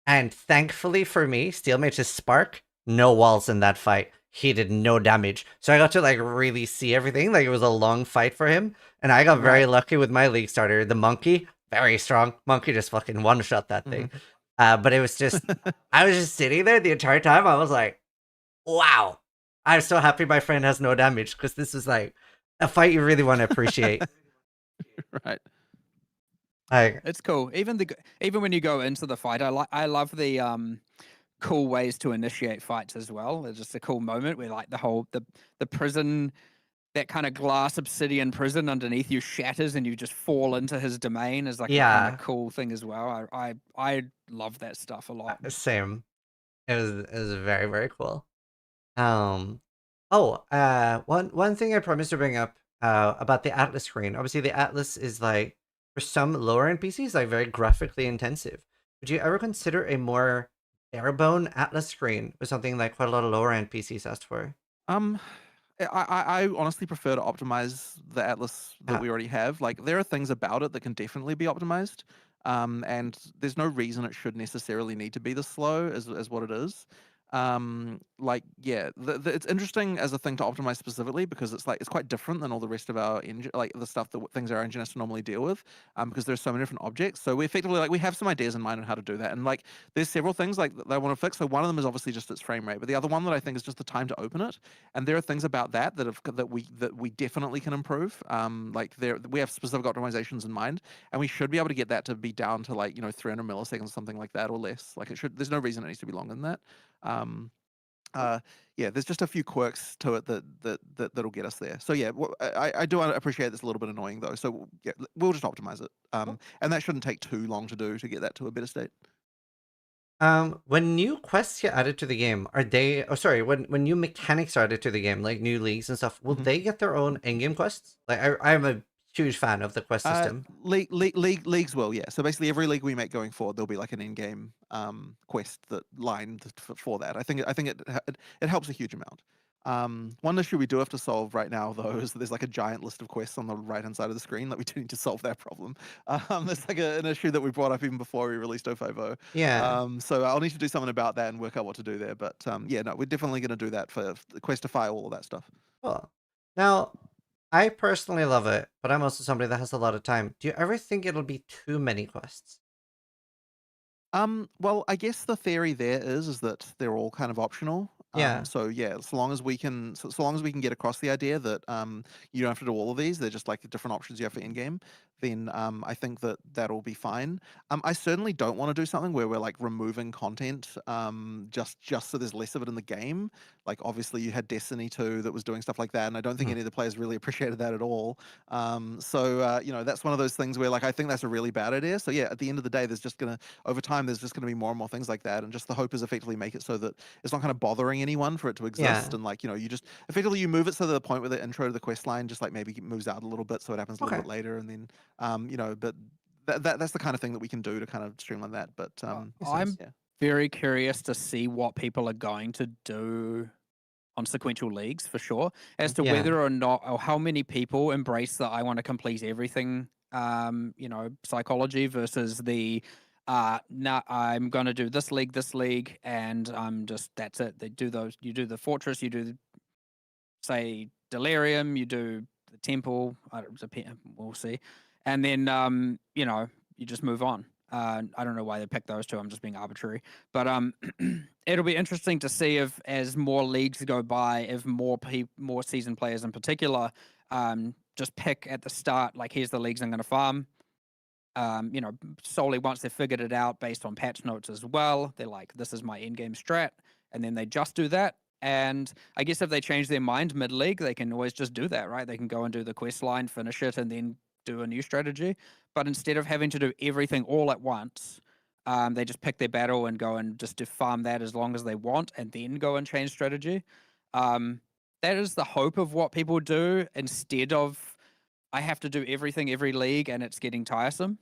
L: And thankfully for me, Steel Mage's Spark, no walls in that fight. He did no damage. So I got to like really see everything. Like it was a long fight for him. And I got very lucky with my League starter. The Monkey, very strong. Monkey just fucking one-shot that thing. But it was just, I was just sitting there the entire time. I was like, wow. I'm so happy my friend has no damage, because this is like a fight you really want to appreciate.
M: Right.
N: It's cool. Even when you go into the fight, I love the cool ways to initiate fights as well. It's just a cool moment where like the prison, that kind of glass obsidian prison underneath you shatters and you just fall into his domain is like a kind of cool thing as well. I love that stuff a lot.
L: Same. It was very, very cool. One thing I promised to bring up about the Atlas screen. Obviously the Atlas is like, for some lower NPCs, like very graphically intensive. Would you ever consider a more barebone Atlas screen with something like quite a lot of lower NPCs asked for?
M: I honestly prefer to optimize the Atlas that we already have. Like there are things about it that can definitely be optimized. And there's no reason it should necessarily need to be this slow as what it is. Like yeah, it's interesting as a thing to optimize specifically because it's like it's quite different than all the rest of our engine, like the stuff that things our engine has to normally deal with, because there's so many different objects. So we effectively like we have some ideas in mind on how to do that, and like there's several things like that I want to fix. So one of them is obviously just its frame rate, but the other one that I think is just the time to open it. And there are things about that that we definitely can improve. Like we have specific optimizations in mind, and we should be able to get that to be down to like 300 milliseconds, something like that, or less. Like it should. There's no reason it needs to be longer than that. Yeah, there's just a few quirks to it that'll get us there. So yeah, I do appreciate this a little bit annoying though. So yeah, we'll just optimize it. And that shouldn't take too long to do to get that to a better state.
L: When new quests get added to the game, are they? Oh, sorry. When new mechanics are added to the game, like new leagues and stuff, will they get their own in-game quests? Like I'm a huge fan of the quest system.
M: Leagues will, yeah. So basically, every league we make going forward, there'll be like an in-game quest that line for that. I think it helps a huge amount. One issue we do have to solve right now, though, is that there's like a giant list of quests on the right-hand side of the screen that we do need to solve that problem. There's like an issue that we brought up even before we released 050.
L: Yeah.
M: So I'll need to do something about that and work out what to do there. But yeah, no, we're definitely going to do that for the Questify, all of that stuff.
L: Cool. Now, I personally love it, but I'm also somebody that has a lot of time. Do you ever think it'll be too many quests?
M: Well, I guess the theory there is that they're all kind of optional.
L: Yeah.
M: So yeah, so long as we can, so long as we can get across the idea that you don't have to do all of these, they're just like the different options you have for in game. Then I think that that'll be fine. I certainly don't want to do something where we're like removing content just so there's less of it in the game. Like obviously you had Destiny 2 that was doing stuff like that, and I don't think any of the players really appreciated that at all. You know, that's one of those things where like I think that's a really bad idea. So yeah, at the end of the day, there's just gonna over time there's just gonna be more and more things like that, and just the hope is effectively make it so that it's not kind of bothering anyone for it to exist, and like, you know, you just effectively you move it so that the point where the intro to the quest line just like maybe moves out a little bit so it happens a little bit later, and then you know, but that's the kind of thing that we can do to kind of streamline that. But
N: I'm very curious to see what people are going to do on sequential leagues for sure, as to whether or not, or how many people embrace that I want to complete everything, you know, psychology versus the nah, I'm going to do this league, and I'm just, that's it. They do those, you do the fortress, you do, say, Delirium, you do the temple, we'll see. And then, you know, you just move on. I don't know why they picked those two. I'm just being arbitrary. But it'll be interesting to see if, as more leagues go by, if more seasoned players in particular just pick at the start, like, here's the leagues I'm going to farm. You know, solely once they've figured it out based on patch notes as well. They're like, this is my in-game strat. And then they just do that. And I guess if they change their mind mid-league, they can always just do that, right? They can go and do the quest line, finish it, and then do a new strategy. But instead of having to do everything all at once, they just pick their battle and go and just farm that as long as they want, and then go and change strategy. That is the hope of what people do, instead of, I have to do everything every league and it's getting tiresome.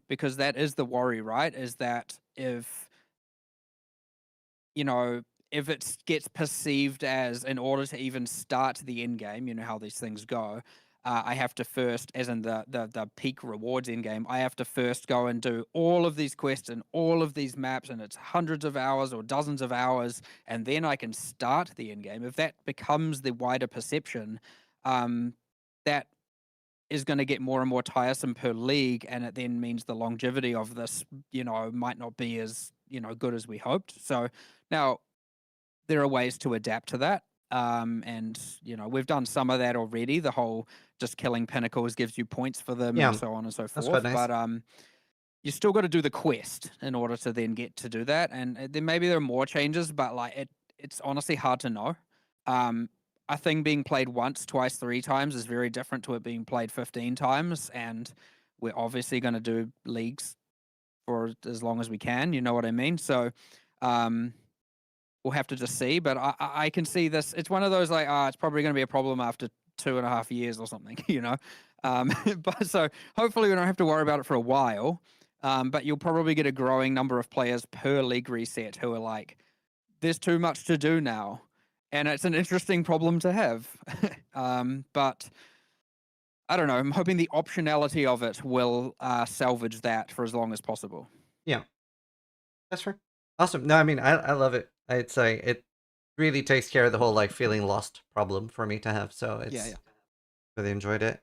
N: Because that is the worry, right? Is that if, you know, if it gets perceived as, in order to even start the end game, you know how these things go, I have to first, as in the peak rewards end game, I have to first go and do all of these quests and all of these maps, and it's hundreds of hours or dozens of hours, and then I can start the end game. If that becomes the wider perception, that is going to get more and more tiresome per league, and it then means the longevity of this, you know, might not be as, you know, good as we hoped. So now there are ways to adapt to that. And, you know, we've done some of that already. The whole just killing pinnacles gives you points for them, and so on and so forth.
L: That's quite nice.
N: But you still got to do the quest in order to then get to do that. And then maybe there are more changes, but like it's honestly hard to know. A thing being played once, twice, 3 times is very different to it being played 15 times. And we're obviously going to do leagues for as long as we can. You know what I mean? So, we'll have to just see, but I can see this. It's one of those like, it's probably going to be a problem after 2.5 years or something, you know? But so hopefully we don't have to worry about it for a while. But you'll probably get a growing number of players per league reset who are like, there's too much to do now. And it's an interesting problem to have. But I don't know. I'm hoping the optionality of it will salvage that for as long as possible.
L: Yeah. That's fair. Awesome. No, I mean, I love it. It's like, it really takes care of the whole like feeling lost problem for me to have. So it's really enjoyed it.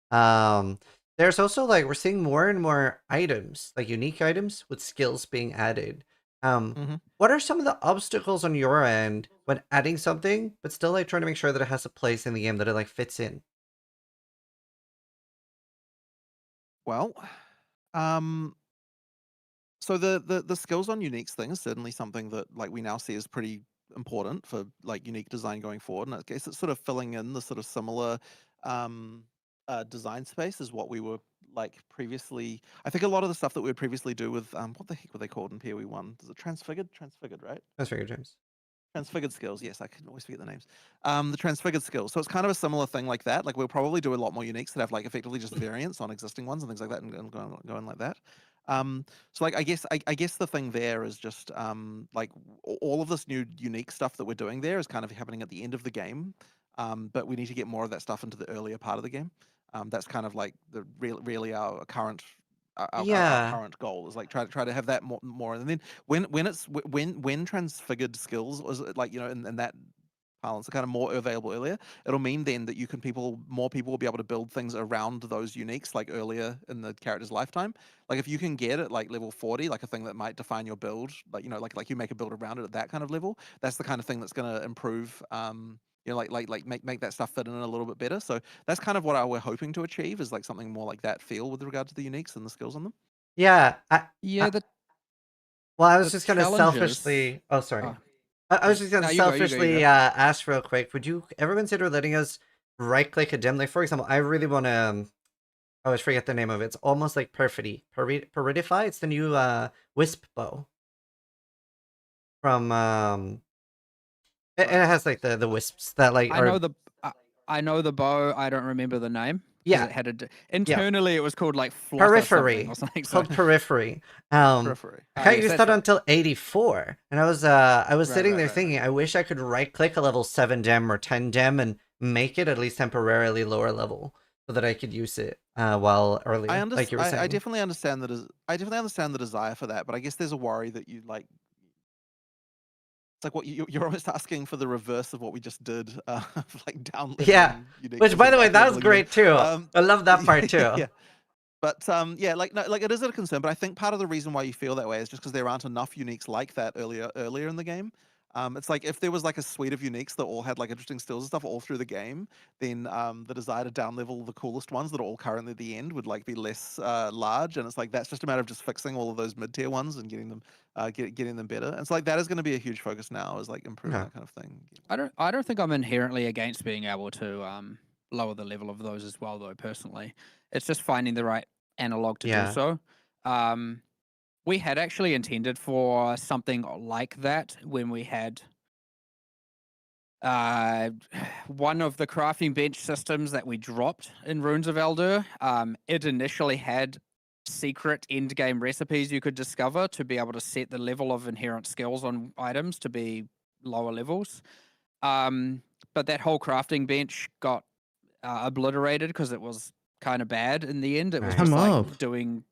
L: There's also like, we're seeing more and more items, like unique items with skills being added. What are some of the obstacles on your end when adding something, but still like trying to make sure that it has a place in the game, that it like fits in?
M: Well, so the skills on uniques thing is certainly something that like we now see is pretty important for like unique design going forward, and I guess it's sort of filling in the sort of similar design space as what we were like previously. I think a lot of the stuff that we would previously do with what the heck were they called in PoE1? Is it transfigured, right?
L: Transfigured, James.
M: Transfigured skills, yes, I can always forget the names. The transfigured skills. So it's kind of a similar thing like that. Like we'll probably do a lot more uniques that have like effectively just variants on existing ones and things like that, and going like that. So like I guess the thing there is just like all of this new unique stuff that we're doing there is kind of happening at the end of the game. But we need to get more of that stuff into the earlier part of the game. That's kind of like the really our current our current goal is like try to have that more, and then when transfigured skills was like, you know, and that parlance, are kind of more available earlier, it'll mean then that more people will be able to build things around those uniques like earlier in the character's lifetime. Like if you can get it like level 40, like a thing that might define your build, like like you make a build around it at that kind of level, that's the kind of thing that's going to improve make that stuff fit in a little bit better. So that's kind of what we're hoping to achieve, is like something more like that feel with regard to the uniques and the skills on them.
L: Yeah. Well, I was
N: the
L: just gonna selfishly. Oh, sorry. I was just gonna
N: No, you go, you go, you
L: selfishly
N: go.
L: ask real quick. Would you ever consider letting us right-click a dim? Like, for example, I really want to. I always forget the name of it. It's almost like Peridify. It's the new wisp bow from it has like the wisps that like
N: I know the bow. I don't remember the name. 'Cause
L: Yeah.
N: it had internally it was called like flutter
L: Periphery.
N: something or something.
L: It's called
N: So
L: Periphery.
M: Periphery.
L: I can't
N: yes,
L: use
N: that's
L: that
N: right.
L: until 84, and I was
N: Right,
L: sitting
N: right,
L: there
N: right,
L: thinking, I wish I could right click a level 7 gem or 10 gem and make it at least temporarily lower level so that I could use it while earlier. Like you were saying.
M: I definitely understand that. I definitely understand the desire for that, but I guess there's a worry that you like. It's like what you're almost asking for the reverse of what we just did, like down.
L: Yeah, which by the way, that was great too. I love that part too.
M: Yeah. But yeah, like no, like it is a concern. But I think part of the reason why you feel that way is just because there aren't enough uniques like that earlier in the game. It's like if there was like a suite of uniques that all had like interesting skills and stuff all through the game, then the desire to down level the coolest ones that are all currently at the end would like be less large. And it's like that's just a matter of just fixing all of those mid tier ones and getting them getting them better. And it's like that is going to be a huge focus now, is like improving that kind of thing.
N: I don't think I'm inherently against being able to lower the level of those as well, though. Personally, it's just finding the right analog to do so. We had actually intended for something like that when we had one of the crafting bench systems that we dropped in Runes of Eldur. It initially had secret end game recipes you could discover to be able to set the level of inherent skills on items to be lower levels. But that whole crafting bench got obliterated because it was kind of bad in the end. It was just like doing.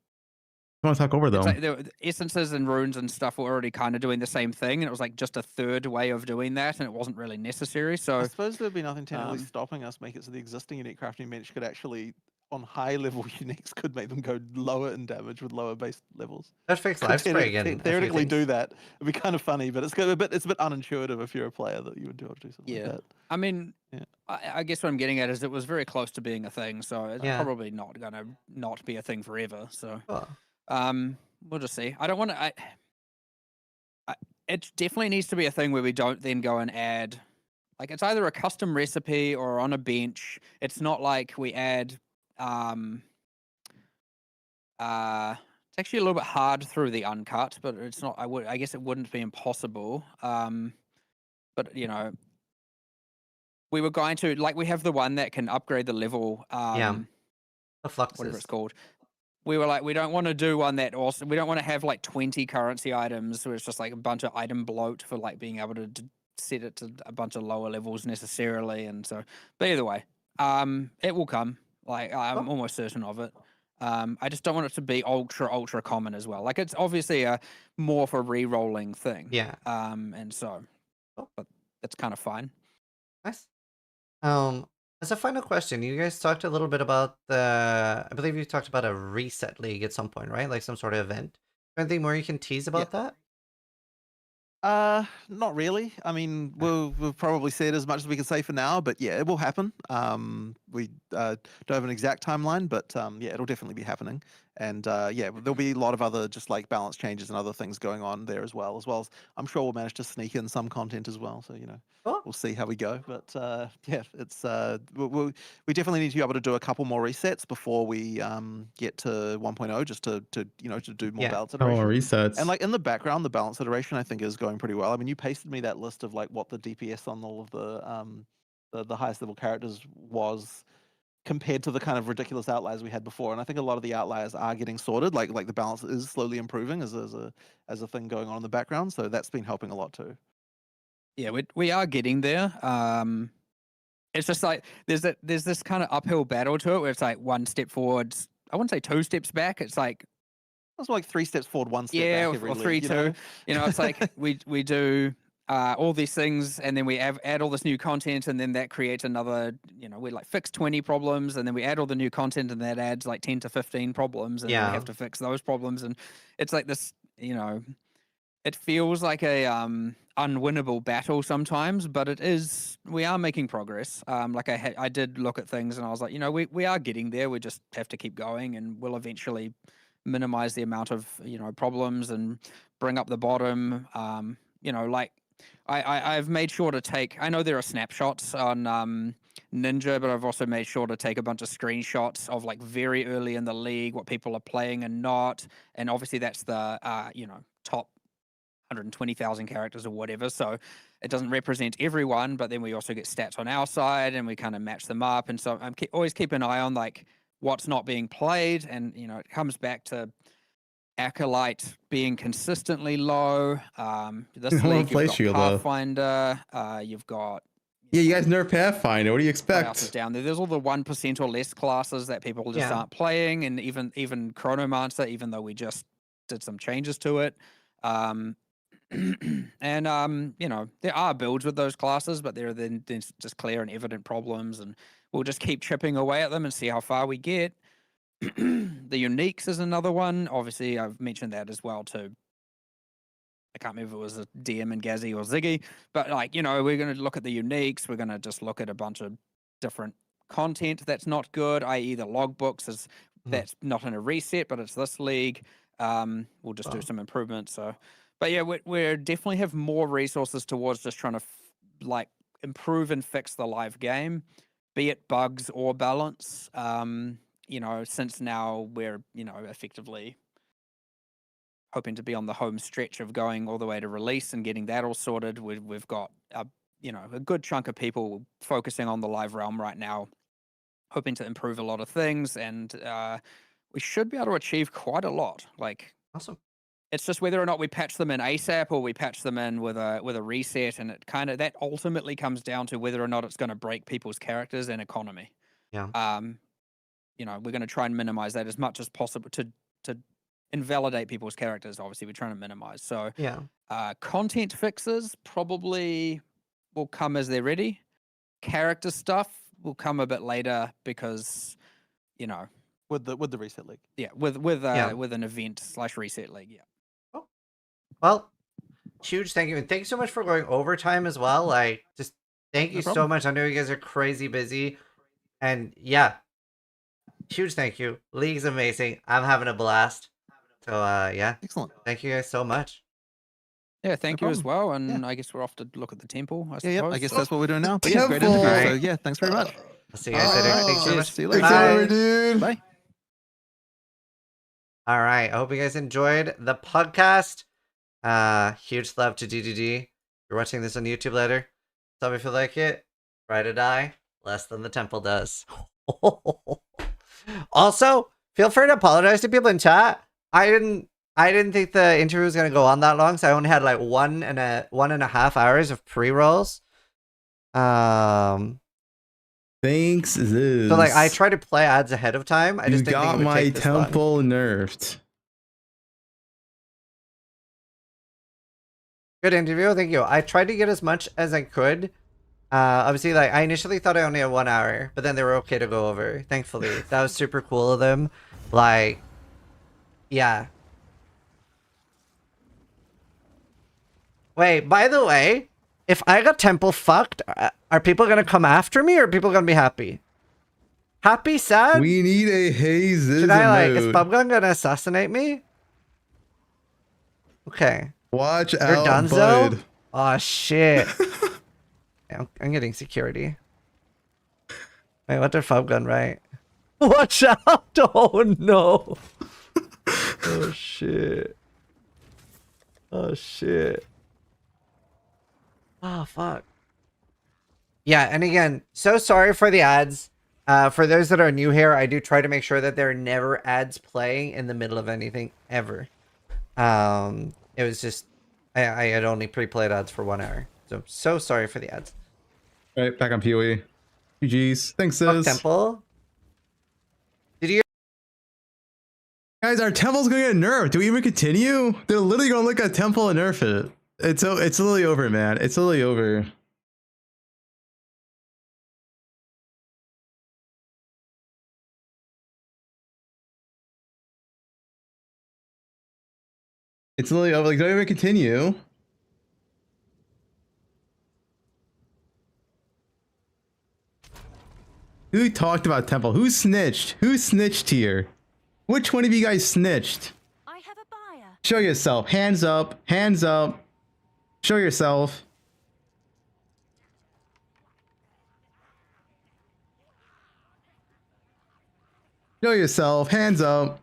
A: I want to talk over them.
N: Like the essences and runes and stuff were already kind of doing the same thing, and it was like just a third way of doing that, and it wasn't really necessary. So
M: I suppose there'd be nothing technically stopping us make it so the existing unique crafting bench could actually, on high level uniques, could make them go lower in damage with lower base levels.
L: That fixed life spray again.
M: Theoretically, do that. It'd be kind of funny, but it's a bit unintuitive if you're a player that you would be able to do something like that.
N: I mean, I guess what I'm getting at is it was very close to being a thing, so it's probably not gonna not be a thing forever. So. We'll just see. I don't want to. It definitely needs to be a thing where we don't then go and add, like it's either a custom recipe or on a bench. It's not like we add. It's actually a little bit hard through the uncut, but it's not. I guess it wouldn't be impossible. But you know, we were going to we have the one that can upgrade the level.
L: The fluxes.
N: Whatever it's called. We were like, we don't want to do one that also, we don't want to have like 20 currency items where it's just like a bunch of item bloat for like being able to set it to a bunch of lower levels necessarily. And so, but either way, it will come. Like, I'm almost certain of it. I just don't want it to be ultra common as well. Like, it's obviously a more for re-rolling thing.
L: Yeah.
N: And so, but that's kind of fine.
L: Nice. As a final question, you guys talked a little bit about I believe you talked about a reset league at some point, right? Like some sort of event. Anything more you can tease about that?
M: Not really. I mean, we'll probably say it as much as we can say for now, but yeah, it will happen. We don't have an exact timeline, but yeah, it'll definitely be happening. And yeah, there'll be a lot of other just like balance changes and other things going on there as well as I'm sure we'll manage to sneak in some content as well. So, you know, we'll see how we go. But yeah, it's we definitely need to be able to do a couple more resets before we get to 1.0, just to you know, to do more balance iteration.
A: More resets.
M: And like in the background, the balance iteration I think is going pretty well. I mean, you pasted me that list of like what the DPS on all of the highest level characters was compared to the kind of ridiculous outliers we had before, and I think a lot of the outliers are getting sorted. Like the balance is slowly improving as a thing going on in the background. So that's been helping a lot too.
N: Yeah, we are getting there. It's just like there's this kind of uphill battle to it where it's like one step forwards. I wouldn't say 2 steps back. It's like
M: it's like 3 steps forward, 1 step back.
N: Or 3, 2. You know, it's like we do all these things, and then we add all this new content, and then that creates another, we like fix 20 problems, and then we add all the new content, and that adds like 10 to 15 problems, and then we have to fix those problems, and it's like this, it feels like a unwinnable battle sometimes, but we are making progress. Like I did look at things, and I was like, we are getting there. We just have to keep going, and we'll eventually minimize the amount of problems and bring up the bottom. Like I've made sure to take. I know there are snapshots on Ninja, but I've also made sure to take a bunch of screenshots of like very early in the league, what people are playing and not, and obviously that's the top 120,000 characters or whatever, so it doesn't represent everyone, but then we also get stats on our side and we kind of match them up, and so I'm always keep an eye on like what's not being played, and it comes back to Acolyte being consistently low. This league you've got Pathfinder, you've got
A: you guys nerf Pathfinder. What do you expect?
N: What else is down there? There's all the 1% or less classes that people just aren't playing, and even Chronomancer, even though we just did some changes to it. And there are builds with those classes, but there are then just clear and evident problems, and we'll just keep chipping away at them and see how far we get. The uniques is another one. Obviously, I've mentioned that as well too. I can't remember if it was a DM and Gazzy or Ziggy, but like we're going to look at the uniques. We're going to just look at a bunch of different content that's not good, i.e. the logbooks that's not in a reset, but it's this league. We'll just do some improvements. So. But yeah, we definitely have more resources towards just trying to like improve and fix the live game, be it bugs or balance. Since now we're effectively hoping to be on the home stretch of going all the way to release and getting that all sorted. We've got a good chunk of people focusing on the live realm right now, hoping to improve a lot of things, and we should be able to achieve quite a lot. Like
L: awesome.
N: It's just whether or not we patch them in ASAP or we patch them in with a reset, and that ultimately comes down to whether or not it's going to break people's characters and economy.
L: Yeah.
N: We're going to try and minimize that as much as possible to invalidate people's characters. Obviously, we're trying to minimize. So content fixes probably will come as they're ready. Character stuff will come a bit later because
M: with the reset league.
N: Yeah, with an event / reset league. Yeah.
L: Well, huge thank you. And thank you so much for going overtime as well. Like, just thank you so much. I know you guys are crazy busy. And yeah, huge thank you. League's amazing. I'm having a blast. So, yeah.
M: Excellent.
L: Thank you guys so much.
N: Yeah, thank you as well. And I guess we're off to look at the temple, I suppose.
M: Yeah, I guess that's what we're doing now. But yeah, great interview. So yeah, thanks very much.
L: I'll see you guys later. Thanks so much.
M: See you later.
L: Bye.
A: Dude.
M: Bye.
L: All right. I hope you guys enjoyed the podcast. Huge love to DDD. You're watching this on YouTube later. Tell me if you like it. Try to die less than the temple does. Also, feel free to apologize to people in chat. I didn't think the interview was gonna go on that long, so I only had like 1.5 hours of pre-rolls.
A: Thanks, Zeus.
L: So like I try to play ads ahead of time. I just didn't think it would
A: my
L: take this long.
A: temple nerfed.
L: Good interview, thank you. I tried to get as much as I could. Obviously, like I initially thought I only had 1 hour, but then they were okay to go over. Thankfully, that was super cool of them. Like, yeah. Wait, by the way, if I got temple fucked, are people gonna come after me or are people gonna be happy? Happy, sad?
A: We need a haze.
L: Should I like? Is Fubgun gonna assassinate me? Okay.
A: Watch
L: You're
A: out,
L: Dunzo?
A: bud.
L: Oh shit. Yeah, I'm getting security. Wait, what did Fubgun write? Watch out! Oh no! Oh shit! Oh shit! Oh fuck! Yeah, and again, so sorry for the ads. For those that are new here, I do try to make sure that there are never ads playing in the middle of anything ever. It was just I had only pre-played ads for 1 hour, so sorry for the ads.
A: All right, back on PoE. GG's. Thanks,
L: Fuck
A: Sis.
L: temple. Did you?
A: Guys, our temple's gonna get nerfed. Do we even continue? They're literally gonna look at temple and nerf it. It's literally over, man. It's literally over. It's literally over. Like, don't even continue. Who talked about Temple? Who snitched? Who snitched here? Which one of you guys snitched?
B: I have a buyer.
A: Show yourself. Hands up. Hands up. Show yourself. Show yourself. Hands up.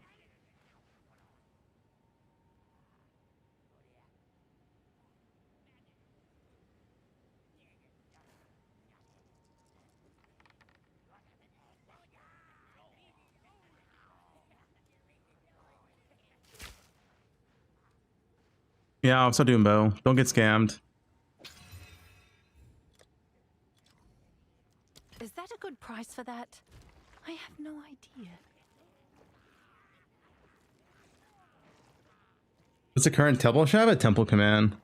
A: Yeah, I'm still doing Bo. Don't get scammed.
B: Is that a good price for that? I have no idea.
A: What's the current temple? Should I have a temple command?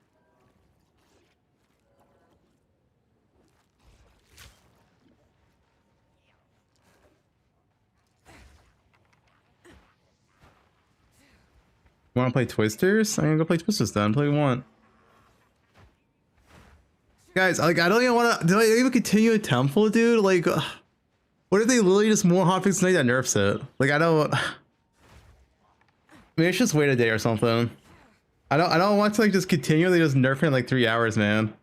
A: You want to play Twisters? I'm gonna go play Twisters then. Play one. Guys, like, I don't even want to. Do I even continue a temple, dude? Like, what if they literally just more hotfix tonight that nerfs it? Like, I don't. Maybe I should just wait a day or something. I don't want to like just continually just nerf it in like 3 hours, man.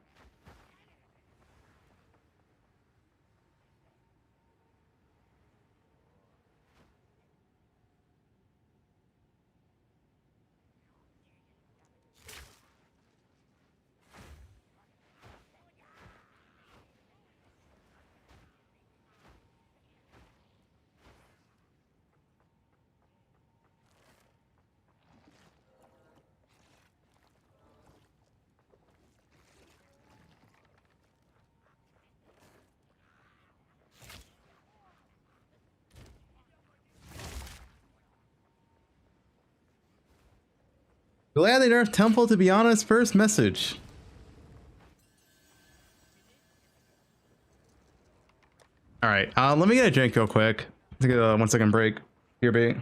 A: Glad they nerfed temple, to be honest. First message. All right, let me get a drink real quick. Take a 1 second break. Here, bait.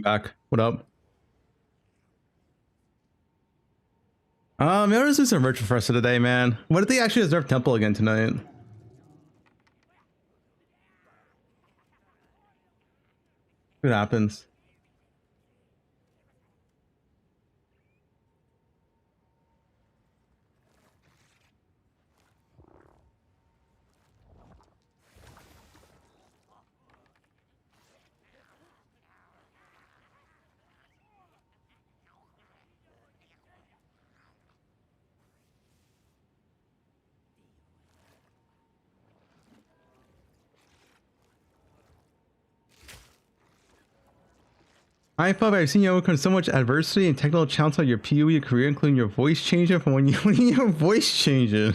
A: Back. What up? I'm gonna do some virtual for us today, man. What if they actually deserve Temple again tonight? What happens? I thought I've seen you overcome so much adversity and technical challenges on your PoE career, including your voice changing from when your voice changing.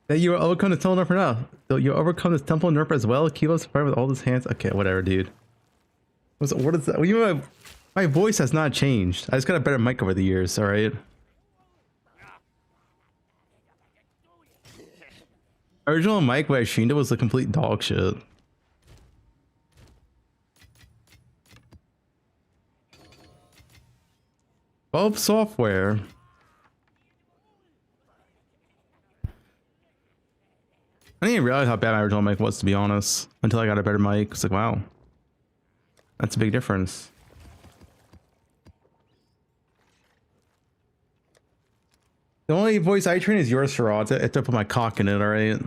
A: That you will overcome the temple nerf now. You'll overcome this temple nerf as well. Keep us fired with all these hands. Okay, whatever, dude. What is that? You know, my voice has not changed. I just got a better mic over the years. All right. Original mic when I streamed it was a complete dog shit. Both software. I didn't even realize how bad my original mic was, to be honest, until I got a better mic. It's like, wow, that's a big difference. The only voice I train is yours, Sherrod. I have to put my cock in it, alright?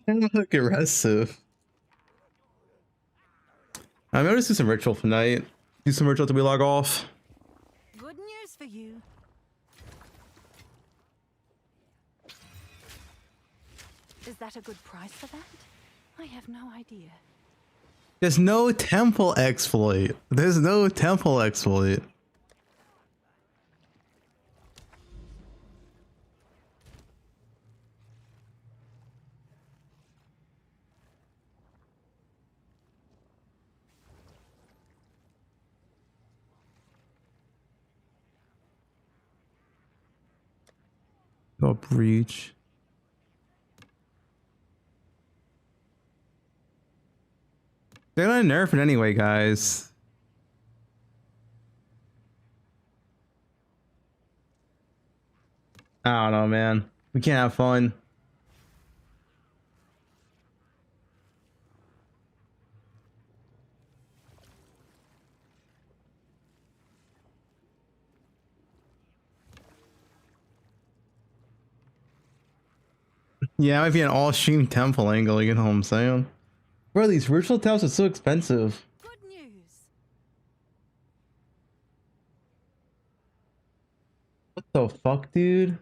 A: Look aggressive. I'm gonna do some ritual tonight. Do some ritual till we log off.
B: Good news for you. Is that a good price for that? I have no idea.
A: There's no temple exploit. There's no temple exploit. Go breach. They're gonna nerf it anyway, guys. I don't know, man. We can't have fun. Yeah, it might be an all-stream temple angle, you know what I'm saying? Bro, these ritual towers are so expensive.
B: Good news.
A: What the fuck, dude?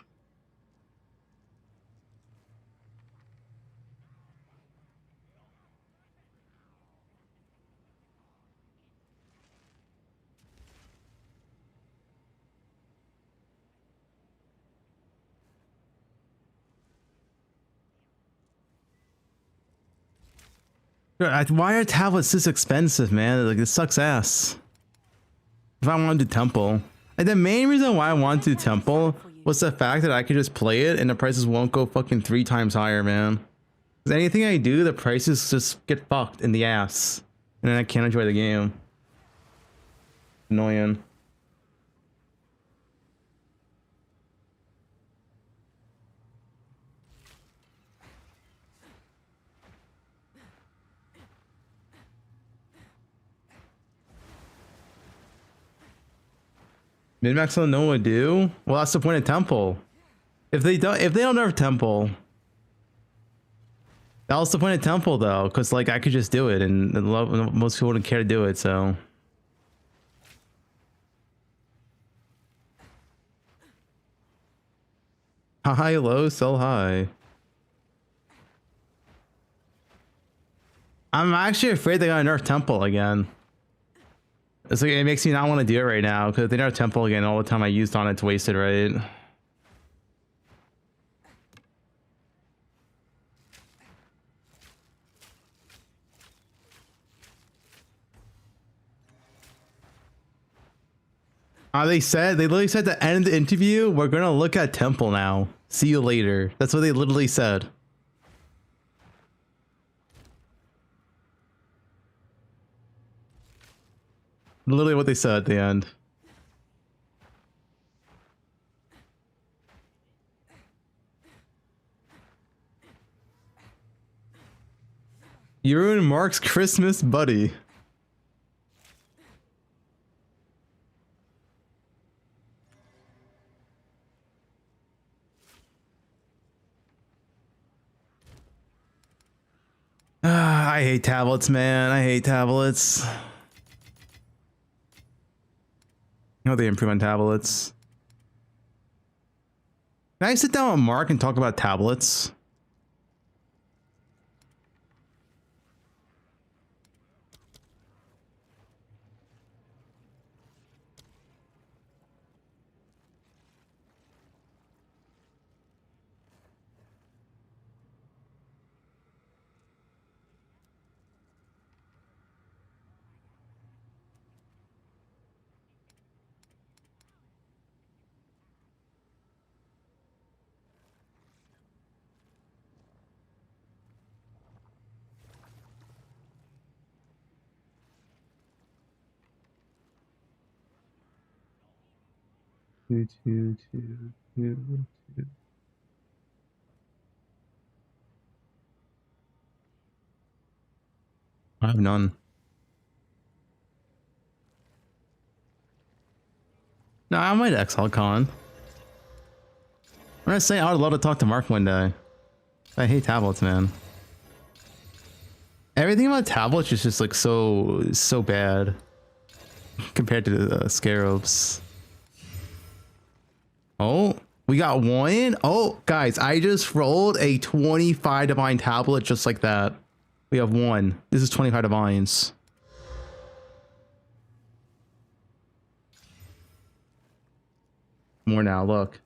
A: Why are tablets this expensive, man? Like, this sucks ass. If I want to do temple, and the main reason why I want to do temple was the fact that I could just play it and the prices won't go fucking 3 times higher, man. Because anything I do, the prices just get fucked in the ass, and then I can't enjoy the game. Annoying. Min-max don't know what to do? Well, that's the point of temple. If they don't nerf temple, that was the point of temple though, because like I could just do it and most people wouldn't care to do it, so. High, low, sell high. I'm actually afraid they're gonna nerf temple again. It's like, it makes me not want to do it right now, because if they nerf temple again, all the time I used on it's wasted, right? They literally said at the end of the interview, we're gonna look at Temple now. See you later. That's what they literally said. Literally what they said at the end. You ruined Mark's Christmas, buddy. I hate tablets, man. I hate tablets. I know they improve on tablets. Can I sit down with Mark and talk about tablets? Two. I have none. No, I might XLCon. I'm gonna say I would love to talk to Mark one day. I hate tablets, man. Everything about tablets is just like so bad compared to the scarabs. Oh, we got one. Oh, guys, I just rolled a 25 divine tablet just like that. We have one. This is 25 divines. More now, look.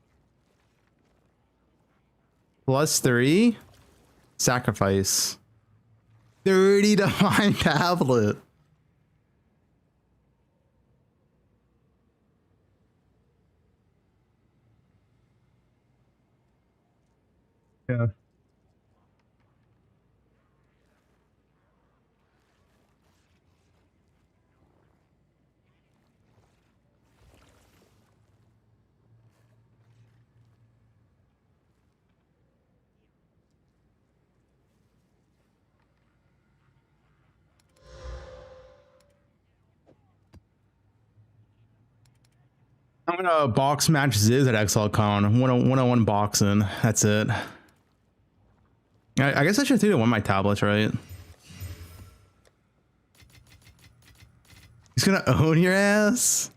A: +3. Sacrifice. 30 divine tablet. Yeah. I'm gonna box match Ziz at XLCon. 101 boxing. That's it. I guess I should do it on my tablets, right? He's gonna own your ass.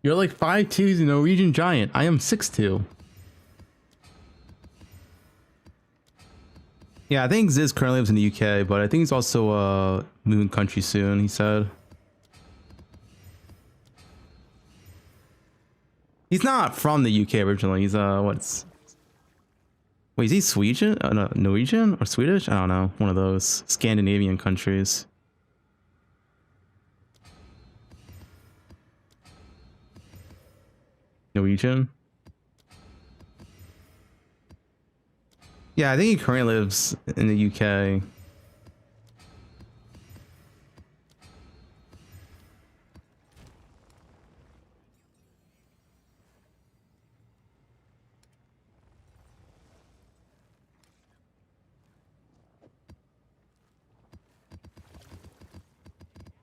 A: You're like 5'2", Norwegian giant. I am 6'2". Yeah, I think Ziz currently lives in the UK, but I think he's also moving country soon, he said. He's not from the UK originally. He's what's wait, is he Swedish? No, Norwegian or Swedish? I don't know. One of those Scandinavian countries. Norwegian? Yeah, I think he currently lives in the UK.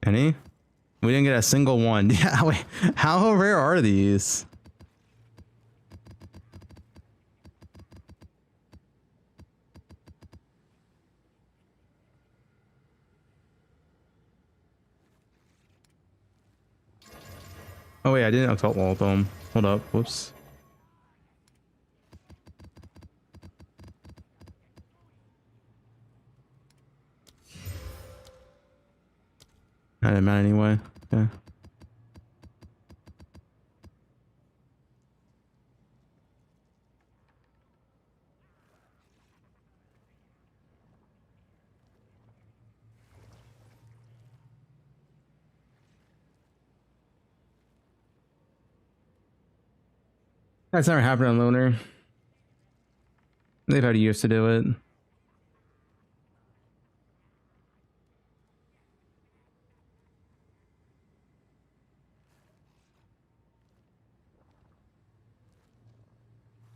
A: Any? We didn't get a single one. Yeah, wait, how rare are these? Oh wait, I didn't assault wall them. Hold up. Whoops. I didn't matter anyway. Yeah. That's never happened on Lunar. They've had years to do it.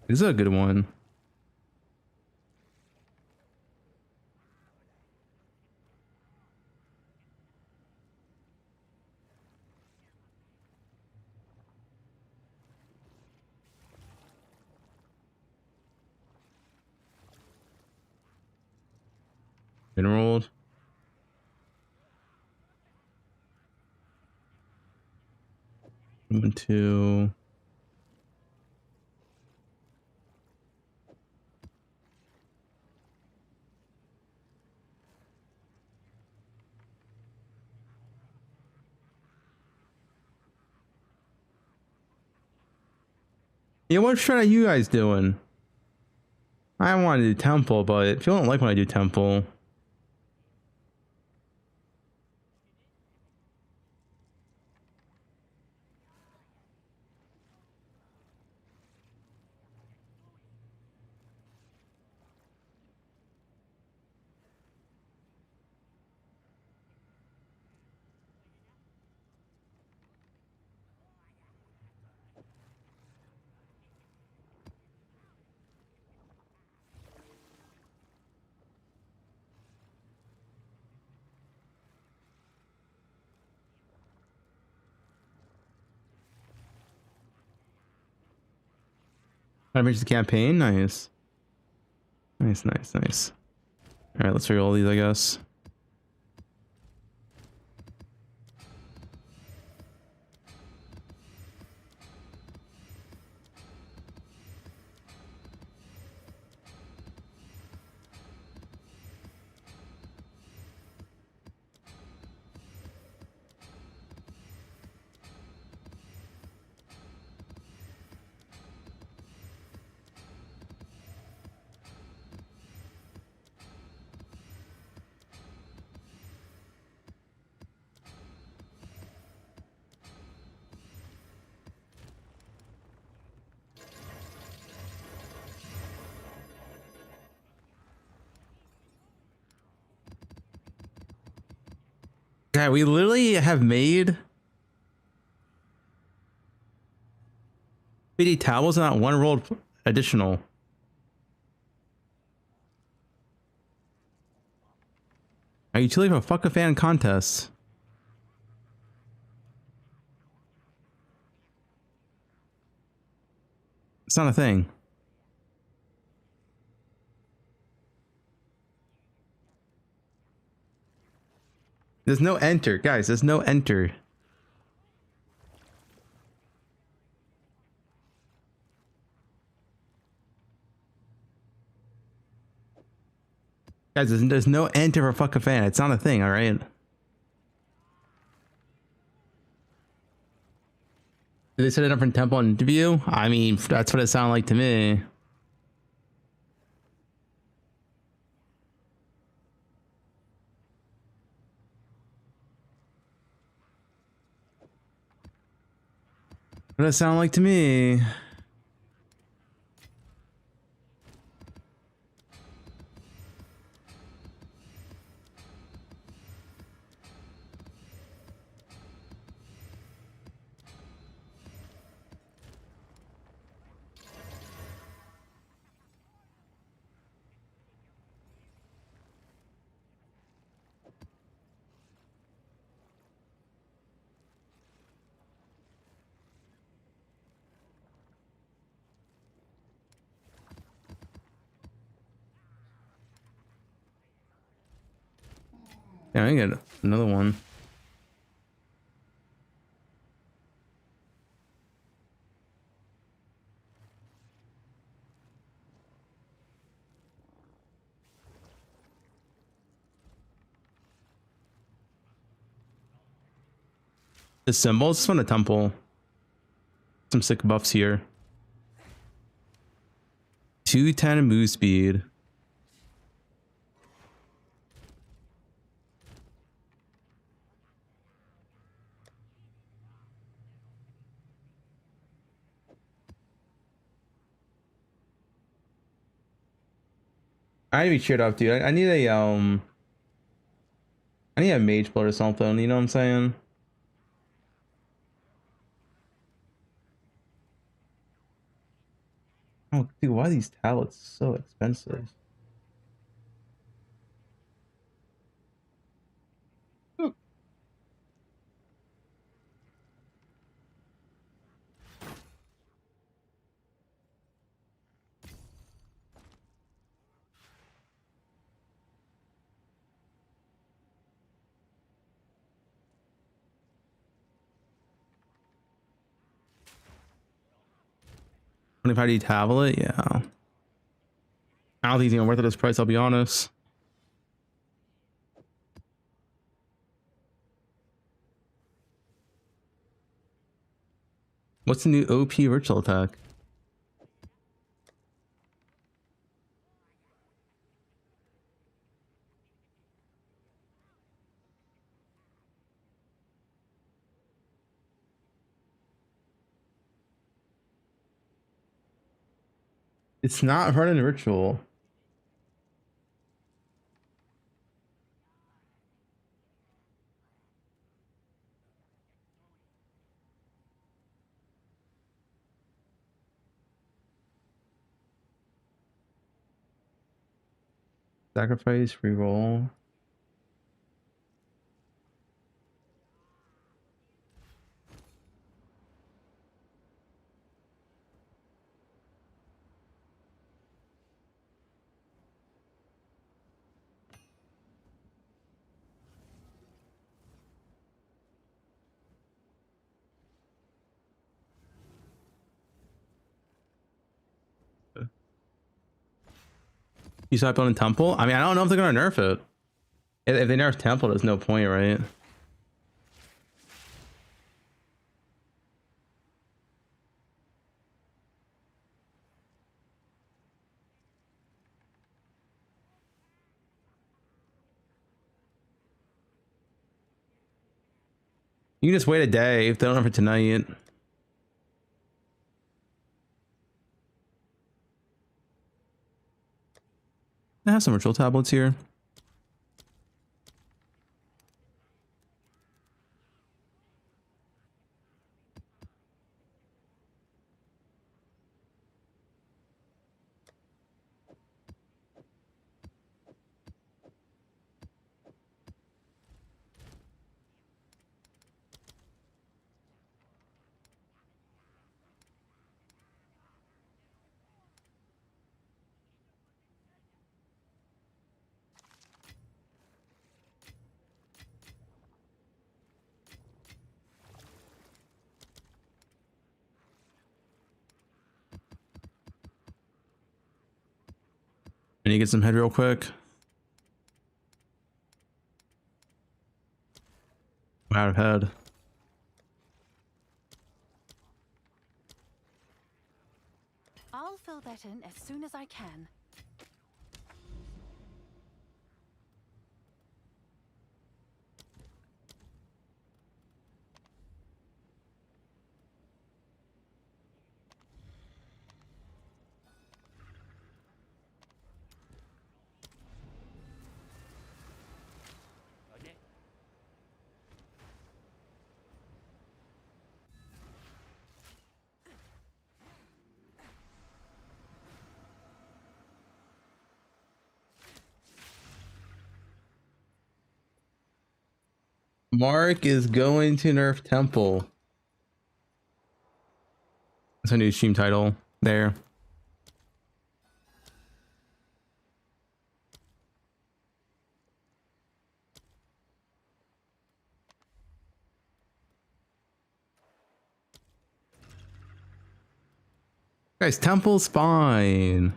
A: This is a good one. Been rolled. One, two. Yeah, what strat are you guys doing? I want to do temple, but if you don't like when I do temple, I managed the campaign. Nice, nice, nice, nice. All right, let's reroll these, I guess. Yeah, we literally have made 50 towels and not one rolled additional. Are you chilling for a fuck a fan contest? It's not a thing. There's no enter, guys. There's no enter. Guys, there's no enter for fuck a fan. It's not a thing, all right? Did they set it up for temple and interview? I mean, that's what it sounded like to me. What does it sound like to me? Yeah, I get another one. The symbols. Just want a temple. Some sick buffs here. 210 move speed. I need to be cheered up, dude. I need a mage blood or something, you know what I'm saying? Oh, dude, why are these tablets so expensive? $25 tablet, yeah. I don't think it's even worth it this price, I'll be honest. What's the new OP virtual attack? It's not hard in ritual. Sacrifice, reroll. You start building temple? I mean, I don't know if they're gonna nerf it. If they nerf temple, there's no point, right? You can just wait a day if they don't nerf it tonight. I have some ritual tablets here. I need to get some head real quick. I'm out of head.
B: I'll fill that in as soon as I can.
A: Mark is going to nerf temple. That's a new stream title there. Guys, temple's fine.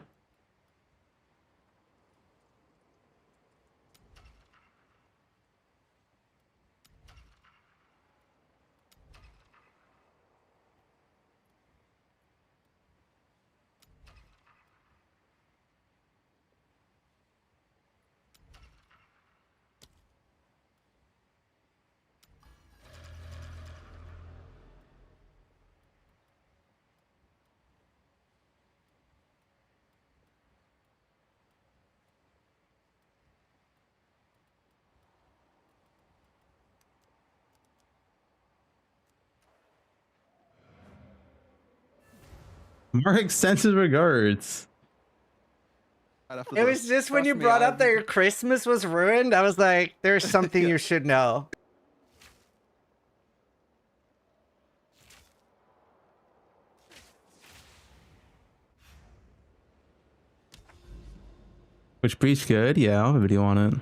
A: Mark sends his regards.
L: It was just when you brought up that your Christmas was ruined, I was like, there's something you should know.
A: Which breach good? Yeah, I'll have a video on it.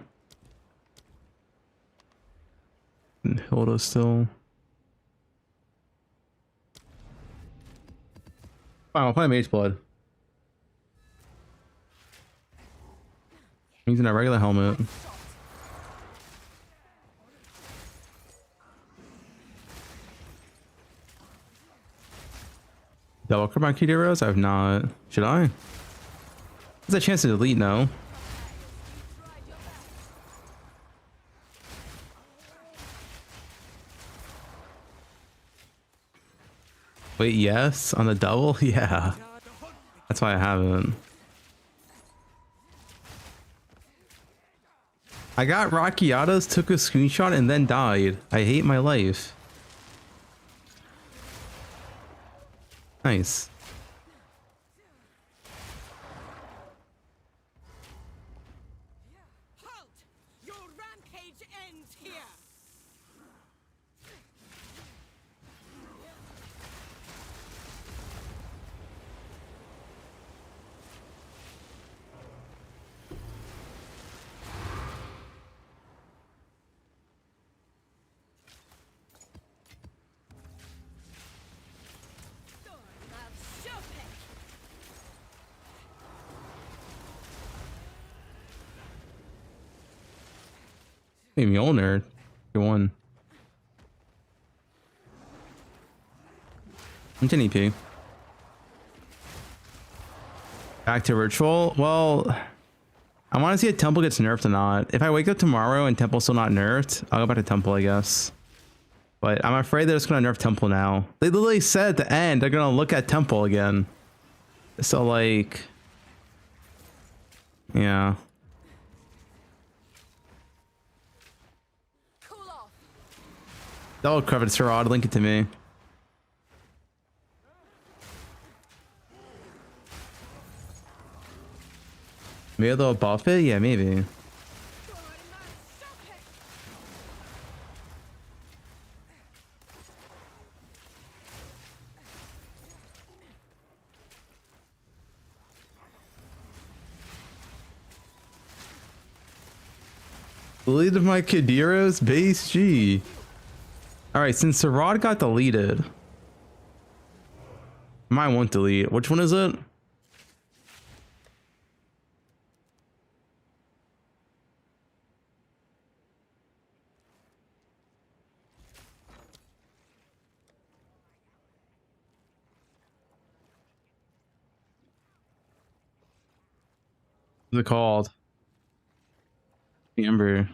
A: And Hilda still. Fine, I'll play Mage Blood. I'm using a regular helmet. Double click my key arrows? I have not. Should I? There's a chance to delete now. Wait, yes? On the double? Yeah. That's why I haven't. I got Rockiatas, took a screenshot, and then died. I hate my life. Nice.
E: Halt! Your rampage ends here.
A: Hey, Mjolnir. Good one. I'm 10 EP. Back to virtual. Well, I want to see if Temple gets nerfed or not. If I wake up tomorrow and Temple's still not nerfed, I'll go back to Temple, I guess. But I'm afraid they're just going to nerf Temple now. They literally said at the end they're going to look at Temple again. So, like... yeah. Double covered Sirod, link it to me. Maybe they'll buff it? Yeah, maybe. Delete my Kadira's base G. Alright, since Sirod got deleted. Mine won't delete. Which one is it? What's it called? Amber.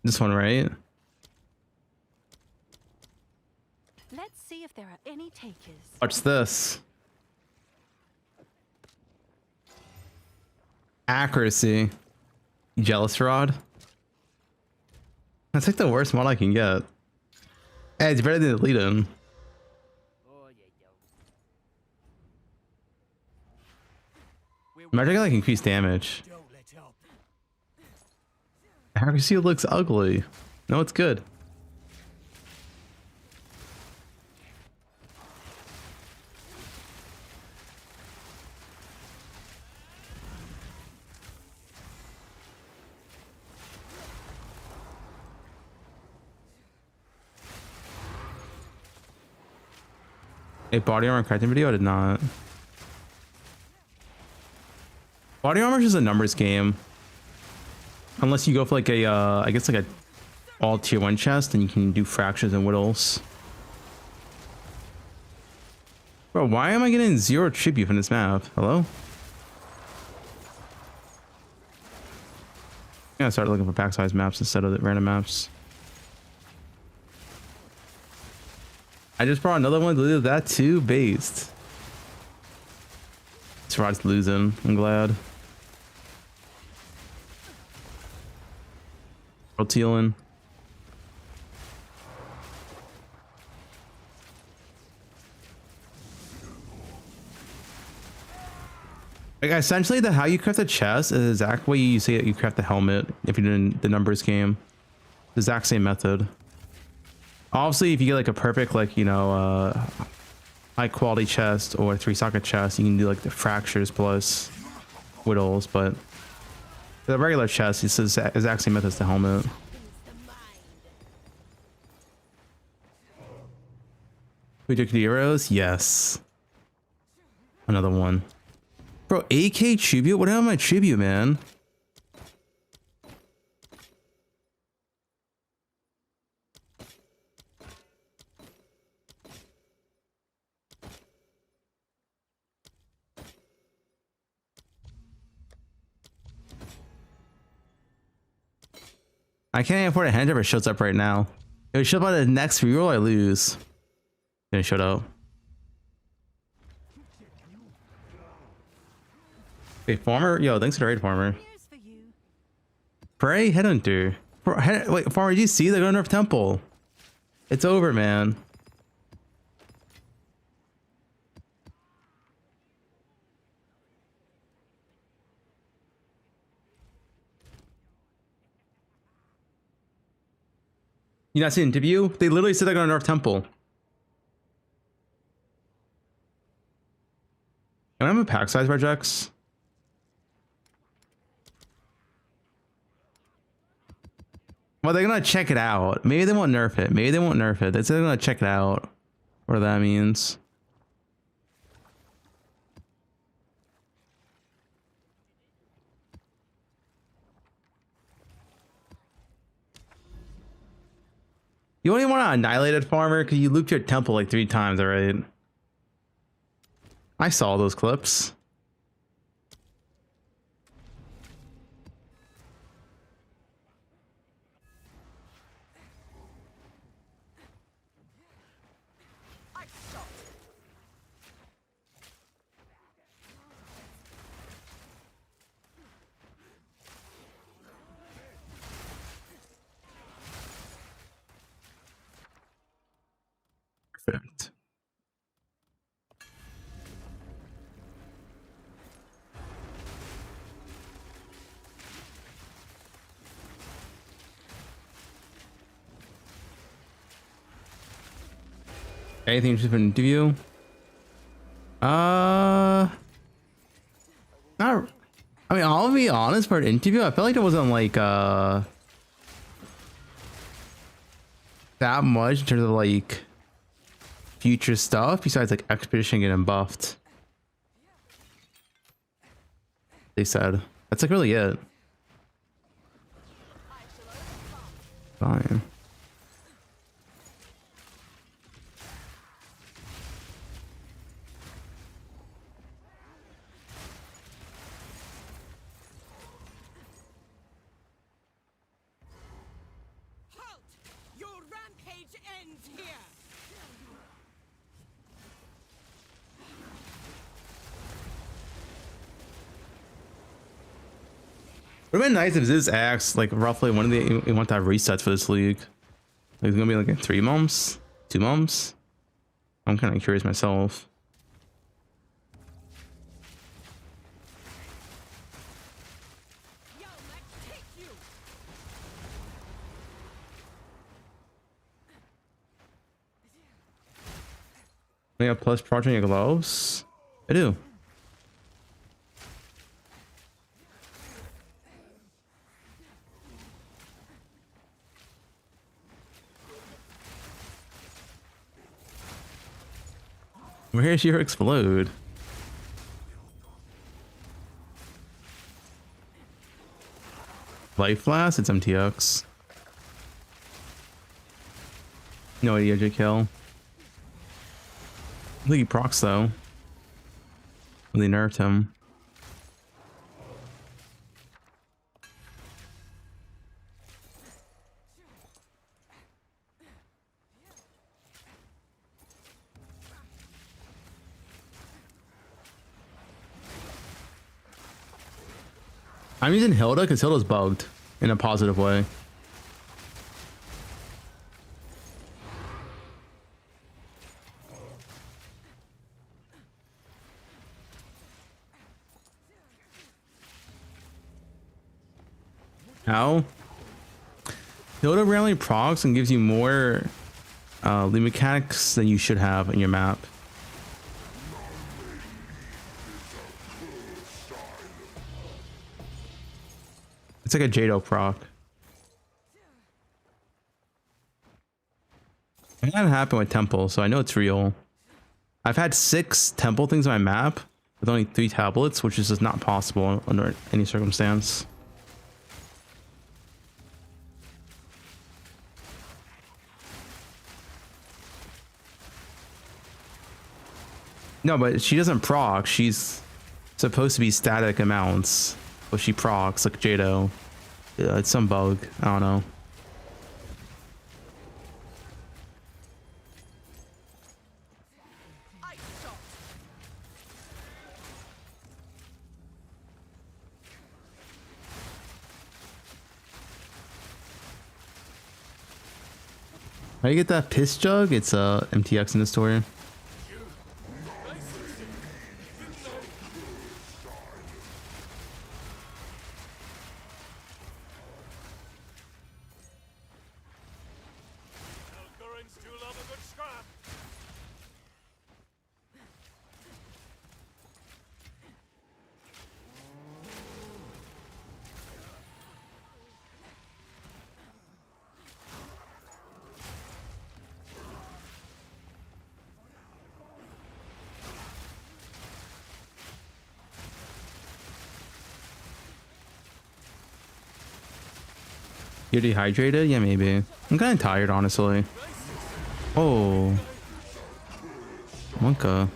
A: This one, right?
B: Let's see if there are any takers.
A: Watch this. Accuracy. Jealous Rod. That's like the worst mod I can get. Hey, it's better than delete him. Imagine like increased damage. Accuracy looks ugly. No, it's good. A body armor crafting video? I did not. Body armor is just a numbers game. Unless you go for like a, I guess like a all tier 1 chest, and you can do fractures and whittles. Bro, why am I getting 0 tribute from this map? Hello? I'm gonna start looking for pack size maps instead of the random maps. I just brought another one, deleted that too, based. This rod's losing, I'm glad. Tealing. Like essentially, the how you craft the chest is the exact way you say that you craft the helmet. If you're doing the numbers game, the exact same method. Obviously, if you get like a perfect, like, you know, high quality chest or 3-socket chest, you can do like the fractures plus whittles. But the regular chest, it's the exact same method as the helmet. We took the arrows, yes. Another one. Bro, AK tribute? What happened to my tribute, man? I can't afford a hand if it shows up right now. If it shows up on the next reroll, I lose. Then it showed up. Wait, Farmer? Yo, thanks for the raid, Farmer. Pray Headhunter. Wait, Farmer, did you see they're going to Nerf Temple? It's over, man. You not see an interview? They literally said they're going to Nerf Temple. Can I have a pack size projects? Well, they're gonna check it out. Maybe they won't nerf it. Maybe they won't nerf it. They said they're gonna check it out. What that means. You only want to annihilate it, Farmer, because you looped your temple like 3 times, alright? I saw those clips. Perfect. Anything to interview? Not. I mean, I'll be honest. For an interview, I felt like it wasn't like that much in terms of like future stuff. Besides like expedition getting buffed, they said that's like really it. Fine. It would have been nice if this acts like roughly when they want to have resets for this league. Like, it's gonna be like in 3 months, 2 months. I'm kind of curious myself. You have plus charge on your gloves? I do. Where's your explode? Life Blast? It's MTX. No idea, JKL. I think he procs though. When they nerfed him. I'm using Hilda because Hilda's bugged in a positive way. How? Hilda randomly procs and gives you more lead mechanics than you should have in your map. It's like a Jado proc. It had happened with Temple, so I know it's real. I've had 6 Temple things on my map with only 3 tablets, which is just not possible under any circumstance. No, but she doesn't proc. She's supposed to be static amounts, but she procs like Jado. Yeah, it's some bug. I don't know. How do you get that piss jug? It's MTX in the story. You're dehydrated? Yeah, maybe. I'm kind of tired, honestly. Oh. Monka.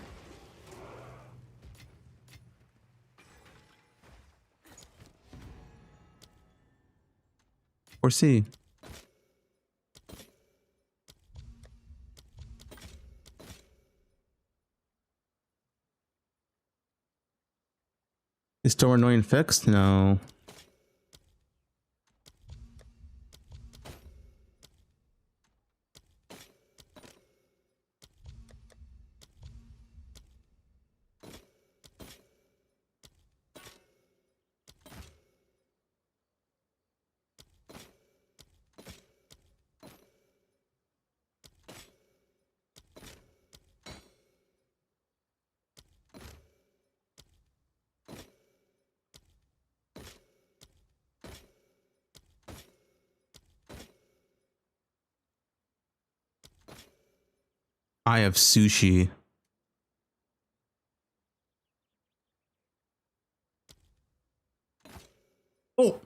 A: Or C. Is Storm annoying fixed? No. I have sushi. Oh.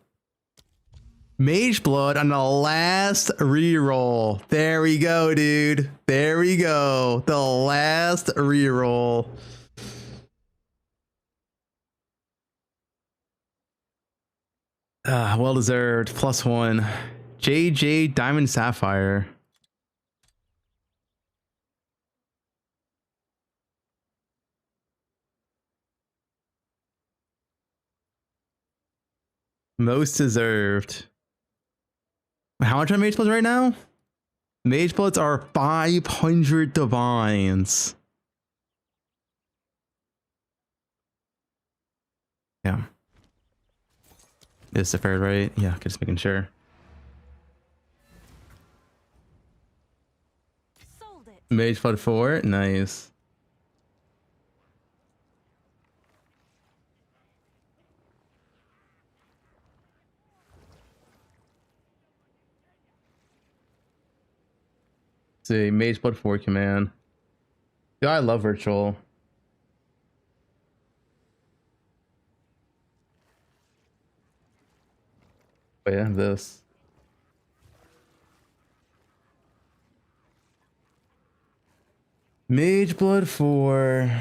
A: Mage Blood on the last reroll. There we go, dude. There we go. The last reroll. Well deserved. +1. JJ Diamond Sapphire. Most deserved. How much are Mage Bloods right now? Mage Bloods are 500 divines. Yeah. Is the fair right? Yeah, just making sure. Mage Flood 4, nice. See, Mage Blood 4 command. Yeah, I love virtual. Oh yeah, this. Mage Blood 4.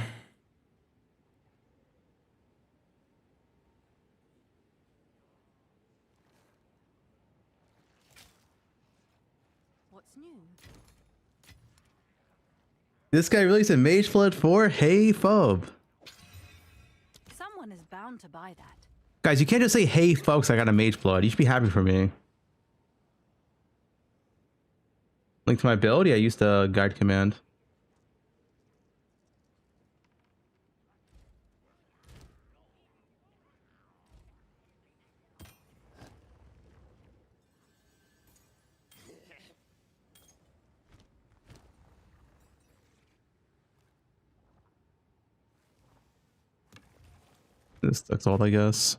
B: What's new?
A: This guy really said Mage Blood 4? Hey, Fub.
B: Someone is bound to buy that.
A: Guys, you can't just say, hey, folks, I got a Mage Blood. You should be happy for me. Link to my build? Yeah, I used the guide command. That's all, I guess.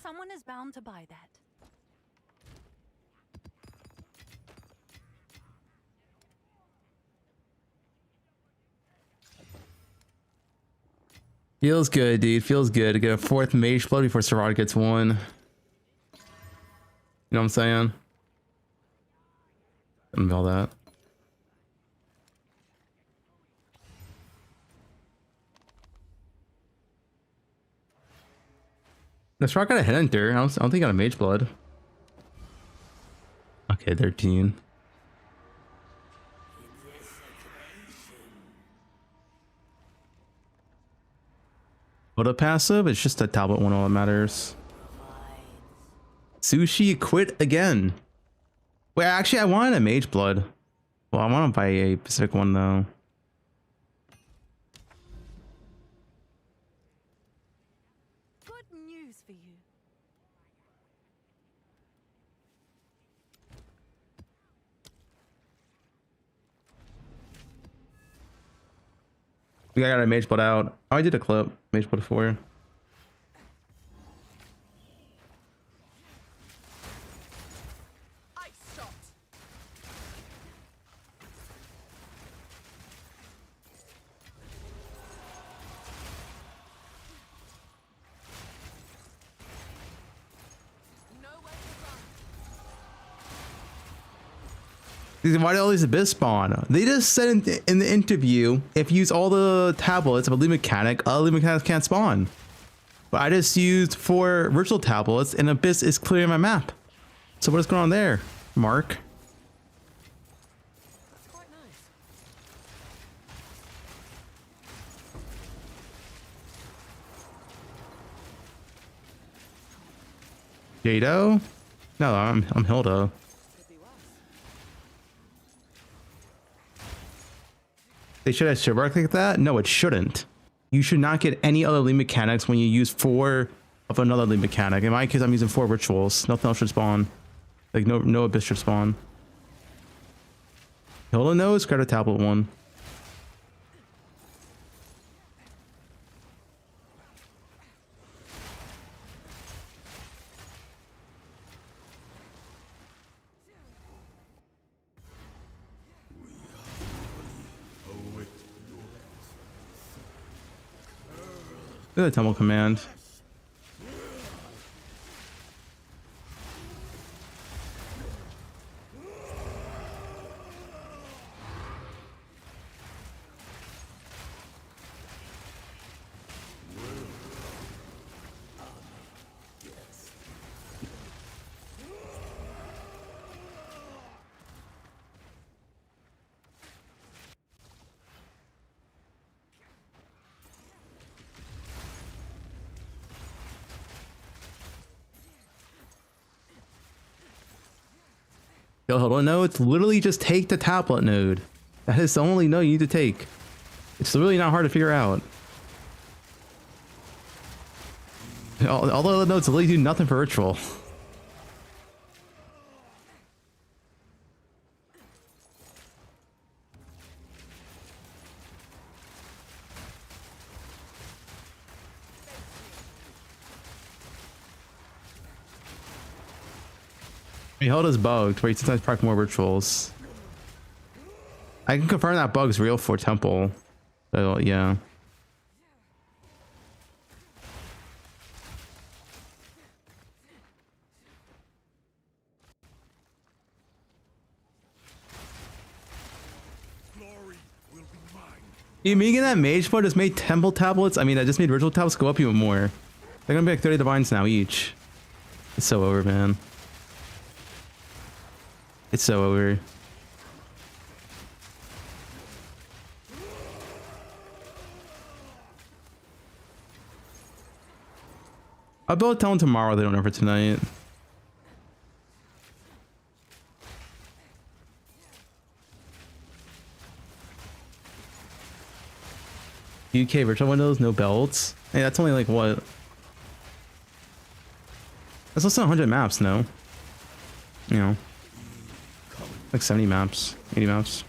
B: Someone is bound to buy that.
A: Feels good, dude. Feels good to get a 4th mage blood before Serrata gets 1. You know what I'm saying? And all that. The Serrata got a headhunter. I don't think he got a mage blood. Okay, 13. What a passive? It's just a tablet one, all that matters. Sushi quit again. Wait, actually, I wanted a mage blood. Well, I want to buy a specific one though.
B: Good news for you.
A: We got a mage blood out. Oh, I did a clip. Mage blood 4.
E: I stopped.
A: Why did all these abyss spawn? They just said in the interview, if you use all the tablets of a lead mechanic, other lead mechanics can't spawn. But I just used 4 virtual tablets and abyss is clearing my map. So what is going on there, Mark? Jado? No, I'm Hilda. They should have work like that? No, it shouldn't. You should not get any other lead mechanics when you use 4 of another lead mechanic. In my case, I'm using 4 rituals. Nothing else should spawn. Like no abyss should spawn. Hilda knows, grab a tablet 1. Look at the temple command. Yo, hold on, no, it's literally just take the tablet node. That is the only node you need to take. It's really not hard to figure out. All the other nodes literally do nothing for ritual. Hilda's bugged, where you sometimes proc more rituals. I can confirm that bug's real for temple. So yeah. You making that mage blood just made temple tablets? I mean, I just made ritual tablets go up even more. They're gonna be like 30 divines now each. It's so over, man. It's so over. I'll be able to tell them tomorrow they don't know for tonight. UK virtual windows, no belts. Hey, that's only like what? That's less than 100 maps, no? You know. Like 70 maps, 80 maps.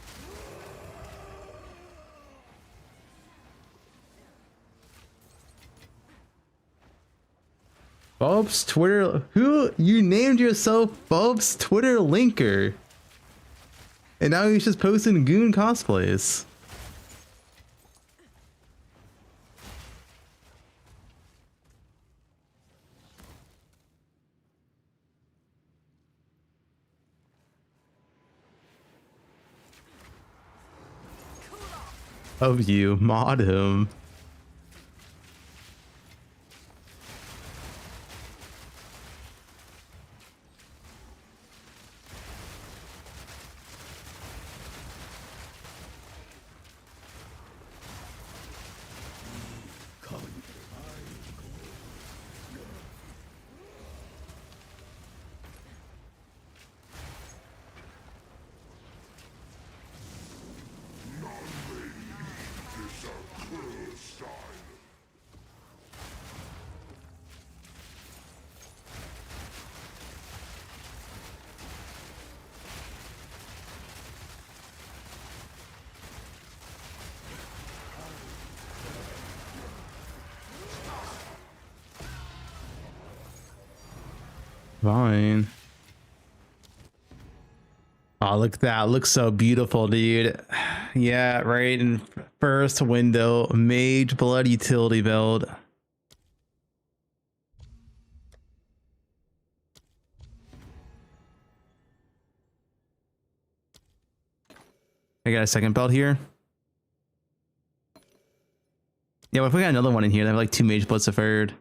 A: Bubs Twitter. Who you named yourself Bubs Twitter linker? And now he's just posting goon cosplays. Of you, mod him. Fine. Oh, look at that. Looks so beautiful, dude. Yeah, right in first window, Mage Blood utility build. I got a second belt here. Yeah, what if we got another one in here? They have like 2 Mage Bloods a third.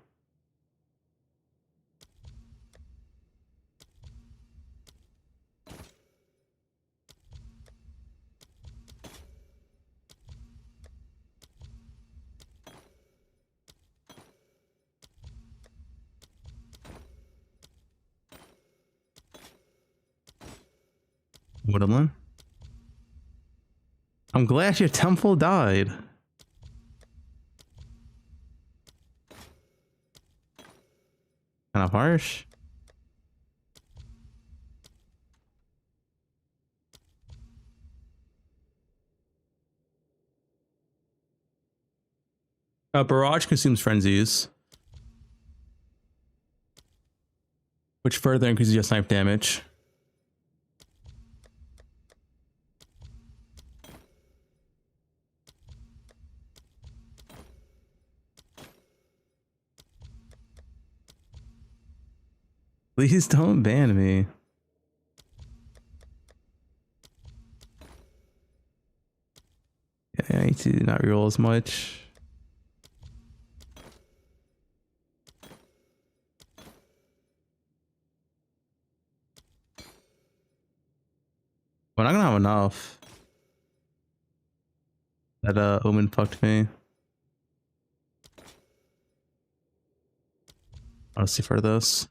A: Woodland. I'm glad your temple died. Kind of harsh. Barrage consumes frenzies, which further increases your snipe damage. Please don't ban me. Yeah, I need to not reroll as much. We're not gonna have enough. That Omen fucked me. I'll see for this.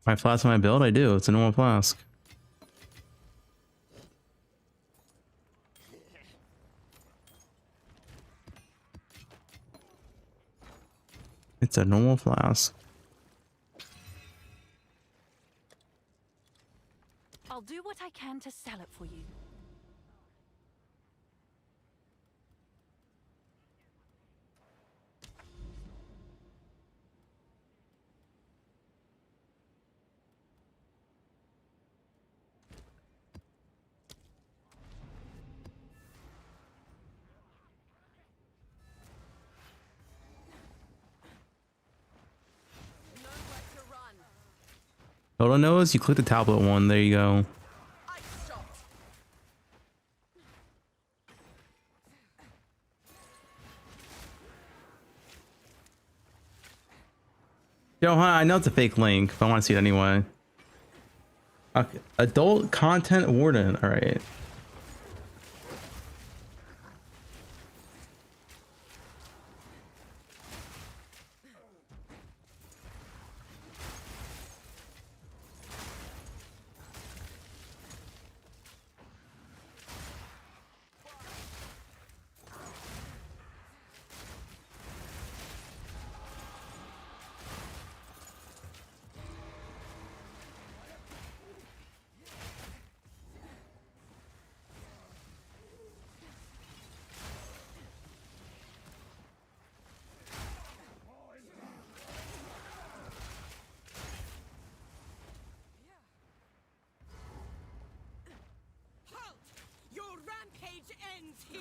A: My flask my build? I do. It's a normal flask. It's a normal flask.
B: I'll do what I can to sell it for you.
A: All I know is you click the tablet one. There you go. Yo, I know it's a fake link, but I want to see it anyway. Okay. Adult content warden. All right.
E: ends here.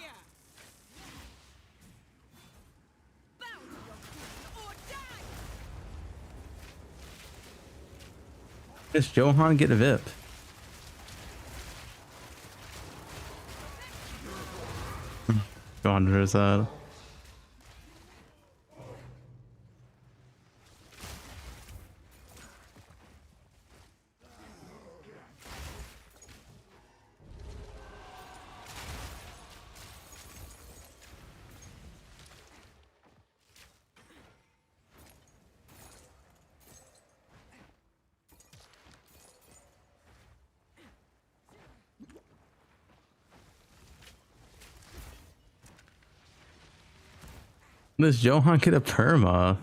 E: Bow to your queen or die.
A: Does Johan get a VIP? Johan deserves that. Does Johan get a perma?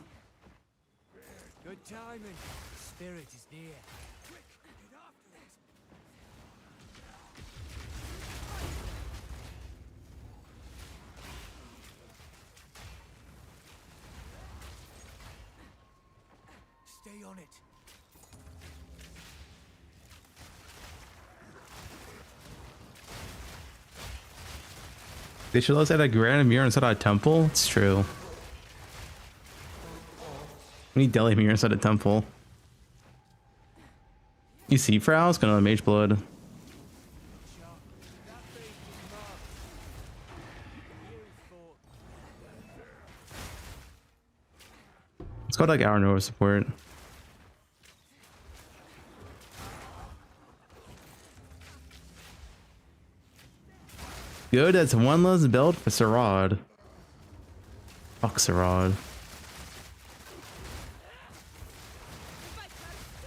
F: Good timing. Spirit is near. Quick, get after it. Stay on it.
A: They should let us add a Grand Mirror instead of a temple. It's true. We need Deli Mirror instead of temple. You see, Frow's gonna Mage Blood. Let's go to like our Nova support. Good, that's one less build for Sarad. Fuck Sarad.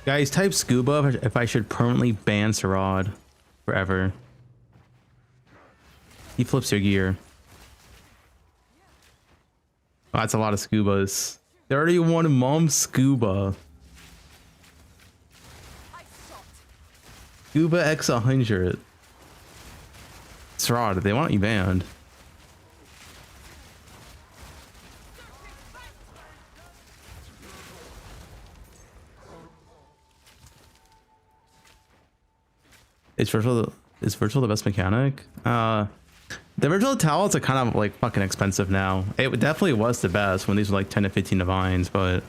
A: Guys, type scuba if I should permanently ban Sarad forever. He flips your gear. Oh, that's a lot of scubas. 31 mom scuba. Scuba X 100. Sarad, they want you banned. Is virtual the best mechanic? The virtual towels are kind of like fucking expensive now. It definitely was the best when these were like 10 to 15 divines, but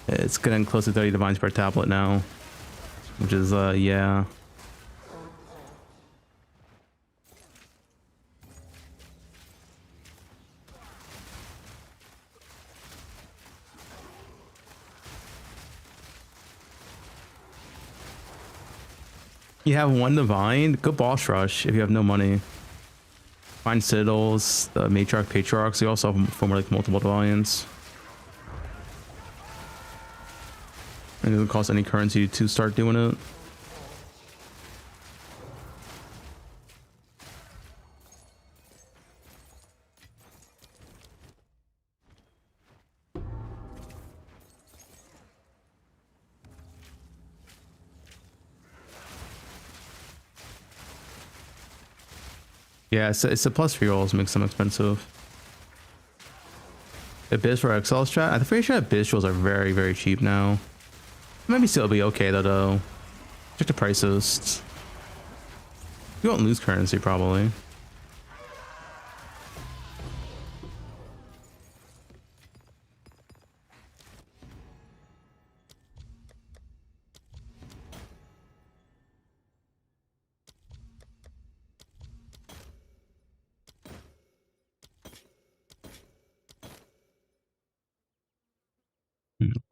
A: it's getting close to 30 divines per tablet now, which is yeah. You have one divine, good boss rush if you have no money. Find citadels, the matriarch, patriarchs. You also have form like multiple divines. And it doesn't cost any currency to start doing it. Yeah, it's the plus rerolls makes them expensive. Abyss for XL strat? I'm pretty sure Abyss rolls are very, very cheap now. Maybe still be okay though. Check the prices. You won't lose currency probably.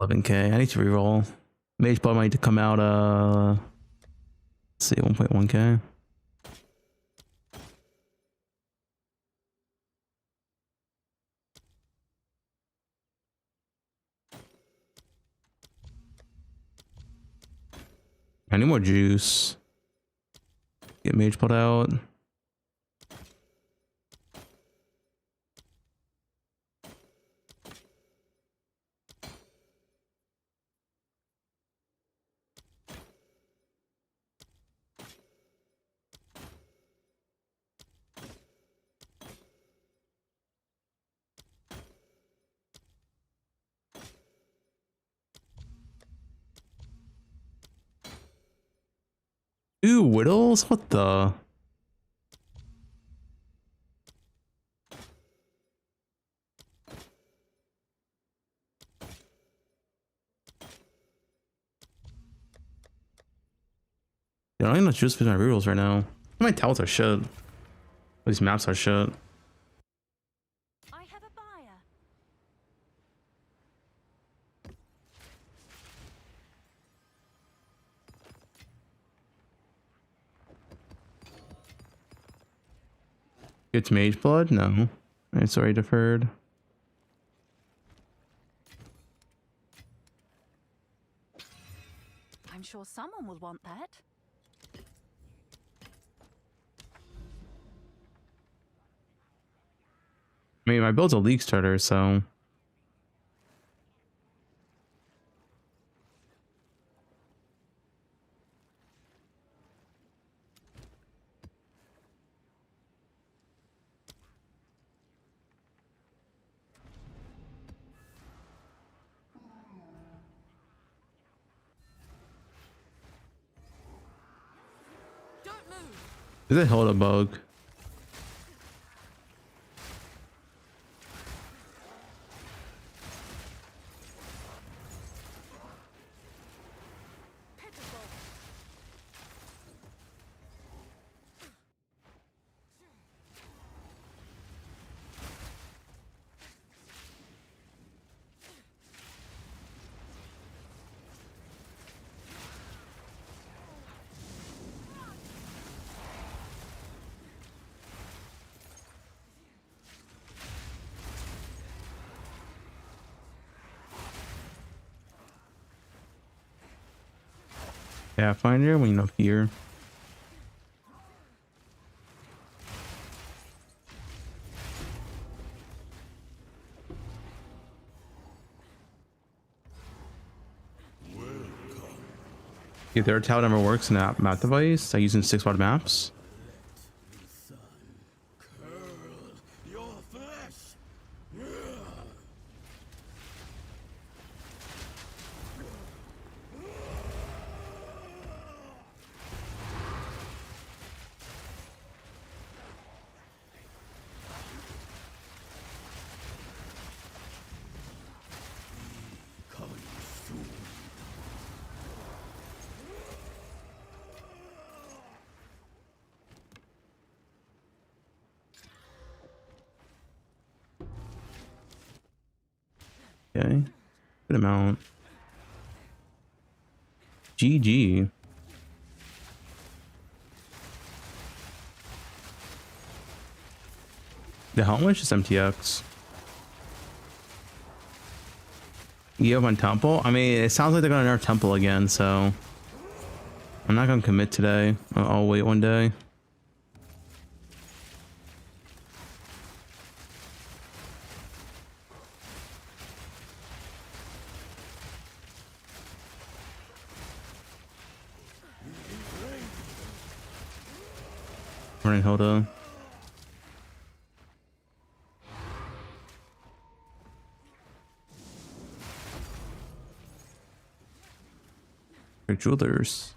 A: $11K. I need to reroll. Mage Blood might need to come out. Let's see, 1.1K. I need more juice. Get Mage Blood out. Ooh, Whittles? What the? I don't even know choose between my rerolls right now. My talents are shit. These maps are shit.
B: I have a buyer.
A: It's mage blood? No. It's already deferred.
B: I'm sure someone will want that.
A: I mean, my build's a leak starter, so.
E: Don't move.
A: Is it hold a bug? Pathfinder, we know here. If their tower number works in that map device, I use in 6 wide maps. Okay, good amount. GG. The how much is MTX? You have on Temple? I mean, it sounds like they're gonna nerf Temple again, so I'm not gonna commit today. I'll wait one day. Running Hilda. Your jewelers.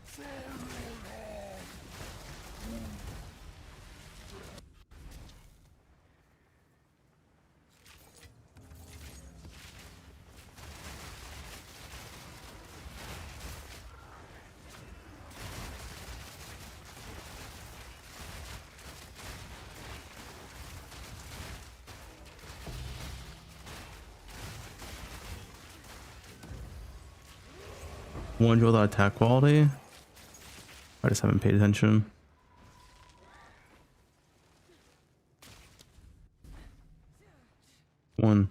A: One jewel attack quality. I just haven't paid attention. One.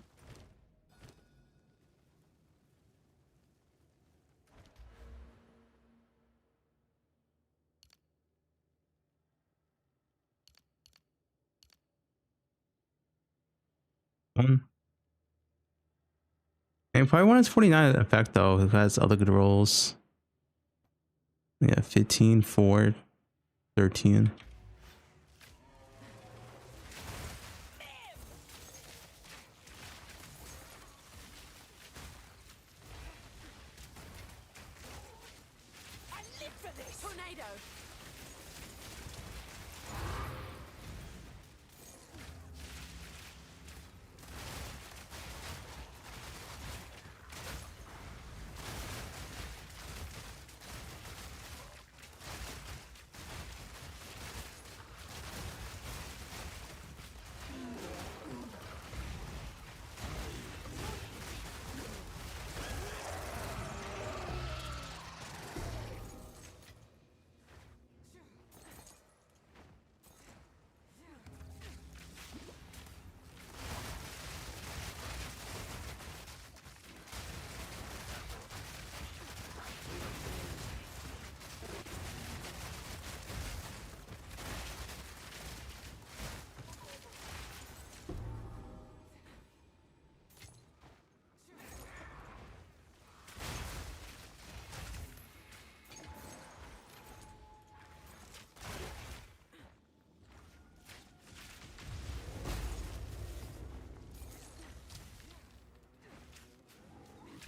A: One. And probably one is 49 effect though, who has other good rolls. Yeah, 15, 4, 13.
E: I live for this. Tornado.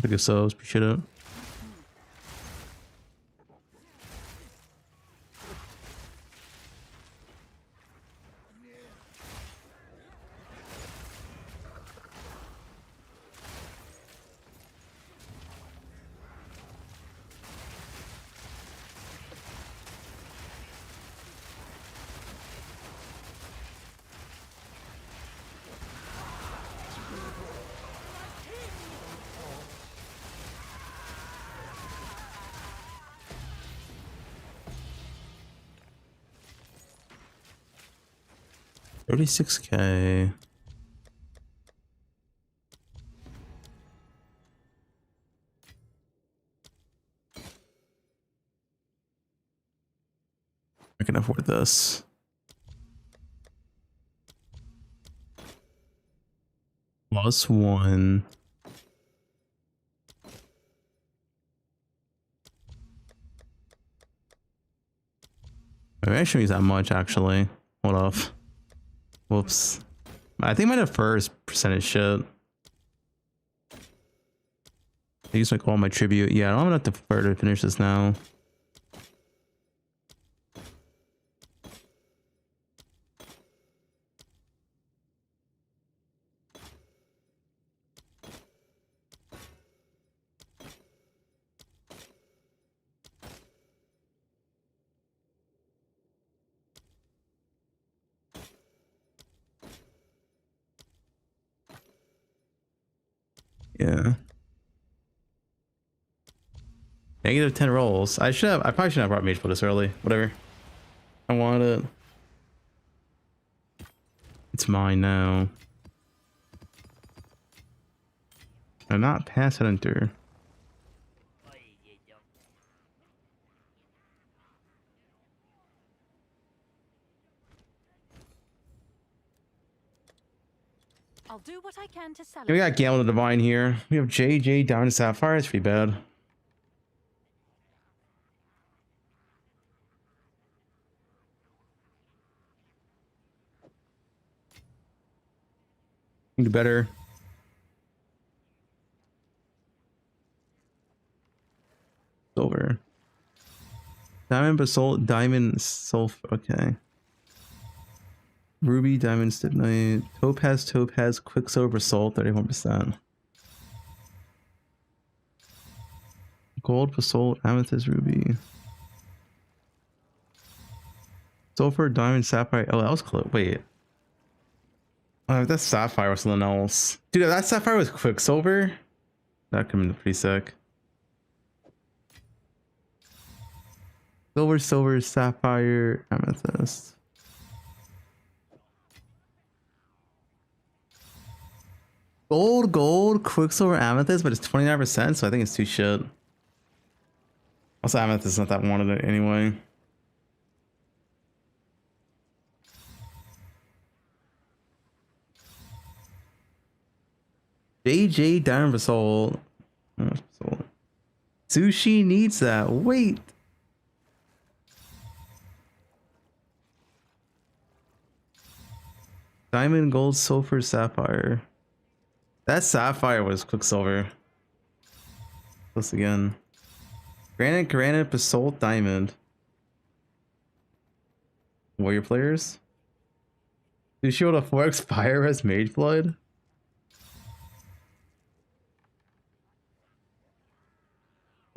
A: I guess so. Appreciate it. $36K. I can afford this. +1. Maybe I shouldn't use that much actually. Hold up. Whoops. I think my first percentage shit. I use like all my tribute. Yeah, I don't have enough defer to finish this now. Yeah. -10 rolls. I probably shouldn't have brought Mage Pool this early. Whatever. I want it. It's mine now. I'm not past Hunter.
B: I'll do what I can to
A: Yeah,
B: celebrate.
A: we got Gale the Divine here. We have JJ down to Sapphire. It's pretty bad. We can do better. Silver. Diamond, Basalt, Diamond, Sulfur. Okay. Ruby, Diamond, Stibnite, Topaz, Quicksilver, Basalt, 31%. Gold, Basalt, Amethyst, Ruby. Sulfur, Diamond, Sapphire. Oh, that was close. Wait. If that Sapphire was something else. Dude, if that Sapphire was Quicksilver, that could have been pretty sick. Silver, Sapphire, Amethyst. Gold, Quicksilver, Amethyst, but it's 29%, so I think it's too shit. Also, Amethyst is not that wanted it anyway. JJ Diamond Basalt. Sushi needs that. Wait. Diamond, Gold, Sulfur, Sapphire. That Sapphire was Quicksilver. This again. Granite, Basalt, Diamond. Warrior players. Sushi with a 4x Fire has Mage Blood.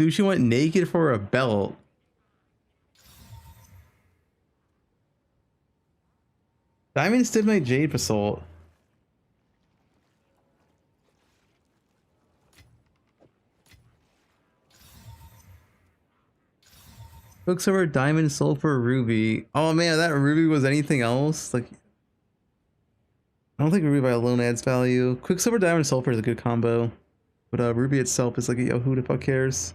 A: Sushi went naked for a belt. Diamond, Stibnite, Jade, Basalt. Quicksilver, Diamond, Sulfur, Ruby. Oh man, that Ruby was anything else? Like, I don't think Ruby by alone adds value. Quicksilver, Diamond, Sulfur is a good combo. But Ruby itself is like, yo, who the fuck cares?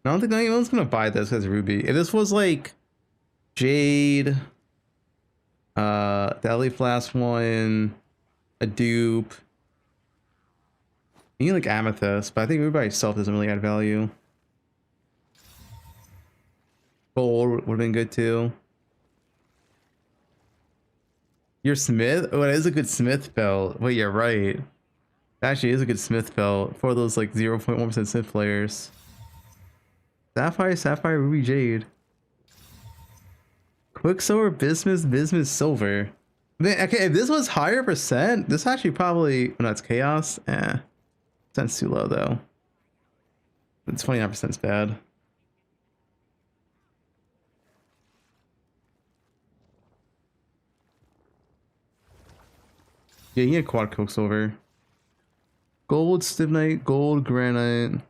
A: I don't think anyone's gonna buy this because Ruby. If this was like Jade, the Ellie Flask one, a dupe, you need like Amethyst, but I think Ruby by itself doesn't really add value. Gold would have been good too. Your Smith? Oh, it is a good Smith belt. Wait, you're right. It actually is a good Smith belt for those like 0.1% Smith players. Sapphire, Sapphire, Ruby, Jade. Quicksilver, Bismuth, Bismuth, Silver. Man, okay, if this was higher percent, this actually probably, oh, no, it's Chaos. Percent's too low though. 29% is bad. Yeah, you get quad Quicksilver. Gold, Stibnite, gold, granite.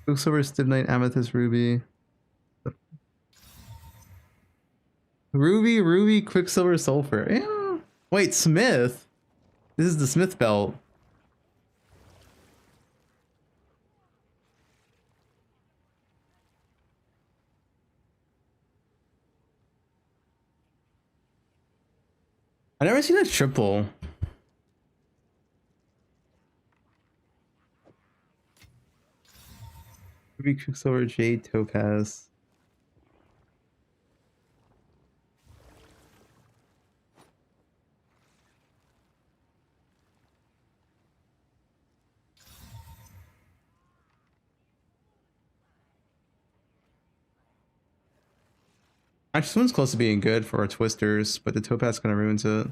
A: Quicksilver, Stibnite, Amethyst, Ruby. Ruby, Ruby, Quicksilver, Sulfur. Yeah. Wait, Smith? This is the Smith belt. I never seen a triple. Ruby, Quicksilver, Jade, Topaz. Actually, this one's close to being good for our Twisters, but the Topaz kind of ruins it.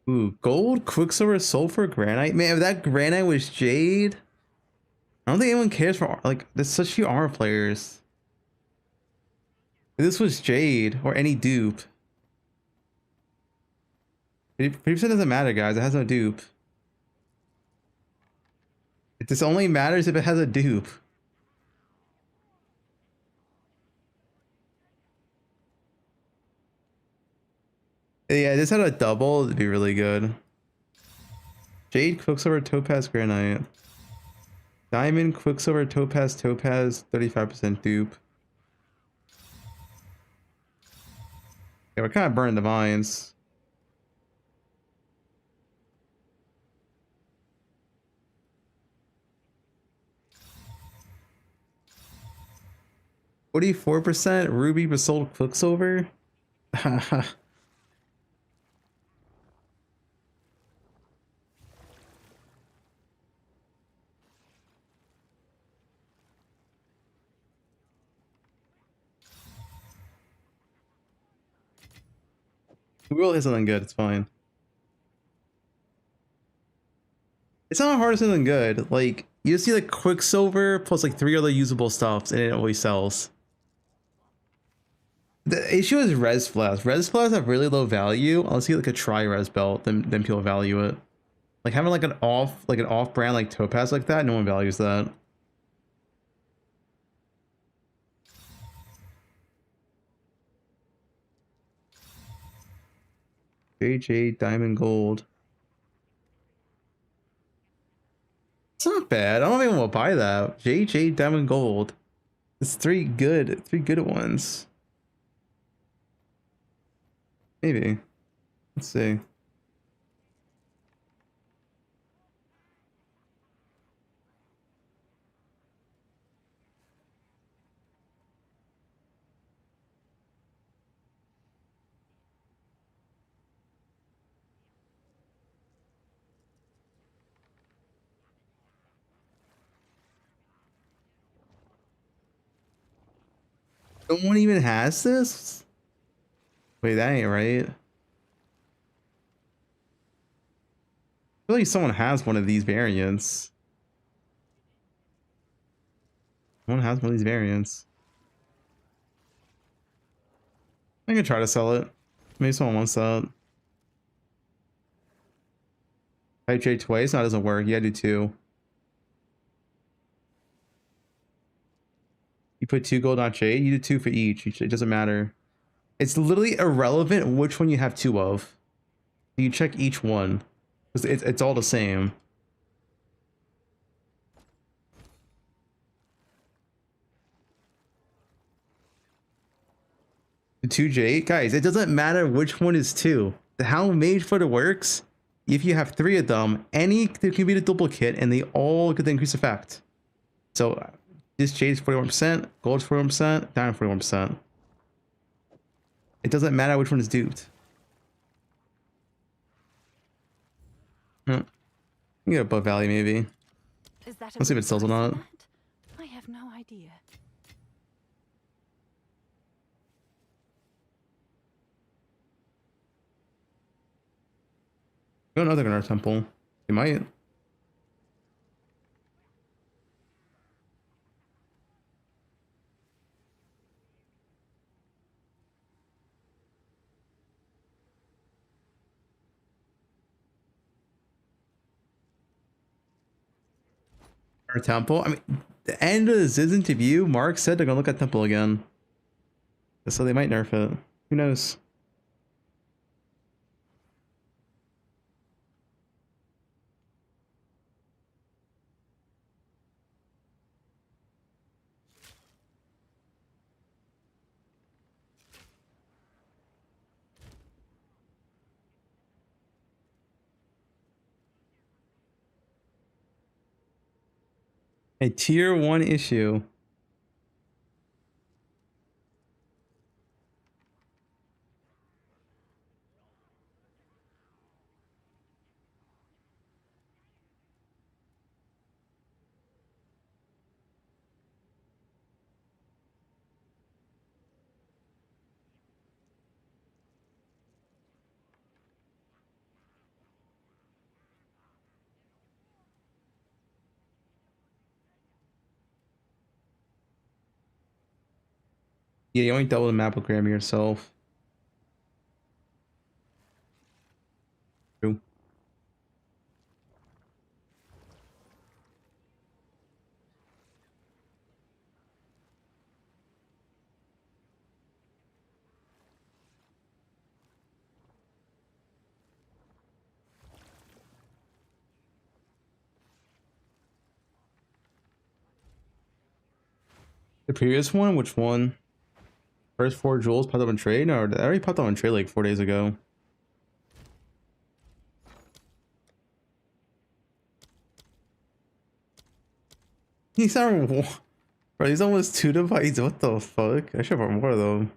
A: Ooh, gold, Quicksilver, Sulfur, Granite. Man, if that Granite was Jade, I don't think anyone cares for, like, there's such few armor players. If this was Jade or any dupe. 50% doesn't matter, guys. It has no dupe. It just only matters if it has a dupe. Yeah, this had a double, it'd be really good. Jade, Quicksilver, Topaz, Granite. Diamond, Quicksilver, Topaz, Topaz, 35% dupe. Yeah, we're kind of burning the vines. %, Ruby, Basalt, Quicksilver. Wheel is something good, it's fine. It's not hard something good. Like, you just see like Quicksilver plus like 3 other usable stuffs and it always sells. The issue is res flasks. Res flasks have really low value unless you get like a tri-res belt, then people value it. Like having like an off brand like Topaz like that, no one values that. JJ Diamond Gold. It's not bad. I don't even want to buy that. JJ Diamond Gold. It's three good ones. Maybe. Let's see. No one even has this? Wait, that ain't right. I feel like someone has one of these variants. Someone has one of these variants. I can try to sell it. Maybe someone wants that. Type J twice? No, it doesn't work. You gotta do 2. You put 2 gold on Jade, you do 2 for each. It doesn't matter. It's literally irrelevant which one you have 2 of. You check each one. It's all the same. The 2J, guys, it doesn't matter which one is 2. How Mage Footer works, if you have 3 of them, any there can be the duplicate and they all get the increased effect. So this Jade is 41%, gold is 41%, diamond 41%. It doesn't matter which one is duped. You get above value maybe.
B: Is that a
A: Let's see if
B: good
A: it sells or
B: price
A: not.
B: for that? I have no idea.
A: I don't know they're gonna temple. They might. Our temple. I mean, the end of this interview, Mark said they're gonna look at temple again. So they might nerf it. Who knows? A tier 1 issue. Yeah, you only double the map with Grammy yourself. True. The previous one, which one? First 4 jewels popped up in trade? No, I already popped up in trade like 4 days ago. He's not. Bro, he's almost 2 devices. What the fuck? I should have bought more of them.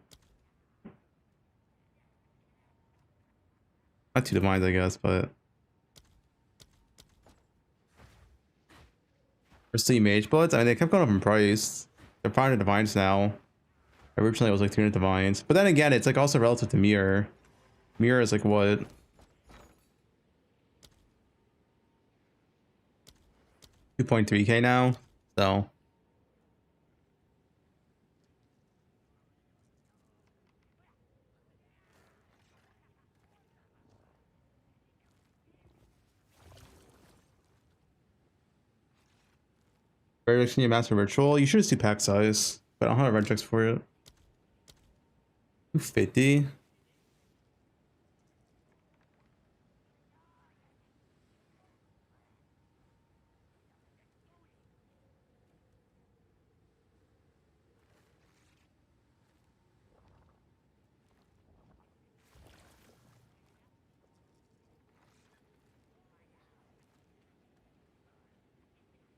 A: Not 2 divines, I guess, but. First mage bullets? I mean, they kept going up in price. They're 500 divines now. Originally, it was like 300 divines. But then again, it's like also relative to mirror. Mirror is like what? $2.3K now. So. Vertex can you master virtual? You should just do pack size, but I don't have a Vertex for it. 250.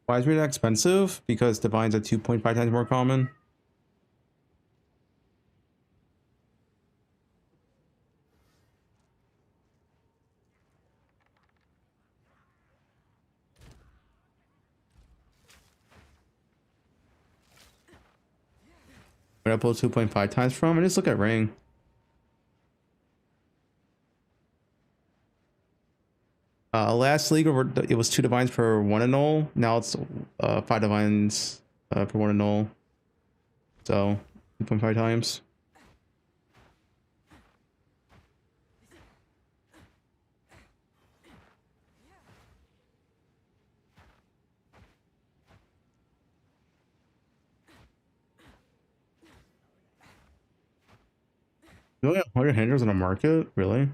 A: Why is it that expensive? Because divines are 2.5 times more common. Where I pull 2.5 times from? And just look at ring. Last league it was 2 divines per 1 and 0. Now it's 5 divines per 1 and 0. So 2.5 times. You only have 100 handers on the market? Really?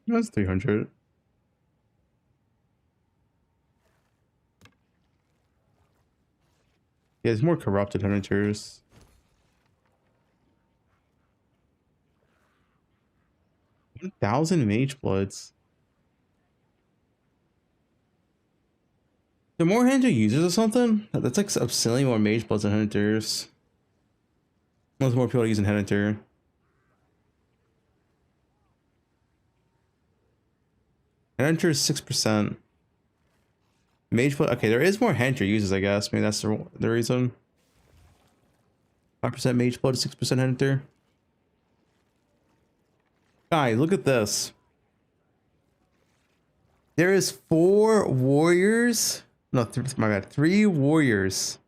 A: That's 300. Yeah, it's more corrupted hunters. 1,000 mage bloods. The more hunter users or something? That's like obscenely more mage bloods than hunters. Unless more people are using hunter. Hunter is 6%. Mage blood. Okay, there is more hunter users, I guess. Maybe that's the reason. 5% mage blood, 6% hunter. Guys, look at this. There is 4 warriors. No, my bad. 3 warriors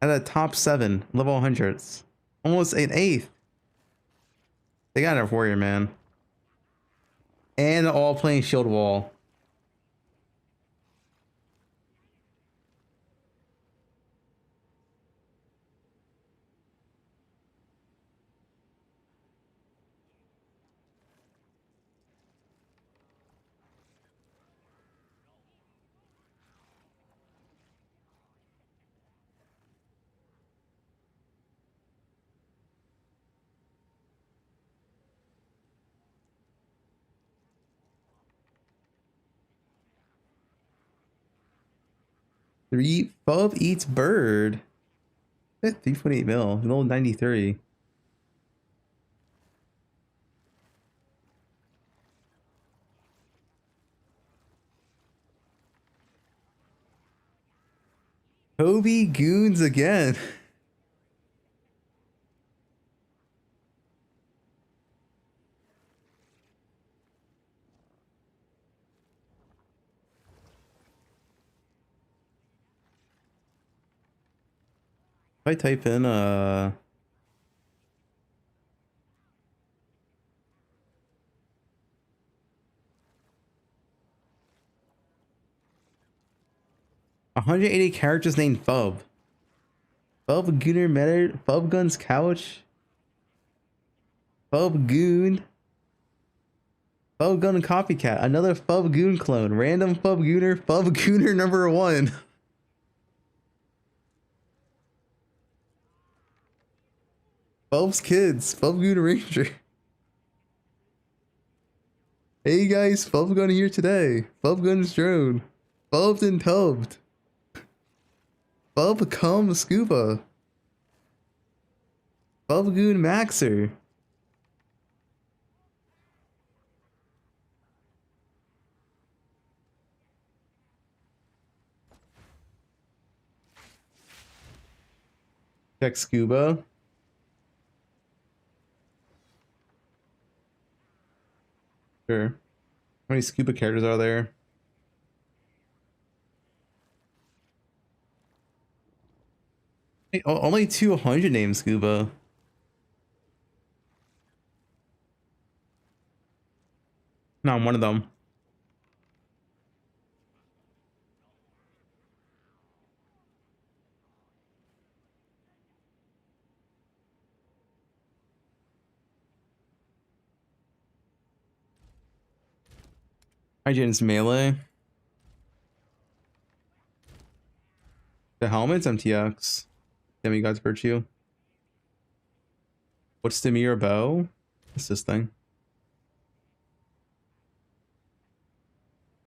A: at the top 7 level 100s. Almost an 8th. They got enough warrior, man. And they're all playing shield wall. Fub eats bird. 3.8 mil. Level 93. Kobe goons again. If I type in 180 characters named Fub. Fubgunner meta, Fubgun's couch. Fubgoon. Fubgun copycat. Another Fubgoon clone. Random Fubgunner. Fubgunner number 1. Fub's kids. Fubgun Ranger. Hey guys, Fubgun here today. Fubgun's drone. Fubbed and tubbed. Fub cum scuba. Fubgun Maxer. Check scuba. Sure. How many scuba characters are there? Hey, only 200 named scuba. No, I'm one of them. Hygien's melee. The helmet's MTX. Demigod's virtue. What's the mirror bow? What's this thing?